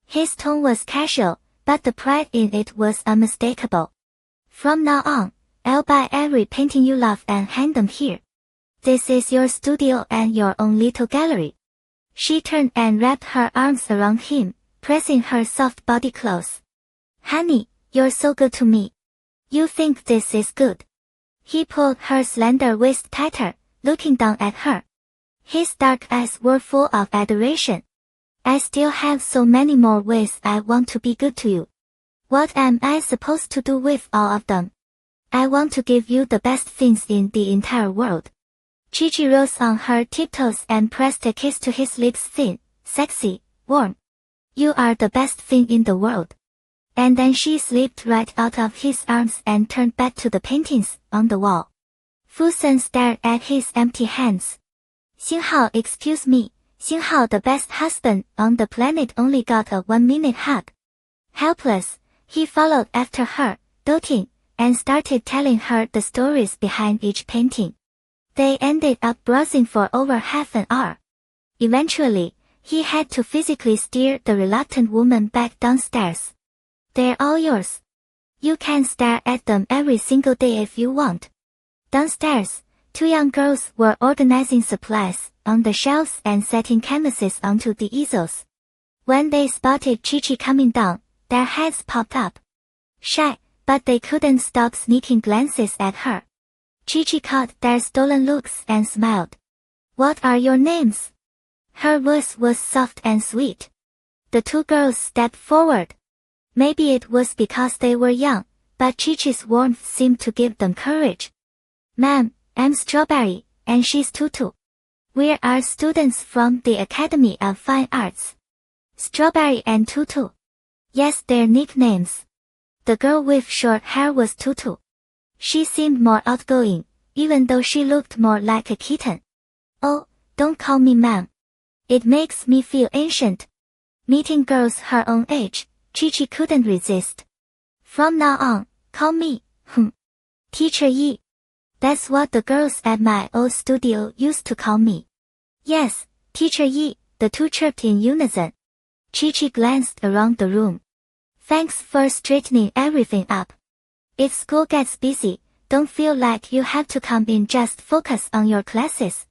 His tone was casual, but the pride in it was unmistakable. From now on, I'll buy every painting you love and hang them here. This is your studio and your own little gallery. She turned and wrapped her arms around him, pressing her soft body close. Honey, you're so good to me. You think this is good? He pulled her slender waist tighter, looking down at her. His dark eyes were full of adoration. I still have so many more ways I want to be good to you. What am I supposed to do with all of them? I want to give you the best things in the entire world. Chi rose on her tiptoes and pressed a kiss to his lips, thin, sexy, warm. You are the best thing in the world. And then she slipped right out of his arms and turned back to the paintings on the wall. Fusen stared at his empty hands. Xinghao, excuse me, Xinghao, the best husband on the planet, only got a 1-minute hug. Helpless, he followed after her, doting, and started telling her the stories behind each painting. They ended up browsing for over half an hour. Eventually, he had to physically steer the reluctant woman back downstairs. They're all yours. You can stare at them every single day if you want. Downstairs, two young girls were organizing supplies on the shelves and setting canvases onto the easels. When they spotted Chi coming down, their heads popped up. Shy, but they couldn't stop sneaking glances at her. Chi caught their stolen looks and smiled. What are your names? Her voice was soft and sweet. The two girls stepped forward. Maybe it was because they were young, but Chi's warmth seemed to give them courage. Ma'am, I'm Strawberry, and she's Tutu. We are students from the Academy of Fine Arts. Strawberry and Tutu. Yes, their nicknames. The girl with short hair was Tutu. She seemed more outgoing, even though she looked more like a kitten. Oh, don't call me ma'am. It makes me feel ancient. Meeting girls her own age, Chi couldn't resist. From now on, call me, Teacher Yi. That's what the girls at my old studio used to call me. Yes, Teacher Yi, the two chirped in unison. Chi glanced around the room. Thanks for straightening everything up. If school gets busy, don't feel like you have to come in, just focus on your classes.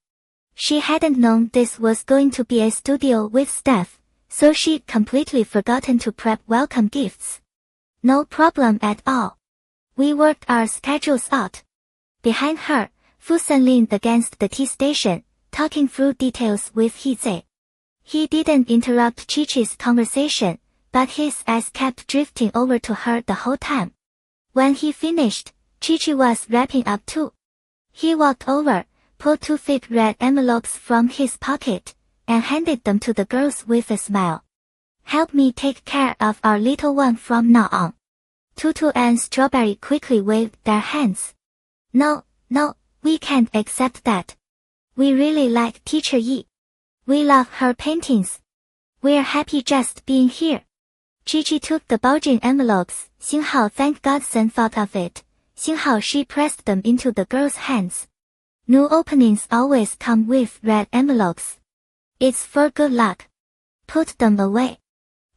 She hadn't known this was going to be a studio with staff, so she'd completely forgotten to prep welcome gifts. No problem at all. We worked our schedules out. Behind her, Fusen leaned against the tea station, talking through details with Hize. He didn't interrupt Chi's conversation, but his eyes kept drifting over to her the whole time. When he finished, Chi was wrapping up too. He walked over, pulled 2 thick red envelopes from his pocket, and handed them to the girls with a smile. Help me take care of our little one from now on. Tutu and Strawberry quickly waved their hands. No, we can't accept that. We really like Teacher Yi. We love her paintings. We're happy just being here. Chi took the bulging envelopes. Xinghao, thank God Sen thought of it. Xinghao, she pressed them into the girl's hands. New openings always come with red envelopes. It's for good luck. Put them away.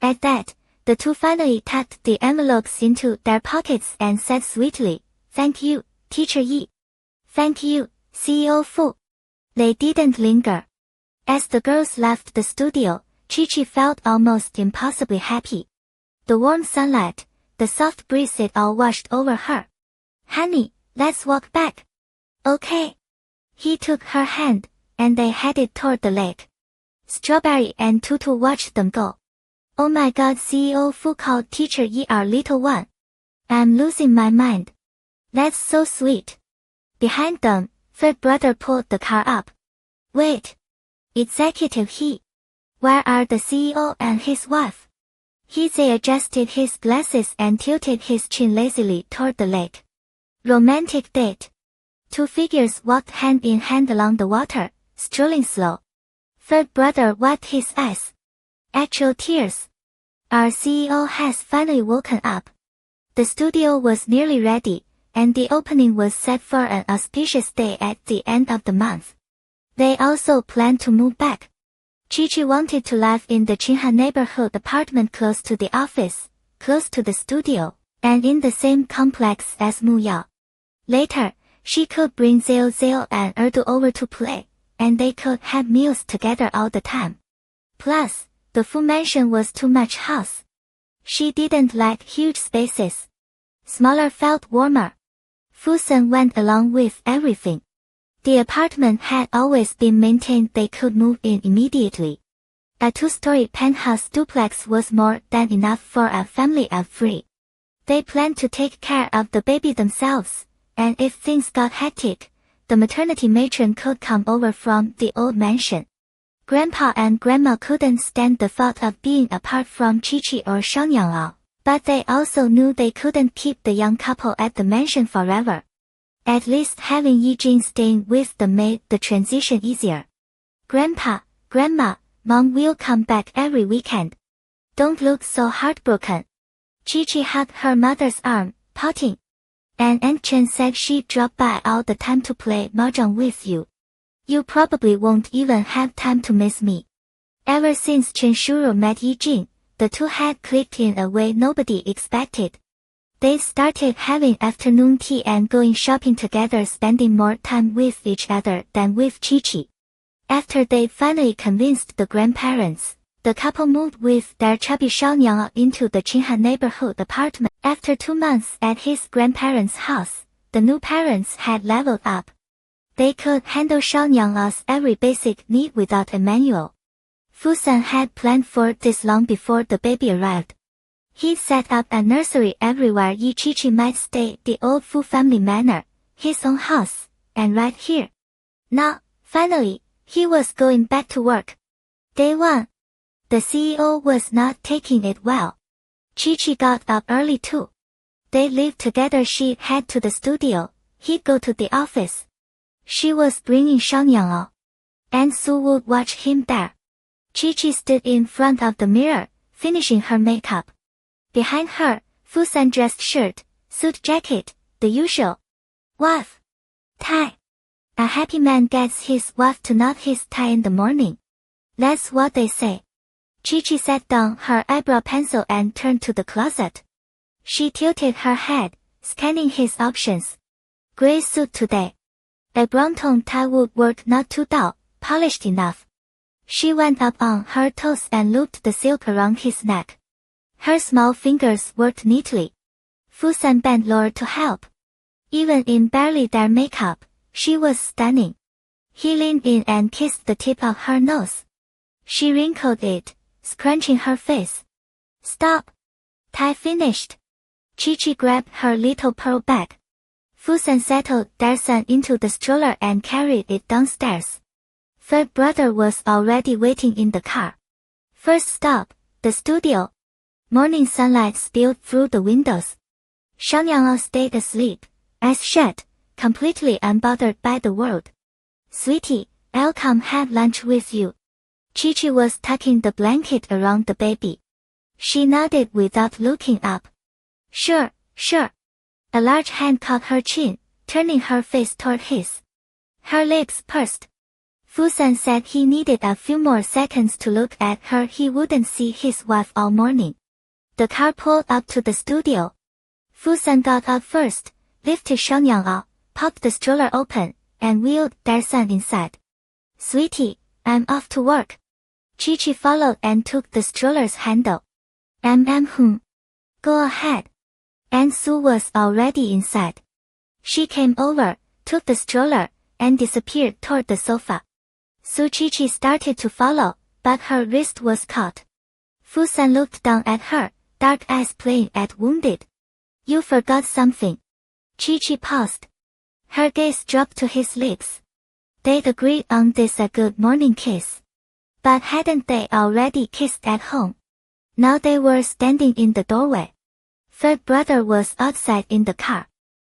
At that, the two finally tucked the envelopes into their pockets and said sweetly, Thank you, Teacher Yi. Thank you, CEO Fu. They didn't linger. As the girls left the studio, Chi felt almost impossibly happy. The warm sunlight, the soft breeze, it all washed over her. Honey, let's walk back. Okay. He took her hand, and they headed toward the lake. Strawberry and Tutu watched them go. Oh my God, CEO Fu called Teacher Yi our little one. I'm losing my mind. That's so sweet. Behind them, third brother pulled the car up. Wait. Executive He. Where are the CEO and his wife? Hize adjusted his glasses and tilted his chin lazily toward the lake. Romantic date. 2 figures walked hand in hand along the water, strolling slow. Third brother wiped his eyes. Actual tears. Our CEO has finally woken up. The studio was nearly ready, and the opening was set for an auspicious day at the end of the month. They also planned to move back. Chi-Chi wanted to live in the Chinhan neighborhood apartment close to the office, close to the studio, and in the same complex as Mu Yao. Later, she could bring Zeo Zeo and Erdu over to play, and they could have meals together all the time. Plus, the Fu mansion was too much house. She didn't like huge spaces. Smaller felt warmer. Fusen went along with everything. The apartment had always been maintained they could move in immediately. A two-story penthouse duplex was more than enough for a family of 3. They planned to take care of the baby themselves, and if things got hectic, the maternity matron could come over from the old mansion. Grandpa and Grandma couldn't stand the thought of being apart from Chi-Chi or Shang Yanglao, but they also knew they couldn't keep the young couple at the mansion forever. At least having Yijing staying with them made the transition easier. Grandpa, Grandma, Mom will come back every weekend. Don't look so heartbroken. Chi-Chi hugged her mother's arm, pouting. And Aunt Chen said she'd drop by all the time to play mahjong with you. You probably won't even have time to miss me. Ever since Chen Shuro met Yijing, the two had clicked in a way nobody expected. They started having afternoon tea and going shopping together, spending more time with each other than with Chi-Chi. After they finally convinced the grandparents, the couple moved with their chubby Xiaoyang into the Chinhan neighborhood apartment. After 2 months at his grandparents' house, the new parents had leveled up. They could handle Xiaoyang's every basic need without a manual. Fusan had planned for this long before the baby arrived. He set up a nursery everywhere Yi Chi-Chi might stay, the old Fu family manor, his own house, and right here. Now, finally, he was going back to work. Day 1. The CEO was not taking it well. Chi-Chi got up early too. They lived together. She'd head to the studio, he'd go to the office. She was bringing Xiaoyang, and Su would watch him there. Chi-Chi stood in front of the mirror, finishing her makeup. Behind her, Fusan dressed shirt, suit jacket, the usual. Wife. Tie. A happy man gets his wife to knot his tie in the morning. That's what they say. Chi-Chi set down her eyebrow pencil and turned to the closet. She tilted her head, scanning his options. Gray suit today. A brown tone tie would work, not too dull, polished enough. She went up on her toes and looped the silk around his neck. Her small fingers worked neatly. Fusan bent lower to help. Even in barely there makeup, she was stunning. He leaned in and kissed the tip of her nose. She wrinkled it, scrunching her face. Stop. Tie finished. Chi-Chi grabbed her little pearl bag. Fusan settled Darsan into the stroller and carried it downstairs. Third brother was already waiting in the car. First stop, the studio. Morning sunlight spilled through the windows. Xiaoyang stayed asleep, eyes shut, completely unbothered by the world. Sweetie, I'll come have lunch with you. Chi-Chi was tucking the blanket around the baby. She nodded without looking up. Sure, sure. A large hand caught her chin, turning her face toward his. Her lips pursed. Fusan said he needed a few more seconds to look at her. He wouldn't see his wife all morning. The car pulled up to the studio. Fusan got up first, lifted Xiaoyang up, popped the stroller open, and wheeled Darsan inside. Sweetie, I'm off to work. Chi-Chi followed and took the stroller's handle. Go ahead. And Su was already inside. She came over, took the stroller, and disappeared toward the sofa. Su Chi-Chi started to follow, but her wrist was caught. Fusan looked down at her, dark eyes playing at wounded. You forgot something. Chi-Chi paused. Her gaze dropped to his lips. They'd agreed on this, a good morning kiss. But hadn't they already kissed at home? Now they were standing in the doorway. Third brother was outside in the car.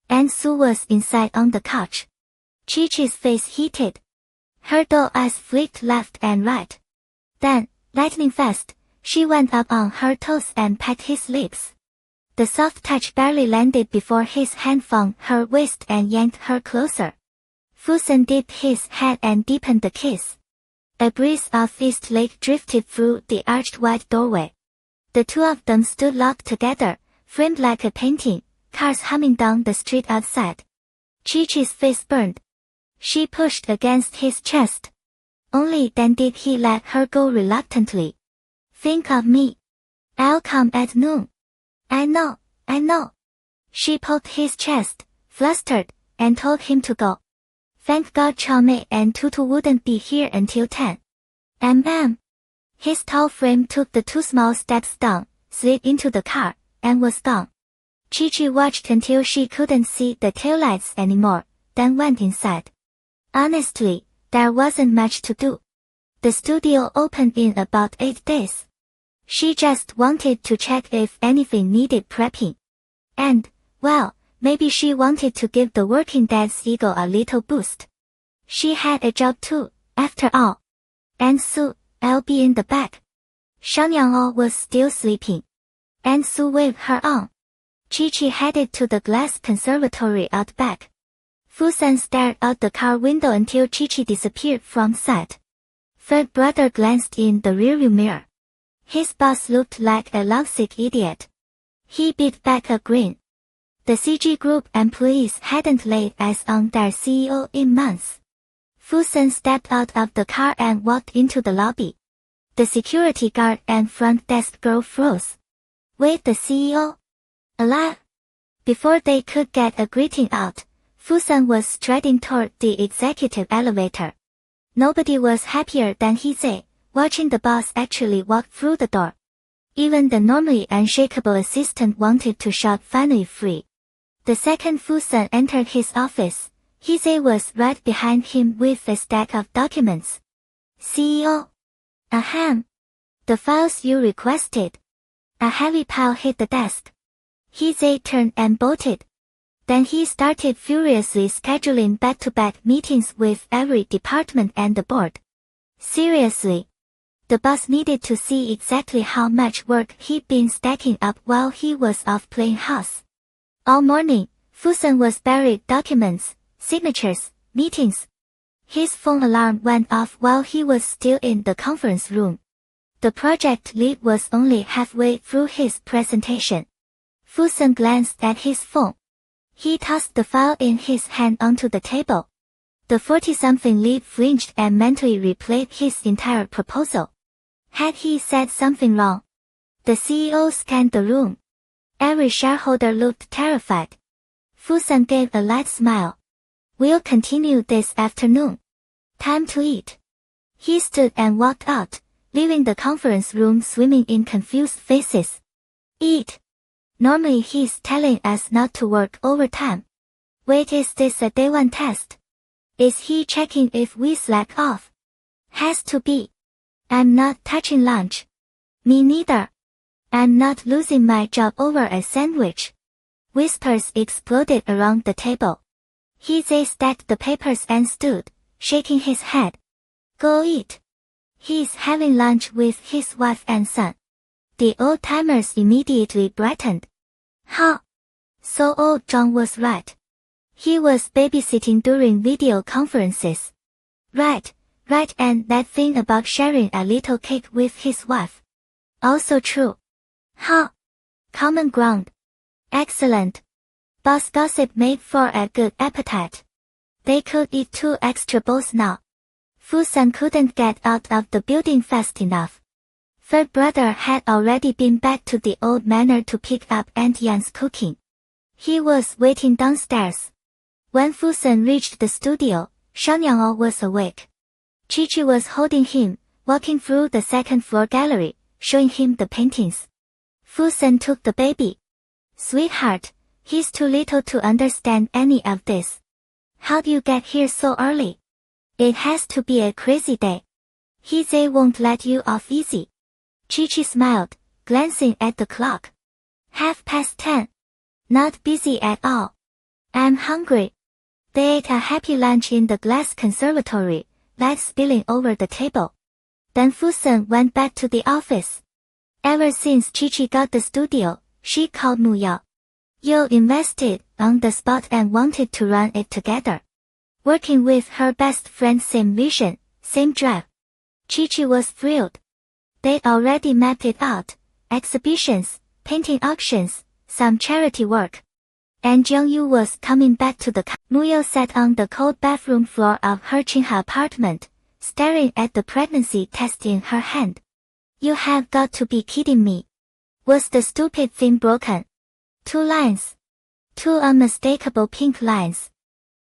And Su was inside on the couch. Chi-Chi's face heated. Her dull eyes flicked left and right. Then, lightning fast, she went up on her toes and pecked his lips. The soft touch barely landed before his hand found her waist and yanked her closer. Fusan dipped his head and deepened the kiss. A breeze of East Lake drifted through the arched white doorway. The two of them stood locked together, framed like a painting, cars humming down the street outside. Chi-Chi's face burned. She pushed against his chest. Only then did he let her go reluctantly. Think of me. I'll come at noon. I know. She poked his chest, flustered, and told him to go. Thank God Chao-Mei and Tutu wouldn't be here until 10. His tall frame took the 2 small steps down, slid into the car, and was gone. Chi-Chi watched until she couldn't see the taillights anymore, then went inside. Honestly, there wasn't much to do. The studio opened in about 8 days. She just wanted to check if anything needed prepping. And, well, maybe she wanted to give the working dad's ego a little boost. She had a job too, after all. And Sue, I'll be in the back. Shang Yango was still sleeping. And Sue waved her on. Chi-Chi headed to the glass conservatory out back. Fusen stared out the car window until Chi-Chi disappeared from sight. Third brother glanced in the rearview mirror. His boss looked like a lovesick idiot. He bit back a grin. The CG Group employees hadn't laid eyes on their CEO in months. Fusen stepped out of the car and walked into the lobby. The security guard and front desk girl froze. Wait, the CEO? Alive? Before they could get a greeting out, Fusen was striding toward the executive elevator. Nobody was happier than Hizei, watching the boss actually walk through the door. Even the normally unshakable assistant wanted to shout finally free. The second Fusen entered his office, Hizei was right behind him with a stack of documents. CEO? Ahem. The files you requested. A heavy pile hit the desk. Hizei turned and bolted. Then he started furiously scheduling back-to-back meetings with every department and the board. Seriously. The boss needed to see exactly how much work he'd been stacking up while he was off playing house. All morning, Fusen was buried documents, signatures, meetings. His phone alarm went off while he was still in the conference room. The project lead was only halfway through his presentation. Fusen glanced at his phone. He tossed the file in his hand onto the table. The 40-something lead flinched and mentally replayed his entire proposal. Had he said something wrong? The CEO scanned the room. Every shareholder looked terrified. Fusen gave a light smile. We'll continue this afternoon. Time to eat. He stood and walked out, leaving the conference room swimming in confused faces. Eat. Normally he's telling us not to work overtime. Wait, is this a day one test? Is he checking if we slack off? Has to be. I'm not touching lunch. Me neither. I'm not losing my job over a sandwich. Whispers exploded around the table. Hizei stacked the papers and stood, shaking his head. Go eat. He's having lunch with his wife and son. The old-timers immediately brightened. Huh? So old John was right. He was babysitting during video conferences. Right, and that thing about sharing a little cake with his wife. Also true. Huh? Common ground. Excellent. Boss gossip made for a good appetite. They could eat 2 extra bowls now. Fusen couldn't get out of the building fast enough. Third brother had already been back to the old manor to pick up Aunt Yan's cooking. He was waiting downstairs. When Fusen reached the studio, Shang Yango was awake. Chi-Chi was holding him, walking through the second-floor gallery, showing him the paintings. Fusen took the baby. Sweetheart, he's too little to understand any of this. How'd you get here so early? It has to be a crazy day. Hizei won't let you off easy. Chi-Chi smiled, glancing at the clock. 10:30. Not busy at all. I'm hungry. They ate a happy lunch in the glass conservatory, light spilling over the table. Then Fusen went back to the office. Ever since Chi-Chi got the studio, she called Mu Yao. Yo invested on the spot and wanted to run it together. Working with her best friend, same vision, same drive. Chi-Chi was thrilled. They'd already mapped it out: exhibitions, painting auctions, some charity work. And Jung-Yu was coming back to the Muyo sat on the cold bathroom floor of her Chinha apartment, staring at the pregnancy test in her hand. You have got to be kidding me. Was the stupid thing broken? 2 lines. 2 unmistakable pink lines.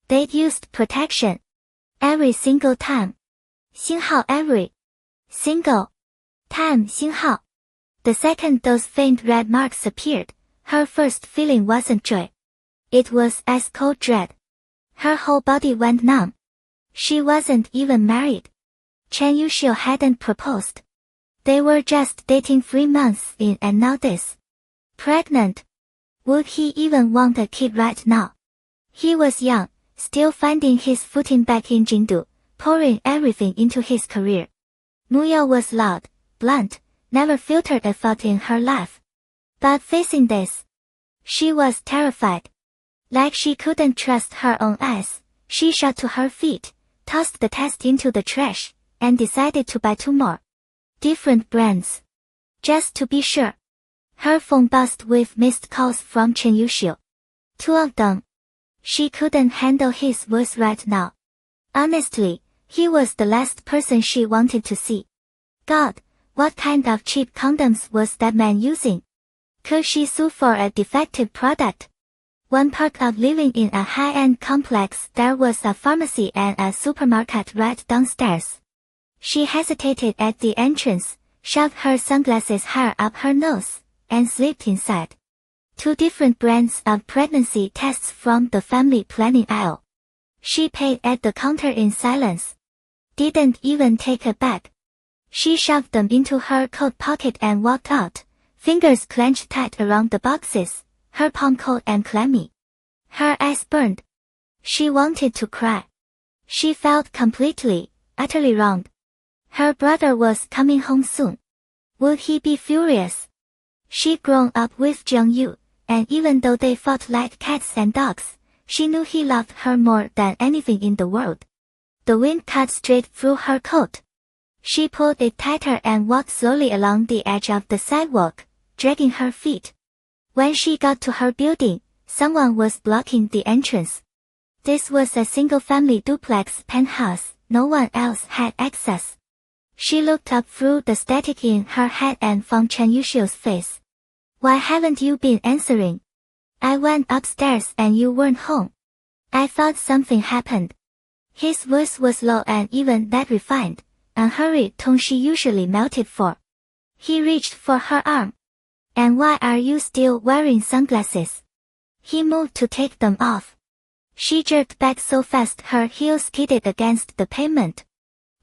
They'd used protection. Every single time. 星号 every single time 星号. The second those faint red marks appeared, her first feeling wasn't joy. It was ice cold dread. Her whole body went numb. She wasn't even married. Chen Yuxiu hadn't proposed. They were just dating 3 months in and now this. Pregnant. Would he even want a kid right now? He was young, still finding his footing back in Jingdu, pouring everything into his career. Muyo was loud, blunt, never filtered a thought in her life. But facing this, she was terrified. Like she couldn't trust her own eyes, she shot to her feet, tossed the test into the trash, and decided to buy 2 more. Different brands. Just to be sure. Her phone buzzed with missed calls from Chen Yuxiu. 2 of them. She couldn't handle his voice right now. Honestly, he was the last person she wanted to see. God, what kind of cheap condoms was that man using? Could she sue for a defective product? One perk of living in a high-end complex, there was a pharmacy and a supermarket right downstairs. She hesitated at the entrance, shoved her sunglasses higher up her nose, and slipped inside. 2 different brands of pregnancy tests from the family planning aisle. She paid at the counter in silence. Didn't even take a bag. She shoved them into her coat pocket and walked out, fingers clenched tight around the boxes, her palm cold and clammy. Her eyes burned. She wanted to cry. She felt completely, utterly wronged. Her brother was coming home soon. Would he be furious? She'd grown up with Jung-Yu, and even though they fought like cats and dogs, she knew he loved her more than anything in the world. The wind cut straight through her coat. She pulled it tighter and walked slowly along the edge of the sidewalk, dragging her feet. When she got to her building, someone was blocking the entrance. This was a single-family duplex penthouse, no one else had access. She looked up through the static in her head and found Chen Yuxiu's face. Why haven't you been answering? I went upstairs and you weren't home. I thought something happened. His voice was low and even that refined, unhurried tone she usually melted for. He reached for her arm. And why are you still wearing sunglasses? He moved to take them off. She jerked back so fast her heels skidded against the pavement.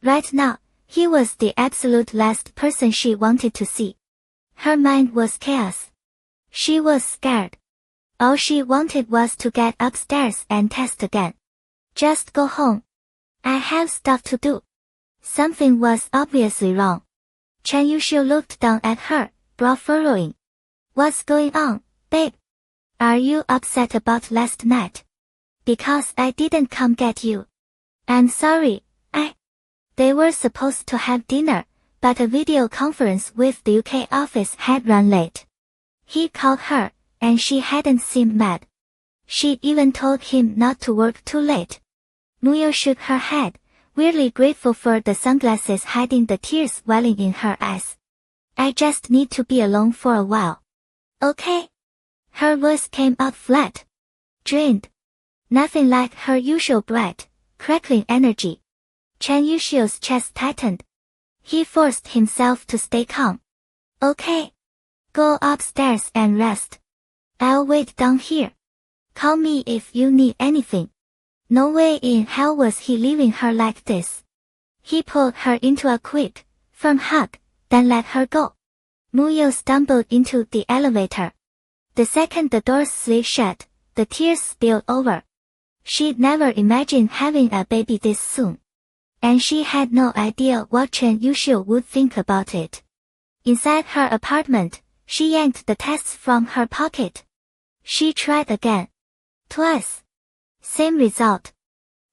Right now, he was the absolute last person she wanted to see. Her mind was chaos. She was scared. All she wanted was to get upstairs and test again. Just go home. I have stuff to do. Something was obviously wrong. Chen Yuxiu looked down at her, brow furrowing. What's going on, babe? Are you upset about last night? Because I didn't come get you. I'm sorry, They were supposed to have dinner, but a video conference with the UK office had run late. He called her, and she hadn't seemed mad. She'd even told him not to work too late. Muyo shook her head, weirdly grateful for the sunglasses hiding the tears welling in her eyes. I just need to be alone for a while. Okay? Her voice came out flat. Drained. Nothing like her usual bright, crackling energy. Chen Yuxiu's chest tightened. He forced himself to stay calm. Okay. Go upstairs and rest. I'll wait down here. Call me if you need anything. No way in hell was he leaving her like this. He pulled her into a quick, firm hug, then let her go. Muyo stumbled into the elevator. The second the doors slid shut, the tears spilled over. She'd never imagined having a baby this soon. And she had no idea what Chen Yuxiu would think about it. Inside her apartment, she yanked the tests from her pocket. She tried again. Twice. Same result.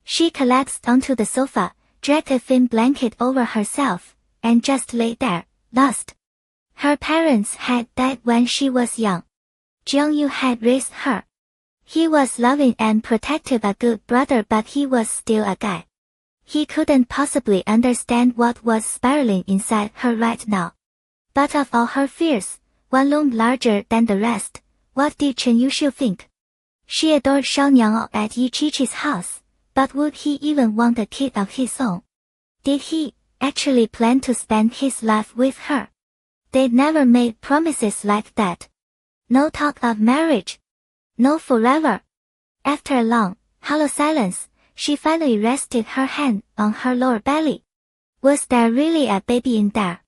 She collapsed onto the sofa, dragged a thin blanket over herself, and just lay there, lost. Her parents had died when she was young. Jung-yu had raised her. He was loving and protective, a good brother, but he was still a guy. He couldn't possibly understand what was spiraling inside her right now. But of all her fears, one loomed larger than the rest. What did Chen Yuxiu think? She adored Shao Niang'o at Yi Chichi's house, but would he even want a kid of his own? Did he actually plan to spend his life with her? They'd never made promises like that. No talk of marriage. No forever. After a long, hollow silence, she finally rested her hand on her lower belly. Was there really a baby in there?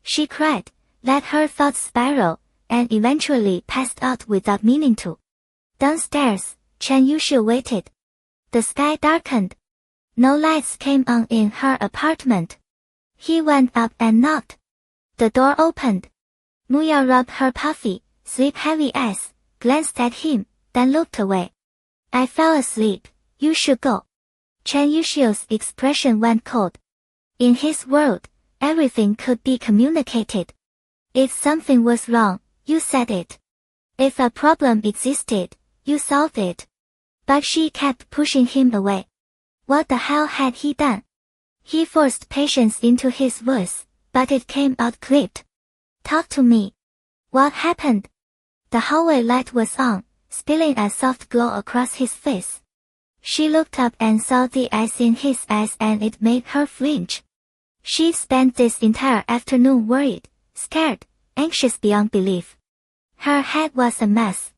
She cried, let her thoughts spiral, and eventually passed out without meaning to. Downstairs, Chen Yuxiu waited. The sky darkened. No lights came on in her apartment. He went up and knocked. The door opened. Muya rubbed her puffy, sleep-heavy eyes, glanced at him, then looked away. I fell asleep, you should go. Chen Yuxiu's expression went cold. In his world, everything could be communicated. If something was wrong, you said it. If a problem existed, you solved it. But she kept pushing him away. What the hell had he done? He forced patience into his voice, but it came out clipped. Talk to me. What happened? The hallway light was on, spilling a soft glow across his face. She looked up and saw the eyes in his eyes, and it made her flinch. She spent this entire afternoon worried, scared, anxious beyond belief. Her head was a mess.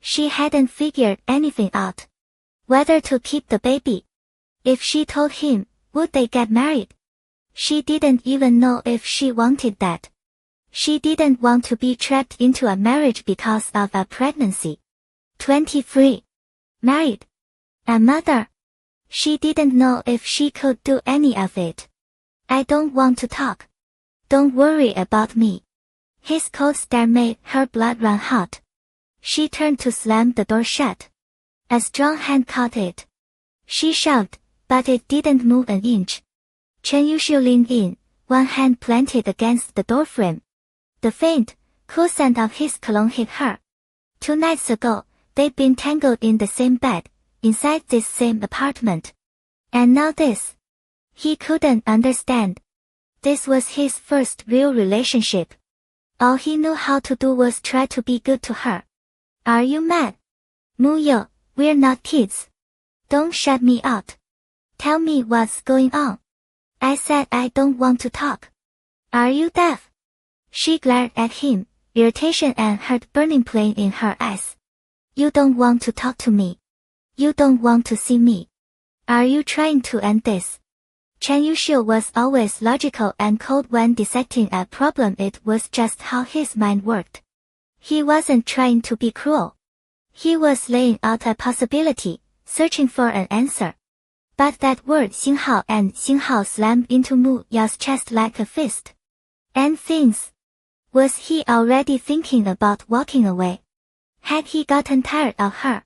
She hadn't figured anything out. Whether to keep the baby. If she told him, would they get married? She didn't even know if she wanted that. She didn't want to be trapped into a marriage because of a pregnancy. 23. Married. A mother. She didn't know if she could do any of it. I don't want to talk. Don't worry about me. His cold stare made her blood run hot. She turned to slam the door shut. A strong hand caught it. She shoved, but it didn't move an inch. Chen Yuxiu leaned in, one hand planted against the doorframe. The faint, cool scent of his cologne hit her. 2 nights ago, they'd been tangled in the same bed, inside this same apartment. And now this. He couldn't understand. This was his first real relationship. All he knew how to do was try to be good to her. Are you mad? Muyo, we're not kids. Don't shut me out. Tell me what's going on. I said I don't want to talk. Are you deaf? She glared at him, irritation and hurt burning plain in her eyes. You don't want to talk to me. You don't want to see me. Are you trying to end this? Chen Yuxiu was always logical and cold when dissecting a problem. It was just how his mind worked. He wasn't trying to be cruel. He was laying out a possibility, searching for an answer. But that word Xinghao and Xinghao slammed into Mu Yao's chest like a fist. End things. Was he already thinking about walking away? Had he gotten tired of her?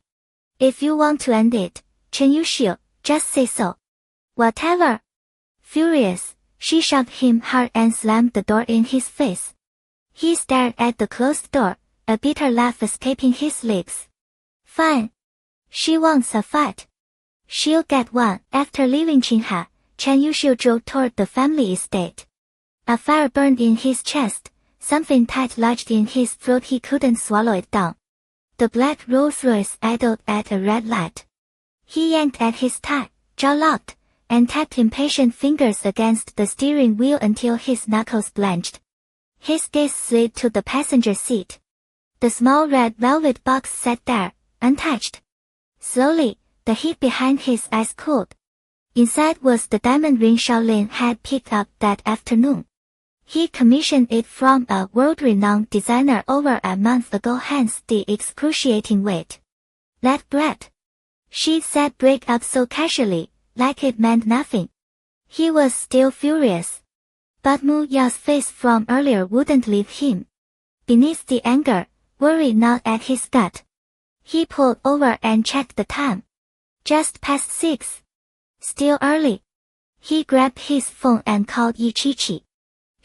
If you want to end it, Chen Yuxiu, just say so. Whatever. Furious, she shoved him hard and slammed the door in his face. He stared at the closed door, a bitter laugh escaping his lips. Fine. She wants a fight. She'll get one. After leaving Qinghe, Chen Yuxiu drove toward the family estate. A fire burned in his chest, something tight lodged in his throat. He couldn't swallow it down. The black Rolls-Royce idled at a red light. He yanked at his tie, jaw locked, and tapped impatient fingers against the steering wheel until his knuckles blanched. His gaze slid to the passenger seat. The small red velvet box sat there, untouched. Slowly, the heat behind his eyes cooled. Inside was the diamond ring Shaolin had picked up that afternoon. He commissioned it from a world-renowned designer over a month ago, hence the excruciating weight. That brat. She said break up so casually, like it meant nothing. He was still furious. But Mu Yao's face from earlier wouldn't leave him. Beneath the anger, worry gnawed at his gut. He pulled over and checked the time. Just past 6. Still early. He grabbed his phone and called Yi Chichi.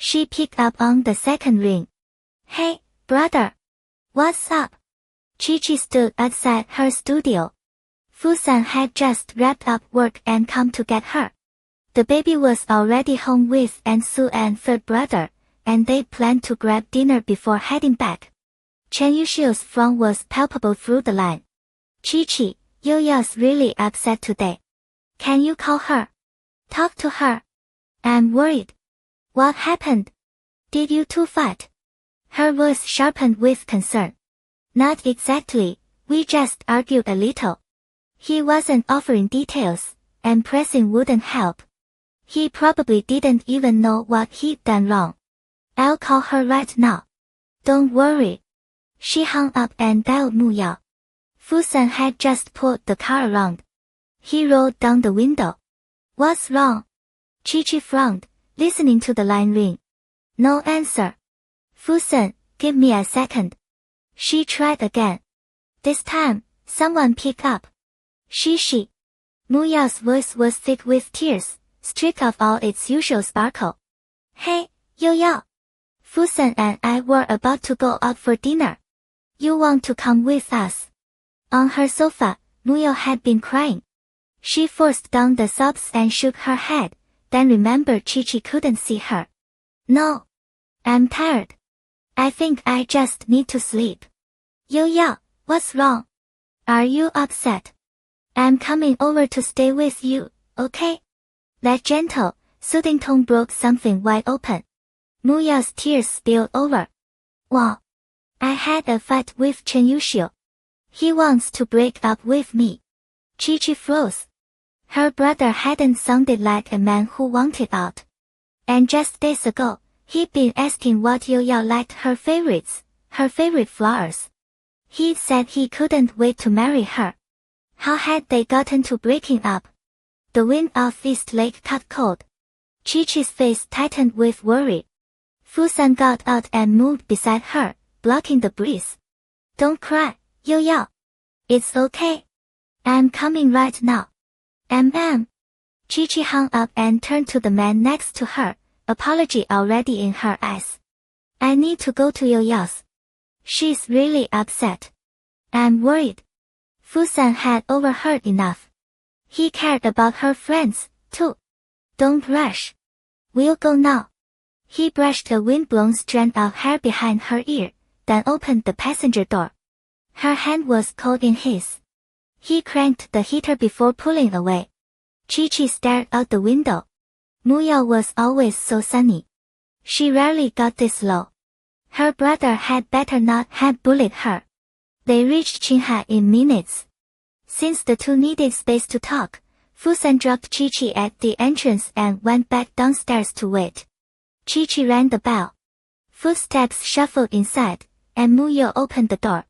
She picked up on the second ring. Hey, brother. What's up? Chi-Chi stood outside her studio. Fusan had just wrapped up work and come to get her. The baby was already home with Ansu and third brother, and they planned to grab dinner before heading back. Chen Yuxiu's frown was palpable through the line. Chi-Chi, Yo-Yo's really upset today. Can you call her? Talk to her. I'm worried. What happened? Did you two fight? Her voice sharpened with concern. Not exactly, we just argued a little. He wasn't offering details, and pressing wouldn't help. He probably didn't even know what he'd done wrong. I'll call her right now. Don't worry. She hung up and dialed Mu Yao. Fusan had just pulled the car around. He rolled down the window. What's wrong? Chi-Chi frowned, listening to the line ring. No answer. Fusan, give me a second. She tried again. This time, someone picked up. She. Mu Yao's voice was thick with tears, stripped of all its usual sparkle. Hey, Yo-Yo. Fusan and I were about to go out for dinner. You want to come with us? On her sofa, Mu Yao had been crying. She forced down the sobs and shook her head, then remembered Chi-Chi couldn't see her. No. I'm tired. I think I just need to sleep. Yo-Yo, what's wrong? Are you upset? I'm coming over to stay with you, okay? That gentle, soothing tone broke something wide open. Mu Yao's tears spilled over. Wow. I had a fight with Chen Yuxiu. He wants to break up with me. Chi-Chi froze. Her brother hadn't sounded like a man who wanted out. And just days ago, he'd been asking what Yo-Yo liked her favorite flowers. He said he couldn't wait to marry her. How had they gotten to breaking up? The wind off East Lake cut cold. Chi-Chi's face tightened with worry. Fusan got out and moved beside her, blocking the breeze. Don't cry, Yo-Yo. It's okay. I'm coming right now. Chi-Chi hung up and turned to the man next to her, apology already in her eyes. I need to go to Yo-Yo's. She's really upset. I'm worried. Fusan had overheard enough. He cared about her friends, too. Don't rush. We'll go now. He brushed a wind-blown strand of hair behind her ear, then opened the passenger door. Her hand was cold in his. He cranked the heater before pulling away. Chi-Chi stared out the window. Mu Yao was always so sunny. She rarely got this low. Her brother had better not have bullied her. They reached Qinghai in minutes. Since the two needed space to talk, Fusan dropped Chi-Chi at the entrance and went back downstairs to wait. Chi-Chi rang the bell. Footsteps shuffled inside, and Mu Yao opened the door.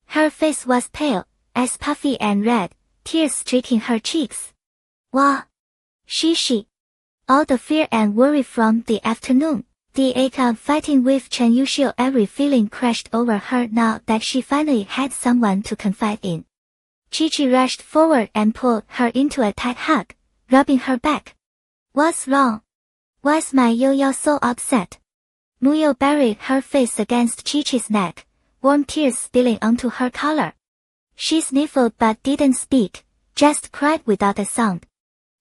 Her face was pale, eyes puffy and red, tears streaking her cheeks. Wow! She. All the fear and worry from the afternoon, the ache of fighting with Chen Yuxiu, every feeling crashed over her now that she finally had someone to confide in. Chi-Chi rushed forward and pulled her into a tight hug, rubbing her back. What's wrong? Why's my Yo-Yo so upset? Mu Yao buried her face against Chi-Chi's neck, warm tears spilling onto her collar. She sniffled but didn't speak, just cried without a sound.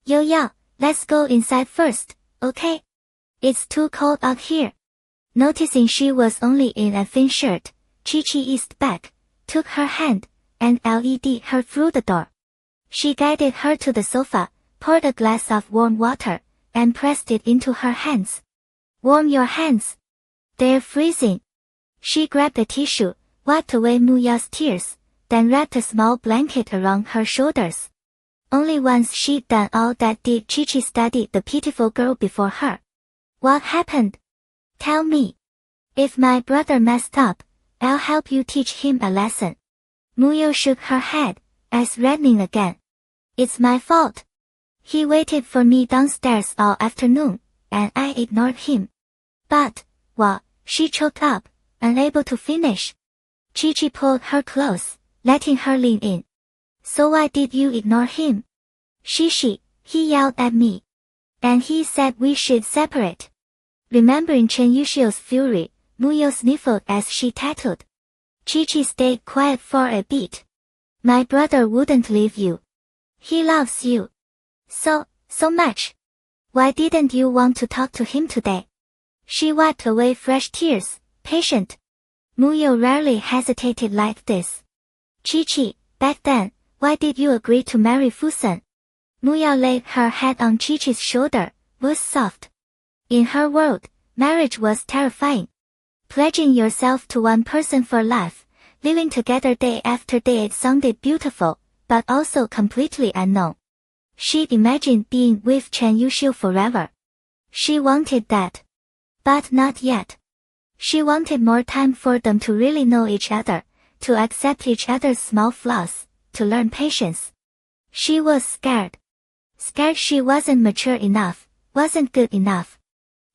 Yo-Yo, let's go inside first, okay? It's too cold out here. Noticing she was only in a thin shirt, Chi-Chi eased back, took her hand, and led her through the door. She guided her to the sofa, poured a glass of warm water, and pressed it into her hands. Warm your hands. They're freezing. She grabbed a tissue, wiped away Mu Yao's tears, then wrapped a small blanket around her shoulders. Only once she'd done all that did Chi-Chi study the pitiful girl before her. What happened? Tell me. If my brother messed up, I'll help you teach him a lesson. Mu Yao shook her head, eyes reddening again. It's my fault. He waited for me downstairs all afternoon, and I ignored him. But, well, she choked up, unable to finish. Chi-Chi pulled her close, letting her lean in. So why did you ignore him? She, he yelled at me. And he said we should separate. Remembering Chen Yuxiu's fury, Muyo sniffled as she tattooed. Chi-Chi stayed quiet for a bit. My brother wouldn't leave you. He loves you. So much. Why didn't you want to talk to him today? She wiped away fresh tears, patient. Muyo rarely hesitated like this. Chi-Chi, back then, why did you agree to marry Fusen? Muyo laid her head on Chi-Chi's shoulder, was soft. In her world, marriage was terrifying. Pledging yourself to one person for life, living together day after day, it sounded beautiful, but also completely unknown. She imagined being with Chen Yuxiu forever. She wanted that. But not yet. She wanted more time for them to really know each other, to accept each other's small flaws, to learn patience. She was scared. Scared she wasn't mature enough, wasn't good enough.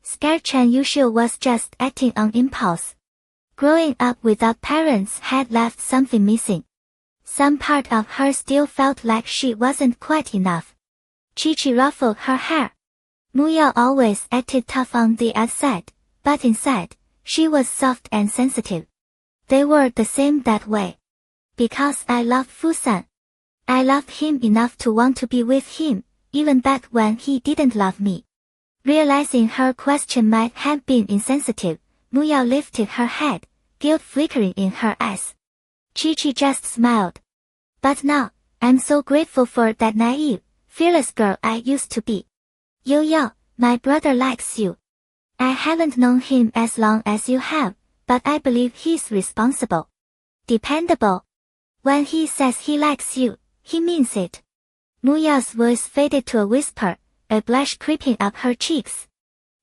Scared Chen Yuxiu was just acting on impulse. Growing up without parents had left something missing. Some part of her still felt like she wasn't quite enough. Chi-Chi ruffled her hair. Muyo always acted tough on the outside, but inside, she was soft and sensitive. They were the same that way. Because I loved Fusen. I loved him enough to want to be with him, even back when he didn't love me. Realizing her question might have been insensitive, Muyo lifted her head, guilt flickering in her eyes. Chi-Chi just smiled. But now, I'm so grateful for that naive, fearless girl I used to be. Yo, my brother likes you. I haven't known him as long as you have, but I believe he's responsible. Dependable. When he says he likes you, he means it. Muyo's voice faded to a whisper, a blush creeping up her cheeks.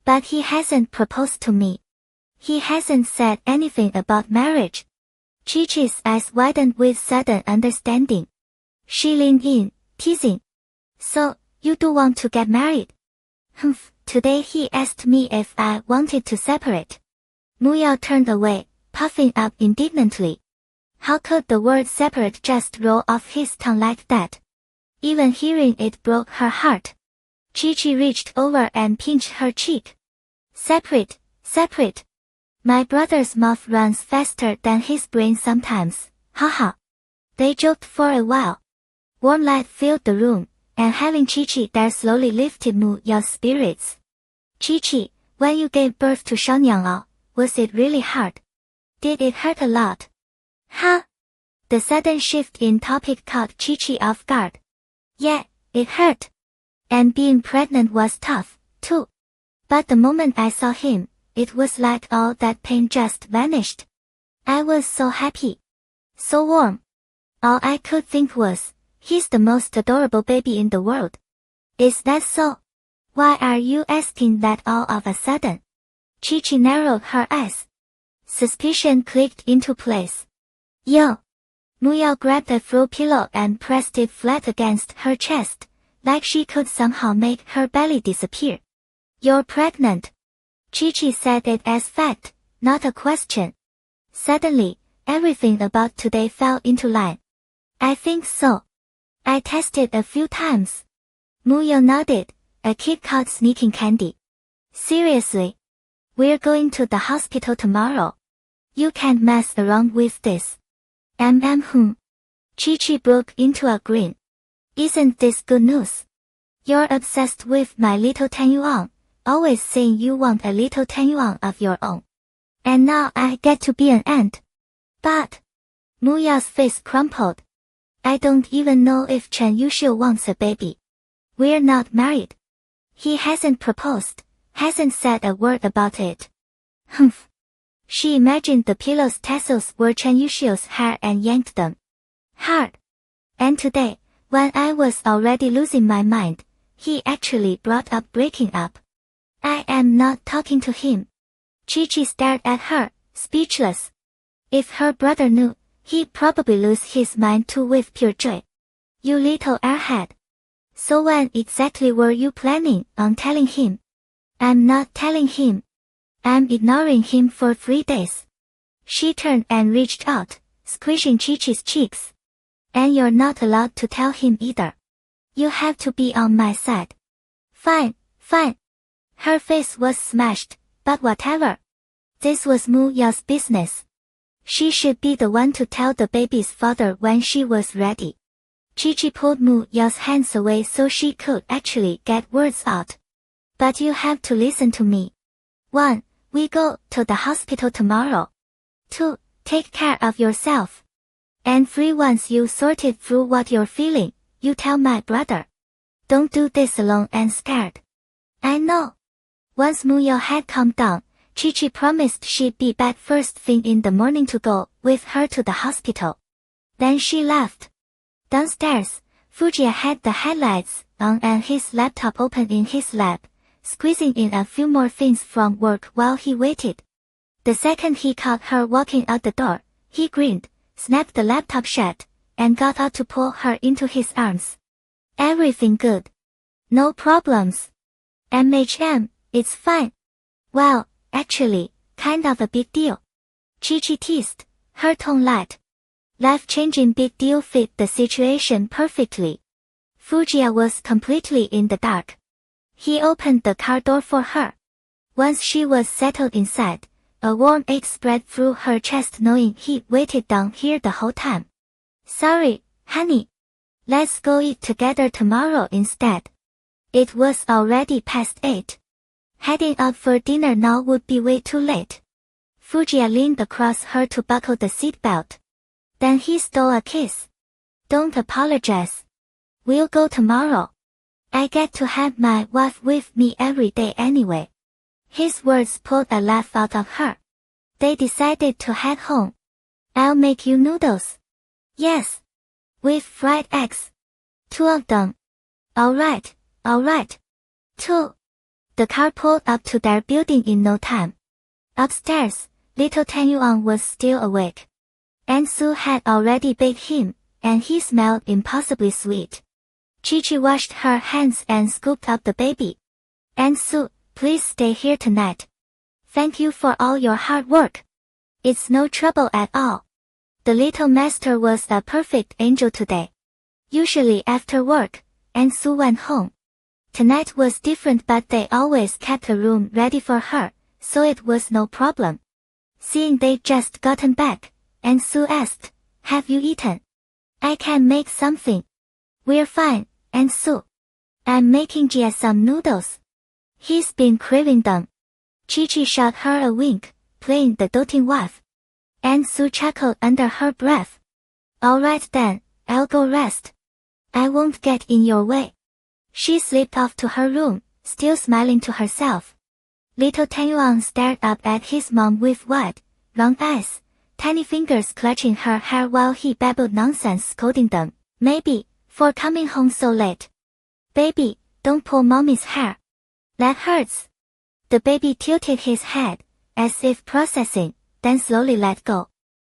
But he hasn't proposed to me. He hasn't said anything about marriage. Chi-Chi's eyes widened with sudden understanding. She leaned in, teasing. So, you do want to get married? Humph, today he asked me if I wanted to separate. Muyo turned away, puffing up indignantly. How could the word separate just roll off his tongue like that? Even hearing it broke her heart. Chi-Chi reached over and pinched her cheek. Separate. My brother's mouth runs faster than his brain sometimes, haha. They joked for a while. Warm light filled the room, and having Chi-Chi there slowly lifted Muyo's spirits. Chi-Chi, when you gave birth to Shanyang, was it really hard? Did it hurt a lot? Huh? The sudden shift in topic caught Chi-Chi off guard. Yeah, it hurt. And being pregnant was tough, too. But the moment I saw him, it was like all that pain just vanished. I was so happy. So warm. All I could think was, he's the most adorable baby in the world. Is that so? Why are you asking that all of a sudden? Chi-Chi narrowed her eyes. Suspicion clicked into place. Yo! Muyo grabbed a throw pillow and pressed it flat against her chest, like she could somehow make her belly disappear. You're pregnant. Chi-Chi said it as fact, not a question. Suddenly, everything about today fell into line. I think so. I tested a few times. Muyo nodded, a kid caught sneaking candy. Seriously? We're going to the hospital tomorrow. You can't mess around with this. Chi-Chi broke into a grin. Isn't this good news? You're obsessed with my little Tanyuan, always saying you want a little Tanyuan of your own. And now I get to be an aunt. But, Muya's face crumpled. I don't even know if Chen Yuxiu wants a baby. We're not married. He hasn't proposed, hasn't said a word about it. Humph. She imagined the pillow's tassels were Chen Yuxiu's hair and yanked them hard. And today, when I was already losing my mind, he actually brought up breaking up. I am not talking to him. Chi-Chi stared at her, speechless. If her brother knew, he'd probably lose his mind too with pure joy. You little airhead. So when exactly were you planning on telling him? I'm not telling him. I'm ignoring him for 3 days. She turned and reached out, squishing Chi-Chi's cheeks. And you're not allowed to tell him either. You have to be on my side. Fine. Her face was smashed, but whatever. This was Mu Yao's business. She should be the one to tell the baby's father when she was ready. Chi-Chi pulled Mu Yao's hands away so she could actually get words out. But you have to listen to me. 1. We go to the hospital tomorrow. 2. Take care of yourself. And 3. Once you sorted through what you're feeling, you tell my brother. Don't do this alone and scared. I know. Once Mu Yao had calmed down, Chi-Chi promised she'd be back first thing in the morning to go with her to the hospital. Then she left. Downstairs, Fujia had the headlights on and his laptop open in his lap, squeezing in a few more things from work while he waited. The second he caught her walking out the door, he grinned, snapped the laptop shut, and got out to pull her into his arms. Everything good. No problems. MHM, it's fine. Well, actually, kind of a big deal. Chi-Chi teased, her tone light. Life-changing big deal fit the situation perfectly. Fujia was completely in the dark. He opened the car door for her. Once she was settled inside, a warm ache spread through her chest knowing he waited down here the whole time. Sorry, honey. Let's go eat together tomorrow instead. It was already past 8. Heading out for dinner now would be way too late. Fujia leaned across her to buckle the seatbelt. Then he stole a kiss. Don't apologize. We'll go tomorrow. I get to have my wife with me every day anyway. His words pulled a laugh out of her. They decided to head home. I'll make you noodles. Yes. With fried eggs. 2 of them. Alright, alright. 2. The car pulled up to their building in no time. Upstairs, little Tanyuan was still awake. Ansu had already bathed him, and he smelled impossibly sweet. Chi-Chi washed her hands and scooped up the baby. Ansu, please stay here tonight. Thank you for all your hard work. It's no trouble at all. The little master was a perfect angel today. Usually after work, Ansu went home. Tonight was different but they always kept a room ready for her, so it was no problem. Seeing they'd just gotten back, Ansu asked, have you eaten? I can make something. We're fine, Ansu. I'm making Jia some noodles. He's been craving them. Chi-Chi shot her a wink, playing the doting wife. Ansu chuckled under her breath. Alright then, I'll go rest. I won't get in your way. She slipped off to her room, still smiling to herself. Little Tanyuan stared up at his mom with wide, round eyes, tiny fingers clutching her hair while he babbled nonsense scolding them, maybe, for coming home so late. Baby, don't pull mommy's hair. That hurts. The baby tilted his head, as if processing, then slowly let go.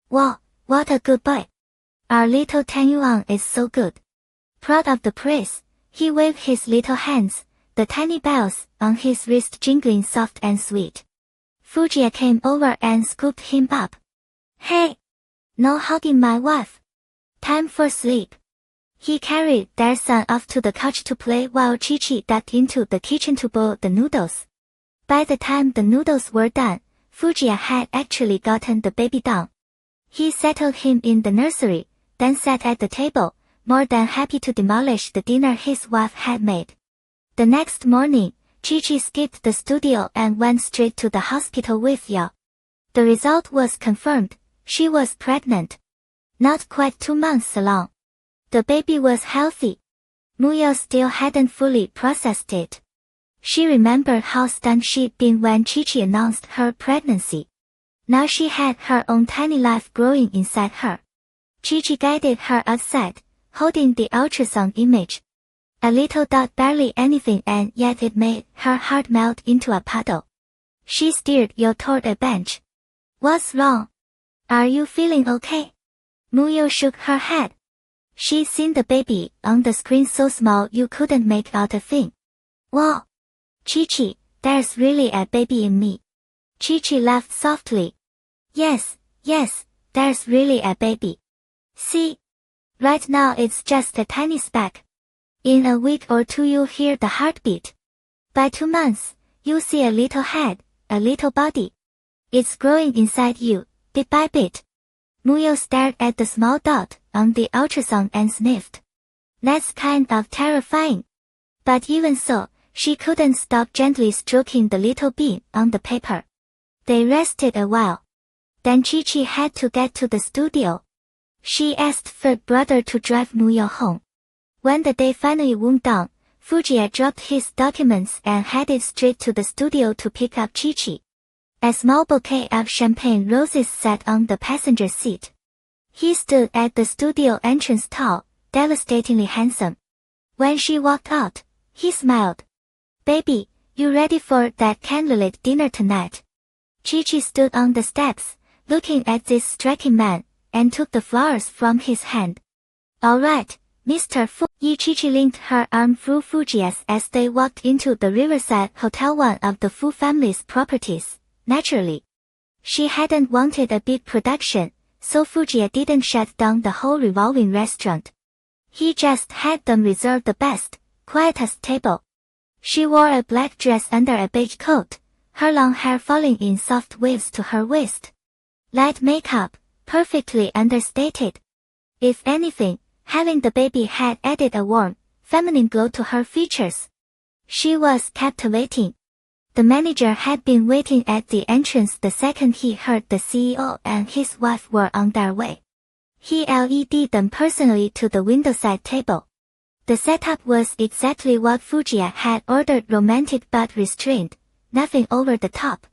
Wow, what a good boy. Our little Tanyuan is so good. Proud of the praise, he waved his little hands, the tiny bells on his wrist jingling soft and sweet. Fujia came over and scooped him up. Hey! No hugging my wife. Time for sleep. He carried their son off to the couch to play while Chi-Chi ducked into the kitchen to boil the noodles. By the time the noodles were done, Fujia had actually gotten the baby down. He settled him in the nursery, then sat at the table, more than happy to demolish the dinner his wife had made. The next morning, Chi-Chi skipped the studio and went straight to the hospital with Yao. The result was confirmed, she was pregnant. Not quite 2 months along. The baby was healthy. Mu Yao still hadn't fully processed it. She remembered how stunned she'd been when Chi-Chi announced her pregnancy. Now she had her own tiny life growing inside her. Chi-Chi guided her outside, holding the ultrasound image. A little dot barely anything and yet it made her heart melt into a puddle. She steered Yao toward a bench. What's wrong? Are you feeling okay? Mu Yao shook her head. She'd seen the baby on the screen so small you couldn't make out a thing. Wow! Chi-Chi, there's really a baby in me. Chi-Chi laughed softly. Yes, there's really a baby. See? Right now it's just a tiny speck. In a week or 2 you'll hear the heartbeat. By 2 months, you'll see a little head, a little body. It's growing inside you, bit by bit. Muyo stared at the small dot on the ultrasound and sniffed. That's kind of terrifying. But even so, she couldn't stop gently stroking the little bean on the paper. They rested a while. Then Chi-Chi had to get to the studio. She asked her brother to drive Muyo home. When the day finally wound down, Fujiya dropped his documents and headed straight to the studio to pick up Chi-Chi. A small bouquet of champagne roses sat on the passenger seat. He stood at the studio entrance tall, devastatingly handsome. When she walked out, he smiled. Baby, you ready for that candlelit dinner tonight? Chi-Chi stood on the steps, looking at this striking man, and took the flowers from his hand. All right, Mr. Fu. Chi-Chi linked her arm through Fujiya's as they walked into the Riverside Hotel, one of the Fu family's properties. Naturally, she hadn't wanted a big production, so Fujiya didn't shut down the whole revolving restaurant. He just had them reserve the best, quietest table. She wore a black dress under a beige coat, her long hair falling in soft waves to her waist. Light makeup, perfectly understated. If anything, having the baby had added a warm, feminine glow to her features. She was captivating. The manager had been waiting at the entrance the second he heard the CEO and his wife were on their way. He LED'd them personally to the windowside table. The setup was exactly what Fujiya had ordered, romantic but restrained, nothing over the top.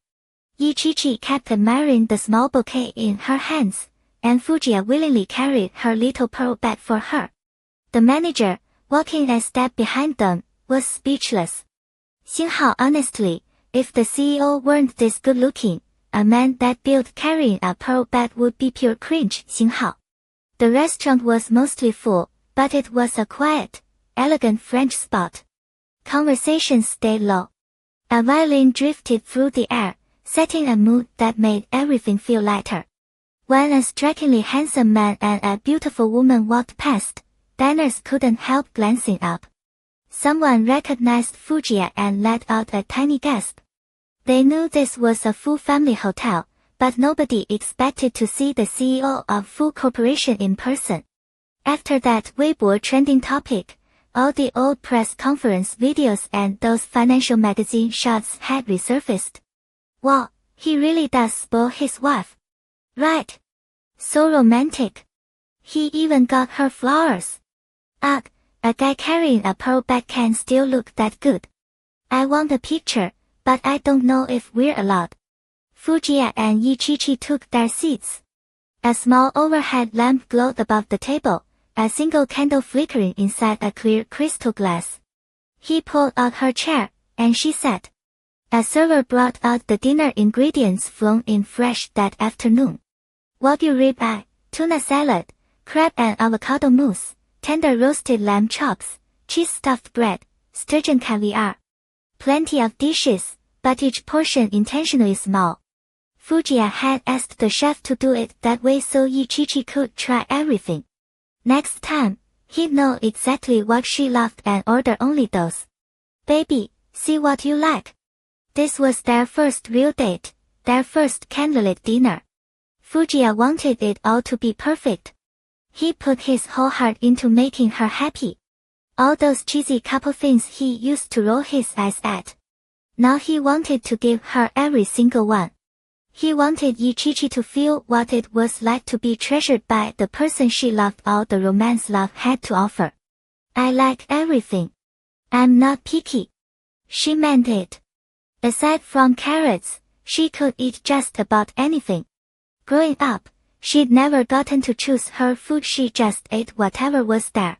Chi-Chi kept admiring the small bouquet in her hands, and Fujiya willingly carried her little pearl bag for her. The manager, walking a step behind them, was speechless. Xinghao, honestly, if the CEO weren't this good-looking, a man that built carrying a pearl bag would be pure cringe. Xinghao. The restaurant was mostly full, but it was a quiet, elegant French spot. Conversations stayed low. A violin drifted through the air, setting a mood that made everything feel lighter. When a strikingly handsome man and a beautiful woman walked past, diners couldn't help glancing up. Someone recognized Fujiya and let out a tiny gasp. They knew this was a Fu family hotel, but nobody expected to see the CEO of Fu Corporation in person. After that Weibo trending topic, all the old press conference videos and those financial magazine shots had resurfaced. Wow, he really does spoil his wife. Right. So romantic. He even got her flowers. Ugh, a guy carrying a pearl bag can still look that good. I want a picture, but I don't know if we're allowed. Fujiya and Chi-Chi took their seats. A small overhead lamp glowed above the table, a single candle flickering inside a clear crystal glass. He pulled out her chair, and she sat. A server brought out the dinner ingredients flown in fresh that afternoon. Wagyu ribeye, tuna salad, crab and avocado mousse, tender roasted lamb chops, cheese-stuffed bread, sturgeon caviar. Plenty of dishes, but each portion intentionally small. Fujiya had asked the chef to do it that way so Chi-Chi could try everything. Next time, he'd know exactly what she loved and order only those. Baby, see what you like. This was their first real date, their first candlelit dinner. Fujiya wanted it all to be perfect. He put his whole heart into making her happy. All those cheesy couple things he used to roll his eyes at. Now he wanted to give her every single one. He wanted Chi-Chi to feel what it was like to be treasured by the person she loved, all the romance love had to offer. I like everything. I'm not picky. She meant it. Aside from carrots, she could eat just about anything. Growing up, she'd never gotten to choose her food, she just ate whatever was there.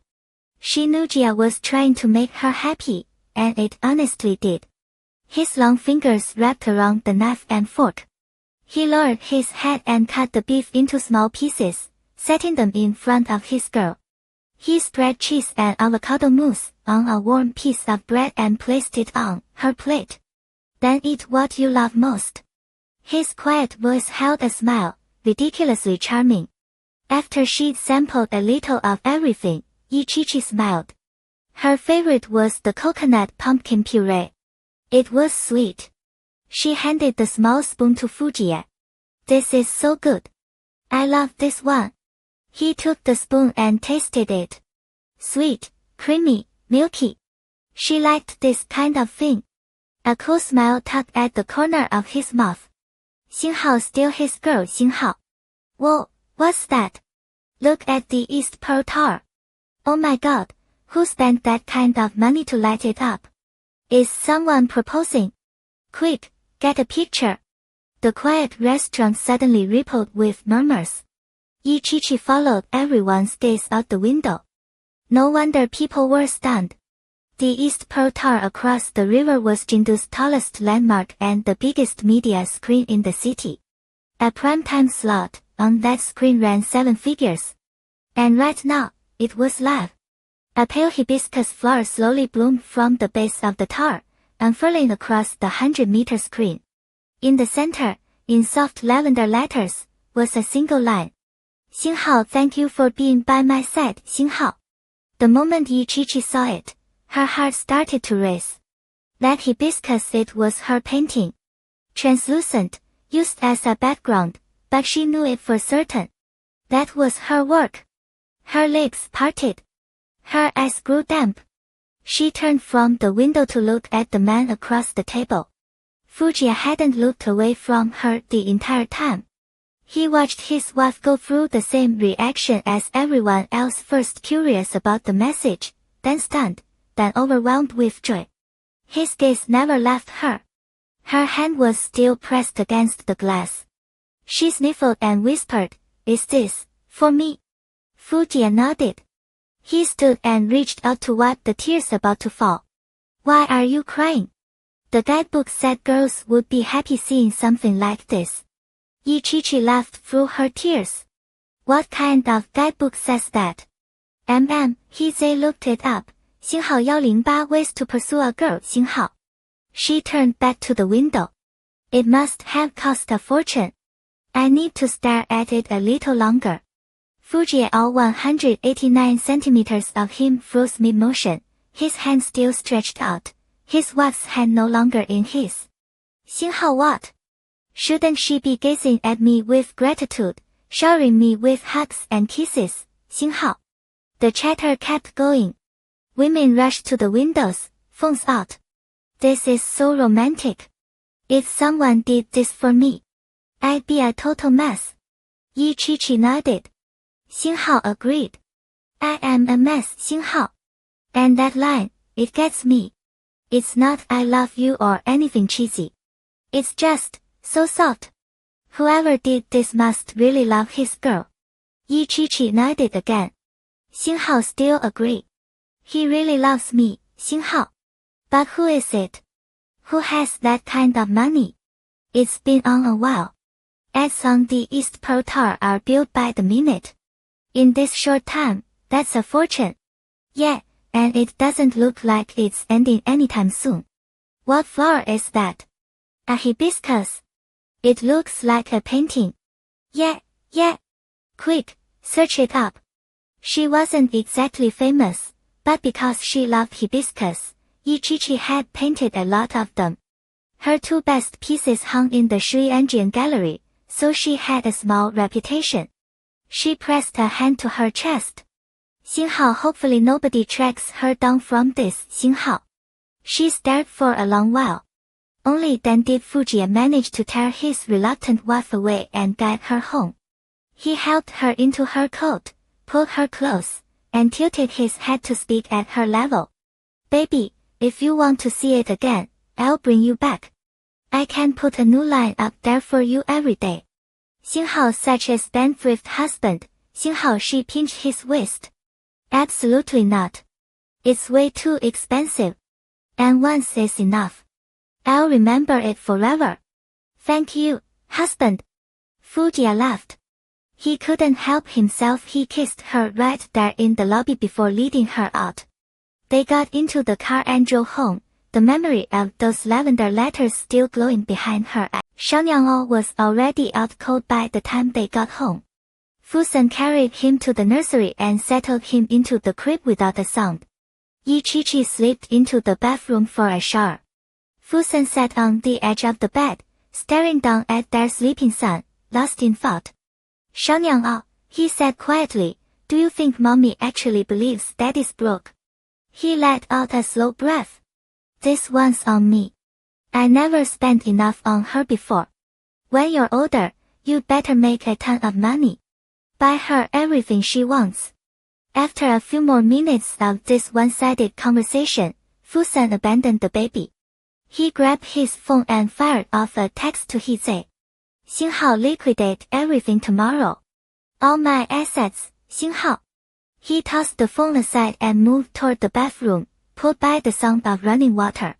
She knew Jia was trying to make her happy, and it honestly did. His long fingers wrapped around the knife and fork. He lowered his head and cut the beef into small pieces, setting them in front of his girl. He spread cheese and avocado mousse on a warm piece of bread and placed it on her plate. Then eat what you love most. His quiet voice held a smile, ridiculously charming. After she'd sampled a little of everything, Chi-Chi smiled. Her favorite was the coconut pumpkin puree. It was sweet. She handed the small spoon to Fujiya. This is so good. I love this one. He took the spoon and tasted it. Sweet, creamy, milky. She liked this kind of thing. A cool smile tugged at the corner of his mouth. Xinghao still his girl Xinghao. Whoa, what's that? Look at the East Pearl Tower. Oh my god, who spent that kind of money to light it up? Is someone proposing? Quick, get a picture. The quiet restaurant suddenly rippled with murmurs. Ichichi followed everyone's gaze out the window. No wonder people were stunned. The East Pearl Tower across the river was Jindu's tallest landmark and the biggest media screen in the city. A primetime slot on that screen ran 7 figures. And right now, it was live. A pale hibiscus flower slowly bloomed from the base of the tower, unfurling across the 100-meter screen. In the center, in soft lavender letters, was a single line. Xinghao, thank you for being by my side, Xinghao. The moment Ichichi saw it, her heart started to race. That hibiscus, it was her painting. Translucent, used as a background, but she knew it for certain. That was her work. Her lips parted. Her eyes grew damp. She turned from the window to look at the man across the table. Fujiya hadn't looked away from her the entire time. He watched his wife go through the same reaction as everyone else, first curious about the message, then stunned, then overwhelmed with joy. His gaze never left her. Her hand was still pressed against the glass. She sniffled and whispered, "Is this for me?" Fujiya nodded. He stood and reached out to wipe the tears about to fall. "Why are you crying?" The guidebook said girls would be happy seeing something like this. Ichichi laughed through her tears. What kind of guidebook says that? He looked it up. Xinghao 108 ways to pursue a girl, Xinghao. She turned back to the window. It must have cost a fortune. I need to stare at it a little longer. Fujiya, all 189 centimeters of him, froze mid-motion, his hand still stretched out, his wife's hand no longer in his. Xinghao, what? Shouldn't she be gazing at me with gratitude, showering me with hugs and kisses, Xinghao? The chatter kept going. Women rushed to the windows, phones out. This is so romantic. If someone did this for me, I'd be a total mess. Ichichi nodded. Xinghao agreed. I am a mess, Xinghao. And that line, it gets me. It's not I love you or anything cheesy. It's just, so soft. Whoever did this must really love his girl. Ichichi nodded again. Xinghao still agreed. He really loves me, Xinghao. But who is it? Who has that kind of money? It's been on a while. Ads on the East Pearl Tower are built by the minute. In this short time, that's a fortune. Yeah, and it doesn't look like it's ending anytime soon. What flower is that? A hibiscus. It looks like a painting. Yeah. Quick, search it up. She wasn't exactly famous, but because she loved hibiscus, Ichichi had painted a lot of them. Her 2 best pieces hung in the Shuianjian gallery, so she had a small reputation. She pressed a hand to her chest. Xinghao, hopefully nobody tracks her down from this, Xinghao. She stared for a long while. Only then did Fujiya manage to tear his reluctant wife away and guide her home. He helped her into her coat, pulled her close, and tilted his head to speak at her level. Baby, if you want to see it again, I'll bring you back. I can put a new line up there for you every day. Xinghao, such a spendthrift husband, Xinghao, she pinched his waist. Absolutely not. It's way too expensive. And once is enough. I'll remember it forever. Thank you, husband. Fujiya laughed. He couldn't help himself, he kissed her right there in the lobby before leading her out. They got into the car and drove home, the memory of those lavender letters still glowing behind her eyes. Shangyao was already out cold by the time they got home. Fusen carried him to the nursery and settled him into the crib without a sound. Ichichi slipped into the bathroom for a shower. Fusen sat on the edge of the bed, staring down at their sleeping son, lost in thought. Xiaonyang, he said quietly, do you think mommy actually believes daddy's broke? He let out a slow breath. This one's on me. I never spent enough on her before. When you're older, you'd better make a ton of money. Buy her everything she wants. After a few more minutes of this one-sided conversation, Fusen abandoned the baby. He grabbed his phone and fired off a text to Hize. Xinghao, liquidate everything tomorrow. All my assets, Xinghao. He tossed the phone aside and moved toward the bathroom, pulled by the sound of running water.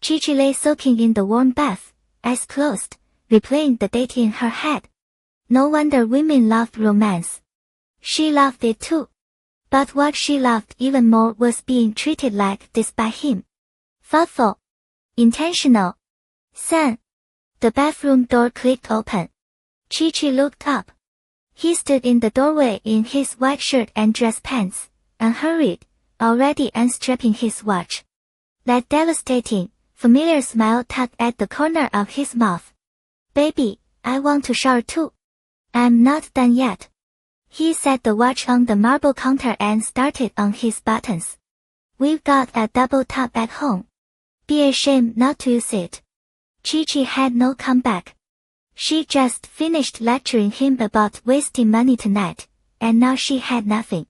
Chi-Chi lay soaking in the warm bath, eyes closed, replaying the date in her head. No wonder women loved romance. She loved it too. But what she loved even more was being treated like this by him. Thoughtful. Intentional. San. The bathroom door clicked open. Chi-Chi looked up. He stood in the doorway in his white shirt and dress pants, unhurried, already unstrapping his watch. That devastating, familiar smile tugged at the corner of his mouth. Baby, I want to shower too. I'm not done yet. He set the watch on the marble counter and started on his buttons. We've got a double tub at home. Be a shame not to use it. Chi-Chi had no comeback. She just finished lecturing him about wasting money tonight, and now she had nothing.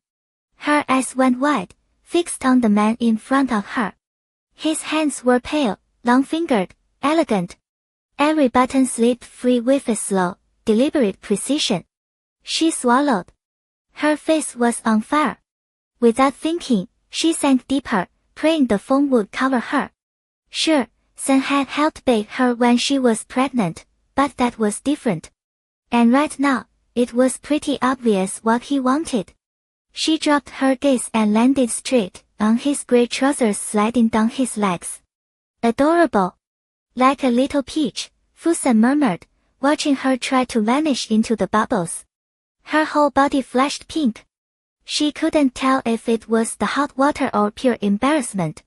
Her eyes went wide, fixed on the man in front of her. His hands were pale, long-fingered, elegant. Every button slipped free with a slow, deliberate precision. She swallowed. Her face was on fire. Without thinking, she sank deeper, praying the phone would cover her. Sure, Sen had helped bathe her when she was pregnant, but that was different. And right now, it was pretty obvious what he wanted. She dropped her gaze and landed straight on his gray trousers sliding down his legs. Adorable. Like a little peach, Fusen murmured, watching her try to vanish into the bubbles. Her whole body flashed pink. She couldn't tell if it was the hot water or pure embarrassment.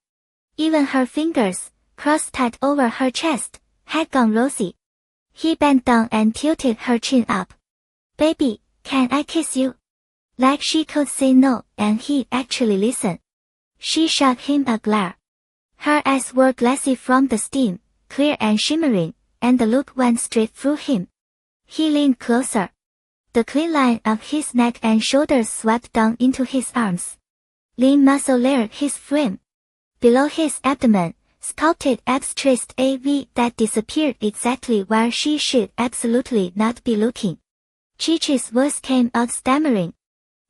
Even her fingers, crossed tight over her chest, had gone rosy. He bent down and tilted her chin up. Baby, can I kiss you? Like she could say no and he'd actually listen. She shot him a glare. Her eyes were glassy from the steam, clear and shimmering, and the look went straight through him. He leaned closer. The clean line of his neck and shoulders swept down into his arms. Lean muscle layered his frame. Below his abdomen, sculpted abs traced a V that disappeared exactly where she should absolutely not be looking. Chi-Chi's voice came out stammering.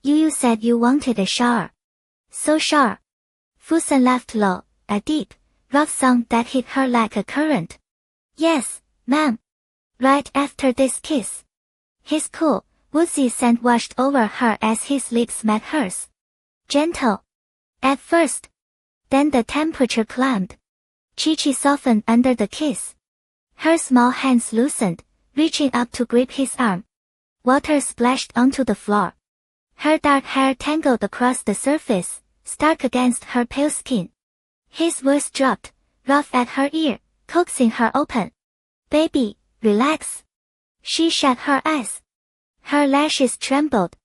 You said you wanted a shower. So sure. Fusen laughed low, a deep, rough sound that hit her like a current. Yes, ma'am. Right after this kiss. His cool, woodsy scent washed over her as his lips met hers. Gentle. At first. Then the temperature climbed. Chi-Chi softened under the kiss. Her small hands loosened, reaching up to grip his arm. Water splashed onto the floor. Her dark hair tangled across the surface, stark against her pale skin. His voice dropped, rough at her ear, coaxing her open. Baby, relax. She shut her eyes. Her lashes trembled.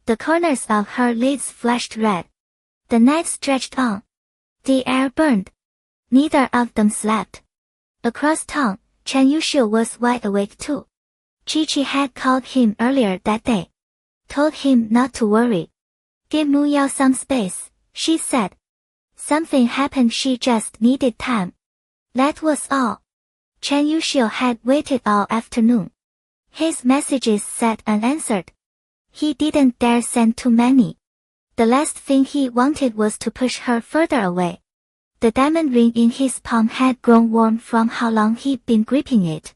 The corners of her lids flashed red. The night stretched on. The air burned. Neither of them slept. Across town, Chen Yuxiu was wide awake too. Chi-Chi had called him earlier that day. Told him not to worry. Give Mu Yao some space, she said. Something happened, she just needed time. That was all. Chen Yuxiu had waited all afternoon. His messages sat unanswered. He didn't dare send too many. The last thing he wanted was to push her further away. The diamond ring in his palm had grown warm from how long he'd been gripping it.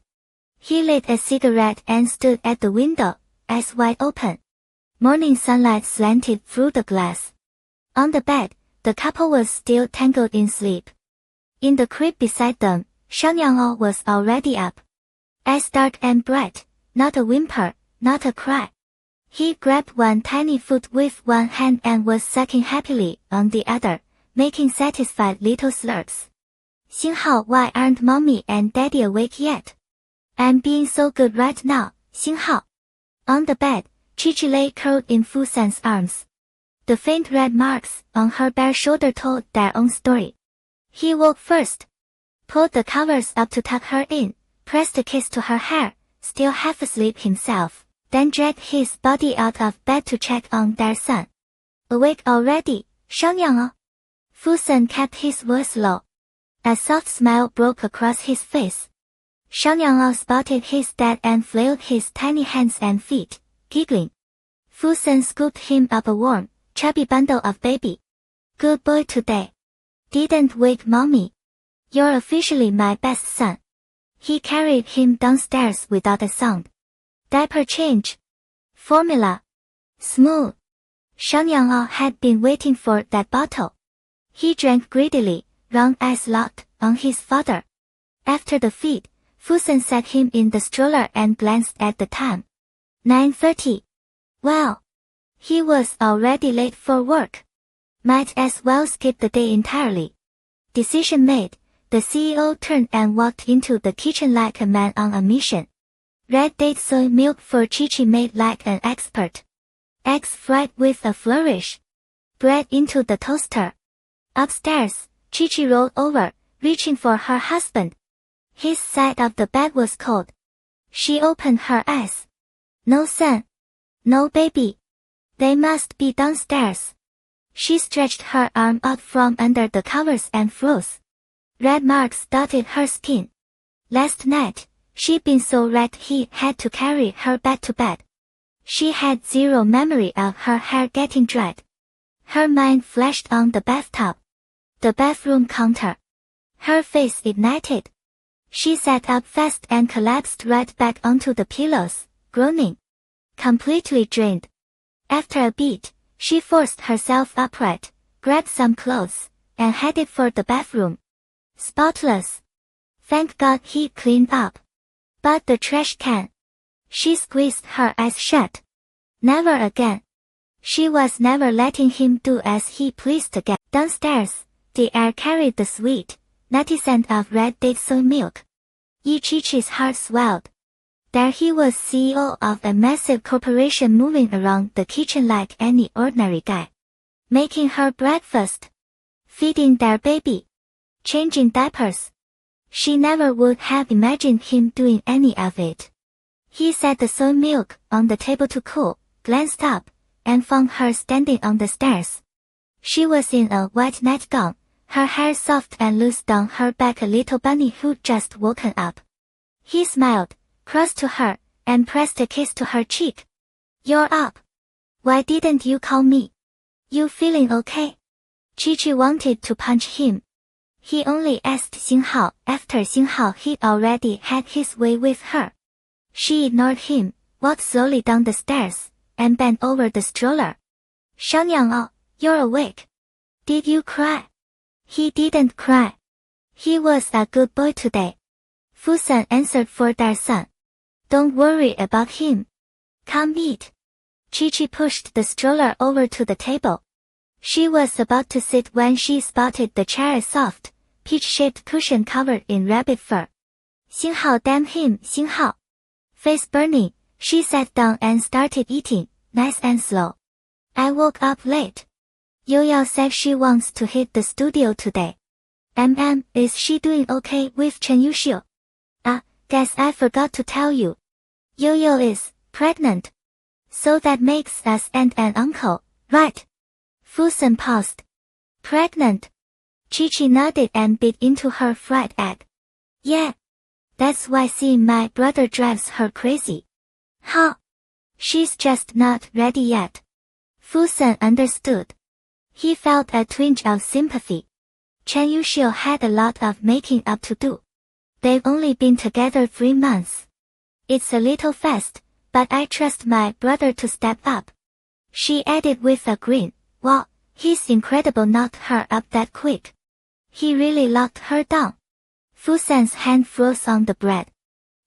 He lit a cigarette and stood at the window, eyes wide open. Morning sunlight slanted through the glass. On the bed, the couple was still tangled in sleep. In the crib beside them, Xiaonyang was already up. Eyes dark and bright, not a whimper, not a cry. He grabbed one tiny foot with one hand and was sucking happily on the other, making satisfied little slurps. Xinghao, why aren't mommy and daddy awake yet? I'm being so good right now, Xinghao. On the bed, Chi-Chi lay curled in Fusan's arms. The faint red marks on her bare shoulder told their own story. He woke first, pulled the covers up to tuck her in, pressed a kiss to her hair, still half asleep himself, then dragged his body out of bed to check on their son. Awake already, Shangyang? Fusan kept his voice low. A soft smile broke across his face. Shangyang spotted his dad and flailed his tiny hands and feet, giggling. Fusan scooped him up a warm, chubby bundle of baby. Good boy today. Didn't wake mommy. You're officially my best son. He carried him downstairs without a sound. Diaper change. Formula. Smooth. Shangyang had been waiting for that bottle. He drank greedily, round eyes locked on his father. After the feed, Fusan sat him in the stroller and glanced at the time. 9:30. Well. He was already late for work. Might as well skip the day entirely. Decision made, the CEO turned and walked into the kitchen like a man on a mission. Red date soy milk for Chi-Chi made like an expert. Eggs fried with a flourish. Bread into the toaster. Upstairs, Chi-Chi rolled over, reaching for her husband. His side of the bed was cold. She opened her eyes. No son. No baby. They must be downstairs. She stretched her arm out from under the covers and froze. Red marks dotted her skin. Last night, she'd been so red he had to carry her back to bed. She had zero memory of her hair getting dried. Her mind flashed on the bathtub. The bathroom counter. Her face ignited. She sat up fast and collapsed right back onto the pillows, groaning. Completely drained. After a beat, she forced herself upright, grabbed some clothes, and headed for the bathroom. Spotless. Thank God he cleaned up. But the trash can. She squeezed her eyes shut. Never again. She was never letting him do as he pleased again. Downstairs, the air carried the sweet, nutty scent of red date soy milk. Chi-Chi's heart swelled. There he was, CEO of a massive corporation, moving around the kitchen like any ordinary guy. Making her breakfast. Feeding their baby. Changing diapers. She never would have imagined him doing any of it. He set the soy milk on the table to cool, glanced up, and found her standing on the stairs. She was in a white nightgown, her hair soft and loose down her back, a little bunny who'd just woken up. He smiled, crossed to her, and pressed a kiss to her cheek. You're up. Why didn't you call me? You feeling okay? Chi-Chi wanted to punch him. He only asked Xinghao after Xinghao he'd already had his way with her. She ignored him, walked slowly down the stairs, and bent over the stroller. Shangyang, you're awake. Did you cry? He didn't cry. He was a good boy today. Fusan answered for their son. Don't worry about him. Come eat. Chi-Chi pushed the stroller over to the table. She was about to sit when she spotted the chair, a soft, peach-shaped cushion covered in rabbit fur. Xinghao, damn him, Xinghao. Face burning, she sat down and started eating, nice and slow. I woke up late. Yo-Yo said she wants to hit the studio today. Is she doing okay with Chen Yuxiu? Guess I forgot to tell you. Yo-Yo is pregnant. So that makes us aunt and uncle, right? Fusan paused. Pregnant? Chi-Chi nodded and bit into her fried egg. Yeah. That's why seeing my brother drives her crazy. Huh? She's just not ready yet. Fusan understood. He felt a twinge of sympathy. Chen Yuxiu had a lot of making up to do. They've only been together 3 months. It's a little fast, but I trust my brother to step up. She added with a grin. Wow, he's incredible, knocked her up that quick. He really locked her down. Fusan's hand froze on the bread.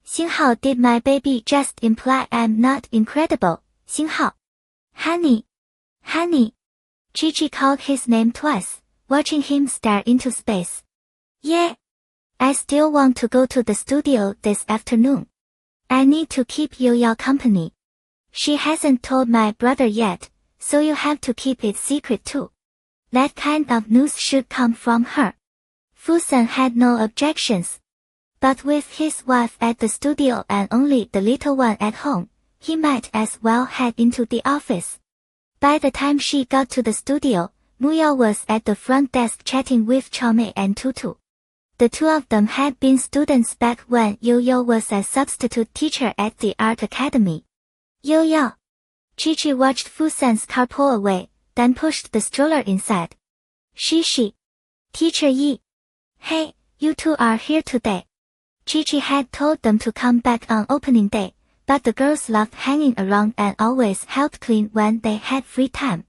Xinghao, did my baby just imply I'm not incredible, Xinghao? Honey. Honey. Chi-Chi called his name twice, watching him stare into space. Yeah, I still want to go to the studio this afternoon. I need to keep Yo-Yo company. She hasn't told my brother yet, so you have to keep it secret too. That kind of news should come from her. Fusen had no objections. But with his wife at the studio and only the little one at home, he might as well head into the office. By the time she got to the studio, Muyo was at the front desk chatting with Chome and Tutu. The two of them had been students back when Yo-Yo was a substitute teacher at the art academy. Yo-Yo. Chi-Chi watched Fusen's car pull away, then pushed the stroller inside. Shishi. Teacher Yi. Hey, you two are here today. Chi-Chi had told them to come back on opening day, but the girls loved hanging around and always helped clean when they had free time.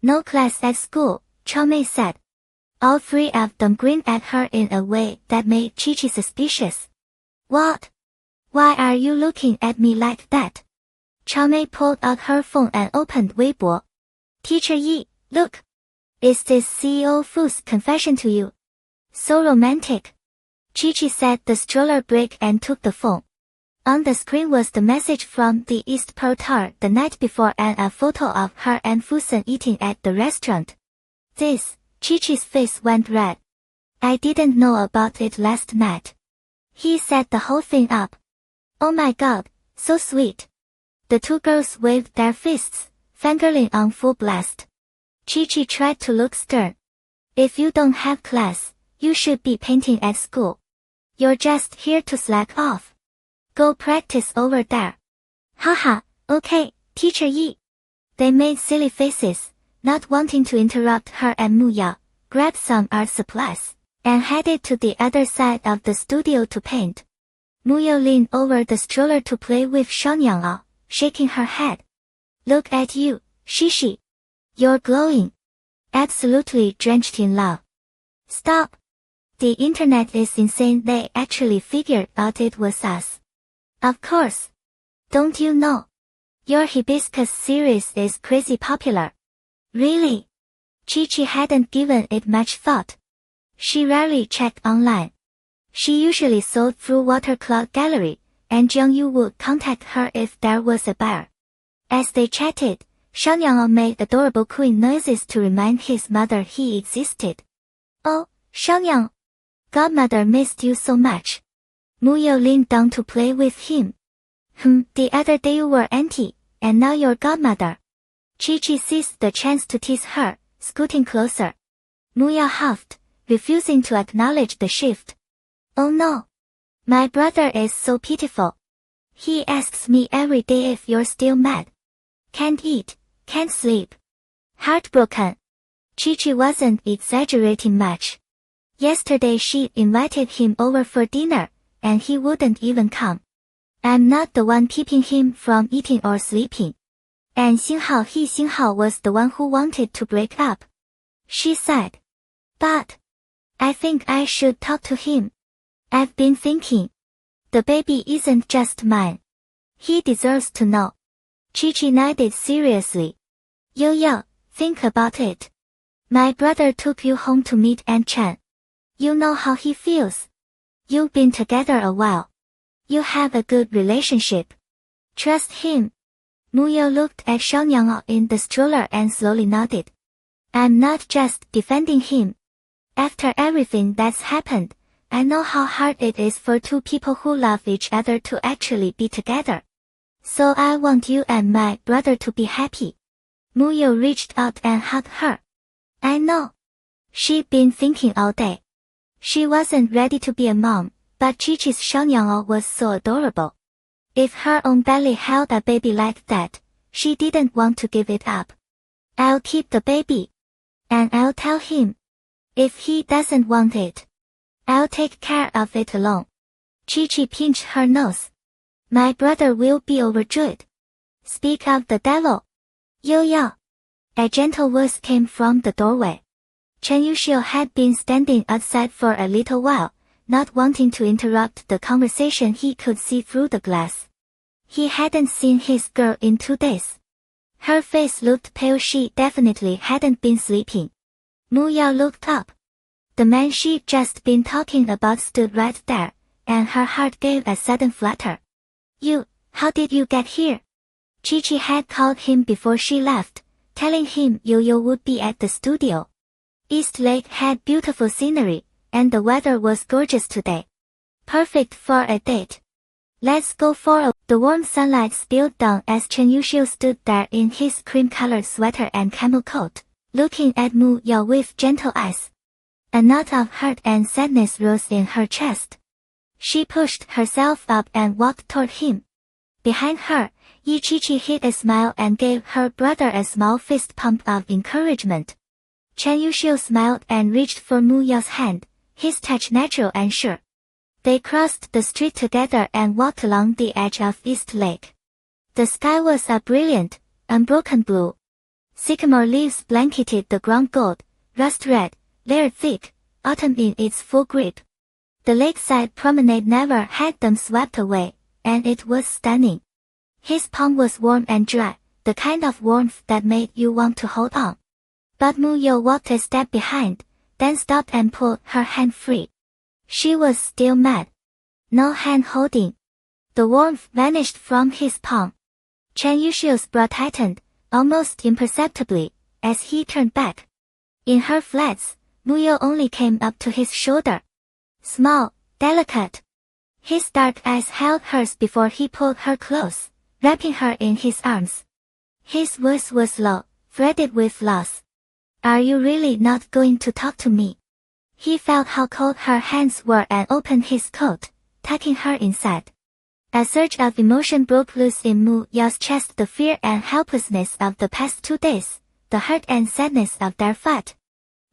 No class at school, Chome said. All three of them grinned at her in a way that made Chi-Chi suspicious. What? Why are you looking at me like that? Chome pulled out her phone and opened Weibo. Teacher Yi, look. Is this CEO Fu's confession to you? So romantic. Chi-Chi set the stroller brake and took the phone. On the screen was the message from the East Pearl Tower the night before and a photo of her and Fusen eating at the restaurant. This, Chi-Chi's face went red. I didn't know about it last night. He set the whole thing up. Oh my god, so sweet. The two girls waved their fists, fangirling on full blast. Chi-Chi tried to look stern. If you don't have class, you should be painting at school. You're just here to slack off. Go practice over there. Haha, okay, Teacher Yi. They made silly faces, not wanting to interrupt her, and Muya grabbed some art supplies and headed to the other side of the studio to paint. Muya leaned over the stroller to play with Shanyang, shaking her head. Look at you, Shishi. You're glowing. Absolutely drenched in love. Stop. The internet is insane. They actually figured out it was us. Of course. Don't you know? Your Hibiscus series is crazy popular. Really? Chi-Chi hadn't given it much thought. She rarely checked online. She usually sold through Watercloud Gallery, and Jiangyu would contact her if there was a buyer. As they chatted, Shanyang made adorable cooing noises to remind his mother he existed. Oh, Shanyang. Godmother missed you so much. Muyo leaned down to play with him. The other day you were auntie, and now you're godmother. Chi-Chi seized the chance to tease her, scooting closer. Muyo huffed, refusing to acknowledge the shift. Oh no. My brother is so pitiful. He asks me every day if you're still mad. Can't eat, can't sleep. Heartbroken. Chi-Chi wasn't exaggerating much. Yesterday she invited him over for dinner, and he wouldn't even come. I'm not the one keeping him from eating or sleeping. And Xinghao was the one who wanted to break up. She said. But I think I should talk to him. I've been thinking. The baby isn't just mine. He deserves to know. Chi-Chi nodded seriously. Yo-Yo, think about it. My brother took you home to meet Aunt Chan. You know how he feels. You've been together a while. You have a good relationship. Trust him. Muyo looked at Shanyang in the stroller and slowly nodded. I'm not just defending him. After everything that's happened, I know how hard it is for two people who love each other to actually be together. So I want you and my brother to be happy. Muyo reached out and hugged her. I know. She'd been thinking all day. She wasn't ready to be a mom, but Chi-Chi's Shanyang was so adorable. If her own belly held a baby like that, she didn't want to give it up. I'll keep the baby. And I'll tell him. If he doesn't want it, I'll take care of it alone. Chi-Chi pinched her nose. My brother will be overjoyed. Speak of the devil. Yo-Yo. A gentle voice came from the doorway. Chen Yuxiu had been standing outside for a little while, not wanting to interrupt the conversation. He could see through the glass. He hadn't seen his girl in 2 days. Her face looked pale. She definitely hadn't been sleeping. Muya looked up. The man she'd just been talking about stood right there, and her heart gave a sudden flutter. How did you get here? Chi-Chi had called him before she left, telling him Yo-Yo would be at the studio. East Lake had beautiful scenery, and the weather was gorgeous today. Perfect for a date. Let's go for a... The warm sunlight spilled down as Chen Yuxiu stood there in his cream-colored sweater and camel coat, looking at Mu Yao with gentle eyes. A knot of hurt and sadness rose in her chest. She pushed herself up and walked toward him. Behind her, Yi Chi-Chi hid a smile and gave her brother a small fist pump of encouragement. Chen Yuxiu smiled and reached for Mu Yao's hand, his touch natural and sure. They crossed the street together and walked along the edge of East Lake. The sky was a brilliant, unbroken blue. Sycamore leaves blanketed the ground gold, rust red, layered thick, autumn in its full grip. The lakeside promenade never had them swept away, and it was stunning. His palm was warm and dry, the kind of warmth that made you want to hold on. But Mu Yao walked a step behind, then stopped and pulled her hand free. She was still mad. No hand holding. The warmth vanished from his palm. Chen Yuxiu's brow tightened, almost imperceptibly, as he turned back. In her flats, Mu Yao only came up to his shoulder. Small, delicate. His dark eyes held hers before he pulled her close, wrapping her in his arms. His voice was low, fretted with loss. Are you really not going to talk to me? He felt how cold her hands were and opened his coat, tucking her inside. A surge of emotion broke loose in Mu Yao's chest, the fear and helplessness of the past 2 days, the hurt and sadness of their fight.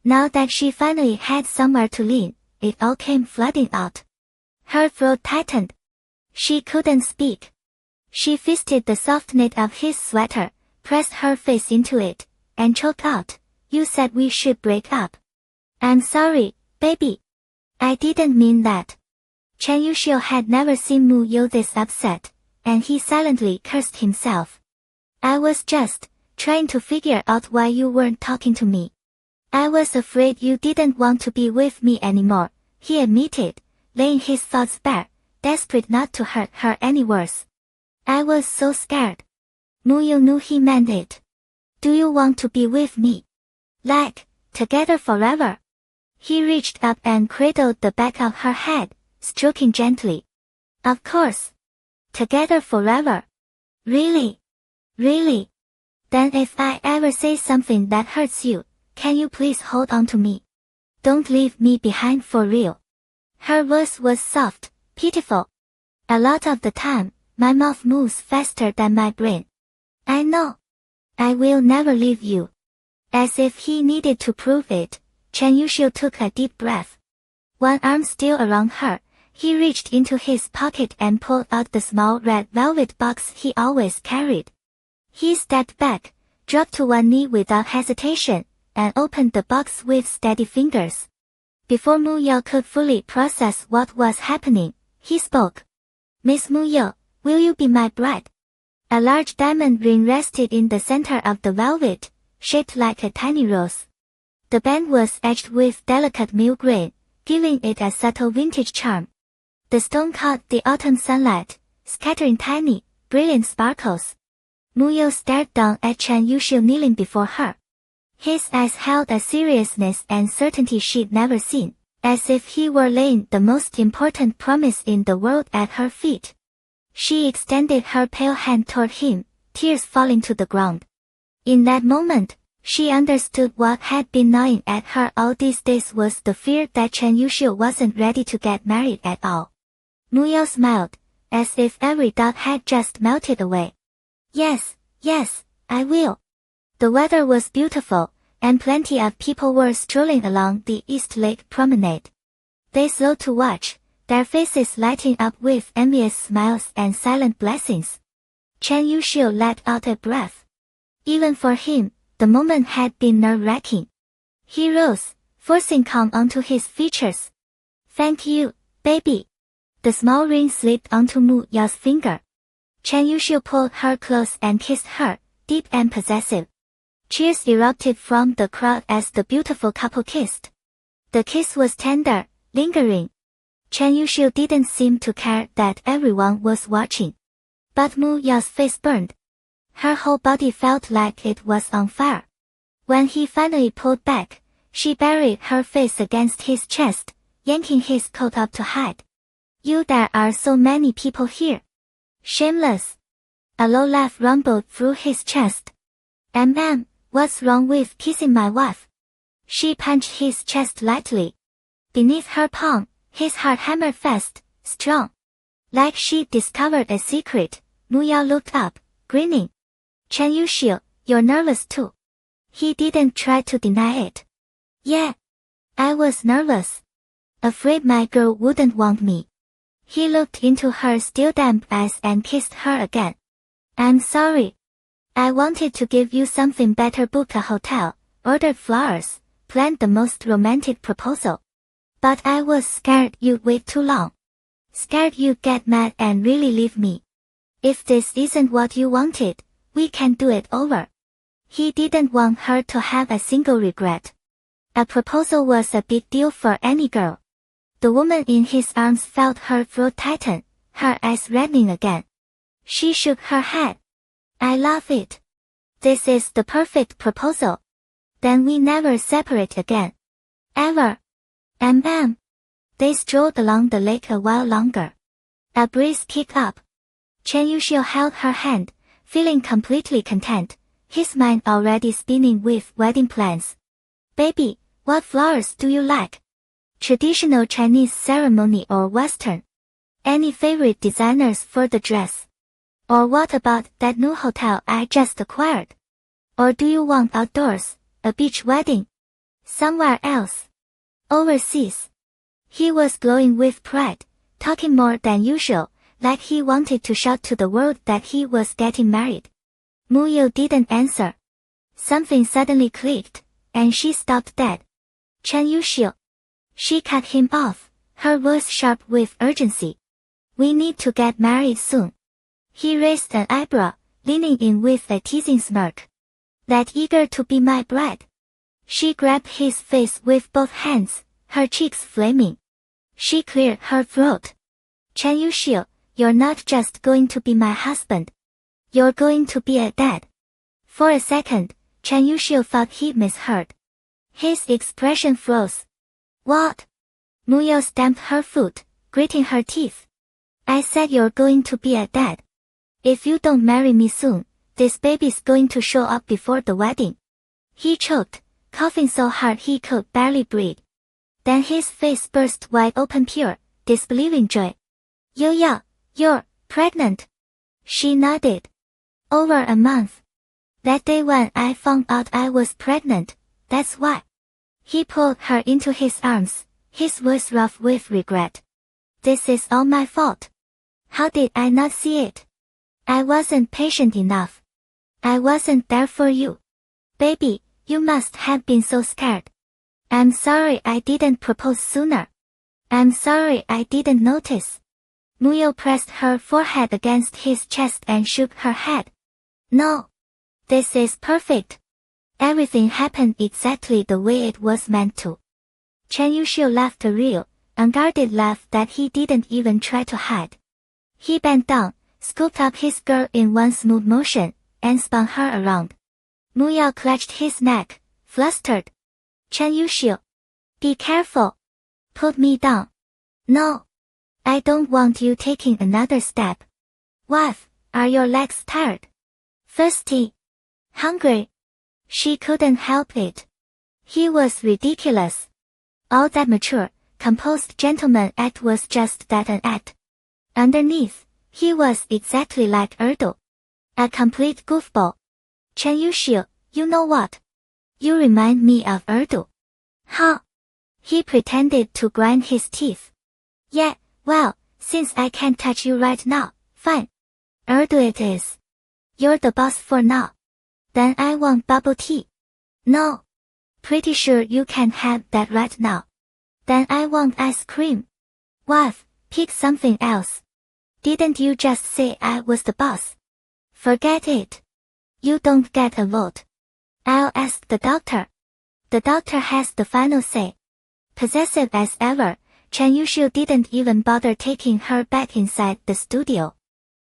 Now that she finally had somewhere to lean, it all came flooding out. Her throat tightened. She couldn't speak. She fisted the soft knit of his sweater, pressed her face into it, and choked out, You said we should break up. I'm sorry, baby. I didn't mean that. Chen Yuxiu had never seen Mu Yao this upset, and he silently cursed himself. I was just trying to figure out why you weren't talking to me. I was afraid you didn't want to be with me anymore, he admitted, laying his thoughts bare, desperate not to hurt her any worse. I was so scared. Mu Yao knew he meant it. Do you want to be with me? Like, together forever? He reached up and cradled the back of her head, stroking gently. Of course. Together forever. Really? Really? Then if I ever say something that hurts you, can you please hold on to me? Don't leave me behind for real. Her voice was soft, pitiful. A lot of the time, my mouth moves faster than my brain. I know. I will never leave you. As if he needed to prove it, Chen Yuxiu took a deep breath. One arm still around her, he reached into his pocket and pulled out the small red velvet box he always carried. He stepped back, dropped to one knee without hesitation, and opened the box with steady fingers. Before Mu Yao could fully process what was happening, he spoke. Miss Mu Yao, will you be my bride? A large diamond ring rested in the center of the velvet, shaped like a tiny rose. The band was edged with delicate milk green, giving it a subtle vintage charm. The stone caught the autumn sunlight, scattering tiny, brilliant sparkles. Mu Yao stared down at Chen Yuxiu kneeling before her. His eyes held a seriousness and certainty she'd never seen, as if he were laying the most important promise in the world at her feet. She extended her pale hand toward him, tears falling to the ground. In that moment, she understood what had been gnawing at her all these days was the fear that Chen Yuxiu wasn't ready to get married at all. Mu Yao smiled, as if every doubt had just melted away. Yes, I will. The weather was beautiful, and plenty of people were strolling along the East Lake promenade. They slowed to watch, their faces lighting up with envious smiles and silent blessings. Chen Yuxiu let out a breath. Even for him, the moment had been nerve-wracking. He rose, forcing calm onto his features. Thank you, baby. The small ring slipped onto Mu Yao's finger. Chen Yuxiu pulled her close and kissed her, deep and possessive. Cheers erupted from the crowd as the beautiful couple kissed. The kiss was tender, lingering. Chen Yuxiu didn't seem to care that everyone was watching. But Mu Yao's face burned. Her whole body felt like it was on fire. When he finally pulled back, she buried her face against his chest, yanking his coat up to hide. There are so many people here. Shameless. A low laugh rumbled through his chest. What's wrong with kissing my wife? She punched his chest lightly. Beneath her palm, his heart hammered fast, strong. Like she discovered a secret, Mu Yao looked up, grinning. Chen Yuxiu, you're nervous too. He didn't try to deny it. Yeah. I was nervous. Afraid my girl wouldn't want me. He looked into her still damp eyes and kissed her again. I'm sorry. I wanted to give you something better, booked a hotel, ordered flowers, planned the most romantic proposal. But I was scared you'd wait too long. Scared you'd get mad and really leave me. If this isn't what you wanted, we can do it over. He didn't want her to have a single regret. A proposal was a big deal for any girl. The woman in his arms felt her throat tighten, her eyes reddening again. She shook her head. I love it. This is the perfect proposal. Then we never separate again. Ever. They strolled along the lake a while longer. A breeze kicked up. Chen Yuxiu held her hand, feeling completely content, his mind already spinning with wedding plans. Baby, what flowers do you like? Traditional Chinese ceremony or Western? Any favorite designers for the dress? Or what about that new hotel I just acquired? Or do you want outdoors, a beach wedding? Somewhere else? Overseas? He was glowing with pride, talking more than usual, like he wanted to shout to the world that he was getting married. Mu Yao didn't answer. Something suddenly clicked, and she stopped dead. Chen Yuxiu. She cut him off, her voice sharp with urgency. We need to get married soon. He raised an eyebrow, leaning in with a teasing smirk. That eager to be my bride? She grabbed his face with both hands, her cheeks flaming. She cleared her throat. Chen Yuxiu, you're not just going to be my husband. You're going to be a dad. For a second, Chen Yuxiu thought he misheard. His expression froze. What? Mu Yao stamped her foot, gritting her teeth. I said you're going to be a dad. If you don't marry me soon, this baby's going to show up before the wedding. He choked, coughing so hard he could barely breathe. Then his face burst wide open, pure, disbelieving joy. Yao, you're pregnant. She nodded. Over a month. That day when I found out I was pregnant, that's why. He pulled her into his arms, his voice rough with regret. This is all my fault. How did I not see it? I wasn't patient enough. I wasn't there for you. Baby, you must have been so scared. I'm sorry I didn't propose sooner. I'm sorry I didn't notice. Mu Yao pressed her forehead against his chest and shook her head. No. This is perfect. Everything happened exactly the way it was meant to. Chen Yuxiu laughed a real, unguarded laugh that he didn't even try to hide. He bent down, scooped up his girl in one smooth motion, and spun her around. Mu Yao clutched his neck, flustered. Chen Yuxiu. Be careful. Put me down. No. I don't want you taking another step. Wife, are your legs tired? Thirsty? Hungry? She couldn't help it. He was ridiculous. All that mature, composed gentleman act was just that, an act. Underneath, he was exactly like Erdo. A complete goofball. Chen Yuxiu, you know what? You remind me of Erdo. Huh? He pretended to grind his teeth. Yeah, well, since I can't touch you right now, fine. Erdo it is. You're the boss for now. Then I want bubble tea. No. Pretty sure you can't have that right now. Then I want ice cream. Wife, pick something else. Didn't you just say I was the boss? Forget it. You don't get a vote. I'll ask the doctor. The doctor has the final say. Possessive as ever, Chen Yuxiu didn't even bother taking her back inside the studio.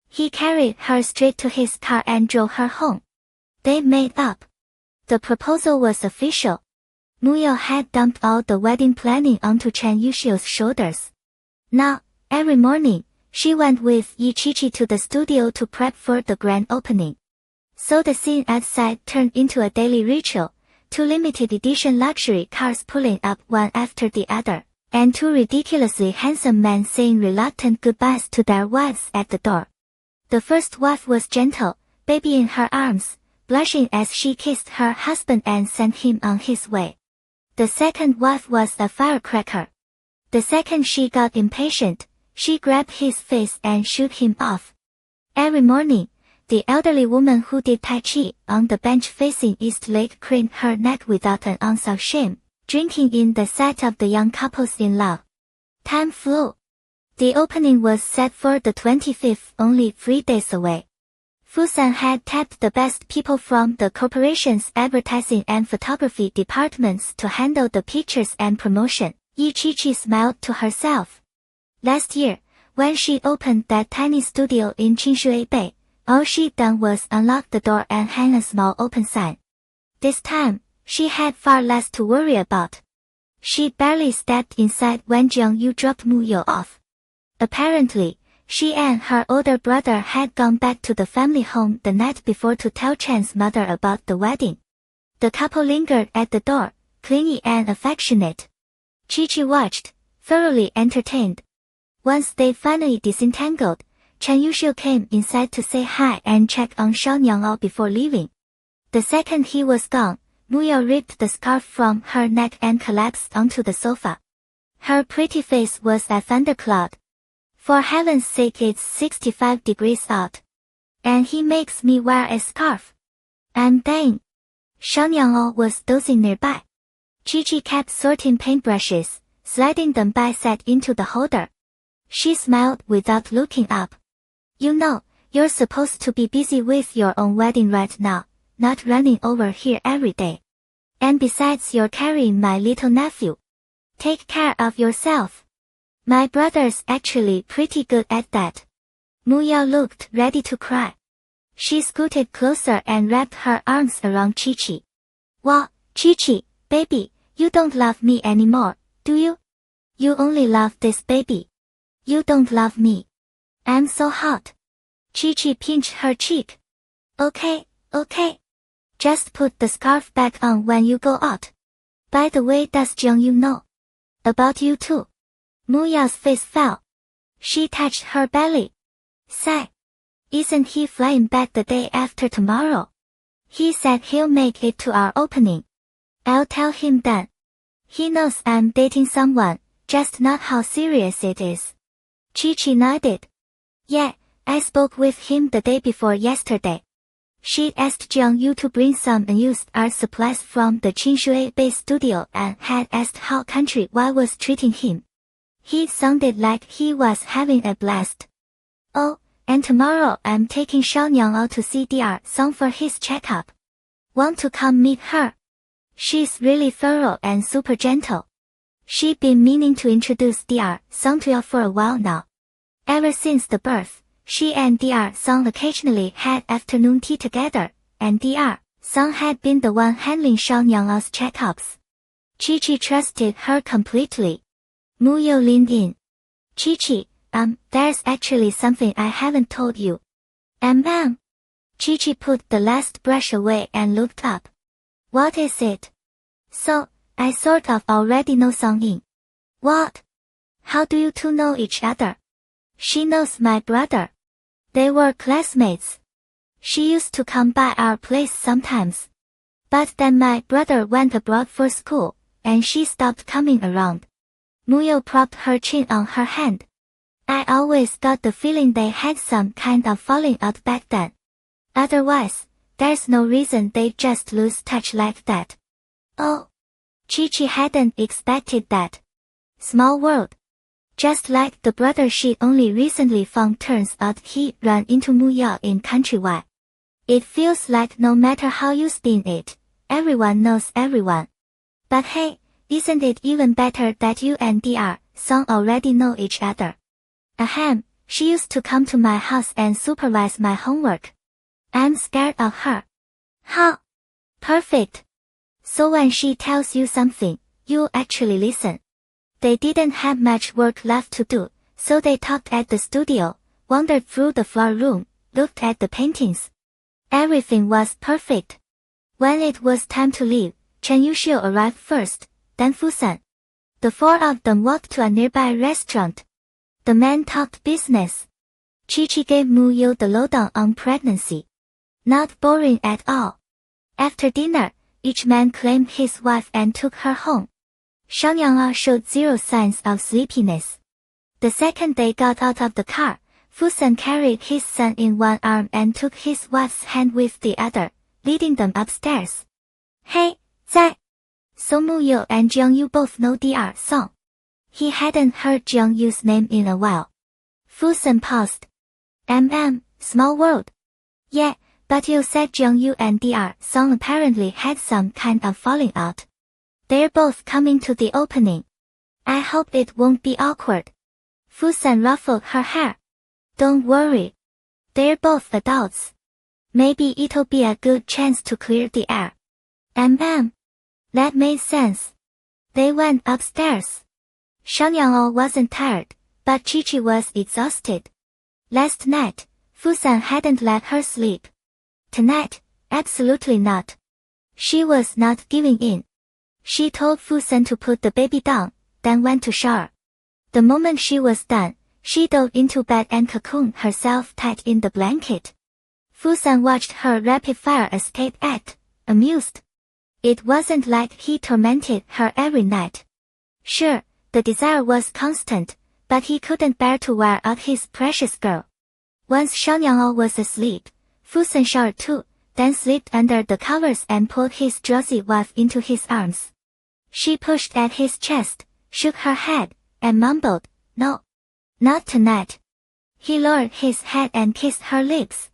He carried her straight to his car and drove her home. They made up. The proposal was official. Muyao had dumped all the wedding planning onto Chen Yuxiu's shoulders. Now, every morning, she went with Yi Qiqi to the studio to prep for the grand opening. So the scene outside turned into a daily ritual, 2 limited edition luxury cars pulling up one after the other, and 2 ridiculously handsome men saying reluctant goodbyes to their wives at the door. The first wife was gentle, baby in her arms, blushing as she kissed her husband and sent him on his way. The second wife was a firecracker. The second she got impatient, she grabbed his face and shoot him off. Every morning, the elderly woman who did Tai Chi on the bench facing East Lake craned her neck without an ounce of shame, drinking in the sight of the young couples in love. Time flew. The opening was set for the 25th, only 3 days away. Fusan had tapped the best people from the corporation's advertising and photography departments to handle the pictures and promotion. Yi Qiqi smiled to herself. Last year, when she opened that tiny studio in Qinshui Bay, all she'd done was unlock the door and hang a small open sign. This time, she had far less to worry about. She barely stepped inside when Jiang Yu dropped Muyao off. Apparently, she and her older brother had gone back to the family home the night before to tell Chen's mother about the wedding. The couple lingered at the door, clingy and affectionate. Qiqi watched, thoroughly entertained. Once they finally disentangled, Chen Yuxiu came inside to say hi and check on Shao Niangao before leaving. The second he was gone, Muyao ripped the scarf from her neck and collapsed onto the sofa. Her pretty face was a thundercloud. For heaven's sake, it's 65 degrees out. And he makes me wear a scarf. I'm dying. Shao Niangao was dozing nearby. Qiqi kept sorting paintbrushes, sliding them by set into the holder. She smiled without looking up. You know, you're supposed to be busy with your own wedding right now, not running over here every day. And besides, you're carrying my little nephew. Take care of yourself. My brother's actually pretty good at that. Muyao looked ready to cry. She scooted closer and wrapped her arms around Qiqi. Wow, Qiqi, baby, you don't love me anymore, do you? You only love this baby. You don't love me. I'm so hot. Qiqi pinched her cheek. Okay. Just put the scarf back on when you go out. By the way, does Jiang Yu know about you too? Muya's face fell. She touched her belly. Sigh. Isn't he flying back the day after tomorrow? He said he'll make it to our opening. I'll tell him then. He knows I'm dating someone, just not how serious it is. Qiqi nodded. Yeah, I spoke with him the day before yesterday. She'd asked Jiang Yu to bring some unused art supplies from the Qinshui Bay studio and had asked how Country Y was treating him. He sounded like he was having a blast. Oh, and tomorrow I'm taking Shao Niangao to see Dr. Song for his checkup. Want to come meet her? She's really thorough and super gentle. She'd been meaning to introduce Dr. Song to you for a while now. Ever since the birth, she and Dr. Song occasionally had afternoon tea together, and Dr. Song had been the one handling Shao Niangao's checkups. Qiqi trusted her completely. Muyao leaned in. Qiqi, there's actually something I haven't told you. Qiqi put the last brush away and looked up. What is it? So, I sort of already know Song Ying. What? How do you two know each other? She knows my brother. They were classmates. She used to come by our place sometimes. But then my brother went abroad for school, and she stopped coming around. Muyao propped her chin on her hand. I always got the feeling they had some kind of falling out back then. Otherwise, there's no reason they'd just lose touch like that. Oh. Qiqi hadn't expected that. Small world. Just like the brother she'd only recently found, turns out he'd run into Muyao in Country Y. It feels like no matter how you spin it, everyone knows everyone. But hey, Isn't it even better that you and Dr. Song already know each other? Ahem, she used to come to my house and supervise my homework. I'm scared of her. How? Perfect. So when she tells you something, you actually listen. They didn't have much work left to do, so they talked at the studio, wandered through the floor room, looked at the paintings. Everything was perfect. When it was time to leave, Chen Yuxiu arrived first, then Fusan. The four of them walked to a nearby restaurant. The men talked business. Chi-Chi gave Mu Yu the lowdown on pregnancy. Not boring at all. After dinner, each man claimed his wife and took her home. Shang Yan'er showed zero signs of sleepiness. The second they got out of the car, Fusan carried his son in one arm and took his wife's hand with the other, leading them upstairs. Hey, Zai! So Mu Yu and Jiang Yu both know Dr. Song. He hadn't heard Jiang Yu's name in a while. Fusan paused. Small world. Yeah, but you said Jiang Yu and Dr. Song apparently had some kind of falling out. They're both coming to the opening. I hope it won't be awkward. Fusan ruffled her hair. Don't worry. They're both adults. Maybe it'll be a good chance to clear the air. That made sense. They went upstairs. Shang Yan'er wasn't tired, but Chi-Chi was exhausted. Last night, Fusan hadn't let her sleep. Tonight, absolutely not. She was not giving in. She told Fusan to put the baby down, then went to shower. The moment she was done, she dove into bed and cocooned herself tight in the blanket. Fusan watched her rapid-fire escape act, amused. It wasn't like he tormented her every night. Sure, the desire was constant, but he couldn't bear to wear out his precious girl. Once Shang Yan'er was asleep, Fusan showered too, then slipped under the covers and pulled his drowsy wife into his arms. She pushed at his chest, shook her head, and mumbled, "No. Not tonight." He lowered his head and kissed her lips.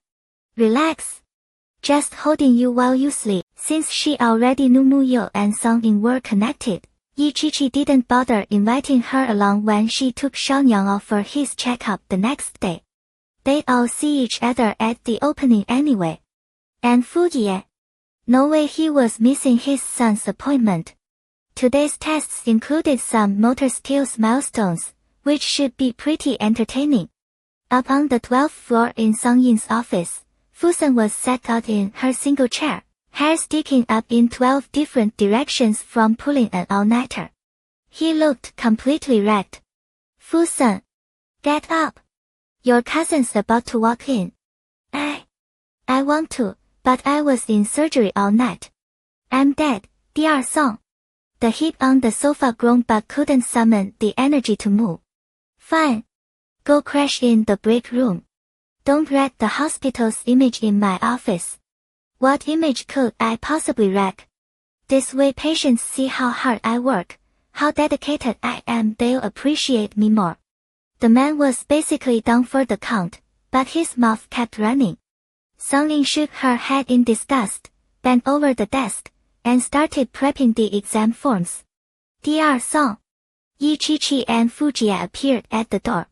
"Relax. Just holding you while you sleep." Since she already knew Mu Yu and Song Ying were connected, Chi-Chi didn't bother inviting her along when she took Shang Yan'er for his checkup the next day. They'd all see each other at the opening anyway. And Fujian? No way he was missing his son's appointment. Today's tests included some motor skills milestones, which should be pretty entertaining. Up on the 12th floor in Song Yin's office, Fusan was sat out in her single chair, hair sticking up in 12 different directions from pulling an all-nighter. He looked completely wrecked. "Fusan, get up. Your cousin's about to walk in." I want to, but I was in surgery all night. I'm dead, Dr. Song." The heap on the sofa groaned but couldn't summon the energy to move. "Fine. Go crash in the break room. Don't wreck the hospital's image in my office." "What image could I possibly wreck? This way patients see how hard I work, how dedicated I am, they'll appreciate me more." The man was basically down for the count, but his mouth kept running. Song Ying shook her head in disgust, bent over the desk, and started prepping the exam forms. Dr. Song. Chi-Chi and Fujian appeared at the door.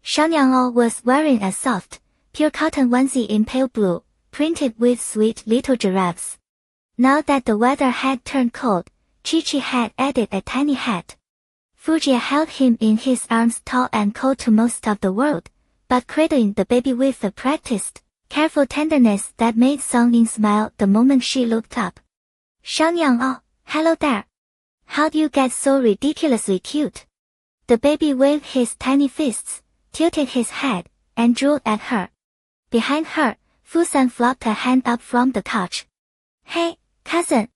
Shang Yan'er was wearing a soft, pure cotton onesie in pale blue, printed with sweet little giraffes. Now that the weather had turned cold, Chi-Chi had added a tiny hat. Fujian held him in his arms, tall and cold to most of the world, but cradling the baby with a practiced, careful tenderness that made Song Ying smile the moment she looked up. "Shang Yan'er, hello there. How'd you get so ridiculously cute?" The baby waved his tiny fists, tilted his head, and drooled at her. Behind her, Fusan flopped a hand up from the couch. "Hey, cousin.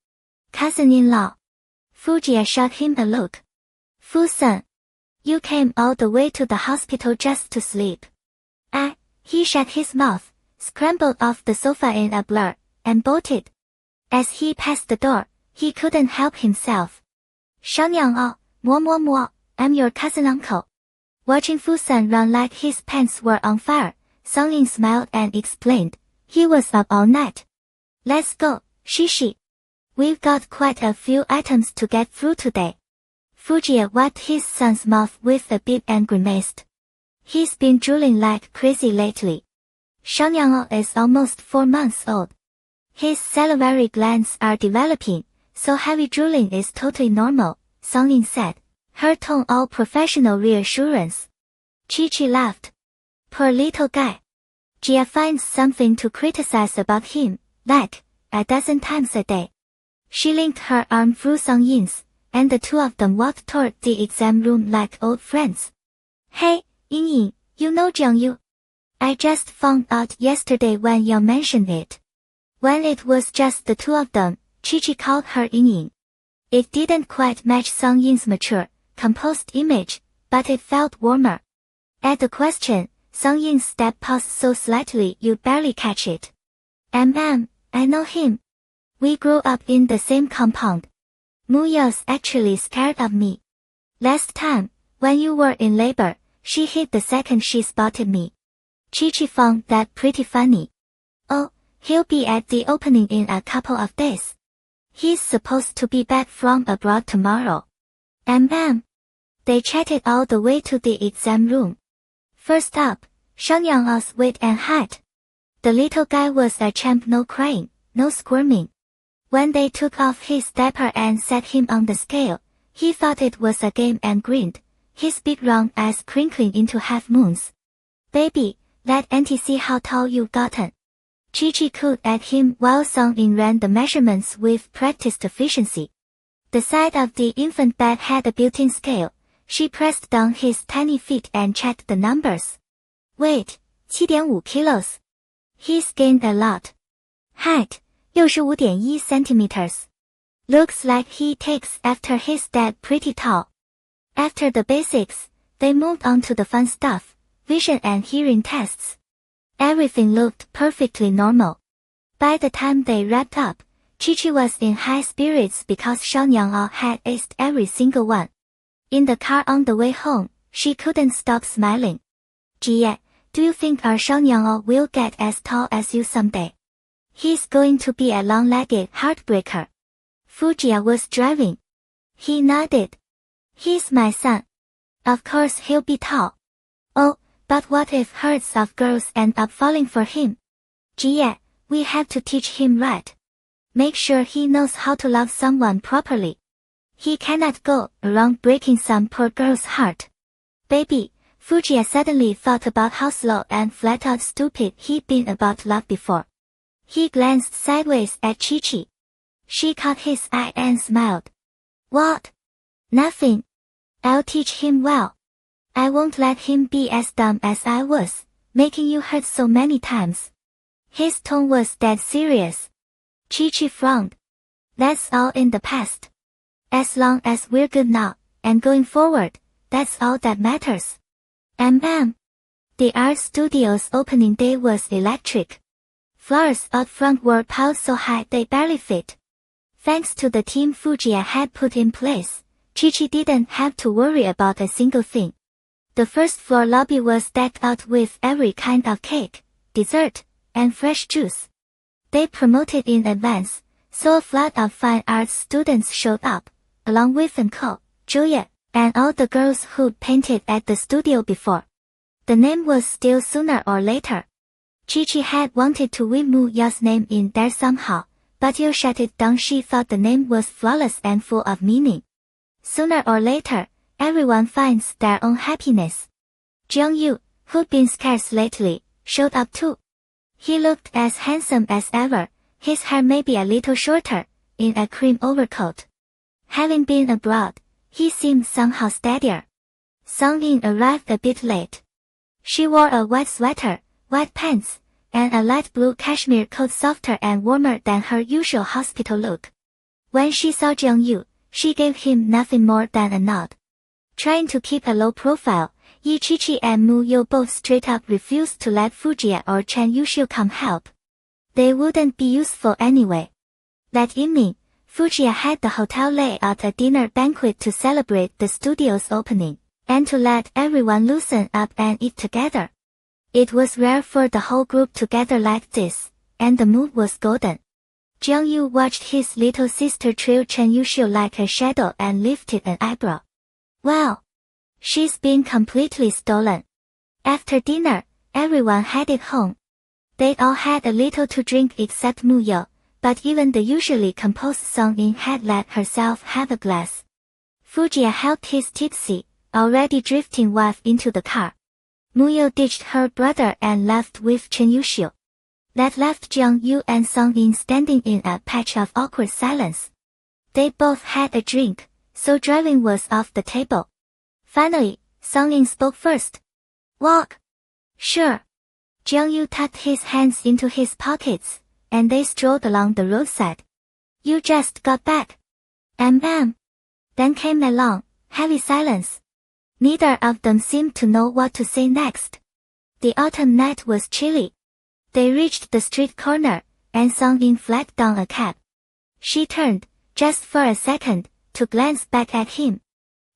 Cousin-in-law." Fujian shot him a look. "Fusan. You came all the way to the hospital just to sleep." He shut his mouth, scrambled off the sofa in a blur, and bolted. As he passed the door, he couldn't help himself. "Shang Yan'er, I'm your cousin uncle." Watching Fusan run like his pants were on fire, Song Ying smiled and explained, "He was up all night. Let's go, Shishi. We've got quite a few items to get through today." Fujiya wiped his son's mouth with a bib and grimaced. He's been drooling like crazy lately. Shangyang is almost 4 months old. His salivary glands are developing, so heavy drooling is totally normal, Song Yin said, her tone all professional reassurance. Chi-Chi laughed. Poor little guy. Jia finds something to criticize about him, like, a dozen times a day. She linked her arm through Song Yin's, and the two of them walked toward the exam room like old friends. Hey, Ying, you know Jiang Yu? I just found out yesterday when you mentioned it. When it was just the two of them, Chi-Chi called her Ying. It didn't quite match Song Yin's mature, composed image, but it felt warmer. At the question, Song Yin's step paused so slightly you barely catch it. I know him. We grew up in the same compound. Mu Yao's actually scared of me. Last time, when you were in labor, she hid the second she spotted me. Chi-Chi found that pretty funny. Oh, he'll be at the opening in a couple of days. He's supposed to be back from abroad tomorrow. They chatted all the way to the exam room. First up, Shangyang's weight and height. The little guy was a champ, no crying, no squirming. When they took off his diaper and set him on the scale, he thought it was a game and grinned, his big round eyes crinkling into half moons. Baby, let Auntie see how tall you've gotten. Chi-Chi cooed at him while Song Yin ran the measurements with practiced efficiency. The side of the infant bed had a built-in scale. She pressed down his tiny feet and checked the numbers. Weight, 7.5 kilos. He's gained a lot. Height, 65.1 centimeters. Looks like he takes after his dad pretty tall. After the basics, they moved on to the fun stuff, vision and hearing tests. Everything looked perfectly normal. By the time they wrapped up, Chi-Chi was in high spirits because Shangyang had aced every single one. In the car on the way home, she couldn't stop smiling. Jie, do you think our Shangyang will get as tall as you someday? He's going to be a long-legged heartbreaker. Fujiya was driving. He nodded. He's my son. Of course he'll be tall. Oh, but what if herds of girls end up falling for him? Jie, we have to teach him right. Make sure he knows how to love someone properly. He cannot go around breaking some poor girl's heart. Baby, Fujiya suddenly thought about how slow and flat-out stupid he'd been about love before. He glanced sideways at Chi-Chi. She caught his eye and smiled. What? Nothing. I'll teach him well. I won't let him be as dumb as I was, making you hurt so many times. His tone was dead serious. Chi-Chi frowned. That's all in the past. As long as we're good now, and going forward, that's all that matters. The art studio's opening day was electric. Floors out front were piled so high they barely fit. Thanks to the team Fujiya had put in place, Chi-Chi didn't have to worry about a single thing. The first floor lobby was decked out with every kind of cake, dessert, and fresh juice. They promoted in advance, so a flood of fine arts students showed up, along with Enko, Juliet, and all the girls who'd painted at the studio before. The name was still sooner or later. Chi-Chi had wanted to weave Mu Yao's name in there somehow, but you shut it down. She thought the name was flawless and full of meaning. Sooner or later, everyone finds their own happiness. Jiang Yu, who'd been scarce lately, showed up too. He looked as handsome as ever, his hair maybe a little shorter, in a cream overcoat. Having been abroad, he seemed somehow steadier. Song Yin arrived a bit late. She wore a white sweater, white pants, and a light blue cashmere coat, softer and warmer than her usual hospital look. When she saw Jiang Yu, she gave him nothing more than a nod. Trying to keep a low profile, Chi-Chi and Mu Yo both straight up refused to let Fujiya or Chen Yuxiu come help. They wouldn't be useful anyway. That evening, Fujiya had the hotel lay out a dinner banquet to celebrate the studio's opening, and to let everyone loosen up and eat together. It was rare for the whole group to gather like this, and the mood was golden. Jiang Yu watched his little sister trail Chen Yuxiu like a shadow and lifted an eyebrow. Well, she's been completely stolen. After dinner, everyone headed home. They all had a little to drink except Muyo, but even the usually composed Song-in had let herself have a glass. Fujiya helped his tipsy, already drifting wife into the car. Muyo ditched her brother and left with Chen Yuxiu. That left Jiang Yu and Song-in standing in a patch of awkward silence. They both had a drink, so driving was off the table. Finally, Song-in spoke first. Walk. Sure. Jiang Yu tucked his hands into his pockets, and they strolled along the roadside. You just got back. Then came a long, heavy silence. Neither of them seemed to know what to say next. The autumn night was chilly. They reached the street corner, and Song-in flagged down a cab. She turned, just for a second, to glance back at him.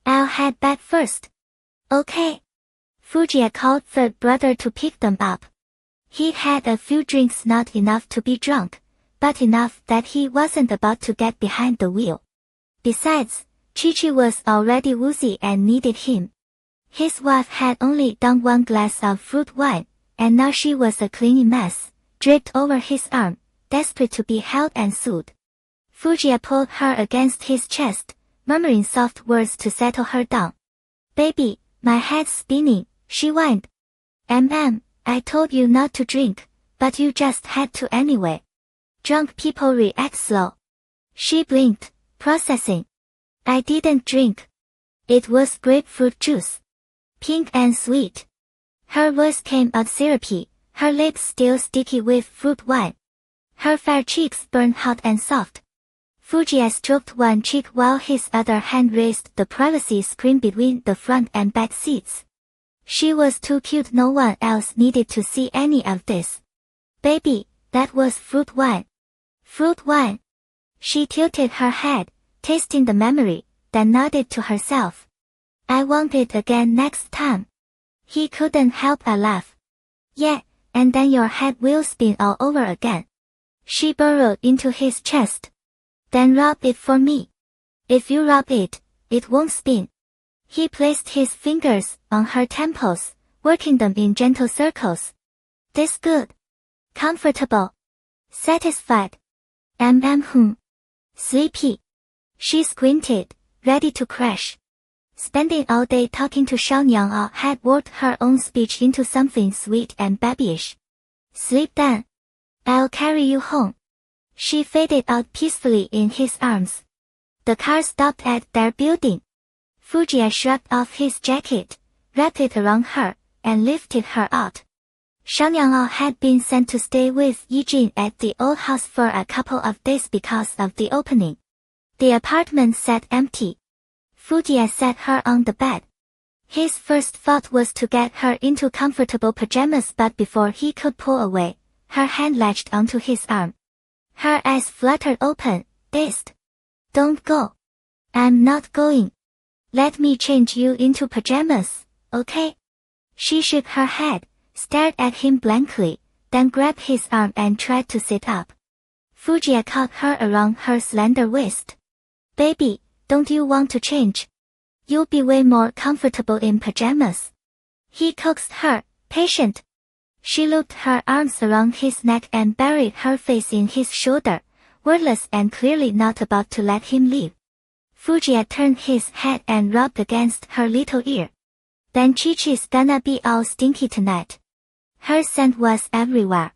I'll head back first. Okay. Fujiya called third brother to pick them up. He had a few drinks, not enough to be drunk, but enough that he wasn't about to get behind the wheel. Besides, Chi-Chi was already woozy and needed him. His wife had only done one glass of fruit wine, and now she was a clingy mess, draped over his arm, desperate to be held and soothed. Fujiya pulled her against his chest, murmuring soft words to settle her down. Baby, my head's spinning, she whined. I told you not to drink, but you just had to anyway. Drunk people react slow. She blinked, processing. I didn't drink. It was grapefruit juice. Pink and sweet. Her voice came out syrupy, her lips still sticky with fruit wine. Her fair cheeks burned hot and soft. Fujiya stroked one cheek while his other hand raised the privacy screen between the front and back seats. She was too cute, no one else needed to see any of this. Baby, that was fruit wine. Fruit wine. She tilted her head, tasting the memory, then nodded to herself. I want it again next time. He couldn't help a laugh. Yeah, and then your head will spin all over again. She burrowed into his chest. Then rub it for me. If you rub it, it won't spin. He placed his fingers on her temples, working them in gentle circles. This good. Comfortable. Satisfied. Sleepy. She squinted, ready to crash. Spending all day talking to Xiaonyang had worked her own speech into something sweet and babyish. Sleep then. I'll carry you home. She faded out peacefully in his arms. The car stopped at their building. Fujiya shrugged off his jacket, wrapped it around her, and lifted her out. Xiaonyang had been sent to stay with Yijin at the old house for a couple of days because of the opening. The apartment sat empty. Fujiya sat her on the bed. His first thought was to get her into comfortable pajamas, but before he could pull away, her hand latched onto his arm. Her eyes fluttered open, dazed. Don't go. I'm not going. Let me change you into pajamas, okay? She shook her head, stared at him blankly, then grabbed his arm and tried to sit up. Fujiya caught her around her slender waist. Baby, don't you want to change? You'll be way more comfortable in pajamas. He coaxed her, patient. She looped her arms around his neck and buried her face in his shoulder, wordless and clearly not about to let him leave. Fujiya turned his head and rubbed against her little ear. Then Chi-Chi's gonna be all stinky tonight. Her scent was everywhere.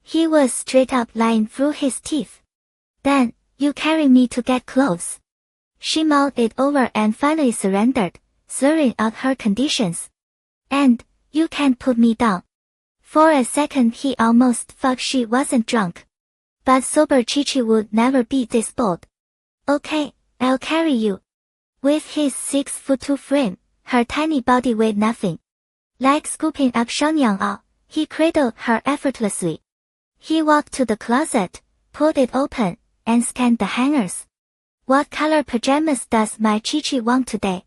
He was straight up lying through his teeth. Then, you carry me to get clothes. She mulled it over and finally surrendered, slurring out her conditions. And, you can't put me down. For a second he almost thought she wasn't drunk. But sober Chi-Chi would never be this bold. Okay, I'll carry you. With his 6'2" frame, her tiny body weighed nothing. Like scooping up Xiaonyang, he cradled her effortlessly. He walked to the closet, pulled it open, and scanned the hangers. What color pajamas does my Chi-Chi want today?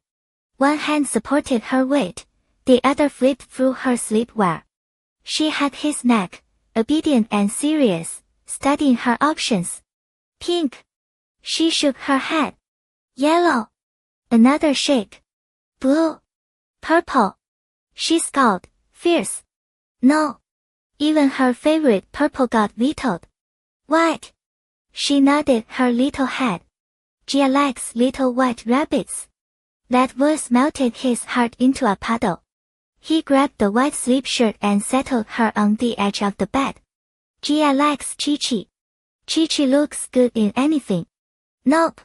One hand supported her weight, the other flipped through her sleepwear. She had his neck, obedient and serious, studying her options. Pink. She shook her head. Yellow. Another shake. Blue. Purple. She scowled, fierce. No. Even her favorite purple got vetoed. White. She nodded her little head. Gia likes little white rabbits. That voice melted his heart into a puddle. He grabbed the white sleep shirt and settled her on the edge of the bed. Gia likes Chi-Chi. Chi-Chi looks good in anything. Nope.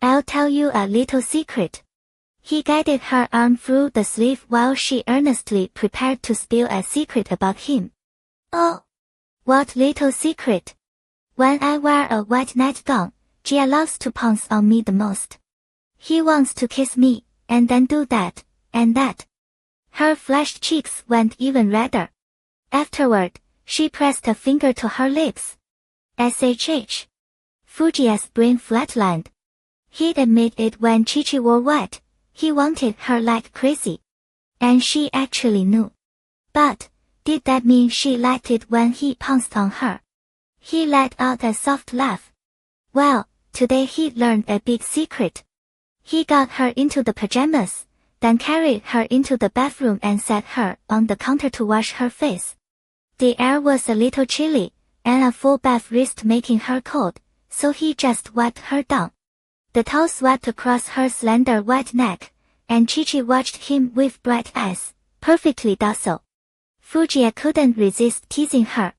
I'll tell you a little secret. He guided her arm through the sleeve while she earnestly prepared to spill a secret about him. Oh. What little secret? When I wear a white nightgown, Gia loves to pounce on me the most. He wants to kiss me, and then do that, and that. Her flushed cheeks went even redder. Afterward, she pressed a finger to her lips. SHH. Fujia's brain flatlined. He'd admit it when Chi-Chi wore white. He wanted her like crazy. And she actually knew. But, did that mean she liked it when he pounced on her? He let out a soft laugh. Well, today he'd learned a big secret. He got her into the pajamas, then carried her into the bathroom and set her on the counter to wash her face. The air was a little chilly, and a full bath risked making her cold, so he just wiped her down. The towel swept across her slender white neck, and Chi-Chi watched him with bright eyes, perfectly docile. Fujia couldn't resist teasing her.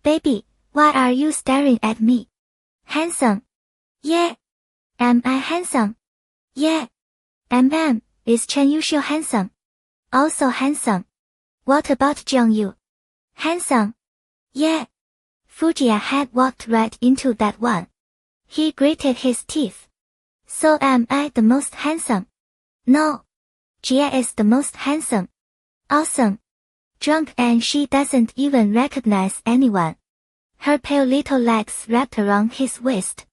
Baby, why are you staring at me? Handsome. Yeah. Am I handsome? Yeah. Is Chen Yuxiu handsome? Also handsome. What about Jiangyu? Handsome. Yeah. Fujia had walked right into that one. He gritted his teeth. So am I the most handsome? No. Jia is the most handsome. Awesome. Drunk and she doesn't even recognize anyone. Her pale little legs wrapped around his waist.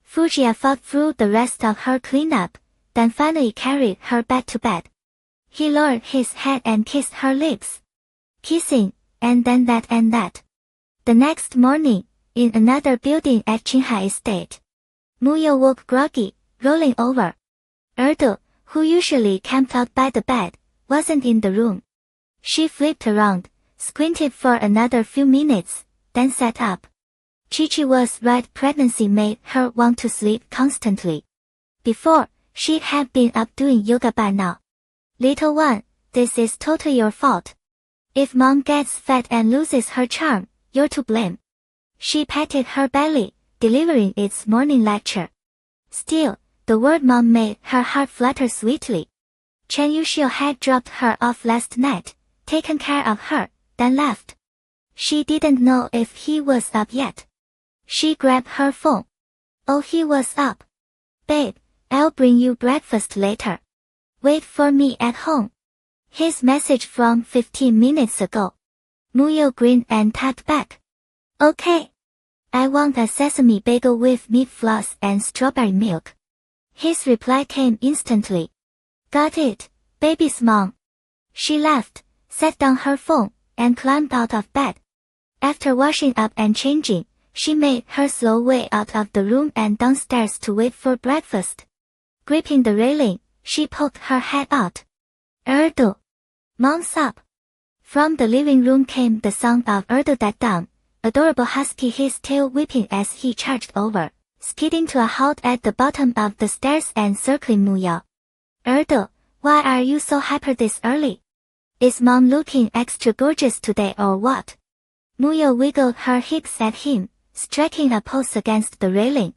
Fujia fought through the rest of her cleanup, then finally carried her back to bed. He lowered his head and kissed her lips. Kissing, and then that and that. The next morning, in another building at Qinghai Estate, Muyo woke groggy, rolling over. Erdo, who usually camped out by the bed, wasn't in the room. She flipped around, squinted for another few minutes, then sat up. Chi-Chi was right, pregnancy made her want to sleep constantly. Before, she had been up doing yoga by now. Little one, this is totally your fault. If mom gets fat and loses her charm, you're to blame. She patted her belly, delivering its morning lecture. Still, the word mom made her heart flutter sweetly. Chen Yuxiu had dropped her off last night, taken care of her, then left. She didn't know if he was up yet. She grabbed her phone. Oh, he was up. Babe, I'll bring you breakfast later. Wait for me at home. His message from 15 minutes ago. Muyo grinned and tapped back. Okay. I want a sesame bagel with meat floss and strawberry milk. His reply came instantly. Got it, baby's mom. She laughed, set down her phone, and climbed out of bed. After washing up and changing, she made her slow way out of the room and downstairs to wait for breakfast. Gripping the railing, she poked her head out. Erdo. Mom's up. From the living room came the sound of Erdo that down, adorable husky, his tail whipping as he charged over, skidding to a halt at the bottom of the stairs and circling Muyo. Erdo, why are you so hyper this early? Is mom looking extra gorgeous today or what? Muyo wiggled her hips at him, striking a pose against the railing.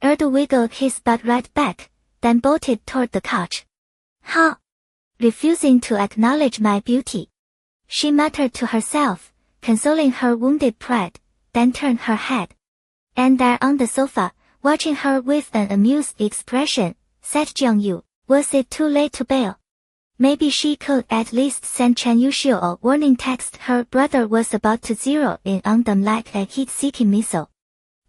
Erdo wiggled his butt right back, then bolted toward the couch. Huh? Refusing to acknowledge my beauty. She muttered to herself, consoling her wounded pride, then turned her head. And there on the sofa, watching her with an amused expression, sat Jiangyu. Was it too late to bail? Maybe she could at least send Chen Yuxiu a warning text her brother was about to zero in on them like a heat-seeking missile.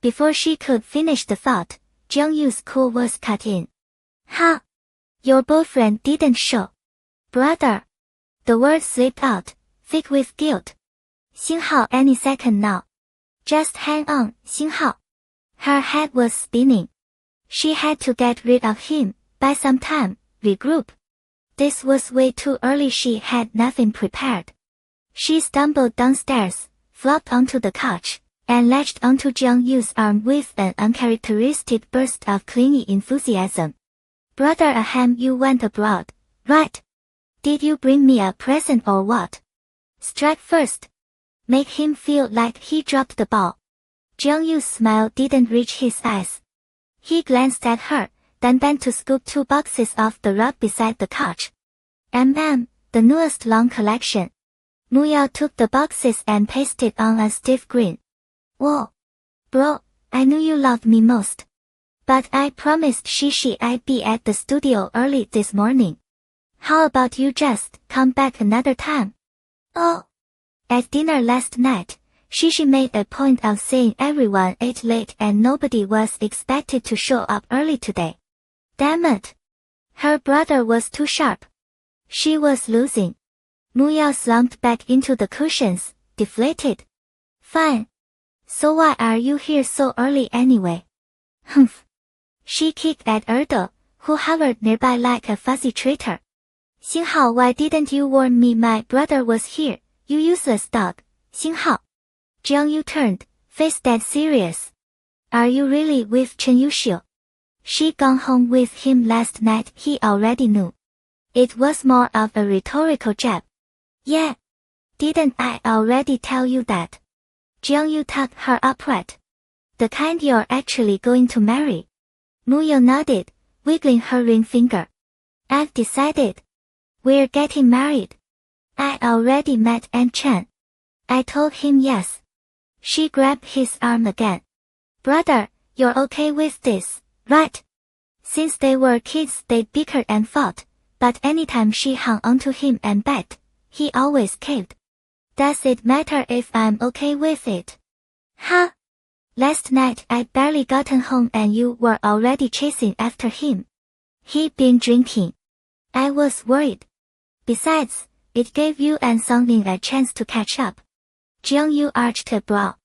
Before she could finish the thought, Jiangyu's cool was cut in. Huh? Your boyfriend didn't show. Brother. The word slipped out, thick with guilt. Xinghao any second now. Just hang on, Xinghao. Her head was spinning. She had to get rid of him, buy some time, regroup. This was way too early. She had nothing prepared. She stumbled downstairs, flopped onto the couch, and latched onto Jiang-Yu's arm with an uncharacteristic burst of clingy enthusiasm. Brother Ahem, you went abroad, right? Did you bring me a present or what? Strike first. Make him feel like he dropped the ball. Jiang-Yu's smile didn't reach his eyes. He glanced at her, then bent to scoop 2 boxes off the rug beside the couch. The newest long collection. Mu Yao took the boxes and pasted on a stiff grin. Whoa. Bro, I knew you loved me most. But I promised Shishi I'd be at the studio early this morning. How about you just come back another time? Oh. At dinner last night, Shishi made a point of saying everyone ate late and nobody was expected to show up early today. Damn it. Her brother was too sharp. She was losing. Mu Yao slumped back into the cushions, deflated. Fine. So why are you here so early anyway? Humph. She kicked at Erdo, who hovered nearby like a fuzzy traitor. Xinghao, why didn't you warn me my brother was here, you useless dog, Xinghao? Jiang-Yu turned, face dead serious. Are you really with Chen Yuxiu? She'd gone home with him last night, he already knew. It was more of a rhetorical jab. Yeah. Didn't I already tell you that? Jiang-Yu tucked her upright. The kind you're actually going to marry. Mu Yao nodded, wiggling her ring finger. I've decided. We're getting married. I already met Aunt Chen. I told him yes. She grabbed his arm again. Brother, you're okay with this, right? Since they were kids they bickered and fought, but anytime she hung onto him and begged, he always caved. Does it matter if I'm okay with it? Huh? Last night I'd barely gotten home and you were already chasing after him. He'd been drinking. I was worried. Besides, it gave you and Songying a chance to catch up. Jiang-Yu arched a brow.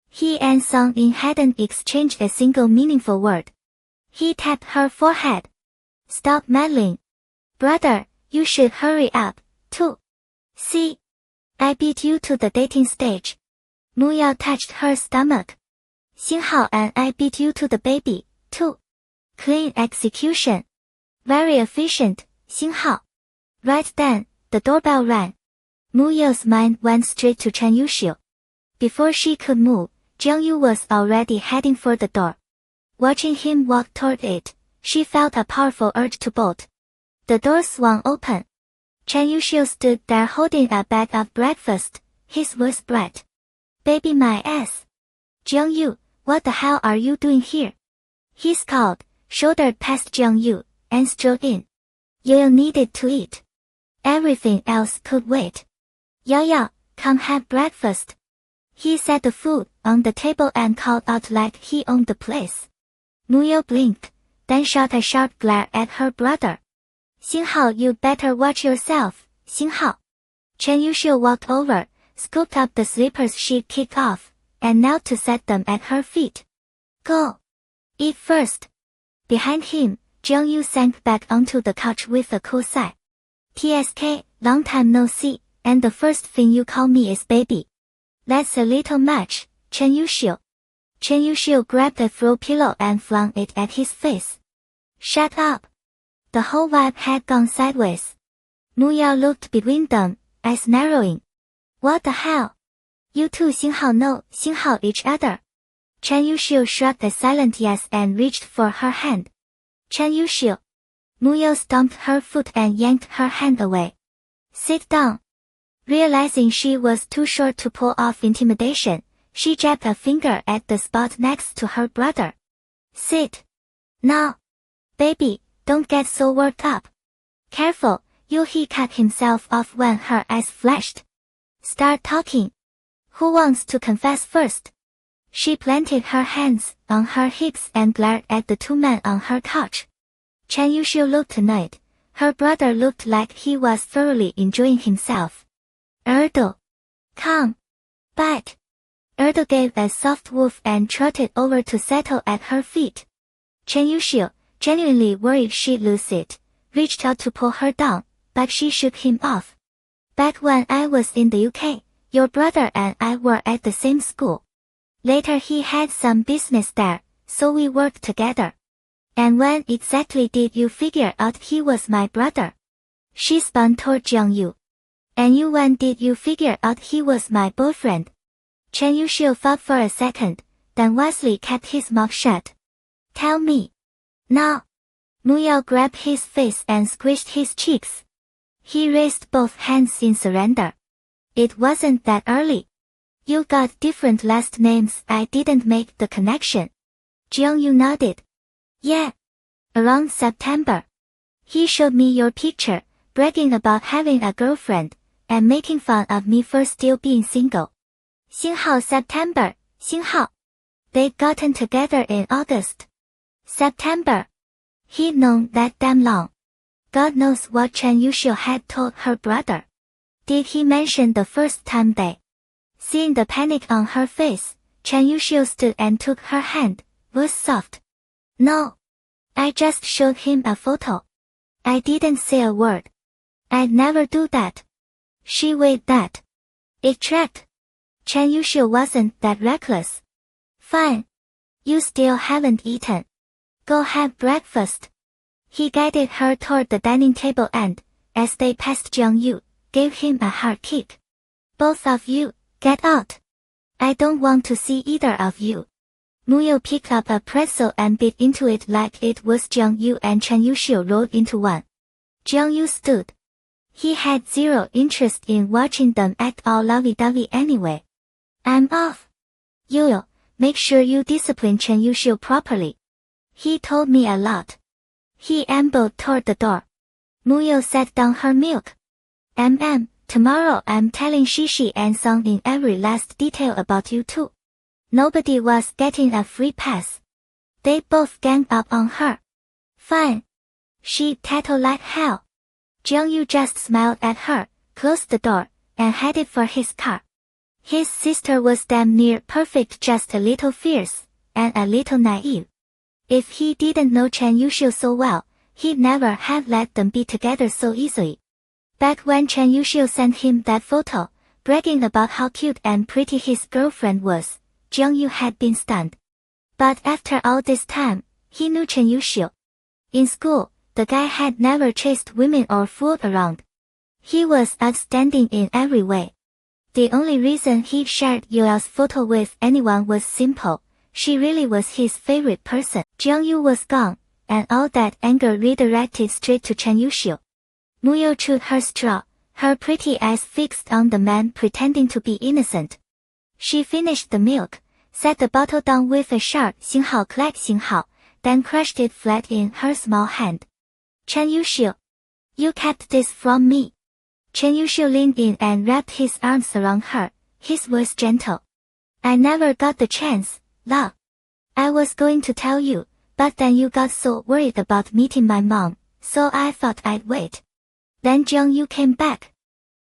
He and Songying hadn't exchanged a single meaningful word. He tapped her forehead. Stop meddling. Brother, you should hurry up, too. See? I beat you to the dating stage. Mu Yao touched her stomach. Xinghao, and I beat you to the baby, too. Clean execution. Very efficient, Xinghao. Right then, the doorbell rang. Mu Yao's mind went straight to Chen Yuxiu. Before she could move, Jiang-Yu was already heading for the door. Watching him walk toward it, she felt a powerful urge to bolt. The door swung open. Chen Yuxiu stood there holding a bag of breakfast, his voice bright. Baby my ass. Jiang-Yu, what the hell are you doing here? He scowled, shouldered past Jiang-Yu, and strode in. Yao needed to eat. Everything else could wait. Yao, come have breakfast. He set the food on the table and called out like he owned the place. Mu Yao blinked, then shot a sharp glare at her brother. Xinghao, you'd better watch yourself, Xinghao. Chen Yuxiu walked over, scooped up the slippers she'd kicked off, and knelt to set them at her feet. Go. Eat first. Behind him, Jiang-Yu sank back onto the couch with a cool sigh. TSK, long time no see, and the first thing you call me is baby. That's a little much, Chen Yuxiu. Chen Yuxiu grabbed a throw pillow and flung it at his face. Shut up. The whole vibe had gone sideways. Mu Yao looked between them, eyes narrowing. What the hell? You two Xinghao know Xinghao each other. Chen Yuxiu shrugged a silent yes and reached for her hand. Chen Yuxiu. Mu Yao stomped her foot and yanked her hand away. Sit down. Realizing she was too short to pull off intimidation, she jabbed a finger at the spot next to her brother. Sit. Now. Baby, don't get so worked up. Careful, he cut himself off when her eyes flashed. Start talking. Who wants to confess first? She planted her hands on her hips and glared at the two men on her couch. Chen Yuxiu looked annoyed. Her brother looked like he was thoroughly enjoying himself. Erdo. Come. Bite. Erdo gave a soft woof and trotted over to settle at her feet. Chen Yuxiu, genuinely worried she'd lose it, reached out to pull her down, but she shook him off. Back when I was in the UK, your brother and I were at the same school. Later he had some business there, so we worked together. And when exactly did you figure out he was my brother? She spun toward Jiang-yu. And you, when did you figure out he was my boyfriend? Chen Yuxiu thought for a second, then wisely kept his mouth shut. Tell me. Now. Mu Yao grabbed his face and squished his cheeks. He raised both hands in surrender. It wasn't that early. You got different last names. I didn't make the connection. Jiang-yu nodded. Yeah. Around September. He showed me your picture, bragging about having a girlfriend, and making fun of me for still being single. 星号 September, 星号. They'd gotten together in August. September. He'd known that damn long. God knows what Chen Yuxiu had told her brother. Did he mention the first time they? Seeing the panic on her face, Chen Yuxiu stood and took her hand, voice soft. No. I just showed him a photo. I didn't say a word. I'd never do that. She weighed that. It tracked. Chen Yuxiu wasn't that reckless. Fine. You still haven't eaten. Go have breakfast. He guided her toward the dining table and, as they passed Jiang-yu, gave him a hard kick. Both of you, get out. I don't want to see either of you. Mu Yao picked up a pretzel and bit into it like it was Jiang-yu, and Chen Yuxiu rolled into one. Jiang-yu stood. He had zero interest in watching them act all lovey-dovey anyway. I'm off. Yo, make sure you discipline Chen Yuxiu properly. He told me a lot. He ambled toward the door. Mu Yao set down her milk. Tomorrow I'm telling Shishi and Song in every last detail about you too. Nobody was getting a free pass. They both ganged up on her. Fine. She tattled like hell. Jiang-yu just smiled at her, closed the door, and headed for his car. His sister was damn near perfect, just a little fierce, and a little naive. If he didn't know Chen Yuxiu so well, he'd never have let them be together so easily. Back when Chen Yuxiu sent him that photo, bragging about how cute and pretty his girlfriend was, Jiang-yu had been stunned. But after all this time, he knew Chen Yuxiu. In school, the guy had never chased women or fooled around. He was outstanding in every way. The only reason he shared Yuya's photo with anyone was simple. She really was his favorite person. Jiang-yu was gone, and all that anger redirected straight to Chen Yuxiu. Mu Yao chewed her straw, her pretty eyes fixed on the man pretending to be innocent. She finished the milk, set the bottle down with a sharp 星号 clack 星号, then crushed it flat in her small hand. Chen Yuxiu. You kept this from me. Chen Yuxiu leaned in and wrapped his arms around her, his voice gentle. I never got the chance, love. I was going to tell you, but then you got so worried about meeting my mom, so I thought I'd wait. Then Jiang-yu came back.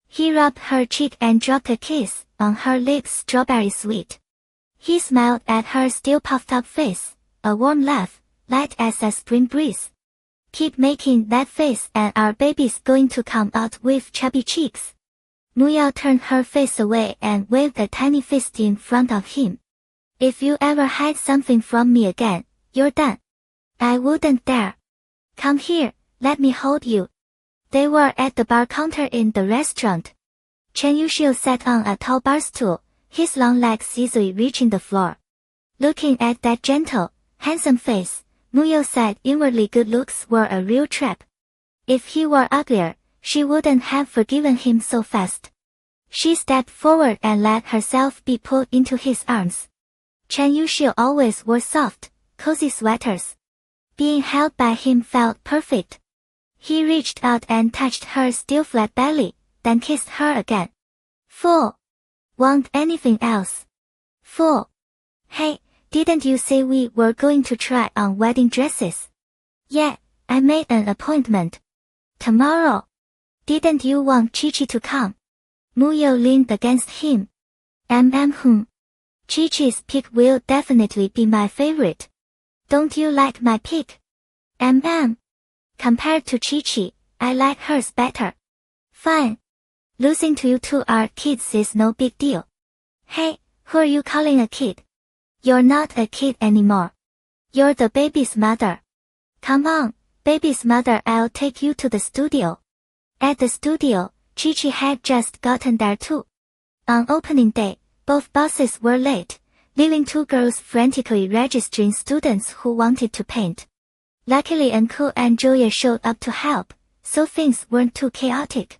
He rubbed her cheek and dropped a kiss on her lips, strawberry sweet. He smiled at her still puffed up face, a warm laugh, light as a spring breeze. Keep making that face and our baby's going to come out with chubby cheeks. Mu Yao turned her face away and waved a tiny fist in front of him. If you ever hide something from me again, you're done. I wouldn't dare. Come here, let me hold you. They were at the bar counter in the restaurant. Chen Yuxiu sat on a tall bar stool, his long legs easily reaching the floor. Looking at that gentle, handsome face, Mu Yao said inwardly good looks were a real trap. If he were uglier, she wouldn't have forgiven him so fast. She stepped forward and let herself be pulled into his arms. Chen Yuxiu always wore soft, cozy sweaters. Being held by him felt perfect. He reached out and touched her still flat belly, then kissed her again. Fool. Want anything else? Fool. Hey, didn't you say we were going to try on wedding dresses? Yeah, I made an appointment. Tomorrow. Didn't you want Chi-Chi to come? Mu Yao leaned against him. Chi-Chi's pick will definitely be my favorite. Don't you like my pick? Compared to Chi-Chi, I like hers better. Fine. Losing to you two are kids is no big deal. Hey, who are you calling a kid? You're not a kid anymore. You're the baby's mother. Come on, baby's mother, I'll take you to the studio. At the studio, Chi-Chi had just gotten there too. On opening day, both buses were late, leaving two girls frantically registering students who wanted to paint. Luckily Uncle and Julia showed up to help, so things weren't too chaotic.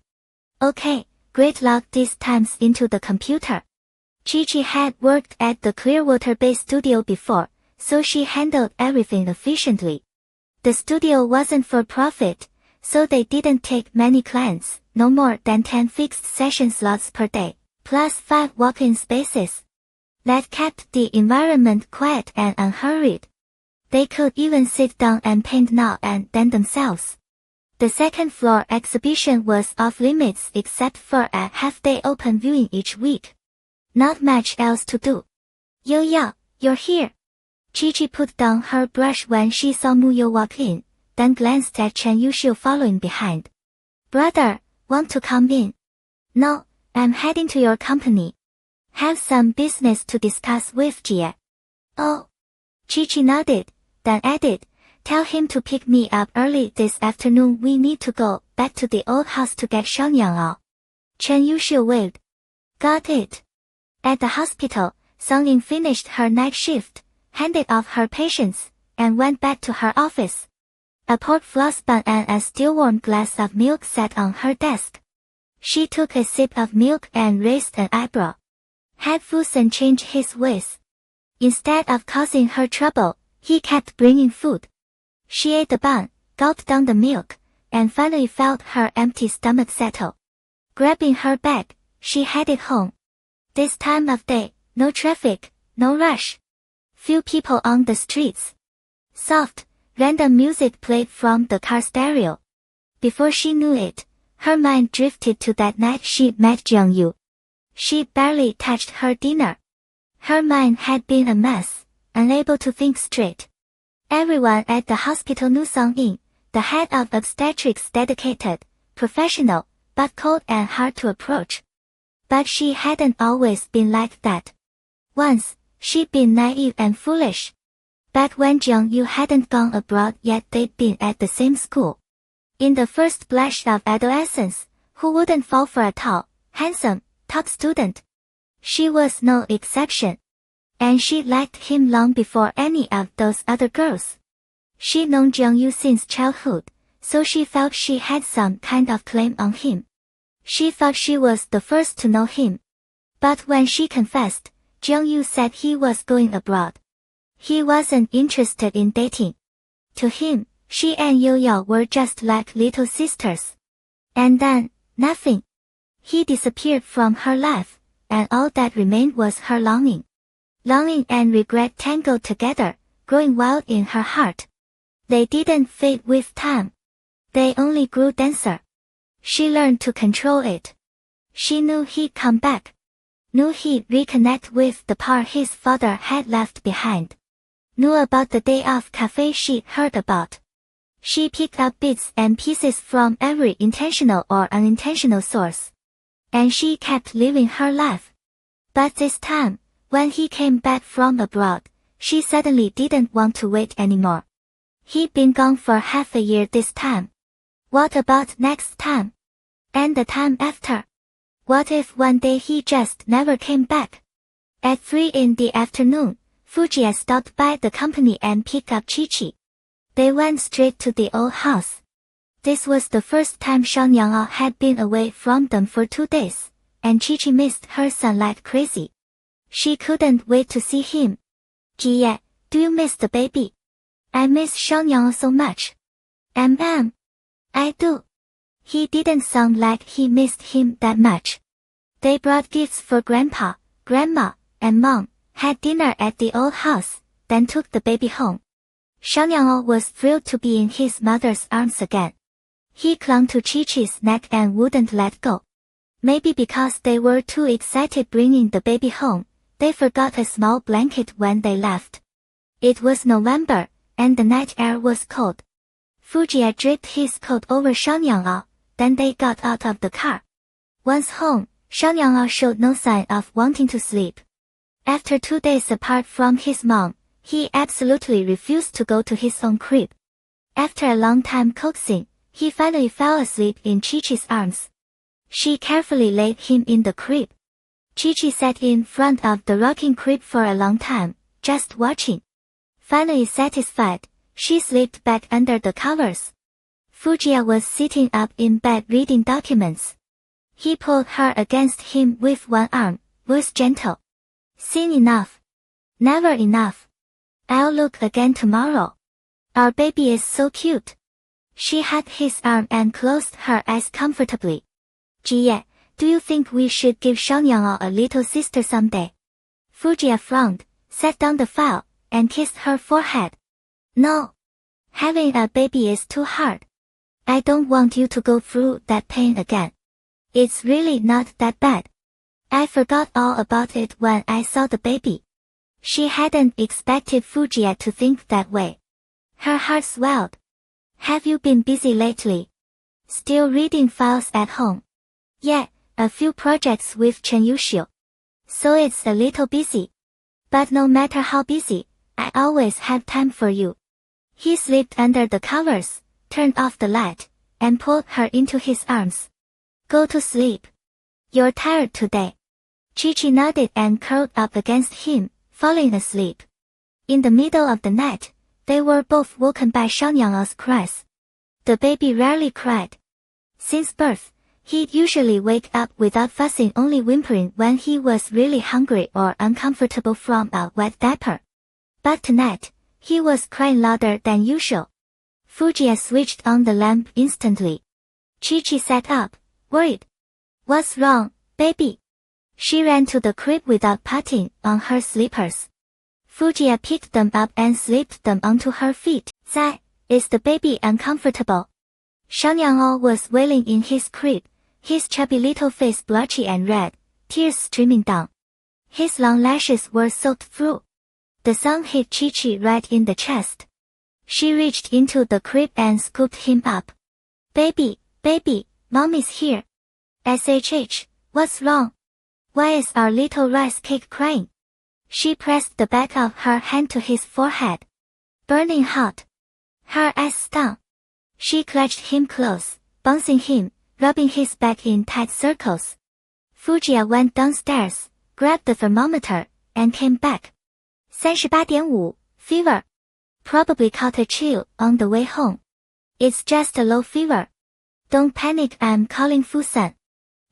Okay, great luck these times into the computer. Chi-Chi had worked at the Clearwater Bay studio before, so she handled everything efficiently. The studio wasn't for profit, so they didn't take many clients, no more than 10 fixed session slots per day, plus 5 walk-in spaces. That kept the environment quiet and unhurried. They could even sit down and paint now and then themselves. The second floor exhibition was off limits except for a half-day open viewing each week. Not much else to do. Yo, you're here. Chi-Chi put down her brush when she saw Muyo walk in, then glanced at Chen Yuxiu following behind. Brother, want to come in? No, I'm heading to your company. Have some business to discuss with Jie. Oh. Chi-Chi nodded, then added, tell him to pick me up early this afternoon. We need to go back to the old house to get Xiangyang out. Chen Yuxiu waved. Got it. At the hospital, Song Ying finished her night shift, handed off her patients, and went back to her office. A pork floss bun and a still-warm glass of milk sat on her desk. She took a sip of milk and raised an eyebrow. Had Fusen changed his ways? Instead of causing her trouble, he kept bringing food. She ate the bun, gulped down the milk, and finally felt her empty stomach settle. Grabbing her bag, she headed home. This time of day, no traffic, no rush. Few people on the streets. Soft, random music played from the car stereo. Before she knew it, her mind drifted to that night she met Jiang Yu. She barely touched her dinner. Her mind had been a mess, unable to think straight. Everyone at the hospital knew Song Ying, the head of obstetrics, dedicated, professional, but cold and hard to approach. But she hadn't always been like that. Once, she'd been naive and foolish. Back when Jiang Yu hadn't gone abroad yet, they'd been at the same school. In the first blush of adolescence, who wouldn't fall for a tall, handsome, top student? She was no exception. And she liked him long before any of those other girls. She'd known Jiang Yu since childhood, so she felt she had some kind of claim on him. She thought she was the first to know him. But when she confessed, Jiang Yu said he was going abroad. He wasn't interested in dating. To him, she and Yo-Yo were just like little sisters. And then, nothing. He disappeared from her life, and all that remained was her longing. Longing and regret tangled together, growing wild in her heart. They didn't fade with time. They only grew denser. She learned to control it. She knew he'd come back. Knew he'd reconnect with the part his father had left behind. Knew about the day off cafe she'd heard about. She picked up bits and pieces from every intentional or unintentional source. And she kept living her life. But this time, when he came back from abroad, she suddenly didn't want to wait anymore. He'd been gone for half a year this time. What about next time? And the time after? What if one day he just never came back? At 3 in the afternoon, Fujie stopped by the company and picked up Chi-Chi. They went straight to the old house. This was the first time Xiangyang had been away from them for 2 days, and Chi-Chi missed her son like crazy. She couldn't wait to see him. Jie, do you miss the baby? I miss Xiangyang so much. I do. He didn't sound like he missed him that much. They brought gifts for Grandpa, Grandma, and Mom, had dinner at the old house, then took the baby home. Xiangyang was thrilled to be in his mother's arms again. He clung to Chi-Chi's neck and wouldn't let go. Maybe because they were too excited bringing the baby home, they forgot a small blanket when they left. It was November, and the night air was cold. Fujie draped his coat over Xiangyang, then they got out of the car. Once home, Xiaoyang showed no sign of wanting to sleep. After 2 days apart from his mom, he absolutely refused to go to his own crib. After a long time coaxing, he finally fell asleep in Chi-Chi's arms. She carefully laid him in the crib. Chi-Chi sat in front of the rocking crib for a long time, just watching. Finally satisfied, she slipped back under the covers. Fujiya was sitting up in bed reading documents. He pulled her against him with one arm, was gentle. Seen enough. Never enough. I'll look again tomorrow. Our baby is so cute. She had his arm and closed her eyes comfortably. Jiye, do you think we should give Xiaoyang a little sister someday? Fujiya frowned, set down the file, and kissed her forehead. No. Having a baby is too hard. I don't want you to go through that pain again. It's really not that bad. I forgot all about it when I saw the baby. She hadn't expected Fujiya to think that way. Her heart swelled. Have you been busy lately? Still reading files at home? Yeah, a few projects with Chen Yuxiu. So it's a little busy. But no matter how busy, I always have time for you. He slipped under the covers, turned off the light, and pulled her into his arms. Go to sleep. You're tired today. Chi-Chi nodded and curled up against him, falling asleep. In the middle of the night, they were both woken by Xiaoyang's cries. The baby rarely cried. Since birth, he'd usually wake up without fussing, only whimpering when he was really hungry or uncomfortable from a wet diaper. But tonight, he was crying louder than usual. Fujiya switched on the lamp instantly. Chi-Chi sat up, worried. What's wrong, baby? She ran to the crib without putting on her slippers. Fujiya picked them up and slipped them onto her feet. Zai, is the baby uncomfortable? Xiaoyang was wailing in his crib, his chubby little face blotchy and red, tears streaming down. His long lashes were soaked through. The sun hit Chi-Chi right in the chest. She reached into the crib and scooped him up. Baby, mommy's here. SHH, what's wrong? Why is our little rice cake crying? She pressed the back of her hand to his forehead. Burning hot. Her eyes stung. She clutched him close, bouncing him, rubbing his back in tight circles. Fujiya went downstairs, grabbed the thermometer, and came back. 38.5, fever. Probably caught a chill on the way home. It's just a low fever. Don't panic, I'm calling Fusan.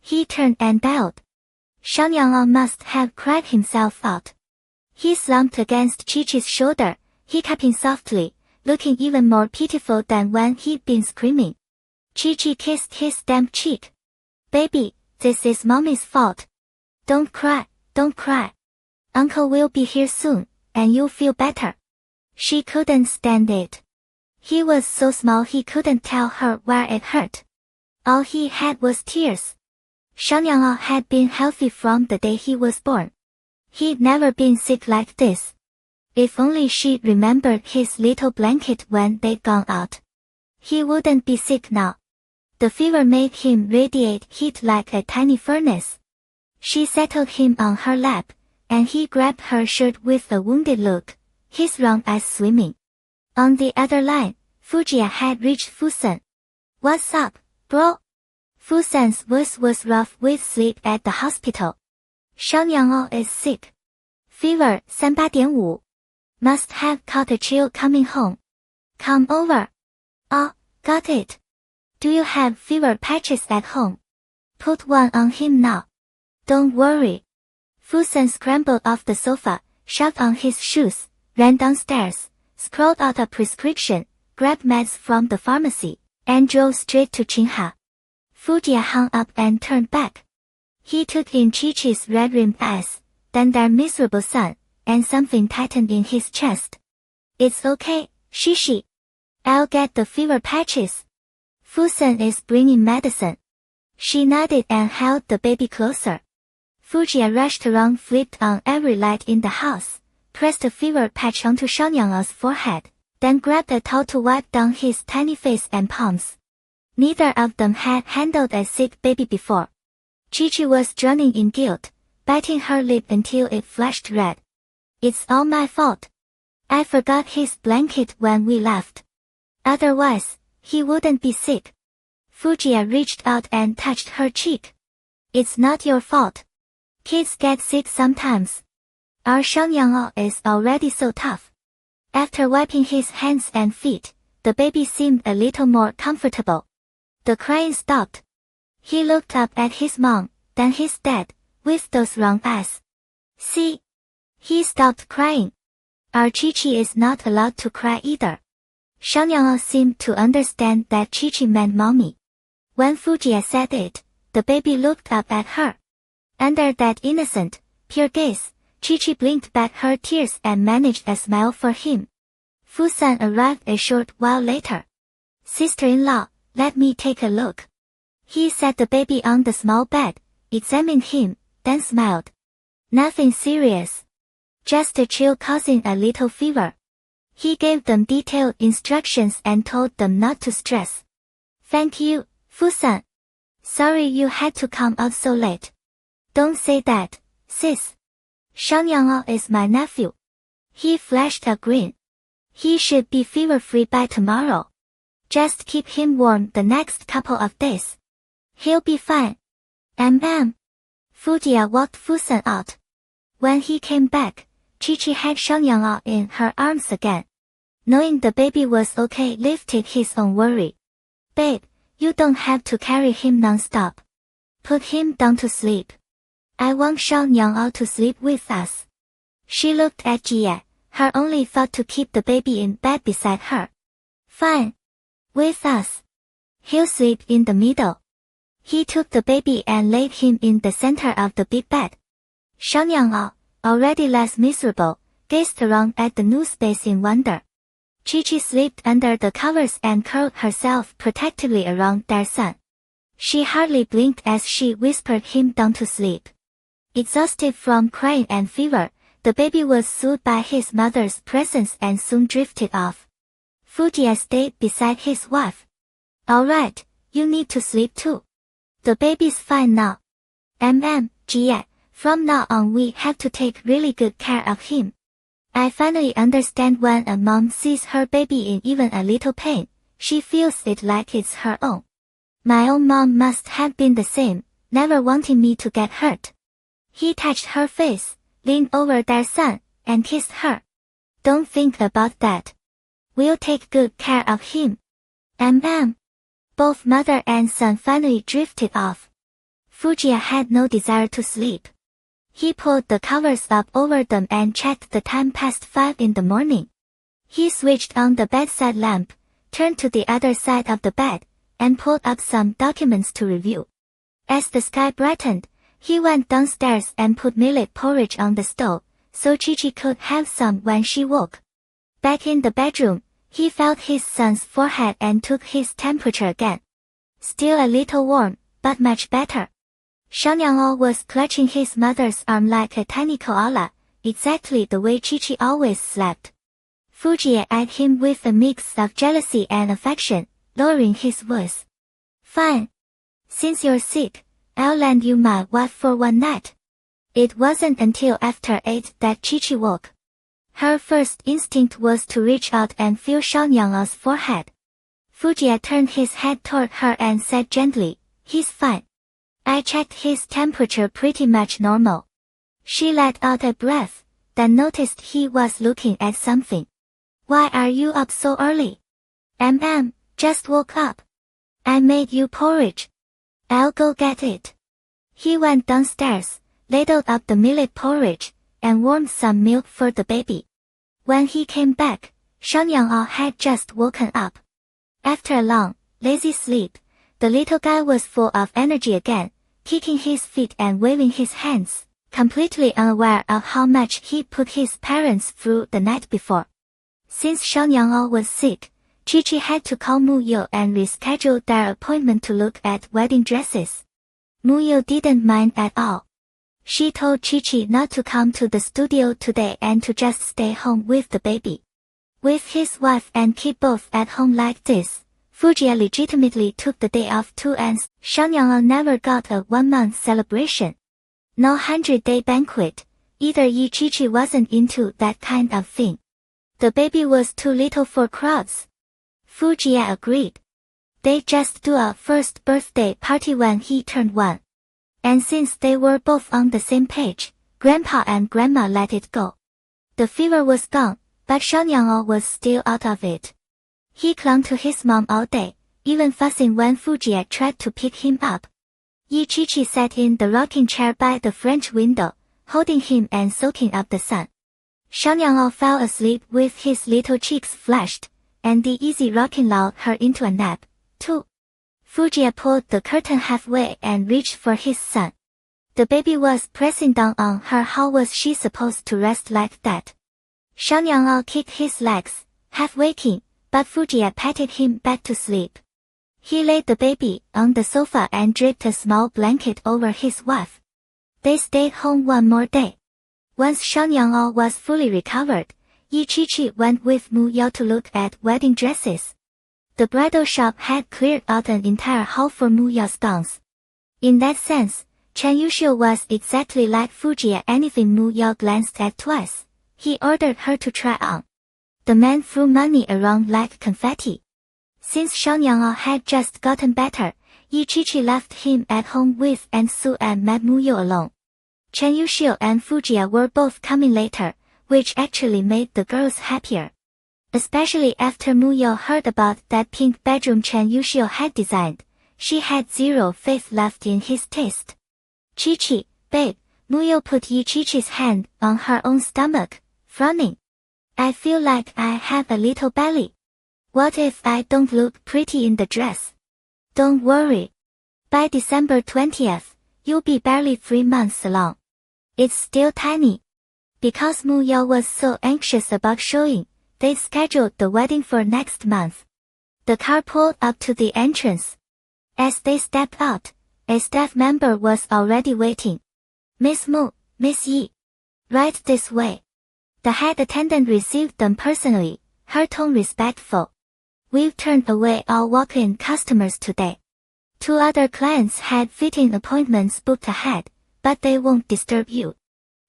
He turned and dialed. Xiaoyang must have cried himself out. He slumped against Chi-Chi's shoulder, hiccuping softly, looking even more pitiful than when he'd been screaming. Chi-Chi kissed his damp cheek. Baby, this is mommy's fault. Don't cry. Uncle will be here soon, and you'll feel better. She couldn't stand it. He was so small he couldn't tell her where it hurt. All he had was tears. Xiaoyang had been healthy from the day he was born. He'd never been sick like this. If only she'd remembered his little blanket when they'd gone out. He wouldn't be sick now. The fever made him radiate heat like a tiny furnace. She settled him on her lap, and he grabbed her shirt with a wounded look, his round eyes swimming. On the other line, Fujiya had reached Fusan. What's up, bro? Fusan's voice was rough with sleep at the hospital. Xiaoyang is sick. Fever 38.5. Must have caught a chill coming home. Come over. Oh, got it. Do you have fever patches at home? Put one on him now. Don't worry. Fusan scrambled off the sofa, shoved on his shoes, ran downstairs, scrolled out a prescription, grabbed meds from the pharmacy, and drove straight to Qingha. Fujiya hung up and turned back. He took in Chi-Chi's red-rimmed eyes, then their miserable son, and something tightened in his chest. It's okay, Shishi. I'll get the fever patches. Fusan is bringing medicine. She nodded and held the baby closer. Fujiya rushed around, flipped on every light in the house, pressed a fever patch onto Xiaoyang's forehead, then grabbed a towel to wipe down his tiny face and palms. Neither of them had handled a sick baby before. Chi-Chi was drowning in guilt, biting her lip until it flashed red. It's all my fault. I forgot his blanket when we left. Otherwise, he wouldn't be sick. Fujiya reached out and touched her cheek. It's not your fault. Kids get sick sometimes. Our Shangyang is already so tough. After wiping his hands and feet, the baby seemed a little more comfortable. The crying stopped. He looked up at his mom, then his dad, with those round eyes. See? He stopped crying. Our Chi-Chi is not allowed to cry either. Shangyang seemed to understand that Chi-Chi meant mommy. When Fujiya said it, the baby looked up at her. Under that innocent, pure gaze, Chi-Chi blinked back her tears and managed a smile for him. Fusan arrived a short while later. Sister-in-law, let me take a look. He set the baby on the small bed, examined him, then smiled. Nothing serious. Just a chill causing a little fever. He gave them detailed instructions and told them not to stress. Thank you, Fusan. Sorry you had to come out so late. Don't say that, sis. Shangyang is my nephew. He flashed a grin. He should be fever-free by tomorrow. Just keep him warm the next couple of days. He'll be fine. Fujiya walked Fusan out. When he came back, Chi-Chi had Shangyang in her arms again. Knowing the baby was okay lifted his own worry. Babe, you don't have to carry him non-stop. Put him down to sleep. I want Shangyang to sleep with us. She looked at Jie, her only thought to keep the baby in bed beside her. Fine. With us. He'll sleep in the middle. He took the baby and laid him in the center of the big bed. Shangyang, already less miserable, gazed around at the new space in wonder. Chi-Chi slipped under the covers and curled herself protectively around their son. She hardly blinked as she whispered him down to sleep. Exhausted from crying and fever, the baby was soothed by his mother's presence and soon drifted off. Fujiya stayed beside his wife. Alright, you need to sleep too. The baby's fine now. Jie, from now on we have to take really good care of him. I finally understand when a mom sees her baby in even a little pain, she feels it like it's her own. My own mom must have been the same, never wanting me to get hurt. He touched her face, leaned over their son, and kissed her. Don't think about that. We'll take good care of him. Both mother and son finally drifted off. Fujiya had no desire to sleep. He pulled the covers up over them and checked the time past 5 in the morning. He switched on the bedside lamp, turned to the other side of the bed, and pulled up some documents to review. As the sky brightened, he went downstairs and put millet porridge on the stove, so Chi-Chi could have some when she woke. Back in the bedroom, he felt his son's forehead and took his temperature again. Still a little warm, but much better. Shangyang was clutching his mother's arm like a tiny koala, exactly the way Chi-Chi always slept. Fujiya eyed him with a mix of jealousy and affection, lowering his voice. Fine. Since you're sick, I'll lend you my wife for one night. It wasn't until after 8 that Chi-Chi woke. Her first instinct was to reach out and feel Shangyang's forehead. Fujiya turned his head toward her and said gently, he's fine. I checked his temperature pretty much normal. She let out a breath, then noticed he was looking at something. Why are you up so early? Just woke up. I made you porridge. I'll go get it. He went downstairs, ladled up the millet porridge, and warmed some milk for the baby. When he came back, Shangyang had just woken up. After a long, lazy sleep, the little guy was full of energy again, kicking his feet and waving his hands, completely unaware of how much he put his parents through the night before. Since Shangyang was sick, Chi-Chi had to call Muyo and reschedule their appointment to look at wedding dresses. Muyo didn't mind at all. She told Chi-Chi not to come to the studio today and to just stay home with the baby. With his wife and kid both at home like this, Fujiya legitimately took the day off too, and Xiangyang never got a 1-month celebration. No 100-day banquet. Either Yi Qiqi wasn't into that kind of thing. The baby was too little for crowds. Fujiya agreed. They just do a first birthday party when he turned 1. And since they were both on the same page, Grandpa and Grandma let it go. The fever was gone, but Xiangyang was still out of it. He clung to his mom all day, even fussing when Fujiya tried to pick him up. Yi Qiqi sat in the rocking chair by the French window, holding him and soaking up the sun. Xiangyang fell asleep with his little cheeks flushed, and the easy rocking lulled her into a nap, too. Fujiya pulled the curtain halfway and reached for his son. The baby was pressing down on her. How was she supposed to rest like that? Xiangyang kicked his legs, half waking, but Fujiya patted him back to sleep. He laid the baby on the sofa and draped a small blanket over his wife. They stayed home 1 more day. Once Xiangyang was fully recovered, Yi Qiqi went with Mu Yao to look at wedding dresses. The bridal shop had cleared out an entire hall for Mu Yao's gowns. In that sense, Chen Yuxiu was exactly like Fujiya. Anything Mu Yao glanced at twice, he ordered her to try on. The man threw money around like confetti. Since Xiangyang had just gotten better, Yi Qiqi left him at home with Aunt Su and met Mu Yao alone. Chen Yuxiu and Fujiya were both coming later, which actually made the girls happier. Especially after Mu Yao heard about that pink bedroom Chen Yuxiu had designed, she had zero faith left in his taste. Qiqi, babe, Mu Yao put Yi Qiqi's hand on her own stomach, frowning. I feel like I have a little belly. What if I don't look pretty in the dress? Don't worry. By December 20th, you'll be barely 3 months along. It's still tiny. Because Mu Yao was so anxious about showing, they scheduled the wedding for next month. The car pulled up to the entrance. As they stepped out, a staff member was already waiting. Miss Mu, Miss Yi. Right this way. The head attendant received them personally, her tone respectful. We've turned away all walk-in customers today. 2 other clients had fitting appointments booked ahead, but they won't disturb you.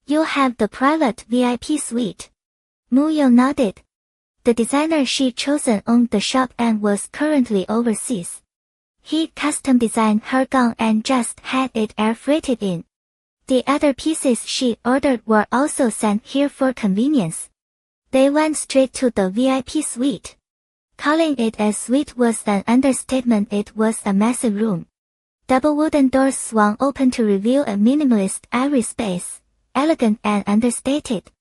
You'll have the private VIP suite. Mu Yao nodded. The designer she'd chosen owned the shop and was currently overseas. He'd custom designed her gown and just had it air freighted in. The other pieces she ordered were also sent here for convenience. They went straight to the VIP suite. Calling it a suite was an understatement. It was a massive room. Double wooden doors swung open to reveal a minimalist airy space, elegant and understated.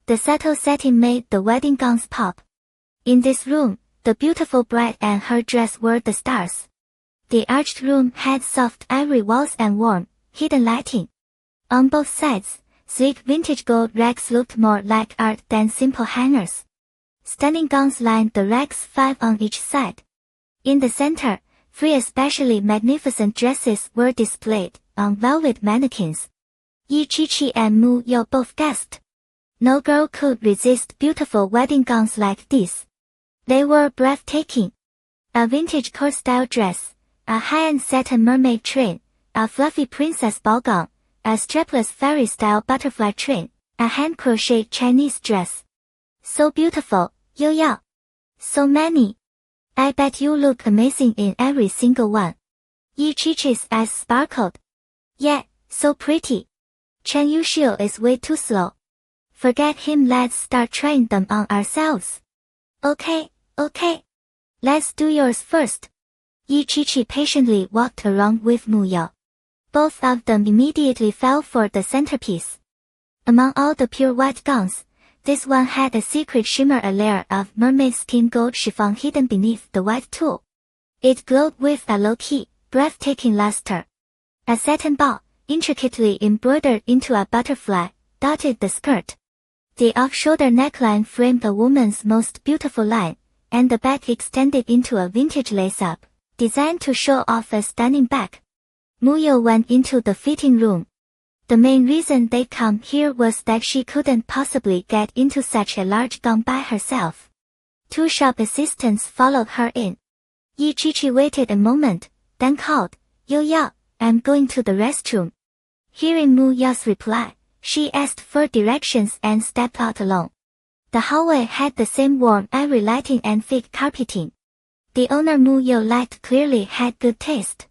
The subtle setting made the wedding gowns pop. In this room, the beautiful bride and her dress were the stars. The arched room had soft ivory walls and warm, hidden lighting. On both sides, sleek vintage gold racks looked more like art than simple hangers. Stunning gowns lined the racks, 5 on each side. In the center, 3 especially magnificent dresses were displayed on velvet mannequins. Yi Qiqi and Mu Yao both gasped. No girl could resist beautiful wedding gowns like these. They were breathtaking. A vintage court-style dress, a high-end satin mermaid train, a fluffy princess ball gown, a strapless fairy-style butterfly train, a hand-crocheted Chinese dress. So beautiful, Yo Yao. So many. I bet you look amazing in every single one. Yi Qiqi's eyes sparkled. Yeah, so pretty. Chen Yuxiu is way too slow. Forget him, let's start trying them on ourselves. Okay. Let's do yours first. Yi Qiqi patiently walked around with Mu Yao. Both of them immediately fell for the centerpiece. Among all the pure white gowns, this one had a secret shimmer, a layer of mermaid skin gold chiffon hidden beneath the white tulle. It glowed with a low-key, breathtaking luster. A satin ball, intricately embroidered into a butterfly, dotted the skirt. The off-shoulder neckline framed a woman's most beautiful line, and the back extended into a vintage lace-up, designed to show off a stunning back. Mu Yao went into the fitting room. The main reason they'd come here was that she couldn't possibly get into such a large gown by herself. 2 shop assistants followed her in. Yi Chi waited a moment, then called, Yo Yao, I'm going to the restroom. Hearing Mu Yao's reply, she asked for directions and stepped out alone. The hallway had the same warm airy lighting and thick carpeting. The owner Mu Yao liked clearly had good taste.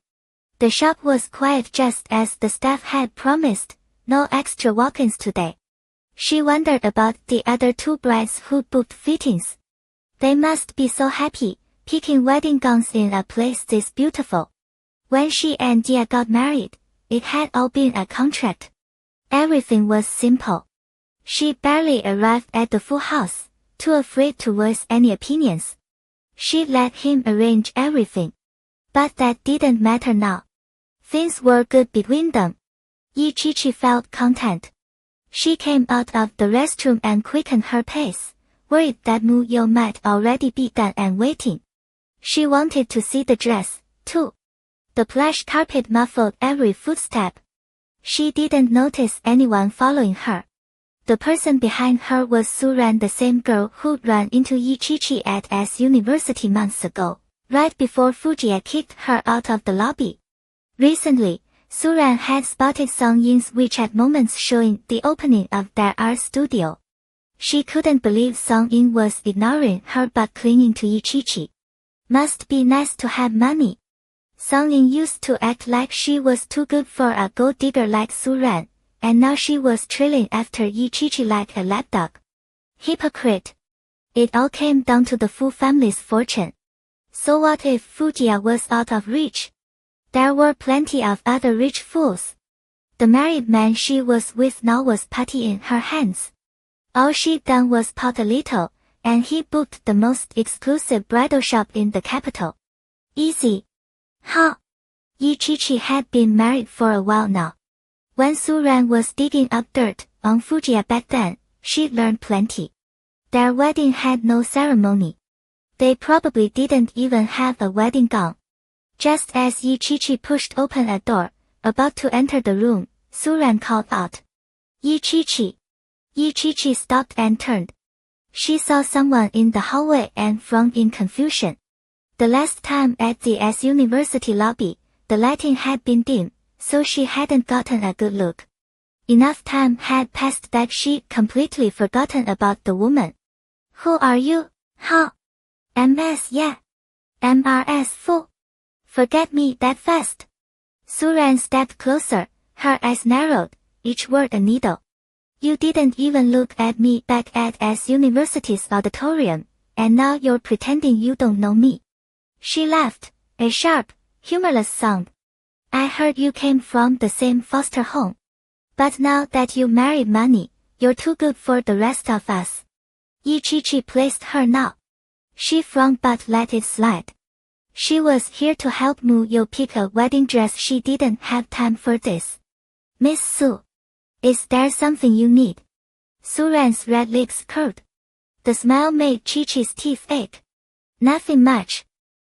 The shop was quiet just as the staff had promised, no extra walk-ins today. She wondered about the other two brides who booked fittings. They must be so happy, picking wedding gowns in a place this beautiful. When she and Jia got married, it had all been a contract. Everything was simple. She barely arrived at the full house, too afraid to voice any opinions. She let him arrange everything. But that didn't matter now. Things were good between them. Yi Chi felt content. She came out of the restroom and quickened her pace, worried that Mu Yao might already be done and waiting. She wanted to see the dress, too. The plush carpet muffled every footstep. She didn't notice anyone following her. The person behind her was Su Ran, the same girl who'd run into Yi Chi at S University months ago, right before Fujie kicked her out of the lobby. Recently, Su Ran had spotted Song Yin's WeChat moments showing the opening of their art studio. She couldn't believe Song Yin was ignoring her but clinging to Yi Chi. Must be nice to have money. Song Yin used to act like she was too good for a gold digger like Su Ran, and now she was trailing after Yi Chi like a lapdog. Hypocrite. It all came down to the Fu family's fortune. So what if Fujia was out of reach? There were plenty of other rich fools. The married man she was with now was putty in her hands. All she'd done was pout a little, and he booked the most exclusive bridal shop in the capital. Easy. Huh? Yi Chi had been married for a while now. When Su Ran was digging up dirt on Fujia back then, she'd learned plenty. Their wedding had no ceremony. They probably didn't even have a wedding gown. Just as Yi Chi pushed open a door, about to enter the room, Su Ran called out, Yi Chi. Yi Chi stopped and turned. She saw someone in the hallway and frowned in confusion. The last time at the S University lobby, the lighting had been dim, so she hadn't gotten a good look. Enough time had passed that she'd completely forgotten about the woman. Who are you? Huh? MS, yeah. MRS, fool. Forget me that fast. Su Ran stepped closer, her eyes narrowed, each word a needle. You didn't even look at me back at S University's auditorium, and now you're pretending you don't know me. She laughed, a sharp, humorless sound. I heard you came from the same foster home. But now that you married money, you're too good for the rest of us. Yi Chi placed her now. She frowned but let it slide. She was here to help Mu Yao pick a wedding dress. She didn't have time for this. Miss Su. Is there something you need? Su Ran's red lips curled. The smile made Chi-Chi's teeth ache. Nothing much.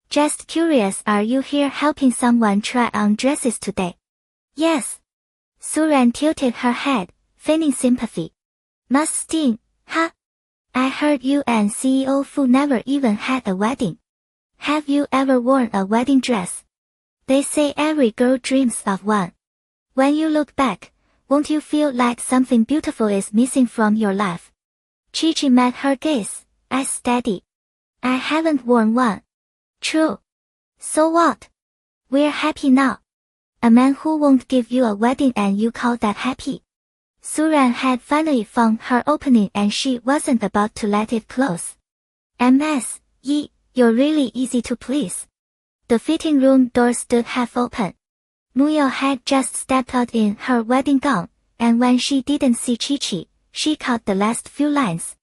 Just curious, are you here helping someone try on dresses today? Yes. Su Ran tilted her head, feigning sympathy. Must sting, huh? I heard you and CEO Fu never even had a wedding. Have you ever worn a wedding dress? They say every girl dreams of one. When you look back, won't you feel like something beautiful is missing from your life? Chi-Chi met her gaze, eyes steady. I haven't worn one. True. So what? We're happy now. A man who won't give you a wedding and you call that happy? Su Ran had finally found her opening and she wasn't about to let it close. MS, Yi, you're really easy to please. The fitting room door stood half open. Mu Yao had just stepped out in her wedding gown, and when she didn't see Chi-Chi, she caught the last few lines.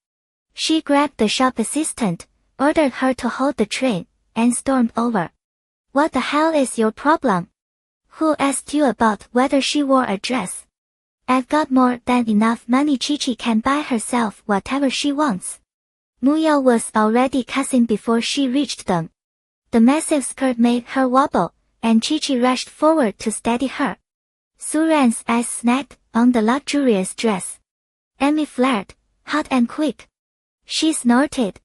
She grabbed the shop assistant, ordered her to hold the train, and stormed over. What the hell is your problem? Who asked you about whether she wore a dress? I've got more than enough money. Chi-Chi can buy herself whatever she wants. Mu Yao was already cussing before she reached them. The massive skirt made her wobble, and Chi-Chi rushed forward to steady her. Su Ran's eyes snagged on the luxurious dress. Amy flared, hot and quick. She snorted.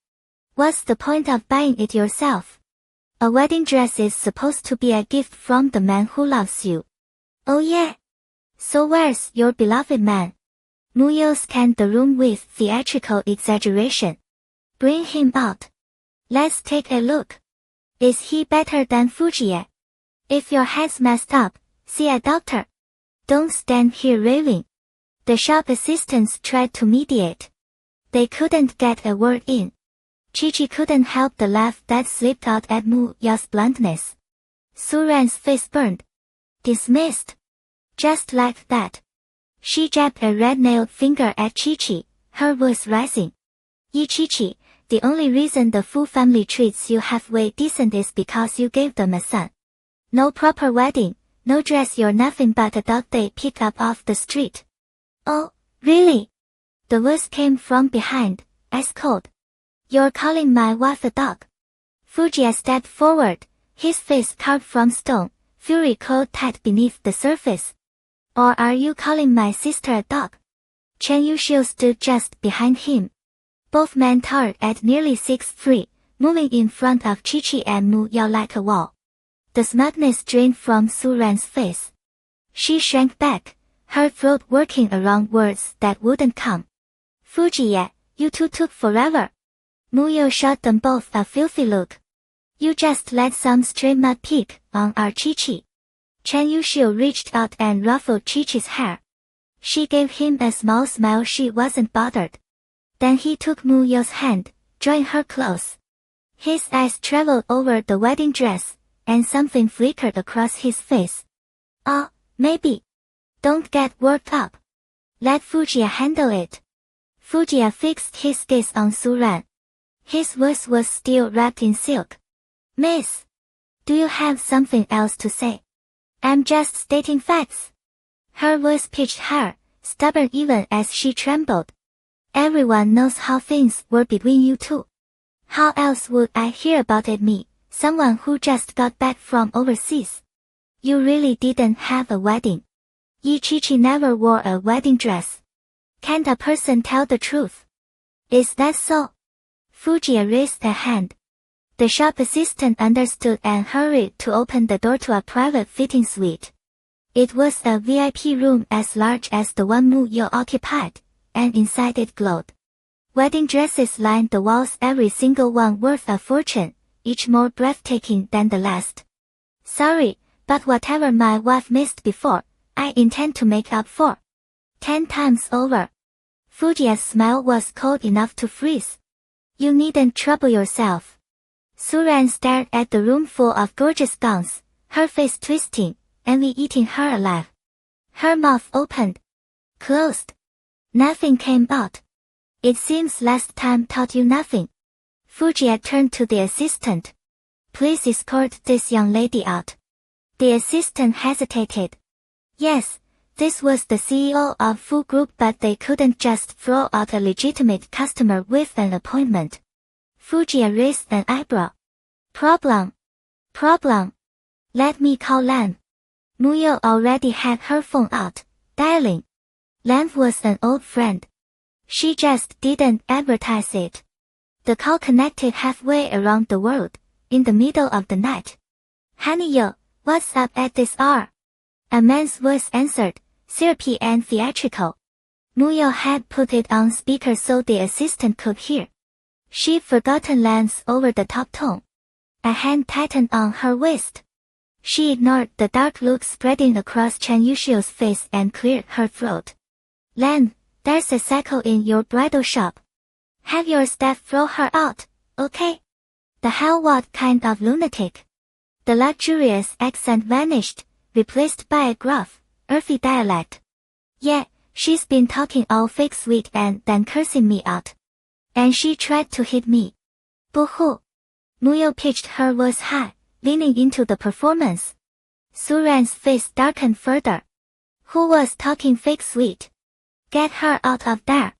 What's the point of buying it yourself? A wedding dress is supposed to be a gift from the man who loves you. Oh yeah? So where's your beloved man? Muyo scanned the room with theatrical exaggeration. Bring him out. Let's take a look. Is he better than Fujiye? If your head's messed up, see a doctor. Don't stand here raving. The shop assistants tried to mediate. They couldn't get a word in. Chi-Chi couldn't help the laugh that slipped out at Muyo's bluntness. Su-Ran's face burned. Dismissed. Just like that. She jabbed a red-nailed finger at Chi-Chi, her voice rising. Chi-Chi, the only reason the Fu family treats you halfway decent is because you gave them a son. No proper wedding, no dress, you're nothing but a dog they picked up off the street. Oh, really? The voice came from behind, ice cold. You're calling my wife a dog? Fujiya stepped forward, his face carved from stone, fury coiled tight beneath the surface. Or are you calling my sister a dog? Chen Yuxiu stood just behind him. Both men towered at nearly 6'3", moving in front of Chi-Chi and Muyo like a wall. The smugness drained from Su-Ran's face. She shrank back, her throat working around words that wouldn't come. Fujiye, you two took forever. Muyo shot them both a filthy look. You just let some stray mud pick on our Chi-Chi. Chen Yuxiu reached out and ruffled Chi-Chi's hair. She gave him a small smile, she wasn't bothered. Then he took Muyo's hand, drawing her close. His eyes traveled over the wedding dress, and something flickered across his face. Oh, maybe. Don't get worked up. Let Fujiya handle it. Fujiya fixed his gaze on Su-Ran. His voice was still wrapped in silk. Miss, do you have something else to say? I'm just stating facts. Her voice pitched higher, stubborn even as she trembled. Everyone knows how things were between you two. How else would I hear about it, me, someone who just got back from overseas? You really didn't have a wedding. Chi-Chi never wore a wedding dress. Can't a person tell the truth? Is that so? Fujiya raised a hand. The shop assistant understood and hurried to open the door to a private fitting suite. It was a VIP room as large as the one Muyo occupied, and inside it glowed. Wedding dresses lined the walls, every single one worth a fortune, each more breathtaking than the last. Sorry, but whatever my wife missed before, I intend to make up for. 10 times over. Fujiya's smile was cold enough to freeze. You needn't trouble yourself. Su-Ran stared at the room full of gorgeous gowns, her face twisting, envy eating her alive. Her mouth opened. Closed. Nothing came out. It seems last time taught you nothing. Fujiya turned to the assistant. Please escort this young lady out. The assistant hesitated. Yes, this was the CEO of Fu Group, but they couldn't just throw out a legitimate customer with an appointment. Fujiya raised an eyebrow. Problem. Let me call Lan. Muyo already had her phone out, dialing. Lan was an old friend. She just didn't advertise it. The call connected halfway around the world, in the middle of the night. Honey yo, what's up at this hour? A man's voice answered, syrupy and theatrical. Muyo had put it on speaker so the assistant could hear. She'd forgotten Lan's over-the-top tone. A hand tightened on her waist. She ignored the dark look spreading across Chen Yuxiu's face and cleared her throat. Lan, there's a cycle in your bridal shop. Have your staff throw her out, okay? The hell, what kind of lunatic? The luxurious accent vanished, replaced by a gruff, earthy dialect. Yeah, she's been talking all fake sweet and then cursing me out. And she tried to hit me. Boo-hoo. Muyo pitched her voice high, leaning into the performance. Su-Ran's face darkened further. Who was talking fake sweet? Get her out of there.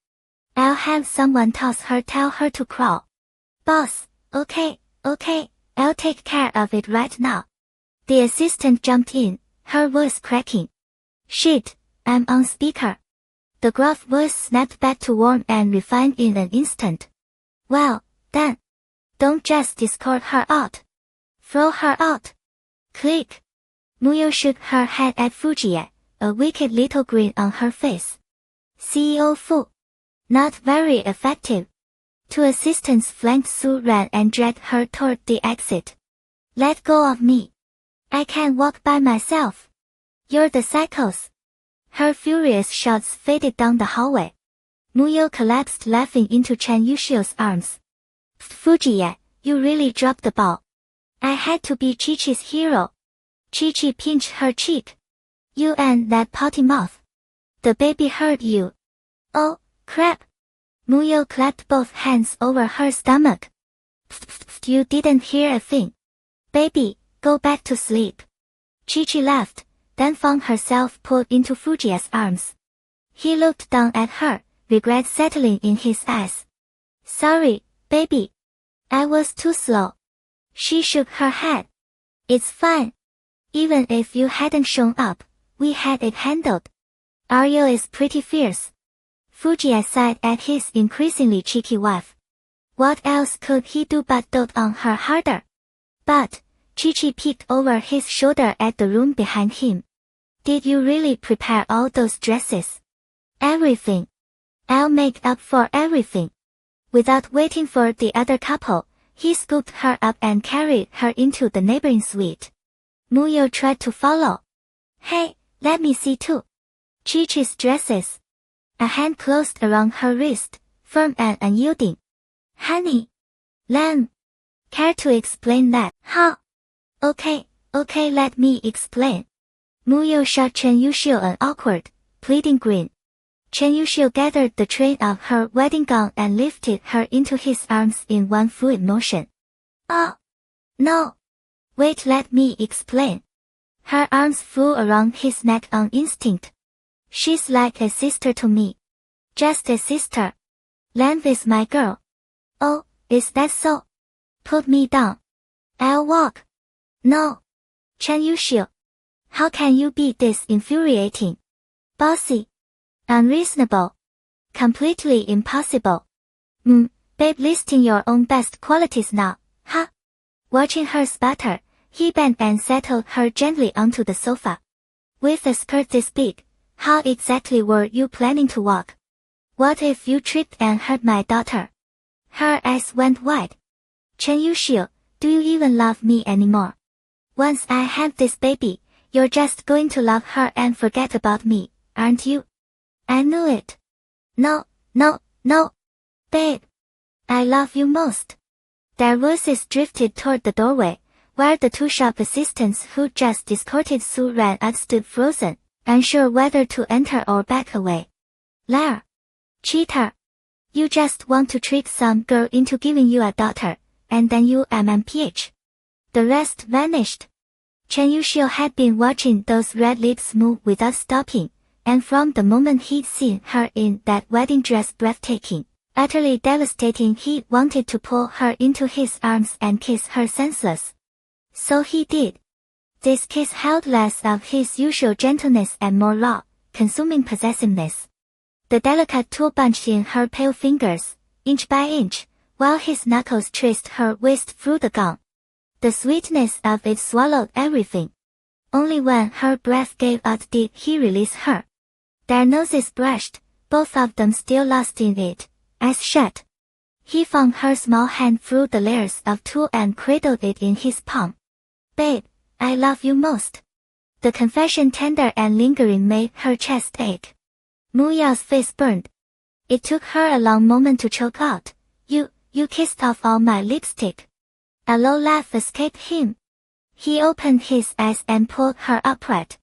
I'll have someone toss her, tell her to crawl. Boss, okay, I'll take care of it right now. The assistant jumped in, her voice cracking. Shit, I'm on speaker. The gruff voice snapped back to warm and refined in an instant. Well, then. Don't just escort her out. Throw her out. Click. Muyo shook her head at Fujiye, a wicked little grin on her face. CEO Fu. Not very effective. Two assistants flanked Su Ran and dragged her toward the exit. Let go of me. I can't walk by myself. You're the psychos. Her furious shouts faded down the hallway. Muyo collapsed laughing into Chen Yushio's arms. Fujiye, you really dropped the ball. I had to be Chi-Chi's hero. Chi-Chi pinched her cheek. You and that potty mouth. The baby heard you. Oh, crap. Muyo clapped both hands over her stomach. You didn't hear a thing. Baby, go back to sleep. Chi-Chi laughed, then found herself pulled into Fujiye's arms. He looked down at her, regret settling in his eyes. Sorry, baby. I was too slow. She shook her head. It's fine. Even if you hadn't shown up, we had it handled. Aryo is pretty fierce. Fujiye sighed at his increasingly cheeky wife. What else could he do but dote on her harder? But, Chi-Chi peeked over his shoulder at the room behind him. Did you really prepare all those dresses? Everything. I'll make up for everything. Without waiting for the other couple, he scooped her up and carried her into the neighboring suite. Muyo tried to follow. Hey, let me see too. Chi-Chi's dresses. A hand closed around her wrist, firm and unyielding. Honey. Lamb. Care to explain that, huh? Okay, let me explain. Muyo shot Chen Yushio an awkward, pleading grin. Chen Yushio gathered the train of her wedding gown and lifted her into his arms in one fluid motion. Oh. No. Wait, let me explain. Her arms flew around his neck on instinct. She's like a sister to me. Just a sister. Lamb is my girl. Oh, is that so? Put me down. I'll walk. No. Chen Yushio. How can you be this infuriating? Bossy. Unreasonable. Completely impossible. Babe, listing your own best qualities now, huh? Watching her sputter, he bent and settled her gently onto the sofa. With a skirt this big, how exactly were you planning to walk? What if you tripped and hurt my daughter? Her eyes went wide. Chen Yushio, do you even love me anymore? Once I have this baby, you're just going to love her and forget about me, aren't you? I knew it. No. Babe. I love you most. Their voices drifted toward the doorway, where the two shop assistants who just escorted Su Ran up stood frozen, unsure whether to enter or back away. Liar. Cheater. You just want to trick some girl into giving you a daughter, and then you MMPH. The rest vanished. Chen Yushio had been watching those red lips move without stopping, and from the moment he'd seen her in that wedding dress breathtaking, utterly devastating, he wanted to pull her into his arms and kiss her senseless. So he did. This kiss held less of his usual gentleness and more raw, consuming possessiveness. The delicate tool bunched in her pale fingers, inch by inch, while his knuckles traced her waist through the gown. The sweetness of it swallowed everything. Only when her breath gave out did he release her. Their noses brushed, both of them still lost in it, eyes shut. He found her small hand through the layers of tulle and cradled it in his palm. Babe, I love you most. The confession, tender and lingering, made her chest ache. Muya's face burned. It took her a long moment to choke out. You kissed off all my lipstick. A low laugh escaped him. He opened his eyes and pulled her upright.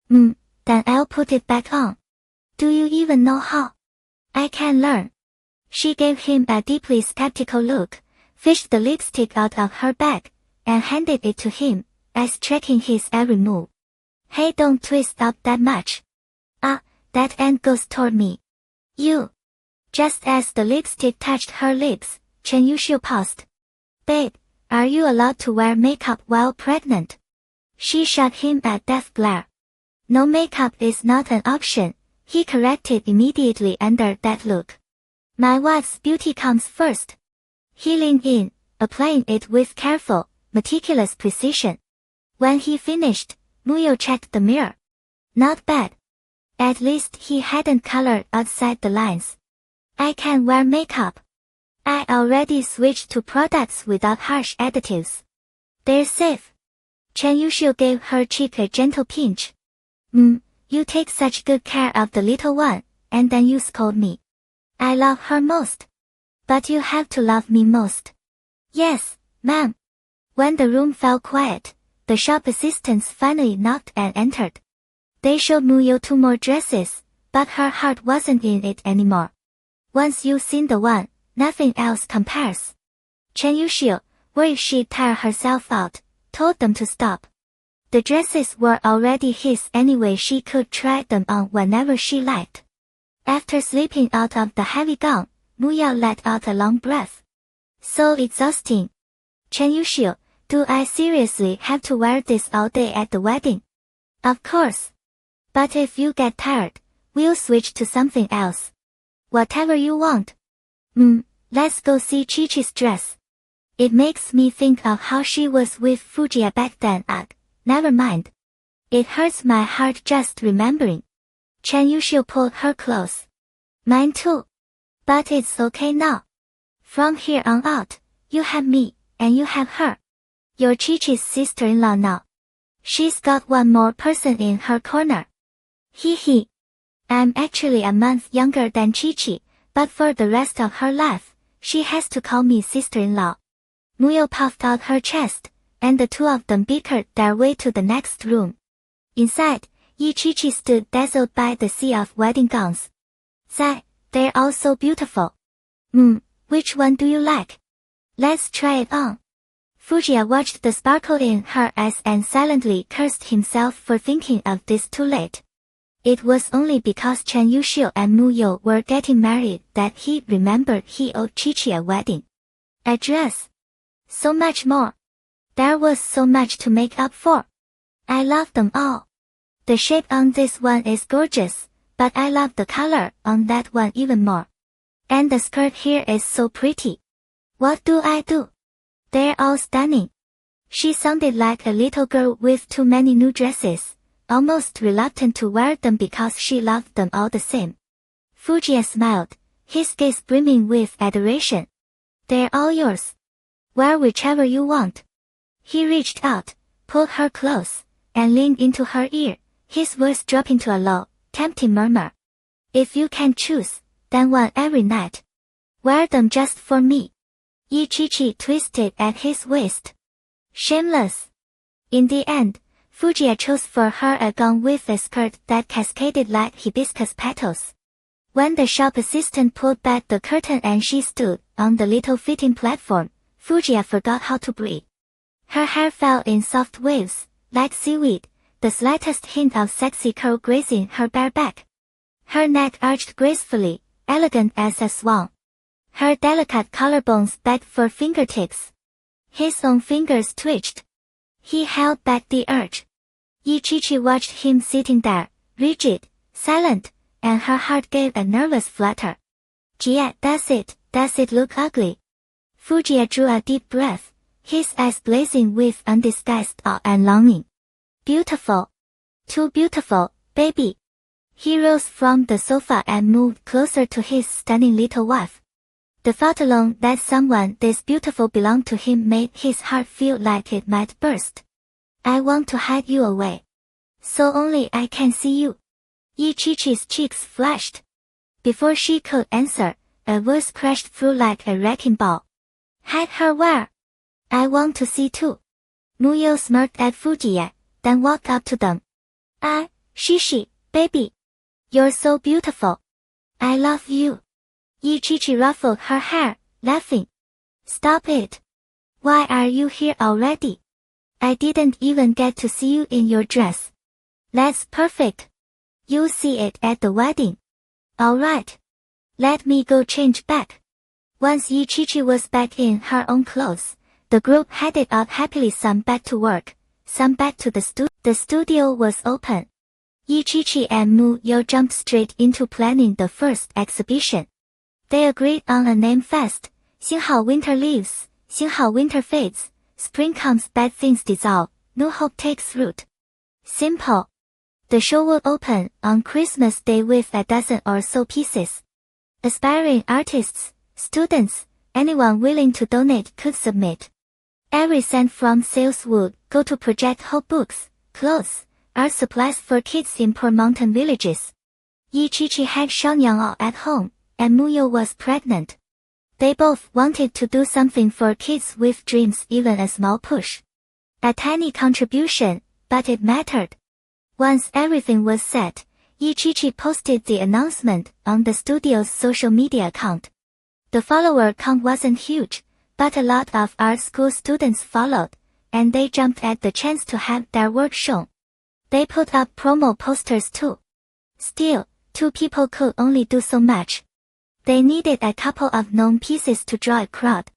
Then I'll put it back on. Do you even know how? I can learn. She gave him a deeply skeptical look, fished the lipstick out of her bag, and handed it to him, eyes tracking his every move. Hey, don't twist up that much. That end goes toward me. You. Just as the lipstick touched her lips, Chen Yushio paused. Babe, are you allowed to wear makeup while pregnant? She shot him a death glare. No, makeup is not an option, he corrected immediately under that look. My wife's beauty comes first. He leaned in, applying it with careful, meticulous precision. When he finished, Muyo checked the mirror. Not bad. At least he hadn't colored outside the lines. I can wear makeup. I already switched to products without harsh additives. They're safe. Chen Yuxiu gave her cheek a gentle pinch. You take such good care of the little one, and then you scold me. I love her most. But you have to love me most. Yes, ma'am. When the room fell quiet, the shop assistants finally knocked and entered. They showed Muyo 2 more dresses, but her heart wasn't in it anymore. Once you've seen the one, nothing else compares. Chen Yuxiu, worried she'd tire herself out, told them to stop. The dresses were already his anyway, she could try them on whenever she liked. After slipping out of the heavy gown, Muyo let out a long breath. So exhausting. Chen Yuxiu, do I seriously have to wear this all day at the wedding? Of course. But if you get tired, we'll switch to something else. Whatever you want. Let's go see Chi-Chi's dress. It makes me think of how she was with Fujiya back then. Never mind. It hurts my heart just remembering. Chen Yuxiu pulled her close. Mine too. But it's okay now. From here on out, you have me, and you have her. You're Chi-Chi's sister-in-law now. She's got one more person in her corner. Hee. I'm actually a month younger than Chi-Chi, but for the rest of her life, she has to call me sister-in-law. Muyo puffed out her chest, and the 2 of them bickered their way to the next room. Inside, Chi-Chi stood dazzled by the sea of wedding gowns. Zai, they're all so beautiful. Which one do you like? Let's try it on. Fujiya watched the sparkle in her eyes and silently cursed himself for thinking of this too late. It was only because Chen Yuxiu and Muyo were getting married that he remembered he owed Chi-Chi a wedding. A dress. So much more. There was so much to make up for. I love them all. The shape on this one is gorgeous, but I love the color on that one even more. And the skirt here is so pretty. What do I do? They're all stunning. She sounded like a little girl with too many new dresses, almost reluctant to wear them because she loved them all the same. Fujiya smiled, his gaze brimming with adoration. They're all yours. Wear whichever you want. He reached out, pulled her close, and leaned into her ear, his voice dropping to a low, tempting murmur. If you can choose, then one every night. Wear them just for me. Chi-Chi twisted at his waist. Shameless. In the end, Fujiya chose for her a gown with a skirt that cascaded like hibiscus petals. When the shop assistant pulled back the curtain and she stood on the little fitting platform, Fujiya forgot how to breathe. Her hair fell in soft waves, like seaweed, the slightest hint of sexy curl grazing her bare back. Her neck arched gracefully, elegant as a swan. Her delicate collarbones begged for fingertips. His own fingers twitched. He held back the urge. Chi-Chi watched him sitting there, rigid, silent, and her heart gave a nervous flutter. Jia, does it look ugly? Fujiya drew a deep breath, his eyes blazing with undisguised awe and longing. Beautiful. Too beautiful, baby. He rose from the sofa and moved closer to his stunning little wife. The thought alone that someone this beautiful belonged to him made his heart feel like it might burst. I want to hide you away. So only I can see you. Chi-Chi's cheeks flashed. Before she could answer, a voice crashed through like a wrecking ball. Hide her where? I want to see too. Muyo smirked at Fujiya, then walked up to them. Shishi, baby. You're so beautiful. I love you. Chi-Chi ruffled her hair, laughing. Stop it. Why are you here already? I didn't even get to see you in your dress. That's perfect. You'll see it at the wedding. Alright. Let me go change back. Once Chi-Chi was back in her own clothes, the group headed out happily, some back to work, some back to the studio. The studio was open. Chi-Chi and Muyo jumped straight into planning the first exhibition. They agreed on a name fast, 星好 winter leaves, 星好 winter fades, Spring comes, bad things dissolve, new hope takes root. Simple. The show will open on Christmas Day with a dozen or so pieces. Aspiring artists, students, anyone willing to donate could submit. Every cent from sales would go to Project Hope books, clothes, art supplies for kids in poor mountain villages. Yi-Chi-Chi had Xiangyang all at home, and Muyo was pregnant. They both wanted to do something for kids with dreams, even a small push. A tiny contribution, but it mattered. Once everything was set, Yi-Chi-Chi posted the announcement on the studio's social media account. The follower count wasn't huge, but a lot of art school students followed, and they jumped at the chance to have their work shown. They put up promo posters too. Still, two people could only do so much. They needed a couple of known pieces to draw a crowd.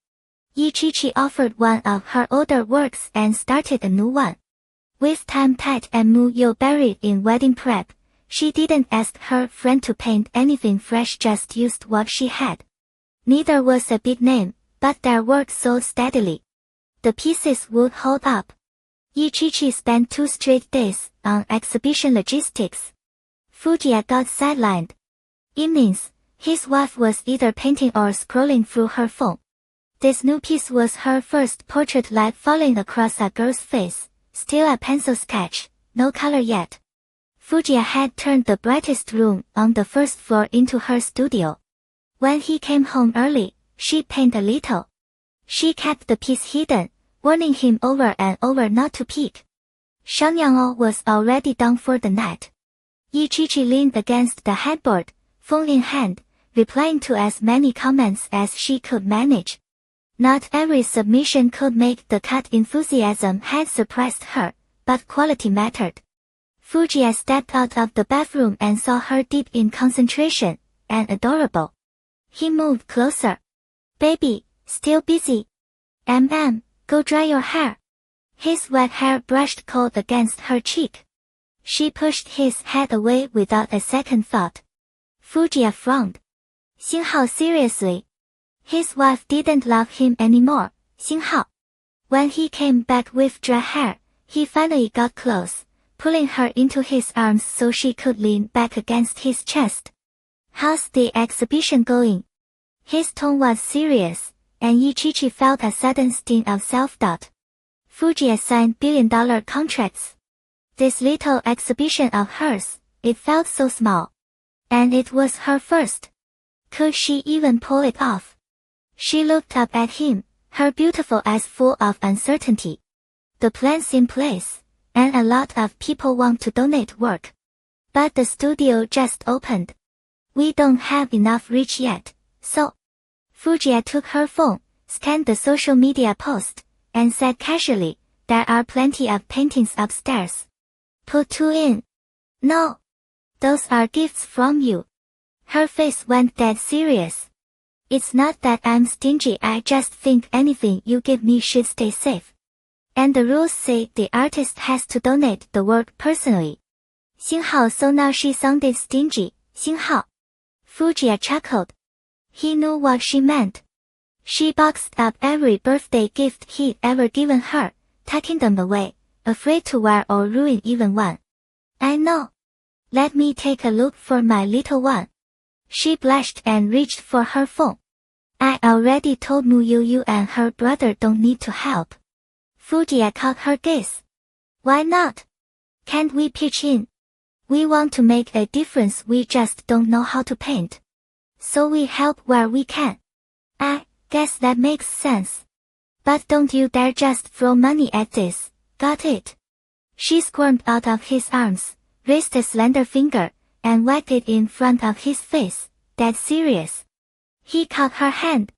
Yi-Chi-Chi offered one of her older works and started a new one. With time tight and Muyo buried in wedding prep, she didn't ask her friend to paint anything fresh, just used what she had. Neither was a big name, but their work sold steadily. The pieces would hold up. Yi-Chi-Chi spent 2 straight days on exhibition logistics. Fujiya got sidelined. Evenings, his wife was either painting or scrolling through her phone. This new piece was her first portrait, light falling across a girl's face, still a pencil sketch, no color yet. Fujiya had turned the brightest room on the first floor into her studio. When he came home early, she'd paint a little. She kept the piece hidden, warning him over and over not to peek. Xiangyang was already done for the night. Yi-Chi-Chi leaned against the headboard, phone in hand, replying to as many comments as she could manage. Not every submission could make the cut. Enthusiasm had surprised her, but quality mattered. Fujiya stepped out of the bathroom and saw her deep in concentration, and adorable. He moved closer. Baby, still busy? Go dry your hair. His wet hair brushed cold against her cheek. She pushed his head away without a second thought. Fujiya frowned. Xinghao, seriously? His wife didn't love him anymore, Xinghao. When he came back with dry hair, he finally got close, pulling her into his arms so she could lean back against his chest. How's the exhibition going? His tone was serious, and Yi-Chi-Chi felt a sudden sting of self-doubt. Fujiya signed billion-dollar contracts. This little exhibition of hers, it felt so small. And it was her first. Could she even pull it off? She looked up at him, her beautiful eyes full of uncertainty. The plan's in place, and a lot of people want to donate work. But the studio just opened. We don't have enough reach yet, so. Fujiya took her phone, scanned the social media post, and said casually, there are plenty of paintings upstairs. Put 2 in. No. Those are gifts from you. Her face went dead serious. It's not that I'm stingy, I just think anything you give me should stay safe. And the rules say the artist has to donate the work personally. Xinghao, so now she sounded stingy, Xinghao. Fujiya chuckled. He knew what she meant. She boxed up every birthday gift he'd ever given her, tucking them away, afraid to wear or ruin even one. I know. Let me take a look for my little one. She blushed and reached for her phone. I already told Muyu you and her brother don't need to help. Fujiya caught her gaze. Why not? Can't we pitch in? We want to make a difference, we just don't know how to paint. So we help where we can. I guess that makes sense. But don't you dare just throw money at this, got it? She squirmed out of his arms, raised a slender finger, and wagged it in front of his face, dead serious. He caught her hand.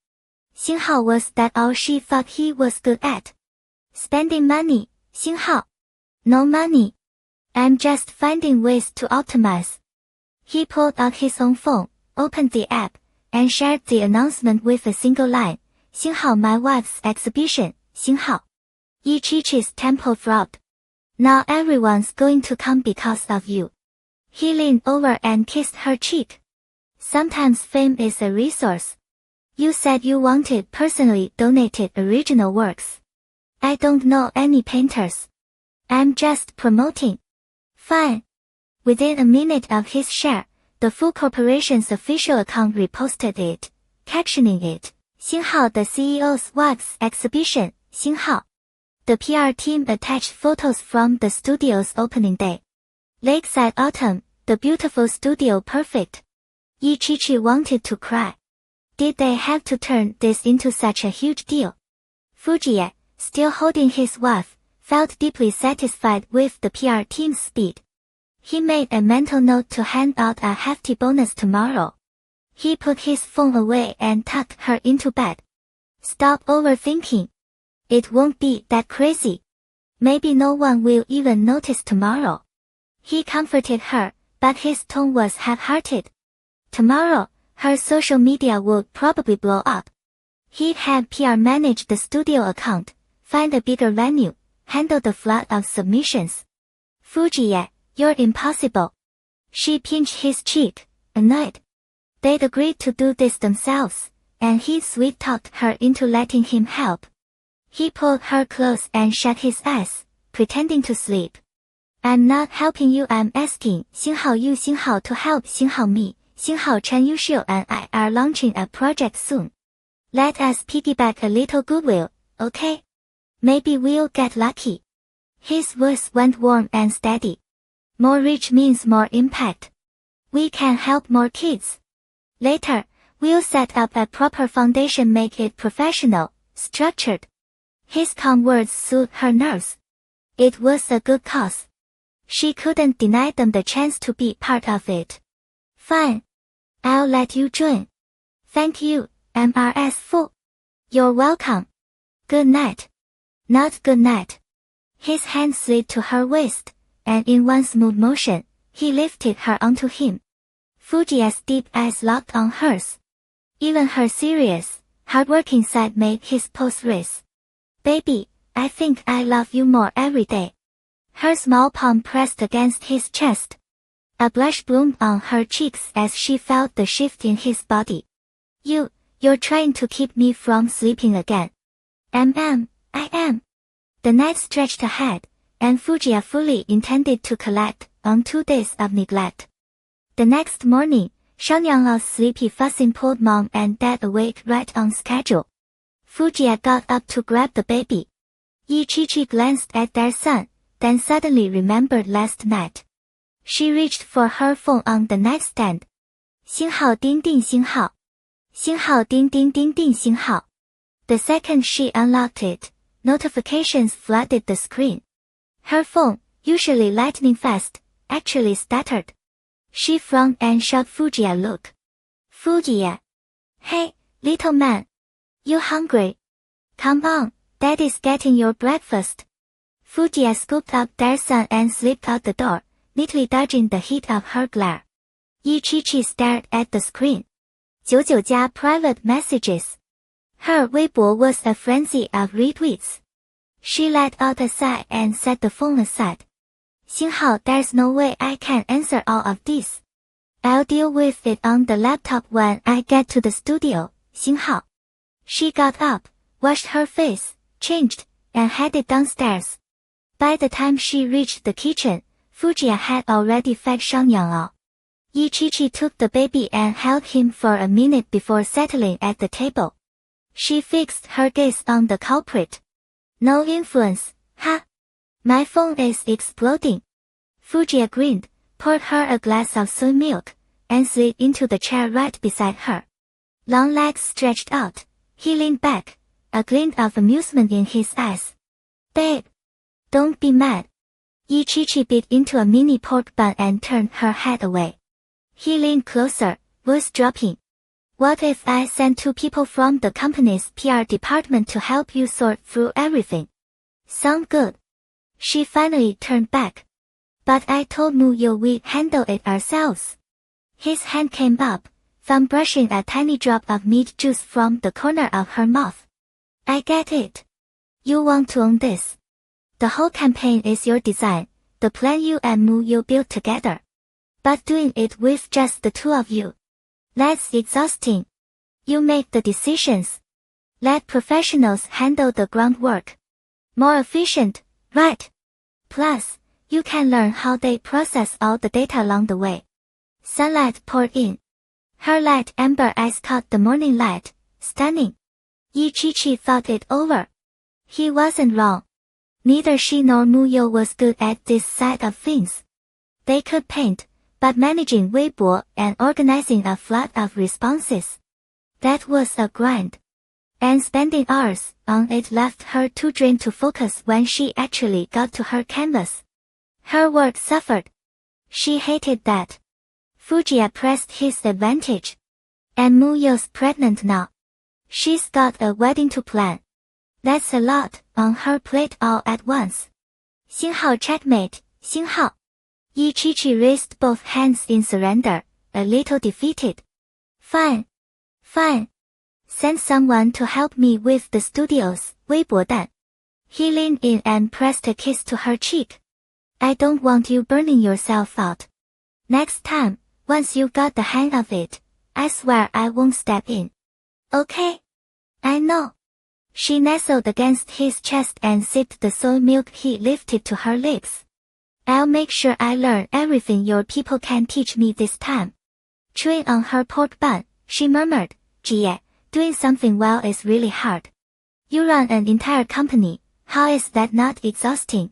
Xinghao, was that all she thought he was good at? Spending money, Xinghao. No money. I'm just finding ways to optimize. He pulled out his own phone, opened the app, and shared the announcement with a single line. Xinghao, my wife's exhibition, Xinghao. Yi-Chi-Chi's temple throbbed. Now everyone's going to come because of you. He leaned over and kissed her cheek. Sometimes fame is a resource. You said you wanted personally donated original works. I don't know any painters. I'm just promoting. Fine. Within a minute of his share, the full corporation's official account reposted it, captioning it, 星号 the CEO's wife's exhibition, 星号. The PR team attached photos from the studio's opening day. Lakeside Autumn, the beautiful studio perfect. Ichichi wanted to cry. Did they have to turn this into such a huge deal? Fujiya, still holding his wife, felt deeply satisfied with the PR team's speed. He made a mental note to hand out a hefty bonus tomorrow. He put his phone away and tucked her into bed. Stop overthinking. It won't be that crazy. Maybe no one will even notice tomorrow. He comforted her, but his tone was half-hearted. Tomorrow, her social media would probably blow up. He'd had PR manage the studio account, find a bigger venue, handle the flood of submissions. Fujiya, you're impossible. She pinched his cheek, annoyed. They'd agreed to do this themselves, and he sweet-talked her into letting him help. He pulled her close and shut his eyes, pretending to sleep. I'm not helping you, I'm asking, 星号 you 星号 to help 星号 me, 星号 Chen Yushio and I are launching a project soon. Let us piggyback a little goodwill, okay? Maybe we'll get lucky. His voice went warm and steady. More reach means more impact. We can help more kids. Later, we'll set up a proper foundation, make it professional, structured. His calm words soothed her nerves. It was a good cause. She couldn't deny them the chance to be part of it. Fine. I'll let you join. Thank you, MRS Fu. You're welcome. Good night. Not good night. His hand slid to her waist, and in one smooth motion, he lifted her onto him. Fujiya's deep eyes locked on hers. Even her serious, hardworking side made his pulse race. Baby, I think I love you more every day. Her small palm pressed against his chest. A blush bloomed on her cheeks as she felt the shift in his body. You're trying to keep me from sleeping again. I am. The night stretched ahead, and Fujiya fully intended to collect on 2 days of neglect. The next morning, Shangyanglao's sleepy fussing pulled mom and dad awake right on schedule. Fujiya got up to grab the baby. Ichichi glanced at their son, then suddenly remembered last night. She reached for her phone on the nightstand. 星号 ding ding 星号. 星号 ding ding ding ding 星号. The second she unlocked it, notifications flooded the screen. Her phone, usually lightning fast, actually stuttered. She frowned and shot Fujiya a look. Fujiya. Hey, little man. You hungry? Come on, daddy's getting your breakfast. Fujiya scooped up their son and slipped out the door, neatly dodging the heat of her glare. Ichichi stared at the screen. 99加 private messages. Her Weibo was a frenzy of retweets. She let out a sigh and set the phone aside. 星号 there's no way I can answer all of this. I'll deal with it on the laptop when I get to the studio, 星号. She got up, washed her face, changed, and headed downstairs. By the time she reached the kitchen, Fujiya had already fed Shangyangao. Ichichi took the baby and held him for a minute before settling at the table. She fixed her gaze on the culprit. No influence, huh? My phone is exploding. Fujiya grinned, poured her a glass of soy milk, and slid into the chair right beside her. Long legs stretched out, he leaned back, a glint of amusement in his eyes. Babe. Don't be mad. Ichichi bit into a mini pork bun and turned her head away. He leaned closer, voice dropping. What if I send 2 people from the company's PR department to help you sort through everything? Sound good? She finally turned back. But I told Muyo we'd handle it ourselves. His hand came up, thumb brushing a tiny drop of meat juice from the corner of her mouth. I get it. You want to own this. The whole campaign is your design, the plan you and Muyo built together. But doing it with just the 2 of you. That's exhausting. You make the decisions. Let professionals handle the groundwork. More efficient, right? Plus, you can learn how they process all the data along the way. Sunlight poured in. Her light amber eyes caught the morning light, stunning. Yichichi thought it over. He wasn't wrong. Neither she nor Muyo was good at this side of things. They could paint, but managing Weibo and organizing a flood of responses, that was a grind. And spending hours on it left her too drained to focus when she actually got to her canvas. Her work suffered. She hated that. Fujiya pressed his advantage. And Muyo's pregnant now. She's got a wedding to plan. That's a lot on her plate all at once. Xinhao checkmate, Xinhao. Yichichi raised both hands in surrender, a little defeated. Fine. Fine. Send someone to help me with the studios, Weibo Dan. He leaned in and pressed a kiss to her cheek. I don't want you burning yourself out. Next time, once you got the hang of it, I swear I won't step in. Okay? I know. She nestled against his chest and sipped the soy milk he lifted to her lips. I'll make sure I learn everything your people can teach me this time. Chewing on her pork bun, she murmured, Jie, doing something well is really hard. You run an entire company, how is that not exhausting?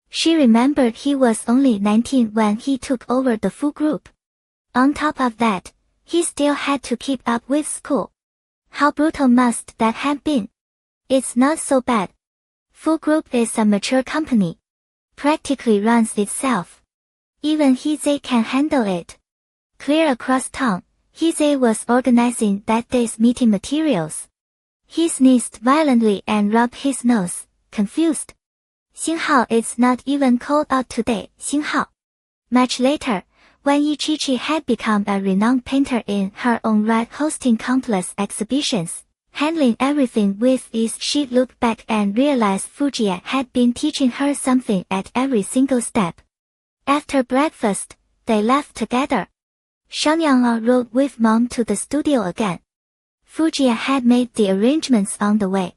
She remembered he was only 19 when he took over the Fu group. On top of that, he still had to keep up with school. How brutal must that have been? It's not so bad. Fu group is a mature company. Practically runs itself. Even Hize can handle it. Clear across town, Hize was organizing that day's meeting materials. He sneezed violently and rubbed his nose, confused. Xinhao, it's not even cold out today, Xinhao. Much later, when Yichichi had become a renowned painter in her own right, hosting countless exhibitions, handling everything with ease, she looked back and realized Fujiya had been teaching her something at every single step. After breakfast, they left together. Shangyang rode with mom to the studio again. Fujiya had made the arrangements on the way.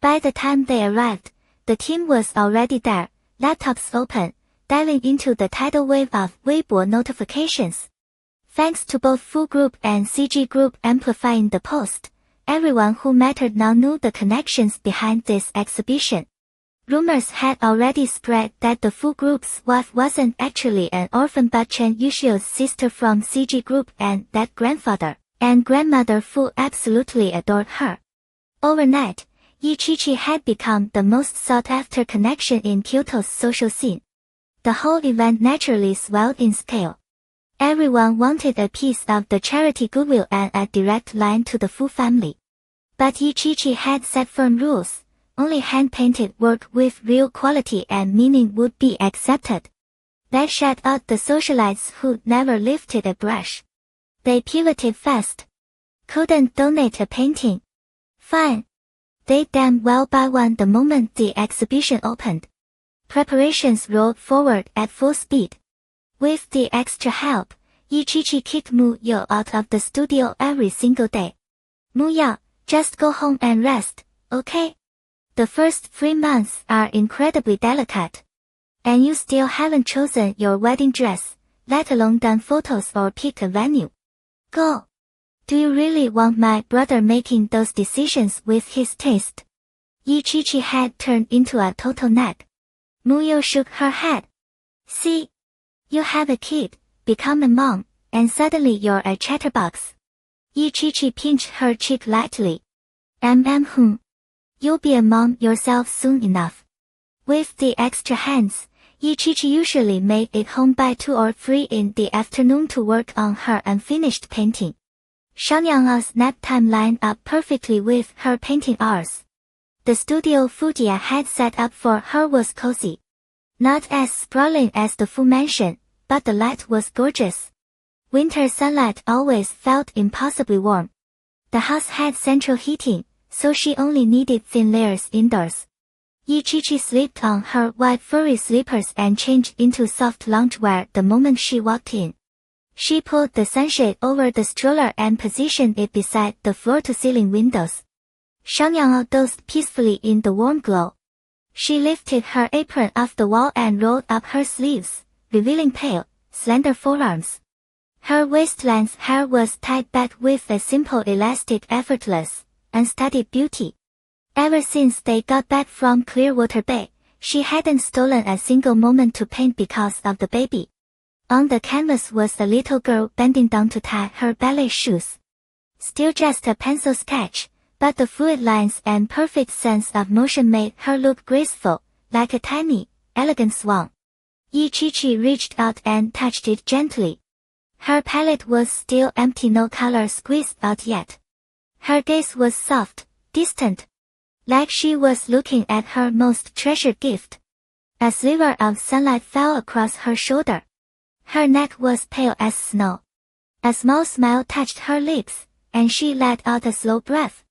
By the time they arrived, the team was already there, laptops open, diving into the tidal wave of Weibo notifications. Thanks to both Fu Group and CG Group amplifying the post, everyone who mattered now knew the connections behind this exhibition. Rumors had already spread that the Fu Group's wife wasn't actually an orphan but Chen Yushio's sister from CG Group, and that grandfather and grandmother Fu absolutely adored her. Overnight, Yichichi had become the most sought-after connection in Kyoto's social scene. The whole event naturally swelled in scale. Everyone wanted a piece of the charity goodwill and a direct line to the Fu family. But Yichichi had set firm rules. Only hand-painted work with real quality and meaning would be accepted. That shut out the socialites who'd never lifted a brush. They pivoted fast. Couldn't donate a painting. Fine. They damn well buy one the moment the exhibition opened. Preparations rolled forward at full speed. With the extra help, Yichichi kicked Muyo out of the studio every single day. Muyo, just go home and rest, okay? The first 3 months are incredibly delicate. And you still haven't chosen your wedding dress, let alone done photos or picked a venue. Go. Do you really want my brother making those decisions with his taste? Yichichi had turned into a total nag. Muyo shook her head. See? You have a kid, become a mom, and suddenly you're a chatterbox. Yichichi pinched her cheek lightly. You'll be a mom yourself soon enough. With the extra hands, Yichichi usually made it home by 2 or 3 in the afternoon to work on her unfinished painting. Shangyang's nap time lined up perfectly with her painting hours. The studio Fujiya had set up for her was cozy. Not as sprawling as the Fu mansion, but the light was gorgeous. Winter sunlight always felt impossibly warm. The house had central heating, so she only needed thin layers indoors. Yichichi slipped on her white furry slippers and changed into soft loungewear the moment she walked in. She pulled the sunshade over the stroller and positioned it beside the floor-to-ceiling windows. Shangyang dozed peacefully in the warm glow. She lifted her apron off the wall and rolled up her sleeves, revealing pale, slender forearms. Her waist-length hair was tied back with a simple elastic, effortless, unstudied beauty. Ever since they got back from Clearwater Bay, she hadn't stolen a single moment to paint because of the baby. On the canvas was a little girl bending down to tie her ballet shoes. Still just a pencil sketch, but the fluid lines and perfect sense of motion made her look graceful, like a tiny, elegant swan. Chi reached out and touched it gently. Her palette was still empty, no color squeezed out yet. Her gaze was soft, distant, like she was looking at her most treasured gift. A sliver of sunlight fell across her shoulder. Her neck was pale as snow. A small smile touched her lips, and she let out a slow breath.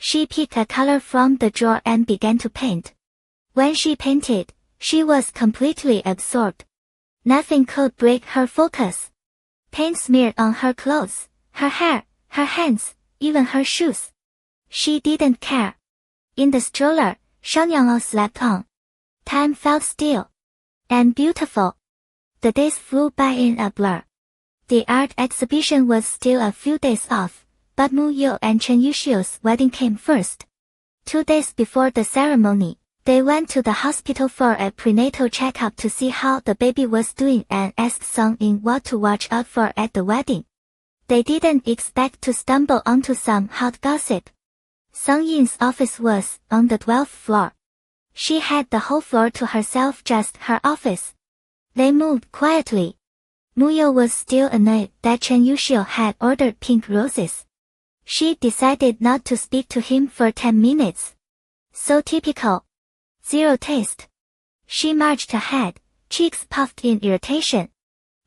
She picked a color from the drawer and began to paint. When she painted, she was completely absorbed. Nothing could break her focus. Paint smeared on her clothes, her hair, her hands, even her shoes. She didn't care. In the stroller, Shangyang slept on. Time felt still and beautiful. The days flew by in a blur. The art exhibition was still a few days off, but Mu Yu and Chen Yuxiu's wedding came first. 2 days before the ceremony, they went to the hospital for a prenatal checkup to see how the baby was doing and asked Song Yin what to watch out for at the wedding. They didn't expect to stumble onto some hot gossip. Song Yin's office was on the 12th floor. She had the whole floor to herself, just her office. They moved quietly. Mu Yu was still annoyed that Chen Yuxiu had ordered pink roses. She decided not to speak to him for 10 minutes. So typical. Zero taste. She marched ahead, cheeks puffed in irritation.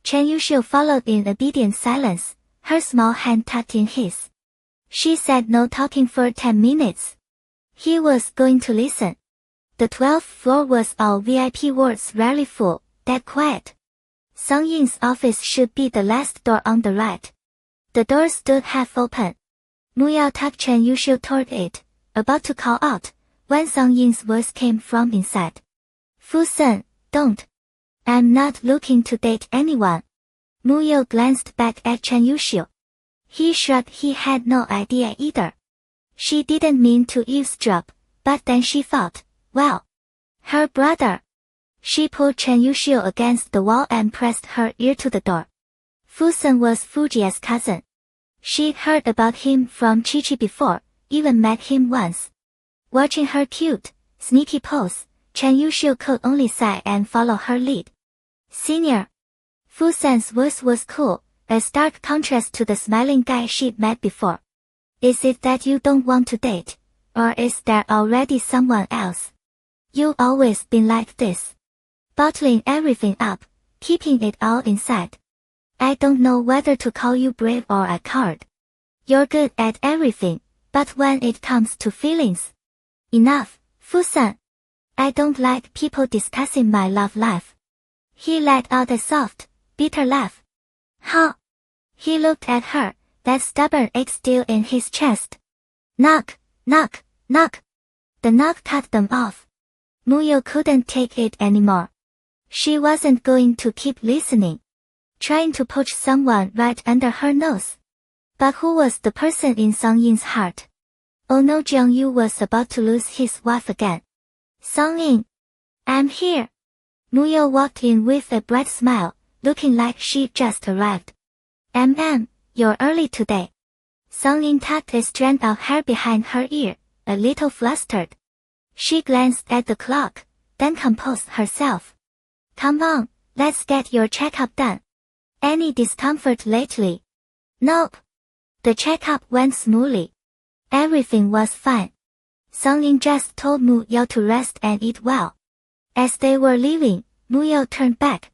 Chen Yuxiu followed in obedient silence, her small hand tucked in his. She said no talking for 10 minutes. He was going to listen. The 12th floor was all VIP wards, rarely full, dead quiet. Song Yin's office should be the last door on the right. The door stood half open. Mu Yao tucked Chen Yuxiu toward it, about to call out, when Song Yin's voice came from inside. Fu-sen, don't. I'm not looking to date anyone. Mu Yao glanced back at Chen Yuxiu. He shrugged, he had no idea either. She didn't mean to eavesdrop, but then she thought, well, her brother. She pulled Chen Yuxiu against the wall and pressed her ear to the door. Fu-sen was Fujia's cousin. She'd heard about him from Chi before, even met him once. Watching her cute, sneaky pose, Chen Yuxiu could only sigh and follow her lead. Senior. Fu-sen's voice was cool, a stark contrast to the smiling guy she'd met before. Is it that you don't want to date, or is there already someone else? You've always been like this. Bottling everything up, keeping it all inside. I don't know whether to call you brave or a coward. You're good at everything, but when it comes to feelings. Enough, Fu-sen. I don't like people discussing my love life. He let out a soft, bitter laugh. Huh? He looked at her, that stubborn ache still in his chest. Knock, knock, knock. The knock cut them off. Mu Yu couldn't take it anymore. She wasn't going to keep listening. Trying to poach someone right under her nose. But who was the person in Song Yin's heart? Oh no, Jiang Yu was about to lose his wife again. Song Yin. I'm here. Mu Yu walked in with a bright smile, looking like she'd just arrived. You're early today. Song Yin tucked a strand of hair behind her ear, a little flustered. She glanced at the clock, then composed herself. Come on, let's get your checkup done. Any discomfort lately? Nope. The checkup went smoothly. Everything was fine. Song Yin just told Mu Yao to rest and eat well. As they were leaving, Mu Yao turned back.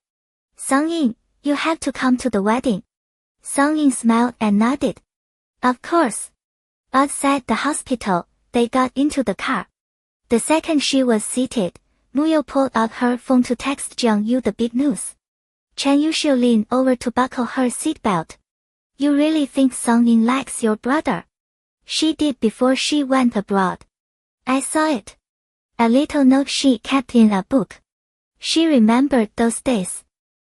Song Yin, you have to come to the wedding. Song Yin smiled and nodded. Of course. Outside the hospital, they got into the car. The second she was seated, Mu Yao pulled out her phone to text Jiang Yu the big news. Chen Yuxiu leaned over to buckle her seatbelt. You really think Song Yin likes your brother? She did before she went abroad. I saw it. A little note she kept in a book. She remembered those days.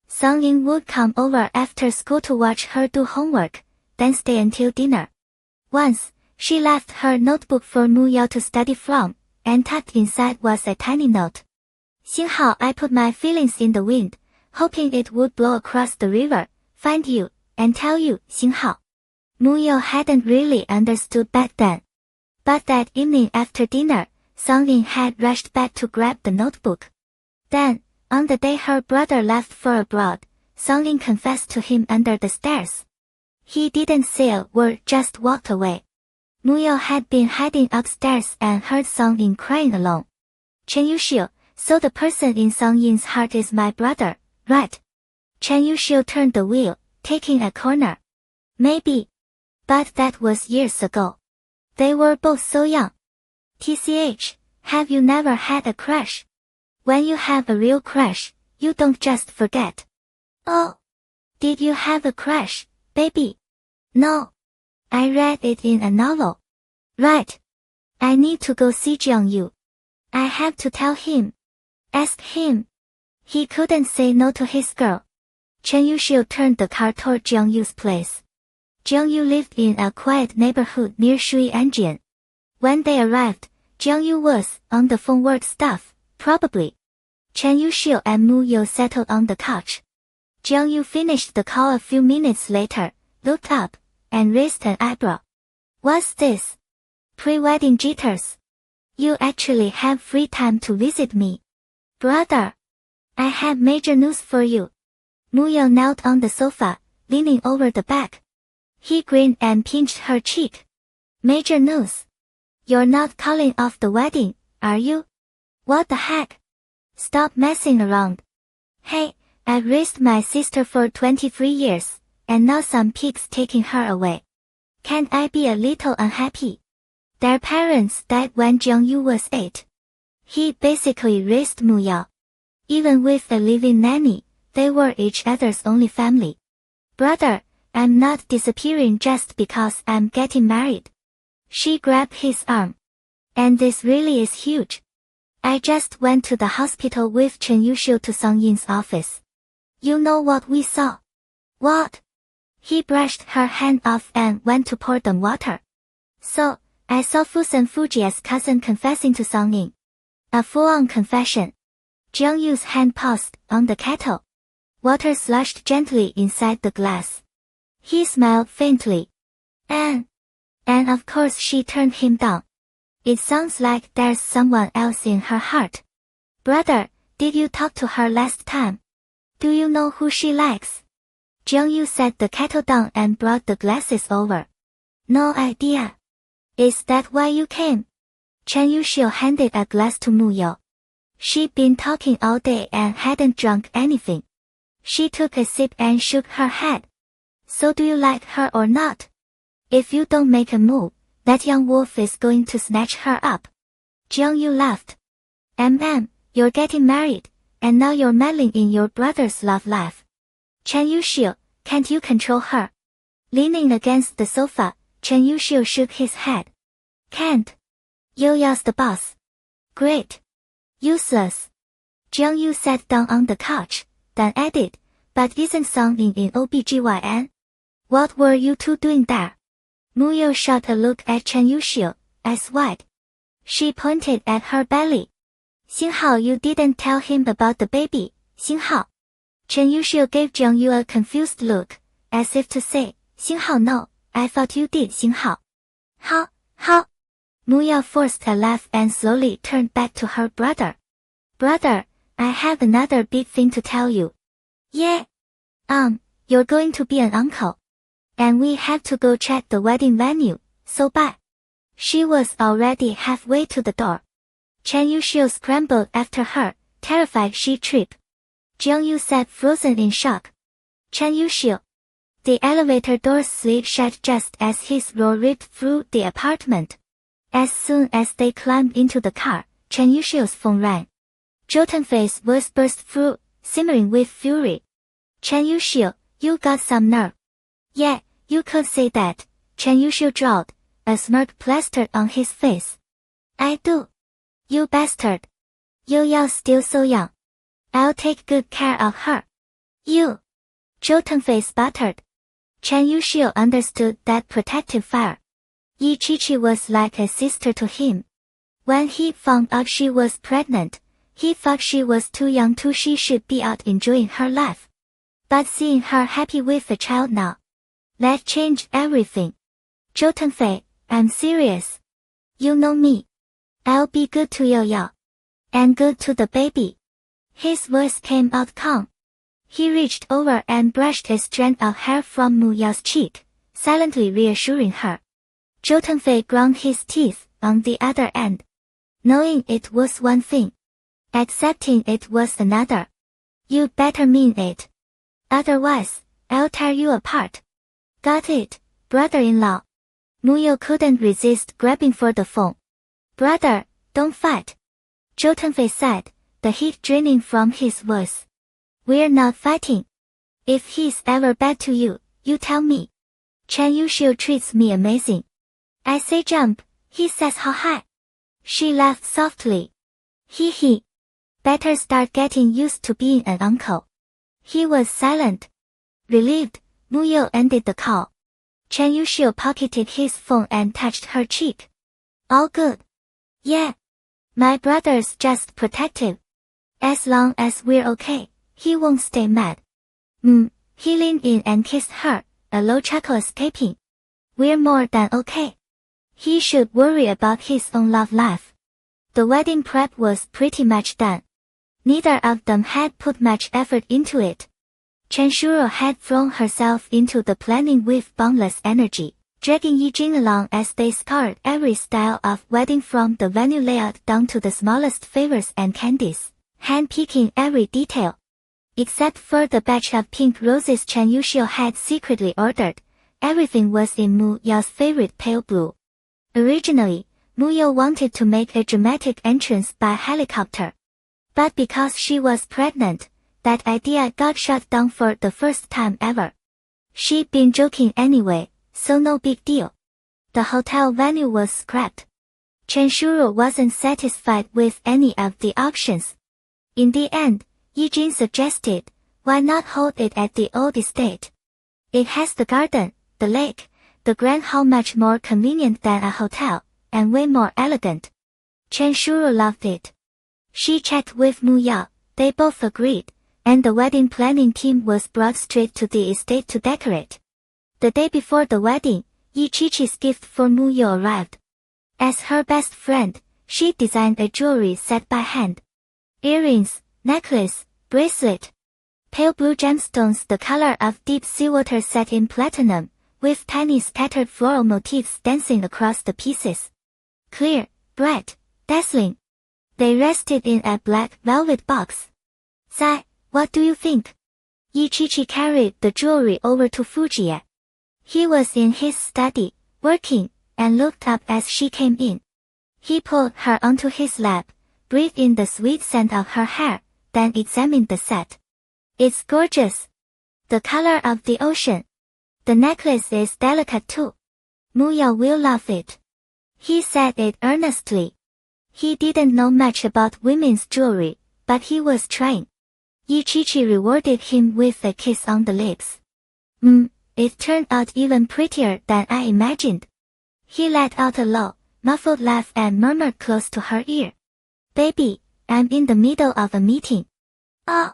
Sung-in would come over after school to watch her do homework, then stay until dinner. Once, she left her notebook for Mu-Yao to study from, and tucked inside was a tiny note. 幸好 I put my feelings in the wind, hoping it would blow across the river, find you, and tell you, 幸好. Mu-Yao hadn't really understood back then. But that evening after dinner, Sung-in had rushed back to grab the notebook. Then, on the day her brother left for abroad, Sung-in confessed to him under the stairs. He didn't say a word, just walked away. Mu-Yao had been hiding upstairs and heard Sung-in crying alone. Chen Yuxiu, so the person in Sung-in's heart is my brother, right? Chen Yuxiu turned the wheel, taking a corner. Maybe. But that was years ago. They were both so young. TCH, have you never had a crush? When you have a real crush, you don't just forget. Oh. Did you have a crush, baby? No. I read it in a novel. Right. I need to go see Jiangyu. I have to tell him. Ask him. He couldn't say no to his girl. Chen Yuxiu turned the car toward Jiangyu's place. Jiangyu lived in a quiet neighborhood near Shuianjian. When they arrived, Jiangyu was on the phone work stuff, probably. Chen Yuxiu and Mu-Yao settled on the couch. Jiangyu finished the call a few minutes later, looked up, and raised an eyebrow. What's this? Pre-wedding jitters. You actually have free time to visit me. Brother. I have major news for you. Mu-Yao knelt on the sofa, leaning over the back. He grinned and pinched her cheek. Major news. You're not calling off the wedding, are you? What the heck? Stop messing around. Hey, I've raised my sister for 23 years, and now some pig's taking her away. Can't I be a little unhappy? Their parents died when Jiangyu was 8. He basically raised Mu-Yao. Even with a living nanny, they were each other's only family. Brother, I'm not disappearing just because I'm getting married. She grabbed his arm. And this really is huge. I just went to the hospital with Chen Yuxiu to Sung-Yin's office. You know what we saw? What? He brushed her hand off and went to pour them water. So, I saw Fusen Fujia's cousin confessing to Sung-Yin. A full-on confession. Jiangyu's hand paused on the kettle. Water sloshed gently inside the glass. He smiled faintly. And of course she turned him down. It sounds like there's someone else in her heart. Brother, did you talk to her last time? Do you know who she likes? Jiangyu set the kettle down and brought the glasses over. No idea. Is that why you came? Chen Yuxiu handed a glass to Mu-Yao. She'd been talking all day and hadn't drunk anything. She took a sip and shook her head. So do you like her or not? If you don't make a move, that young wolf is going to snatch her up. Jiangyu laughed. You're getting married, and now you're meddling in your brother's love life. Chen Yuxiu, can't you control her? Leaning against the sofa, Chen Yuxiu shook his head. Can't. Yo-Yao's the boss. Great. Useless. Jiangyu sat down on the couch, then added, but isn't Sung-In in OBGYN? What were you two doing there? Mu-Yao shot a look at Chen Yuxiu, eyes wide. She pointed at her belly. 幸好 you didn't tell him about the baby, 幸好. Chen Yuxiu gave Jiangyu a confused look, as if to say, 幸好 no, I thought you did, 幸好. How? Mu-Yao forced a laugh and slowly turned back to her brother. Brother, I have another big thing to tell you. Yeah. You're going to be an uncle. And we have to go check the wedding venue, so bye. She was already halfway to the door. Chen Yuxiu scrambled after her, terrified she'd trip. Jiangyu sat frozen in shock. Chen Yuxiu. The elevator doors slid shut just as his roar ripped through the apartment. As soon as they climbed into the car, Chen Yuxiu's phone rang. Jotun's voice burst through, simmering with fury. Chen Yuxiu, you got some nerve. Yeah, you could say that, Chen Yuxiu drawled, a smirk plastered on his face. I do. You bastard. Yao's still so young. I'll take good care of her. You. Zhou Tengfei sputtered. Chen Yuxiu understood that protective fire. Yi Qiqi was like a sister to him. When he found out she was pregnant, he thought she was too young to she should be out enjoying her life. But seeing her happy with the child now, that changed everything. Zhou Tengfei, I'm serious. You know me. I'll be good to Yao. And good to the baby. His voice came out calm. He reached over and brushed a strand of hair from Mu Yao's cheek, silently reassuring her. Zhou Tengfei ground his teeth on the other end. Knowing it was one thing. Accepting it was another. You better mean it. Otherwise, I'll tear you apart. Got it, brother-in-law. Mu Yao couldn't resist grabbing for the phone. Brother, don't fight. Zhou Tengfei said, the heat draining from his voice. We're not fighting. If he's ever bad to you, you tell me. Chen Yuxiu treats me amazing. I say jump, he says how high. She laughed softly. He. Better start getting used to being an uncle. He was silent. Relieved, Mu Yao ended the call. Chen Yuxiu pocketed his phone and touched her cheek. All good. Yeah. My brother's just protective. As long as we're okay, he won't stay mad. He leaned in and kissed her, a low chuckle escaping. We're more than okay. He should worry about his own love life. The wedding prep was pretty much done. Neither of them had put much effort into it. Chen Shuro had thrown herself into the planning with boundless energy, dragging Yijing along as they scoured every style of wedding from the venue layout down to the smallest favors and candies, hand-picking every detail. Except for the batch of pink roses Chen Yuxiu had secretly ordered, everything was in Mu Yao's favorite pale blue. Originally, Mu Yao wanted to make a dramatic entrance by helicopter. But because she was pregnant, that idea got shut down for the first time ever. She'd been joking anyway, so no big deal. The hotel venue was scrapped. Chen Shuro wasn't satisfied with any of the options. In the end, Yijing suggested, why not hold it at the old estate? It has the garden, the lake, the grand hall much more convenient than a hotel, and way more elegant. Chen Shuro loved it. She checked with Mu Yao, they both agreed, and the wedding planning team was brought straight to the estate to decorate. The day before the wedding, Yi Qiqi's gift for Mu Yao arrived. As her best friend, she designed a jewelry set by hand. Earrings, necklace, bracelet. Pale blue gemstones the color of deep seawater set in platinum, with tiny scattered floral motifs dancing across the pieces. Clear, bright, dazzling. They rested in a black velvet box. Sai, what do you think? Yi Qiqi carried the jewelry over to Fujie. He was in his study, working, and looked up as she came in. He pulled her onto his lap, breathed in the sweet scent of her hair, then examined the set. It's gorgeous. The color of the ocean. The necklace is delicate too. Mu Yao will love it. He said it earnestly. He didn't know much about women's jewelry, but he was trying. Yi Qiqi rewarded him with a kiss on the lips. It turned out even prettier than I imagined. He let out a low, muffled laugh and murmured close to her ear. Baby, I'm in the middle of a meeting. Oh!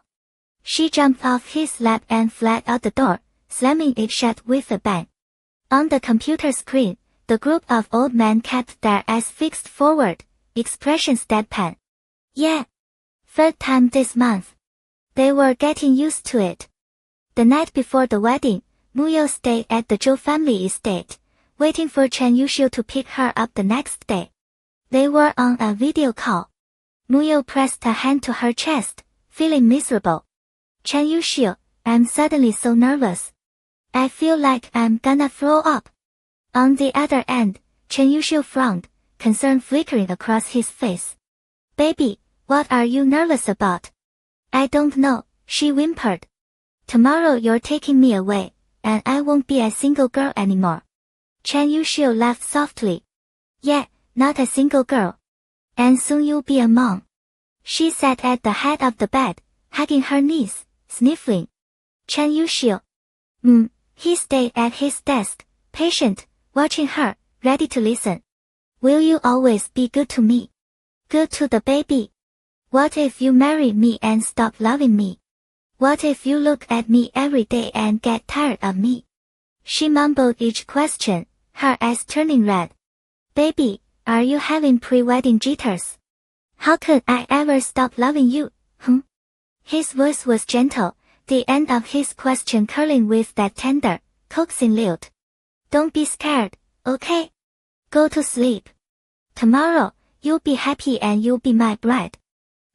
She jumped off his lap and fled out the door, slamming it shut with a bang. On the computer screen, the group of old men kept their eyes fixed forward, expressions deadpan. Yeah. Third time this month. They were getting used to it. The night before the wedding, Mu Yao stayed at the Zhou family estate, waiting for Chen Yuxiu to pick her up the next day. They were on a video call. Mu Yao pressed a hand to her chest, feeling miserable. Chen Yuxiu, I'm suddenly so nervous. I feel like I'm gonna throw up. On the other end, Chen Yuxiu frowned, concern flickering across his face. Baby, what are you nervous about? I don't know, she whimpered. Tomorrow you're taking me away, and I won't be a single girl anymore. Chen Yuxiu laughed softly. Yeah, not a single girl. And soon you'll be a mom. She sat at the head of the bed, hugging her knees, sniffling. Chen Yuxiu. He stayed at his desk, patient, watching her, ready to listen. Will you always be good to me? Good to the baby? What if you marry me and stop loving me? What if you look at me every day and get tired of me? She mumbled each question, her eyes turning red. Baby, are you having pre-wedding jitters? How could I ever stop loving you, His voice was gentle, the end of his question curling with that tender, coaxing lilt. Don't be scared, okay? Go to sleep. Tomorrow, you'll be happy and you'll be my bride.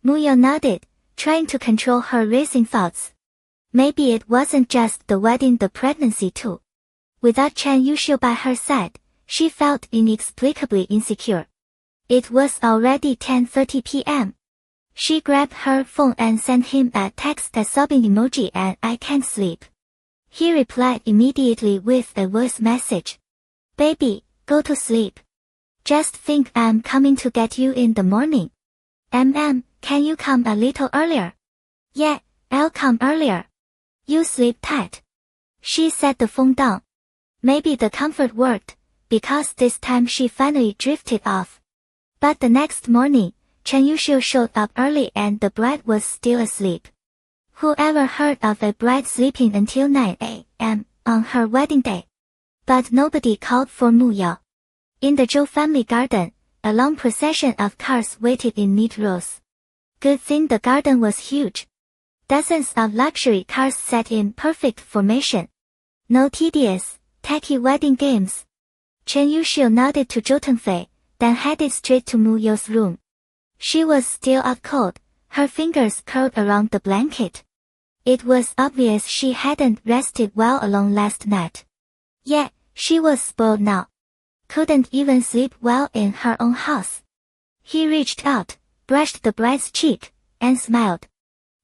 Muyao nodded, trying to control her racing thoughts. Maybe it wasn't just the wedding, the pregnancy too. Without Chen Yuxiu by her side, she felt inexplicably insecure. It was already 10:30 p.m. She grabbed her phone and sent him a text, a sobbing emoji, and I can't sleep. He replied immediately with a voice message. Baby, go to sleep. Just think I'm coming to get you in the morning. Can you come a little earlier? Yeah, I'll come earlier. You sleep tight. She set the phone down. Maybe the comfort worked, because this time she finally drifted off. But the next morning, Chen Yuxiu showed up early and the bride was still asleep. Whoever heard of a bride sleeping until 9 a.m. on her wedding day? But nobody called for Muyao. In the Zhou family garden, a long procession of cars waited in neat rows. Good thing the garden was huge. Dozens of luxury cars sat in perfect formation. No tedious, tacky wedding games. Chen Yuxiu nodded to Zhou Tengfei, then headed straight to Muyao's room. She was still out cold, her fingers curled around the blanket. It was obvious she hadn't rested well alone last night. Yet, she was spoiled now. Couldn't even sleep well in her own house. He reached out, brushed the bride's cheek, and smiled.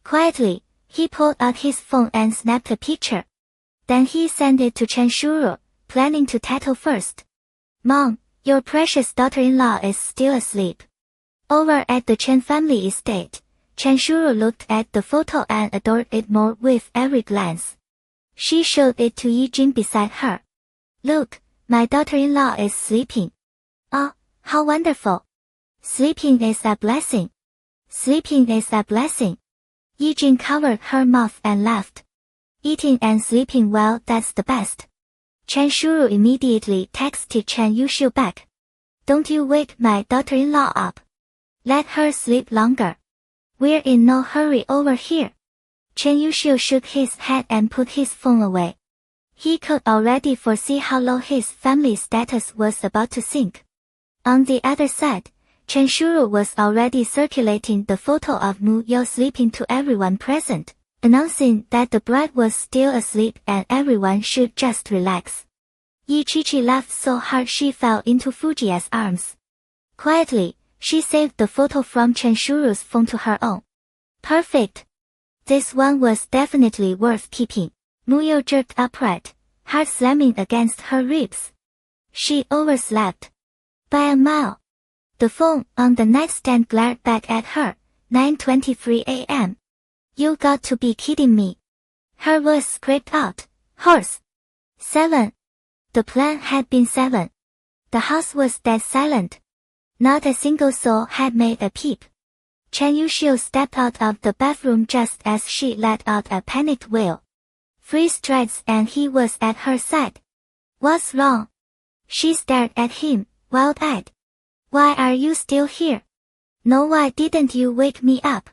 Quietly, he pulled out his phone and snapped a picture. Then he sent it to Chen Shuru, planning to tattle first. Mom, your precious daughter-in-law is still asleep. Over at the Chen family estate, Chen Shuru looked at the photo and adored it more with every glance. She showed it to Yi Jing beside her. Look, my daughter-in-law is sleeping. Oh, how wonderful. Sleeping is a blessing. Sleeping is a blessing. Yi Jing covered her mouth and laughed. Eating and sleeping well, that's the best. Chen Shuru immediately texted Chen Yuxiu back. Don't you wake my daughter-in-law up. Let her sleep longer. We're in no hurry over here. Chen Yuxiu shook his head and put his phone away. He could already foresee how low his family status was about to sink. On the other side, Chen Shuru was already circulating the photo of Mu Yao sleeping to everyone present, announcing that the bride was still asleep and everyone should just relax. Yi Qiqi laughed so hard she fell into Fujia's arms. Quietly, she saved the photo from Chen Shuru's phone to her own. Perfect. This one was definitely worth keeping. Muyao jerked upright, heart slamming against her ribs. She overslept. By a mile. The phone on the nightstand glared back at her, 9:23 a.m. You got to be kidding me. Her voice scraped out, hoarse. 7. The plan had been 7. The house was dead silent. Not a single soul had made a peep. Chen Yuxiu stepped out of the bathroom just as she let out a panicked wail. 3 strides and he was at her side. What's wrong? She stared at him, wild-eyed. Why are you still here? No, why didn't you wake me up?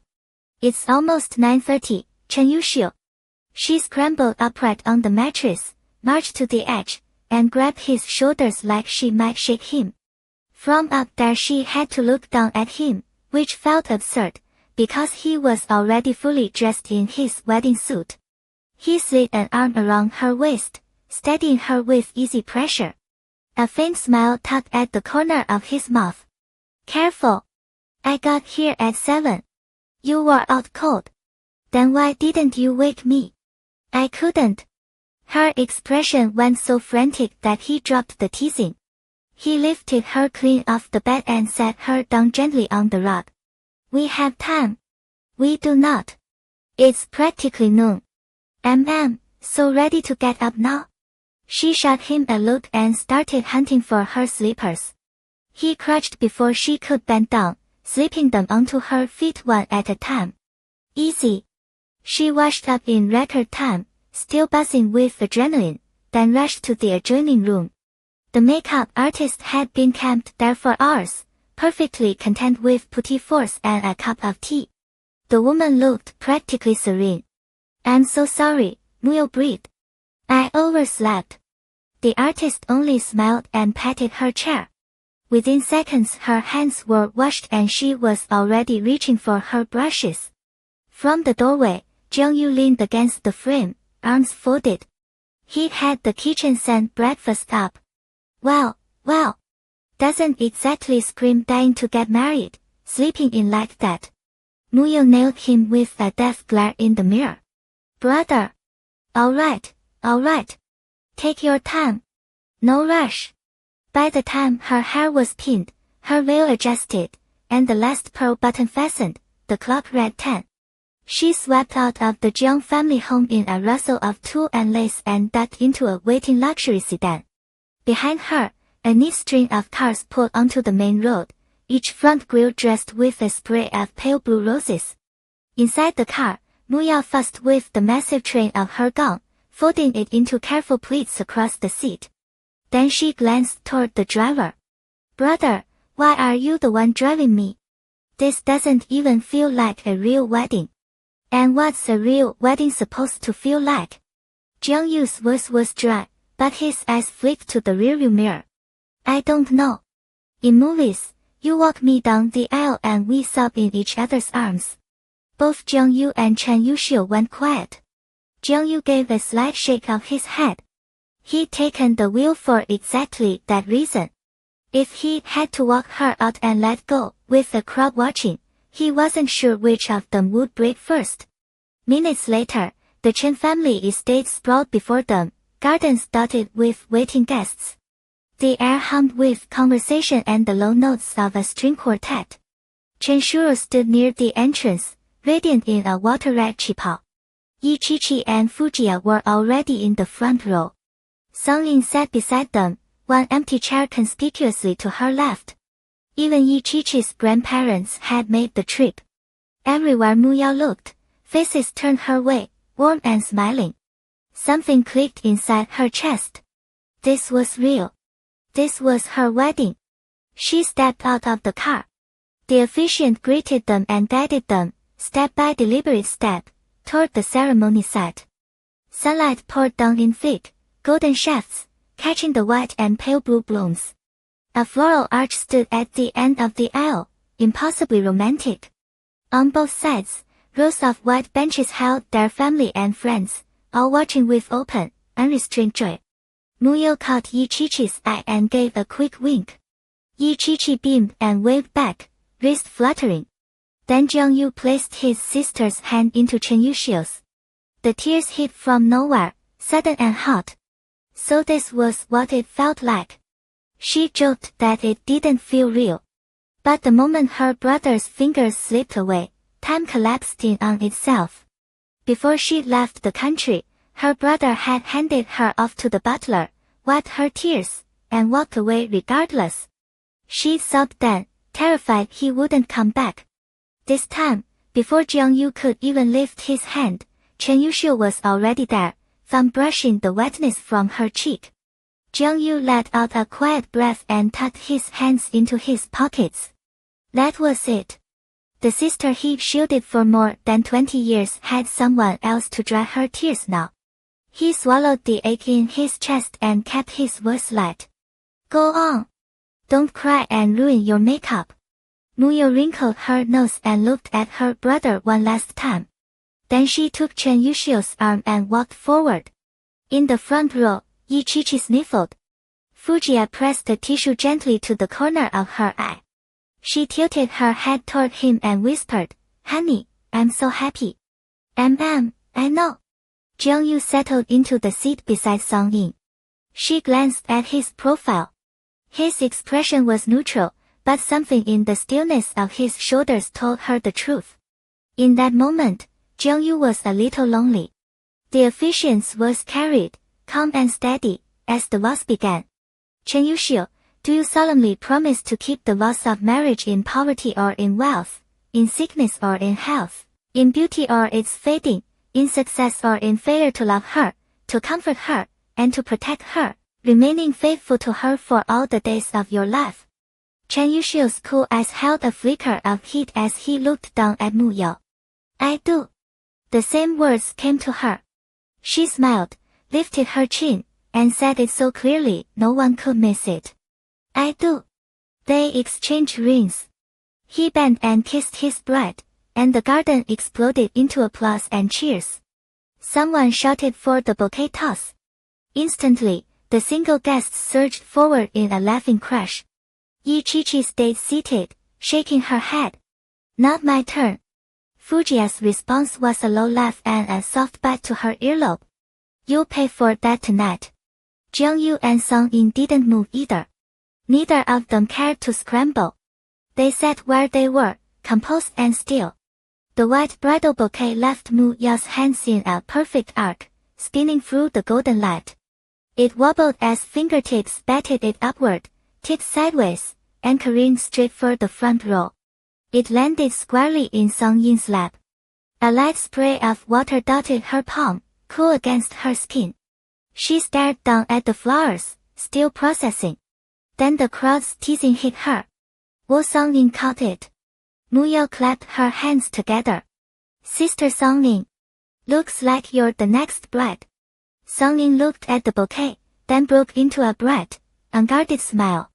It's almost 9:30, Chen Yuxiu. She scrambled upright on the mattress, marched to the edge, and grabbed his shoulders like she might shake him. From up there she had to look down at him, which felt absurd, because he was already fully dressed in his wedding suit. He slid an arm around her waist, steadying her with easy pressure. A faint smile tugged at the corner of his mouth. Careful. I got here at 7. You were out cold. Then why didn't you wake me? I couldn't. Her expression went so frantic that he dropped the teasing. He lifted her clean off the bed and sat her down gently on the rug. We have time. We do not. It's practically noon. So ready to get up now? She shot him a look and started hunting for her slippers. He crouched before she could bend down, slipping them onto her feet one at a time. Easy. She washed up in record time, still buzzing with adrenaline, then rushed to the adjoining room. The makeup artist had been camped there for hours, perfectly content with petit fours and a cup of tea. The woman looked practically serene. I'm so sorry, Muyo breathed. I overslept. The artist only smiled and patted her chair. Within seconds her hands were washed and she was already reaching for her brushes. From the doorway, Jung-yu leaned against the frame, arms folded. He had the kitchen sent breakfast up. Well. Doesn't exactly scream dying to get married, sleeping in like that. Muyo nailed him with a death glare in the mirror. Brother. Alright. Take your time. No rush. By the time her hair was pinned, her veil adjusted, and the last pearl button fastened, the clock read 10. She swept out of the Jeong family home in a rustle of tulle and lace and ducked into a waiting luxury sedan. Behind her, a neat string of cars pulled onto the main road, each front grille dressed with a spray of pale blue roses. Inside the car, Muya fussed with the massive train of her gown, folding it into careful pleats across the seat. Then she glanced toward the driver. Brother, why are you the one driving me? This doesn't even feel like a real wedding. And what's a real wedding supposed to feel like? Jung-yu's voice was dry, but his eyes flicked to the rearview mirror. I don't know. In movies, you walk me down the aisle and we sob in each other's arms. Both Jung-yu and Chen Yushio went quiet. Jung-yu gave a slight shake of his head. He'd taken the wheel for exactly that reason. If he had to walk her out and let go, with the crowd watching, he wasn't sure which of them would break first. Minutes later, the Chen family estate sprawled before them, gardens dotted with waiting guests. The air hummed with conversation and the low notes of a string quartet. Chen Shuro stood near the entrance, radiant in a water-red qipao. Yichichi and Fujiya were already in the front row. Song-in sat beside them, one empty chair conspicuously to her left. Even Yichichi's grandparents had made the trip. Everywhere Muya looked, faces turned her way, warm and smiling. Something clicked inside her chest. This was real. This was her wedding. She stepped out of the car. The officiant greeted them and guided them, step by deliberate step, toward the ceremony site. Sunlight poured down in thick, golden shafts, catching the white and pale blue blooms. A floral arch stood at the end of the aisle, impossibly romantic. On both sides, rows of white benches held their family and friends, all watching with open, unrestrained joy. Muyo caught Yichichi's eye and gave a quick wink. Yichichi beamed and waved back, wrist fluttering. Then Jung-yu placed his sister's hand into Chen Yushio's. The tears hit from nowhere, sudden and hot. So this was what it felt like. She joked that it didn't feel real. But the moment her brother's fingers slipped away, time collapsed in on itself. Before she left the country, her brother had handed her off to the butler, wiped her tears, and walked away regardless. She sobbed then, terrified he wouldn't come back. This time, before Jung-yu could even lift his hand, Chen Yushio was already there, thumb brushing the wetness from her cheek. Jung-yu let out a quiet breath and tucked his hands into his pockets. That was it. The sister he shielded for more than 20 years had someone else to dry her tears now. He swallowed the ache in his chest and kept his voice light. Go on. Don't cry and ruin your makeup. Muyo wrinkled her nose and looked at her brother one last time. Then she took Chen Yushio's arm and walked forward. In the front row, Yichichi sniffled. Fujiya pressed a tissue gently to the corner of her eye. She tilted her head toward him and whispered, Honey, I'm so happy. I know. Jung-yu settled into the seat beside Song-in. She glanced at his profile. His expression was neutral, but something in the stillness of his shoulders told her the truth. In that moment, Jiangyu was a little lonely. The officiance was carried, calm and steady, as the vows began. Chen Yuxiu, do you solemnly promise to keep the vows of marriage in poverty or in wealth, in sickness or in health, in beauty or its fading, in success or in failure, to love her, to comfort her, and to protect her, remaining faithful to her for all the days of your life? Chen Yuxiu's cool eyes held a flicker of heat as he looked down at Mu Yao. I do. The same words came to her. She smiled, lifted her chin, and said it so clearly no one could miss it. I do. They exchanged rings. He bent and kissed his bride, and the garden exploded into applause and cheers. Someone shouted for the bouquet toss. Instantly, the single guests surged forward in a laughing crash. Yi Qiqi stayed seated, shaking her head. Not my turn. Fujia's response was a low laugh and a soft bite to her earlobe. You'll pay for that tonight. Jiang Yu and Song Yin didn't move either. Neither of them cared to scramble. They sat where they were, composed and still. The white bridal bouquet left Mu Yao's hands in a perfect arc, spinning through the golden light. It wobbled as fingertips batted it upward, tipped sideways, and careened straight for the front row. It landed squarely in Song Yin's lap. A light spray of water dotted her palm, cool against her skin. She stared down at the flowers, still processing. Then the crowd's teasing hit her. Wu Songling caught it. Mu Yao clapped her hands together. Sister Songling. Looks like you're the next bride. Songling looked at the bouquet, then broke into a bright, unguarded smile.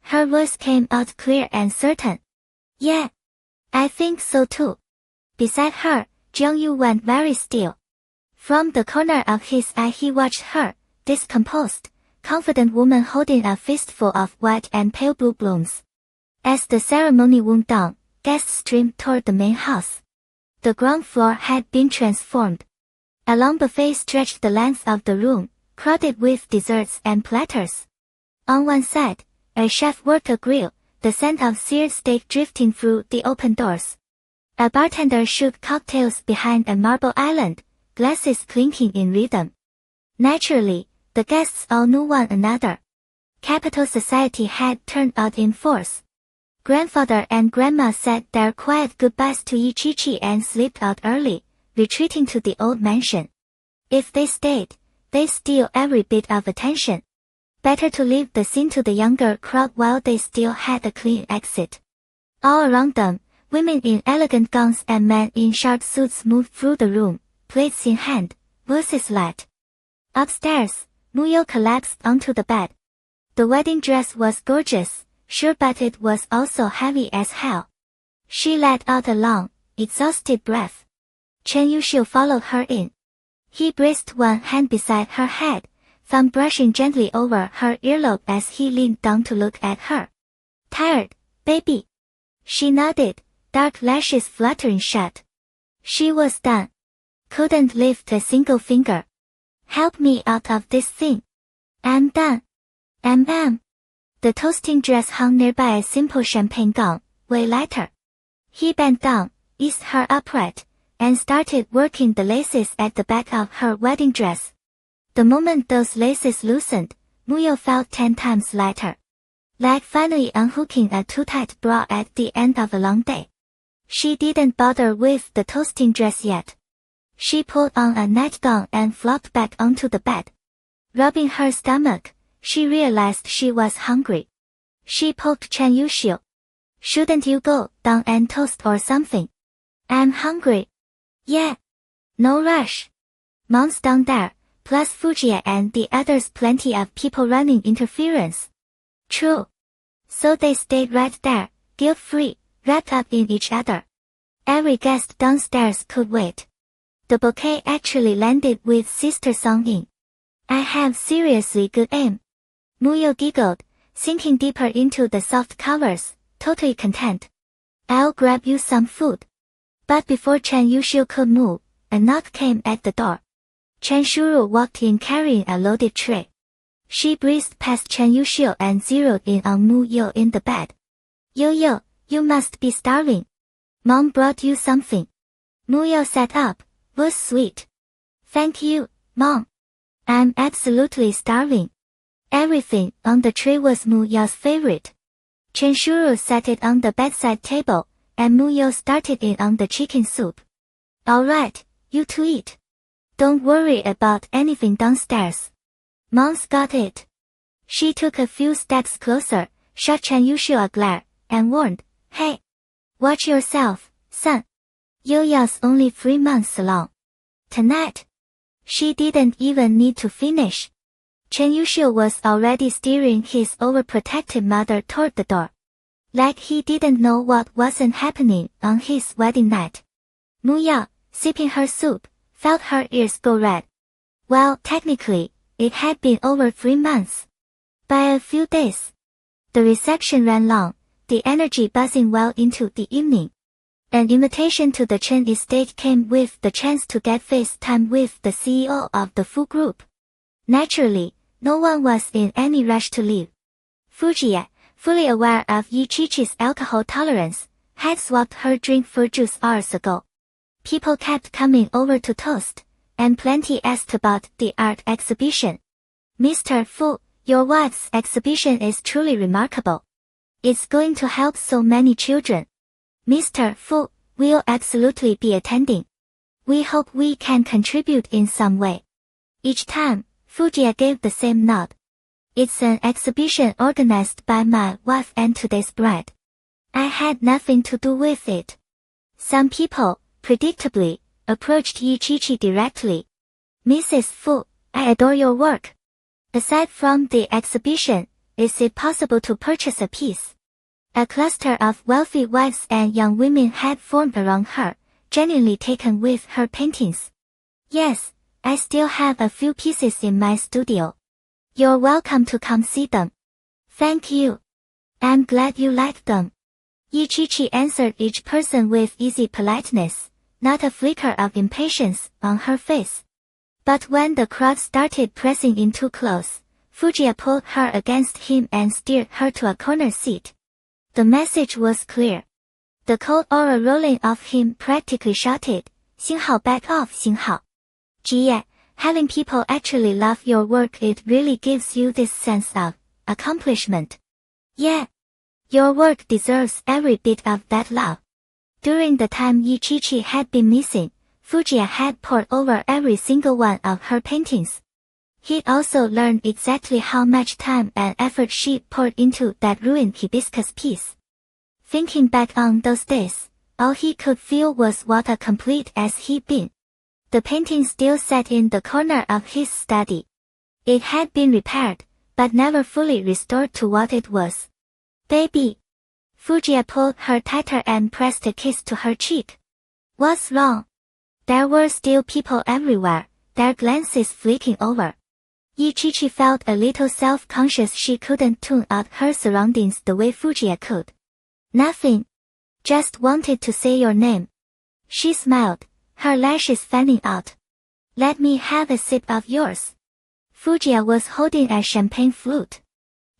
Her voice came out clear and certain. Yeah. I think so too. Beside her, Jiang Yu went very still. From the corner of his eye he watched her, discomposed, confident woman holding a fistful of white and pale blue blooms. As the ceremony wound down, guests streamed toward the main house. The ground floor had been transformed. A long buffet stretched the length of the room, crowded with desserts and platters. On one side, a chef worked a grill, the scent of seared steak drifting through the open doors. A bartender shook cocktails behind a marble island, glasses clinking in rhythm. Naturally, the guests all knew one another. Capital society had turned out in force. Grandfather and grandma said their quiet goodbyes to Yi Qiqi and slipped out early, retreating to the old mansion. If they stayed, they'd steal every bit of attention. Better to leave the scene to the younger crowd while they still had a clean exit. All around them, women in elegant gowns and men in short suits moved through the room, plates in hand, voices light. Upstairs, Mu Yao collapsed onto the bed. The wedding dress was gorgeous, sure, but it was also heavy as hell. She let out a long, exhausted breath. Chen Yuxiu followed her in. He braced one hand beside her head, thumb brushing gently over her earlobe as he leaned down to look at her. Tired, baby? She nodded, dark lashes fluttering shut. She was done. Couldn't lift a single finger. Help me out of this thing. I'm done. The toasting dress hung nearby a simple champagne gown, way lighter. He bent down, eased her upright, and started working the laces at the back of her wedding dress. The moment those laces loosened, Mu Yao felt 10 times lighter. Like finally unhooking a too-tight bra at the end of a long day. She didn't bother with the toasting dress yet. She pulled on a nightgown and flopped back onto the bed. Rubbing her stomach, she realized she was hungry. She poked Chen Yuxiu. Shouldn't you go down and toast or something? I'm hungry. Yeah. No rush. Mom's down there, plus Fujia and the others, plenty of people running interference. True. So they stayed right there, guilt-free, wrapped up in each other. Every guest downstairs could wait. The bouquet actually landed with Sister Song Ying. I have seriously good aim. Mu Yao giggled, sinking deeper into the soft covers, totally content. I'll grab you some food. But before Chen Yuxiu could move, a knock came at the door. Chen Shuru walked in carrying a loaded tray. She breezed past Chen Yuxiu and zeroed in on Mu Yo in the bed. Yo, you must be starving. Mom brought you something. Mu Yo sat up. Was sweet. Thank you, Mom. I'm absolutely starving. Everything on the tray was Mu Yo's favorite. Chen Shuru set it on the bedside table, and Mu Yo started it on the chicken soup. Alright, you two eat. Don't worry about anything downstairs. Mom's got it. She took a few steps closer, shot Chen Yuxiu a glare, and warned, Hey! Watch yourself, son. Yo-Yo's only 3 months along. Tonight. She didn't even need to finish. Chen Yuxiu was already steering his overprotective mother toward the door. Like he didn't know what wasn't happening on his wedding night. Mu Yo, sipping her soup, felt her ears go red. Well, technically, it had been over 3 months. By a few days. The reception ran long, the energy buzzing well into the evening. An invitation to the Chen estate came with the chance to get face time with the CEO of the Fu Group. Naturally, no one was in any rush to leave. Fujie, fully aware of Yi Qiqi's alcohol tolerance, had swapped her drink for juice hours ago. People kept coming over to toast, and plenty asked about the art exhibition. Mr. Fu, your wife's exhibition is truly remarkable. It's going to help so many children. Mr. Fu, we'll absolutely be attending. We hope we can contribute in some way. Each time, Fujie gave the same nod. It's an exhibition organized by my wife and today's bride. I had nothing to do with it. Some people, predictably, approached Yi Qiqi directly. Mrs. Fu, I adore your work. Aside from the exhibition, is it possible to purchase a piece? A cluster of wealthy wives and young women had formed around her, genuinely taken with her paintings. Yes, I still have a few pieces in my studio. You're welcome to come see them. Thank you. I'm glad you liked them. Yi Qiqi answered each person with easy politeness, not a flicker of impatience on her face. But when the crowd started pressing in too close, Fujie pulled her against him and steered her to a corner seat. The message was clear. The cold aura rolling off him practically shouted, 星号 back off 星号. Jie, having people actually love your work, it really gives you this sense of accomplishment. Yeah. Your work deserves every bit of that love. During the time Yi Qiqi had been missing, Fujie had pored over every single one of her paintings. He'd also learned exactly how much time and effort she poured into that ruined hibiscus piece. Thinking back on those days, all he could feel was what a complete ass he'd been. The painting still sat in the corner of his study. It had been repaired, but never fully restored to what it was. Baby. Fujie pulled her tighter and pressed a kiss to her cheek. What's wrong? There were still people everywhere, their glances flicking over. Yi Qiqi felt a little self-conscious she couldn't tune out her surroundings the way Fujie could. Nothing. Just wanted to say your name. She smiled, her lashes fanning out. Let me have a sip of yours. Fujie was holding a champagne flute.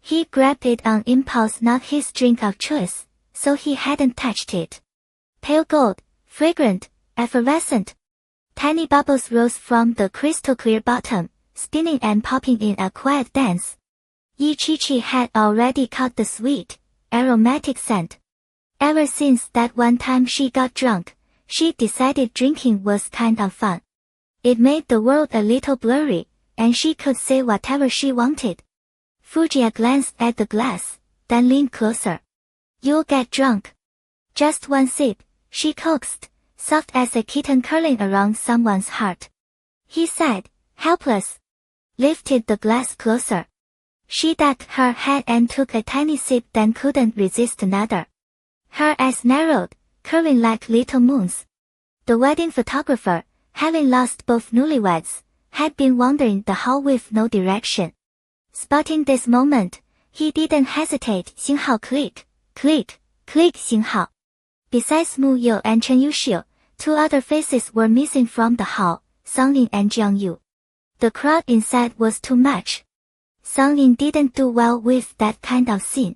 He grabbed it on impulse, not his drink of choice, so he hadn't touched it. Pale gold, fragrant, effervescent. Tiny bubbles rose from the crystal clear bottom, spinning and popping in a quiet dance. Yi Qiqi had already caught the sweet, aromatic scent. Ever since that one time she got drunk, she decided drinking was kind of fun. It made the world a little blurry, and she could say whatever she wanted. Fujie glanced at the glass, then leaned closer. You'll get drunk. Just one sip, she coaxed, soft as a kitten curling around someone's heart. He sighed, helpless. Lifted the glass closer. She ducked her head and took a tiny sip, then couldn't resist another. Her eyes narrowed, curving like little moons. The wedding photographer, having lost both newlyweds, had been wandering the hall with no direction. Spotting this moment, he didn't hesitate. 星号 click, click, click 星号. Besides Mu Yo and Chen Yuxiu, 2 other faces were missing from the hall, Song Ling and Jiang Yu. The crowd inside was too much. Song-in didn't do well with that kind of scene.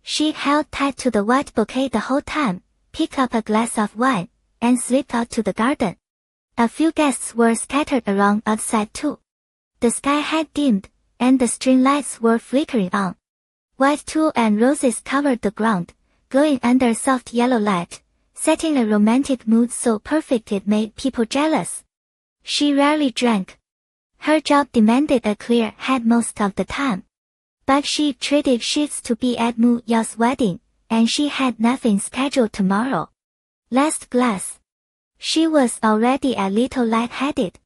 She held tight to the white bouquet the whole time, picked up a glass of wine, and slipped out to the garden. A few guests were scattered around outside too. The sky had dimmed, and the string lights were flickering on. White tulle and roses covered the ground, glowing under soft yellow light, setting a romantic mood so perfect it made people jealous. She rarely drank. Her job demanded a clear head most of the time. But she traded shifts to be at Mu Yao's wedding, and she had nothing scheduled tomorrow. Last glass. She was already a little light-headed.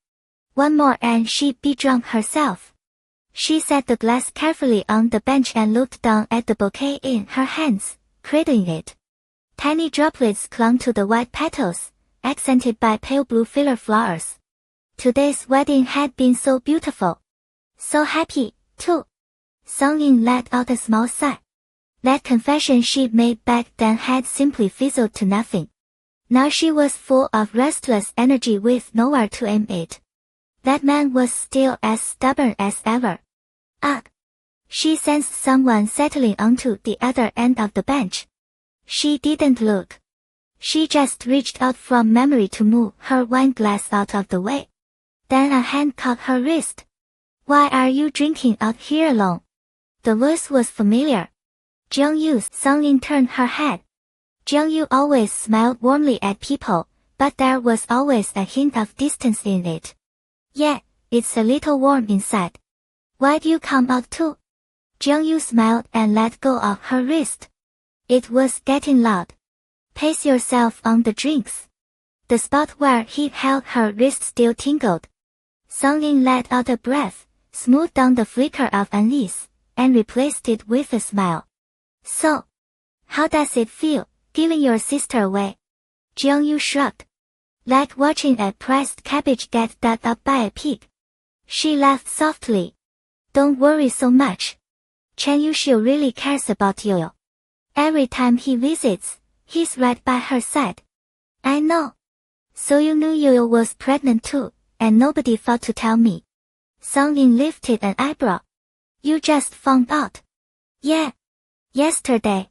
One more and she'd be drunk herself. She set the glass carefully on the bench and looked down at the bouquet in her hands, cradling it. Tiny droplets clung to the white petals, accented by pale blue filler flowers. Today's wedding had been so beautiful. So happy, too. Song-in let out a small sigh. That confession she'd made back then had simply fizzled to nothing. Now she was full of restless energy with nowhere to aim it. That man was still as stubborn as ever. Ugh! She sensed someone settling onto the other end of the bench. She didn't look. She just reached out from memory to move her wine glass out of the way. Then a hand caught her wrist. Why are you drinking out here alone? The voice was familiar. Jiang-Yu's. Song-in turned her head. Jiang-Yu always smiled warmly at people, but there was always a hint of distance in it. Yeah, it's a little warm inside. Why'd you come out too? Jiang-Yu smiled and let go of her wrist. It was getting loud. Pace yourself on the drinks. The spot where he'd held her wrist still tingled. Song-in let out a breath, smoothed down the flicker of unease, and replaced it with a smile. So, how does it feel, giving your sister away? Jiang-Yu shrugged. Like watching a pressed cabbage get dug up by a pig. She laughed softly. Don't worry so much. Chen Yuxiu really cares about Yo-Yo. Every time he visits, he's right by her side. I know. So you knew Yo-Yo was pregnant too, and nobody thought to tell me. Song-in lifted an eyebrow. You just found out. Yeah. Yesterday.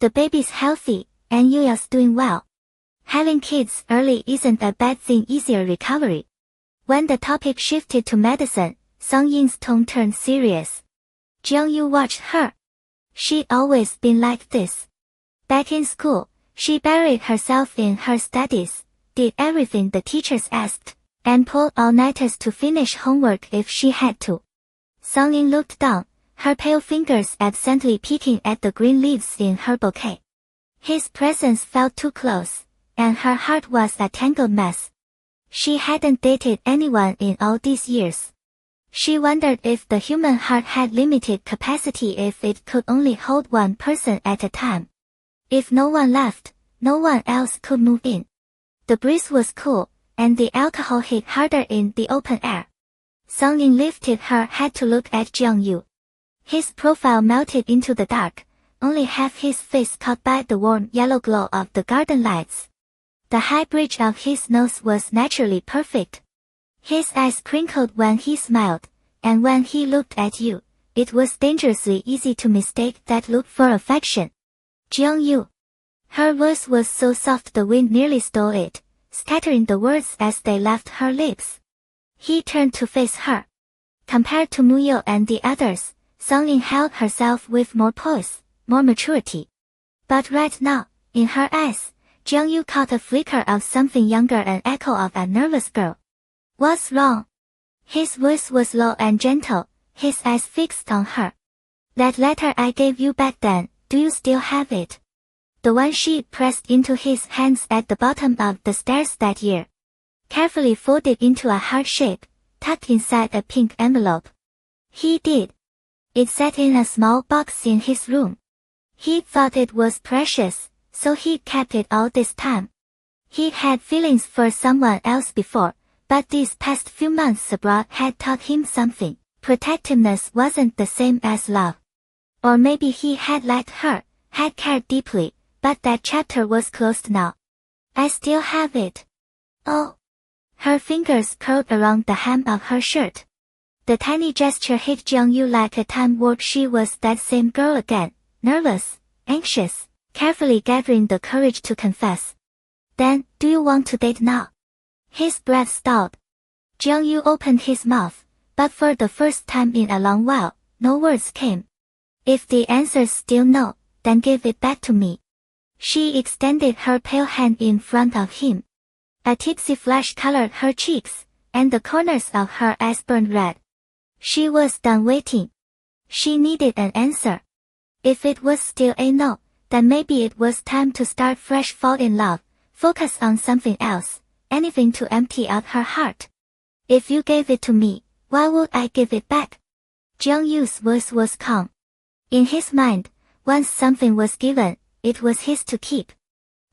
The baby's healthy, and Yo-Yo's doing well. Having kids early isn't a bad thing, easier recovery. When the topic shifted to medicine, Song-in's tone turned serious. Jiang-Yu watched her. She'd always been like this. Back in school, she buried herself in her studies, did everything the teachers asked, and pulled all-nighters to finish homework if she had to. Song-in looked down, her pale fingers absently picking at the green leaves in her bouquet. His presence felt too close, and her heart was a tangled mess. She hadn't dated anyone in all these years. She wondered if the human heart had limited capacity, if it could only hold one person at a time. If no one left, no one else could move in. The breeze was cool, and the alcohol hit harder in the open air. Song-in lifted her head to look at Jiang-Yu. His profile melted into the dark, only half his face caught by the warm yellow glow of the garden lights. The high bridge of his nose was naturally perfect. His eyes crinkled when he smiled, and when he looked at you, it was dangerously easy to mistake that look for affection. Jiang-Yu. Her voice was so soft the wind nearly stole it, scattering the words as they left her lips. He turned to face her. Compared to Muyo and the others, Song-in held herself with more poise, more maturity. But right now, in her eyes, Jiang-Yu caught a flicker of something younger, an echo of a nervous girl. What's wrong? His voice was low and gentle, his eyes fixed on her. That letter I gave you back then, do you still have it? The one she pressed into his hands at the bottom of the stairs that year. Carefully folded into a heart shape, tucked inside a pink envelope. He did. It sat in a small box in his room. He thought it was precious, so he kept it all this time. He had feelings for someone else before, but these past few months abroad had taught him something. Protectiveness wasn't the same as love. Or maybe he had liked her, had cared deeply, but that chapter was closed now. I still have it. Oh. Her fingers curled around the hem of her shirt. The tiny gesture hit Jiang Yu like a time warp. She was that same girl again, nervous, anxious, carefully gathering the courage to confess. Then, do you want to date now? His breath stalled. Jiang Yu opened his mouth, but for the first time in a long while, no words came. If the answer's still no, then give it back to me. She extended her pale hand in front of him. A tipsy flush colored her cheeks, and the corners of her eyes burned red. She was done waiting. She needed an answer. If it was still a no, then maybe it was time to start fresh, fall in love, focus on something else, anything to empty out her heart. If you gave it to me, why would I give it back? Jiang Yu's voice was calm. In his mind, once something was given, it was his to keep.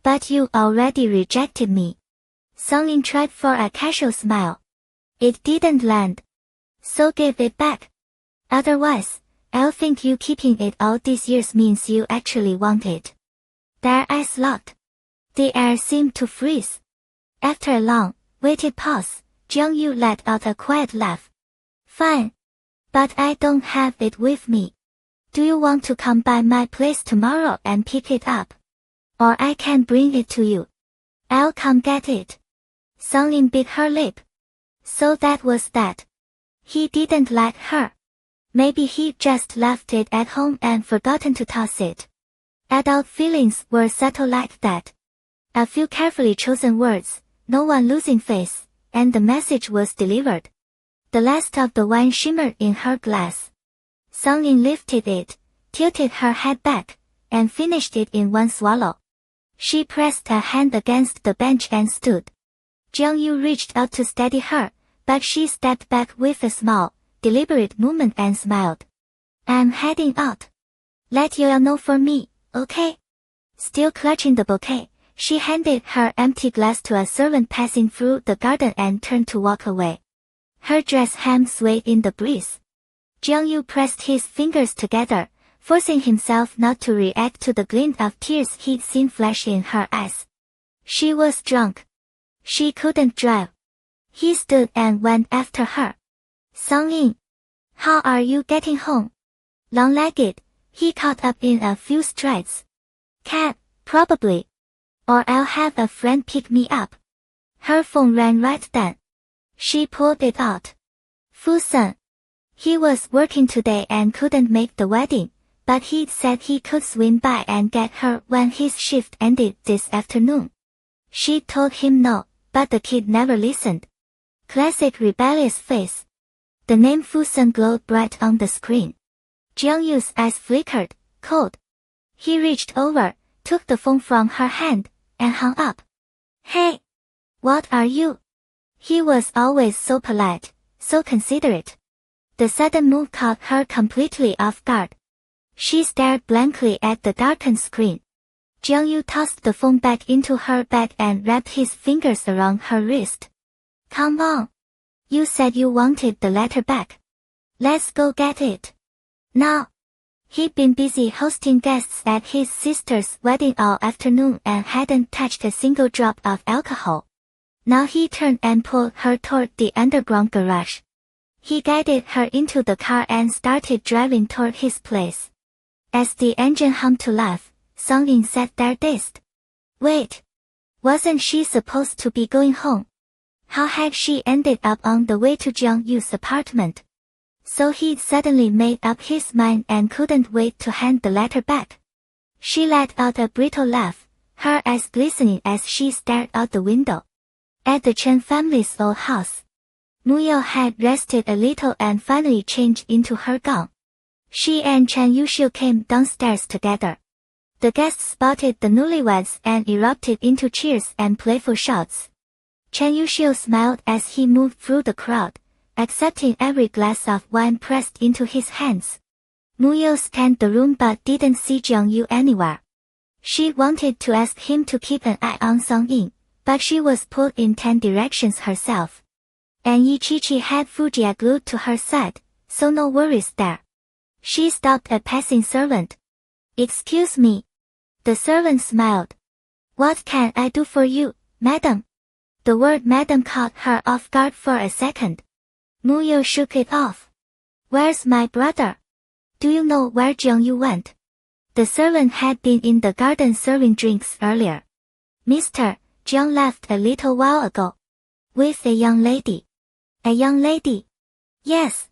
But you already rejected me. Song Yin tried for a casual smile. It didn't land. So give it back. Otherwise, I'll think you keeping it all these years means you actually want it. Their eyes locked. The air seemed to freeze. After a long, waited pause, Jiang Yu let out a quiet laugh. Fine. But I don't have it with me. Do you want to come by my place tomorrow and pick it up? Or I can bring it to you. I'll come get it. Song Yin bit her lip. So that was that. He didn't like her. Maybe he just left it at home and forgotten to toss it. Adult feelings were subtle like that. A few carefully chosen words, no one losing face, and the message was delivered. The last of the wine shimmered in her glass. Song Yin lifted it, tilted her head back, and finished it in one swallow. She pressed a hand against the bench and stood. Jiang Yu reached out to steady her, but she stepped back with a small, deliberate movement and smiled. I'm heading out. Let Yoel know for me, okay? Still clutching the bouquet, she handed her empty glass to a servant passing through the garden and turned to walk away. Her dress hem swayed in the breeze. Jiang Yu pressed his fingers together, forcing himself not to react to the glint of tears he'd seen flash in her eyes. She was drunk. She couldn't drive. He stood and went after her. Song Yin. How are you getting home? Long-legged, he caught up in a few strides. Cab, probably. Or I'll have a friend pick me up. Her phone rang right then. She pulled it out. Fusen. He was working today and couldn't make the wedding, but he'd said he could swing by and get her when his shift ended this afternoon. She told him no, but the kid never listened. Classic rebellious face. The name Fusen glowed bright on the screen. Jiang Yu's eyes flickered, cold. He reached over, took the phone from her hand, and hung up. Hey! What are you? He was always so polite, so considerate. The sudden move caught her completely off guard. She stared blankly at the darkened screen. Jiang Yu tossed the phone back into her bag and wrapped his fingers around her wrist. Come on. You said you wanted the letter back. Let's go get it. Now. He'd been busy hosting guests at his sister's wedding all afternoon and hadn't touched a single drop of alcohol. Now he turned and pulled her toward the underground garage. He guided her into the car and started driving toward his place. As the engine hummed to life, Song Yin sat there dazed. Wait. Wasn't she supposed to be going home? How had she ended up on the way to Jiang Yu's apartment? So he'd suddenly made up his mind and couldn't wait to hand the letter back. She let out a brittle laugh, her eyes glistening as she stared out the window. At the Chen family's old house, Muyao had rested a little and finally changed into her gown. She and Chen Yuxiu came downstairs together. The guests spotted the newlyweds and erupted into cheers and playful shouts. Chen Yuxiu smiled as he moved through the crowd, accepting every glass of wine pressed into his hands. Muyao scanned the room but didn't see Jiang Yu anywhere. She wanted to ask him to keep an eye on Song Yin, but she was pulled in 10 directions herself. And Yi Chi had Fujia glued to her side, so no worries there. She stopped a passing servant. Excuse me. The servant smiled. What can I do for you, madam? The word madam caught her off guard for a second. Muyao shook it off. Where's my brother? Do you know where Jung-yu went? The servant had been in the garden serving drinks earlier. Mr. Jung left a little while ago. With a young lady. A young lady? Yes.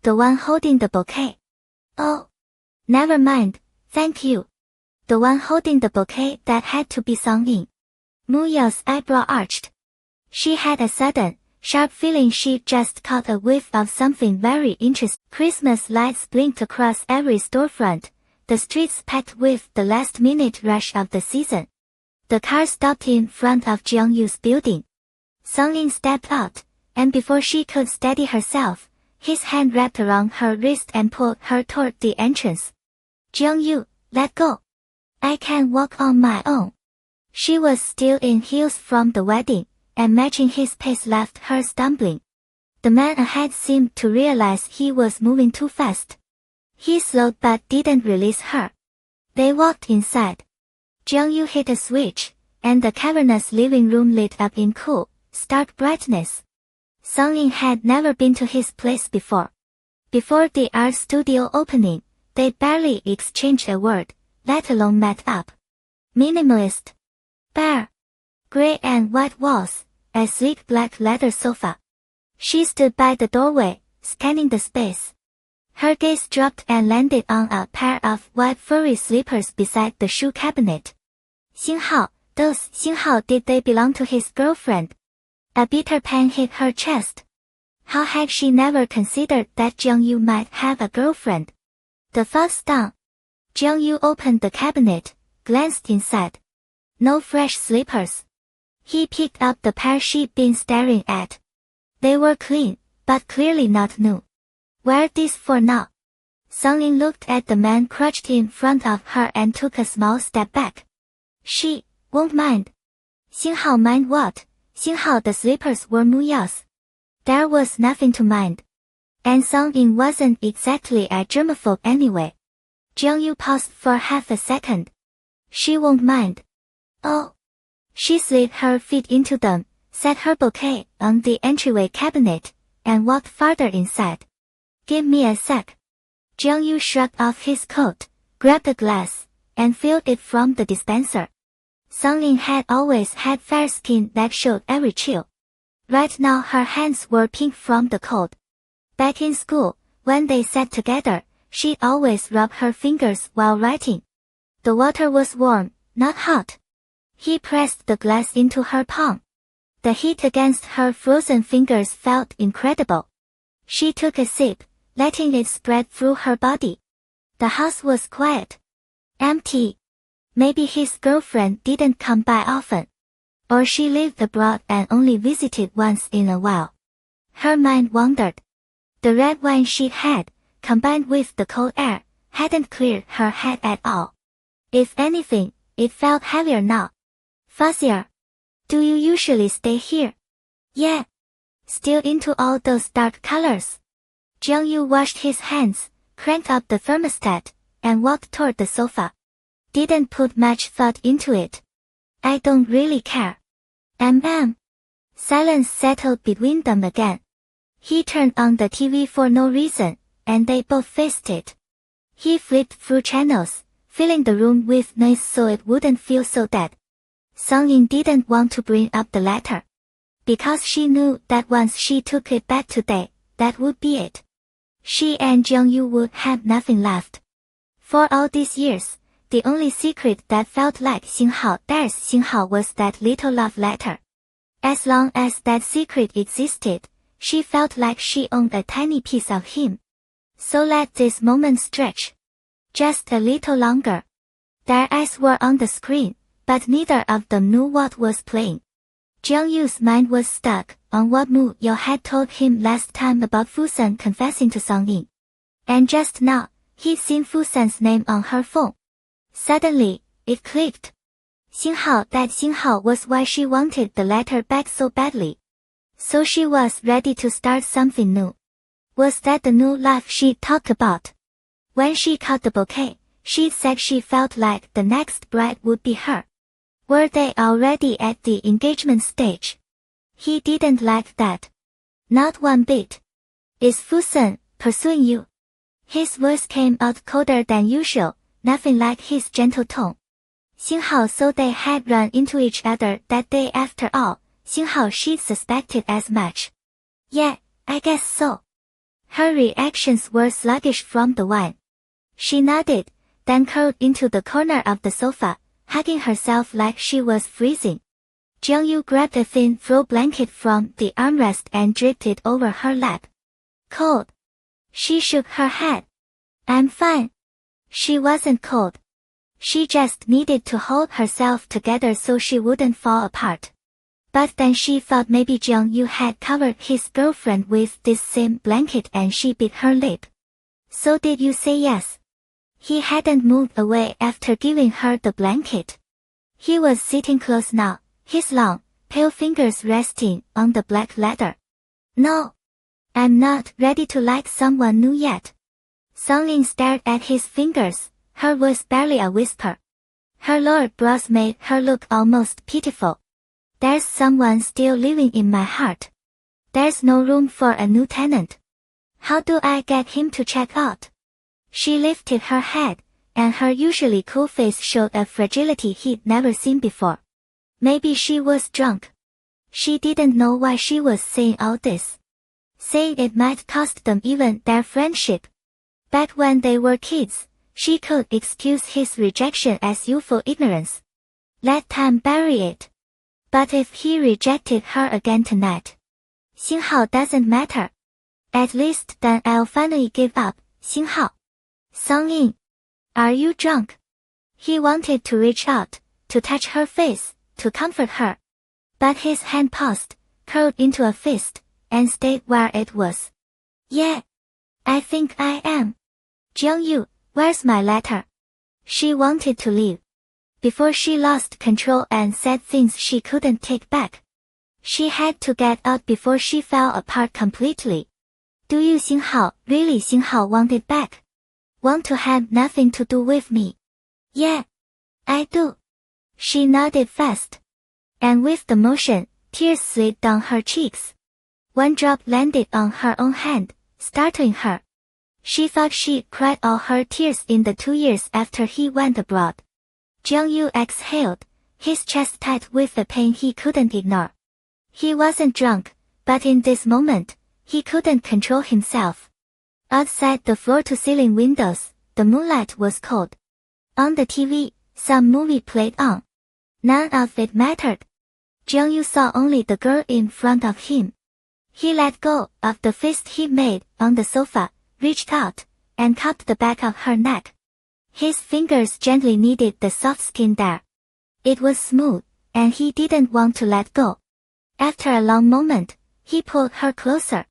The one holding the bouquet. Oh. Never mind, thank you. The one holding the bouquet that had to be sung in. Mu Yao's eyebrow arched. She had a sudden, sharp feeling she just caught a whiff of something very interesting. Christmas lights blinked across every storefront, the streets packed with the last-minute rush of the season. The car stopped in front of Jung-yu's building. Sung-in stepped out, and before she could steady herself, his hand wrapped around her wrist and pulled her toward the entrance. Jung-yu, let go. I can walk on my own. She was still in heels from the wedding, and matching his pace left her stumbling. The man ahead seemed to realize he was moving too fast. He slowed but didn't release her. They walked inside. Jung-yu hit a switch, and the cavernous living room lit up in cool, stark brightness. Sung-in had never been to his place before. Before the art studio opening, they barely exchanged a word, let alone met up. Minimalist. Bare. Gray and white walls, a sleek black leather sofa. She stood by the doorway, scanning the space. Her gaze dropped and landed on a pair of white furry slippers beside the shoe cabinet. Xinghao, those Xinghao, did they belong to his girlfriend? A bitter pain hit her chest. How had she never considered that Jung-yu might have a girlfriend? The thought stung. Jung-yu opened the cabinet, glanced inside. No fresh slippers. He picked up the pair she'd been staring at. They were clean, but clearly not new. Wear these for now. Sung-in looked at the man crouched in front of her and took a small step back. She won't mind. Xinghao mind what? Xinghao, the slippers were Mu Yao's. There was nothing to mind. And Sung-in wasn't exactly a germaphobe anyway. Jung-yu paused for half a second. She won't mind. Oh. She slid her feet into them, set her bouquet on the entryway cabinet, and walked farther inside. Give me a sec. Jung-yu shrugged off his coat, grabbed a glass, and filled it from the dispenser. Sung-in had always had fair skin that showed every chill. Right now her hands were pink from the cold. Back in school, when they sat together, she'd always rub her fingers while writing. The water was warm, not hot. He pressed the glass into her palm. The heat against her frozen fingers felt incredible. She took a sip, letting it spread through her body. The house was quiet. Empty. Maybe his girlfriend didn't come by often. Or she lived abroad and only visited once in a while. Her mind wandered. The red wine she'd had, combined with the cold air, hadn't cleared her head at all. If anything, it felt heavier now. Fuzzier. Do you usually stay here? Yeah. Still into all those dark colors? Jung-yu washed his hands, cranked up the thermostat, and walked toward the sofa. Didn't put much thought into it. I don't really care. Silence settled between them again. He turned on the TV for no reason, and they both faced it. He flipped through channels, filling the room with noise so it wouldn't feel so dead. Sung-in didn't want to bring up the letter. Because she knew that once she took it back today, that would be it. She and Jung-yu would have nothing left. For all these years, the only secret that felt like there's Xinghao was that little love letter. As long as that secret existed, she felt like she owned a tiny piece of him. So let this moment stretch. Just a little longer. Their eyes were on the screen, but neither of them knew what was playing. Jung-yu's mind was stuck on what Mu Yao had told him last time about Fusen confessing to Sung-in. And just now, he'd seen Fusen's name on her phone. Suddenly, it clicked. Xinghao was why she wanted the letter back so badly. So she was ready to start something new. Was that the new life she'd talked about? When she caught the bouquet, she said she felt like the next bride would be her. Were they already at the engagement stage? He didn't like that. Not one bit. Is Fusen pursuing you. His voice came out colder than usual, nothing like his gentle tone. Xinghao thought they had run into each other that day after all. Xinghao she'd suspected as much. Yeah, I guess so. Her reactions were sluggish from the wine. She nodded, then curled into the corner of the sofa, hugging herself like she was freezing. Jiangyu grabbed a thin throw blanket from the armrest and draped it over her lap. Cold. She shook her head. I'm fine. She wasn't cold. She just needed to hold herself together so she wouldn't fall apart. But then she thought maybe Jiangyu had covered his girlfriend with this same blanket and she bit her lip. So did you say yes? He hadn't moved away after giving her the blanket. He was sitting close now, his long, pale fingers resting on the black leather. No. I'm not ready to like someone new yet. Songlin stared at his fingers, her voice barely a whisper. Her lowered brows made her look almost pitiful. There's someone still living in my heart. There's no room for a new tenant. How do I get him to check out? She lifted her head, and her usually cool face showed a fragility he'd never seen before. Maybe she was drunk. She didn't know why she was saying all this. Saying it might cost them even their friendship. Back when they were kids, she could excuse his rejection as youthful ignorance. Let time bury it. But if he rejected her again tonight, Xinghao doesn't matter. At least then I'll finally give up, Xinghao. Songlin. Are you drunk? He wanted to reach out, to touch her face, to comfort her. But his hand paused, curled into a fist, and stayed where it was. Yeah. I think I am. Jiangyu, where's my letter? She wanted to leave. Before she lost control and said things she couldn't take back. She had to get out before she fell apart completely. Do you Xinghao, really Xinghao wanted back? Want to have nothing to do with me? Yeah. I do. She nodded fast. And with the motion, tears slid down her cheeks. One drop landed on her own hand, startling her. She thought she'd cried all her tears in the 2 years after he went abroad. Jiangyu exhaled, his chest tight with the pain he couldn't ignore. He wasn't drunk, but in this moment, he couldn't control himself. Outside the floor-to-ceiling windows, the moonlight was cold. On the TV, some movie played on. None of it mattered. Jiangyu saw only the girl in front of him. He let go of the fist he made on the sofa, reached out, and cupped the back of her neck. His fingers gently kneaded the soft skin there. It was smooth, and he didn't want to let go. After a long moment, he pulled her closer.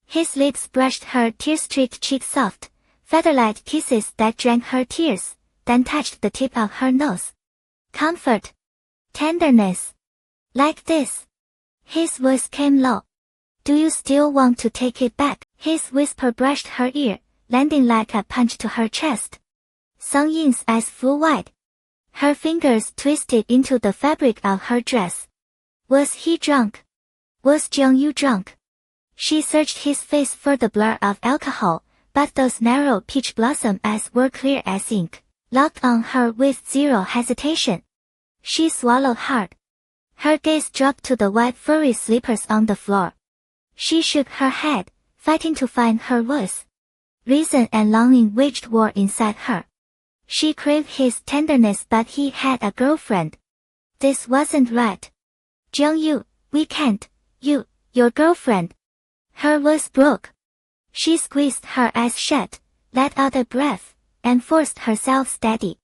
His lips brushed her tear-streaked cheek soft, feather-like kisses that drank her tears, then touched the tip of her nose. Comfort. Tenderness. Like this. His voice came low. Do you still want to take it back? His whisper brushed her ear, landing like a punch to her chest. Song Yin's eyes flew wide. Her fingers twisted into the fabric of her dress. Was he drunk? Was Jiangyu drunk? She searched his face for the blur of alcohol, but those narrow peach blossom eyes were clear as ink, locked on her with zero hesitation. She swallowed hard. Her gaze dropped to the white furry slippers on the floor. She shook her head, fighting to find her voice. Reason and longing waged war inside her. She craved his tenderness, but he had a girlfriend. This wasn't right. Jiangyu, we can't. Your girlfriend. Her voice broke. She squeezed her eyes shut, let out a breath, and forced herself steady.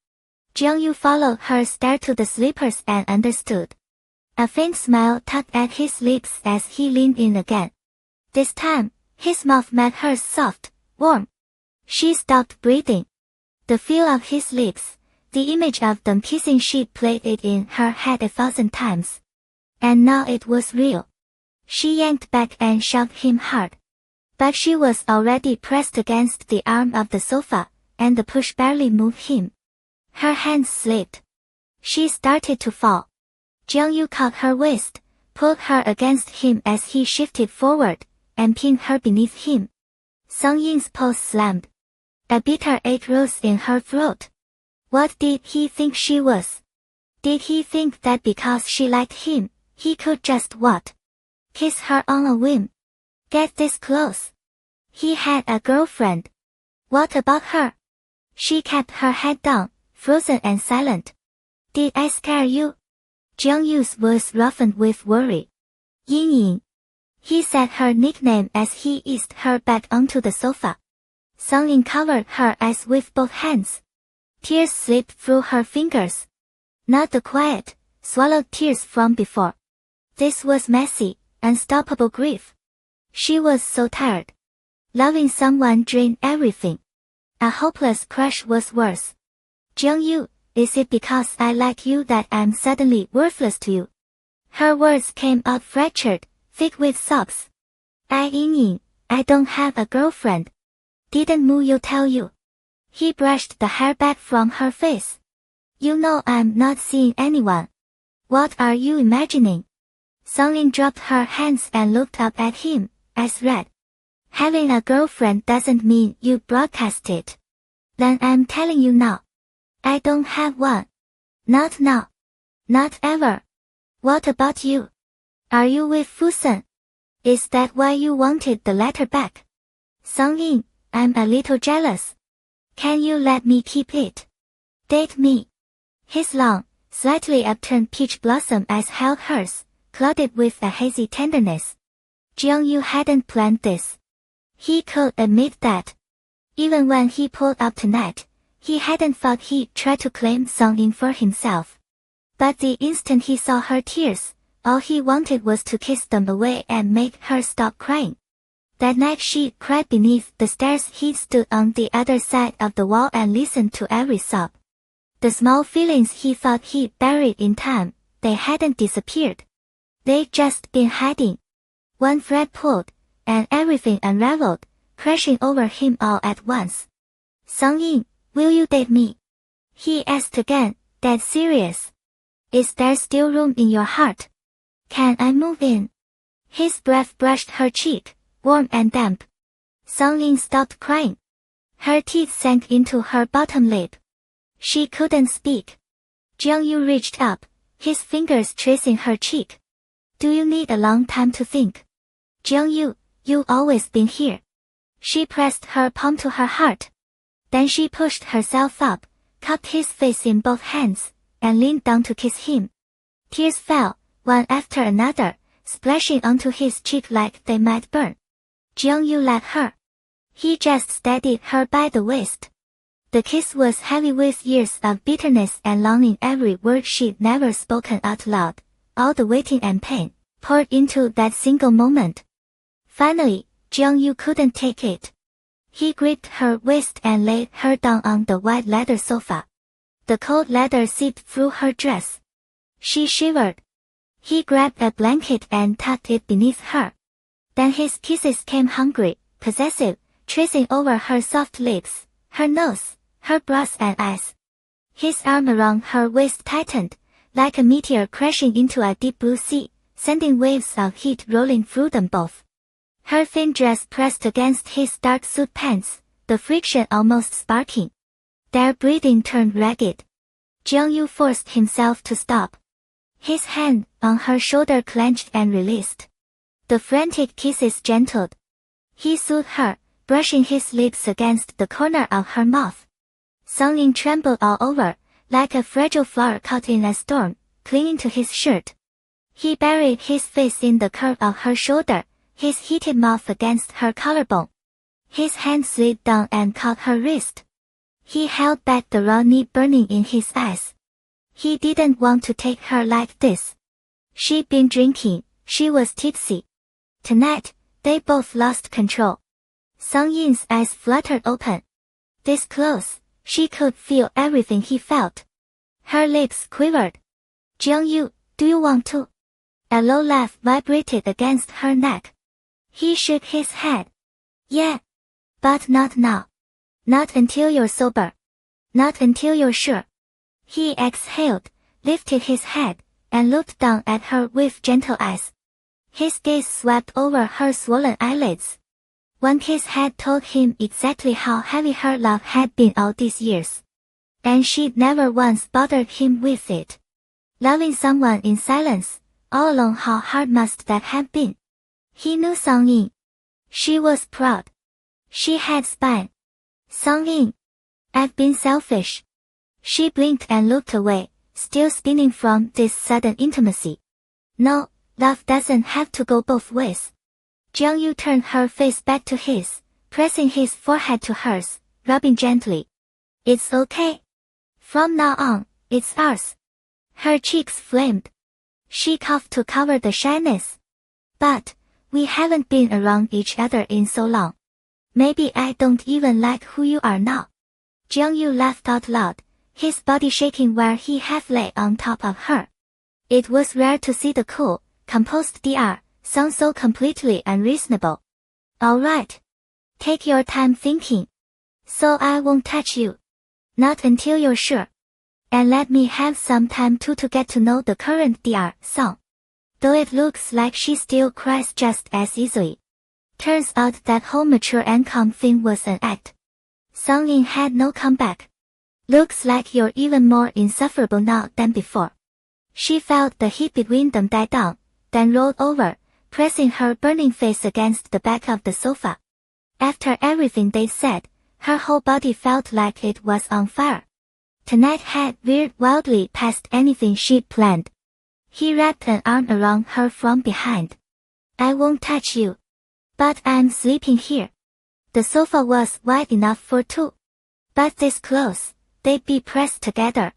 Jiangyu followed her stare to the slippers and understood. A faint smile tugged at his lips as he leaned in again. This time, his mouth met hers soft, warm. She stopped breathing. The feel of his lips, the image of them kissing, she'd played it in her head 1,000 times. And now it was real. She yanked back and shoved him hard. But she was already pressed against the arm of the sofa, and the push barely moved him. Her hands slipped. She started to fall. Jiangyu caught her waist, pulled her against him as he shifted forward, and pinned her beneath him. Sung Yin's pulse slammed. A bitter ache rose in her throat. What did he think she was? Did he think that because she liked him, he could just what? Kiss her on a whim? Get this close. He had a girlfriend. What about her? She kept her head down, frozen and silent. Did I scare you? Jiang Yu's voice roughened with worry. Yin Yin. He said her nickname as he eased her back onto the sofa. Sung Yin covered her eyes with both hands. Tears slipped through her fingers. Not the quiet, swallowed tears from before. This was messy, unstoppable grief. She was so tired. Loving someone drained everything. A hopeless crush was worse. Jiang Yu, is it because I like you that I'm suddenly worthless to you? Her words came out fractured, thick with sobs. Yin Yin, I don't have a girlfriend. Didn't Mu Yu tell you? He brushed the hair back from her face. You know I'm not seeing anyone. What are you imagining? Sung Yin dropped her hands and looked up at him, eyes red. Having a girlfriend doesn't mean you broadcast it. Then I'm telling you now. I don't have one. Not now. Not ever. What about you? Are you with Fusen? Is that why you wanted the letter back? Sung Yin, I'm a little jealous. Can you let me keep it? Date me. His long, slightly upturned peach blossom eyes held hers, clouded with a hazy tenderness. Jiang Yu hadn't planned this. He could admit that. Even when he pulled up tonight, he hadn't thought he'd try to claim Sung Yin for himself. But the instant he saw her tears, all he wanted was to kiss them away and make her stop crying. That night she cried beneath the stairs. He stood on the other side of the wall and listened to every sob. The small feelings he thought he'd buried in time, they hadn't disappeared. They'd just been hiding. One thread pulled, and everything unraveled, crashing over him all at once. Sung Yin, will you date me? He asked again, dead serious. Is there still room in your heart? Can I move in? His breath brushed her cheek, warm and damp. Sung Yin stopped crying. Her teeth sank into her bottom lip. She couldn't speak. Jiang Yu reached up, his fingers tracing her cheek. Do you need a long time to think? Jiang Yu, you've always been here. She pressed her palm to her heart. Then she pushed herself up, cupped his face in both hands, and leaned down to kiss him. Tears fell, one after another, splashing onto his cheek like they might burn. Jiang Yu let her. He just steadied her by the waist. The kiss was heavy with years of bitterness and longing. Every word she'd never spoken out loud, all the waiting and pain, poured into that single moment. Finally, Jiang Yu couldn't take it. He gripped her waist and laid her down on the white leather sofa. The cold leather seeped through her dress. She shivered. He grabbed a blanket and tucked it beneath her. Then his kisses came hungry, possessive, tracing over her soft lips, her nose, her brows and eyes. His arm around her waist tightened, like a meteor crashing into a deep blue sea, sending waves of heat rolling through them both. Her thin dress pressed against his dark suit pants, the friction almost sparking. Their breathing turned ragged. Jiang Yu forced himself to stop. His hand on her shoulder clenched and released. The frantic kisses gentled. He soothed her, brushing his lips against the corner of her mouth. Sung Yin trembled all over, like a fragile flower caught in a storm, clinging to his shirt. He buried his face in the curve of her shoulder, his heated mouth against her collarbone. His hand slid down and caught her wrist. He held back the raw need burning in his eyes. He didn't want to take her like this. She'd been drinking, she was tipsy. Tonight, they both lost control. Sung Yin's eyes fluttered open. This close, she could feel everything he felt. Her lips quivered. Jiang Yu, do you want to? A low laugh vibrated against her neck. He shook his head. Yeah. But not now. Not until you're sober. Not until you're sure. He exhaled, lifted his head, and looked down at her with gentle eyes. His gaze swept over her swollen eyelids. One kiss had told him exactly how heavy her love had been all these years. And she'd never once bothered him with it. Loving someone in silence, all alone, how hard must that have been? He knew Song-in. She was proud. She had spine. Song-in. I've been selfish. She blinked and looked away, still spinning from this sudden intimacy. No, love doesn't have to go both ways. Jiang-yu turned her face back to his, pressing his forehead to hers, rubbing gently. It's okay. From now on, it's ours. Her cheeks flamed. She coughed to cover the shyness. But, we haven't been around each other in so long. Maybe I don't even like who you are now. Jiang-yu laughed out loud, his body shaking where he half lay on top of her. It was rare to see the cool, composed Dr. Song so completely unreasonable. Alright. Take your time thinking. So I won't touch you. Not until you're sure. And let me have some time too to get to know the current Dr. Song. Though it looks like she still cries just as easily. Turns out that whole mature and calm thing was an act. Song-in had no comeback. Looks like you're even more insufferable now than before. She felt the heat between them die down, then rolled over, pressing her burning face against the back of the sofa. After everything they said, her whole body felt like it was on fire. Tonight had veered wildly past anything she'd planned. He wrapped an arm around her from behind. I won't touch you. But I'm sleeping here. The sofa was wide enough for two. But this close, they'd be pressed together.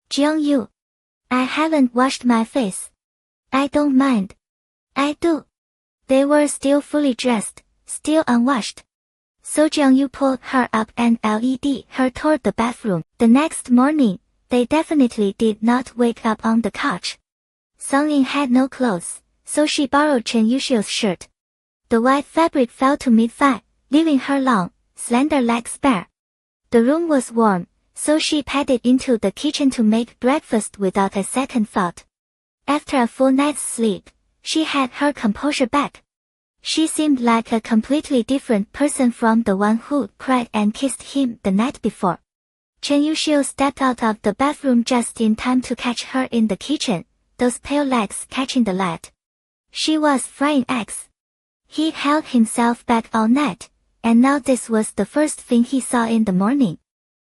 Jiang-yu. I haven't washed my face. I don't mind. I do. They were still fully dressed, still unwashed. So Jiang-yu pulled her up and led her toward the bathroom. The next morning, they definitely did not wake up on the couch. Song-in had no clothes, so she borrowed Chen Yuxiu's shirt. The white fabric fell to mid-thigh, leaving her long, slender legs bare. The room was warm, so she padded into the kitchen to make breakfast without a second thought. After a full night's sleep, she had her composure back. She seemed like a completely different person from the one who cried and kissed him the night before. Chen Yuxiu stepped out of the bathroom just in time to catch her in the kitchen, those pale legs catching the light. She was frying eggs. He held himself back all night, and now this was the first thing he saw in the morning.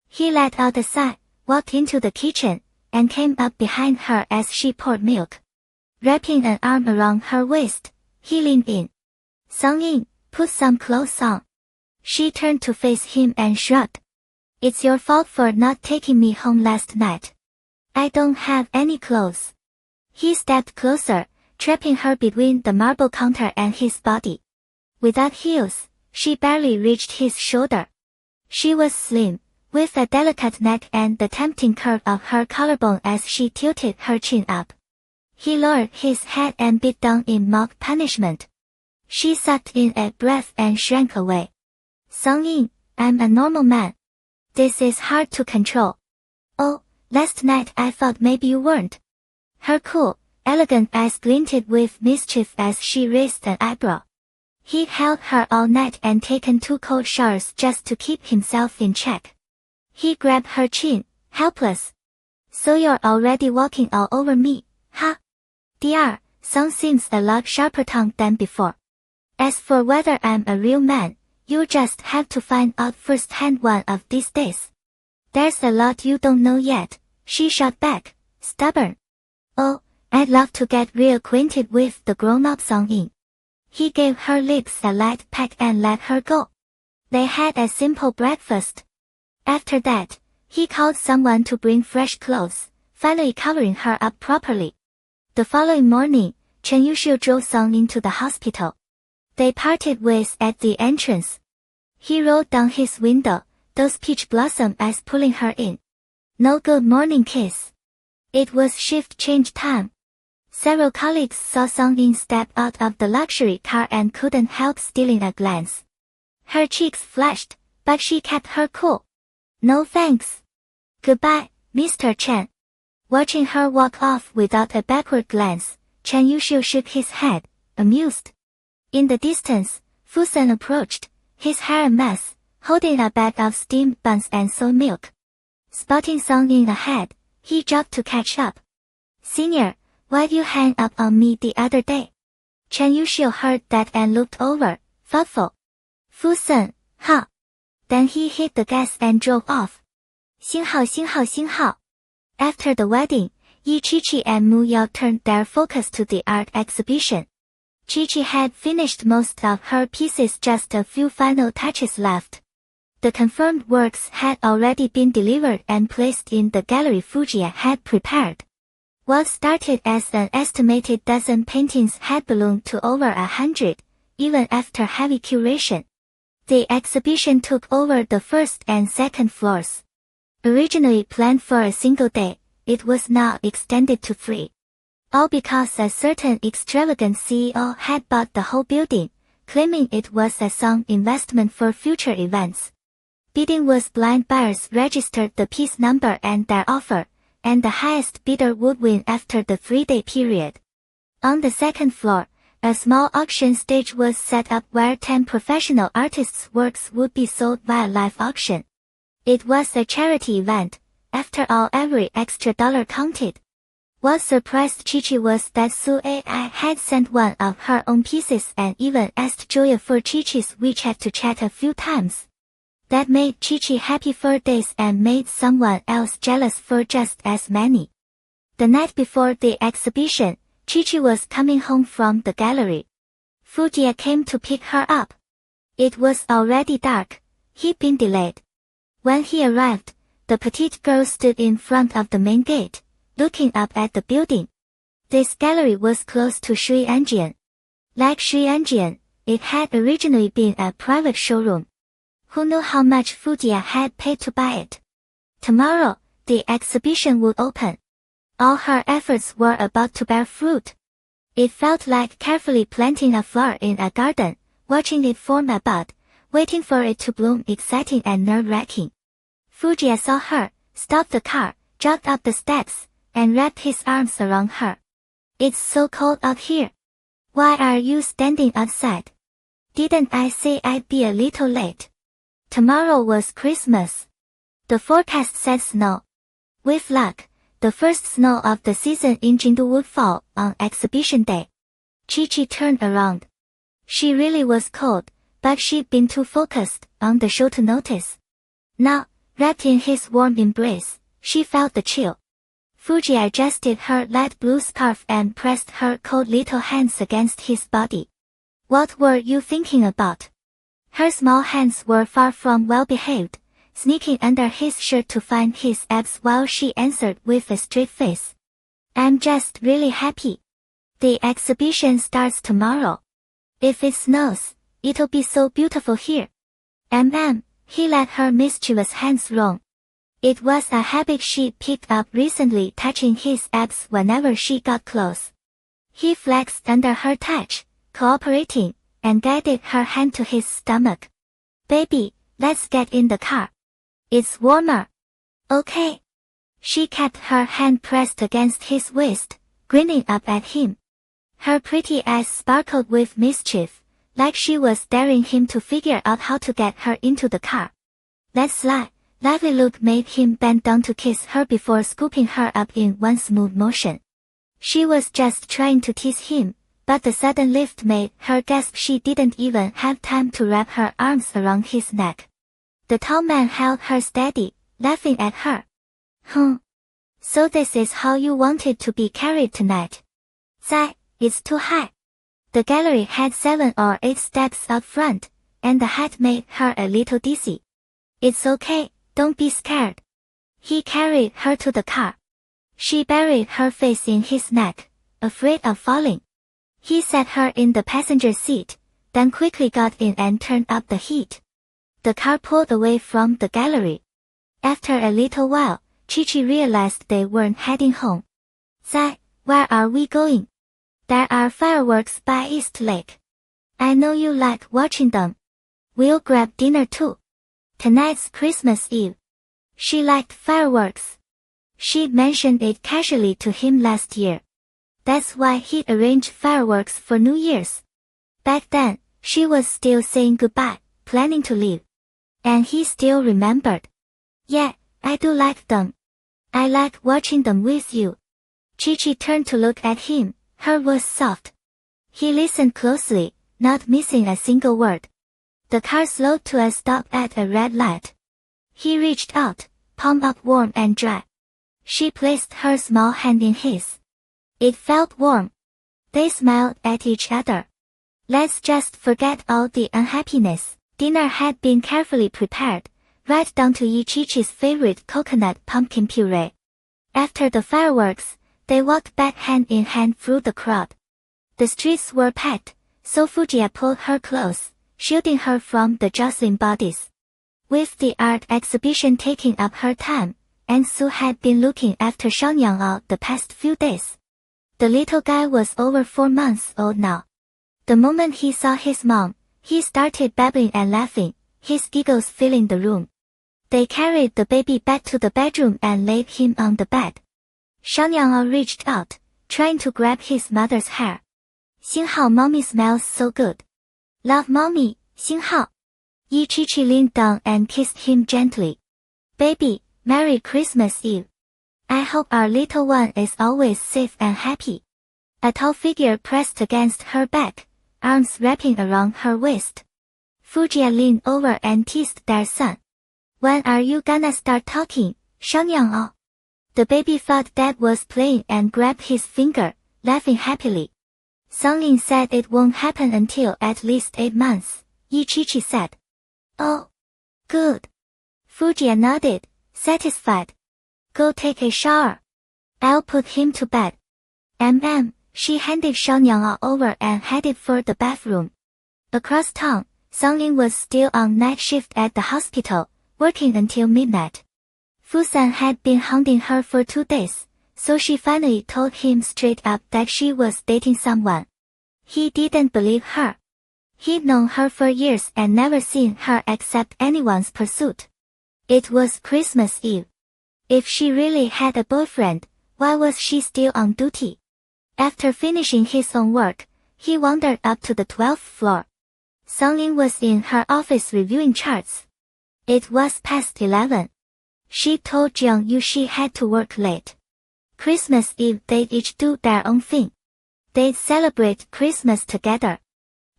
He let out a sigh, walked into the kitchen, and came up behind her as she poured milk. Wrapping an arm around her waist, he leaned in. Song-in, put some clothes on. She turned to face him and shrugged. It's your fault for not taking me home last night. I don't have any clothes. He stepped closer, trapping her between the marble counter and his body. Without heels, she barely reached his shoulder. She was slim, with a delicate neck and the tempting curve of her collarbone as she tilted her chin up. He lowered his head and bit down in mock punishment. She sucked in a breath and shrank away. Song-in, I'm a normal man. This is hard to control. Oh, last night I thought maybe you weren't. Her cool, elegant eyes glinted with mischief as she raised an eyebrow. He'd held her all night and taken 2 cold showers just to keep himself in check. He grabbed her chin, helpless. So you're already walking all over me, huh? Dr. Song seems a lot sharper tongued than before. As for whether I'm a real man, you'll just have to find out firsthand one of these days. There's a lot you don't know yet, she shot back, stubborn. Oh, I'd love to get reacquainted with the grown-up Song-in. He gave her lips a light peck and let her go. They had a simple breakfast. After that, he called someone to bring fresh clothes, finally covering her up properly. The following morning, Chen Yuxiu drove Song-in to the hospital. They parted ways at the entrance. He rolled down his window, those peach blossom eyes pulling her in. No good morning kiss. It was shift change time. Several colleagues saw Song-in step out of the luxury car and couldn't help stealing a glance. Her cheeks flushed, but she kept her cool. No thanks. Goodbye, Mr. Chen. Watching her walk off without a backward glance, Chen Yuxiu shook his head, amused. In the distance, Fusen approached, his hair a mess, holding a bag of steamed buns and soy milk. Spotting Song in ahead, he dropped to catch up. Senior, why'd you hang up on me the other day? Chen Yuxiu heard that and looked over, thoughtful. Fusen, huh? Then he hit the gas and drove off. 星号星号星号. After the wedding, Yi Qiqi and Mu Yao turned their focus to the art exhibition. Qiqi had finished most of her pieces, just a few final touches left. The confirmed works had already been delivered and placed in the gallery Fujia had prepared. What started as an estimated dozen paintings had ballooned to over 100, even after heavy curation. The exhibition took over the first and second floors. Originally planned for a single day, it was now extended to 3. All because a certain extravagant CEO had bought the whole building, claiming it was a sound investment for future events. Bidding was blind. Buyers registered the piece number and their offer, and the highest bidder would win after the 3-day period. On the second floor, a small auction stage was set up where 10 professional artists' works would be sold via live auction. It was a charity event. After all, every extra dollar counted. What surprised Qiqi was that Su Ai had sent one of her own pieces and even asked Julia for Qiqi's WeChat to chat a few times. That made Qiqi happy for days and made someone else jealous for just as many. The night before the exhibition, Qiqi was coming home from the gallery. Fujia came to pick her up. It was already dark. He'd been delayed. When he arrived, the petite girl stood in front of the main gate, looking up at the building. This gallery was close to Shui Enjian. Like Shui Enjian, it had originally been a private showroom. Who knew how much Fujia had paid to buy it? Tomorrow, the exhibition would open. All her efforts were about to bear fruit. It felt like carefully planting a flower in a garden, watching it form a bud, waiting for it to bloom, exciting and nerve-wracking. Fujia saw her, stopped the car, jogged up the steps, and wrapped his arms around her. It's so cold out here. Why are you standing outside? Didn't I say I'd be a little late? Tomorrow was Christmas. The forecast said snow. With luck, the first snow of the season in Jingdu would fall on exhibition day. Qiqi turned around. She really was cold, but she'd been too focused on the show to notice. Now, wrapped in his warm embrace, she felt the chill. Fujia adjusted her light blue scarf and pressed her cold little hands against his body. What were you thinking about? Her small hands were far from well-behaved, sneaking under his shirt to find his abs while she answered with a straight face. I'm just really happy. The exhibition starts tomorrow. If it snows, it'll be so beautiful here. He let her mischievous hands roam. It was a habit she picked up recently, touching his abs whenever she got close. He flexed under her touch, cooperating, and guided her hand to his stomach. Baby, let's get in the car. It's warmer. Okay. She kept her hand pressed against his waist, grinning up at him. Her pretty eyes sparkled with mischief, like she was daring him to figure out how to get her into the car. Let's slide. Lively look made him bend down to kiss her before scooping her up in one smooth motion. She was just trying to tease him, but the sudden lift made her gasp. She didn't even have time to wrap her arms around his neck. The tall man held her steady, laughing at her. So this is how you wanted to be carried tonight. Zai, it's too high. The gallery had 7 or 8 steps out front, and the height made her a little dizzy. It's okay, don't be scared. He carried her to the car. She buried her face in his neck, afraid of falling. He sat her in the passenger seat, then quickly got in and turned up the heat. The car pulled away from the gallery. After a little while, Qiqi realized they weren't heading home. Zai, where are we going? There are fireworks by East Lake. I know you like watching them. We'll grab dinner too. Tonight's Christmas Eve. She liked fireworks. She'd mentioned it casually to him last year. That's why he'd arranged fireworks for New Year's. Back then, she was still saying goodbye, planning to leave. And he still remembered. Yeah, I do like them. I like watching them with you. Chi-Chi turned to look at him, her voice soft. He listened closely, not missing a single word. The car slowed to a stop at a red light. He reached out, palm up warm and dry. She placed her small hand in his. It felt warm. They smiled at each other. Let's just forget all the unhappiness. Dinner had been carefully prepared, right down to Chi-Chi's favorite coconut pumpkin puree. After the fireworks, they walked back hand in hand through the crowd. The streets were packed, so Fujiya pulled her close, shielding her from the jostling bodies. With the art exhibition taking up her time, and Su had been looking after Xiangyang all the past few days. The little guy was over 4 months old now. The moment he saw his mom, he started babbling and laughing, his giggles filling the room. They carried the baby back to the bedroom and laid him on the bed. Xiangyang reached out, trying to grab his mother's hair. Xinghao, mommy smells so good. Love mommy, Xinghao. Chi-Chi leaned down and kissed him gently. Baby, Merry Christmas Eve. I hope our little one is always safe and happy. A tall figure pressed against her back, arms wrapping around her waist. Fujiya leaned over and teased their son. When are you gonna start talking, Xiangyang? The baby thought Dad was playing and grabbed his finger, laughing happily. Songlin said it won't happen until at least 8 months, Chi-Chi said. Oh. Good. Fujiya nodded, satisfied. Go take a shower. I'll put him to bed. She handed Xiangyang over and headed for the bathroom. Across town, Songlin was still on night shift at the hospital, working until midnight. Fusan had been hounding her for 2 days, so she finally told him straight up that she was dating someone. He didn't believe her. He'd known her for years and never seen her accept anyone's pursuit. It was Christmas Eve. If she really had a boyfriend, why was she still on duty? After finishing his own work, he wandered up to the 12th floor. Songlin was in her office reviewing charts. It was past 11. She told Jiang Yu she had to work late. Christmas Eve they'd each do their own thing. They'd celebrate Christmas together.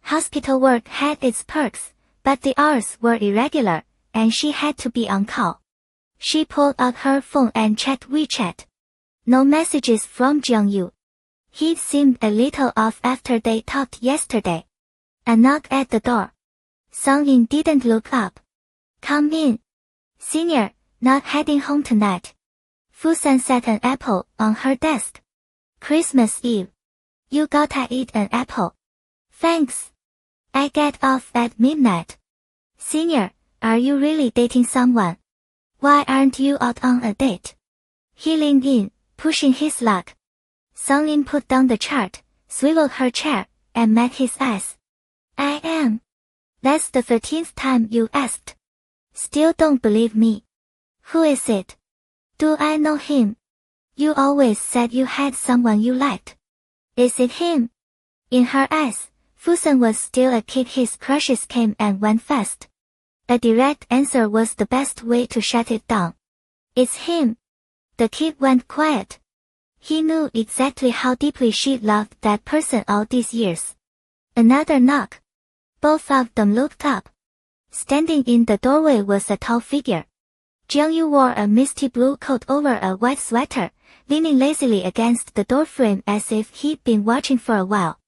Hospital work had its perks, but the hours were irregular, and she had to be on call. She pulled out her phone and checked WeChat. No messages from Jiang Yu. He seemed a little off after they talked yesterday. A knock at the door. Songlin didn't look up. Come in. Senior, not heading home tonight. Fusan set an apple on her desk. Christmas Eve. You gotta eat an apple. Thanks. I get off at midnight. Senior, are you really dating someone? Why aren't you out on a date? He leaned in, pushing his luck. Songlin put down the chart, swiveled her chair, and met his eyes. I am. That's the 13th time you asked. Still don't believe me. Who is it? Do I know him? You always said you had someone you liked. Is it him? In her eyes, Fusan was still a kid. His crushes came and went fast. A direct answer was the best way to shut it down. It's him. The kid went quiet. He knew exactly how deeply she loved that person all these years. Another knock. Both of them looked up. Standing in the doorway was a tall figure. Jiang Yu wore a misty blue coat over a white sweater, leaning lazily against the doorframe as if he'd been watching for a while.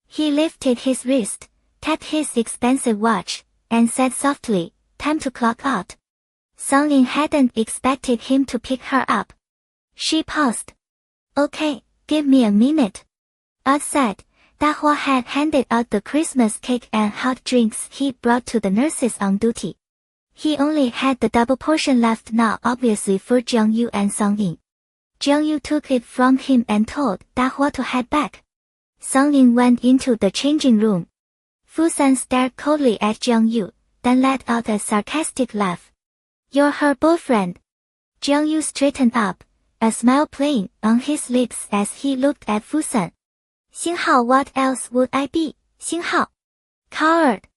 He lifted his wrist, tapped his expensive watch, and said softly, "Time to clock out." Songlin hadn't expected him to pick her up. She paused. Okay, give me a minute. Outside, Dahua had handed out the Christmas cake and hot drinks he'd brought to the nurses on duty. He only had the double portion left now, obviously for Jiang Yu and Songlin. Jiang Yu took it from him and told Dahua to head back. Songlin went into the changing room. Fusan stared coldly at Jiang Yu, then let out a sarcastic laugh. You're her boyfriend. Jiang Yu straightened up, a smile playing on his lips as he looked at Fusan. Xinghao, what else would I be, Xinghao? Coward.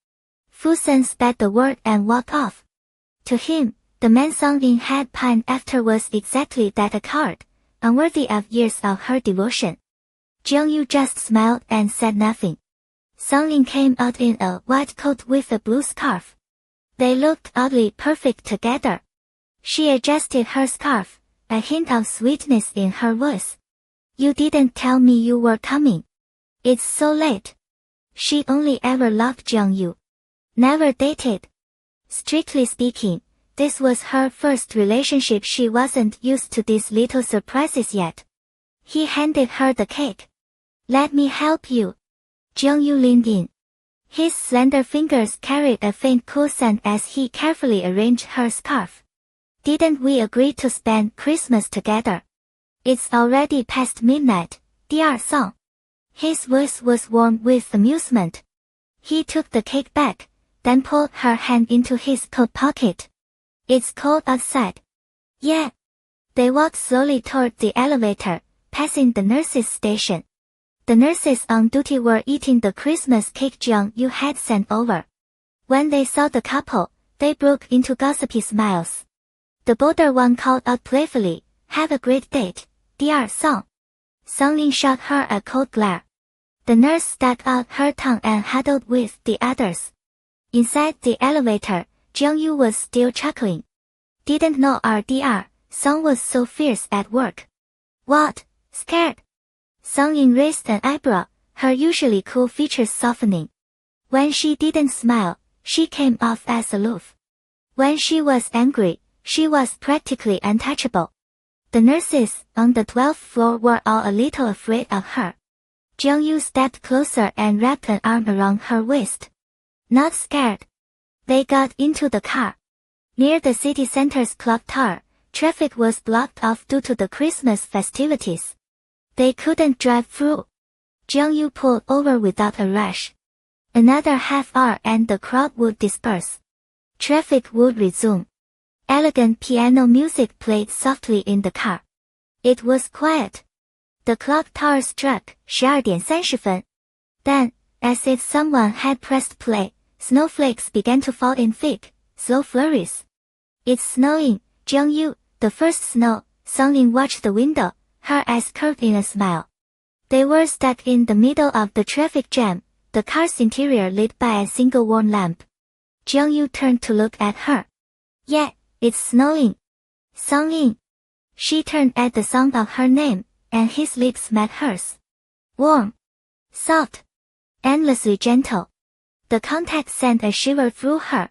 Fusen spat the word and walked off. To him, the man Songlin had pined after was exactly that, a coward, unworthy of years of her devotion. Jiang Yu just smiled and said nothing. Songlin came out in a white coat with a blue scarf. They looked oddly perfect together. She adjusted her scarf, a hint of sweetness in her voice. You didn't tell me you were coming. It's so late. She only ever loved Jiang Yu. Never dated. Strictly speaking, this was her first relationship. She wasn't used to these little surprises yet. He handed her the cake. Let me help you. Jiang Yu leaned in. His slender fingers carried a faint cool scent as he carefully arranged her scarf. Didn't we agree to spend Christmas together? It's already past midnight, 第二 song. His voice was warm with amusement. He took the cake back, then pulled her hand into his coat pocket. It's cold outside. Yeah. They walked slowly toward the elevator, passing the nurses' station. The nurses on duty were eating the Christmas cake Jiang Yu had sent over. When they saw the couple, they broke into gossipy smiles. The bolder one called out playfully, have a great date, 第二 song. Songlin shot her a cold glare. The nurse stuck out her tongue and huddled with the others. Inside the elevator, Jiang Yu was still chuckling. Didn't know our 第二 song was so fierce at work. What? Scared? Songlin raised an eyebrow, her usually cool features softening. When she didn't smile, she came off as aloof. When she was angry, she was practically untouchable. The nurses on the 12th floor were all a little afraid of her. Jiang Yu stepped closer and wrapped an arm around her waist. Not scared. They got into the car. Near the city center's clock tower, traffic was blocked off due to the Christmas festivities. They couldn't drive through. Jiang Yu pulled over without a rush. Another half hour and the crowd would disperse. Traffic would resume. Elegant piano music played softly in the car. It was quiet. The clock tower struck 12:30 分. Then, as if someone had pressed play, snowflakes began to fall in thick, slow flurries. It's snowing, Jiang Yu, the first snow. Songlin watched the window, her eyes curved in a smile. They were stuck in the middle of the traffic jam, the car's interior lit by a single warm lamp. Jiang Yu turned to look at her. Yeah, it's snowing. Songlin. She turned at the sound of her name, and his lips met hers. Warm. Soft. Endlessly gentle. The contact sent a shiver through her.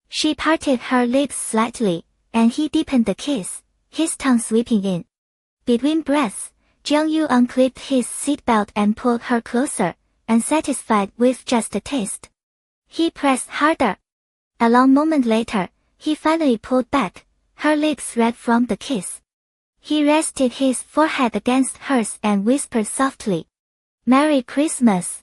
She parted her lips slightly, and he deepened the kiss, his tongue sweeping in. Between breaths, Jiang Yu unclipped his seatbelt and pulled her closer, unsatisfied with just a taste. He pressed harder. A long moment later, he finally pulled back, her lips red from the kiss. He rested his forehead against hers and whispered softly. Merry Christmas.